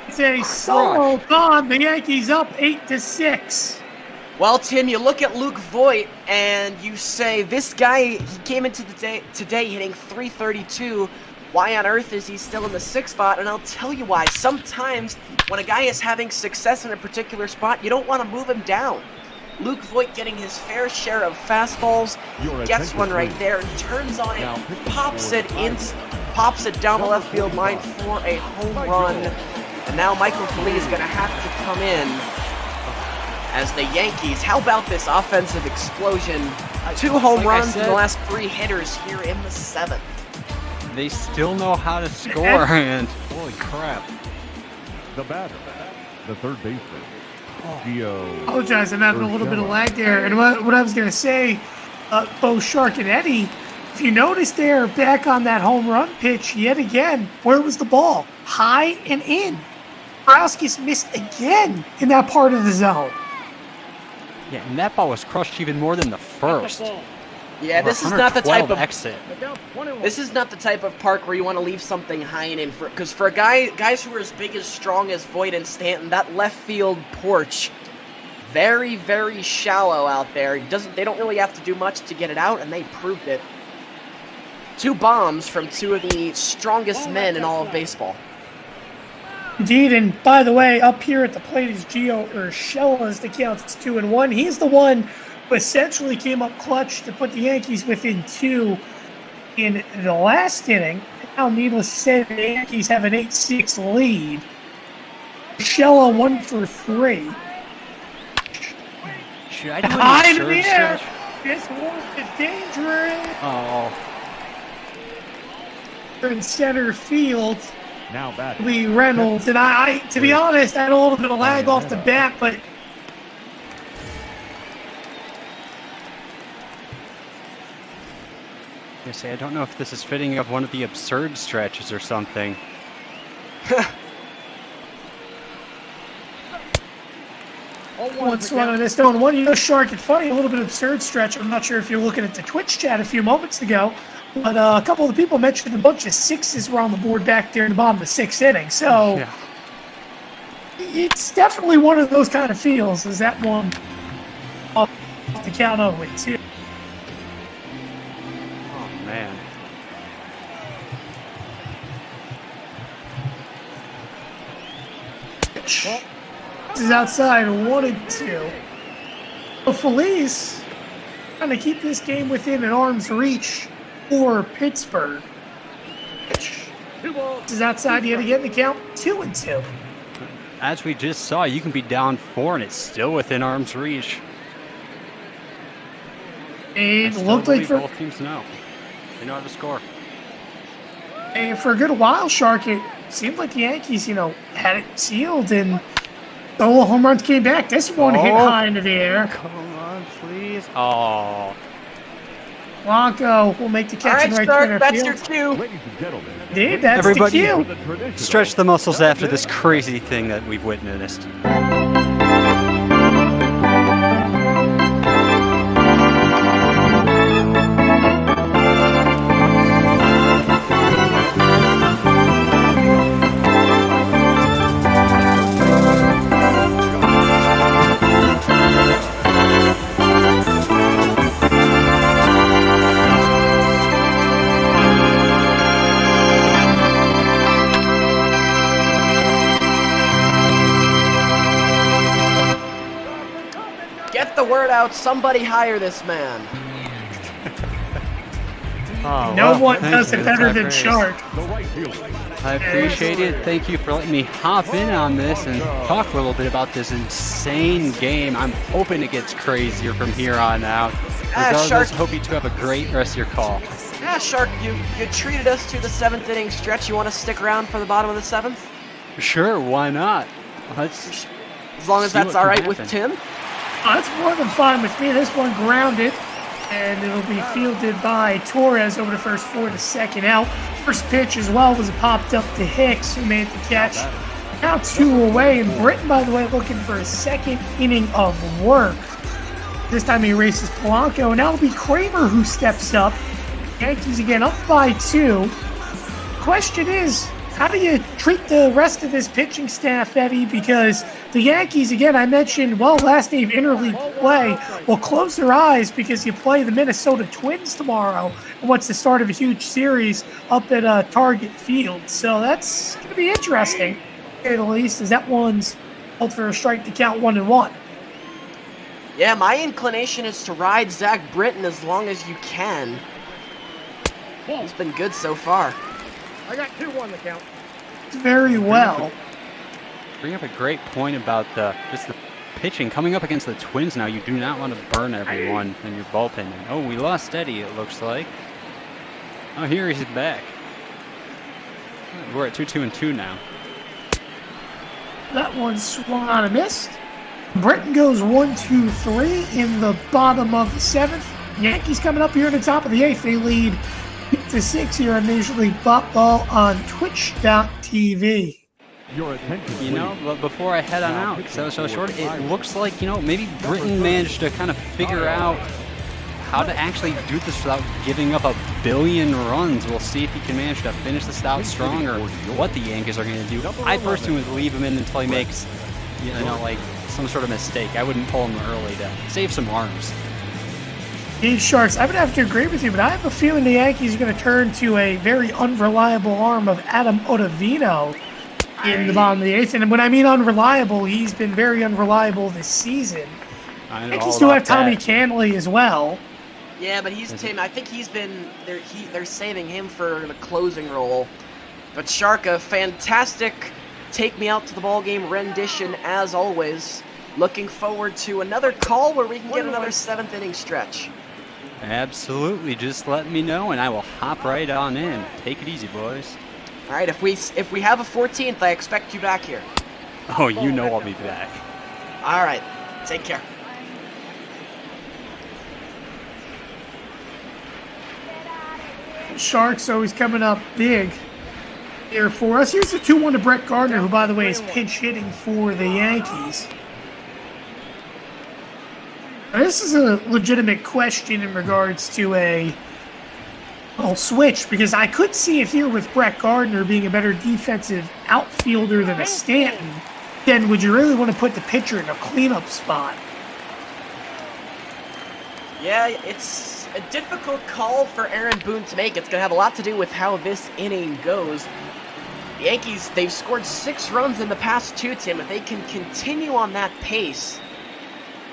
It's a solo bomb. The Yankees up 8-6. Well, Tim, you look at Luke Voigt and you say, this guy, he came into the day today hitting .332. Why on earth is he still in the 6th spot? And I'll tell you why. Sometimes when a guy is having success in a particular spot, you don't want to move him down. Luke Voigt getting his fair share of fastballs, gets one right there, and turns on it, pops it down the left field line for a home run. And now Michael Foley is going to have to come in as the Yankees. How about this offensive explosion? 2 home runs in the last 3 hitters here in the 7th. They still know how to score, and holy crap. The batter, the third baseman, Apologize, I'm having a little bit of lag there. And what I was going to say, both Shark and Eddie, if you notice they're back on that home run pitch yet again, where was the ball? High and in. Browskis missed again in that part of the zone. Yeah, and that ball was crushed even more than the first. Yeah, this is not the type of exit. This is not the type of park where you want to leave something high and in, because for guys who are as big as strong as Voigt and Stanton, that left field porch, very, very shallow out there. They don't really have to do much to get it out, and they proved it. 2 bombs from 2 of the strongest men in all of baseball. Indeed, and by the way, up here at the plate is Gio Urshela as the count's 2-1. He's the one who essentially came up clutch to put the Yankees within 2 in the last inning. Now, needless to say, the Yankees have an 8-6 lead. Urshela 1 for 3. Should I do High an in the absurd air. stretch? This one is dangerous. Oh. In center field. Now back. Lee Reynolds, and I to be honest, I had a little bit of lag off the bat, but I don't know if this is fitting of one of the absurd stretches or something. one swung on this stone. One, Shark, it's funny, a little bit absurd stretch. I'm not sure if you're looking at the Twitch chat a few moments ago, but a couple of the people mentioned a bunch of 6s were on the board back there in the bottom of the 6th inning. So yeah. It's definitely one of those kind of feels. Is that one off the count of it, too? Oh, man. This is outside 1-2. So Felice trying to keep this game within an arm's reach for Pittsburgh. This is outside yet again. The count 2-2. As we just saw, you can be down 4 and it's still within arm's reach. It looked like for both teams know. They know how to score. And for a good while, Shark, it seemed like the Yankees, had it sealed, and the home runs came back. This one hit high into the air. Come on, please. Oh. Blanco will make the catch in right center that's field. your cue. Ladies and gentlemen. Dude, that's Everybody, the cue. stretch the muscles after this crazy thing that we've witnessed. Get the word out. Somebody hire this man. No one does it better than Shark. I appreciate it. Thank you for letting me hop in on this and talk for a little bit about this insane game. I'm hoping it gets crazier from here on out. Regardless, Shark. hope you two have a great rest of your call. Yeah, Shark, you treated us to the 7th inning stretch. You want to stick around for the bottom of the 7th? Sure, why not? Let's as long as that's all right with Tim? That's more than fine with me. This one grounded, and it'll be fielded by Torres over the first 4 to second out. First pitch as well was popped up to Hicks, who made the catch. Now 2 away, and Britton, by the way, looking for a second inning of work. This time he races Polanco, and now it'll be Kramer who steps up. Yankees again up by 2. Question is, how do you treat the rest of this pitching staff, Eddie? Because the Yankees, again, I mentioned, last name interleague play, will close their eyes because you play the Minnesota Twins tomorrow and what's the start of a huge series up at Target Field. So that's going to be interesting, to say the least, as that one's held for a strike to count 1-1. Yeah, my inclination is to ride Zach Britton as long as you can. He's been good so far. I got 2-1 the count. Very well. Bring up a great point about the pitching. Coming up against the Twins now, you do not want to burn everyone in your bullpen. Oh, we lost Eddie, it looks like. Oh, here he's back. We're at 2-2-2 now. That one swung on and missed. Britain goes 1-2-3 in the bottom of the 7th. Yankees coming up here at the top of the 8th. They lead 8-6 here on Major League Ball on Twitch.tv. Your attention, You know, but before I head on out, because that was so short, it looks like, you know, maybe Britain managed to kind of figure out how to actually do this without giving up a billion runs. We'll see if he can manage to finish this out strong or what the Yankees are going to do. I personally would leave him in until he makes, you know, like some sort of mistake. I wouldn't pull him early to save some arms. These Sharks, I would have to agree with you, but I have a feeling the Yankees are going to turn to a very unreliable arm of Adam Ottavino in the bottom of the 8th. And when I mean unreliable, he's been very unreliable this season. I know Yankees all do about have Tommy that. Canley as well. Yeah, but Tim. I think he's been they're saving him for the closing role. But Shark, a fantastic take me out to the ball game rendition as always. Looking forward to another call where we can get another 7th inning stretch. Absolutely. Just let me know, and I will hop right on in. Take it easy, boys. All right, if we have a 14th, I expect you back here. Oh, you know I'll be back. All right, take care. Sharks always coming up big here for us. Here's the 2-1 to Brett Gardner, who, by the way, is pinch hitting for the Yankees. Now, this is a legitimate question in regards to a switch, because I could see it here with Brett Gardner being a better defensive outfielder than a Stanton. Then would you really want to put the pitcher in a cleanup spot? Yeah, it's a difficult call for Aaron Boone to make. It's going to have a lot to do with how this inning goes. The Yankees, they've scored 6 runs in the past 2, Tim. If they can continue on that pace,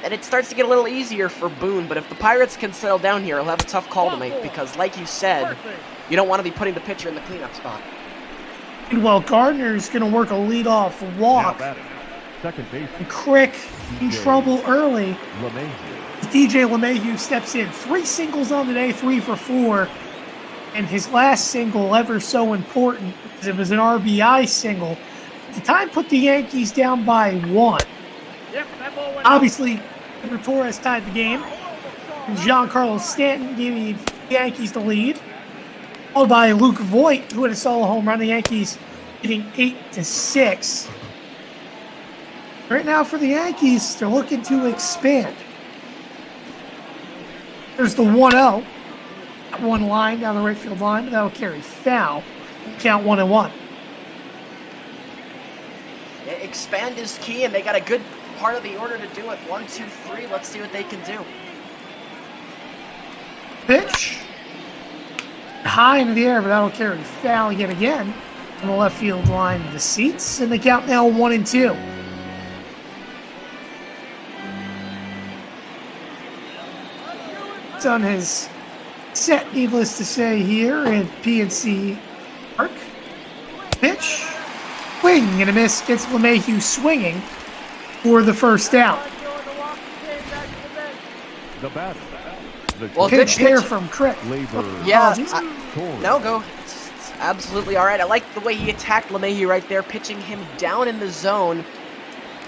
then it starts to get a little easier for Boone. But if the Pirates can settle down here, he'll have a tough call to make because, like you said, you don't want to be putting the pitcher in the cleanup spot. Well, Gardner's going to work a leadoff walk. Second base. Crick in trouble early. LeMahieu. DJ LeMahieu steps in. 3 singles on the day, 3 for 4. And his last single, ever so important, because it was an RBI single. At the time, put the Yankees down by 1. Obviously, Torres tied the game. And Giancarlo Stanton gave the Yankees the lead. Followed by Luke Voigt, who had a solo home run. The Yankees hitting 8-6. Right now for the Yankees, they're looking to expand. There's the 1-0. That one line down the right field line, but that'll carry foul. Count 1-1. Yeah, expand is key, and they got a good part of the order to do it. 1, 2, 3. Let's see what they can do. Pitch. High into the air, but that'll carry foul yet again. On the left field line of the seats, and they count now 1-2. Sun has set, needless to say, here at PNC Park. Pitch. Swing and a miss. Gets LeMahieu swinging for the first out. The batter. Well, pitch good there from Crick. Yeah, no, go. It's absolutely all right. I like the way he attacked LeMahieu right there, pitching him down in the zone.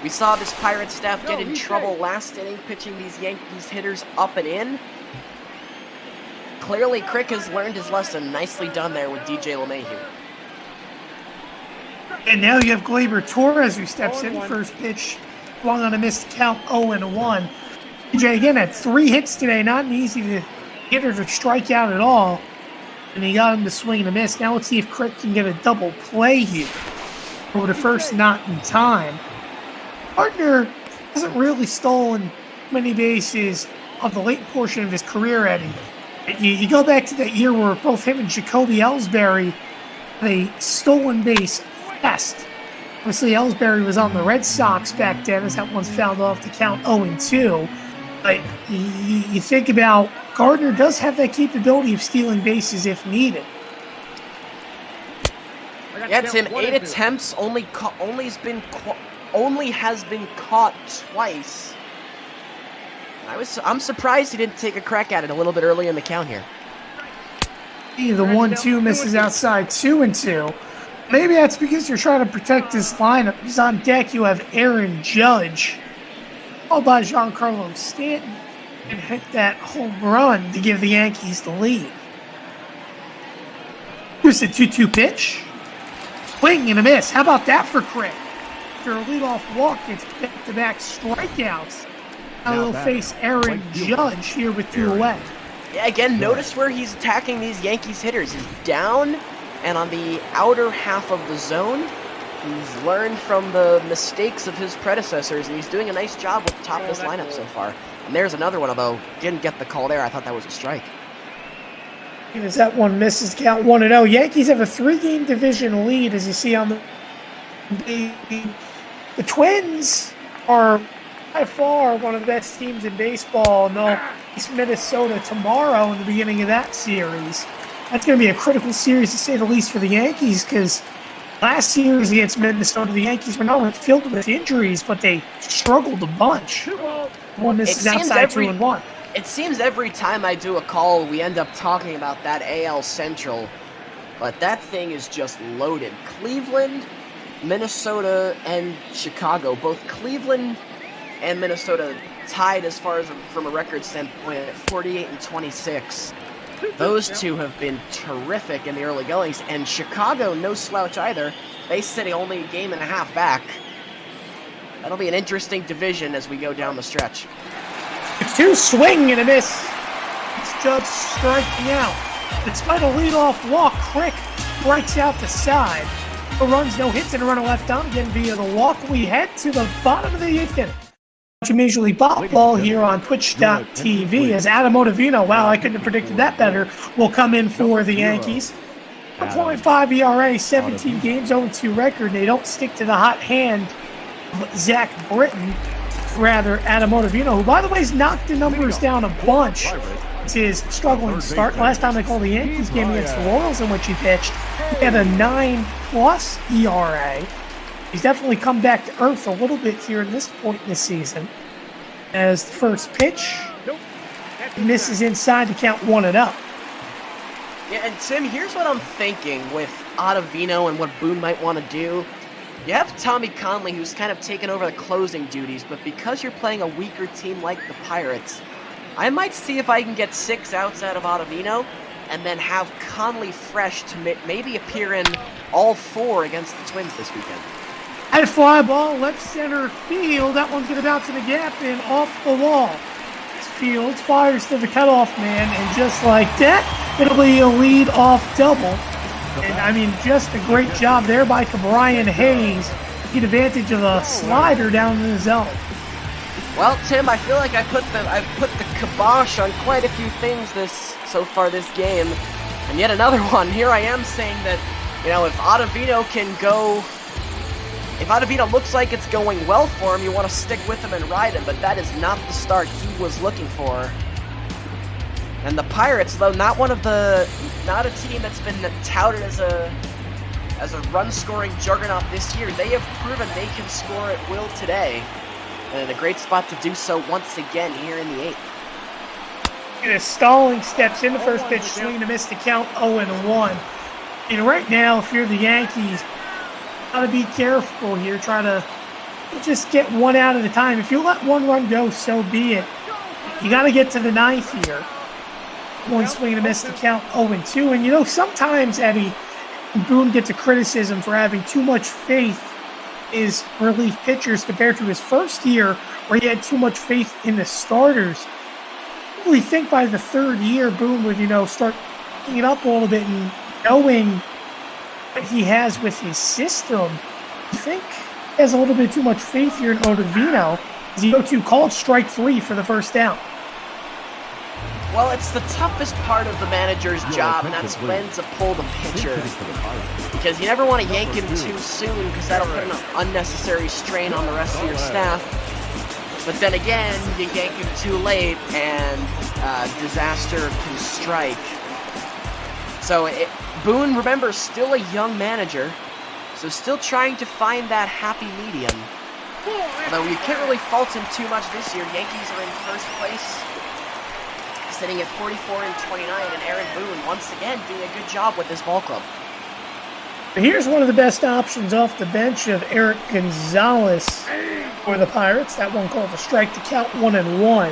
We saw this Pirates staff get in trouble last inning, pitching these Yankees hitters up and in. Clearly, Crick has learned his lesson. Nicely done there with DJ LeMahieu. And now you have Gleyber Torres, who steps in. First pitch, swung on a missed count, 0-1. DJ again had 3 hits today. Not an easy hitter to strike out at all. And he got him to swing and a miss. Now let's see if Crick can get a double play here. Over the first, not in time. Gardner hasn't really stolen many bases of the late portion of his career, Eddie. You go back to that year where both him and Jacoby Ellsbury had a stolen base fest. Obviously, Ellsbury was on the Red Sox back then, as that one's fouled off to count 0-2. But you think about Gardner does have that capability of stealing bases if needed. Yeah, Tim, 8 attempts, only has been caught twice. I'm surprised he didn't take a crack at it a little bit early in the count here. The 1-2 misses outside, 2-2. Maybe that's because you're trying to protect this lineup. Because on deck you have Aaron Judge. Called by Giancarlo Stanton and hit that home run to give the Yankees the lead. Here's the 2-2 pitch. Swing and a miss. How about that for Crick? After a leadoff walk, it's back-to-back strikeouts. Now he'll face Aaron Judge here with 2 away. Yeah, again, notice where he's attacking these Yankees hitters. He's down and on the outer half of the zone. He's learned from the mistakes of his predecessors, and he's doing a nice job with the top of this lineup so far. And there's another one, although didn't get the call there. I thought that was a strike. As that one misses, count 1-0. Yankees have a 3-game division lead, as you see on the Twins are by far one of the best teams in baseball, and they'll face Minnesota tomorrow in the beginning of that series. That's going to be a critical series, to say the least, for the Yankees, because last series against Minnesota, the Yankees were not only filled with injuries, but they struggled a bunch. One misses outside 2-1. It seems every time I do a call, we end up talking about that AL Central, but that thing is just loaded. Cleveland, Minnesota, and Chicago. Both Cleveland and Minnesota tied as far as from a record standpoint at 48 and 26. Those two have been terrific in the early goings, and Chicago, no slouch either. They sit only a game and a half back. That'll be an interesting division as we go down the stretch. It's 2 swing and a miss. It's Judge striking out. Despite a leadoff walk, Crick strikes out the side. No runs, no hits, and a runner left on again via the walk. We head to the bottom of the 8th inning. Major League Baseball here on Twitch.tv as Adam Ottavino, wow, I couldn't have predicted that better, will come in for the Yankees. 1.5 ERA, 17 games, 0-2 record. They don't stick to the hot hand of Zach Britton. Rather, Adam Ottavino, who, by the way, has knocked the numbers down a bunch. It's his struggling start. Last time I called the Yankees game against the Royals in which he pitched, he had a 9+ ERA. He's definitely come back to earth a little bit here in this point in the season. As the first pitch misses inside to count 1-0. Yeah, and Tim, here's what I'm thinking with Ottavino and what Boone might want to do. You have Tommy Conley, who's kind of taken over the closing duties, but because you're playing a weaker team like the Pirates, I might see if I can get 6 outs out of Ottavino and then have Conley fresh to maybe appear in all 4 against the Twins this weekend. High fly ball, left center field. That one's going to bounce in the gap and off the wall. Fields fires to the cutoff man, and just like that, it'll be a lead-off double. And I mean, just a great job there by Brian Hayes. Get advantage of a slider down in the zone. Well, Tim, I feel like I've put the kibosh on quite a few things so far this game, and yet another one. Here I am saying that, if Ottavino can go, if Ottavino looks like it's going well for him, you want to stick with him and ride him, but that is not the start he was looking for. And the Pirates, though not a team that's been touted as a run-scoring juggernaut this year, they have proven they can score at will today. And a great spot to do so once again here in the 8th. Stalling steps in the first pitch, swing to miss the count 0-1. And right now, if you're the Yankees, gotta be careful here. Try to just get 1 out at a time. If you let 1 run go, so be it. You gotta get to the 9th here. 1 swing and a miss to count 0-2. And sometimes, Eddie, Boone gets a criticism for having too much faith in his relief pitchers compared to his first year where he had too much faith in the starters. I really think by the 3rd year, Boone would, start picking it up a little bit and knowing what he has with his system. I think he has a little bit too much faith here in Ottavino as he go to called strike 3 for the first down. Well, it's the toughest part of the manager's job, and that's when to pull the pitcher. Because you never want to yank him too soon, because that'll put an unnecessary strain on the rest of your staff. But then again, you yank him too late, and disaster can strike. So Boone, remember, still a young manager, so still trying to find that happy medium. Although you can't really fault him too much this year. Yankees are in first place, sitting at 44 and 29, and Aaron Boone once again doing a good job with this ball club. But here's one of the best options off the bench of Eric Gonzalez for the Pirates. That one called a strike to count 1-1.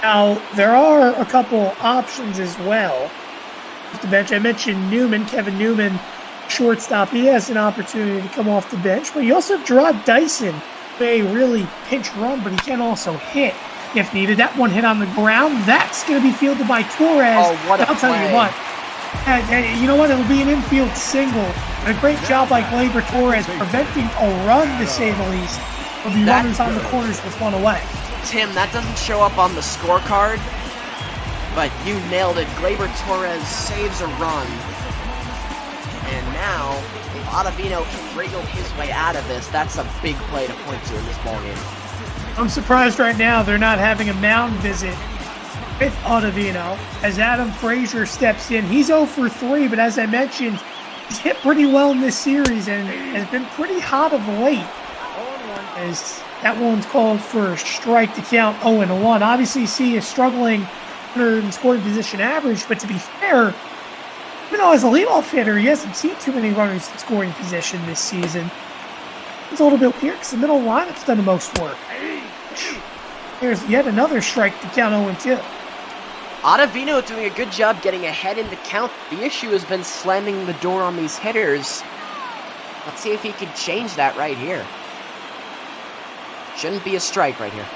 Now, there are a couple options as well off the bench. I mentioned Newman, Kevin Newman, shortstop. He has an opportunity to come off the bench. But you also have Gerard Dyson, who may really pinch run, but he can also hit if needed. That one hit on the ground. That's going to be fielded by Torres. Oh, what a I'll tell play. you what. You know what? It'll be an infield single. And a great job by Gleyber Torres preventing a run, to say the least. There'll be runners on the corners with one away. Tim, that doesn't show up on the scorecard, but you nailed it. Gleyber Torres saves a run. And now, if Ottavino can wriggle his way out of this, that's a big play to point to in this ballgame. I'm surprised right now they're not having a mound visit with Ottavino as Adam Frazier steps in. He's 0 for 3, but as I mentioned, he's hit pretty well in this series and has been pretty hot of late. As that one's called for a strike to count 0-1. Obviously, C is struggling under in scoring position average, but to be fair, even though as a leadoff hitter, he hasn't seen too many runners in scoring position this season. It's a little bit weird because the middle lineup's done the most work. There's yet another strike to count 0-2. Ottavino doing a good job getting ahead in the count. The issue has been slamming the door on these hitters. Let's see if he can change that right here. Shouldn't be a strike right here.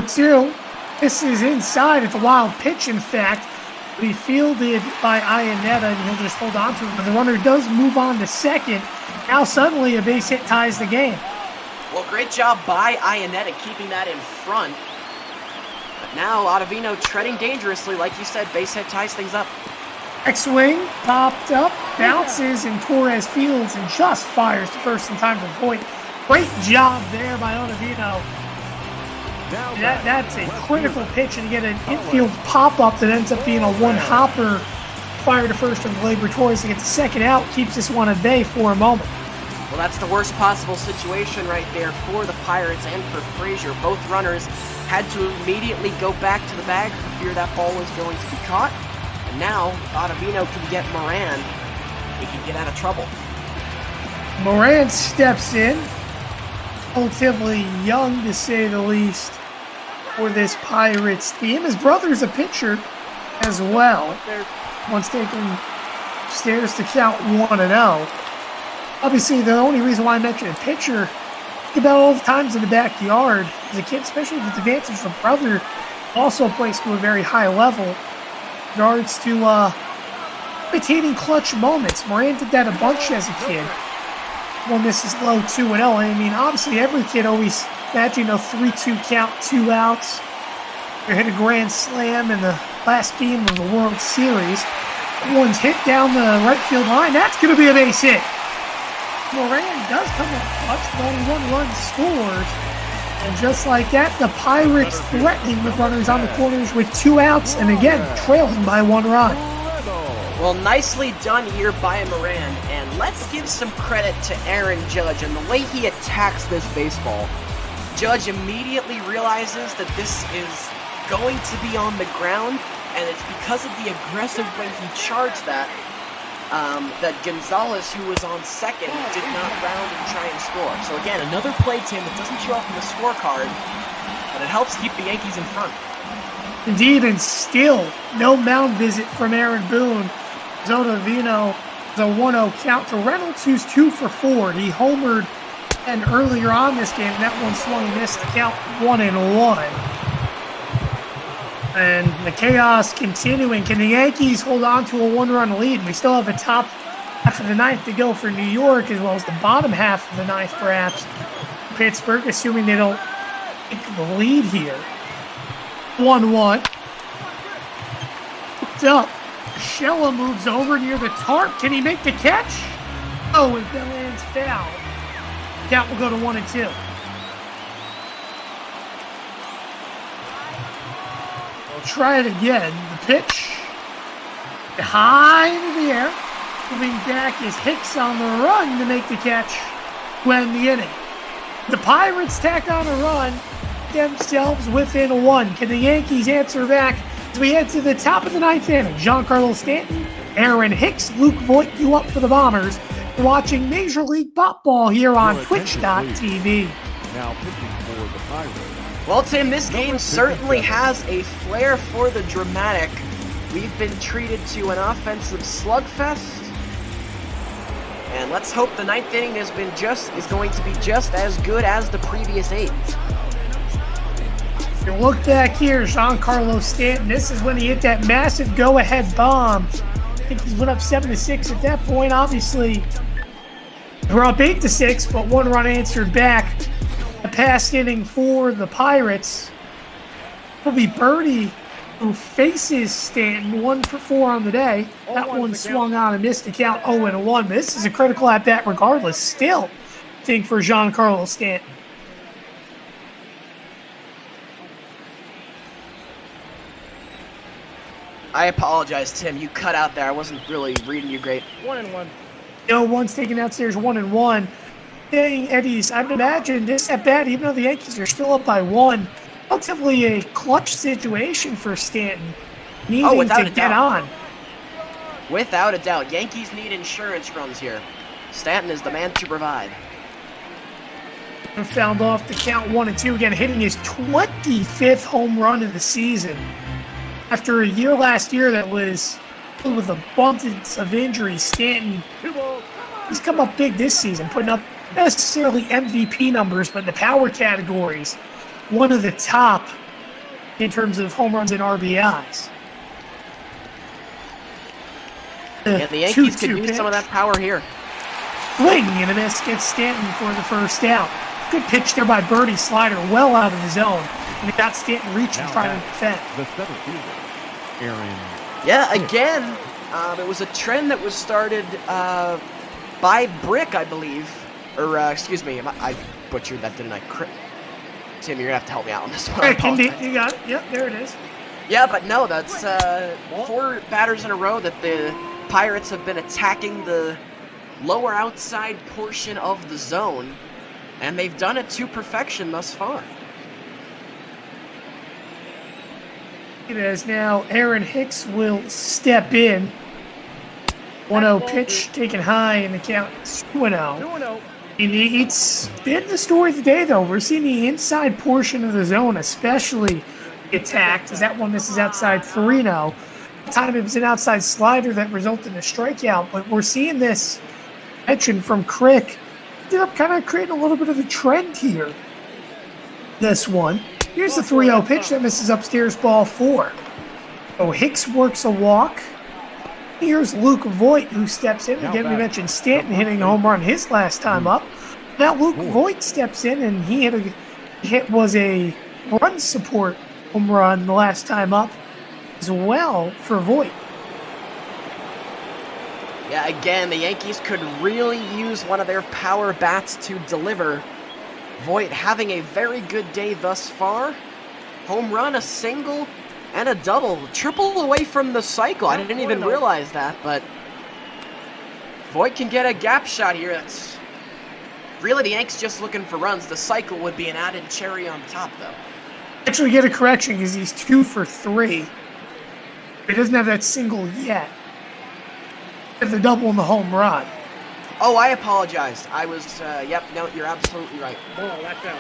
2. This is inside. It's a wild pitch, in fact. Be fielded by Ionetta, and he'll just hold on to it. But the runner does move on to second. Now suddenly a base hit ties the game. Well, great job by Ionetta keeping that in front. But now Ottavino treading dangerously. Like you said, base hit ties things up. X-swing, popped up, bounces, and Torres fields and just fires to first in time to avoid. Great job there by Ottavino. That's a critical pitch, and you get an infield pop-up that ends up being a one-hopper fire to first from Gleyber Torres to get the second out, keeps this one at bay for a moment. Well, that's the worst possible situation right there for the Pirates and for Frazier. Both runners had to immediately go back to the bag for fear that ball was going to be caught. And now, if Ottavino can get Moran, he can get out of trouble. Moran steps in, relatively young to say the least, for this Pirates team. His brother's a pitcher as well. Once taking stairs to count 1-0. Obviously, the only reason why I mentioned a pitcher, think about all the times in the backyard as a kid, especially with the advantage from brother, also plays to a very high level in regards to imitating clutch moments. Moran did that a bunch as a kid. When this is low 2-0. I mean, obviously, every kid always imagine a 3-2 count, 2 outs. They hit a grand slam in the last game of the World Series. One's hit down the right field line. That's going to be a base hit. Moran does come up clutch, but only 1 run scores. And just like that, the Pirates threatening with runners on the corners with 2 outs, and again, trailing by 1 run. Well, nicely done here by Moran, and let's give some credit to Aaron Judge and the way he attacks this baseball. Judge immediately realizes that this is going to be on the ground, and it's because of the aggressive way he charged that, that Gonzalez, who was on second, did not round and try and score. So again, another play, Tim, that doesn't show up in the scorecard, but it helps keep the Yankees in front. Indeed, and still no mound visit from Aaron Boone. Ottavino, the 1-0 count to Reynolds, who's 2 for 4. He homered and earlier on this game, and that one swung and missed to count 1-1. And the chaos continuing. Can the Yankees hold on to a 1-run lead? We still have the top half of the ninth to go for New York, as well as the bottom half of the ninth, perhaps. Pittsburgh, assuming they don't take the lead here. 1-1. Hooked up. Shella moves over near the tarp. Can he make the catch? Oh, and that lands foul. Count will go to 1-2. We'll try it again. The pitch. High into the air. Moving back is Hicks on the run to make the catch to end the inning. The Pirates tack on a run themselves within 1. Can the Yankees answer back as we head to the top of the ninth inning? Giancarlo Stanton Aaron Hicks, Luke Voigt, you up for the Bombers. You're watching Major League Ball here on Twitch.tv. Now pitching for the Pirates. Well, Tim, this game certainly has a flair for the dramatic. We've been treated to an offensive slugfest. And let's hope the ninth inning is going to be just as good as the previous 8. You look back here, Giancarlo Stanton. This is when he hit that massive go-ahead bomb. I think he went up 7-6 at that point. Obviously, we're up 8-6, but 1 run answered back. A past inning for the Pirates. It'll be Birdie who faces Stanton, 1 for 4 on the day. That one swung on and missed the count 0-1. But this is a critical at bat regardless. Still, I think for Giancarlo Stanton. I apologize, Tim. You cut out there. I wasn't really reading you great. 1-1. No one's taken outstairs 1-1. Dang, Eddie's, I'd imagine this at bat, even though the Yankees are still up by 1, relatively a clutch situation for Stanton. Needing to get on. Without a doubt. Yankees need insurance runs here. Stanton is the man to provide. And fouled off the count 1-2 again, hitting his 25th home run of the season. After a year last year that was filled with abundance of injuries, Stanton, he's come up big this season, putting up not necessarily MVP numbers, but in the power categories, one of the top in terms of home runs and RBIs. And the Yankees could use some of that power here. Swing and a miss gets Stanton for the first out. Good pitch there by Birdie, slider well out of the zone. And it got Stanton reaching, trying to defend. The center fielder, Aaron. Yeah, again, it was a trend that was started by Brick, I believe. Or, excuse me, I butchered that, didn't I? Tim, you're going to have to help me out on this one. You got it. Yep, there it is. Yeah, but no, that's 4 batters in a row that the Pirates have been attacking the lower outside portion of the zone. And they've done it to perfection thus far. It is now Aaron Hicks will step in. 1-0 pitch taken high in the count 2-0. It's been the story of the day, though. We're seeing the inside portion of the zone especially attacked, as that one misses outside 3-0. Time it was an outside slider that resulted in a strikeout, but we're seeing this mention from Crick. Ended up kind of creating a little bit of a trend here. This one. Here's the 3-0 pitch that misses upstairs, ball 4. So Hicks works a walk. Here's Luke Voigt who steps in. Again, we mentioned Stanton hitting a home run his last time up. Now Luke Voigt steps in, and he was a run support home run the last time up as well for Voigt. Yeah, again, the Yankees could really use one of their power bats to deliver. Voigt having a very good day thus far. Home run, a single, and a double. Triple away from the cycle. I didn't even realize that, but Voigt can get a gap shot here. That's really the Yanks just looking for runs. The cycle would be an added cherry on top, though. Actually get a correction because he's 2 for 3. He doesn't have that single yet. He has the double and the home run. Oh, I apologize. I was, yep, no, you're absolutely right. Oh, that's out.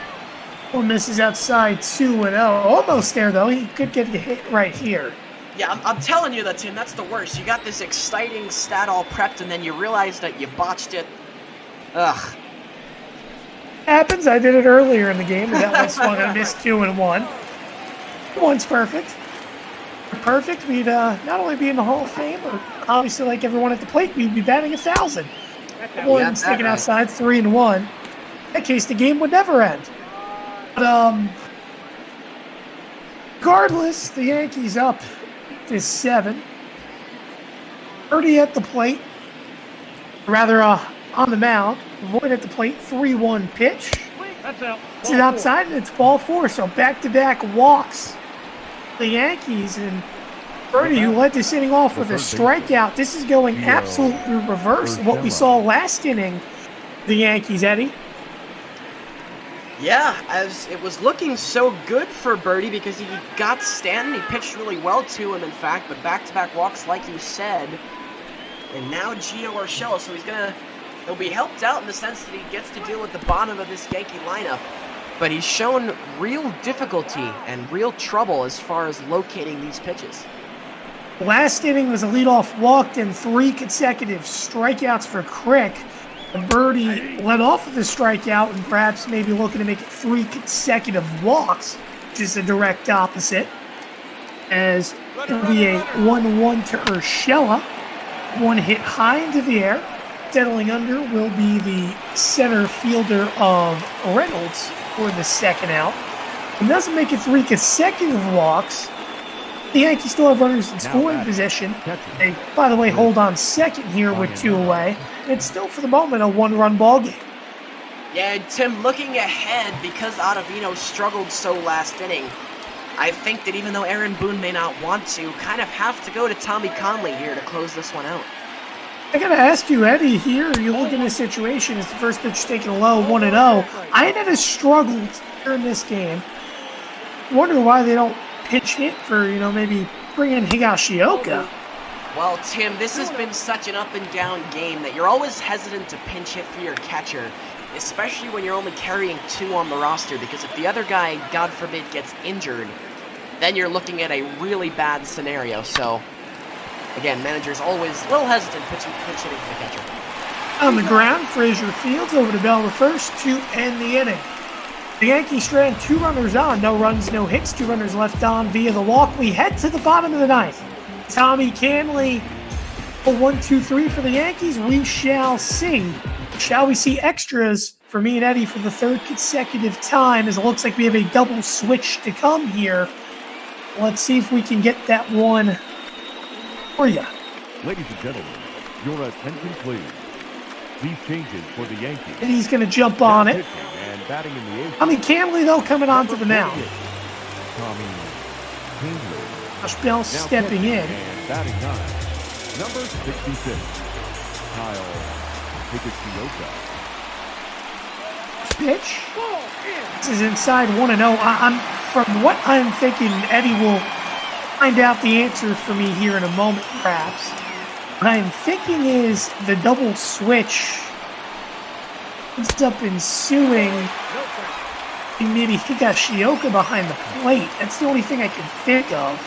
One misses outside 2-0. Almost there, though. He could get a hit right here. Yeah, I'm telling you that, Tim, that's the worst. You got this exciting stat all prepped, and then you realize that you botched it. Ugh. Happens. I did it earlier in the game. That one swung and missed 2-1. One's perfect. Perfect, we'd not only be in the Hall of Fame, but obviously, like everyone at the plate, we'd be batting 1,000. One's taken outside 3-1. In that case, the game would never end. But regardless, the Yankees up to 7. Birdie at the plate, rather on the mound. Voigt at the plate, 3-1 pitch. That's out. It's outside, and it's ball 4. So back-to-back walks. The Yankees, and Birdie, who led this inning off with a strikeout. This is going absolutely reverse of what we saw last inning. The Yankees, Eddie. Yeah, as it was looking so good for Birdie because he got Stanton. He pitched really well to him, in fact, but back-to-back walks, like you said. and now Gio Urshela, so he'll be helped out in the sense that he gets to deal with the bottom of this Yankee lineup, but he's shown real difficulty and real trouble as far as locating these pitches. Last inning was a leadoff walk and 3 consecutive strikeouts for Crick. And Birdie led off with a strikeout and perhaps maybe looking to make it 3 consecutive walks, which is a direct opposite. As it'll be a 1-1 to Urshela. 1 hit high into the air. Settling under will be the center fielder of Reynolds for the second out. It doesn't make it 3 consecutive walks. The Yankees still have runners in scoring position. They, by the way, hold on second here with 2 away. It's still, for the moment, a 1-run ball game. Yeah, Tim, looking ahead, because Ottavino struggled so last inning, I think that even though Aaron Boone may not want to, kind of have to go to Tommy Conley here to close this one out. I gotta ask you, Eddie, here, you look in this situation, as the first pitch taken low, 1-0. Iannetta has struggled here in this game. Wonder why they don't pitch hit for, maybe bring in Higashioka. Well, Tim, this has been such an up and down game that you're always hesitant to pinch hit for your catcher, especially when you're only carrying 2 on the roster, because if the other guy, God forbid, gets injured, then you're looking at a really bad scenario. So, again, managers always a little hesitant pinch hitting for the catcher. On the ground, Frazier Fields over to Bell the first to end the inning. The Yankees strand 2 runners on, no runs, no hits, 2 runners left on via the walk. We head to the bottom of the 9th. Tommy Canley, a 1-2-3 for the Yankees. We shall see. Shall we see extras for me and Eddie for the 3rd consecutive time, as it looks like we have a double switch to come here. Let's see if we can get that one for you. Ladies and gentlemen, your attention please. These changes for the Yankees. And he's going to jump on it. And batting in the 8th. Tommy Canley, though, coming onto the mound. Tommy Canley. Josh Bell stepping in. And batting 9, number 66, Kyle Higashioka. Pitch. This is inside 1-0. From what I'm thinking, Eddie will find out the answer for me here in a moment, perhaps. What I'm thinking is the double switch ends up ensuing maybe Higashioka behind the plate. That's the only thing I can think of.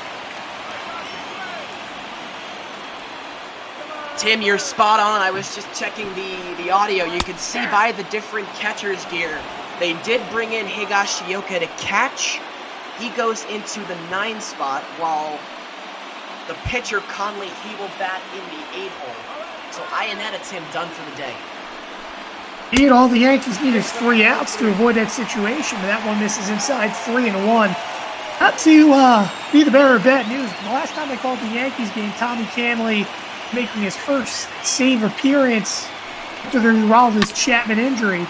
Tim, you're spot on. I was just checking the audio. You can see by the different catcher's gear, they did bring in Higashioka to catch. He goes into the 9 spot, while the pitcher, Conley, he will bat in the 8 hole. So Iannetta, Tim, done for the day. Indeed, all the Yankees need is 3 outs to avoid that situation, but that one misses inside 3-1. Not to be the bearer of bad news, but the last time I called the Yankees game, Tommy Canley making his first save appearance after the Uvaldes Chapman injury.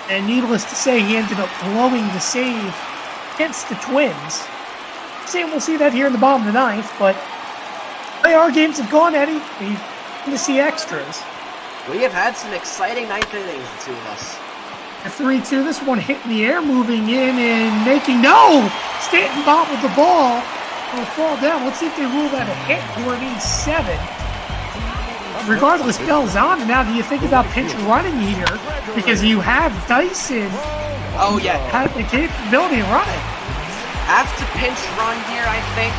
And needless to say, he ended up blowing the save against the Twins. Same, we'll see that here in the bottom of the 9th, but the way our games have gone, Eddie, we're going to see extras. We have had some exciting 9th innings, the 2 of us. A 3-2, this one hit in the air, moving in and making, no! Stanton bobbled the ball. It'll fall down. Let's see if they rule that a hit. We're in 7. Regardless, Bell's on, and now do you think about pinch running here? Because you have Dyson. Oh, yeah. Have the capability of running. Have to pinch run here, I think.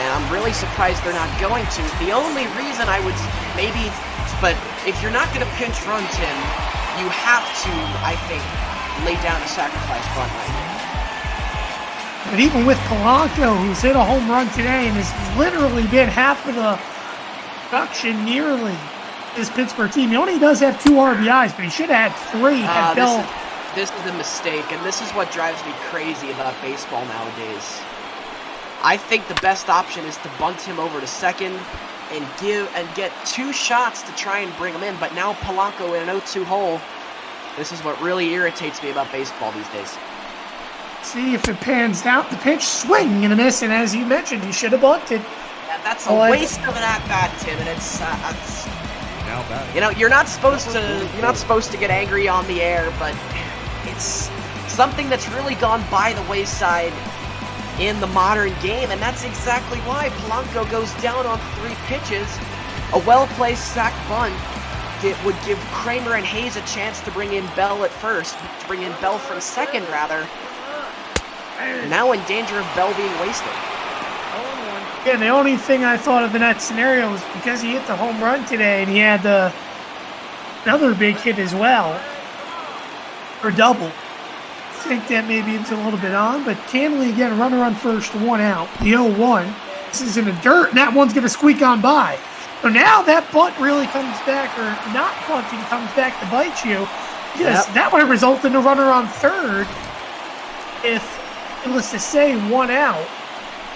And I'm really surprised they're not going to. The only reason I would maybe, but if you're not going to pinch run, Tim, you have to, I think, lay down a sacrifice bunt right here. But even with Polanco, who's hit a home run today and has literally been half of the production nearly this Pittsburgh team, he only does have 2 RBIs, but he should have had 3 had Bell. This is a mistake, and this is what drives me crazy about baseball nowadays. I think the best option is to bunt him over to second and get 2 shots to try and bring him in. But now Polanco in an 0-2 hole. This is what really irritates me about baseball these days. See if it pans out. The pitch, swing and a miss, and as you mentioned, he should have bunted. Yeah, that's a waste of an at-bat, Tim, and it's you're not supposed to get angry on the air, but it's something that's really gone by the wayside in the modern game, and that's exactly why Polanco goes down on 3 pitches A well-placed sack bunt would give Kramer and Hayes a chance to bring in Bell at first, to bring in Bell from second, rather. Now in danger of Bell being wasted. Yeah, the only thing I thought of in that scenario was because he hit the home run today and he had another big hit as well, or double. I think that maybe it's a little bit on, but Canley again, runner on first, 1 out. The 0-1. This is in the dirt, and that one's going to squeak on by. So now that bunt really comes back, or not bunting comes back to bite you. Because that would have resulted in a runner on third if it was to say 1 out.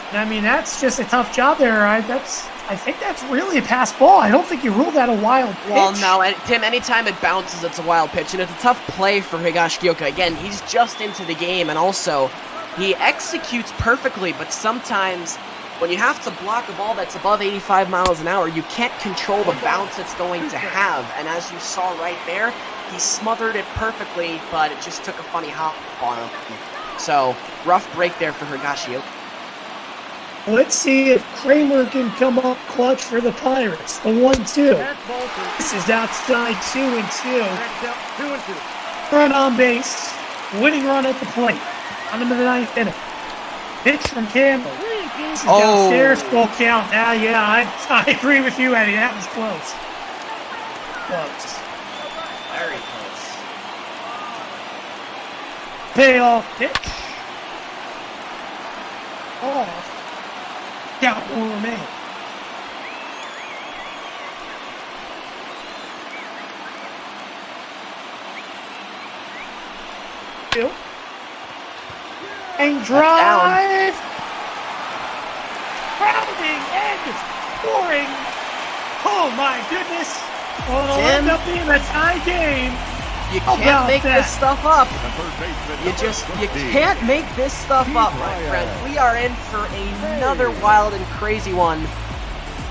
And I mean, that's just a tough job there. I think that's really a pass ball. I don't think you rule that a wild pitch. Well, no, and Tim, anytime it bounces, it's a wild pitch, and it's a tough play for Higashioka. Again, he's just into the game, and also he executes perfectly, but sometimes when you have to block a ball that's above 85 miles an hour, you can't control the bounce it's going to have. And as you saw right there, he smothered it perfectly, but it just took a funny hop on him. So, rough break there for Higashioka. Let's see if Kramer can come up clutch for the Pirates. The 1-2. This is outside 2-2. Run on base. Winning run at the plate. On into the 9th inning. Pitch from Campbell. This is downstairs. Full count. Yeah, I agree with you, Eddie. That was close. Close. Very close. Payoff pitch. Off. Count will remain. Two. And drive. Rounding and scoring. Oh my goodness. Well, it'll end up being a tie game. You can't make this stuff up. You can't make this stuff up, my friend. We are in for another wild and crazy one.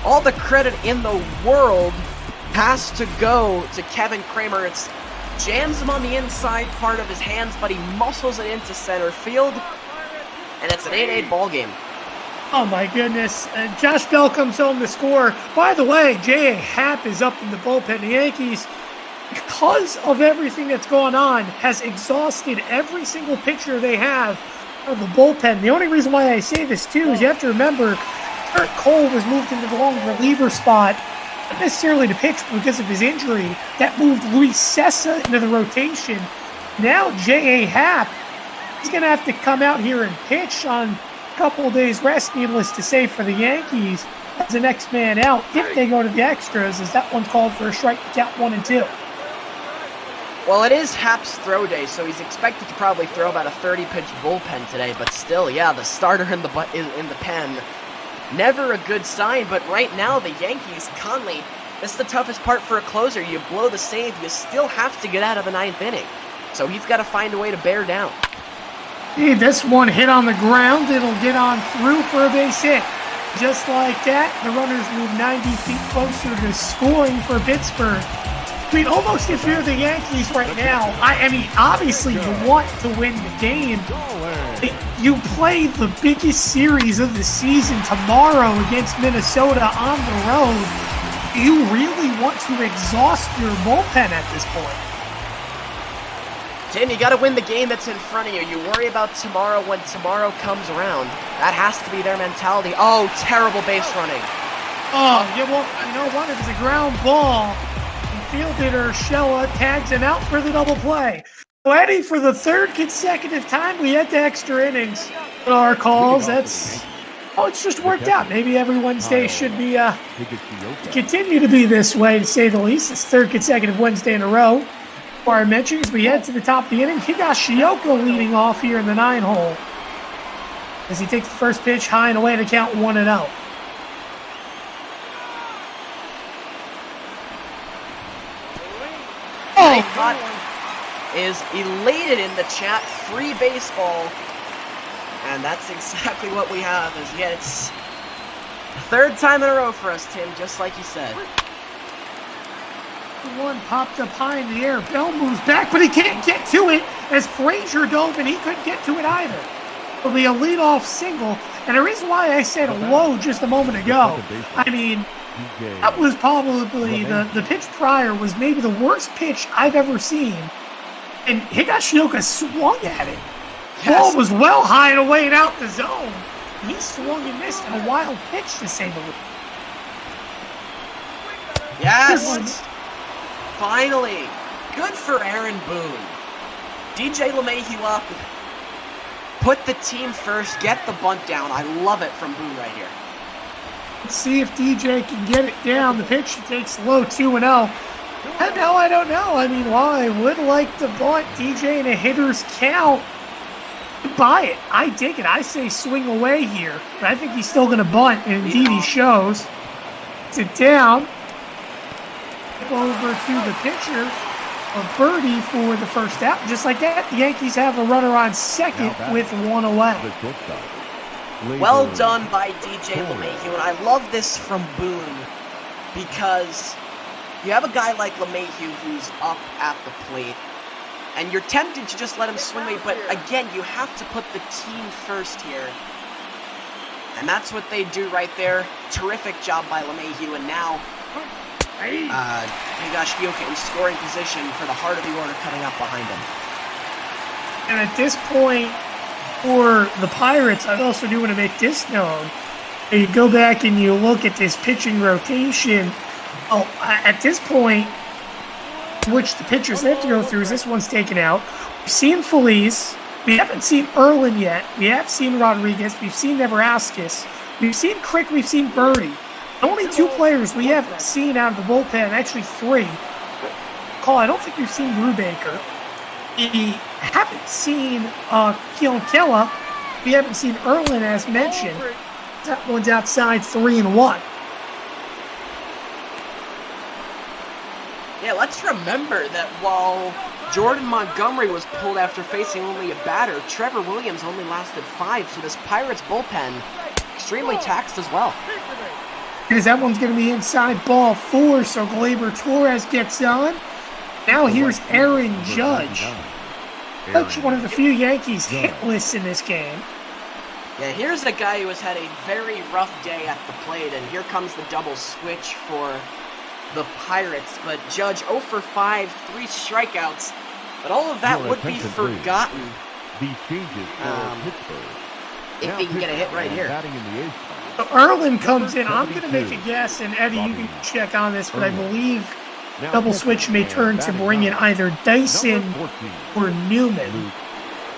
All the credit in the world has to go to Kevin Kramer. It's jams him on the inside part of his hands, but he muscles it into center field, and it's an 8-8 ball game. Oh my goodness. And Josh Bell comes home to score. By the way, J.A. Happ is up in the bullpen. The Yankees, because of everything that's going on, has exhausted every single pitcher they have of the bullpen. The only reason why I say this, too, is you have to remember Kurt Cole was moved into the long reliever spot, not necessarily to pitch because of his injury. That moved Luis Sessa into the rotation. Now J.A. Happ, he's going to have to come out here and pitch on a couple of days rest, needless to say, for the Yankees as the next man out if they go to the extras, as that one's called for a strike to count 1-2. Well, it is Happ's throw day, so he's expected to probably throw about a 30-pitch bullpen today, but still, yeah, the starter in the pen. Never a good sign, but right now the Yankees, Conley, that's the toughest part for a closer. You blow the save, you still have to get out of the 9th inning. So he's got to find a way to bear down. Hey, this one hit on the ground. It'll get on through for a base hit. Just like that, the runners move 90 feet closer to scoring for Pittsburgh. I mean, almost if you're the Yankees right now, I mean, obviously you want to win the game. You play the biggest series of the season tomorrow against Minnesota on the road. You really want to exhaust your bullpen at this point. Tim, you got to win the game that's in front of you. You worry about tomorrow when tomorrow comes around. That has to be their mentality. Oh, terrible base running. Oh, yeah, well, you know what? It was a ground ball. Fielded Urshela tags him out for the double play. So Eddie, for the third consecutive time, we had to extra innings. Our calls, it's just worked out. Maybe every Wednesday should be continue to be this way, to say the least. It's third consecutive Wednesday in a row. For our mentions, we head to the top of the inning. Higashioka leading off here in the 9-hole as he takes the first pitch high and away to count 1-0. Scott is elated in the chat. Free baseball. And that's exactly what we have. It's the third time in a row for us, Tim, just like you said. One popped up high in the air. Bell moves back, but he can't get to it as Frazier dove, and he couldn't get to it either. It'll be a leadoff single, And the reason why I said low just a moment ago, I mean, that was probably the pitch prior was maybe the worst pitch I've ever seen. And Higashioka swung at it. Ball was well high and away and out the zone. He swung and missed a wild pitch, to say the least. Yes! Finally! Good for Aaron Boone. DJ LeMahieu up. Put the team first, get the bunt down. I love it from Boone right here. Let's see if DJ can get it down. The pitch takes low 2-0. And now I don't know. I mean, while I would like to bunt DJ in a hitter's count, buy it. I dig it. I say swing away here. But I think he's still going to bunt, and indeed he shows. Sit down. Over to the pitcher of Birdie for the first out. Just like that, the Yankees have a runner on second with one away. Well done by DJ LeMahieu, and I love this from Boone because you have a guy like LeMahieu who's up at the plate, and you're tempted to just let him swing away, but again, you have to put the team first here. And that's what they do right there. Terrific job by LeMahieu, and now Higashioka in scoring position for the heart of the order coming up behind him. And at this point, for the Pirates, I also do want to make this known. You go back and you look at this pitching rotation. Oh, at this point, which the pitchers they have to go through is this one's taken out. We've seen Feliz. We haven't seen Erlin yet. We have seen Rodriguez. We've seen Neveraskis. We've seen Crick. We've seen Birdie. Only 2 players we haven't seen out of the bullpen, actually 3. Call, I don't think we've seen Brubaker. We haven't seen Kilkella. We haven't seen Erlin, as mentioned. That one's outside 3-1. Yeah, let's remember that while Jordan Montgomery was pulled after facing only a batter, Trevor Williams only lasted 5, so this Pirates bullpen extremely taxed as well. Because that one's going to be inside ball 4, so Gleyber Torres gets on. Now here's Aaron Judge. Judge, one of the few Yankees hitless in this game. Yeah, here's a guy who has had a very rough day at the plate, and here comes the double switch for the Pirates. But Judge 0 for 5, 3 strikeouts. But all of that would be forgotten if he can get a hit right here. So Erlin comes in. I'm going to make a guess, and Eddie, you can check on this, but I believe double switch may turn to bring in either Dyson or Newman.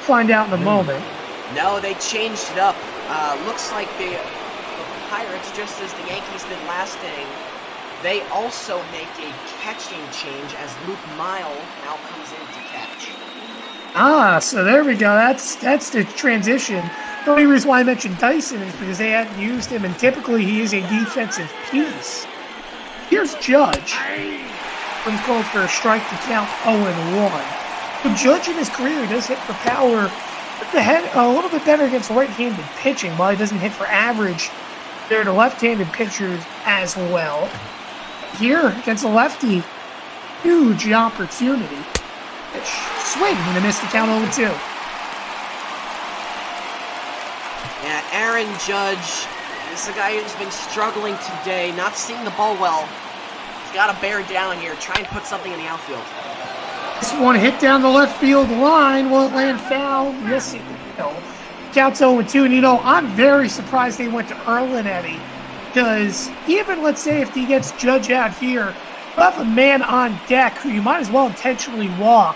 Find out in a moment. No, they changed it up. Looks like the Pirates, just as the Yankees did last inning, they also make a catching change as Luke Mile now comes in to catch. So there we go. That's the transition. The only reason why I mentioned Dyson is because they hadn't used him, and typically he is a defensive piece. Here's Judge. One's called for a strike to count 0-1. So Judge in his career does hit for power a little bit better against right-handed pitching, while he doesn't hit for average. They're the left-handed pitchers as well. Here, against the lefty, huge opportunity. Swing, and they missed the count 0-2. Yeah, Aaron Judge, this is a guy who's been struggling today, not seeing the ball well. He's got to bear down here, try and put something in the outfield. This one hit down the left field line. Will it land foul? Yes, it will. Counts 0-2, and I'm very surprised they went to Erlin, Eddie, because even, let's say, if he gets Judge out here, you have a man on deck who you might as well intentionally walk,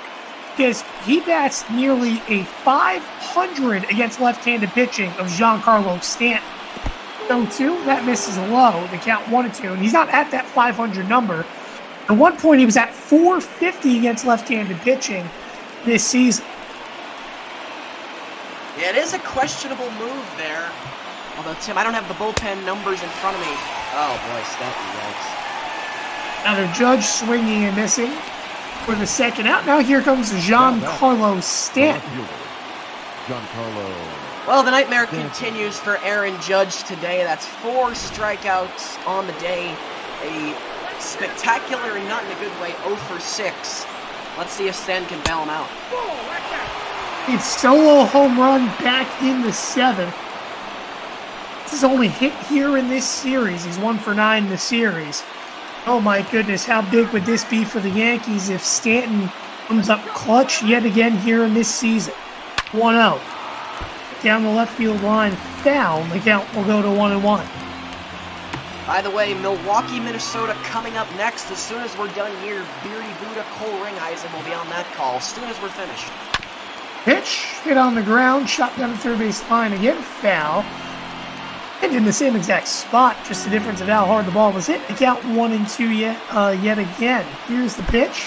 because he bats nearly a 500 against left-handed pitching of Giancarlo Stanton. 0-2, that misses low. The count 1-2, and he's not at that 500 number. At one point, he was at 450 against left-handed pitching this season. Yeah, it is a questionable move there. Although, Tim, I don't have the bullpen numbers in front of me. Oh, boy, Stanton, yikes. Now, Judge swinging and missing for the second out. Now here comes Giancarlo Stanton. Well, the nightmare continues for Aaron Judge today. That's 4 strikeouts on the day. A spectacular and not in a good way 0 for 6. Let's see if Stanton can bail him out. It's solo home run back in the 7th. His only hit here in this series. He's 1 for 9 in the series. Oh my goodness, how big would this be for the Yankees if Stanton comes up clutch yet again here in this season? 1-0. Down the left field line, foul. The count will go to 1-1. By the way, Milwaukee, Minnesota coming up next. As soon as we're done here, Beardy Buddha, Cole Ringeisen will be on that call as soon as we're finished. Pitch, hit on the ground, shot down the third base line again, foul. And in the same exact spot, just the difference of how hard the ball was hit. The count 1-2 yet again. Here's the pitch.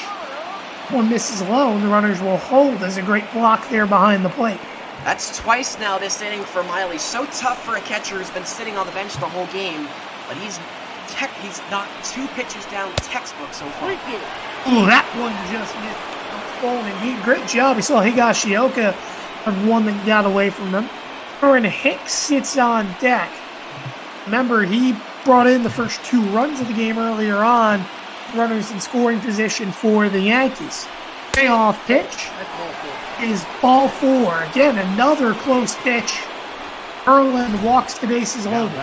One misses alone. The runners will hold. There's a great block there behind the plate. That's twice now this inning for Miley. So tough for a catcher who's been sitting on the bench the whole game. But he's knocked 2 pitches down textbook so far. Oh, that one just missed. Falling indeed. Great job. We saw Higashioka of one that got away from them. Aaron Hicks sits on deck. Remember, he brought in the first 2 runs of the game earlier on. Runners in scoring position for the Yankees. Payoff pitch is ball 4. Again, another close pitch. Erland walks the bases loaded.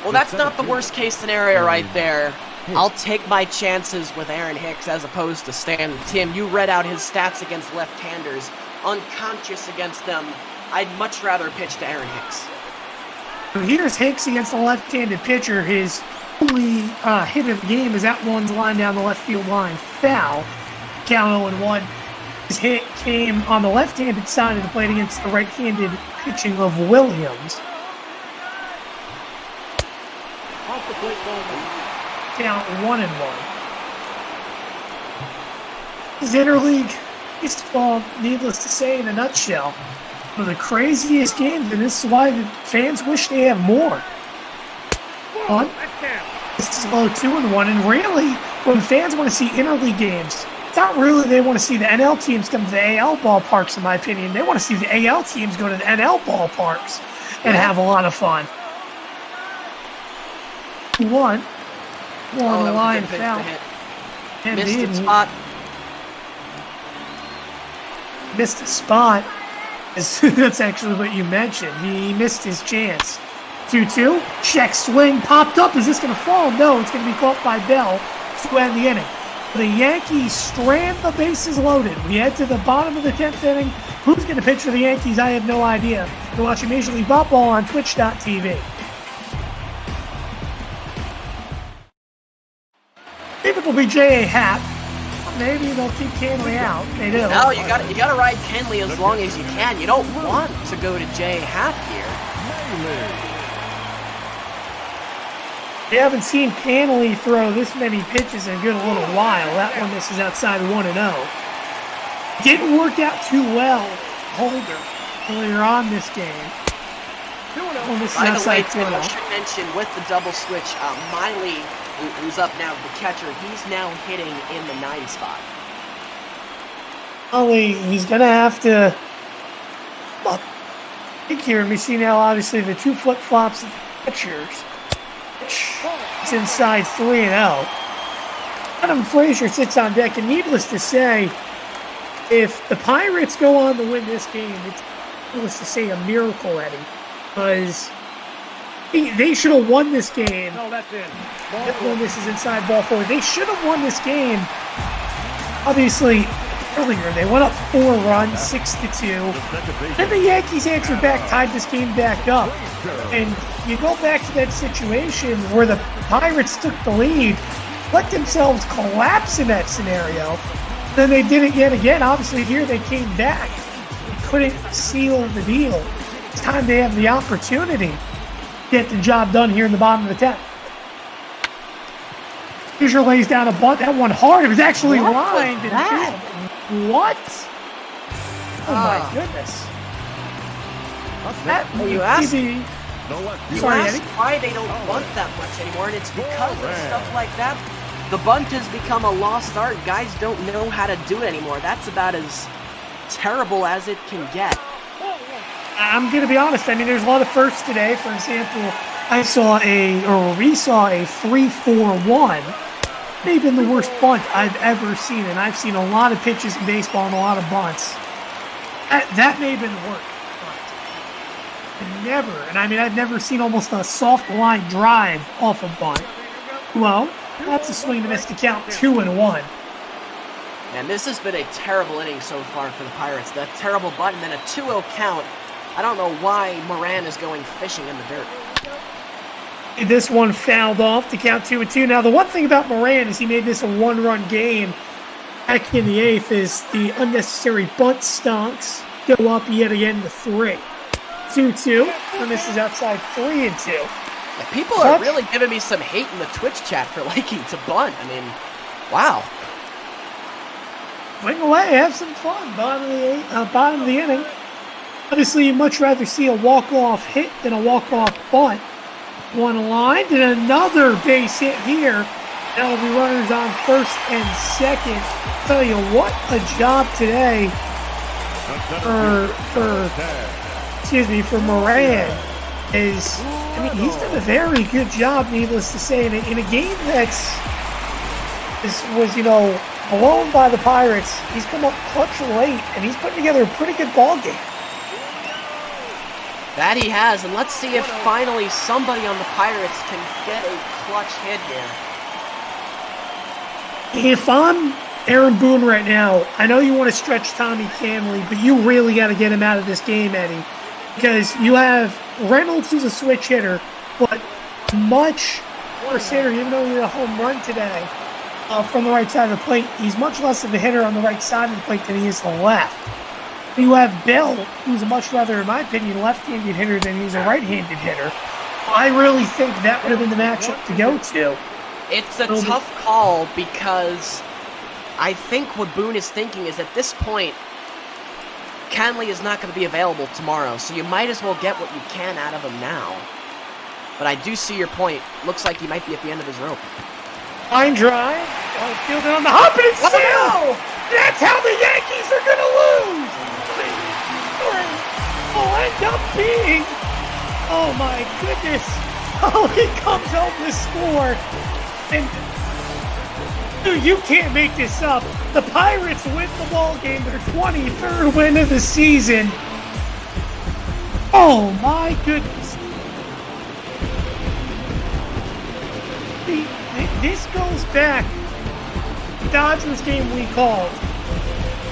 Well, that's not the worst case scenario right there. I'll take my chances with Aaron Hicks as opposed to Stan. Tim, you read out his stats against left-handers. Unconscious against them. I'd much rather pitch to Aaron Hicks. Here's Hicks against the left-handed pitcher. His only hit of the game is that one's line down the left field line. Foul. Count 0-1. His hit came on the left-handed side of the plate against the right-handed pitching of Williams. Off the plate ball. Count 1-1. His interleague baseball, needless to say, in a nutshell. One of the craziest games, and this is why the fans wish they have more. One, this is low 2-1, and really, when fans want to see interleague games, it's not really they want to see the NL teams come to the AL ballparks, in my opinion. They want to see the AL teams go to the NL ballparks and have a lot of fun. 1 on the line, foul. And missed a spot. Missed a spot. That's actually what you mentioned. He missed his chance. 2-2. Check swing. Popped up. Is this going to fall? No, it's going to be caught by Bell to end the inning. The Yankees strand the bases loaded. We head to the bottom of the 10th inning. Who's going to pitch for the Yankees? I have no idea. You're watching Major League Baseball on Twitch.tv. Maybe it'll be J.A. Happ. Maybe they'll keep Kenley out. They do. No, you gotta ride Kenley as long as you can. You don't want to go to J. Happ here. We haven't seen Kenley throw this many pitches in a good little while. That one misses outside 1-0. Didn't work out too well. Holder earlier on this game. By the way, Tim, I should mention with the double switch, Miley, who's up now, the catcher, he's now hitting in the 9 spot. Oh, he's going to have to... Well, I think here, we see now, obviously, the 2 flip-flops of the catchers. It's inside 3-0. Adam Frazier sits on deck, and needless to say, if the Pirates go on to win this game, it's needless to say a miracle, Eddie, because they should have won this game. No, that's in. This is inside ball 4. They should have won this game. Obviously, earlier they went up 4 runs, 6-2. Then the Yankees answered back, tied this game back up. And you go back to that situation where the Pirates took the lead, let themselves collapse in that scenario. Then they did it yet again. Obviously, here they came back. They couldn't seal the deal. It's time they have the opportunity to get the job done here in the bottom of the 10th. Fisher lays down a bunt. That one hard. It was actually lined. What? Oh, my goodness. That you asked Sorry, why they don't bunt that much anymore, and it's because of stuff like that. The bunt has become a lost art. Guys don't know how to do it anymore. That's about as terrible as it can get. I'm going to be honest. I mean, there's a lot of firsts today. For example, we saw a 3-4-1. May have been the worst bunt I've ever seen, and I've seen a lot of pitches in baseball and a lot of bunts. That may have been the worst. never, and I mean, I've never seen almost a soft line drive off a bunt. Well, that's a swing and a miss to count 2-1. And this has been a terrible inning so far for the Pirates. That terrible bunt and then a 2-0 count. I don't know why Moran is going fishing in the dirt. This one fouled off to count 2-2. Now, the one thing about Moran is he made this a one-run game. Back in the 8th is the unnecessary bunt stonks go up yet again to 3. 2-2, and this is outside 3-2. Yeah, people are really giving me some hate in the Twitch chat for liking to bunt. I mean, wow. Swing away, have some fun. Bottom of the inning. Obviously, you'd much rather see a walk-off hit than a walk-off bunt. One line, and another base hit here. That'll be runners on first and second. Tell you what, a job today for Moran is. I mean, he's done a very good job, needless to say, in a game was blown by the Pirates. He's come up clutch late, and he's putting together a pretty good ball game. That he has, and let's see if finally somebody on the Pirates can get a clutch hit here. If I'm Aaron Boone right now, I know you want to stretch Tommy Canley, but you really got to get him out of this game, Eddie, because you have Reynolds, who's a switch hitter, but much worse hitter, even though he had a home run today from the right side of the plate. He's much less of a hitter on the right side of the plate than he is the left. You have Bill, who's a much rather, in my opinion, left-handed hitter than he's a right-handed hitter. I really think that would have been the matchup to go to. It's a tough call because I think what Boone is thinking is at this point, Canley is not going to be available tomorrow, so you might as well get what you can out of him now. But I do see your point. Looks like he might be at the end of his rope. Line drive. Fielded on the hop, and it's still. That's how the Yankees are going to lose. Will end up being. Oh my goodness. Oh, he comes home to score. And dude, you can't make this up. The Pirates win the ball game, their 23rd win of the season. Oh my goodness. This goes back to the Dodgers game we called.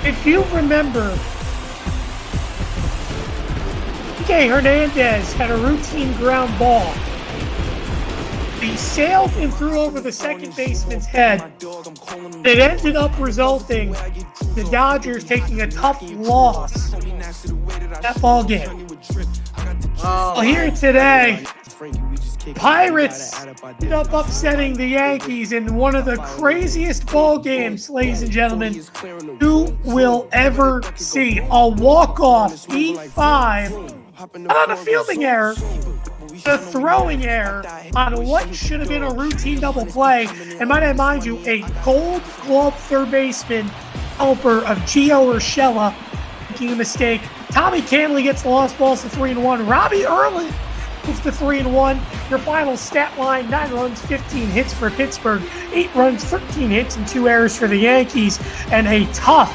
If you remember, Kike Hernandez had a routine ground ball. He sailed and threw over the second baseman's head. It ended up resulting the Dodgers taking a tough loss that ball game. Well, here today, Pirates ended up upsetting the Yankees in one of the craziest ball games, ladies and gentlemen, you will ever see. A walk-off E5 on a fielding error, the throwing error on what should have been a routine double play, and might I mind you, a Gold Glove third baseman helper of Gio Urshela making a mistake. Tommy Canley gets the lost balls to 3-1. Robbie Erlin moves to 3-1. Your final stat line: 9 runs, 15 hits for Pittsburgh, 8 runs, 13 hits, and 2 errors for the Yankees, and a tough,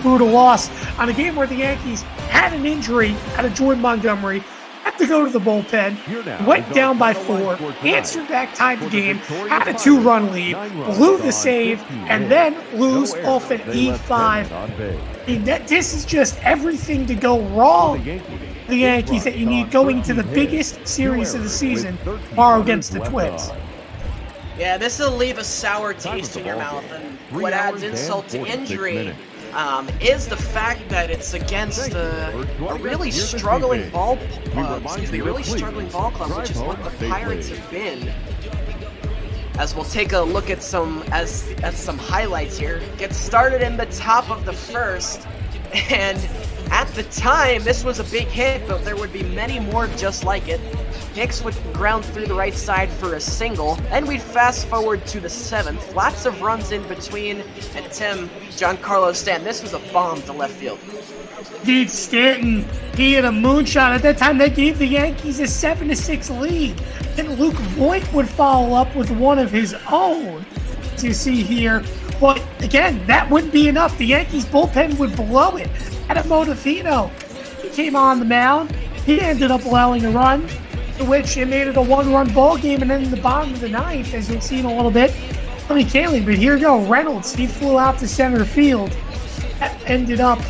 brutal loss on a game where the Yankees had an injury out of Jordan Montgomery. Had to go to the bullpen, went down by 4, answered back, tied the game, had a 2-run lead, blew the save, and then lose off an E5. I mean, this is just everything to go wrong for the Yankees that you need going into the biggest series of the season tomorrow against the Twins. Yeah, this will leave a sour taste in your mouth, and what adds insult to injury is the fact that it's against a really struggling ball club, which is what the Pirates have been. As we'll take a look at some highlights here. Gets started in the top of the first, and at the time this was a big hit, but there would be many more just like it. Hicks would ground through the right side for a single. Then we'd fast forward to the 7th. Lots of runs in between. And Tim, Giancarlo Stanton, this was a bomb to left field. Dude, Stanton, he had a moonshot. At that time, they gave the Yankees a 7-6 lead. Then Luke Voigt would follow up with one of his own, as you see here. But again, that wouldn't be enough. The Yankees bullpen would blow it. Adam Ottavino, he came on the mound. he ended up allowing a run, to which it made it a 1-run ball game. And then in the bottom of the ninth, as you'll see in a little bit, Tommy Canley, but here you go, Reynolds, he flew out to center field. That ended up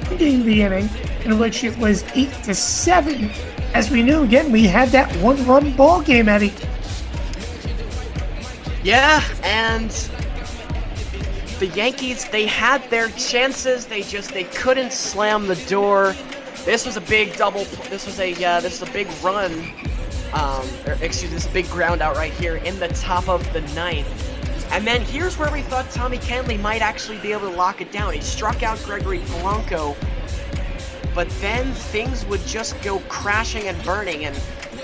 ending the inning, in which it was 8-7. As we knew, again, we had that 1-run ball game, Eddie. Yeah, and the Yankees, they had their chances. They couldn't slam the door. This was a big this was a big run. This is a big ground out right here in the top of the ninth. And then here's where we thought Tommy Canley might actually be able to lock it down. He struck out Gregory Polanco, but then things would just go crashing and burning. And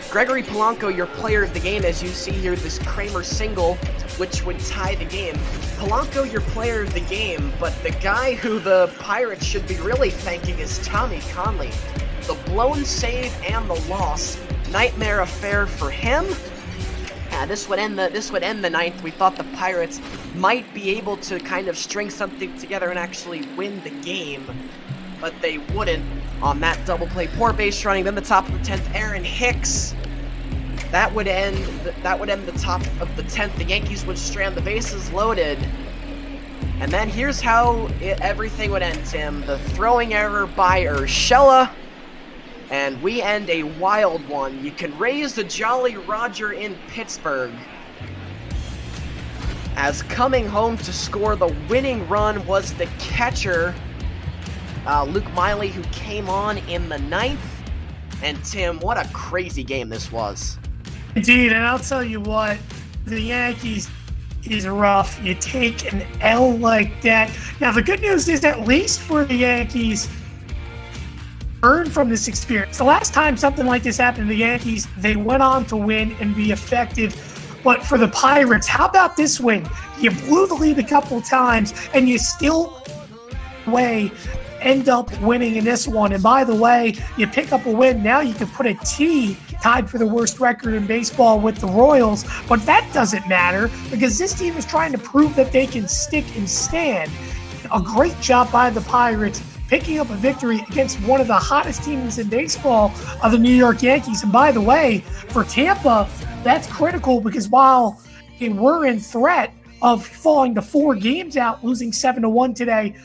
Gregory Polanco, your player of the game, as you see here, this Kramer single, which would tie the game. Polanco, your player of the game, but the guy who the Pirates should be really thanking is Tommy Conley. The blown save and the loss, nightmare affair for him. This would end the ninth. We thought the Pirates might be able to kind of string something together and actually win the game, but they wouldn't on that double play. Poor base running. Then the top of the 10th, Aaron Hicks. That would end the top of the 10th. The Yankees would strand the bases loaded. And then here's how everything would end, Tim. The throwing error by Urshela. And we end a wild one. You can raise the Jolly Roger in Pittsburgh. As coming home to score the winning run was the catcher, Luke Miley, who came on in the ninth. And Tim, what a crazy game this was. Indeed, and I'll tell you what, the Yankees is rough. You take an L like that. Now, the good news is, at least for the Yankees, learn from this experience. The last time something like this happened to the Yankees, they went on to win and be effective. But for the Pirates, how about this win? You blew the lead a couple times, and you still end up winning in this one. And by the way, you pick up a win. Now you can put a T tied for the worst record in baseball with the Royals. But that doesn't matter, because this team is trying to prove that they can stick and stand. A great job by the Pirates, picking up a victory against one of the hottest teams in baseball, of the New York Yankees. And by the way, for Tampa, that's critical, because while they were in threat of falling to 4 games out, losing 7-1 today,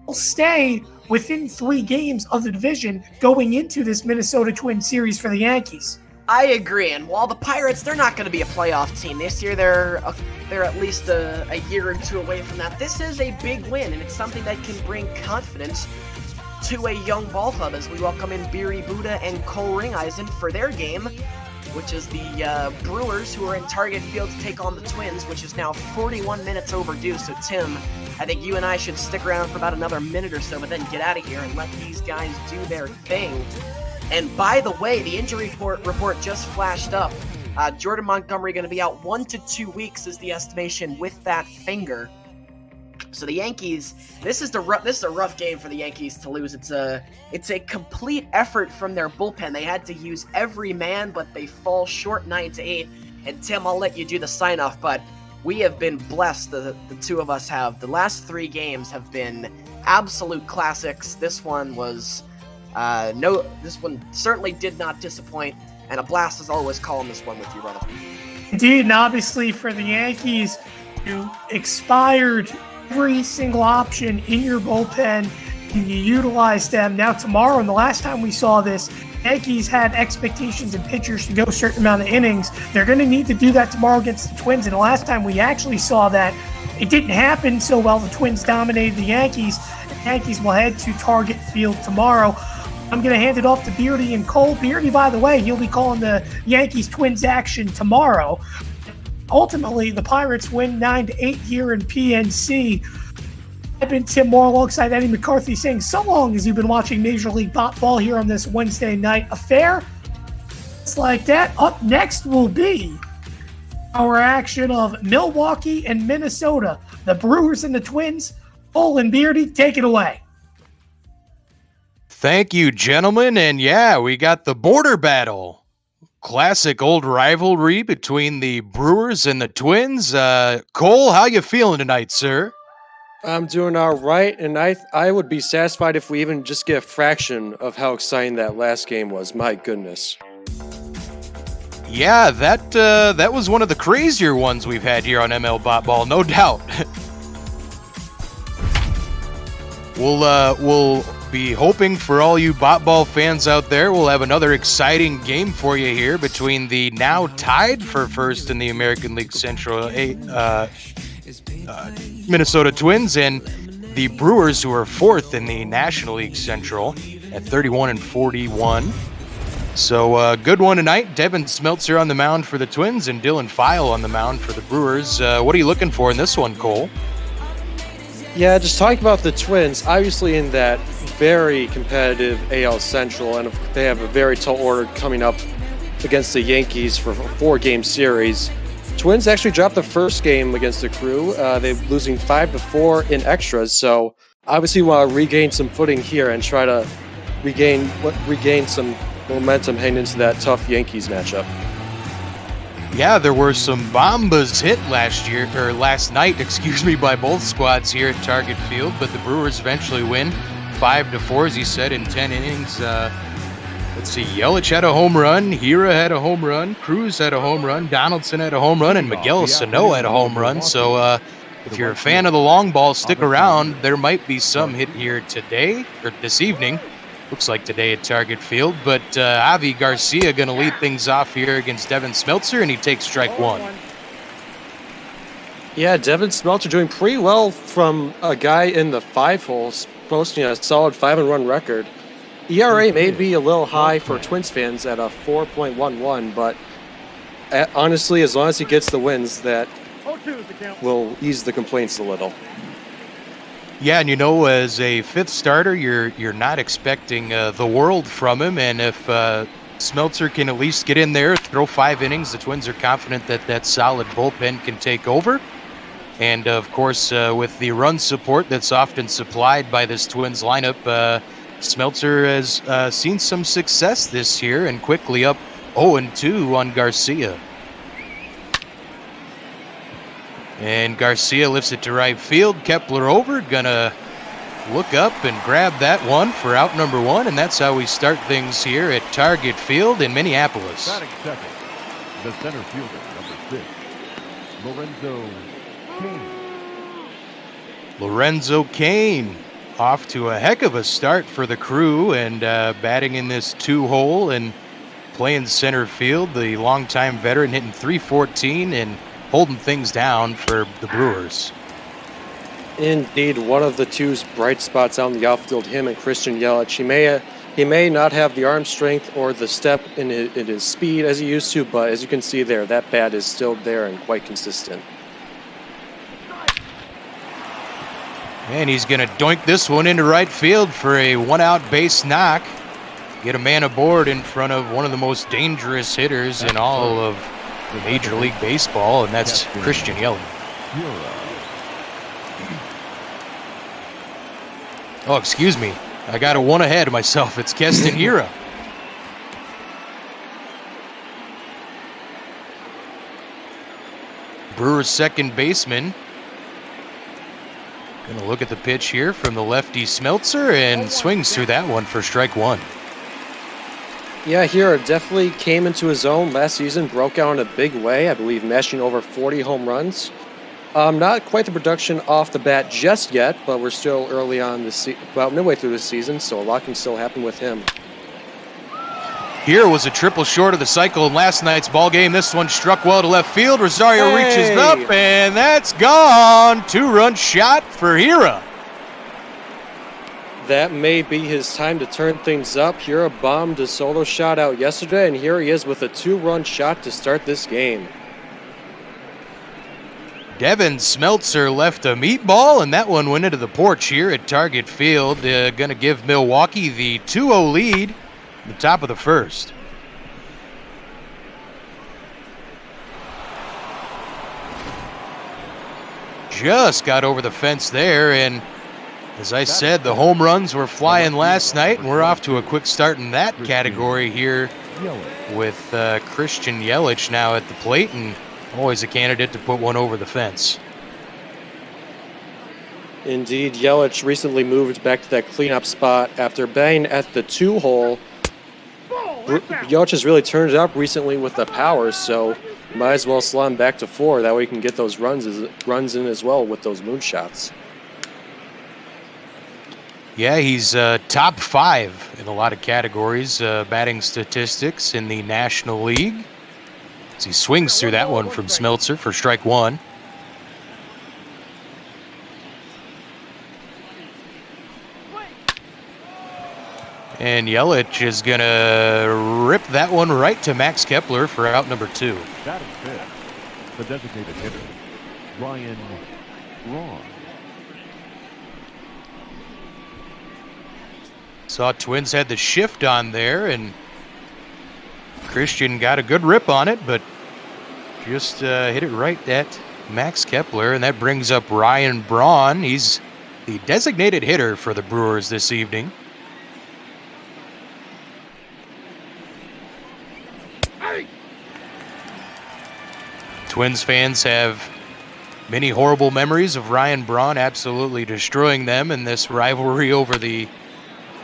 they'll stay within 3 games of the division going into this Minnesota Twins series for the Yankees. I agree, and while the Pirates, they're not going to be a playoff team this year, they're at least a year or two away from that. This is a big win, and it's something that can bring confidence to a young ball club as we welcome in Beery Buddha and Cole Ringeisen for their game, which is the Brewers, who are in Target Field to take on the Twins, which is now 41 minutes overdue. So, Tim, I think you and I should stick around for about another minute or so, but then get out of here and let these guys do their thing. And by the way, the injury report just flashed up. Jordan Montgomery going to be out 1 to 2 weeks is the estimation with that finger. So the Yankees, this is a rough game for the Yankees to lose. It's a complete effort from their bullpen. They had to use every man, but they fall short 9-8. And Tim, I'll let you do the sign off, but we have been blessed. The two of us have. The last 3 games have been absolute classics. This one was this one certainly did not disappoint, and a blast as always calling this one with you, brother. Indeed, and obviously for the Yankees, you expired every single option in your bullpen, and you utilized them. Now tomorrow, and the last time we saw this, Yankees had expectations and pitchers to go a certain amount of innings. They're going to need to do that tomorrow against the Twins, and the last time we actually saw that, it didn't happen so well. The Twins dominated the Yankees. The Yankees will head to Target Field tomorrow. I'm going to hand it off to Beardy and Cole. Beardy, by the way, he'll be calling the Yankees-Twins action tomorrow. Ultimately, the Pirates win 9-8 here in PNC. I've been Tim Moore alongside Eddie McCarthy saying so long as you've been watching Major League Ball here on this Wednesday night affair. It's like that. Up next will be our action of Milwaukee and Minnesota. The Brewers and the Twins. Cole and Beardy, take it away. Thank you, gentlemen. And yeah, we got the border battle. Classic old rivalry between the Brewers and the Twins. Cole, how you feeling tonight, sir? I'm doing all right, and I would be satisfied if we even just get a fraction of how exciting that last game was. My goodness. Yeah, that was one of the crazier ones we've had here on ML Bot Ball, no doubt. We'll be hoping for all you Bot Ball fans out there. We'll have another exciting game for you here between the now tied for first in the American League Central Minnesota Twins and the Brewers, who are fourth in the National League Central at 31-41. So good one tonight. Devin Smeltzer on the mound for the Twins and Dylan File on the mound for the Brewers. What are you looking for in this one, Cole? Yeah, just talking about the Twins, obviously in that very competitive AL Central, and they have a very tall order coming up against the Yankees for a 4-game series. Twins actually dropped the first game against the Crew. They're losing 5-4 in extras, so obviously want to regain some footing here and try to regain some momentum heading into that tough Yankees matchup. Yeah, there were some bombas hit last night, by both squads here at Target Field, but the Brewers eventually win 5-4, as you said, in 10 innings. Let's see, Yelich had a home run, Hira had a home run, Cruz had a home run, Donaldson had a home run, and Miguel Sano had a home run. So if you're a fan of the long ball, stick around. There might be some hit here today, or this evening. Looks like today at Target Field, but Avi Garcia going to lead things off here against Devin Smeltzer, and he takes strike one. Yeah, Devin Smeltzer doing pretty well from a guy in the 5 holes, posting a solid 5-run record. ERA may be a little high for Twins fans at a 4.11, but honestly, as long as he gets the wins, that will ease the complaints a little. Yeah, and as a 5th starter, you're not expecting the world from him, and if Smeltzer can at least get in there, throw 5 innings, the Twins are confident that solid bullpen can take over. And of course, with the run support that's often supplied by this Twins lineup, Smeltzer has seen some success this year and quickly up 0-2 on Garcia. And Garcia lifts it to right field. Kepler over, gonna look up and grab that one for out number 1, and that's how we start things here at Target Field in Minneapolis. Batting second, the center fielder, number 6, Lorenzo Cain. Lorenzo Cain off to a heck of a start for the Crew, and batting in this 2-hole and playing center field. The longtime veteran hitting .314 and holding things down for the Brewers. Indeed, one of the two's bright spots out in the outfield, him and Christian Yelich. He may not have the arm strength or the step in his speed as he used to, but as you can see there, that bat is still there and quite consistent. And he's going to doink this one into right field for a 1-out base knock. Get a man aboard in front of one of the most dangerous hitters in all of Major League Baseball, and that's Christian Yelich. Oh, excuse me. I got a 1 ahead of myself. It's Keston Hira. Brewers' second baseman. Going to look at the pitch here from the lefty Smeltzer and swings through that one for strike 1. Yeah, Hira definitely came into his own last season, broke out in a big way, I believe mashing over 40 home runs. Not quite the production off the bat just yet, but we're still early on about midway through the season, so a lot can still happen with him. Here was a triple short of the cycle in last night's ball game. This one struck well to left field. Rosario reaches up, and that's gone. 2-run shot for Hira. That may be his time to turn things up. Hira bombed a solo shot out yesterday, and here he is with a 2-run shot to start this game. Devin Smeltzer left a meatball, and that one went into the porch here at Target Field. Going to give Milwaukee the 2-0 lead at the top of the first. Just got over the fence there, and as I said, the home runs were flying last night, and we're off to a quick start in that category here with Christian Yelich now at the plate, and always a candidate to put one over the fence. Indeed, Yelich recently moved back to that cleanup spot after batting at the 2-hole. Yelich has really turned it up recently with the power, so might as well slot him back to 4. That way he can get those runs in as well with those moonshots. Yeah, he's top 5 in a lot of categories, batting statistics in the National League. As he swings through that one from Smeltzer for strike 1. And Yelich is going to rip that one right to Max Kepler for out number 2. Batting fifth, the designated hitter, Ryan Braun. Saw Twins had the shift on there, and Christian got a good rip on it, but just hit it right at Max Kepler, and that brings up Ryan Braun. He's the designated hitter for the Brewers this evening. Twins fans have many horrible memories of Ryan Braun absolutely destroying them in this rivalry over the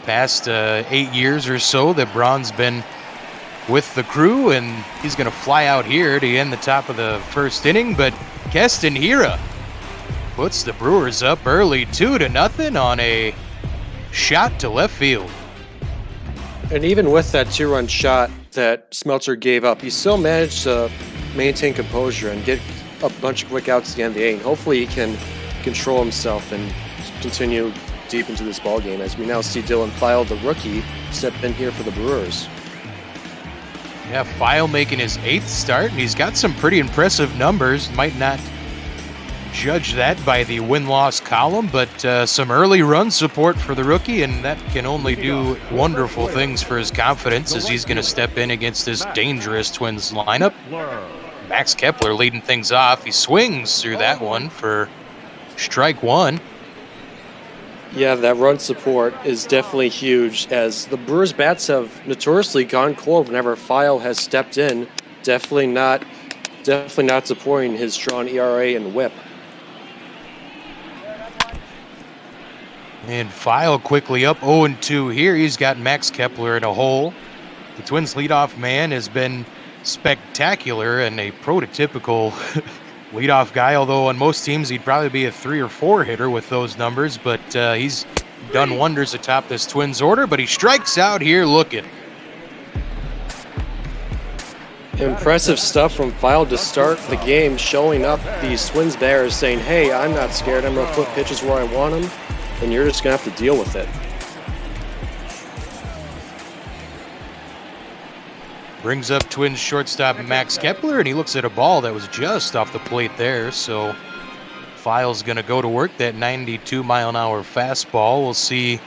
past 8 years or so that Braun's been with the Crew, and he's going to fly out here to end the top of the first inning, but Keston Hiura puts the Brewers up early 2-0 on a shot to left field. And even with that 2-run shot that Smeltzer gave up, he still managed to maintain composure and get a bunch of quick outs at the end of the inning. Hopefully he can control himself and continue deep into this ball game, as we now see Dylan File, the rookie, step in here for the Brewers. Yeah, File making his 8th start, and he's got some pretty impressive numbers. Might not judge that by the win-loss column, but some early run support for the rookie, and that can only do wonderful things for his confidence as he's going to step in against this dangerous Twins lineup. Max Kepler leading things off. He swings through that one for strike 1. Yeah, that run support is definitely huge, as the Brewers' bats have notoriously gone cold whenever File has stepped in. Definitely not supporting his strong ERA and WHIP. And File quickly up 0-2 here. He's got Max Kepler in a hole. The Twins' leadoff man has been spectacular and a prototypical leadoff guy, although on most teams he'd probably be a 3 or 4 hitter with those numbers, but he's done wonders atop this Twins order, but he strikes out here looking. Impressive stuff from File to start the game, showing up these Twins batters saying, hey, I'm not scared, I'm going to put pitches where I want them, and you're just going to have to deal with it. Brings up Twins shortstop Max Kepler, and he looks at a ball that was just off the plate there, so File's going to go to work that 92-mile-an-hour fastball. We'll see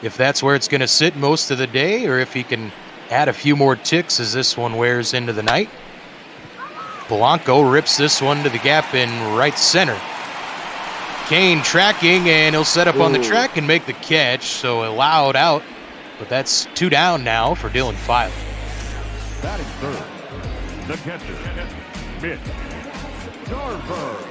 if that's where it's going to sit most of the day, or if he can add a few more ticks as this one wears into the night. Blanco rips this one to the gap in right center. Kane tracking, and he'll set up on the track and make the catch, so allowed out, but that's 2 down now for Dylan File. Batting third, the catcher, Mitch Garver.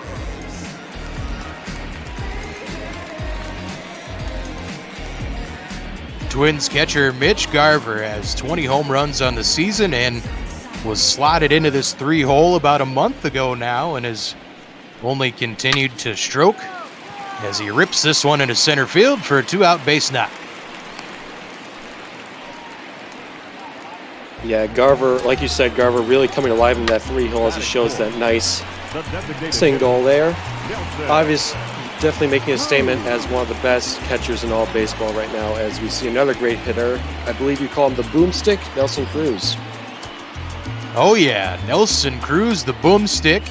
Twins catcher Mitch Garver has 20 home runs on the season and was slotted into this 3-hole about a month ago now, and has only continued to stroke as he rips this one into center field for a 2-out base knock. Yeah, Garver, like you said, Garver really coming alive in that 3-hole as he shows that nice single there. Obviously, definitely making a statement as one of the best catchers in all baseball right now, as we see another great hitter. I believe you call him the boomstick, Nelson Cruz. Oh yeah, Nelson Cruz, the boomstick.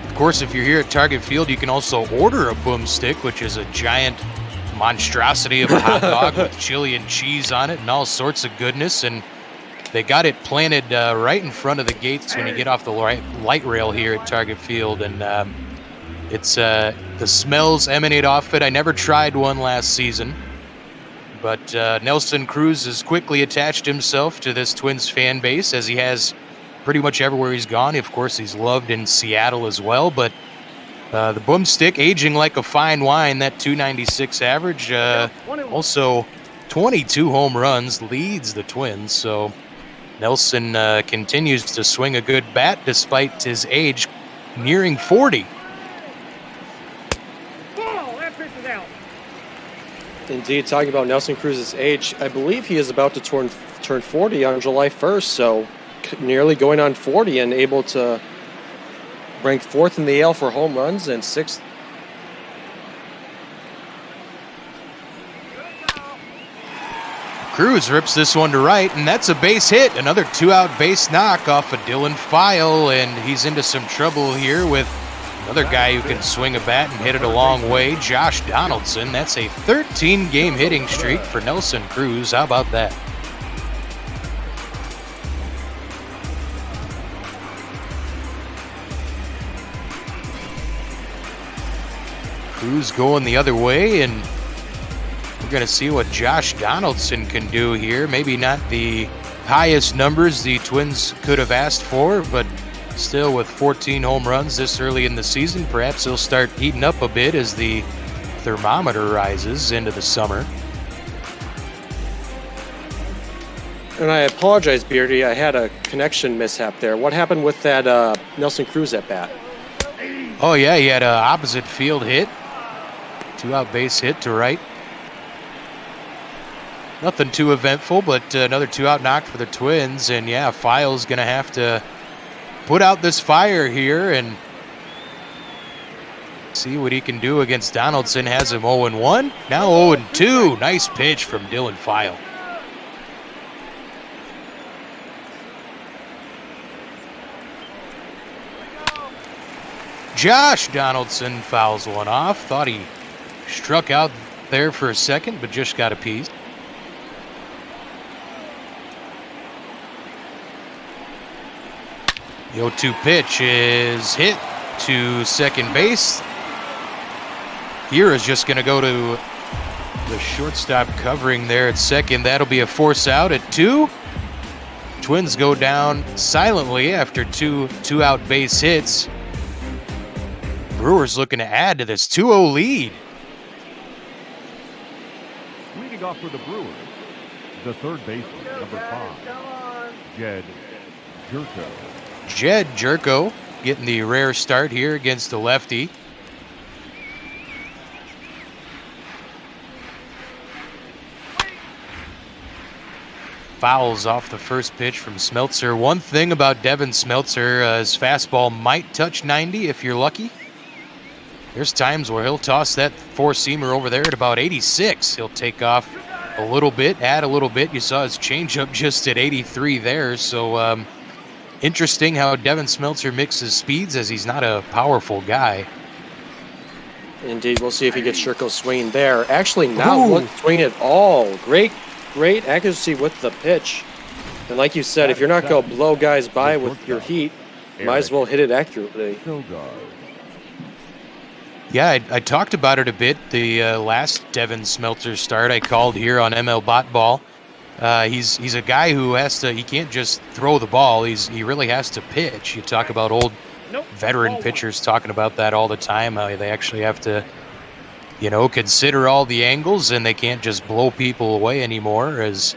Of course, if you're here at Target Field, you can also order a boomstick, which is a giant monstrosity of a hot dog with chili and cheese on it and all sorts of goodness. And they got it planted right in front of the gates when you get off the light rail here at Target Field. And it's the smells emanate off it. I never tried one last season, but Nelson Cruz has quickly attached himself to this Twins fan base, as he has pretty much everywhere he's gone. Of course, he's loved in Seattle as well, but The boomstick aging like a fine wine, that 296 average. Also 22 home runs, leads the Twins. So Nelson continues to swing a good bat despite his age nearing 40. That pitch is out. Indeed, talking about Nelson Cruz's age, I believe he is about to turn 40 on July 1st, so nearly going on 40 and able to rank 4th in the AL for home runs and 6th. Cruz rips this one to right, and that's a base hit. Another 2-out base knock off of Dylan File, and he's into some trouble here with another guy who can swing a bat and hit it a long way, Josh Donaldson. That's a 13-game hitting streak for Nelson Cruz. How about that? Cruz going the other way, and we're going to see what Josh Donaldson can do here. Maybe not the highest numbers the Twins could have asked for, but still with 14 home runs this early in the season, perhaps he'll start heating up a bit as the thermometer rises into the summer. And I apologize, Beardy. I had a connection mishap there. What happened with that Nelson Cruz at bat? Oh, yeah, he had an opposite field hit. 2-out base hit to right. Nothing too eventful, but another 2-out knock for the Twins. And, yeah, File's going to have to put out this fire here and see what he can do against Donaldson. Has him 0-1. Now 0-2. Nice pitch from Dylan File. Josh Donaldson fouls one off. Thought he struck out there for a second, but just got a piece. The 0-2 pitch is hit to second base. Here is just going to go to the shortstop covering there at second. That'll be a force out at 2. Twins go down silently after two-out base hits. Brewers looking to add to this 2-0 lead. Leading off for the Brewers, the third baseman, number 5, Jed Jerko. Jed Jerko getting the rare start here against the lefty. Fouls off the first pitch from Smeltzer. One thing about Devin Smeltzer, his fastball might touch 90 if you're lucky. There's times where he'll toss that four-seamer over there at about 86. He'll take off a little bit, add a little bit. You saw his changeup just at 83 there. So interesting how Devin Smeltzer mixes speeds, as he's not a powerful guy. Indeed, we'll see if he gets Jerko swinging there. Actually, not one swing at all. Great accuracy with the pitch. And like you said, if you're not going to blow guys by with your heat, might as well hit it accurately. Yeah, I talked about it a bit. The last Devin Smeltzer start I called here on ML Bot Ball. He's a guy who has to. He can't just throw the ball. He really has to pitch. You talk about old veteran pitchers talking about that all the time. How they actually have to, consider all the angles, and they can't just blow people away anymore. As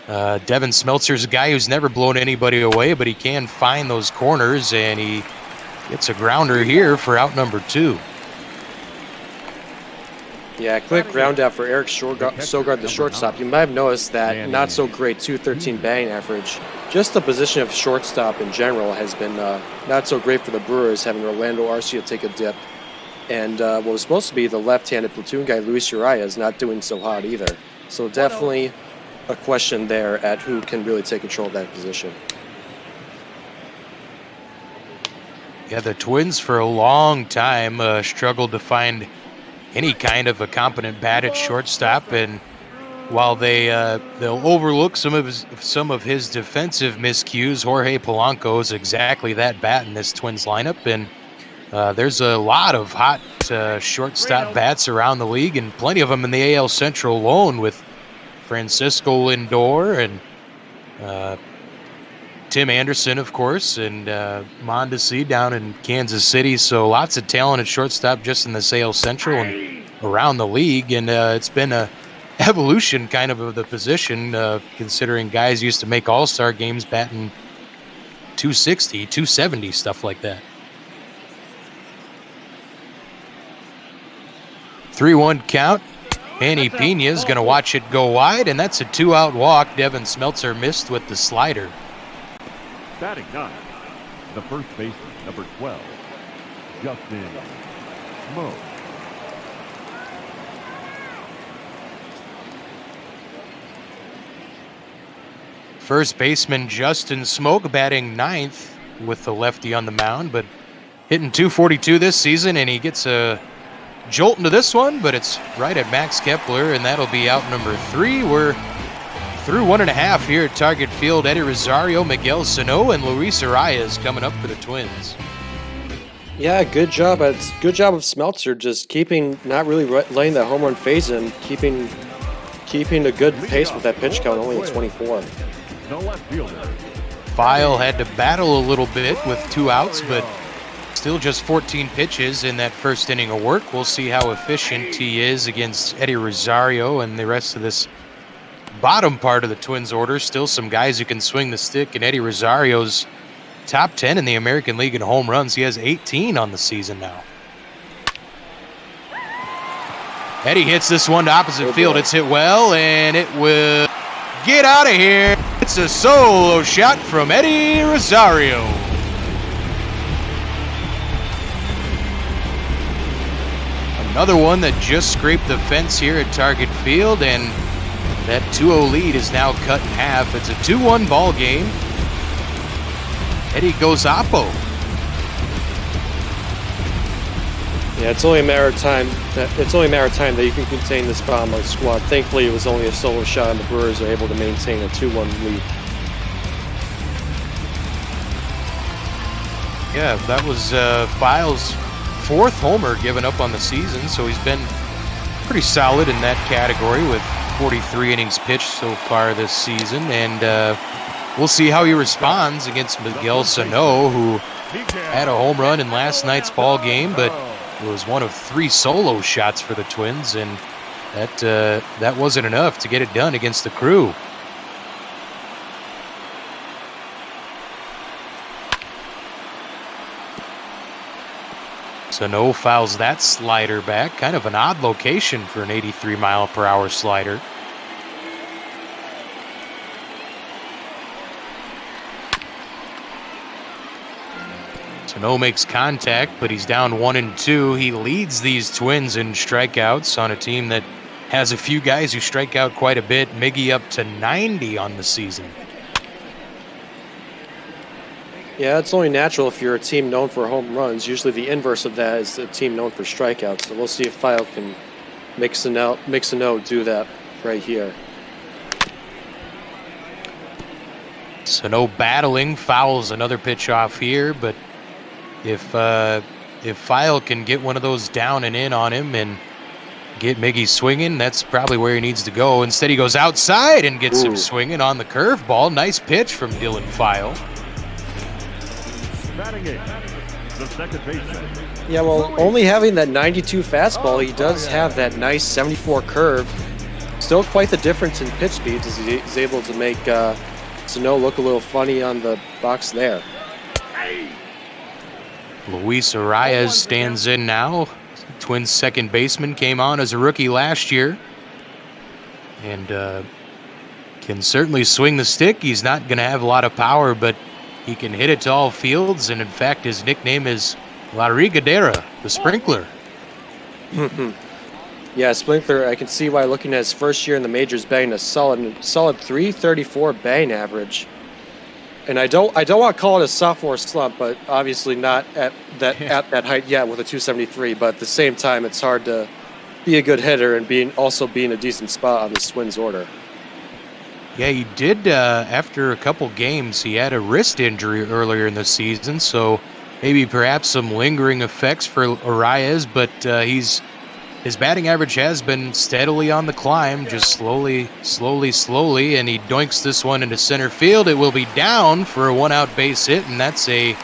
Devin Smeltzer's a guy who's never blown anybody away, but he can find those corners, and he gets a grounder here for out number 2. Yeah, quick ground out for Eric Sogard, the shortstop. You might have noticed that not so great 213 batting average. Just the position of shortstop in general has been not so great for the Brewers, having Orlando Arcia take a dip. And what was supposed to be the left-handed platoon guy, Luis Urias, is not doing so hot either. So definitely a question there at who can really take control of that position. Yeah, the Twins for a long time struggled to find any kind of a competent bat at shortstop, and while they'll overlook some of his defensive miscues, Jorge Polanco is exactly that bat in this Twins lineup, and there's a lot of hot shortstop bats around the league, and plenty of them in the AL Central alone, with Francisco Lindor and Tim Anderson, of course, and Mondesi down in Kansas City. So lots of talent at shortstop just in the AL Central and around the league. And it's been a evolution kind of the position, considering guys used to make all-star games batting 260, 270, stuff like that. 3-1 count. Manny Pena's going to watch it go wide, and that's a 2-out walk. Devin Smeltzer missed with the slider. Batting ninth, the first baseman, number 12, Justin Smoke. First baseman Justin Smoke batting ninth with the lefty on the mound, but hitting .242 this season, and he gets a jolt into this one, but it's right at Max Kepler, and that'll be out number 3. We're through 1.5 here at Target Field. Eddie Rosario, Miguel Sano, and Luis Arias coming up for the Twins. Yeah, good job. It's good job of Smeltzer, just not really laying that home run phase in, keeping a good pace with that pitch count, only at 24. The left fielder. File had to battle a little bit with 2 outs, but still just 14 pitches in that first inning of work. We'll see how efficient he is against Eddie Rosario and the rest of this bottom part of the Twins order. Still some guys who can swing the stick, and Eddie Rosario's top 10 in the American League in home runs. He has 18 on the season now. Eddie hits this one to opposite field. It's hit well, and it will get out of here. It's a solo shot from Eddie Rosario. Another one that just scraped the fence here at Target Field, and that 2-0 lead is now cut in half. It's a 2-1 ball game. Eddie goes oppo. Yeah, it's only a matter of time that you can contain this bomb like squad. Thankfully, it was only a solo shot, and the Brewers are able to maintain a 2-1 lead. Yeah, that was Files' 4th homer given up on the season, so he's been pretty solid in that category with 43 innings pitched so far this season, and we'll see how he responds against Miguel Sano, who had a home run in last night's ball game, but it was one of 3 solo shots for the Twins, and that wasn't enough to get it done against the Crew. Sano fouls that slider back. Kind of an odd location for an 83-mile-per-hour slider. Sano makes contact, but he's down 1-2. He leads these Twins in strikeouts on a team that has a few guys who strike out quite a bit. Miggy up to 90 on the season. Yeah, it's only natural if you're a team known for home runs. Usually the inverse of that is a team known for strikeouts. So we'll see if File can mix a note do that right here. Sano battling, fouls another pitch off here, but if File can get one of those down and in on him and get Miggy swinging, that's probably where he needs to go. Instead, he goes outside and gets him swinging on the curveball. Nice pitch from Dylan File. Batting eighth, the second baseman. Yeah, well, only having that 92 fastball, he does have that nice 74 curve. Still quite the difference in pitch speeds as he's able to make Sano look a little funny on the box there. Luis Arias stands in now. Twins second baseman, came on as a rookie last year. And can certainly swing the stick. He's not going to have a lot of power, but he can hit it to all fields, and in fact, his nickname is La Regadera, the Sprinkler. Yeah, Sprinkler, I can see why looking at his first year in the majors, batting a solid 334 batting average. And I don't want to call it a sophomore slump, but obviously not at that height yet with a 273. But at the same time, it's hard to be a good hitter and also be in a decent spot on this Twins order. Yeah, he did, after a couple games, he had a wrist injury earlier in the season, so maybe perhaps some lingering effects for Arias, but he's his batting average has been steadily on the climb, just slowly, and he doinks this one into center field. It will be down for a one-out base hit, and that's a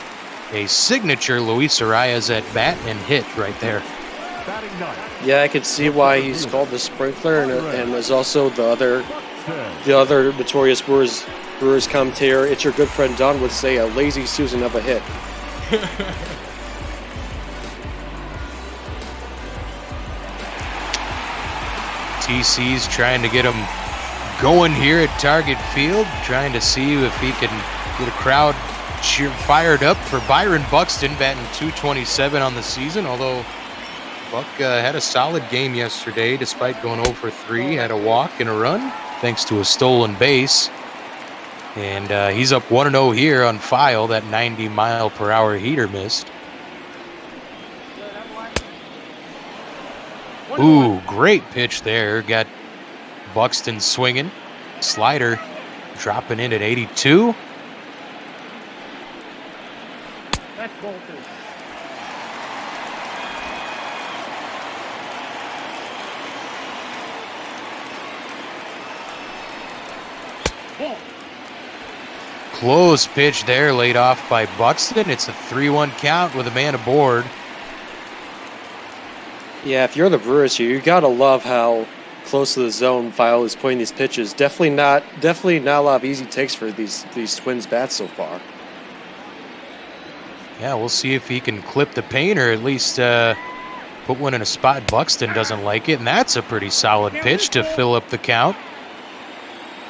signature Luis Arias at bat and hit right there. Yeah, I could see why he's called the sprinkler, and there's also the other notorious Brewers commentator, it's your good friend Don, would say a lazy Susan of a hit. TC's trying to get him going here at Target Field, trying to see if he can get a crowd fired up for Byron Buxton, batting .227 on the season, although Buck had a solid game yesterday despite going 0 for 3, had a walk and a run thanks to a stolen base. And he's up 1-0 here on file. That 90-mile-per-hour heater missed. Ooh, great pitch there. Got Buxton swinging. Slider dropping in at 82. That's bolted. Close pitch there, laid off by Buxton. It's a 3-1 count with a man aboard. Yeah, if you're the Brewers here, you gotta love how close to the zone File is putting these pitches. Definitely not a lot of easy takes for these Twins bats so far. Yeah, we'll see if he can clip the paint or at least put one in a spot Buxton doesn't like it. And that's a pretty solid pitch to fill up the count.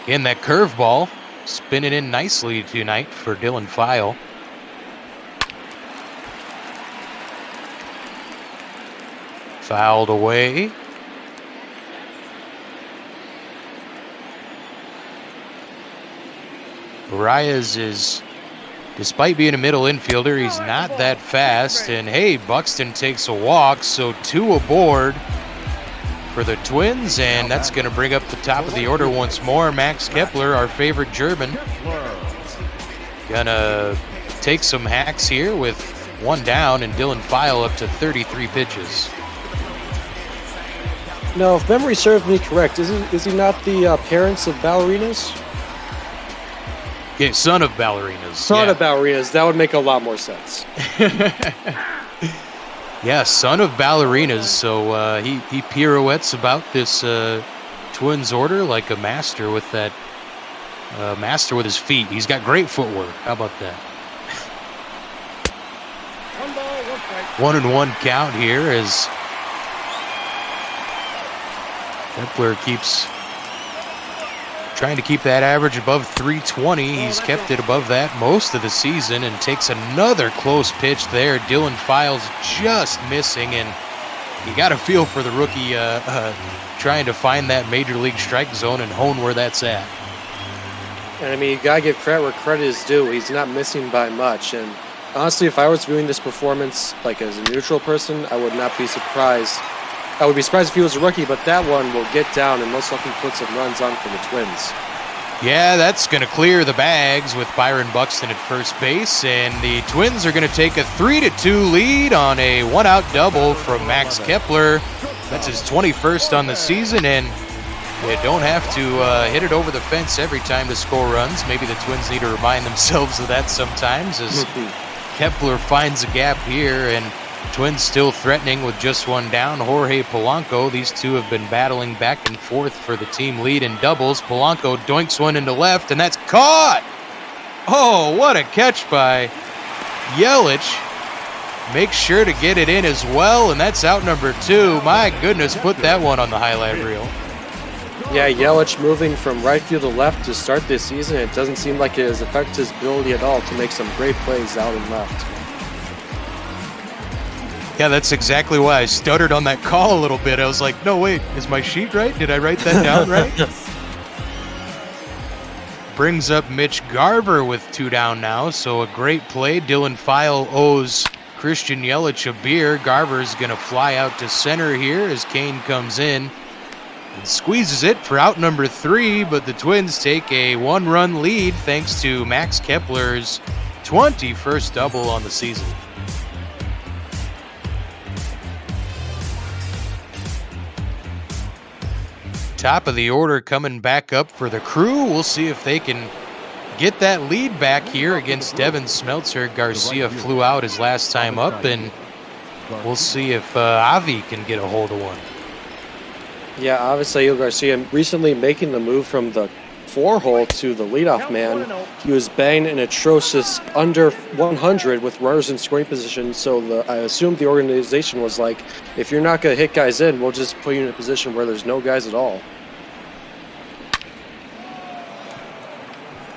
Again, that curveball spinning in nicely tonight for Dylan File. Fouled away. Arias is, despite being a middle infielder, he's not that fast. And hey, Buxton takes a walk, so 2 aboard for the Twins, and that's going to bring up the top of the order once more. Max Kepler, our favorite German, gonna take some hacks here with 1 down, and Dylan File up to 33 pitches. Now, if memory serves me correct, is he not the parents of ballerinas? Yeah, son of ballerinas. Son of ballerinas. That would make a lot more sense. Yeah, son of ballerinas. So he pirouettes about this Twins order like a master with that master with his feet. He's got great footwork. How about that? 1-1 count here as Kepler keeps trying to keep that average above 320. He's kept it above that most of the season and takes another close pitch there. Dylan File's just missing, and you got to feel for the rookie trying to find that major league strike zone and hone where that's at. And I mean, you got to give credit where credit is due. He's not missing by much. And honestly, if I was viewing this performance like as a neutral person, I would not be surprised. I would be surprised if he was a rookie, but that one will get down and most likely put some runs on for the Twins. Yeah, that's going to clear the bags with Byron Buxton at first base, and the Twins are going to take a 3-2 lead on a one-out double from Max Kepler. That's his 21st on the season, and you don't have to hit it over the fence every time to score runs. Maybe the Twins need to remind themselves of that sometimes as Kepler finds a gap here, and Twins still threatening with just 1 down. Jorge Polanco, these two have been battling back and forth for the team lead in doubles. Polanco doinks one into left, and that's caught! Oh, what a catch by Yelich. Makes sure to get it in as well, and that's out number 2. My goodness, put that one on the highlight reel. Yeah, Yelich moving from right field to left to start this season. It doesn't seem like it has affected his ability at all to make some great plays out and left. Yeah, that's exactly why I stuttered on that call a little bit. I was like, no, wait, is my sheet right? Did I write that down right? Brings up Mitch Garver with 2 down now, so a great play. Dylan File owes Christian Yelich a beer. Garver's going to fly out to center here as Kane comes in and squeezes it for out number 3, but the Twins take a 1-run lead thanks to Max Kepler's 21st double on the season. top of the order coming back up for the Crew. We'll see if they can get that lead back here against Devin Smeltzer. Garcia flew out his last time up, and we'll see if Avi can get a hold of one. Yeah, obviously Garcia recently making the move from the 4-hole to the leadoff man. He was banging an atrocious under 100 with runners in scoring position, so I assume the organization was like, if you're not going to hit guys in, we'll just put you in a position where there's no guys at all.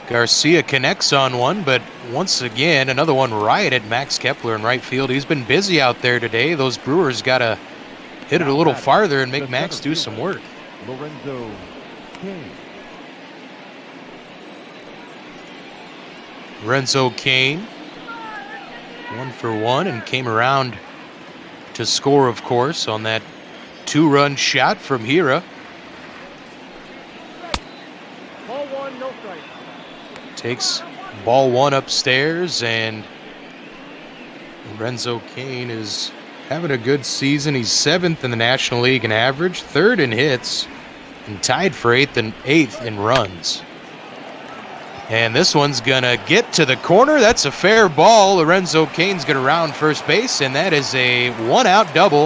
Garcia connects on one, but once again, another one right at Max Kepler in right field. He's been busy out there today. Those Brewers got to hit it a little farther and make Max do some work. Lorenzo Kane. Lorenzo Kane, 1 for 1, and came around to score, of course, on that 2-run shot from Hira. Ball 1, no strike. Takes ball 1 upstairs, and Lorenzo Kane is having a good season. He's 7th in the National League in average, 3rd in hits, and tied for 8th in runs. And this one's gonna get to the corner. That's a fair ball. Lorenzo Kane's gonna round first base, and that is a 1-out double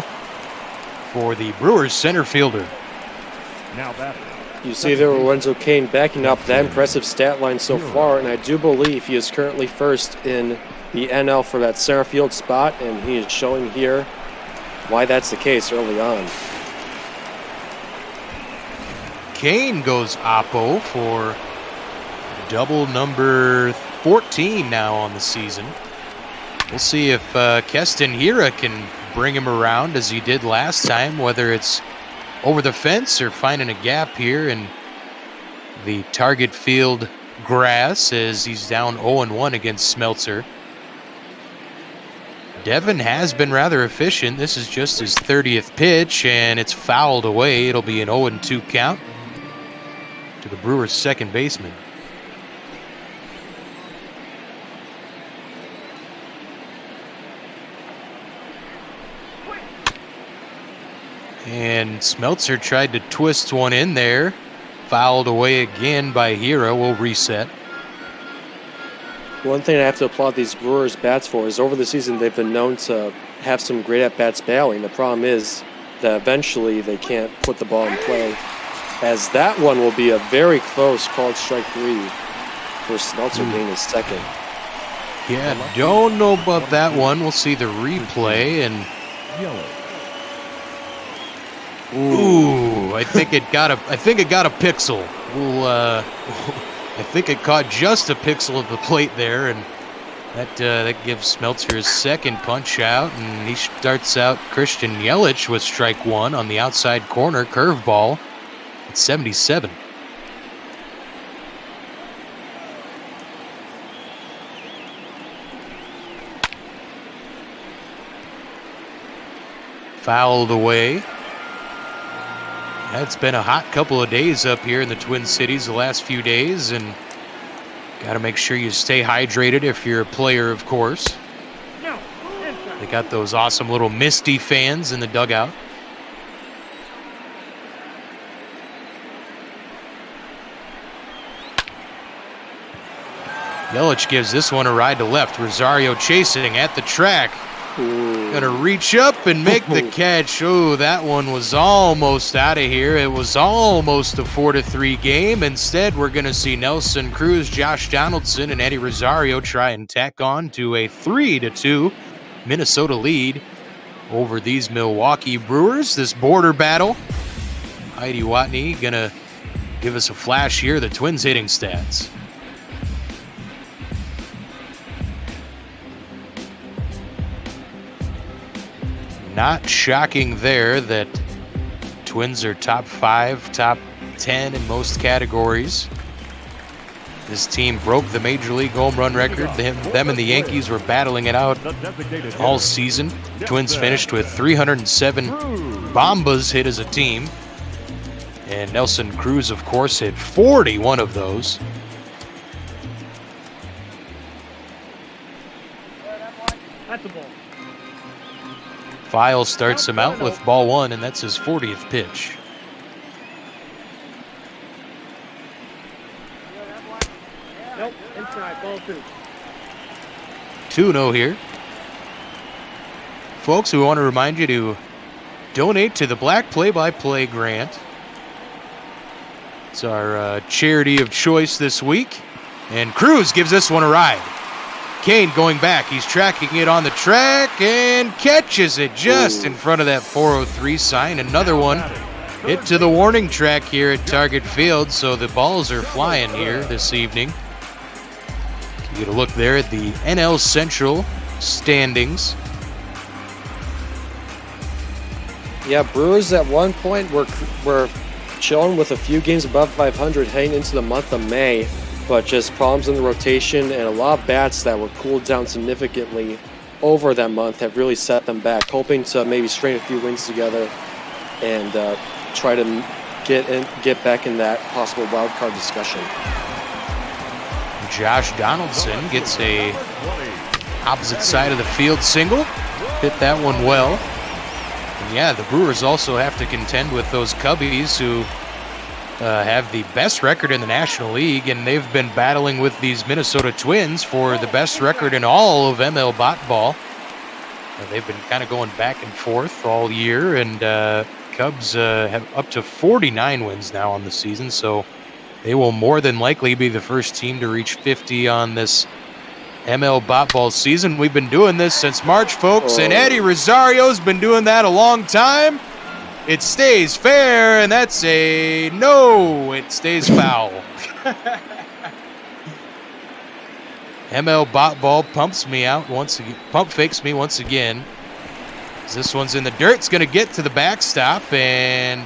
for the Brewers center fielder. Now batter. You see there Lorenzo Kane backing up that impressive stat line so far, and I do believe he is currently first in the NL for that center field spot, and he is showing here why that's the case early on. Kane goes oppo for double number 14 now on the season. We'll see if Keston Hira can bring him around as he did last time, whether it's over the fence or finding a gap here in the target field grass as he's down 0-1 against Smeltzer. Devin has been rather efficient. This is just his 30th pitch, and it's fouled away. It'll be an 0-2 count to the Brewers' second baseman. And Smeltzer tried to twist one in there. Fouled away again by Hira. Will reset. One thing I have to applaud these Brewers bats for is over the season they've been known to have some great at-bats battling. The problem is that eventually they can't put the ball in play, as that one will be a very close called strike 3 for Smeltzer being his second. Yeah, don't know about that one. We'll see the replay, and ooh, I think it got a pixel. We'll I think it caught just a pixel of the plate there, and that gives Smeltzer his second punch out, and he starts out Christian Yelich with strike 1 on the outside corner curveball at 77. Fouled away. It's been a hot couple of days up here in the Twin Cities the last few days, and got to make sure you stay hydrated if you're a player, of course. They got those awesome little Misty fans in the dugout. Yelich gives this one a ride to left. Rosario chasing at the track. Gonna reach up and make the catch. Oh, that one was almost out of here. It was almost a 4-3 game. Instead, we're gonna see Nelson Cruz, Josh Donaldson, and Eddie Rosario try and tack on to a 3-2 Minnesota lead over these Milwaukee Brewers. This border battle. Heidi Watney gonna give us a flash here. The Twins hitting stats. Not shocking there that Twins are top 5, top 10 in most categories. This team broke the Major League home run record. Them and the Yankees were battling it out all season. Twins finished with 307 bombas hit as a team. And Nelson Cruz, of course, hit 41 of those. That's a ball. File starts him out with ball 1, and that's his 40th pitch. 2-0 here. Folks, we want to remind you to donate to the Black Play-by-Play grant. It's our charity of choice this week. And Cruz gives this one a ride. Kane going back. He's tracking it on the track and catches it just in front of that 403 sign. Another one hit to the warning track here at Target Field, so the balls are flying here this evening. You get a look there at the NL Central standings. Yeah, Brewers at one point were chilling with a few games above 500 heading into the month of May, but just problems in the rotation and a lot of bats that were cooled down significantly over that month have really set them back, hoping to maybe string a few wins together and try to get back in that possible wild card discussion. Josh Donaldson gets a opposite side of the field single. Hit that one well. And yeah, the Brewers also have to contend with those Cubbies who have the best record in the National League, and they've been battling with these Minnesota Twins for the best record in all of ML Bot Ball. They've been kind of going back and forth all year, and Cubs have up to 49 wins now on the season, so they will more than likely be the first team to reach 50 on this ML Bot Ball season. We've been doing this since March, folks, and Eddie Rosario's been doing that a long time. It stays fair, and that's a no. It stays foul. ML Bot Ball pumps me out once again. Pump fakes me once again. This one's in the dirt. It's going to get to the backstop, and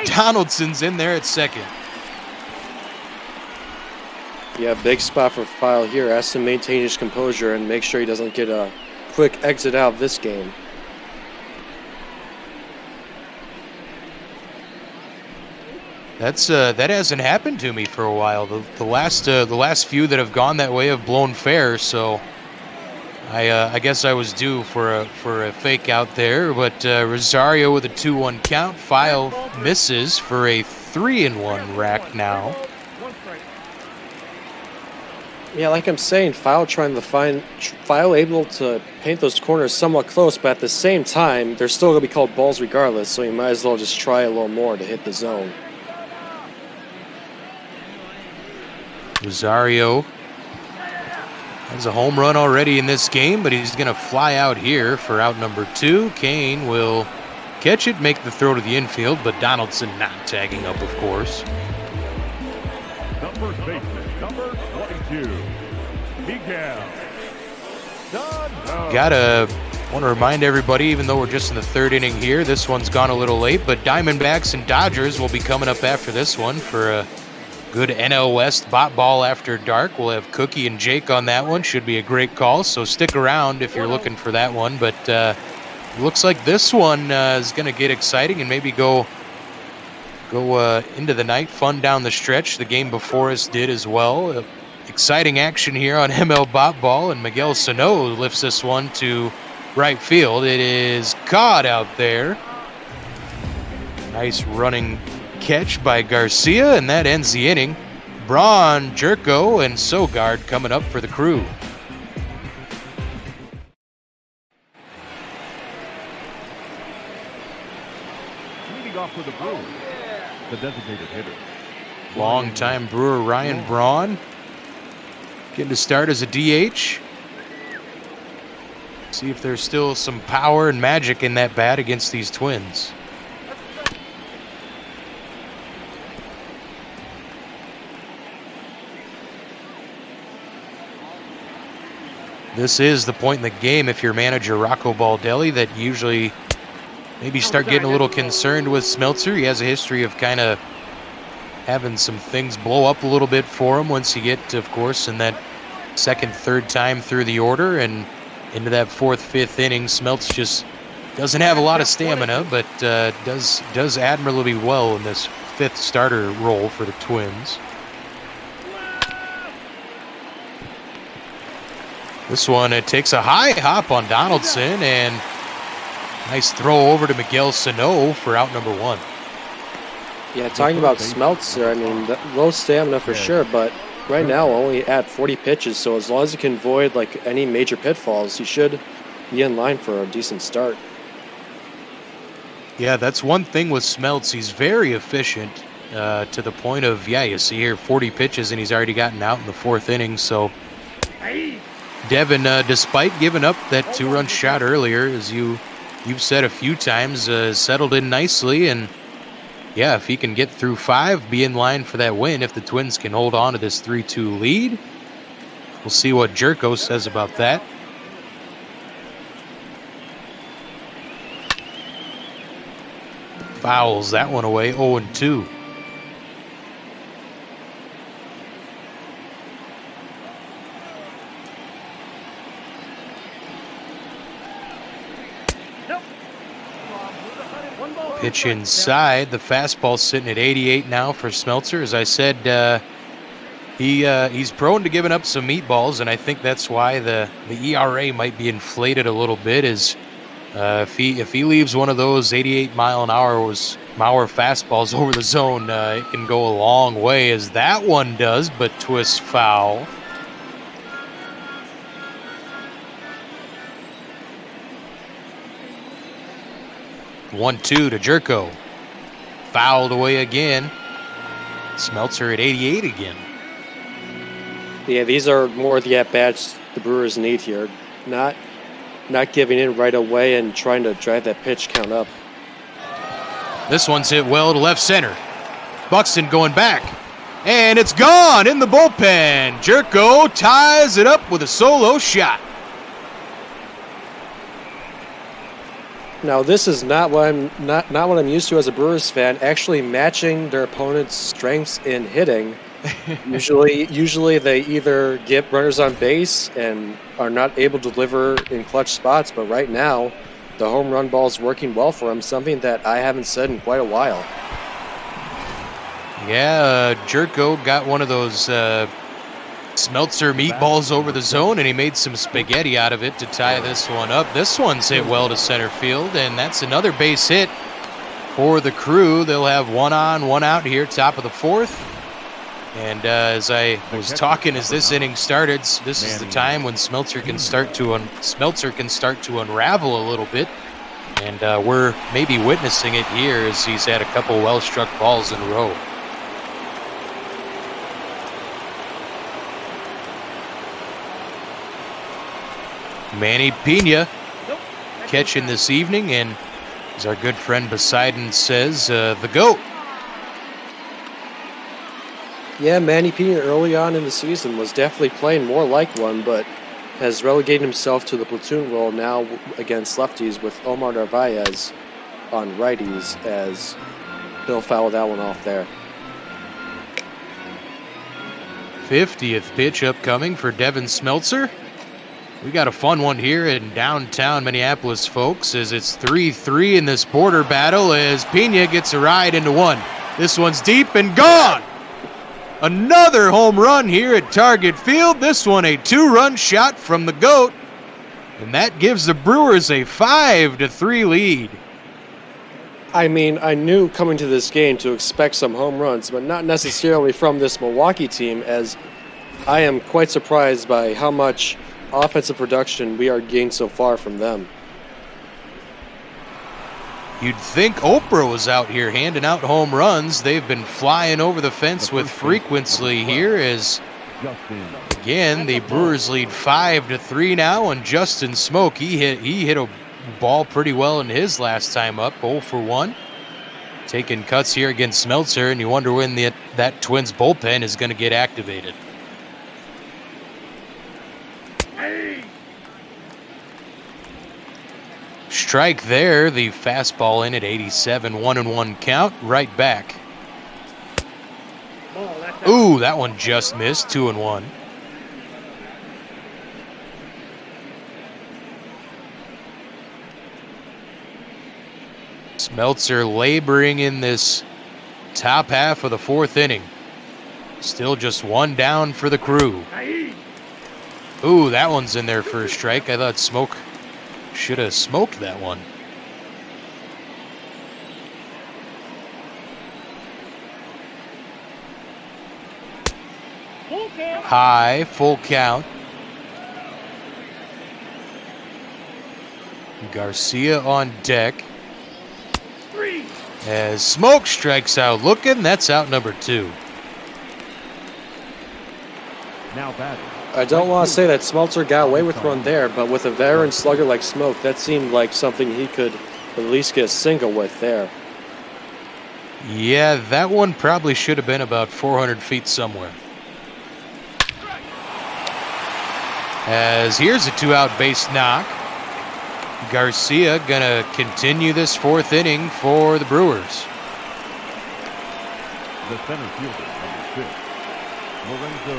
Donaldson's in there at second. Yeah, big spot for File here. Has to maintain his composure and make sure he doesn't get a quick exit out of this game. That hasn't happened to me for a while. The last few that have gone that way have blown fair. So I guess I was due for a fake out there. But Rosario with a 2-1 count. File misses for a 3-1 rack now. Yeah, like I'm saying, File able to paint those corners somewhat close, but at the same time, they're still going to be called balls regardless, so you might as well just try a little more to hit the zone. Rosario has a home run already in this game, but he's going to fly out here for out number 2. Kane will catch it, make the throw to the infield, but Donaldson not tagging up, of course. The first baseman, number 22, Miguel. Want to remind everybody, even though we're just in the third inning here, this one's gone a little late, but Diamondbacks and Dodgers will be coming up after this one for a good NL West Bot Ball after dark. We'll have Cookie and Jake on that one. Should be a great call, so stick around if you're looking for that one. But it looks like this one is going to get exciting and maybe go into the night. Fun down the stretch. The game before us did as well. Exciting action here on ML Bot Ball, and Miguel Sano lifts this one to right field. It is caught out there. Nice running catch by Garcia, and that ends the inning. Braun, Jerko, and Sogard coming up for the Crew. Leading off for the Brewers, the designated hitter. Long-time Brewer Ryan Braun getting to start as a DH. See if there's still some power and magic in that bat against these Twins. This is the point in the game, if you're manager Rocco Baldelli, that usually maybe start getting a little concerned with Smeltzer. He has a history of kind of having some things blow up a little bit for him once you get, of course, in that second, third time through the order and into that fourth, fifth inning. Smeltz just doesn't have a lot of stamina, but does admirably well in this fifth starter role for the Twins. This one, it takes a high hop on Donaldson, and nice throw over to Miguel Sano for out number 1. Yeah, talking about Smeltzer, I mean, low stamina for sure, but right now only at 40 pitches, so as long as he can avoid like any major pitfalls, he should be in line for a decent start. Yeah, that's one thing with Smeltz. He's very efficient to the point of, yeah, you see here 40 pitches and he's already gotten out in the 4th inning. So Devin, despite giving up that 2-run shot earlier, as you've said a few times, settled in nicely. And yeah, if he can get through 5, be in line for that win. If the Twins can hold on to this 3-2 lead, we'll see what Jerko says about that. Fouls that one away, 0-2. Pitch inside. The fastball sitting at 88 now for Smeltzer. As I said, he's prone to giving up some meatballs, and I think that's why the ERA might be inflated a little bit. Is if he leaves one of those 88 mile an hour fastballs over the zone, it can go a long way, as that one does, but twists foul. One-two to Jerko. Fouled away again. Smeltzer at 88 again. Yeah, these are more the at-bats the Brewers need here. Not giving in right away and trying to drive that pitch count up. This one's hit well to left center. Buxton going back. And it's gone in the bullpen. Jerko ties it up with a solo shot. Now this is not what I'm used to as a Brewers fan. Actually matching their opponent's strengths in hitting. Usually they either get runners on base and are not able to deliver in clutch spots. But right now, the home run ball is working well for him. Something that I haven't said in quite a while. Yeah, Jerko got one of those Smeltzer meatballs over the zone, and he made some spaghetti out of it to tie this one up. This one's hit well to center field, and that's another base hit for the Crew. They'll have 1 on, 1 out here, top of the 4th. And as I was talking as this inning started, this is the time when Smeltzer can start to unravel a little bit. And we're maybe witnessing it here as he's had a couple well-struck balls in a row. Manny Pena catching this evening, and as our good friend Poseidon says, the GOAT. Yeah, Manny Pena early on in the season was definitely playing more like one, but has relegated himself to the platoon role now against lefties with Omar Narvaez on righties, as he'll foul that one off there. 50th pitch upcoming for Devin Smeltzer. We got a fun one here in downtown Minneapolis, folks, as it's 3-3 in this border battle as Pena gets a ride into one. This one's deep and gone. Another home run here at Target Field. This one a 2-run shot from the GOAT, and that gives the Brewers a 5-3 lead. I mean, I knew coming to this game to expect some home runs, but not necessarily from this Milwaukee team, as I am quite surprised by how much offensive production we are getting so far from them. You'd think Oprah was out here handing out home runs. They've been flying over the fence with frequency here, as again the Brewers lead 5-3 now. And Justin Smoke, he hit a ball pretty well in his last time up, 0 for 1. Taking cuts here against Smeltzer, and you wonder when that Twins bullpen is going to get activated. Strike there, the fastball in at 87, 1-1 count, right back. Ooh, that one just missed, 2-1. Smeltzer laboring in this top half of the 4th inning. Still just 1 down for the Crew. Ooh, that one's in there for a strike. I thought Smoke should have smoked that one. High, full count. Garcia on deck. As Smoke strikes out looking, that's out number 2. Now batting. I don't want to say that Smeltzer got away with one there, but with a veteran slugger like Smoke, that seemed like something he could at least get a single with there. Yeah, that one probably should have been about 400 feet somewhere. As here's a 2-out base knock. Garcia gonna continue this 4th inning for the Brewers. The center fielder, number 6, Lorenzo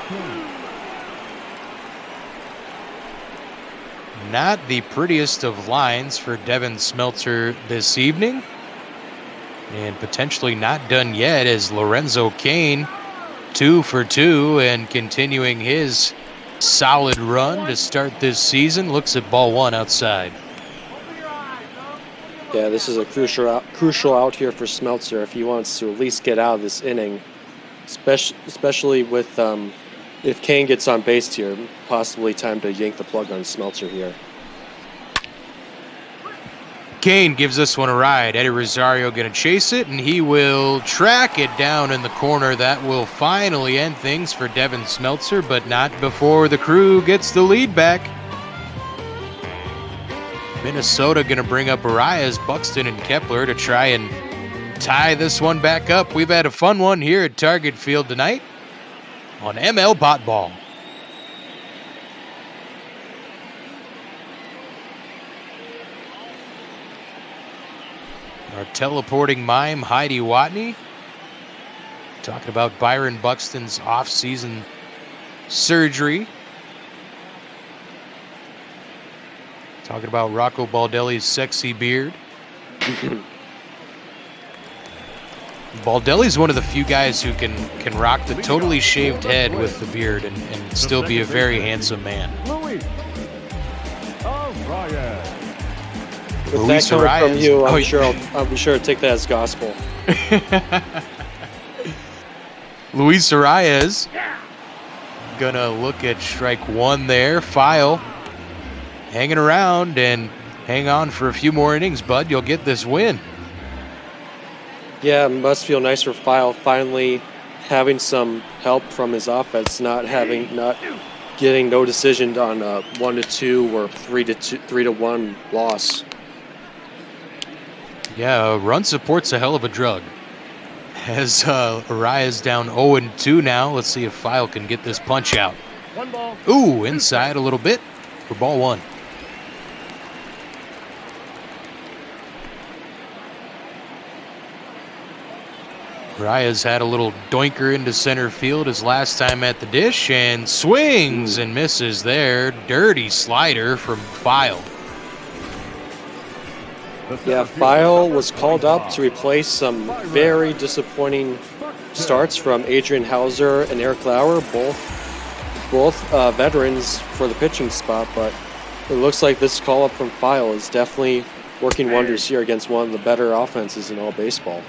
Kane. Not the prettiest of lines for Devin Smeltzer this evening. And potentially not done yet as Lorenzo Kane 2 for 2 and continuing his solid run to start this season. Looks at ball 1 outside. Yeah, this is a crucial out here for Smeltzer if he wants to at least get out of this inning, especially with if Kane gets on base here, possibly time to yank the plug on Smeltzer here. Kane gives this one a ride. Eddie Rosario going to chase it, and he will track it down in the corner. That will finally end things for Devin Smeltzer, but not before the crew gets the lead back. Minnesota going to bring up Arias, Buxton, and Kepler to try and tie this one back up. We've had a fun one here at Target Field tonight on ML Bot Ball. Our teleporting mime, Heidi Watney, talking about Byron Buxton's off-season surgery. Talking about Rocco Baldelli's sexy beard. Baldelli's one of the few guys who can rock the totally shaved head with the beard and still be a very handsome man. With that coming from you, I'll be sure to take that as gospel. Luis Arias gonna look at strike 1 there. File hanging around and hang on for a few more innings, bud. You'll get this win. Yeah, it must feel nice for File finally having some help from his offense, not getting no decision on a 1-2 or 3-1 loss. Yeah, run support's a hell of a drug. As Arias down 0-2 now. Let's see if File can get this punch out. Ooh, inside a little bit for ball 1. Arias had a little doinker into center field his last time at the dish and swings and misses there. Dirty slider from File. Yeah, File was called up to replace some very disappointing starts from Adrian Hauser and Eric Lauer, both veterans for the pitching spot, but it looks like this call-up from File is definitely working wonders here against one of the better offenses in all baseball.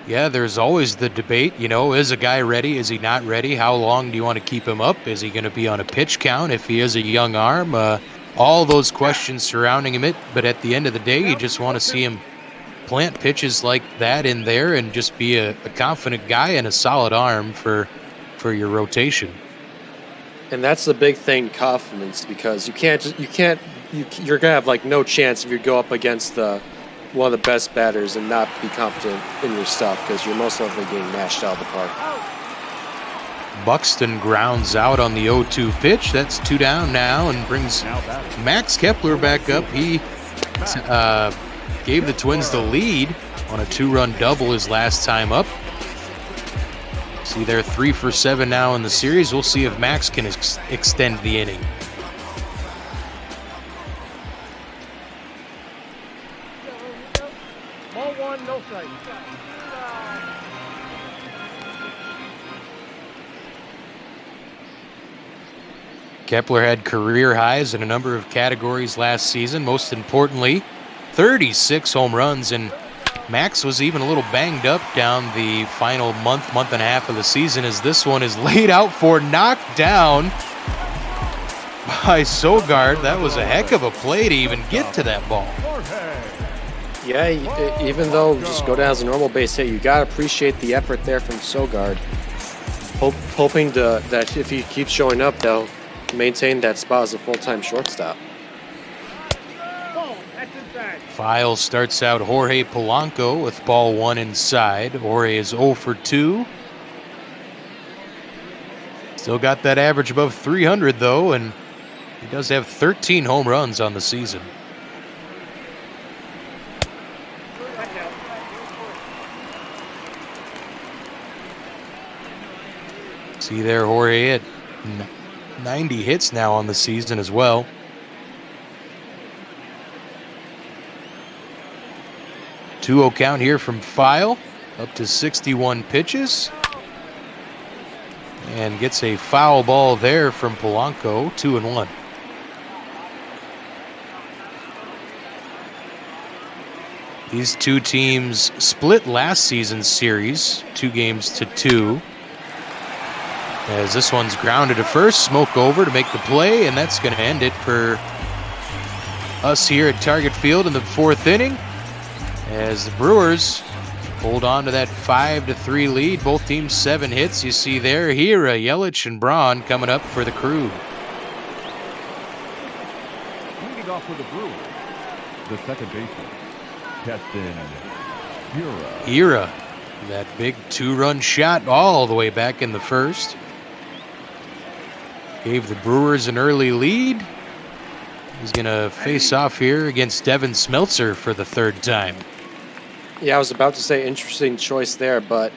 Yeah, there's always the debate, is a guy ready? Is he not ready? How long do you want to keep him up? Is he going to be on a pitch count if he is a young arm? All those questions surrounding him, but at the end of the day, you just want to see him plant pitches like that in there and just be a confident guy and a solid arm for your rotation. And that's the big thing, confidence, because you're gonna have no chance if you go up against one of the best batters and not be confident in your stuff, because you're most likely getting mashed out of the park. Buxton grounds out on the 0-2 pitch. That's 2 down now and brings Max Kepler back up. He gave the Twins the lead on a 2-run double his last time up. See, they're 3 for 7 now in the series. We'll see if Max can extend the inning. Ball 1, no strike. Kepler had career highs in a number of categories last season. Most importantly, 36 home runs and Max was even a little banged up down the final month and a half of the season, as this one is laid out for knocked down by Sogard. That was a heck of a play to even get to that ball. Yeah, even though just go down as a normal base hit, you got to appreciate the effort there from Sogard. Hoping that if he keeps showing up, they'll maintain that spot as a full-time shortstop. File starts out Jorge Polanco with ball 1 inside. Jorge is 0 for 2. Still got that average above 300 though, and he does have 13 home runs on the season. See there, Jorge at 90 hits now on the season as well. .20 count here from File, up to 61 pitches. And gets a foul ball there from Polanco, 2-1. These two teams split last season's series, 2-2. As this one's grounded to first, Smoke over to make the play, and that's going to end it for us here at Target Field in the 4th inning. As the Brewers hold on to that 5-3 lead. Both teams 7 hits. You see there, Hira, Yelich, and Braun coming up for the Crew. Leading off for the Brewers, the second baseman, Captain Hira, that big 2-run shot all the way back in the first. Gave the Brewers an early lead. He's going to face off here against Devin Smeltzer for the 3rd time. Yeah, I was about to say interesting choice there, but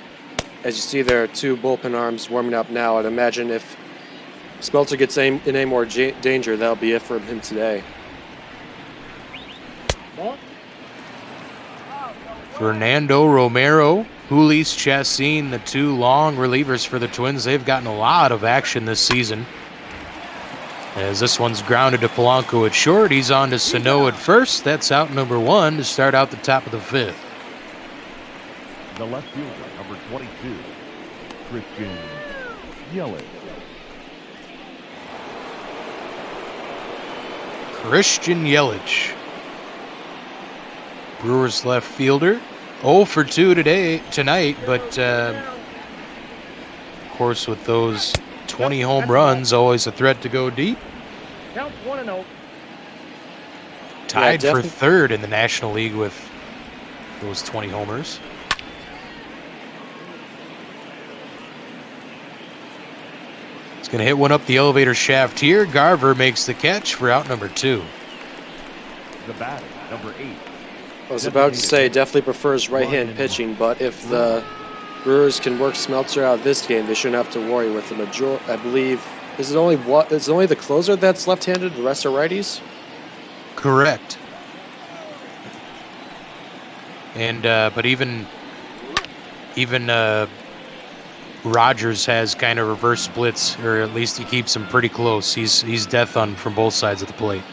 as you see, there are 2 bullpen arms warming up now. I'd imagine if Smeltzer gets in any more danger, that'll be it for him today. Fernando Romero, HOU Chassin, the 2 long relievers for the Twins. They've gotten a lot of action this season. As this one's grounded to Polanco at short. He's on to Sano at first. That's out number 1 to start out the top of the 5th. The left fielder, number 22, Christian Yelich. Christian Yelich, Brewers left fielder, 0 for 2 tonight, but of course with those 20 home runs, always a threat to go deep. Count 1-0. Tied for 3rd in the National League with those 20 homers. He's going to hit one up the elevator shaft here. Garver makes the catch for out number 2. The batter, number 8. I was about to say, definitely prefers right-hand pitching, but if the Brewers can work Smeltzer out of this game, they shouldn't have to worry with the majority. I believe, is it only the closer that's left-handed? The rest are righties? Correct. And but even Rogers has kind of reverse splits, or at least he keeps them pretty close. He's death on from both sides of the plate.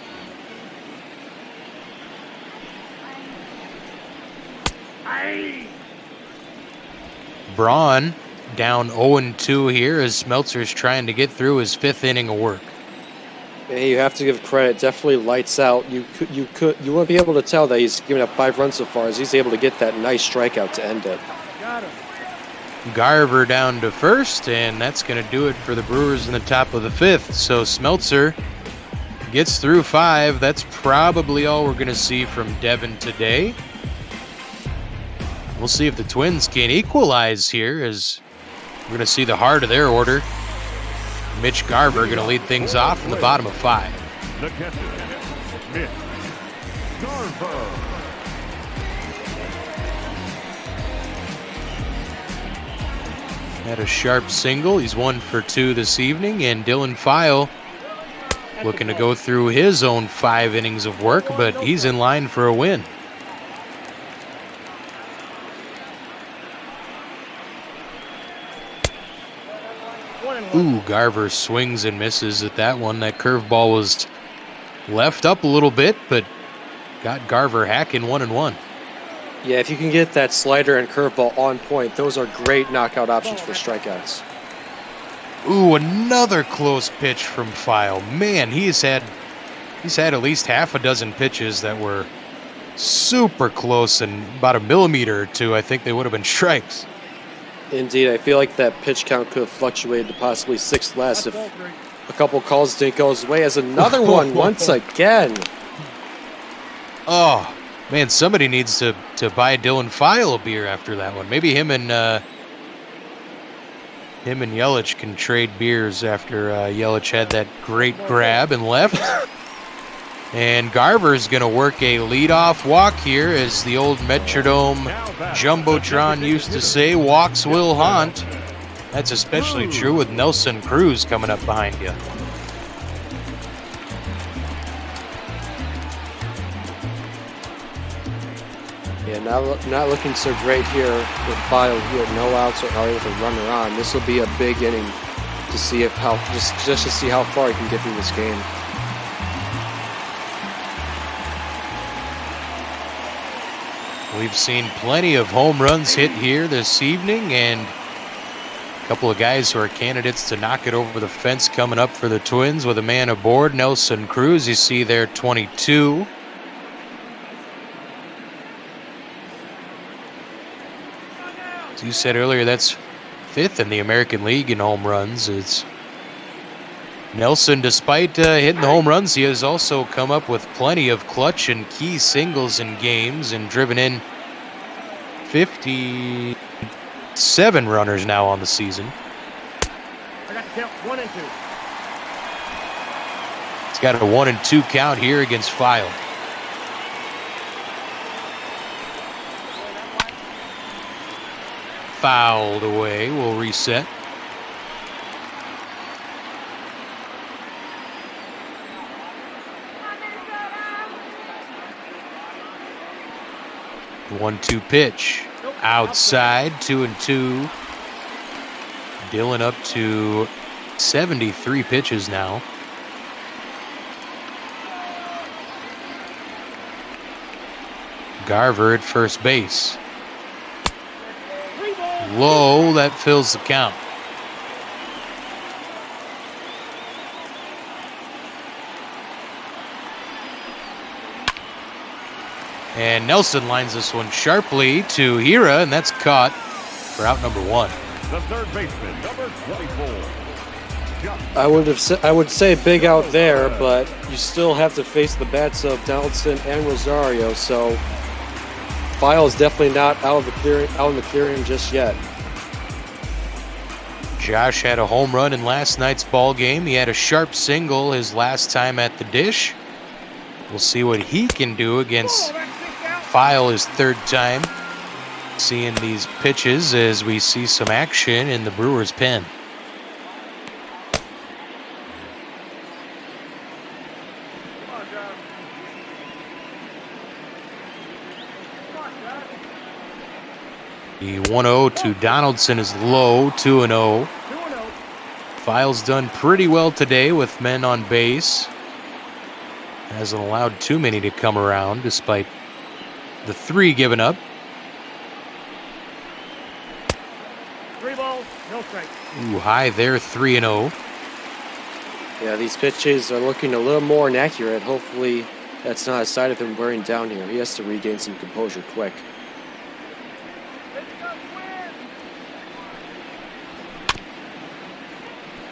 Braun down 0-2 here as Smeltzer's trying to get through his 5th inning of work. Hey, you have to give credit. Definitely lights out. You won't be able to tell that he's given up 5 runs so far, as he's able to get that nice strikeout to end it. Got him. Garver down to first, and that's going to do it for the Brewers in the top of the 5th. So Smeltzer gets through 5. That's probably all we're going to see from Devin today. We'll see if the Twins can equalize here, as we're going to see the heart of their order. Mitch Garver going to lead things off in the bottom of 5. The catcher, Mitch Garver. Had a sharp single. He's 1 for 2 this evening, and Dylan File looking to go through his own 5 innings of work, but he's in line for a win. Ooh, Garver swings and misses at that one. That curveball was left up a little bit, but got Garver hacking 1-1. Yeah, if you can get that slider and curveball on point, those are great knockout options for strikeouts. Ooh, another close pitch from File. Man, he's had at least half a dozen pitches that were super close and about a millimeter or two. I think they would have been strikes. Indeed, I feel like that pitch count could have fluctuated to possibly 6 less if a couple calls didn't go his way. As another one once again. Oh, man, somebody needs to buy Dylan File a beer after that one. Maybe him and Yelich can trade beers after Yelich had that great grab and left. And Garver's going to work a leadoff walk here, as the old Metrodome Jumbotron used to say, walks will haunt. That's especially true with Nelson Cruz coming up behind you. Yeah, not looking so great here with File here. No outs or with a runner on. This will be a big inning to see just to see how far he can get through this game. We've seen plenty of home runs hit here this evening, and a couple of guys who are candidates to knock it over the fence coming up for the Twins with a man aboard. Nelson Cruz, you see there, 22. As you said earlier, that's 5th in the American League in home runs. It's Nelson, despite hitting the home runs, he has also come up with plenty of clutch and key singles in games and driven in 57 runners now on the season. I got to count 1 and 2. He's got a 1 and 2 count here against File. Fouled away. We'll reset. The 1-2 pitch. Outside, 2-2. Dylan up to 73 pitches now. Garver at first base. Low, that fills the count. And Nelson lines this one sharply to Hira, and that's caught for out number 1. The third baseman, number 24. I would say big out there, but you still have to face the bats of Donaldson and Rosario, so File is definitely not out in the clearing just yet. Josh had a home run in last night's ball game. He had a sharp single his last time at the dish. We'll see what he can do against File his 3rd time seeing these pitches as we see some action in the Brewers' pen. The 1-0 to Donaldson is low, 2-0. File's done pretty well today with men on base. Hasn't allowed too many to come around despite the 3 given up. 3 balls, no strikes. Ooh, high there, 3-0. Yeah, these pitches are looking a little more inaccurate. Hopefully that's not a sign of him wearing down here. He has to regain some composure quick.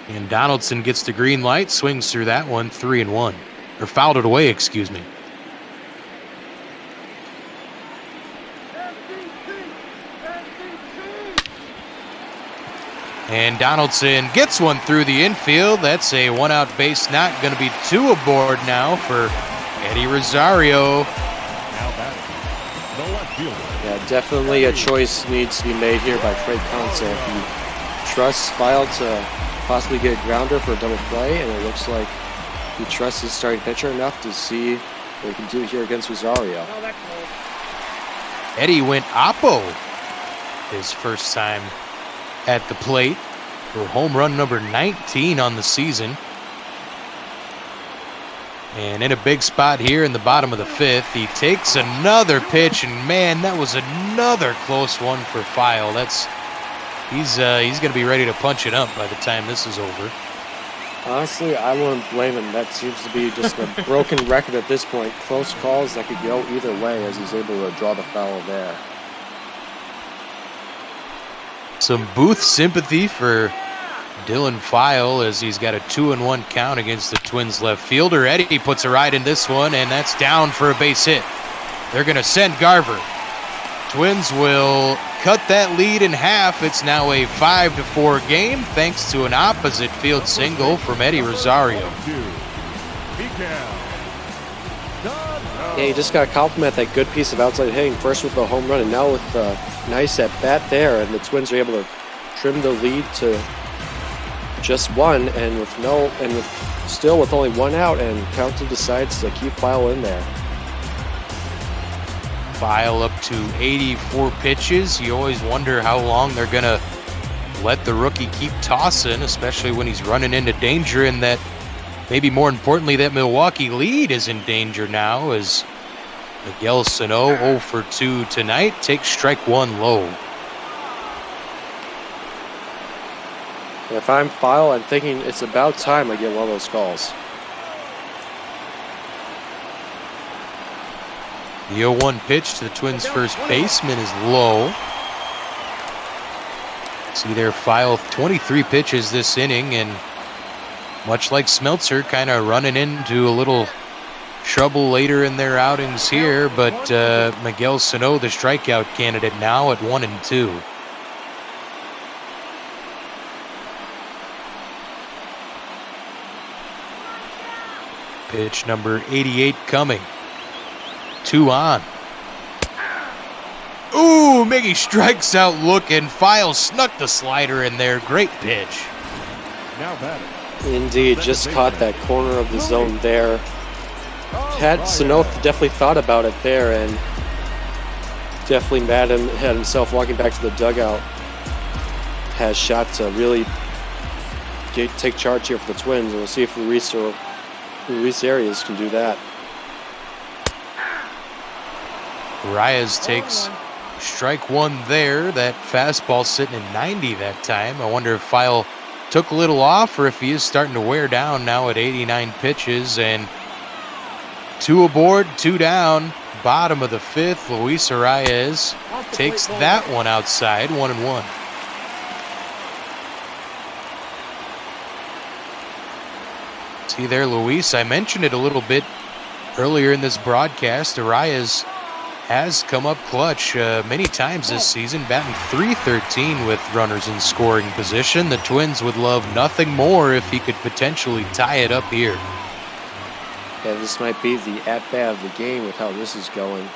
And Donaldson gets the green light, swings through that one, 3-1. Or fouled it away, excuse me. And Donaldson gets one through the infield. That's a 1-out base knock. Going to be 2 aboard now for Eddie Rosario. Yeah, definitely a choice needs to be made here by Craig Counsell. If he trusts File to possibly get a grounder for a double play, and it looks like he trusts his starting pitcher enough to see what he can do here against Rosario. Eddie went oppo his first time at the plate for home run number 19 on the season. And in a big spot here in the bottom of the 5th, he takes another pitch, and man, that was another close one for File. He's going to be ready to punch it up by the time this is over. Honestly, I wouldn't blame him. That seems to be just a broken record at this point. Close calls that could go either way as he's able to draw the foul there. Some booth sympathy for Dylan File as he's got a 2-1 count against the Twins left fielder. Eddie puts a ride in this one, and that's down for a base hit. They're going to send Garver. Twins will cut that lead in half. It's now a 5-4 game thanks to an opposite field single from Eddie Rosario. Yeah, you just got to compliment that good piece of outside hitting, first with the home run and now with the nice at bat there, and the Twins are able to trim the lead to just one, and with only one out, and County decides to keep File in there. File up to 84 pitches. You always wonder how long they're going to let the rookie keep tossing, especially when he's running into danger, and that maybe more importantly that Milwaukee lead is in danger now as Miguel Sano 0 for 2 tonight takes strike one low. If I'm File, I'm thinking it's about time I get one of those calls. The 0-1 pitch to the Twins' first baseman is low. See their File 23 pitches this inning, and much like Smeltzer, kind of running into a little trouble later in their outings here, but Miguel Sano, the strikeout candidate now at 1-2. Pitch number 88 coming. 2 on. Ooh, Miggy strikes out looking. File snuck the slider in there. Great pitch. Now batting. Indeed, just caught that corner of the zone there. Sano definitely thought about it there, and definitely had himself walking back to the dugout. Has shot to really take charge here for the Twins, and we'll see if Luis Arias can do that. Arias takes strike one there. That fastball sitting at 90 that time. I wonder if File took a little off or if he is starting to wear down now at 89 pitches. And 2 aboard, 2 down. Bottom of the 5th, Luis Arias takes that one outside, 1-1. See there, Luis. I mentioned it a little bit earlier in this broadcast. Arias has come up clutch many times this season, batting .313 with runners in scoring position. The Twins would love nothing more if he could potentially tie it up here. Yeah, this might be the at-bat of the game with how this is going.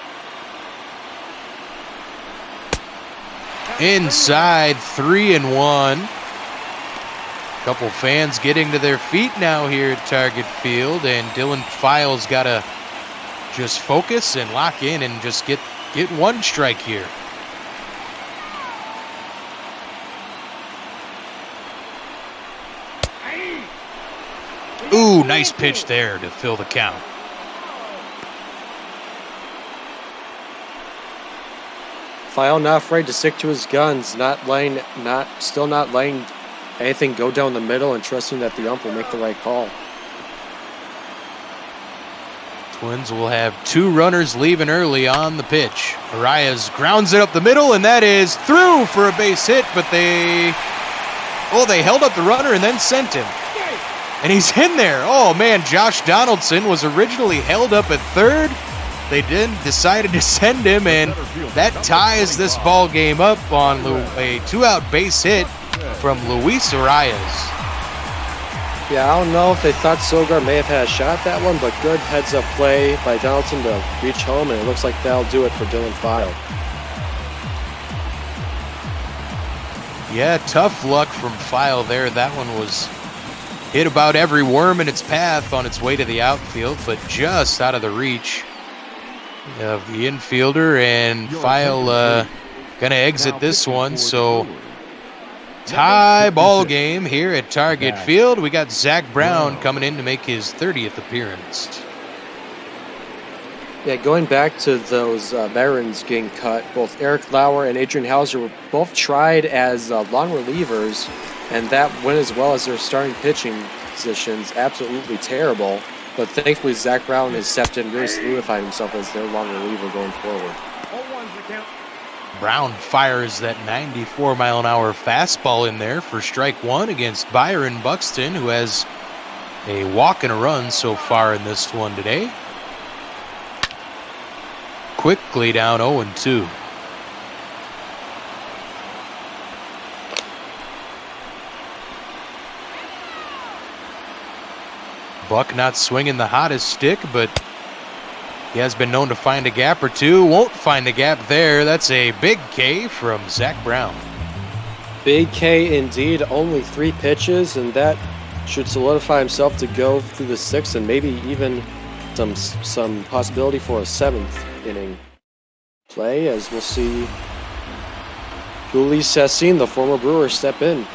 Inside, 3-1. Couple fans getting to their feet now here at Target Field, and Dylan File's got to just focus and lock in and just get one strike here. Ooh, nice pitch there to fill the count. File not afraid to stick to his guns, still not letting anything go down the middle, and trusting that the ump will make the right call. Twins will have 2 runners leaving early on the pitch. Arias grounds it up the middle, and that is through for a base hit, but they held up the runner and then sent him. And he's in there. Oh, man, Josh Donaldson was originally held up at third. They then decided to send him, and that ties this ball game up on a 2-out base hit from Luis Arias. Yeah, I don't know if they thought Sogar may have had a shot at that one, but good heads-up play by Donaldson to reach home, and it looks like that'll do it for Dylan File. Yeah, tough luck from File there. That one was hit about every worm in its path on its way to the outfield, but just out of the reach of the infielder, and File going to exit this one, so tie ball game here at Target Field. We got Zach Brown coming in to make his 30th appearance. Yeah, going back to those veterans getting cut, both Eric Lauer and Adrian Hauser were both tried as long relievers, and that went as well as their starting pitching positions. Absolutely terrible. But thankfully, Zach Brown has stepped in, really solidified himself as their long reliever going forward. Brown fires that 94-mile-an-hour fastball in there for strike one against Byron Buxton, who has a walk and a run so far in this one today. Quickly down 0-2. Buck not swinging the hottest stick, but he has been known to find a gap or two. Won't find a gap there. That's a big K from Zach Brown. Big K indeed. Only 3 pitches, and that should solidify himself to go through the 6th and maybe even some possibility for a 7th inning play, as we'll see Julie Chassin, the former Brewer, step in.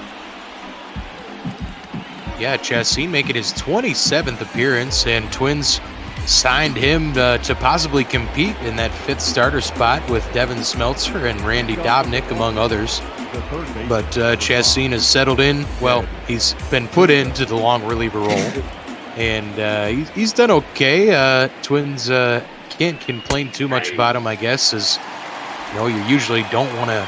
Yeah, Chassin making his 27th appearance, and Twins signed him to possibly compete in that 5th starter spot with Devin Smeltzer and Randy Dobnik, among others. But Chassin has settled in. Well, he's been put into the long reliever role, and he's done okay. Twins can't complain too much about him, I guess, as you know, you usually don't want to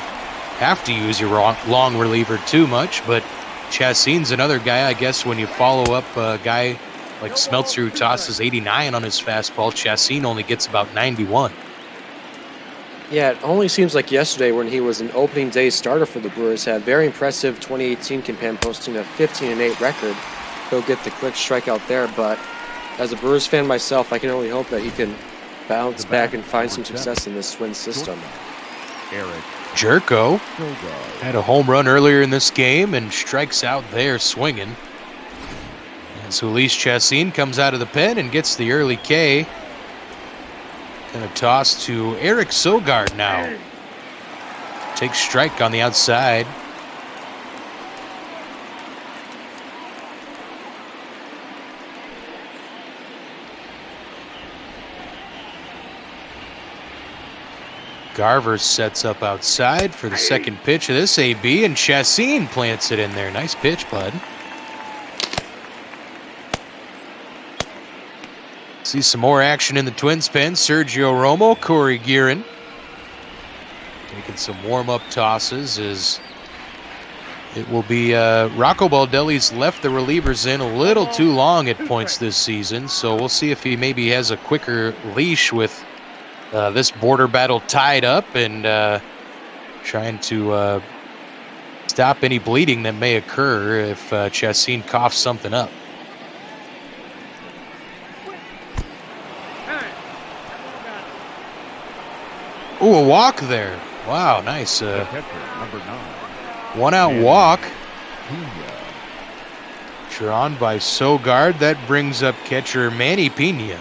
have to use your long reliever too much, but Chassin's another guy, I guess, when you follow up a guy like Smeltzer who tosses 89 on his fastball, Chassin only gets about 91. Yeah, it only seems like yesterday when he was an opening day starter for the Brewers, had very impressive 2018 campaign, posting a 15-8 record. He'll get the quick strikeout there, but as a Brewers fan myself, I can only hope that he can bounce back and find some success in this Twins system. Jerko had a home run earlier in this game and strikes out there swinging. As Julisse Chassin comes out of the pen and gets the early K. Going to toss to Eric Sogard now. Takes strike on the outside. Garver sets up outside for the second pitch of this AB, and Chassin plants it in there. Nice pitch, bud. See some more action in the Twins pen. Sergio Romo, Corey Guerin taking some warm-up tosses as it will be Rocco Baldelli's left the relievers in a little too long at points this season, so we'll see if he maybe has a quicker leash with this border battle tied up and trying to stop any bleeding that may occur if Chassin coughs something up. Ooh, a walk there. Wow, nice. One-out walk. Drawn by Sogard. That brings up catcher Manny Pena.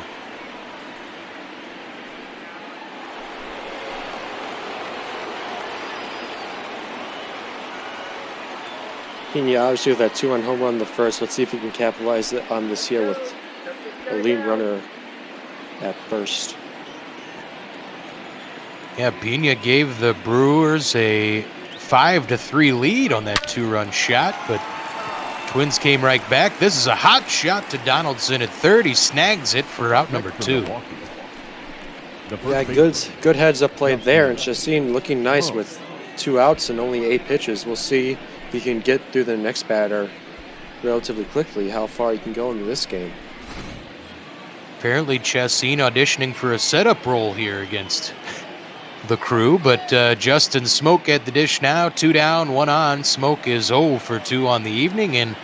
Pena obviously with that 2-run home run in the first. Let's see if he can capitalize on this here with a lead runner at first. Yeah, Pena gave the Brewers a 5-3 lead on that 2-run shot, but Twins came right back. This is a hot shot to Donaldson at third. He snags it for out number 2. Yeah, good heads-up play there, and Chassin looking nice with 2 outs and only 8 pitches. We'll see if he can get through the next batter relatively quickly, how far he can go into this game. Apparently Chassin auditioning for a setup role here against the Crew, but Justin Smoke at the dish now. 2 down, 1 on. Smoke is 0 for 2 on the evening, and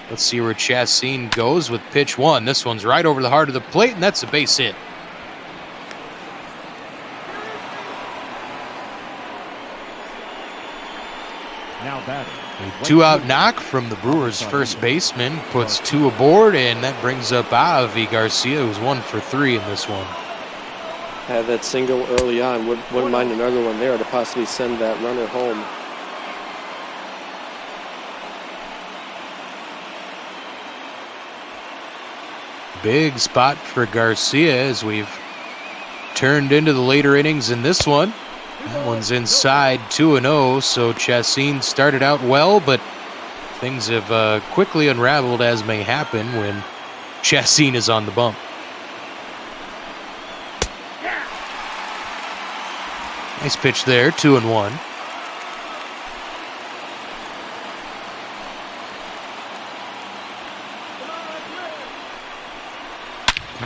let's see where Chassin goes with pitch 1. This one's right over the heart of the plate, and that's a base hit. Now batting. A 2-out knock from the Brewers' first baseman puts 2 aboard, and that brings up Avi Garcia, who's 1 for 3 in this one. Had that single early on. Wouldn't mind another one there to possibly send that runner home. Big spot for Garcia, as we've turned into the later innings in this one. That one's inside 2-0, so Chassin started out well, but things have quickly unraveled, as may happen when Chassin is on the bump. Nice pitch there, 2-1.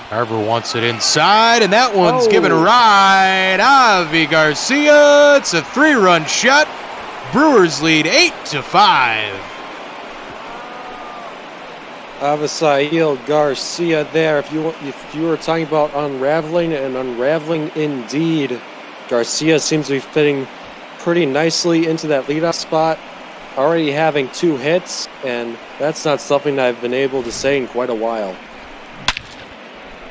Carver wants it inside, and that one's given right. Avi Garcia. It's a 3-run shot. Brewers lead 8-5. Avisail Garcia there. If you were talking about unraveling and unraveling indeed, Garcia seems to be fitting pretty nicely into that leadoff spot. Already having 2 hits, and that's not something I've been able to say in quite a while.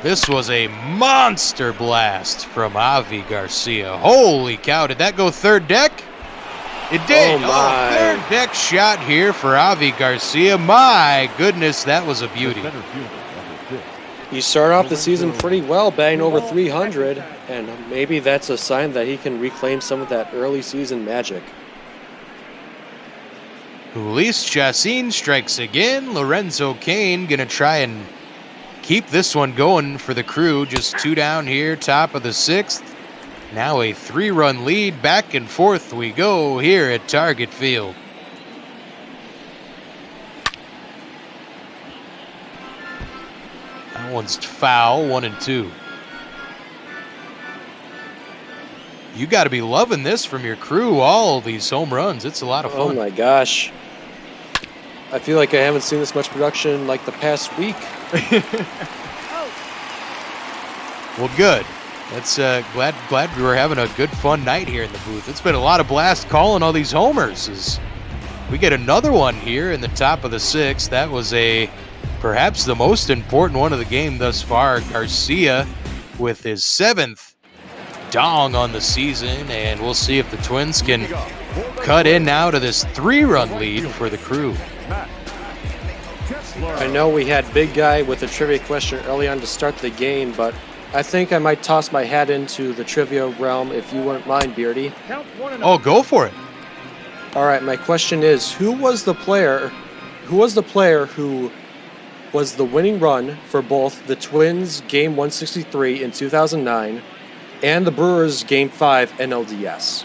This was a monster blast from Avi Garcia. Holy cow, did that go third deck? It did. Oh, third deck shot here for Avi Garcia. My goodness, that was a beauty. He started off the season pretty well, batting over 300, and maybe that's a sign that he can reclaim some of that early season magic. Luis Chassin strikes again. Lorenzo Kane gonna try and keep this one going for the Crew. Just 2 down here, top of the 6th. Now a 3-run lead. Back and forth we go here at Target Field. That one's foul, 1-2. You got to be loving this from your Crew, all these home runs. It's a lot of fun. Oh my gosh. I feel like I haven't seen this much production like the past week. Well, good. That's glad we were having a good fun night here in the booth. It's been a lot of blast calling all these homers. As we get another one here in the top of the 6th. That was perhaps the most important one of the game thus far. Garcia with his 7th dong on the season, and we'll see if the Twins can cut in now to this 3-run lead for the Crew. I know we had Big Guy with a trivia question early on to start the game, but I think I might toss my hat into the trivia realm if you wouldn't mind, Beardy. Oh, go for it. All right, my question is, who was the player who was the winning run for both the Twins Game 163 in 2009 and the Brewers Game 5 NLDS?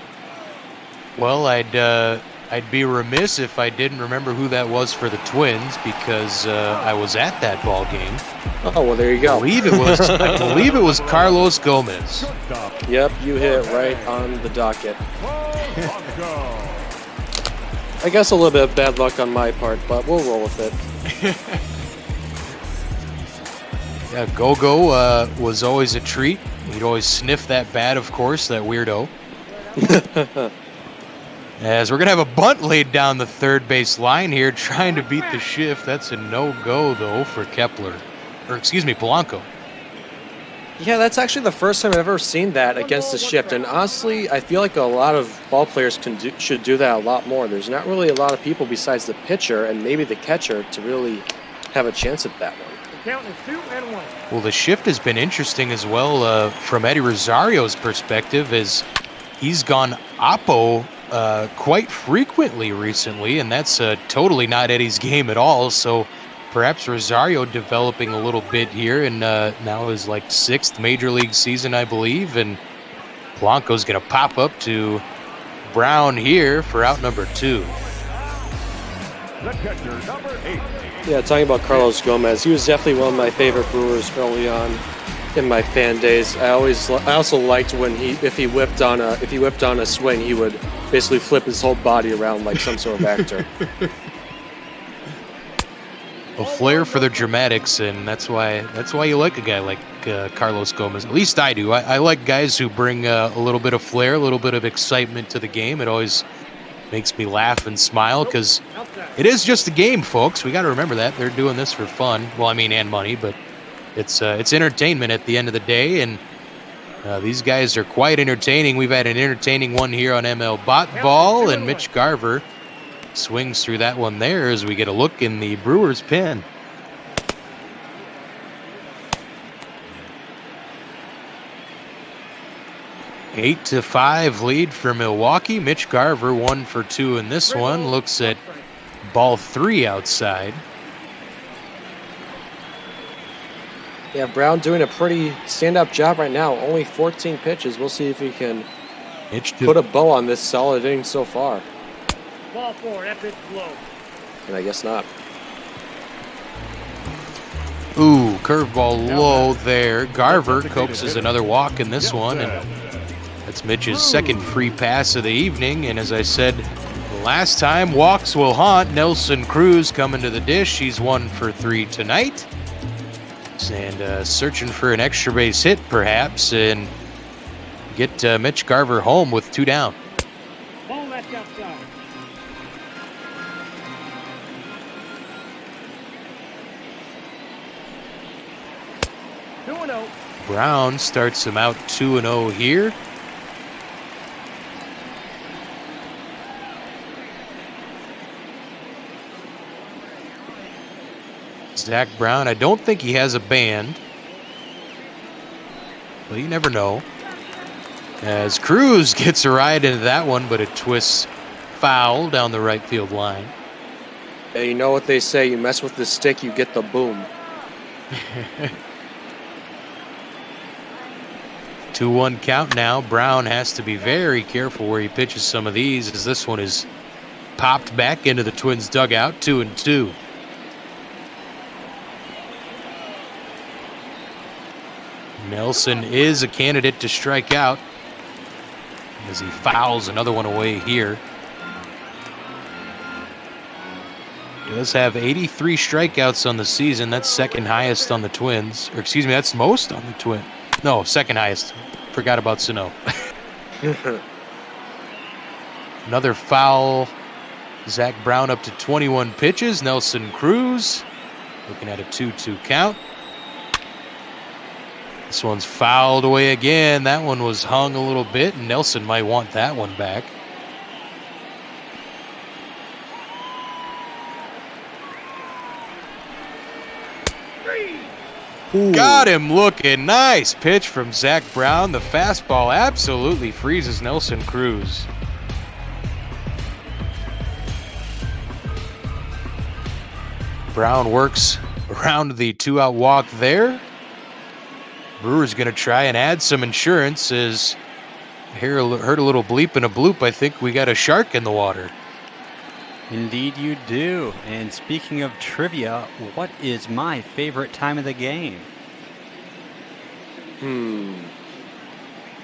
Well, I'd be remiss if I didn't remember who that was for the Twins, because I was at that ball game. Oh, well, there you go. I believe it was Carlos Gomez. Yep, you hit it right on the docket. I guess a little bit of bad luck on my part, but we'll roll with it. Yeah, Go-Go was always a treat. He'd always sniff that bat, of course, that weirdo. As we're going to have a bunt laid down the third base line here, trying to beat the shift. That's a no-go, though, for Polanco. Yeah, that's actually the first time I've ever seen that against the shift. And honestly, I feel like a lot of ball players should do that a lot more. There's not really a lot of people besides the pitcher and maybe the catcher to really have a chance at that one. Count is 2-1. Well, the shift has been interesting as well from Eddie Rosario's perspective, as he's gone oppo quite frequently recently, and that's totally not Eddie's game at all. So perhaps Rosario developing a little bit here, and now his 6th major league season, I believe, and Polanco's going to pop up to Brown here for out number 2. The catcher, number 8. Yeah, talking about Carlos Gomez, he was definitely one of my favorite Brewers early on in my fan days. I also liked when if he whipped on a swing, he would basically flip his whole body around like some sort of actor. A flair for the dramatics, and that's why you like a guy like Carlos Gomez. At least I do. I like guys who bring a little bit of flair, a little bit of excitement to the game. It always makes me laugh and smile, because it is just a game, folks. We got to remember that. They're doing this for fun. Well, I mean, and money, but it's entertainment at the end of the day, and these guys are quite entertaining. We've had an entertaining one here on ML Bot Ball, and Mitch Garver swings through that one there as we get a look in the Brewers pen. 8-5 lead for Milwaukee. Mitch Garver 1 for 2 in this one. Looks at ball 3 outside. Yeah, Brown doing a pretty stand-up job right now. Only 14 pitches. We'll see if he can put a bow on this solid inning so far. Ball 4, that pitch low. And I guess not. Ooh, curveball low there. Garver coaxes another walk in this one, and that's Mitch's second free pass of the evening. And as I said last time, walks will haunt. Nelson Cruz coming to the dish. He's 1 for 3 tonight. And searching for an extra base hit, perhaps, and get Mitch Garver home with 2 down. Ball left outside. Brown starts him out 2-0 here. Zach Brown, I don't think he has a band, but you never know. As Cruz gets a ride into that one, but it twists foul down the right field line. Yeah, you know what they say, you mess with the stick, you get the boom. 2-1 count now. Brown has to be very careful where he pitches some of these, as this one is popped back into the Twins dugout, 2-2. Nelson is a candidate to strike out as he fouls another one away here. He does have 83 strikeouts on the season. That's second highest on the Twins. Or excuse me, that's most on the Twins. No, second highest. Forgot about Sano. Another foul. Zach Brown up to 21 pitches. Nelson Cruz looking at a 2-2 count. This one's fouled away again. That one was hung a little bit, and Nelson might want that one back. Ooh. Got him looking. Nice pitch from Zach Brown. The fastball absolutely freezes Nelson Cruz. Brown works around the 2-out walk there. Brewers going to try and add some insurance as I heard a little bleep and a bloop. I think we got a shark in the water. Indeed you do. And speaking of trivia, what is my favorite time of the game?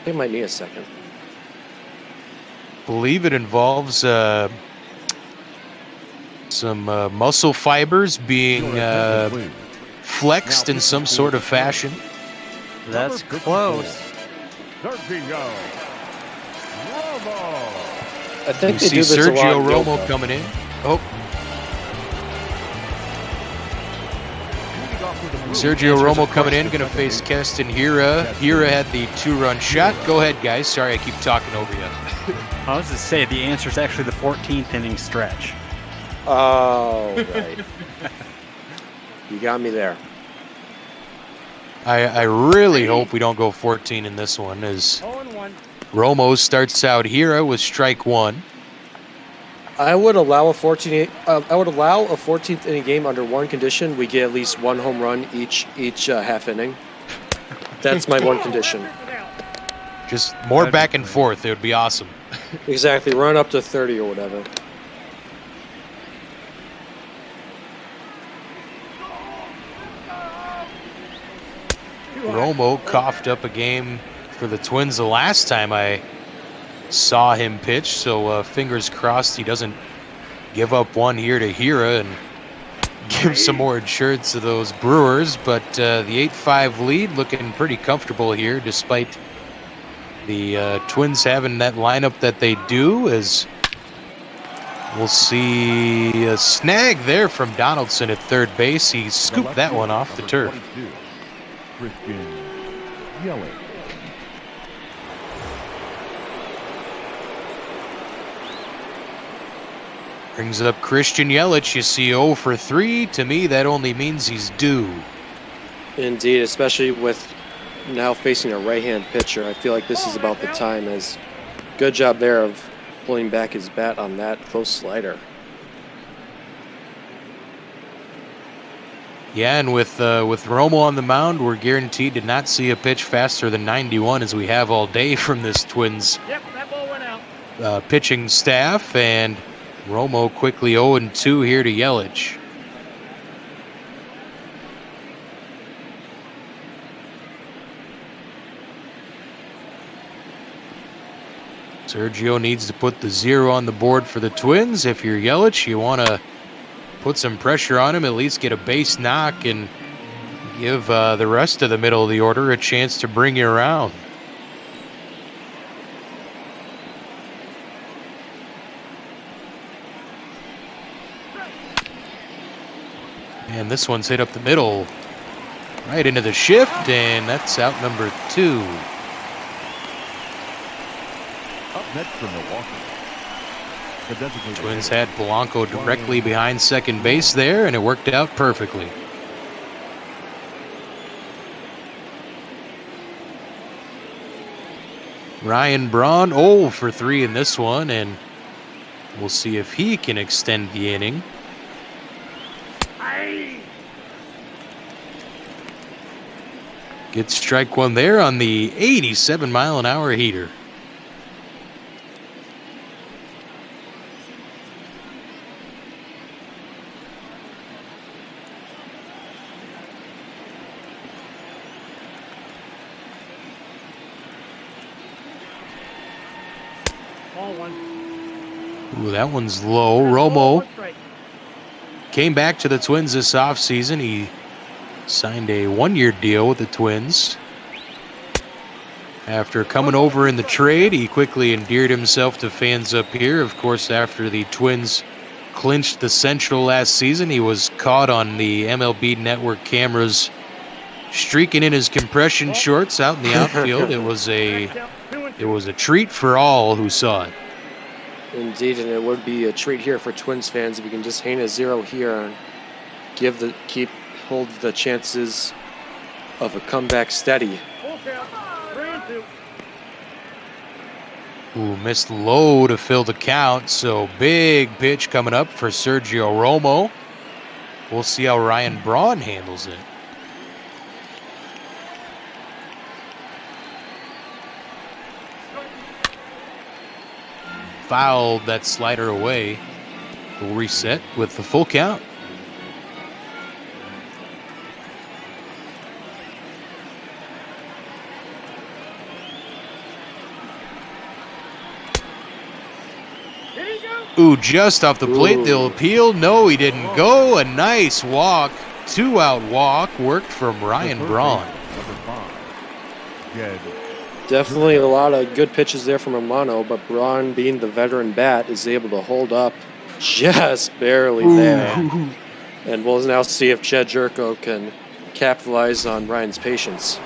They might need a second. Believe it involves some muscle fibers being flexed in some sort of fashion. That's close. I think you they see do this Sergio a lot Romo yoga. coming in. Oh. Sergio Romo coming in, going to face Keston Hira. Hira had the 2-run shot. Go ahead, guys. Sorry, I keep talking over you. I was going to say, the answer is actually the 14th inning stretch. Oh, right. You got me there. I really hope we don't go 14 in this one, as Romo starts out Hira with strike 1. I would allow a 14th inning game under one condition: we get at least 1 home run each half inning. That's my one condition. Just more back and forth. It would be awesome. Exactly. Run up to 30 or whatever. Romo coughed up a game for the Twins the last time I saw him pitch, so fingers crossed he doesn't give up one here to Hira and give some more insurance to those Brewers. But the 8-5 lead looking pretty comfortable here, despite the Twins having that lineup that they do, as we'll see a snag there from Donaldson at third base. He scooped that one off the turf. Christian Yelich. Brings up Christian Yelich. You see 0 for 3. To me, that only means he's due. Indeed, especially with now facing a right-hand pitcher. I feel like this is about the time. As good job there of pulling back his bat on that close slider. Yeah, and with Romo on the mound, we're guaranteed to not see a pitch faster than 91 as we have all day from this Twins pitching staff. And Romo quickly 0-2 here to Yelich. Sergio needs to put the 0 on the board for the Twins. If you're Yelich, you want to put some pressure on him, at least get a base knock and give the rest of the middle of the order a chance to bring you around. And this one's hit up the middle, right into the shift, and that's out number 2. Up next from Milwaukee. Twins had Polanco directly behind second base there, and it worked out perfectly. Ryan Braun 0 for 3 in this one, and we'll see if he can extend the inning. Gets strike one there on the 87-mile-an-hour heater. Ooh, that one's low. Romo came back to the Twins this offseason. He signed a 1-year deal with the Twins. After coming over in the trade, he quickly endeared himself to fans up here. Of course, after the Twins clinched the Central last season, he was caught on the MLB Network cameras streaking in his compression shorts out in the outfield. It was a treat for all who saw it. Indeed, and it would be a treat here for Twins fans if you can just hang a 0 here and hold the chances of a comeback steady. Ooh, missed low to fill the count, so big pitch coming up for Sergio Romo. We'll see how Ryan Braun handles it. Fouled that slider away. We'll reset with the full count. Ooh, just off the plate. They'll appeal. No, he didn't go. A nice walk. 2-out walk worked from Ryan Braun. Definitely a lot of good pitches there from Romano, but Braun, being the veteran bat, is able to hold up just barely there. And we'll now see if Chad Jerko can capitalize on Ryan's patience.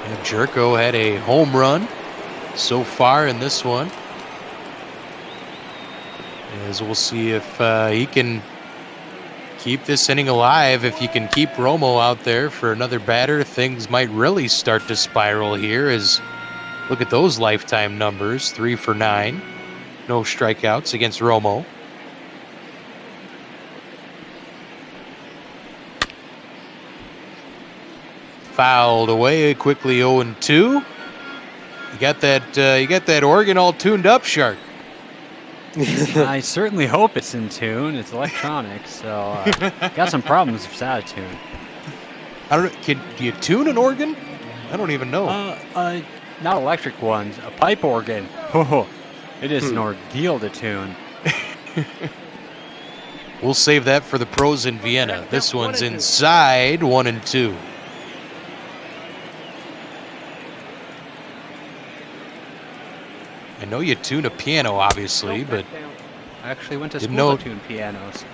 And Jerko had a home run so far in this one. As we'll see if he can keep this inning alive. If you can keep Romo out there for another batter, things might really start to spiral here. As look at those lifetime numbers, 3 for 9. No strikeouts against Romo. Fouled away quickly, 0-2. You got that organ all tuned up, Shark. I certainly hope it's in tune. It's electronic, so got some problems if it's out of tune. I don't know. Do you tune an organ? I don't even know. Not electric ones. A pipe organ. Oh, it is an ordeal to tune. We'll save that for the pros in Vienna. This one's inside, 1-2. I know you tune a piano, obviously, but I actually went to school to tune pianos.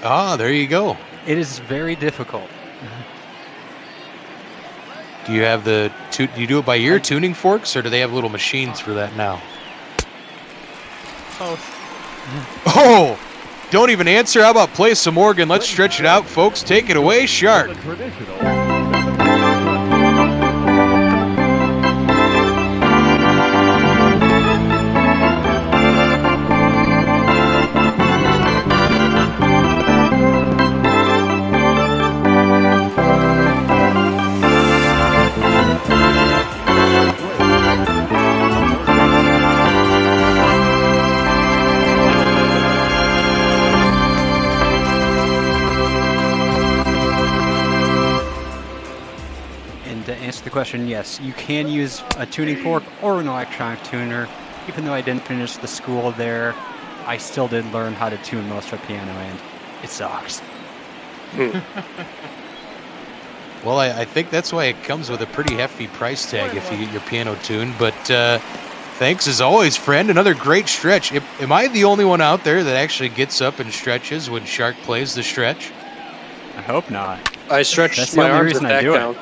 Ah, there you go. It is very difficult. Do you have do you do it by ear tuning forks, or do they have little machines for that now? Both. Oh, don't even answer. How about play some organ? Let's stretch it out, folks. Take it away, Shark. the question, yes, you can use a tuning fork or an electronic tuner. Even though I didn't finish the school there, I still did learn how to tune most of piano, and it sucks. Well, I think that's why it comes with a pretty hefty price tag if you get your piano tuned. But thanks as always, friend. Another great stretch. Am I the only one out there that actually gets up and stretches when Shark plays the stretch? I hope not. I stretch That's my the only arms reason and I back do down.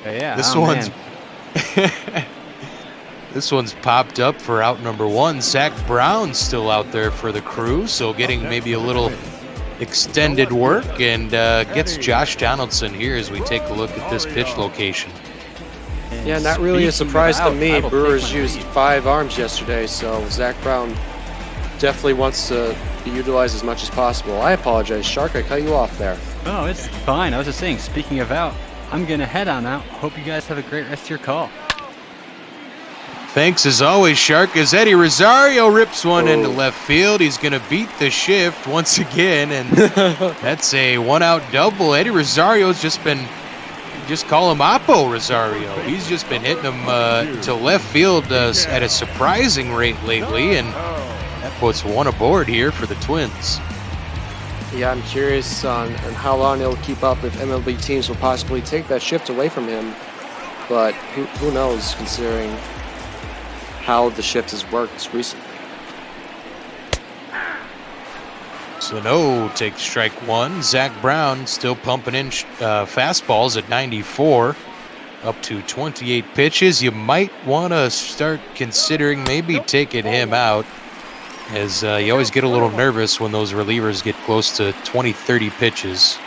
Yeah, This oh, one's man. this one's popped up for out number 1. Zach Brown's still out there for the crew, so getting maybe a little extended work, and gets Josh Donaldson here as we take a look at this pitch location. Yeah, not really a surprise to me. Brewers used 5 arms yesterday, so Zach Brown definitely wants to be utilized as much as possible. I apologize, Shark, I cut you off there. Oh, it's fine. I was just saying, speaking of out, I'm going to head on out. Hope you guys have a great rest of your call. Thanks as always, Shark, as Eddie Rosario rips one into left field. He's going to beat the shift once again, and that's a 1-out double. Eddie Rosario's just call him Oppo Rosario. He's just been hitting them to left field at a surprising rate lately, and that puts 1 aboard here for the Twins. Yeah, I'm curious on how long he'll keep up if MLB teams will possibly take that shift away from him, but who knows, considering how the shift has worked recently. Sano takes strike 1. Zach Brown still pumping in fastballs at 94, up to 28 pitches. You might want to start considering maybe taking him out, as you always get a little nervous when those relievers get close to 20-30 pitches.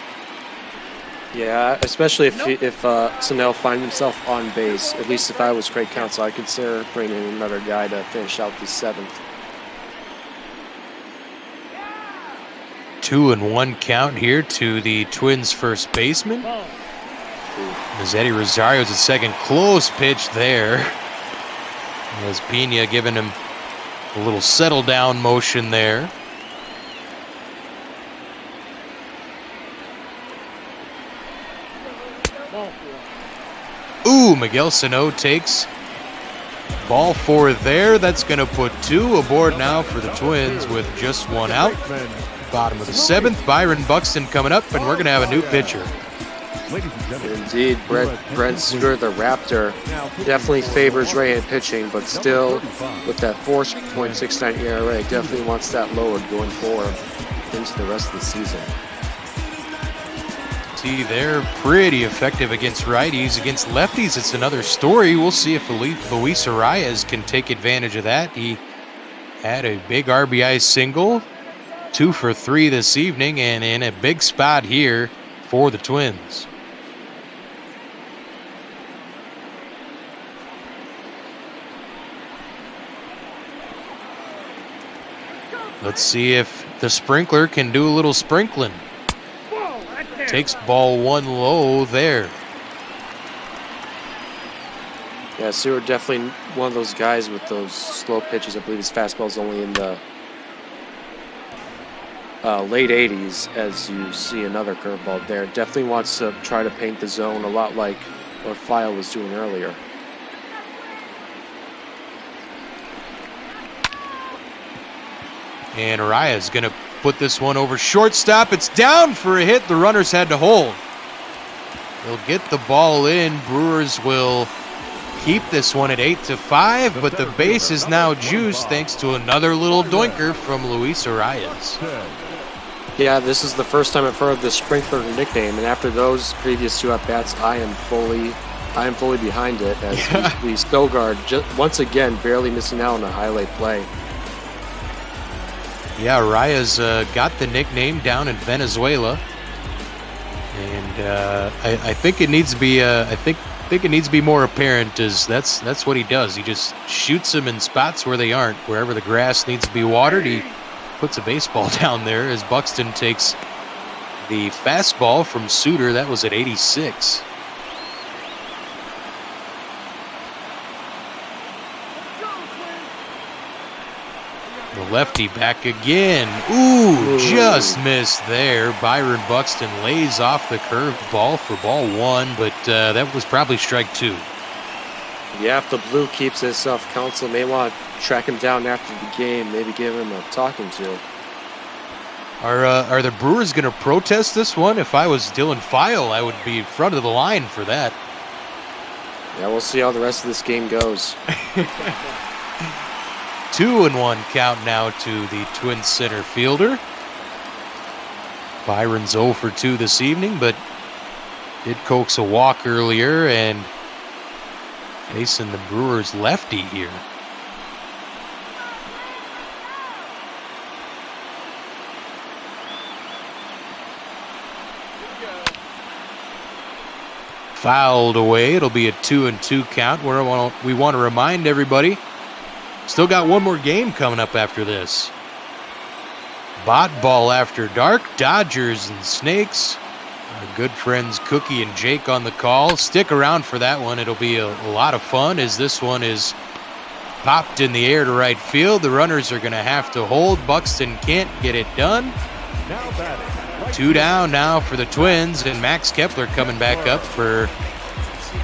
Yeah, especially if Sano finds himself on base. At least if I was Craig Counsell, I'd consider bringing in another guy to finish out the 7th. 2-1 count here to the Twins' first baseman. As Eddie Rosario's at second, close pitch there. As Pena giving him a little settle down motion there. Ooh, Miguel Sano takes ball 4 there. That's going to put 2 aboard now for the Twins with just 1 out. Bottom of the 7th, Byron Buxton coming up, and we're going to have a new pitcher. Indeed, Brent Suter, the Raptor, definitely favors right-hand pitching, but still, with that 4.69 ERA, definitely wants that lowered going forward into the rest of the season. See, they're pretty effective against righties. Against lefties, it's another story. We'll see if Luis Arias can take advantage of that. He had a big RBI single, 2 for 3 this evening, and in a big spot here for the Twins. Let's see if the sprinkler can do a little sprinkling. Takes ball 1 low there. Yeah, Seward definitely one of those guys with those slow pitches. I believe his fastball is only in the late 80s, as you see another curveball there. Definitely wants to try to paint the zone a lot like what File was doing earlier. And Arias going to put this one over shortstop. It's down for a hit. The runners had to hold. They'll get the ball in. Brewers will keep this one at 8-5, but the base is now juiced thanks to another little doinker from Luis Arias. Yeah, this is the first time I've heard the sprinkler nickname, and after those previous 2 at-bats, I am fully behind it, as we Stogard once again barely missing out on a highlight play. Yeah, Arias got the nickname down in Venezuela, and I think it needs to be I think it needs to be more apparent, as that's what he does. He just shoots them in spots where they aren't. Wherever the grass needs to be watered, he puts a baseball down there, as Buxton takes the fastball from Suter. That was at 86. The lefty back again. Ooh, just missed there. Byron Buxton lays off the curve ball for ball one, but that was probably strike two. Yeah, if the blue keeps this off, counsel may want to track him down after the game, maybe give him a talking to. Are the Brewers going to protest this one? If I was Dylan File, I would be in front of the line for that. Yeah, we'll see how the rest of this game goes. 2-1 count now to the Twins center fielder. Byron's 0 for 2 this evening, but did coax a walk earlier and facing the Brewers lefty here. Fouled away. It'll be a 2-2 count. We want to remind everybody, still got one more game coming up after this. Bot ball after dark. Dodgers and Snakes. Our good friends Cookie and Jake on the call. Stick around for that one. It'll be a lot of fun as this one is popped in the air to right field. The runners are going to have to hold. Buxton can't get it done. Now batting. 2 down now for the Twins, and Max Kepler coming back up for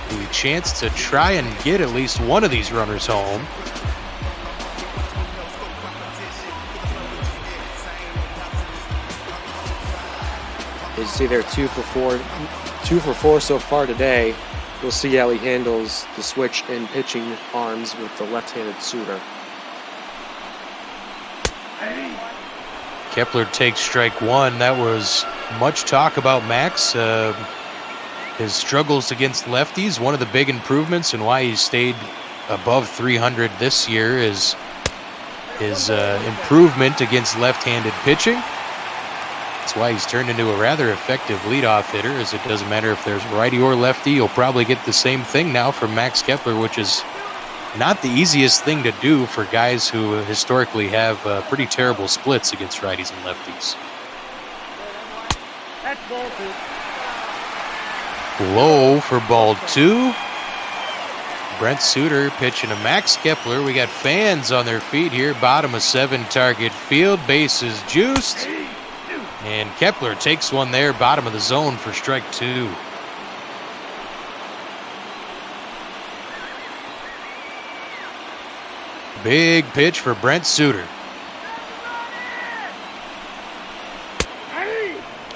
the chance to try and get at least one of these runners home. You see they're 2 for 4 so far today. We'll see how he handles the switch in pitching arms with the left-handed suitor. Kepler takes strike one. That was much talk about Max. His struggles against lefties, one of the big improvements and why he stayed above 300 this year is his improvement against left-handed pitching. That's why he's turned into a rather effective leadoff hitter, as it doesn't matter if there's righty or lefty. You'll probably get the same thing now from Max Kepler, which is not the easiest thing to do for guys who historically have pretty terrible splits against righties and lefties. That's ball two. Low for ball two. Brent Suter pitching to Max Kepler. We got fans on their feet here. Bottom of 7 target field. Bases juiced. And Kepler takes one there. Bottom of the zone for strike two. Big pitch for Brent Suter.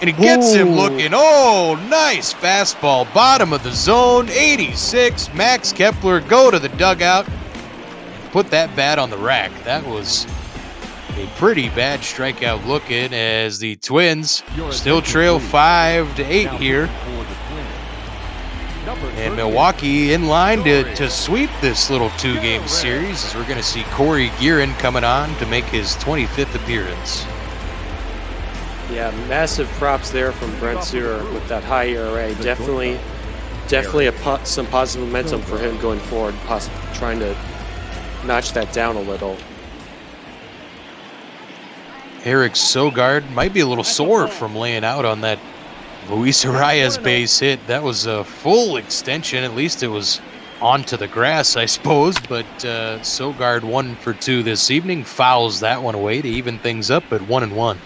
And he gets him looking. Oh, nice fastball. Bottom of the zone, 86. Max Kepler go to the dugout. Put that bat on the rack. That was a pretty bad strikeout looking as the Twins still trail 5-8 here. And Milwaukee in line to sweep this little 2-game series, as we're going to see Corey Guerin coming on to make his 25th appearance. Yeah, massive props there from Brent Suter with that high ERA. Definitely some positive momentum for him going forward, possibly trying to notch that down a little. Eric Sogard might be a little sore from laying out on that Luis Arias base hit. That was a full extension. At least it was onto the grass, I suppose. But Sogard 1 for 2 this evening. Fouls that one away to even things up at 1-1.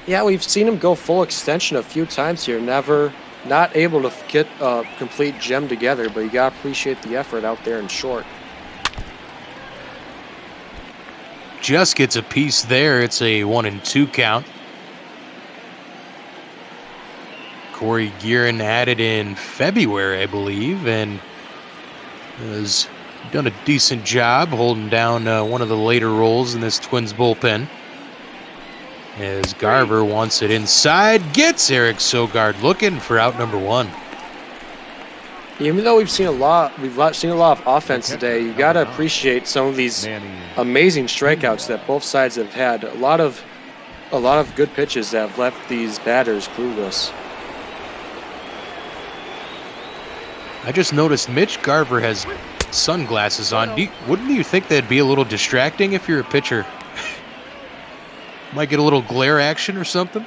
Yeah, we've seen him go full extension a few times here. Not able to get a complete gem together, but you got to appreciate the effort out there in short. Just gets a piece there. It's a 1-2 count. Corey Guerin added in February, I believe, and has done a decent job holding down one of the later roles in this Twins bullpen. As Garver wants it inside, gets Eric Sogard looking for out number 1. Even though we've seen a lot of offense today, you got to appreciate some of these amazing strikeouts that both sides have had. A lot of good pitches that have left these batters clueless. I just noticed Mitch Garver has sunglasses on. Wouldn't you think that'd be a little distracting if you're a pitcher? Might get a little glare action or something.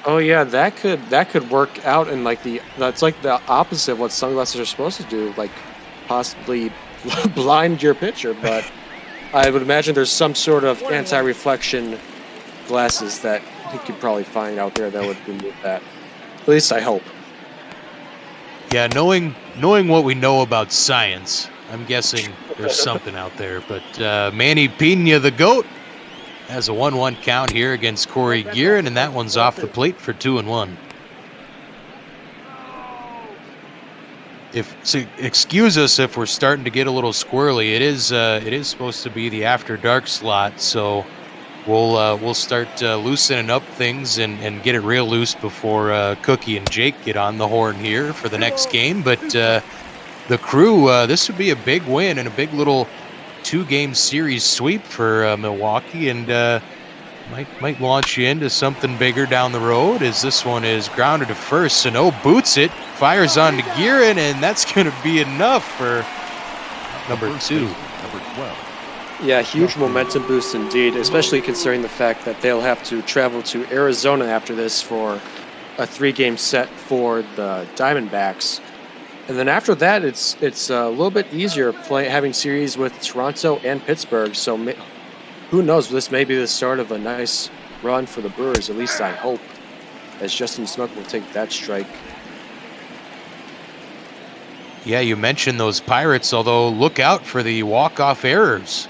Oh yeah, that could work out in that's like the opposite of what sunglasses are supposed to do, like possibly blind your pitcher. But I would imagine there's some sort of anti-reflection glasses that you could probably find out there that would remove that. At least I hope. Yeah, knowing what we know about science, I'm guessing there's something out there. But Manny Pena, the GOAT, has a 1-1 count here against Corey Guerin, and that one's off the plate for 2-1. Excuse us if we're starting to get a little squirrely. It is supposed to be the after dark slot, so we'll start loosening up things and get it real loose before Cookie and Jake get on the horn here for the next game. But the Crew, this would be a big win and a big little 2-game series sweep for Milwaukee, and might launch you into something bigger down the road, as this one is grounded to first. Sano boots it, fires on to Guerin, and that's going to be enough for number 2. Number 12. Yeah, huge momentum boost indeed, especially considering the fact that they'll have to travel to Arizona after this for a 3-game set for the Diamondbacks. And then after that, it's a little bit easier having series with Toronto and Pittsburgh. So who knows? This may be the start of a nice run for the Brewers. At least I hope, as Justin Smoke will take that strike. Yeah, you mentioned those Pirates, although look out for the walk-off errors.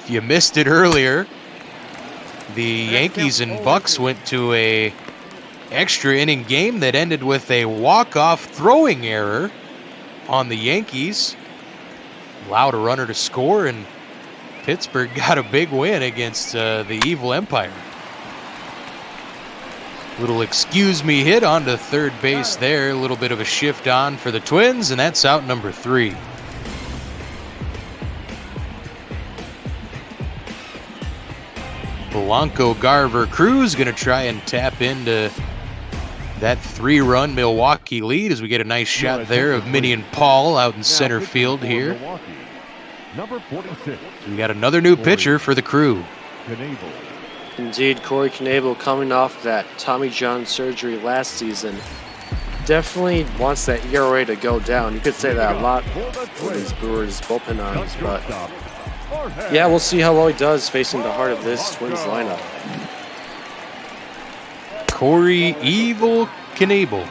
If you missed it earlier, the Yankees and Bucks went to a extra inning game that ended with a walk-off throwing error on the Yankees. Allowed a runner to score, and Pittsburgh got a big win against the Evil Empire. Little excuse me hit onto third base there. A little bit of a shift on for the Twins, and that's out number 3. Polanco, Garver, Cruz going to try and tap into that 3-run Milwaukee lead as we get a nice shot there of Minnie and Paul out in center field here. Number 46. We got another new pitcher for the Crew. Indeed, Corey Knebel, coming off that Tommy John surgery last season, definitely wants that ERA to go down. You could say that a lot for these Brewers bullpen arms, but yeah, we'll see how well he does facing the heart of this Twins lineup. Corey Evil Knebel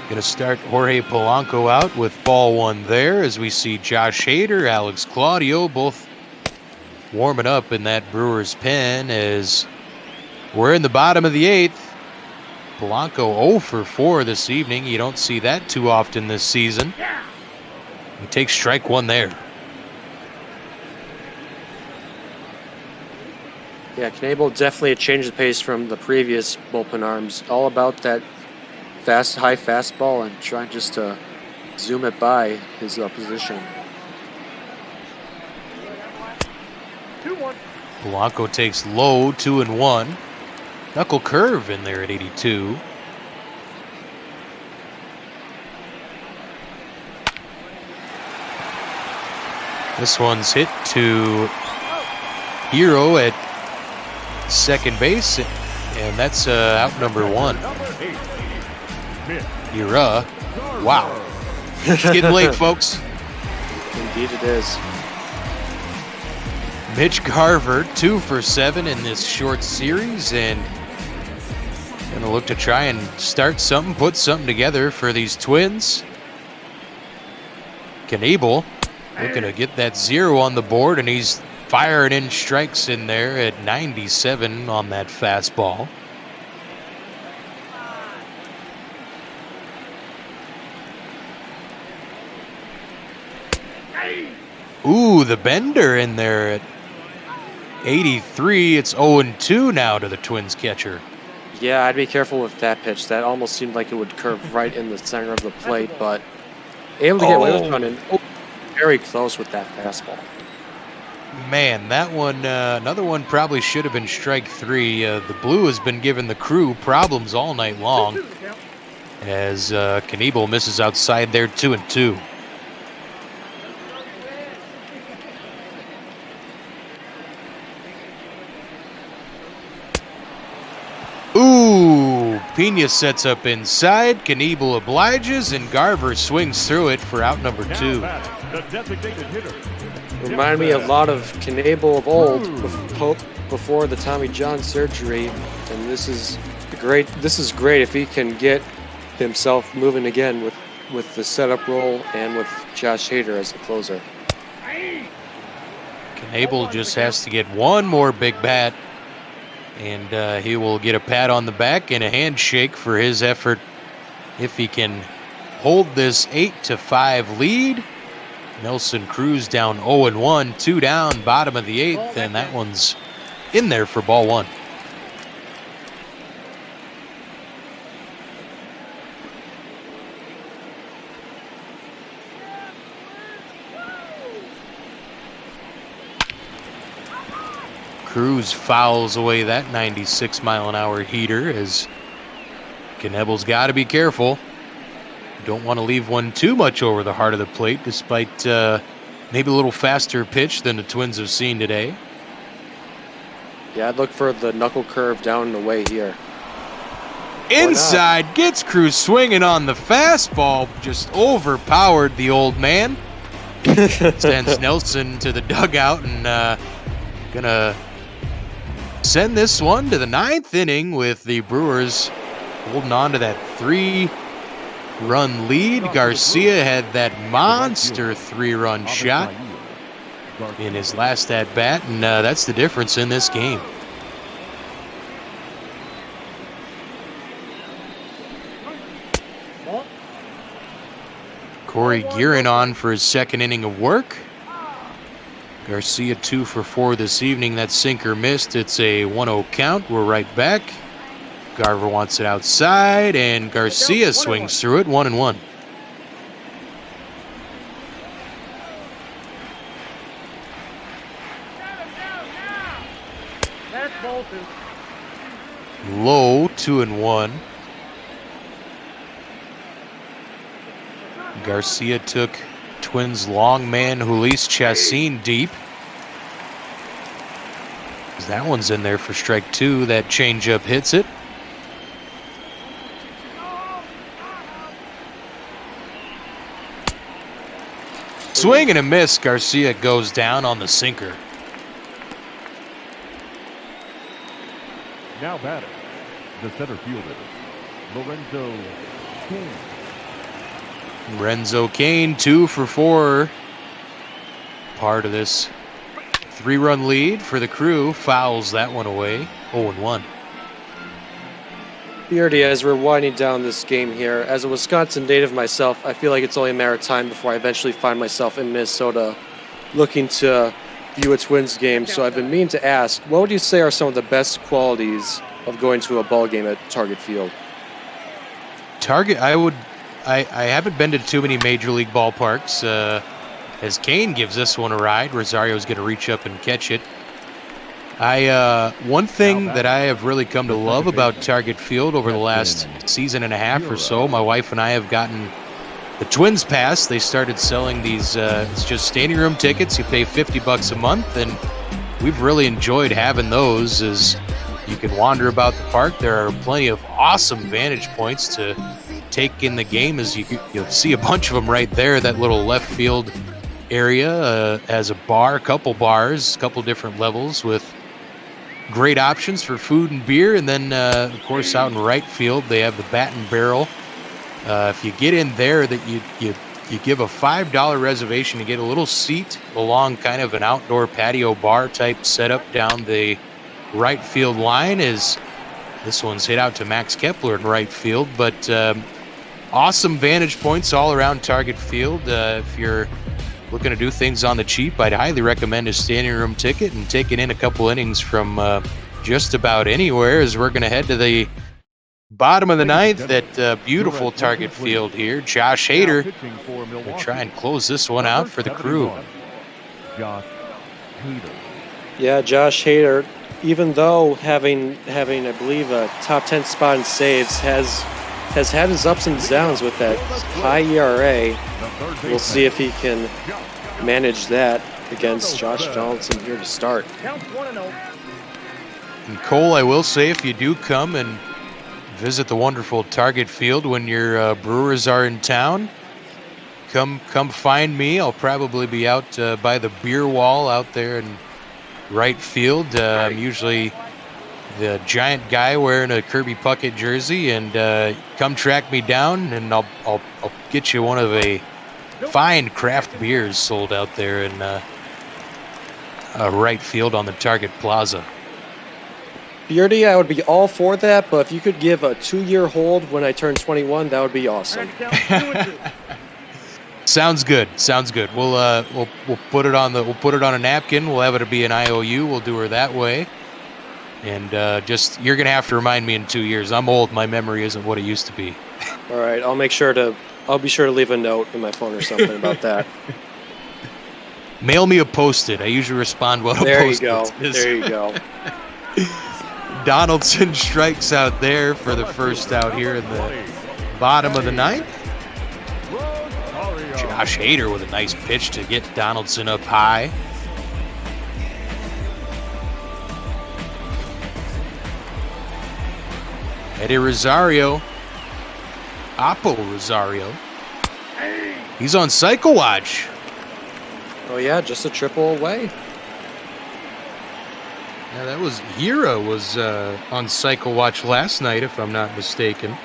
going to start Jorge Polanco out with ball 1 there, as we see Josh Hader, Alex Claudio both warming up in that Brewers pen as we're in the bottom of the 8th. Polanco 0 for 4 this evening. You don't see that too often this season. He takes strike 1 there. Yeah, Knebel definitely a change of pace from the previous bullpen arms. All about that high fastball and trying just to zoom it by his opposition. Polanco takes low, 2-1. Knuckle curve in there at 82. This one's hit to Hero at second base, and that's out number 1. Hira. Wow. It's getting late, folks. Indeed it is. Mitch Garver, 2 for 7 in this short series, and gonna look to try and start something, put something together for these Twins. Knebel looking to get that 0 on the board, and he's firing in strikes in there at 97 on that fastball. Ooh, the bender in there at 83. It's 0-2 now to the Twins catcher. Yeah, I'd be careful with that pitch. That almost seemed like it would curve right in the center of the plate, but able to get away with running very close with that fastball. Man, that one, another one probably should have been strike 3. The Blue has been giving the Crew problems all night long as Knebel misses outside there, 2-2. Ooh, Pena sets up inside, Knievel obliges, and Garver swings through it for out number 2. The designated hitter. Remind me a lot of Knievel of old, before the Tommy John surgery, and this is great. This is great if he can get himself moving again with the setup role and with Josh Hader as the closer. Knievel just has to get one more big bat, and he will get a pat on the back and a handshake for his effort if he can hold this 8-5 lead. Nelson Cruz down 0-1, 2 down, bottom of the 8th, and that one's in there for ball 1. Cruz fouls away that 96-mile-an-hour heater as Knievel's got to be careful. Don't want to leave one too much over the heart of the plate, despite maybe a little faster pitch than the Twins have seen today. Yeah, I'd look for the knuckle curve down and away here. Inside, gets Cruz swinging on the fastball, just overpowered the old man. Sends Nelson to the dugout and gonna send this one to the 9th inning with the Brewers holding on to that 3-run lead. Garcia had that monster 3-run shot in his last at-bat, and that's the difference in this game. Corey Guerin on for his 2nd inning of work. Garcia 2 for 4 this evening. That sinker missed. It's a 1-0 count. We're right back. Garver wants it outside, and Garcia swings through it, 1-1. Low, 2-1. Garcia took Twins long man HOU SEA deep. That one's in there for strike 2. That changeup hits it. Swing and a miss. Garcia goes down on the sinker. Now batting, the center fielder, Lorenzo Cain. Renzo Cain, 2 for 4. Part of this 3-run lead for the Crew. Fouls that one away, 0-1. Beardy, as we're winding down this game here, as a Wisconsin native myself, I feel like it's only a matter of time before I eventually find myself in Minnesota looking to view a Twins game. So I've been meaning to ask, what would you say are some of the best qualities of going to a ball game at Target Field? I haven't been to too many major league ballparks. As Kane gives this one a ride, Rosario's going to reach up and catch it. One thing that I have really come to love about Target Field over the last season and a half or so, my wife and I have gotten the Twins Pass. They started selling these, it's just standing room tickets. You pay $50 a month, and we've really enjoyed having those as you can wander about the park. There are plenty of awesome vantage points to take in the game, as you'll see a bunch of them right there. That little left field area has a bar, a couple bars, a couple different levels with great options for food and beer. And then, of course, out in right field, they have the Bat and Barrel. If you get in there, that you give a $5 reservation to get a little seat along kind of an outdoor patio bar type setup down the right field line. As this one's hit out to Max Kepler in right field, but awesome vantage points all around Target Field. If you're looking to do things on the cheap, I'd highly recommend a standing room ticket and taking in a couple innings from just about anywhere, as we're going to head to the bottom of the 9th at beautiful Target Field here. Josh Hader will try and close this one out for the Crew. Yeah, Josh Hader, even though having I believe a top 10 spot in saves, has had his ups and downs with that high ERA. We'll see if he can manage that against Josh Donaldson here to start. And Cole, I will say, if you do come and visit the wonderful Target Field when your Brewers are in town. Come find me. I'll probably be out by the beer wall out there in right field. I'm usually the giant guy wearing a Kirby Puckett jersey, and come track me down, and I'll get you one of a fine craft beers sold out there in right field on the Target Plaza. Beardy, I would be all for that, but if you could give a 2-year hold when I turn 21, that would be awesome. Sounds good. We'll put it on a napkin. We'll have it be an IOU. We'll do her that way. And you're gonna have to remind me in 2 years. I'm old. My memory isn't what it used to be. All right, I'll be sure to leave a note in my phone or something about that. Mail me a Post-it. I usually respond well to Post-its. There you go. Donaldson strikes out there for the first out here in the bottom of the ninth. Josh Hader with a nice pitch to get Donaldson up high. Eddie Rosario. Oppo Rosario. He's on cycle watch. Oh yeah, just a triple away. Yeah, that was Hira was on cycle watch last night, if I'm not mistaken.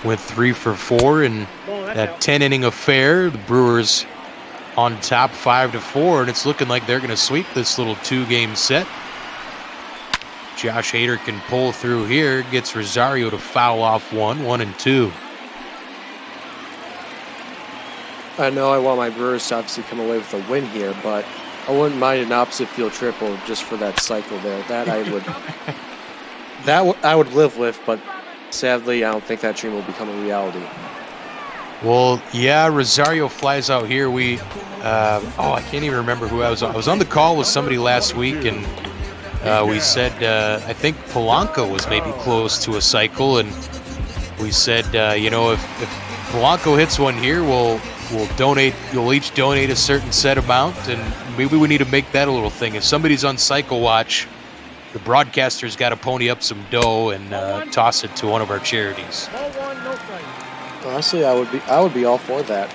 Went 3 for 4 in that 10-inning affair. The Brewers on top 5-4, and it's looking like they're going to sweep this little 2-game set. Josh Hader can pull through here, gets Rosario to foul off 1 and 2. I know I want my Brewers to obviously come away with a win here, but I wouldn't mind an opposite field triple just for that cycle there. That I would live with, but sadly, I don't think that dream will become a reality. Well, yeah, Rosario flies out here. I can't even remember who I was on. I was on the call with somebody last week, and we said, I think Polanco was maybe close to a cycle, and we said, if Polanco hits one here, we'll donate. You'll each donate a certain set amount, and maybe we need to make that a little thing. If somebody's on cycle watch, the broadcaster's got to pony up some dough and toss it to one of our charities. Honestly, I would be all for that.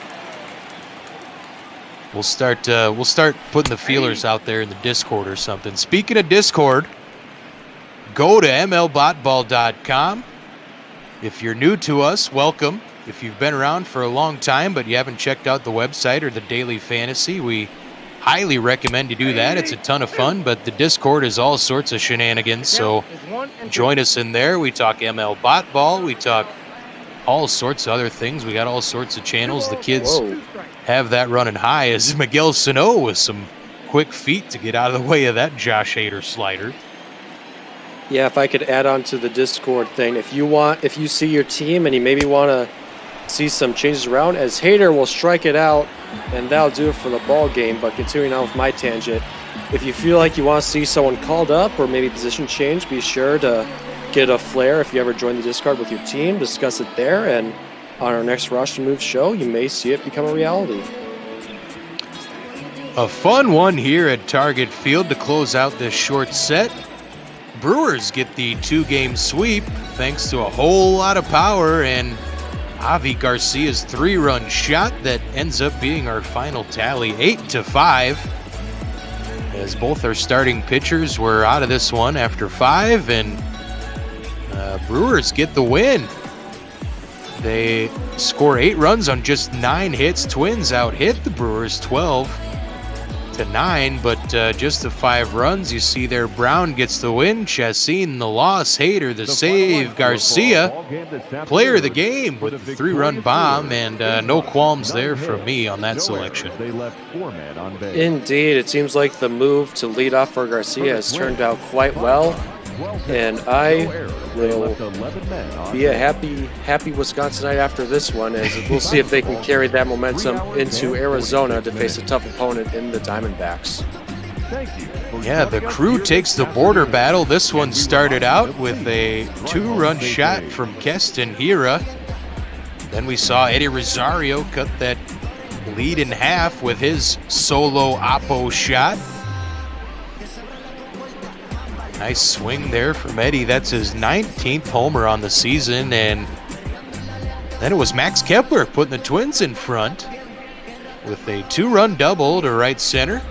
We'll start putting the feelers out there in the Discord or something. Speaking of Discord, go to mlbotball.com. If you're new to us, welcome. If you've been around for a long time but you haven't checked out the website or the Daily Fantasy, we highly recommend you do that. It's a ton of fun, but the Discord is all sorts of shenanigans, so join us in there. We talk ML Bot Ball. We talk all sorts of other things. We got all sorts of channels. The kids have that running high as Miguel Sano with some quick feet to get out of the way of that Josh Hader slider. Yeah, if I could add on to the Discord thing, if you see your team and you maybe want to see some changes around, as Hader will strike it out, and that'll do it for the ball game. But continuing on with my tangent, if you feel like you want to see someone called up or maybe position change, be sure to get a flare if you ever join the Discord with your team, discuss it there, and on our next Roster Move show, you may see it become a reality. A fun one here at Target Field to close out this short set. Brewers get the 2-game sweep thanks to a whole lot of power and Avi Garcia's 3-run shot that ends up being our final tally, 8-5. As both our starting pitchers were out of this one after 5, and Brewers get the win. They score 8 runs on just 9 hits. Twins out-hit the Brewers 12-9, but just the 5 runs. You see there, Brown gets the win, Chassin the loss, Hader the save, Garcia player of the game with the 3-run bomb, and no qualms there from me on that selection. Indeed, it seems like the move to lead off for Garcia has turned out quite well, and I will be a happy Wisconsinite after this one, as we'll see if they can carry that momentum into Arizona to face a tough opponent in the Diamondbacks. Yeah, the Crew takes the border battle. This one started out with a 2-run shot from Keston Hira. Then we saw Eddie Rosario cut that lead in half with his solo Oppo shot. Nice swing there from Eddie. That's his 19th homer on the season. And then it was Max Kepler putting the Twins in front with a 2-run double to right center.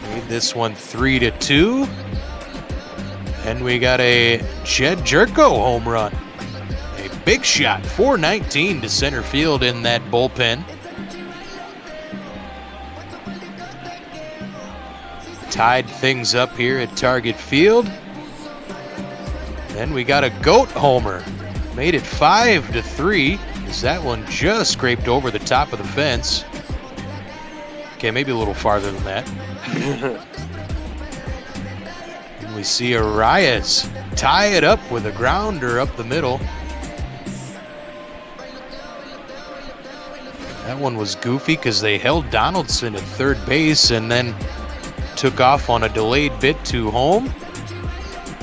Made this one 3-2. And we got a Jed Jerko home run. A big shot, 419 to center field in that bullpen. Tied things up here at Target Field. Then we got a Goat homer. Made it 5-3 as that one just scraped over the top of the fence. Okay, maybe a little farther than that. And we see Arias tie it up with a grounder up the middle. That one was goofy because they held Donaldson at third base and then took off on a delayed bit to home.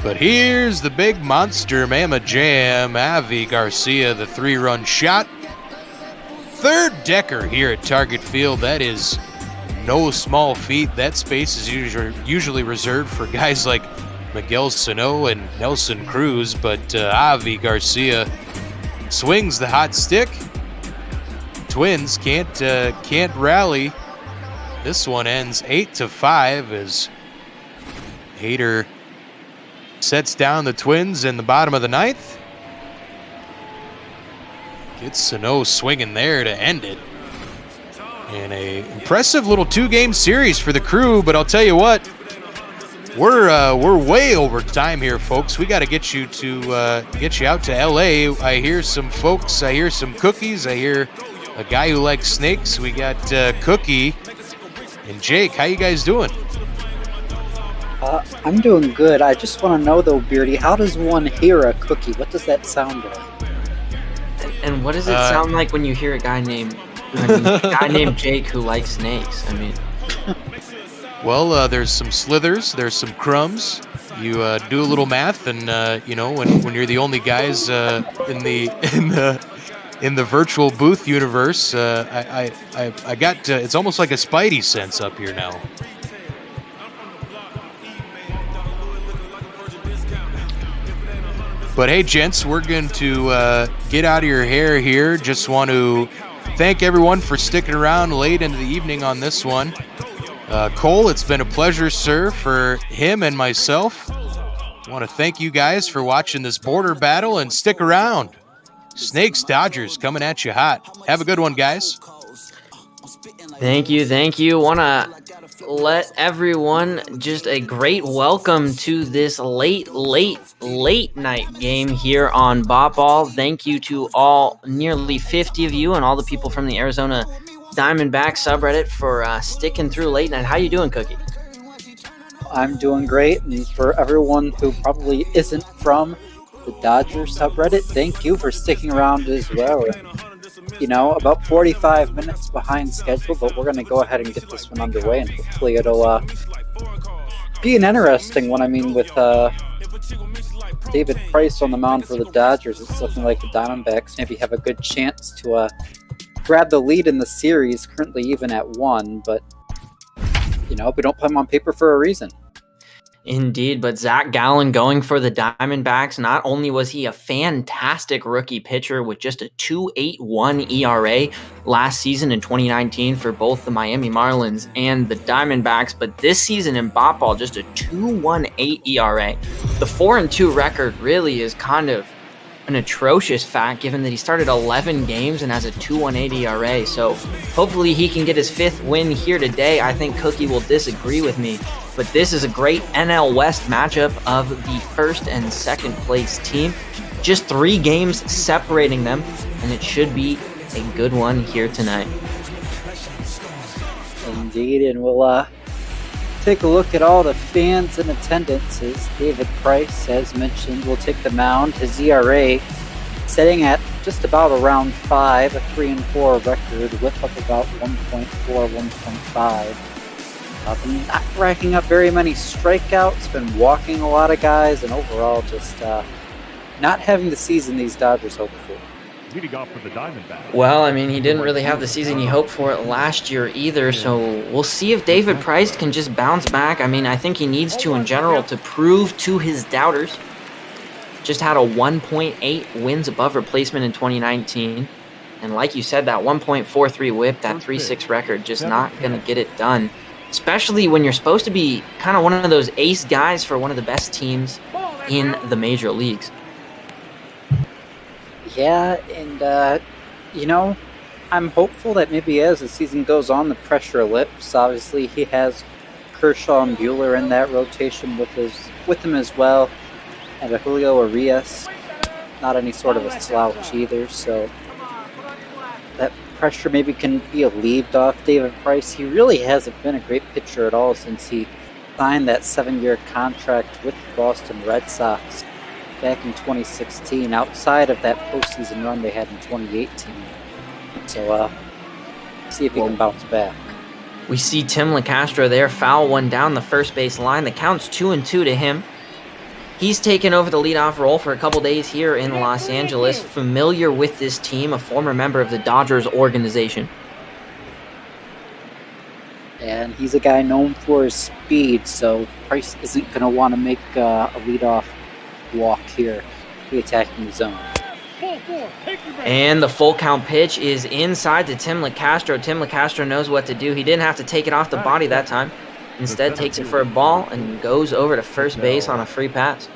But here's the big monster Mama Jam, Avi Garcia, the 3-run shot. Third decker here at Target Field. That is no small feat. That space is usually reserved for guys like Miguel Sano and Nelson Cruz, but Avi Garcia swings the hot stick. Twins can't rally. This one ends 8-5 as Hader sets down the Twins in the bottom of the ninth. Gets Sano swinging there to end it. And a impressive little 2-game series for the Crew, but I'll tell you what, we're way over time here, folks. We got to get you out to LA. I hear some folks, I hear some cookies, I hear a guy who likes snakes. We got Cookie and Jake. How you guys doing? I'm doing good. I just want to know though, Beardy, how does one hear a cookie? What does that sound like? And what does it sound like when you hear a guy named Jake who likes snakes? I mean, well, there's some slithers, there's some crumbs. You do a little math, and when you're the only guys in the virtual booth universe, I got it's almost like a Spidey sense up here now. But hey, gents, we're going to get out of your hair here. Just want to thank everyone for sticking around late into the evening on this one. Cole, it's been a pleasure, sir, for him and myself. I want to thank you guys for watching this border battle, and stick around. Snakes Dodgers coming at you hot. Have a good one, guys. thank you. Want to let everyone just a great welcome to this late night game here on Bop Ball. Thank you to all nearly 50 of you and all the people from the Arizona Diamondback subreddit for sticking through late night. How you doing, Cookie? I'm doing great, and for everyone who probably isn't from the Dodgers subreddit, thank you for sticking around as well. About 45 minutes behind schedule, but we're going to go ahead and get this one underway, and hopefully it'll be an interesting one. I mean, with David Price on the mound for the Dodgers, it's looking like the Diamondbacks maybe have a good chance to grab the lead in the series, currently even at 1, but we don't put them on paper for a reason. Indeed, but Zach Gallen going for the Diamondbacks. Not only was he a fantastic rookie pitcher with just a 2.81 ERA last season in 2019 for both the Miami Marlins and the Diamondbacks, but this season in Bop Ball, just a 2.18 ERA. The 4-2 record really is kind of an atrocious fact, given that he started 11 games and has a 2.18 ERA. So hopefully he can get his 5th win here today. I think Cookie will disagree with me, but this is a great NL West matchup of the first and second place team. Just 3 games separating them, and it should be a good one here tonight. Indeed, and we'll take a look at all the fans in attendance. As David Price, as mentioned, will take the mound. His ERA sitting at just about around 5, a 3-4 record, whip up about 1.4, 1.5. Been not racking up very many strikeouts, been walking a lot of guys, and overall just not having the season these Dodgers hope for. Leading off for the Diamondbacks. Well, I mean, he didn't really have the season he hoped for last year either, so we'll see if David Price can just bounce back. I mean, I think he needs to in general to prove to his doubters. Just had a 1.8 wins above replacement in 2019. And like you said, that 1.43 whip, that 3.6 record, just not going to get it done. Especially when you're supposed to be kind of one of those ace guys for one of the best teams in the major leagues. Yeah, and, you know, I'm hopeful that maybe as the season goes on, the pressure lifts. Obviously, he has Kershaw and Buehler in that rotation with him as well. And a Julio Arias, not any sort of a slouch either, so that pressure maybe can be alleviated off David Price. He really hasn't been a great pitcher at all since he signed that 7-year contract with the Boston Red Sox back in 2016, outside of that postseason run they had in 2018. So, see if he can bounce back. We see Tim LeCastro there, foul one down the first base line. The count's 2-2 to him. He's taken over the leadoff role for a couple days here in Los Angeles, familiar with this team, a former member of the Dodgers organization. And he's a guy known for his speed, so Price isn't going to want to make a leadoff walk here, be attacking the zone. And the full count pitch is inside to Tim LeCastro. Tim LeCastro knows what to do. He didn't have to take it off the body that time. Instead, takes it for a ball and goes over to first base on a free pass.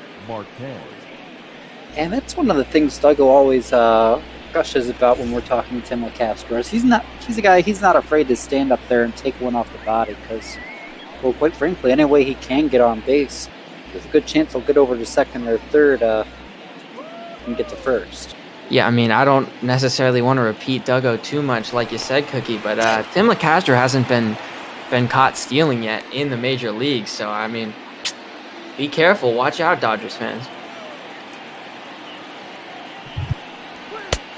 And that's one of the things Doug always gushes about when we're talking to Tim LeCastro. He's a guy, he's not afraid to stand up there and take one off the body because, well, quite frankly, any way he can get on base, there's a good chance he'll get over to second or third and get to first. Yeah, I mean, I don't necessarily want to repeat Duggo too much, like you said, Cookie, but Tim LeCastro hasn't been caught stealing yet in the major leagues. So, I mean, be careful. Watch out, Dodgers fans.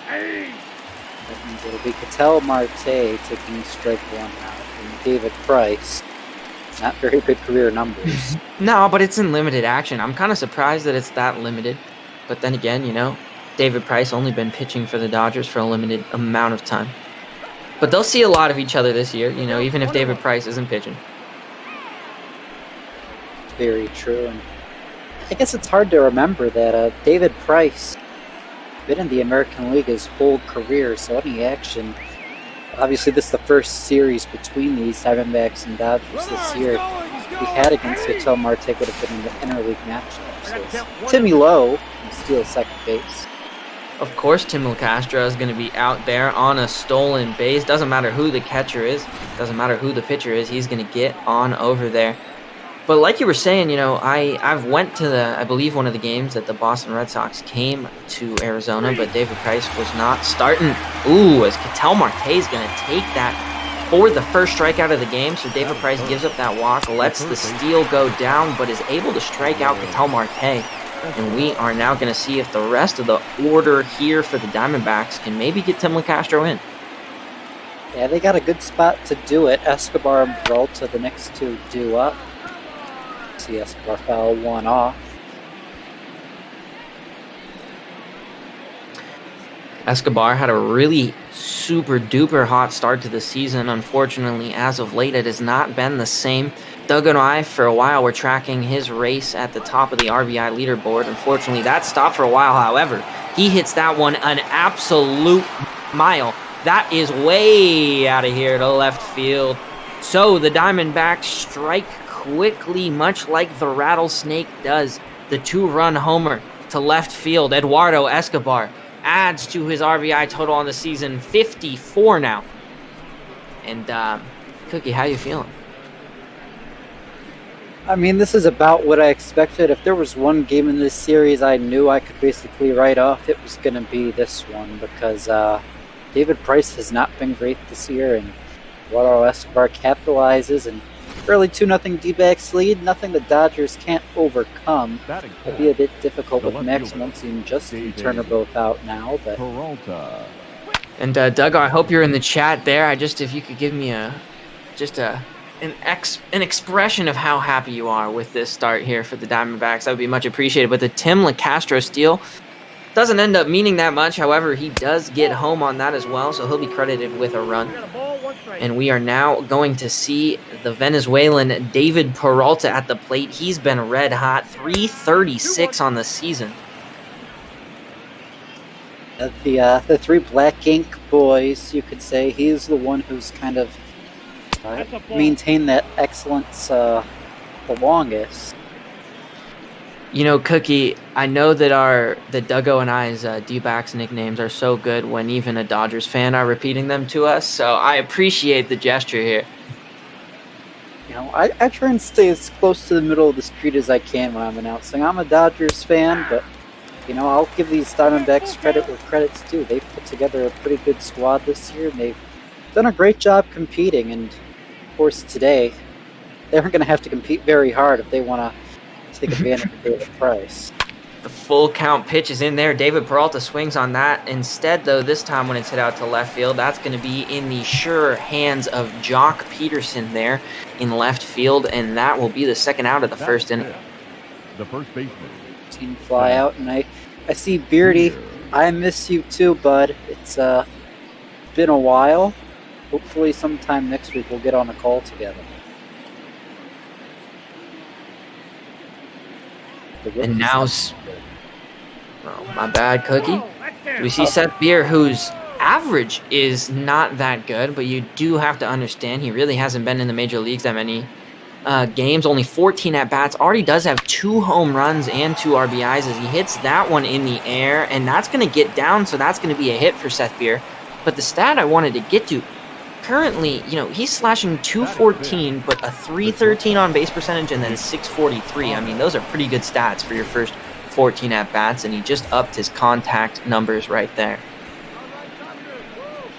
That means it'll be Ketel Marte taking strike one now from David Price. Not very good career numbers. No, but it's in limited action. I'm kind of surprised that it's that limited. But then again, you know, David Price only been pitching for the Dodgers for a limited amount of time. But they'll see a lot of each other this year, you know, even if David Price isn't pitching. Very true. And I guess it's hard to remember that David Price been in the American League his whole career, so any action. Obviously, this is the first series between these Diamondbacks and Dodgers this year. We had against Ketel Marte would have been in the interleague matchup. So Timmy Lowe can steal second base. Of course, Tim LeCastro is going to be out there on a stolen base. Doesn't matter who the catcher is. Doesn't matter who the pitcher is. He's going to get on over there. But like you were saying, you know, I've went to I believe one of the games that the Boston Red Sox came to Arizona, but David Price was not starting. Ooh, as Ketel Marte is going to take that for the first strikeout of the game. So David Price gives up that walk, lets the steal go down, but is able to strike out Ketel Marte. And we are now going to see if the rest of the order here for the Diamondbacks can maybe get Tim LeCastro in. Yeah, they got a good spot to do it. Escobar and Peralta, the next two due up. See Escobar foul one off. Escobar had a really super duper hot start to the season. Unfortunately, as of late, it has not been the same. Doug and I, for a while, were tracking his race at the top of the RBI leaderboard. Unfortunately, that stopped for a while. However, he hits that one an absolute mile. That is way out of here to left field. So the Diamondbacks strike quickly, much like the rattlesnake does. The 2-run homer to left field. Eduardo Escobar adds to his RBI total on the season, 54 now. And, Cookie, how you feeling? I mean, this is about what I expected. If there was one game in this series I knew I could basically write off, it was going to be this one because David Price has not been great this year, and Eduardo Escobar capitalizes, and early 2-0 D-backs lead, nothing the Dodgers can't overcome. It'll be a bit difficult with Max Muncy and Justin Turner both out now, but... And Doug, I hope you're in the chat there. If you could give me an expression of how happy you are with this start here for the Diamondbacks, that would be much appreciated. But the Tim LeCastro steal, doesn't end up meaning that much. However, he does get home on that as well, so he'll be credited with a run. And we are now going to see the Venezuelan David Peralta at the plate. He's been red hot, 336 on the season. The three Black Ink boys, you could say, he's the one who's kind of maintained that excellence the longest. You know, Cookie, I know that Duggo and I's D-backs nicknames are so good when even a Dodgers fan are repeating them to us, so I appreciate the gesture here. You know, I try and stay as close to the middle of the street as I can when I'm announcing. I'm a Dodgers fan, but, you know, I'll give these Diamondbacks credit where credit's due. They've put together a pretty good squad this year, and they've done a great job competing, and, of course, today, they aren't going to have to compete very hard if they want to take advantage of David Price. The full count pitch is in there. David Peralta swings on that. Instead, though, this time when it's hit out to left field, that's going to be in the sure hands of Jock Peterson there in left field, and that will be the second out of the first inning. The first baseman. Team fly out, and I see Beardy. I miss you too, bud. It's been a while. Hopefully sometime next week we'll get on a call together. And now, oh, my bad, Cookie. We see Seth Beer, whose average is not that good, but you do have to understand he really hasn't been in the major leagues that many games. Only 14 at-bats. Already does have 2 home runs and 2 RBIs as he hits that one in the air, and that's going to get down, so that's going to be a hit for Seth Beer. But the stat I wanted to get to, currently, you know, he's slashing 214, but a 313 on base percentage and then 643. I mean, those are pretty good stats for your first 14 at-bats, and he just upped his contact numbers right there.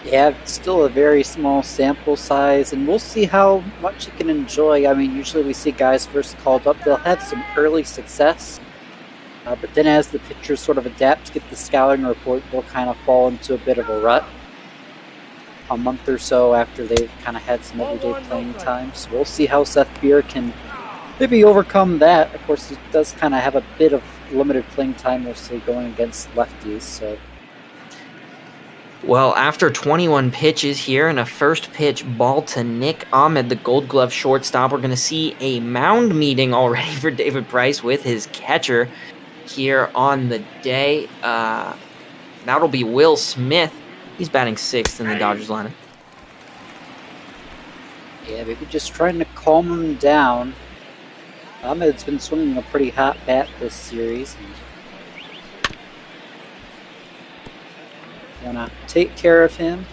Yeah, it's still a very small sample size, and we'll see how much he can enjoy. I mean, usually we see guys first called up, they'll have some early success, but then as the pitchers sort of adapt to get the scouting report, they'll kind of fall into a bit of a rut a month or so after they've kind of had some everyday playing time. So we'll see how Seth Beer can maybe overcome that. Of course, he does kind of have a bit of limited playing time, mostly going against lefties. So, well, after 21 pitches here and a first pitch ball to Nick Ahmed, the Gold Glove shortstop, we're going to see a mound meeting already for David Price with his catcher here on the day. That'll be Will Smith. He's batting 6th in the Dodgers lineup. Yeah, maybe just trying to calm him down. Ahmed's been swinging a pretty hot bat this series. Want to take care of him,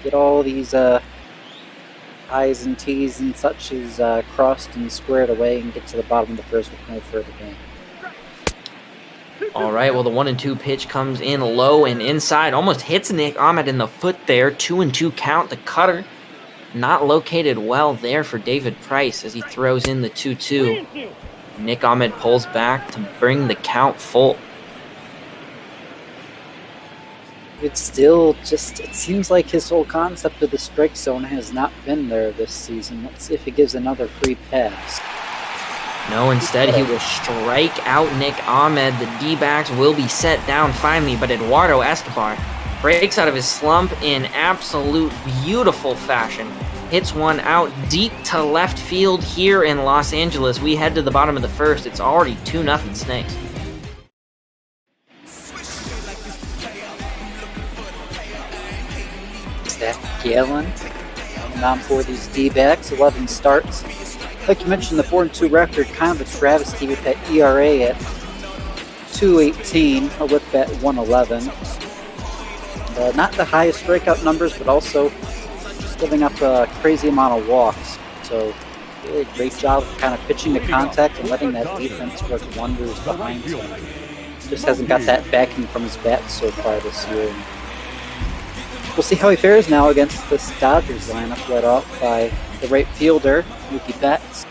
get all these I's and T's and such as crossed and squared away, and get to the bottom of the first with no further gain. All right, well, the 1-2 pitch comes in low and inside. Almost hits Nick Ahmed in the foot there. 2-2 count. The cutter not located well there for David Price as he throws in the 2-2. Nick Ahmed pulls back to bring the count full. It's still just, it seems like his whole concept of the strike zone has not been there this season. Let's see if he gives another free pass. No, instead he will strike out Nick Ahmed. The D-backs will be set down finally, but Eduardo Escobar breaks out of his slump in absolute beautiful fashion. Hits one out deep to left field here in Los Angeles. We head to the bottom of the first. It's already 2-0 Snakes. Zach Gallen coming on for these D-backs. 11 starts. Like you mentioned, the 4-2 record, kind of a travesty with that ERA at 2.18, a whip at 1.11. Not the highest strikeout numbers, but also just giving up a crazy amount of walks. So, really great job of kind of pitching to contact and letting that defense work wonders behind him. Just hasn't got that backing from his bat so far this year. We'll see how he fares now against this Dodgers lineup, led off by the right fielder, Mookie Betts.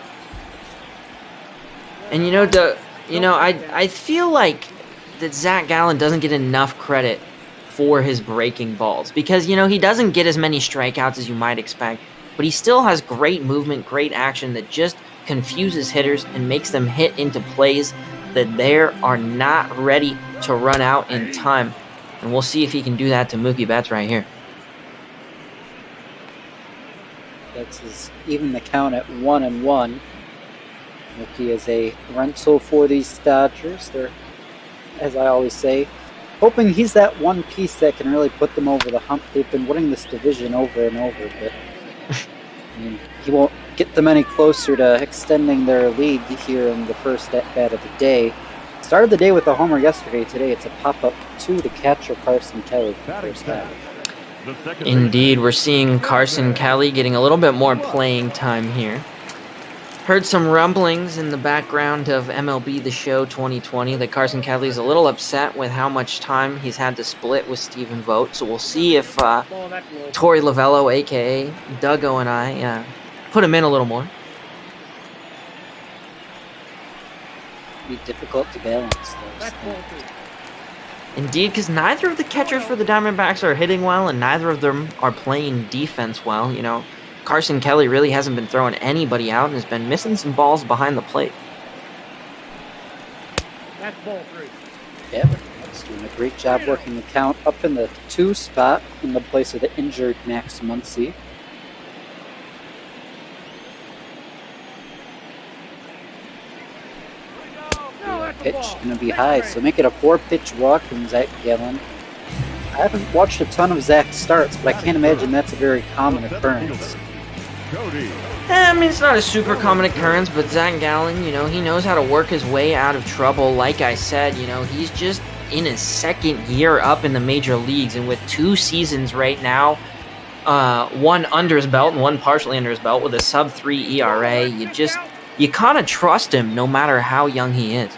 And I feel like that Zach Gallen doesn't get enough credit for his breaking balls because, he doesn't get as many strikeouts as you might expect, but he still has great movement, great action that just confuses hitters and makes them hit into plays that they are not ready to run out in time. And we'll see if he can do that to Mookie Betts right here. Betts is even the count at 1-1. Mookie is a rental for these Dodgers. They're, as I always say, hoping he's that one piece that can really put them over the hump. They've been winning this division over and over, but I mean, he won't get them any closer to extending their lead here in the first at-bat of the day. Started the day with a homer yesterday. Today it's a pop-up to the catcher, Carson Kelly, for the first half. Indeed, we're seeing Carson Kelly getting a little bit more playing time here. Heard some rumblings in the background of MLB The Show 2020 that Carson Kelly is a little upset with how much time he's had to split with Stephen Vogt. So we'll see if Torey Lovello, a.k.a. Duggo, and I put him in a little more. Be difficult to balance those things. Indeed, because neither of the catchers for the Diamondbacks are hitting well, and neither of them are playing defense well. You know, Carson Kelly really hasn't been throwing anybody out and has been missing some balls behind the plate. That's ball 3. Yeah, but he's doing a great job working the count up in the 2 spot in the place of the injured Max Muncy. Pitch going to be high, so make it a 4-pitch walk from Zach Gallen. I haven't watched a ton of Zach's starts, but I can't imagine that's a very common occurrence. I mean, it's not a super common occurrence, but Zach Gallen, you know, he knows how to work his way out of trouble. Like I said, you know, he's just in his second year up in the major leagues, and with 2 seasons right now, one under his belt and one partially under his belt with a sub-3 ERA, you kind of trust him no matter how young he is.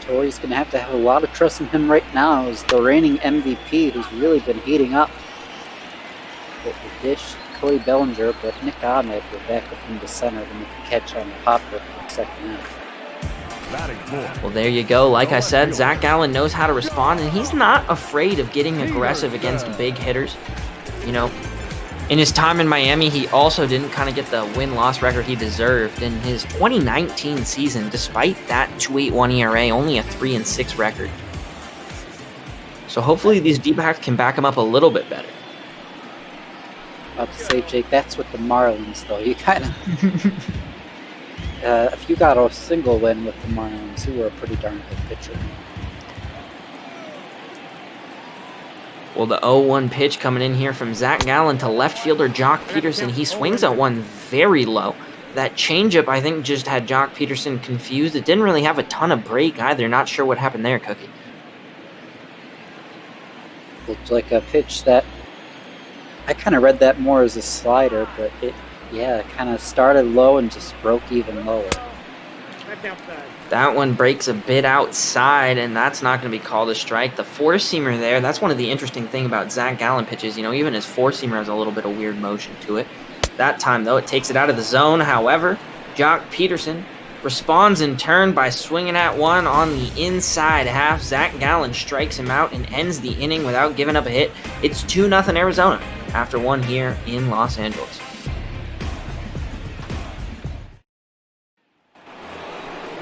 Torey's going to have a lot of trust in him right now as the reigning MVP who's really been heating up. With the dish, Cody Bellinger, but Nick Ahmed will back up into center to make a catch on the popper for the second half. Well, there you go. Like I said, Zach Gallen knows how to respond, and he's not afraid of getting aggressive against big hitters. You know, in his time in Miami, he also didn't kind of get the win-loss record he deserved. In his 2019 season, despite that 2.81 ERA, only a 3-6 record. So hopefully these D-backs can back him up a little bit better. About to say, Jake, that's with the Marlins, though. You kind of... if you got a single win with the Marlins, you were a pretty darn good pitcher. Well, the 0-1 pitch coming in here from Zach Gallen to left fielder Jock Peterson. He swings at one very low. That changeup, I think, just had Jock Peterson confused. It didn't really have a ton of break either. Not sure what happened there, Cookie. Looked like a pitch that... I kind of read that more as a slider, but it kind of started low and just broke even lower. That one breaks a bit outside, and that's not going to be called a strike. The four-seamer there, that's one of the interesting things about Zach Gallen pitches. You know, even his four-seamer has a little bit of weird motion to it. That time, though, it takes it out of the zone. However, Jock Peterson responds in turn by swinging at one on the inside half. Zach Gallen strikes him out and ends the inning without giving up a hit. It's 2-0 Arizona after one here in Los Angeles.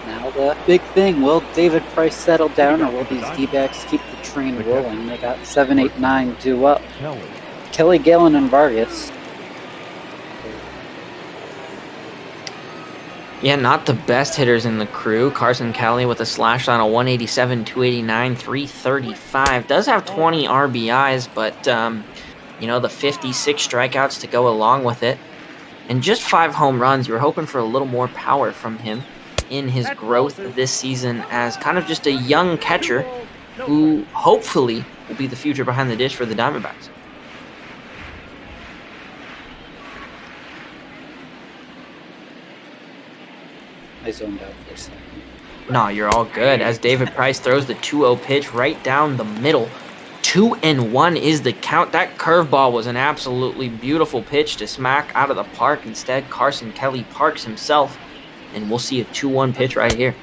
Now the big thing, will David Price settle down, or will these D-backs keep the train rolling? They got 7, 8, 9 due up. Kelly, Gallen, and Vargas. Yeah, not the best hitters in the crew. Carson Kelly with a slash line of 187, 289, 335. Does have 20 RBIs, but, you know, the 56 strikeouts to go along with it. And just 5 home runs. You were hoping for a little more power from him in his growth this season as kind of just a young catcher who hopefully will be the future behind the dish for the Diamondbacks. I zoned out for a second. No, you're all good. As David Price throws the 2-0 pitch right down the middle. 2-1 is the count. That curveball was an absolutely beautiful pitch to smack out of the park. Instead, Carson Kelly parks himself, and we'll see a 2-1 pitch right here.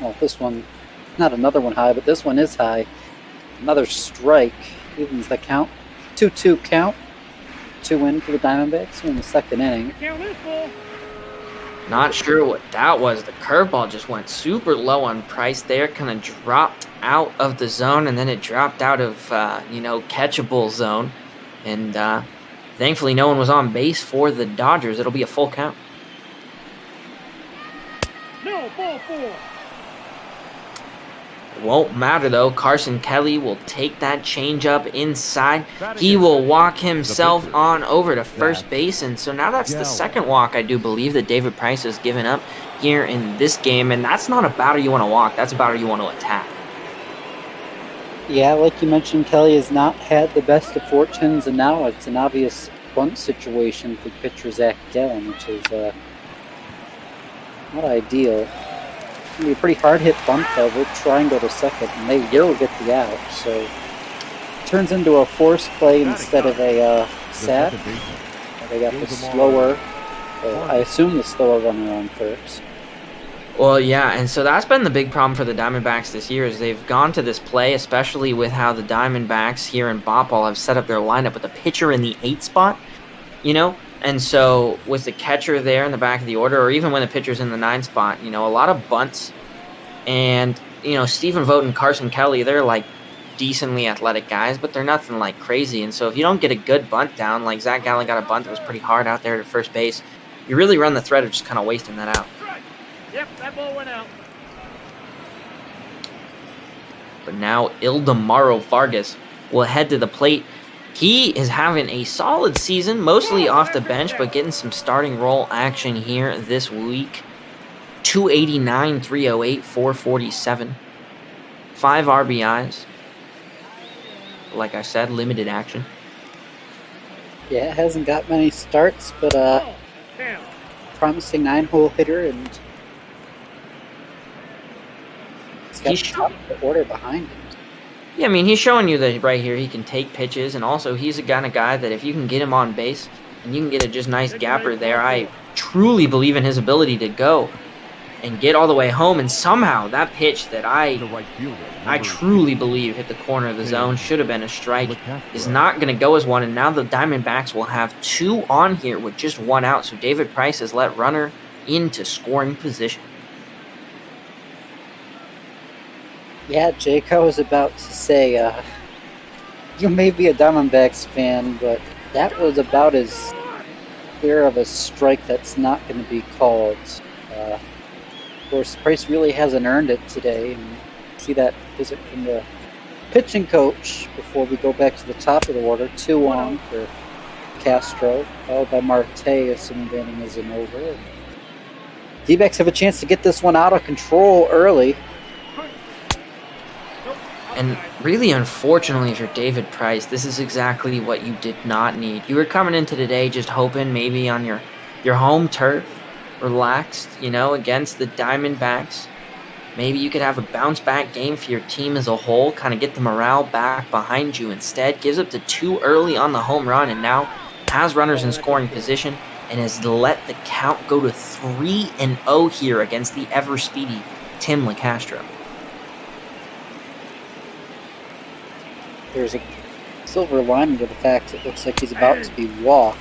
Well, this one, not another one high, but this one is high. Another strike evens the count. 2-2 count. 2 win for the Diamondbacks here in the second inning. Not sure what that was. The curveball just went super low on Price there, kind of dropped out of the zone, and then it dropped out of, catchable zone. And thankfully no one was on base for the Dodgers. It'll be a full count. No, ball 4. It won't matter, though. Carson Kelly will take that changeup inside. He will walk himself on over to first base, and so now that's the second walk, I do believe, that David Price has given up here in this game, and that's not a batter you want to walk. That's a batter you want to attack. Yeah, like you mentioned, Kelly has not had the best of fortunes, and now it's an obvious bunt situation for pitcher Zach Gallen, which is not ideal. It's going to be a pretty hard-hit bunt, though. We'll try and go to second, and they will get the out. So it turns into a forced play instead of a sat. They got the slower, I assume the slower runner on first. Well, yeah, and so that's been the big problem for the Diamondbacks this year is they've gone to this play, especially with how the Diamondbacks here in Bopal have set up their lineup with a pitcher in the 8 spot, And so with the catcher there in the back of the order, or even when the pitcher's in the 9 spot, a lot of bunts. And, Stephen Vogt and Carson Kelly, they're like decently athletic guys, but they're nothing like crazy. And so if you don't get a good bunt down, like Zach Gallen got a bunt that was pretty hard out there at first base, you really run the threat of just kind of wasting that out. Yep, that ball went out. But now Ildemaro Vargas will head to the plate. He is having a solid season, mostly off the bench, but getting some starting role action here this week. 289, 308, 447. 5 RBIs. Like I said, limited action. Yeah, it hasn't got many starts, but promising 9-hole hitter, and he's got the top of the order behind him. Yeah, I mean, he's showing you that right here he can take pitches, and also he's the kind of guy that if you can get him on base and you can get a just nice gapper there, I truly believe in his ability to go and get all the way home. And somehow that pitch that I truly believe hit the corner of the zone, should have been a strike, is not going to go as one. And now the Diamondbacks will have 2 on here with just 1 out. So David Price has let runner into scoring position. Yeah, Jake, I was about to say, you may be a Diamondbacks fan, but that was about as clear of a strike that's not going to be called. Of course, Price really hasn't earned it today, and see that visit from the pitching coach before we go back to the top of the order. 2 on for Castro, followed by Marte, assuming the inning isn't over. D-backs have a chance to get this one out of control early. And really, unfortunately, if you're David Price, this is exactly what you did not need. You were coming into today just hoping maybe on your home turf, relaxed, against the Diamondbacks. Maybe you could have a bounce-back game for your team as a whole, kind of get the morale back behind you. Instead, gives up to 2 early on the home run, and now has runners in scoring position and has let the count go to 3-0 here against the ever-speedy Tim LeCastro. There's a silver lining to the fact it looks like he's about to be walked.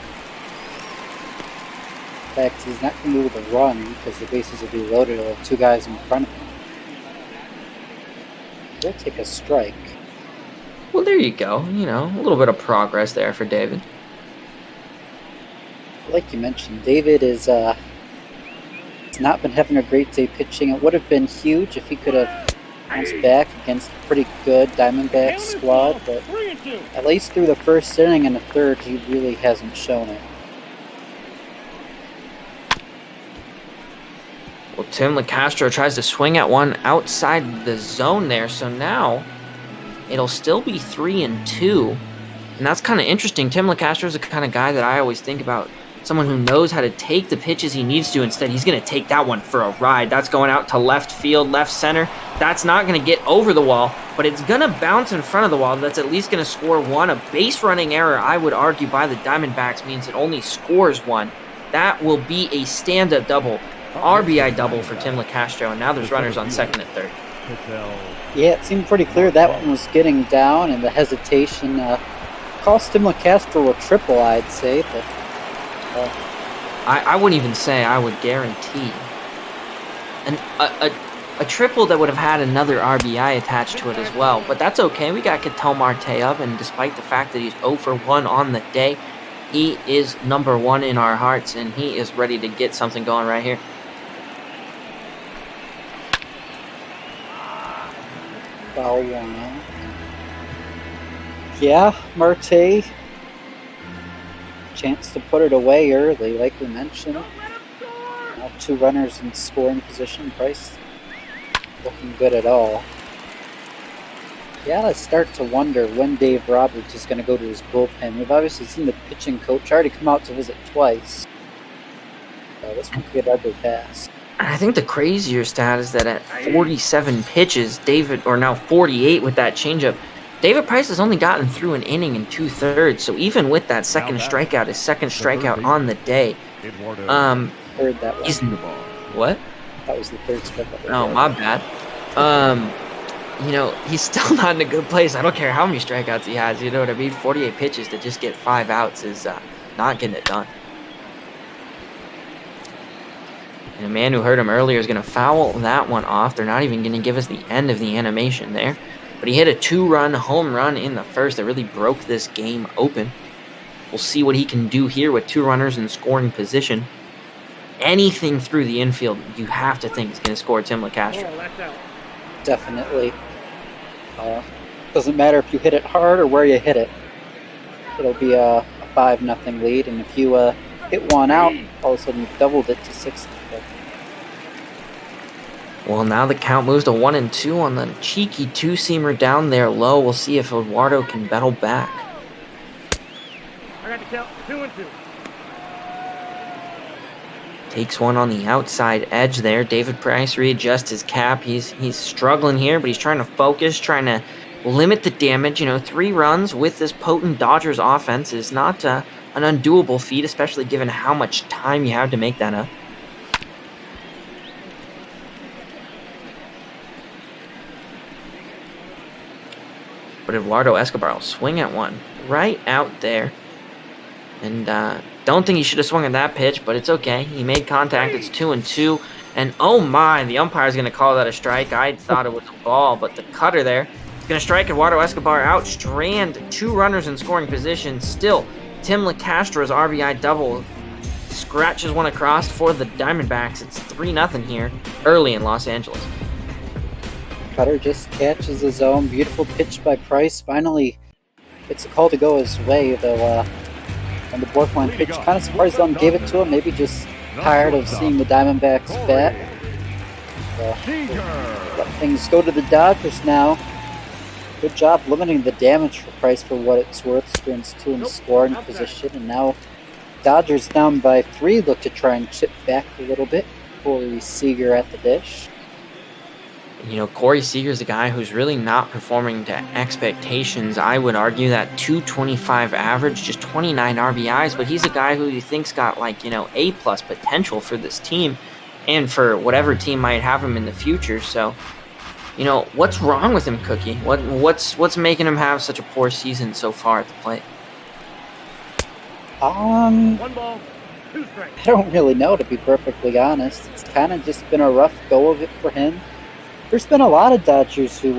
In fact, he's not going to be able to run because the bases will be loaded. He'll have 2 guys in front of him. He'll take a strike. Well, there you go. A little bit of progress there for David. Like you mentioned, David is has not been having a great day pitching. It would have been huge if he could have bounced back against a pretty good Diamondback squad, but at least through the first inning and the third, he really hasn't shown it. Well, Tim LeCastro tries to swing at one outside the zone there, so now it'll still be 3-2, and that's kind of interesting. Tim LeCastro is the kind of guy that I always think about, someone who knows how to take the pitches he needs to. Instead, he's going to take that one for a ride. That's going out to left field, left center. That's not going to get over the wall, but it's going to bounce in front of the wall. That's at least going to score 1. A base running error, I would argue, by the Diamondbacks means it only scores 1. That will be a stand-up double, RBI double for Tim LeCastro, and now there's runners on second and third. Yeah, it seemed pretty clear that one was getting down, and the hesitation cost Tim LaCastro a triple, I'd say, but I wouldn't even say, I would guarantee. A triple that would have had another RBI attached to it as well. But that's okay. We got Ketel Marte up, and despite the fact that he's 0 for 1 on the day, he is number 1 in our hearts, and he is ready to get something going right here. Foul 1. Yeah, Marte. Chance to put it away early, like we mentioned. Now 2 runners in scoring position. Price looking good at all. Yeah, I start to wonder when Dave Roberts is going to go to his bullpen. We've obviously seen the pitching coach already come out to visit twice. This one could get ugly fast. I think the crazier stat is that at 47 pitches, now 48 with that changeup, David Price has only gotten through an inning and 2/3. So even with that second strikeout, his second strikeout on the day, heard that one. What? That was the third strikeout. Oh, my bad. He's still not in a good place. I don't care how many strikeouts he has. You know what I mean? 48 pitches to just get 5 outs is not getting it done. And the man who heard him earlier is going to foul that one off. They're not even going to give us the end of the animation there. But he hit a 2-run home run in the first that really broke this game open. We'll see what he can do here with 2 runners in scoring position. Anything through the infield, you have to think is going to score Tim LaCastro. Definitely. Doesn't matter if you hit it hard or where you hit it. It'll be a 5-0 lead, and if you hit one out, all of a sudden you've doubled it to 6. Well, now the count moves to 1-2 on the cheeky 2-seamer down there low. We'll see if Eduardo can battle back. I got the count 2-2. Takes one on the outside edge there. David Price readjusts his cap. He's struggling here, but he's trying to focus, trying to limit the damage. 3 runs with this potent Dodgers offense is not an undoable feat, especially given how much time you have to make that up. But Eduardo Escobar will swing at one right out there. And don't think he should have swung at that pitch, but it's okay. He made contact. It's 2-2. And oh my, the umpire's going to call that a strike. I thought it was a ball, but the cutter there is going to strike Eduardo Escobar out. Strand 2 runners in scoring position. Still, Tim LaCastro's RBI double scratches one across for the Diamondbacks. It's 3-0 here early in Los Angeles. Cutter just catches his own. Beautiful pitch by Price. Finally, it's a call to go his way, though. On the Borkline pitch, kind of surprised them gave it to him. Maybe just tired of seeing the Diamondbacks bat. Let things go to the Dodgers now. Good job limiting the damage for Price for what it's worth. Sprints 2 in scoring position, and now Dodgers down by 3. Look to try and chip back a little bit. Corey Seager at the dish. Corey Seager's a guy who's really not performing to expectations. I would argue that 225 average, just 29 RBIs, but he's a guy who you think's got A+ potential for this team and for whatever team might have him in the future. So, what's wrong with him, Cookie? What's making him have such a poor season so far at the plate? 1 ball, 2 strikes. I don't really know, to be perfectly honest. It's kind of just been a rough go of it for him. There's been a lot of Dodgers who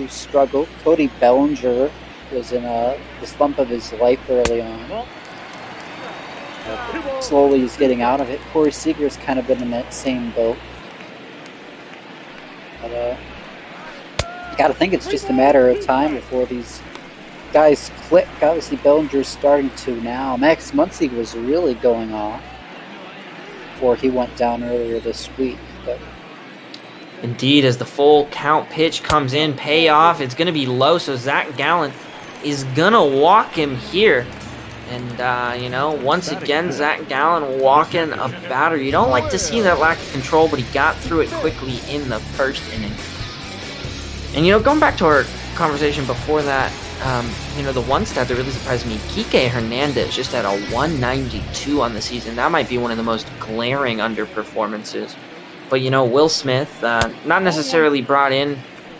struggled. Cody Bellinger was in the slump of his life early on. Slowly he's getting out of it. Corey Seager's kind of been in that same boat. But you got to think it's just a matter of time before these guys click. Obviously Bellinger's starting to now. Max Muncy was really going off before he went down earlier this week. But Indeed, as the full count pitch comes in, payoff, it's going to be low, so Zach Gallen is going to walk him here. And, once again, Zach Gallen walking a batter. You don't like to see that lack of control, but he got through it quickly in the first inning. And, going back to our conversation before that, the one stat that really surprised me, Kike Hernandez just had a 192 on the season. That might be one of the most glaring underperformances. But, Will Smith, not necessarily brought in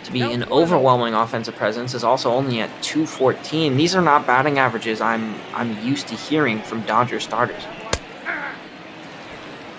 to be an overwhelming offensive presence, is also only at 214. These are not batting averages I'm used to hearing from Dodger starters.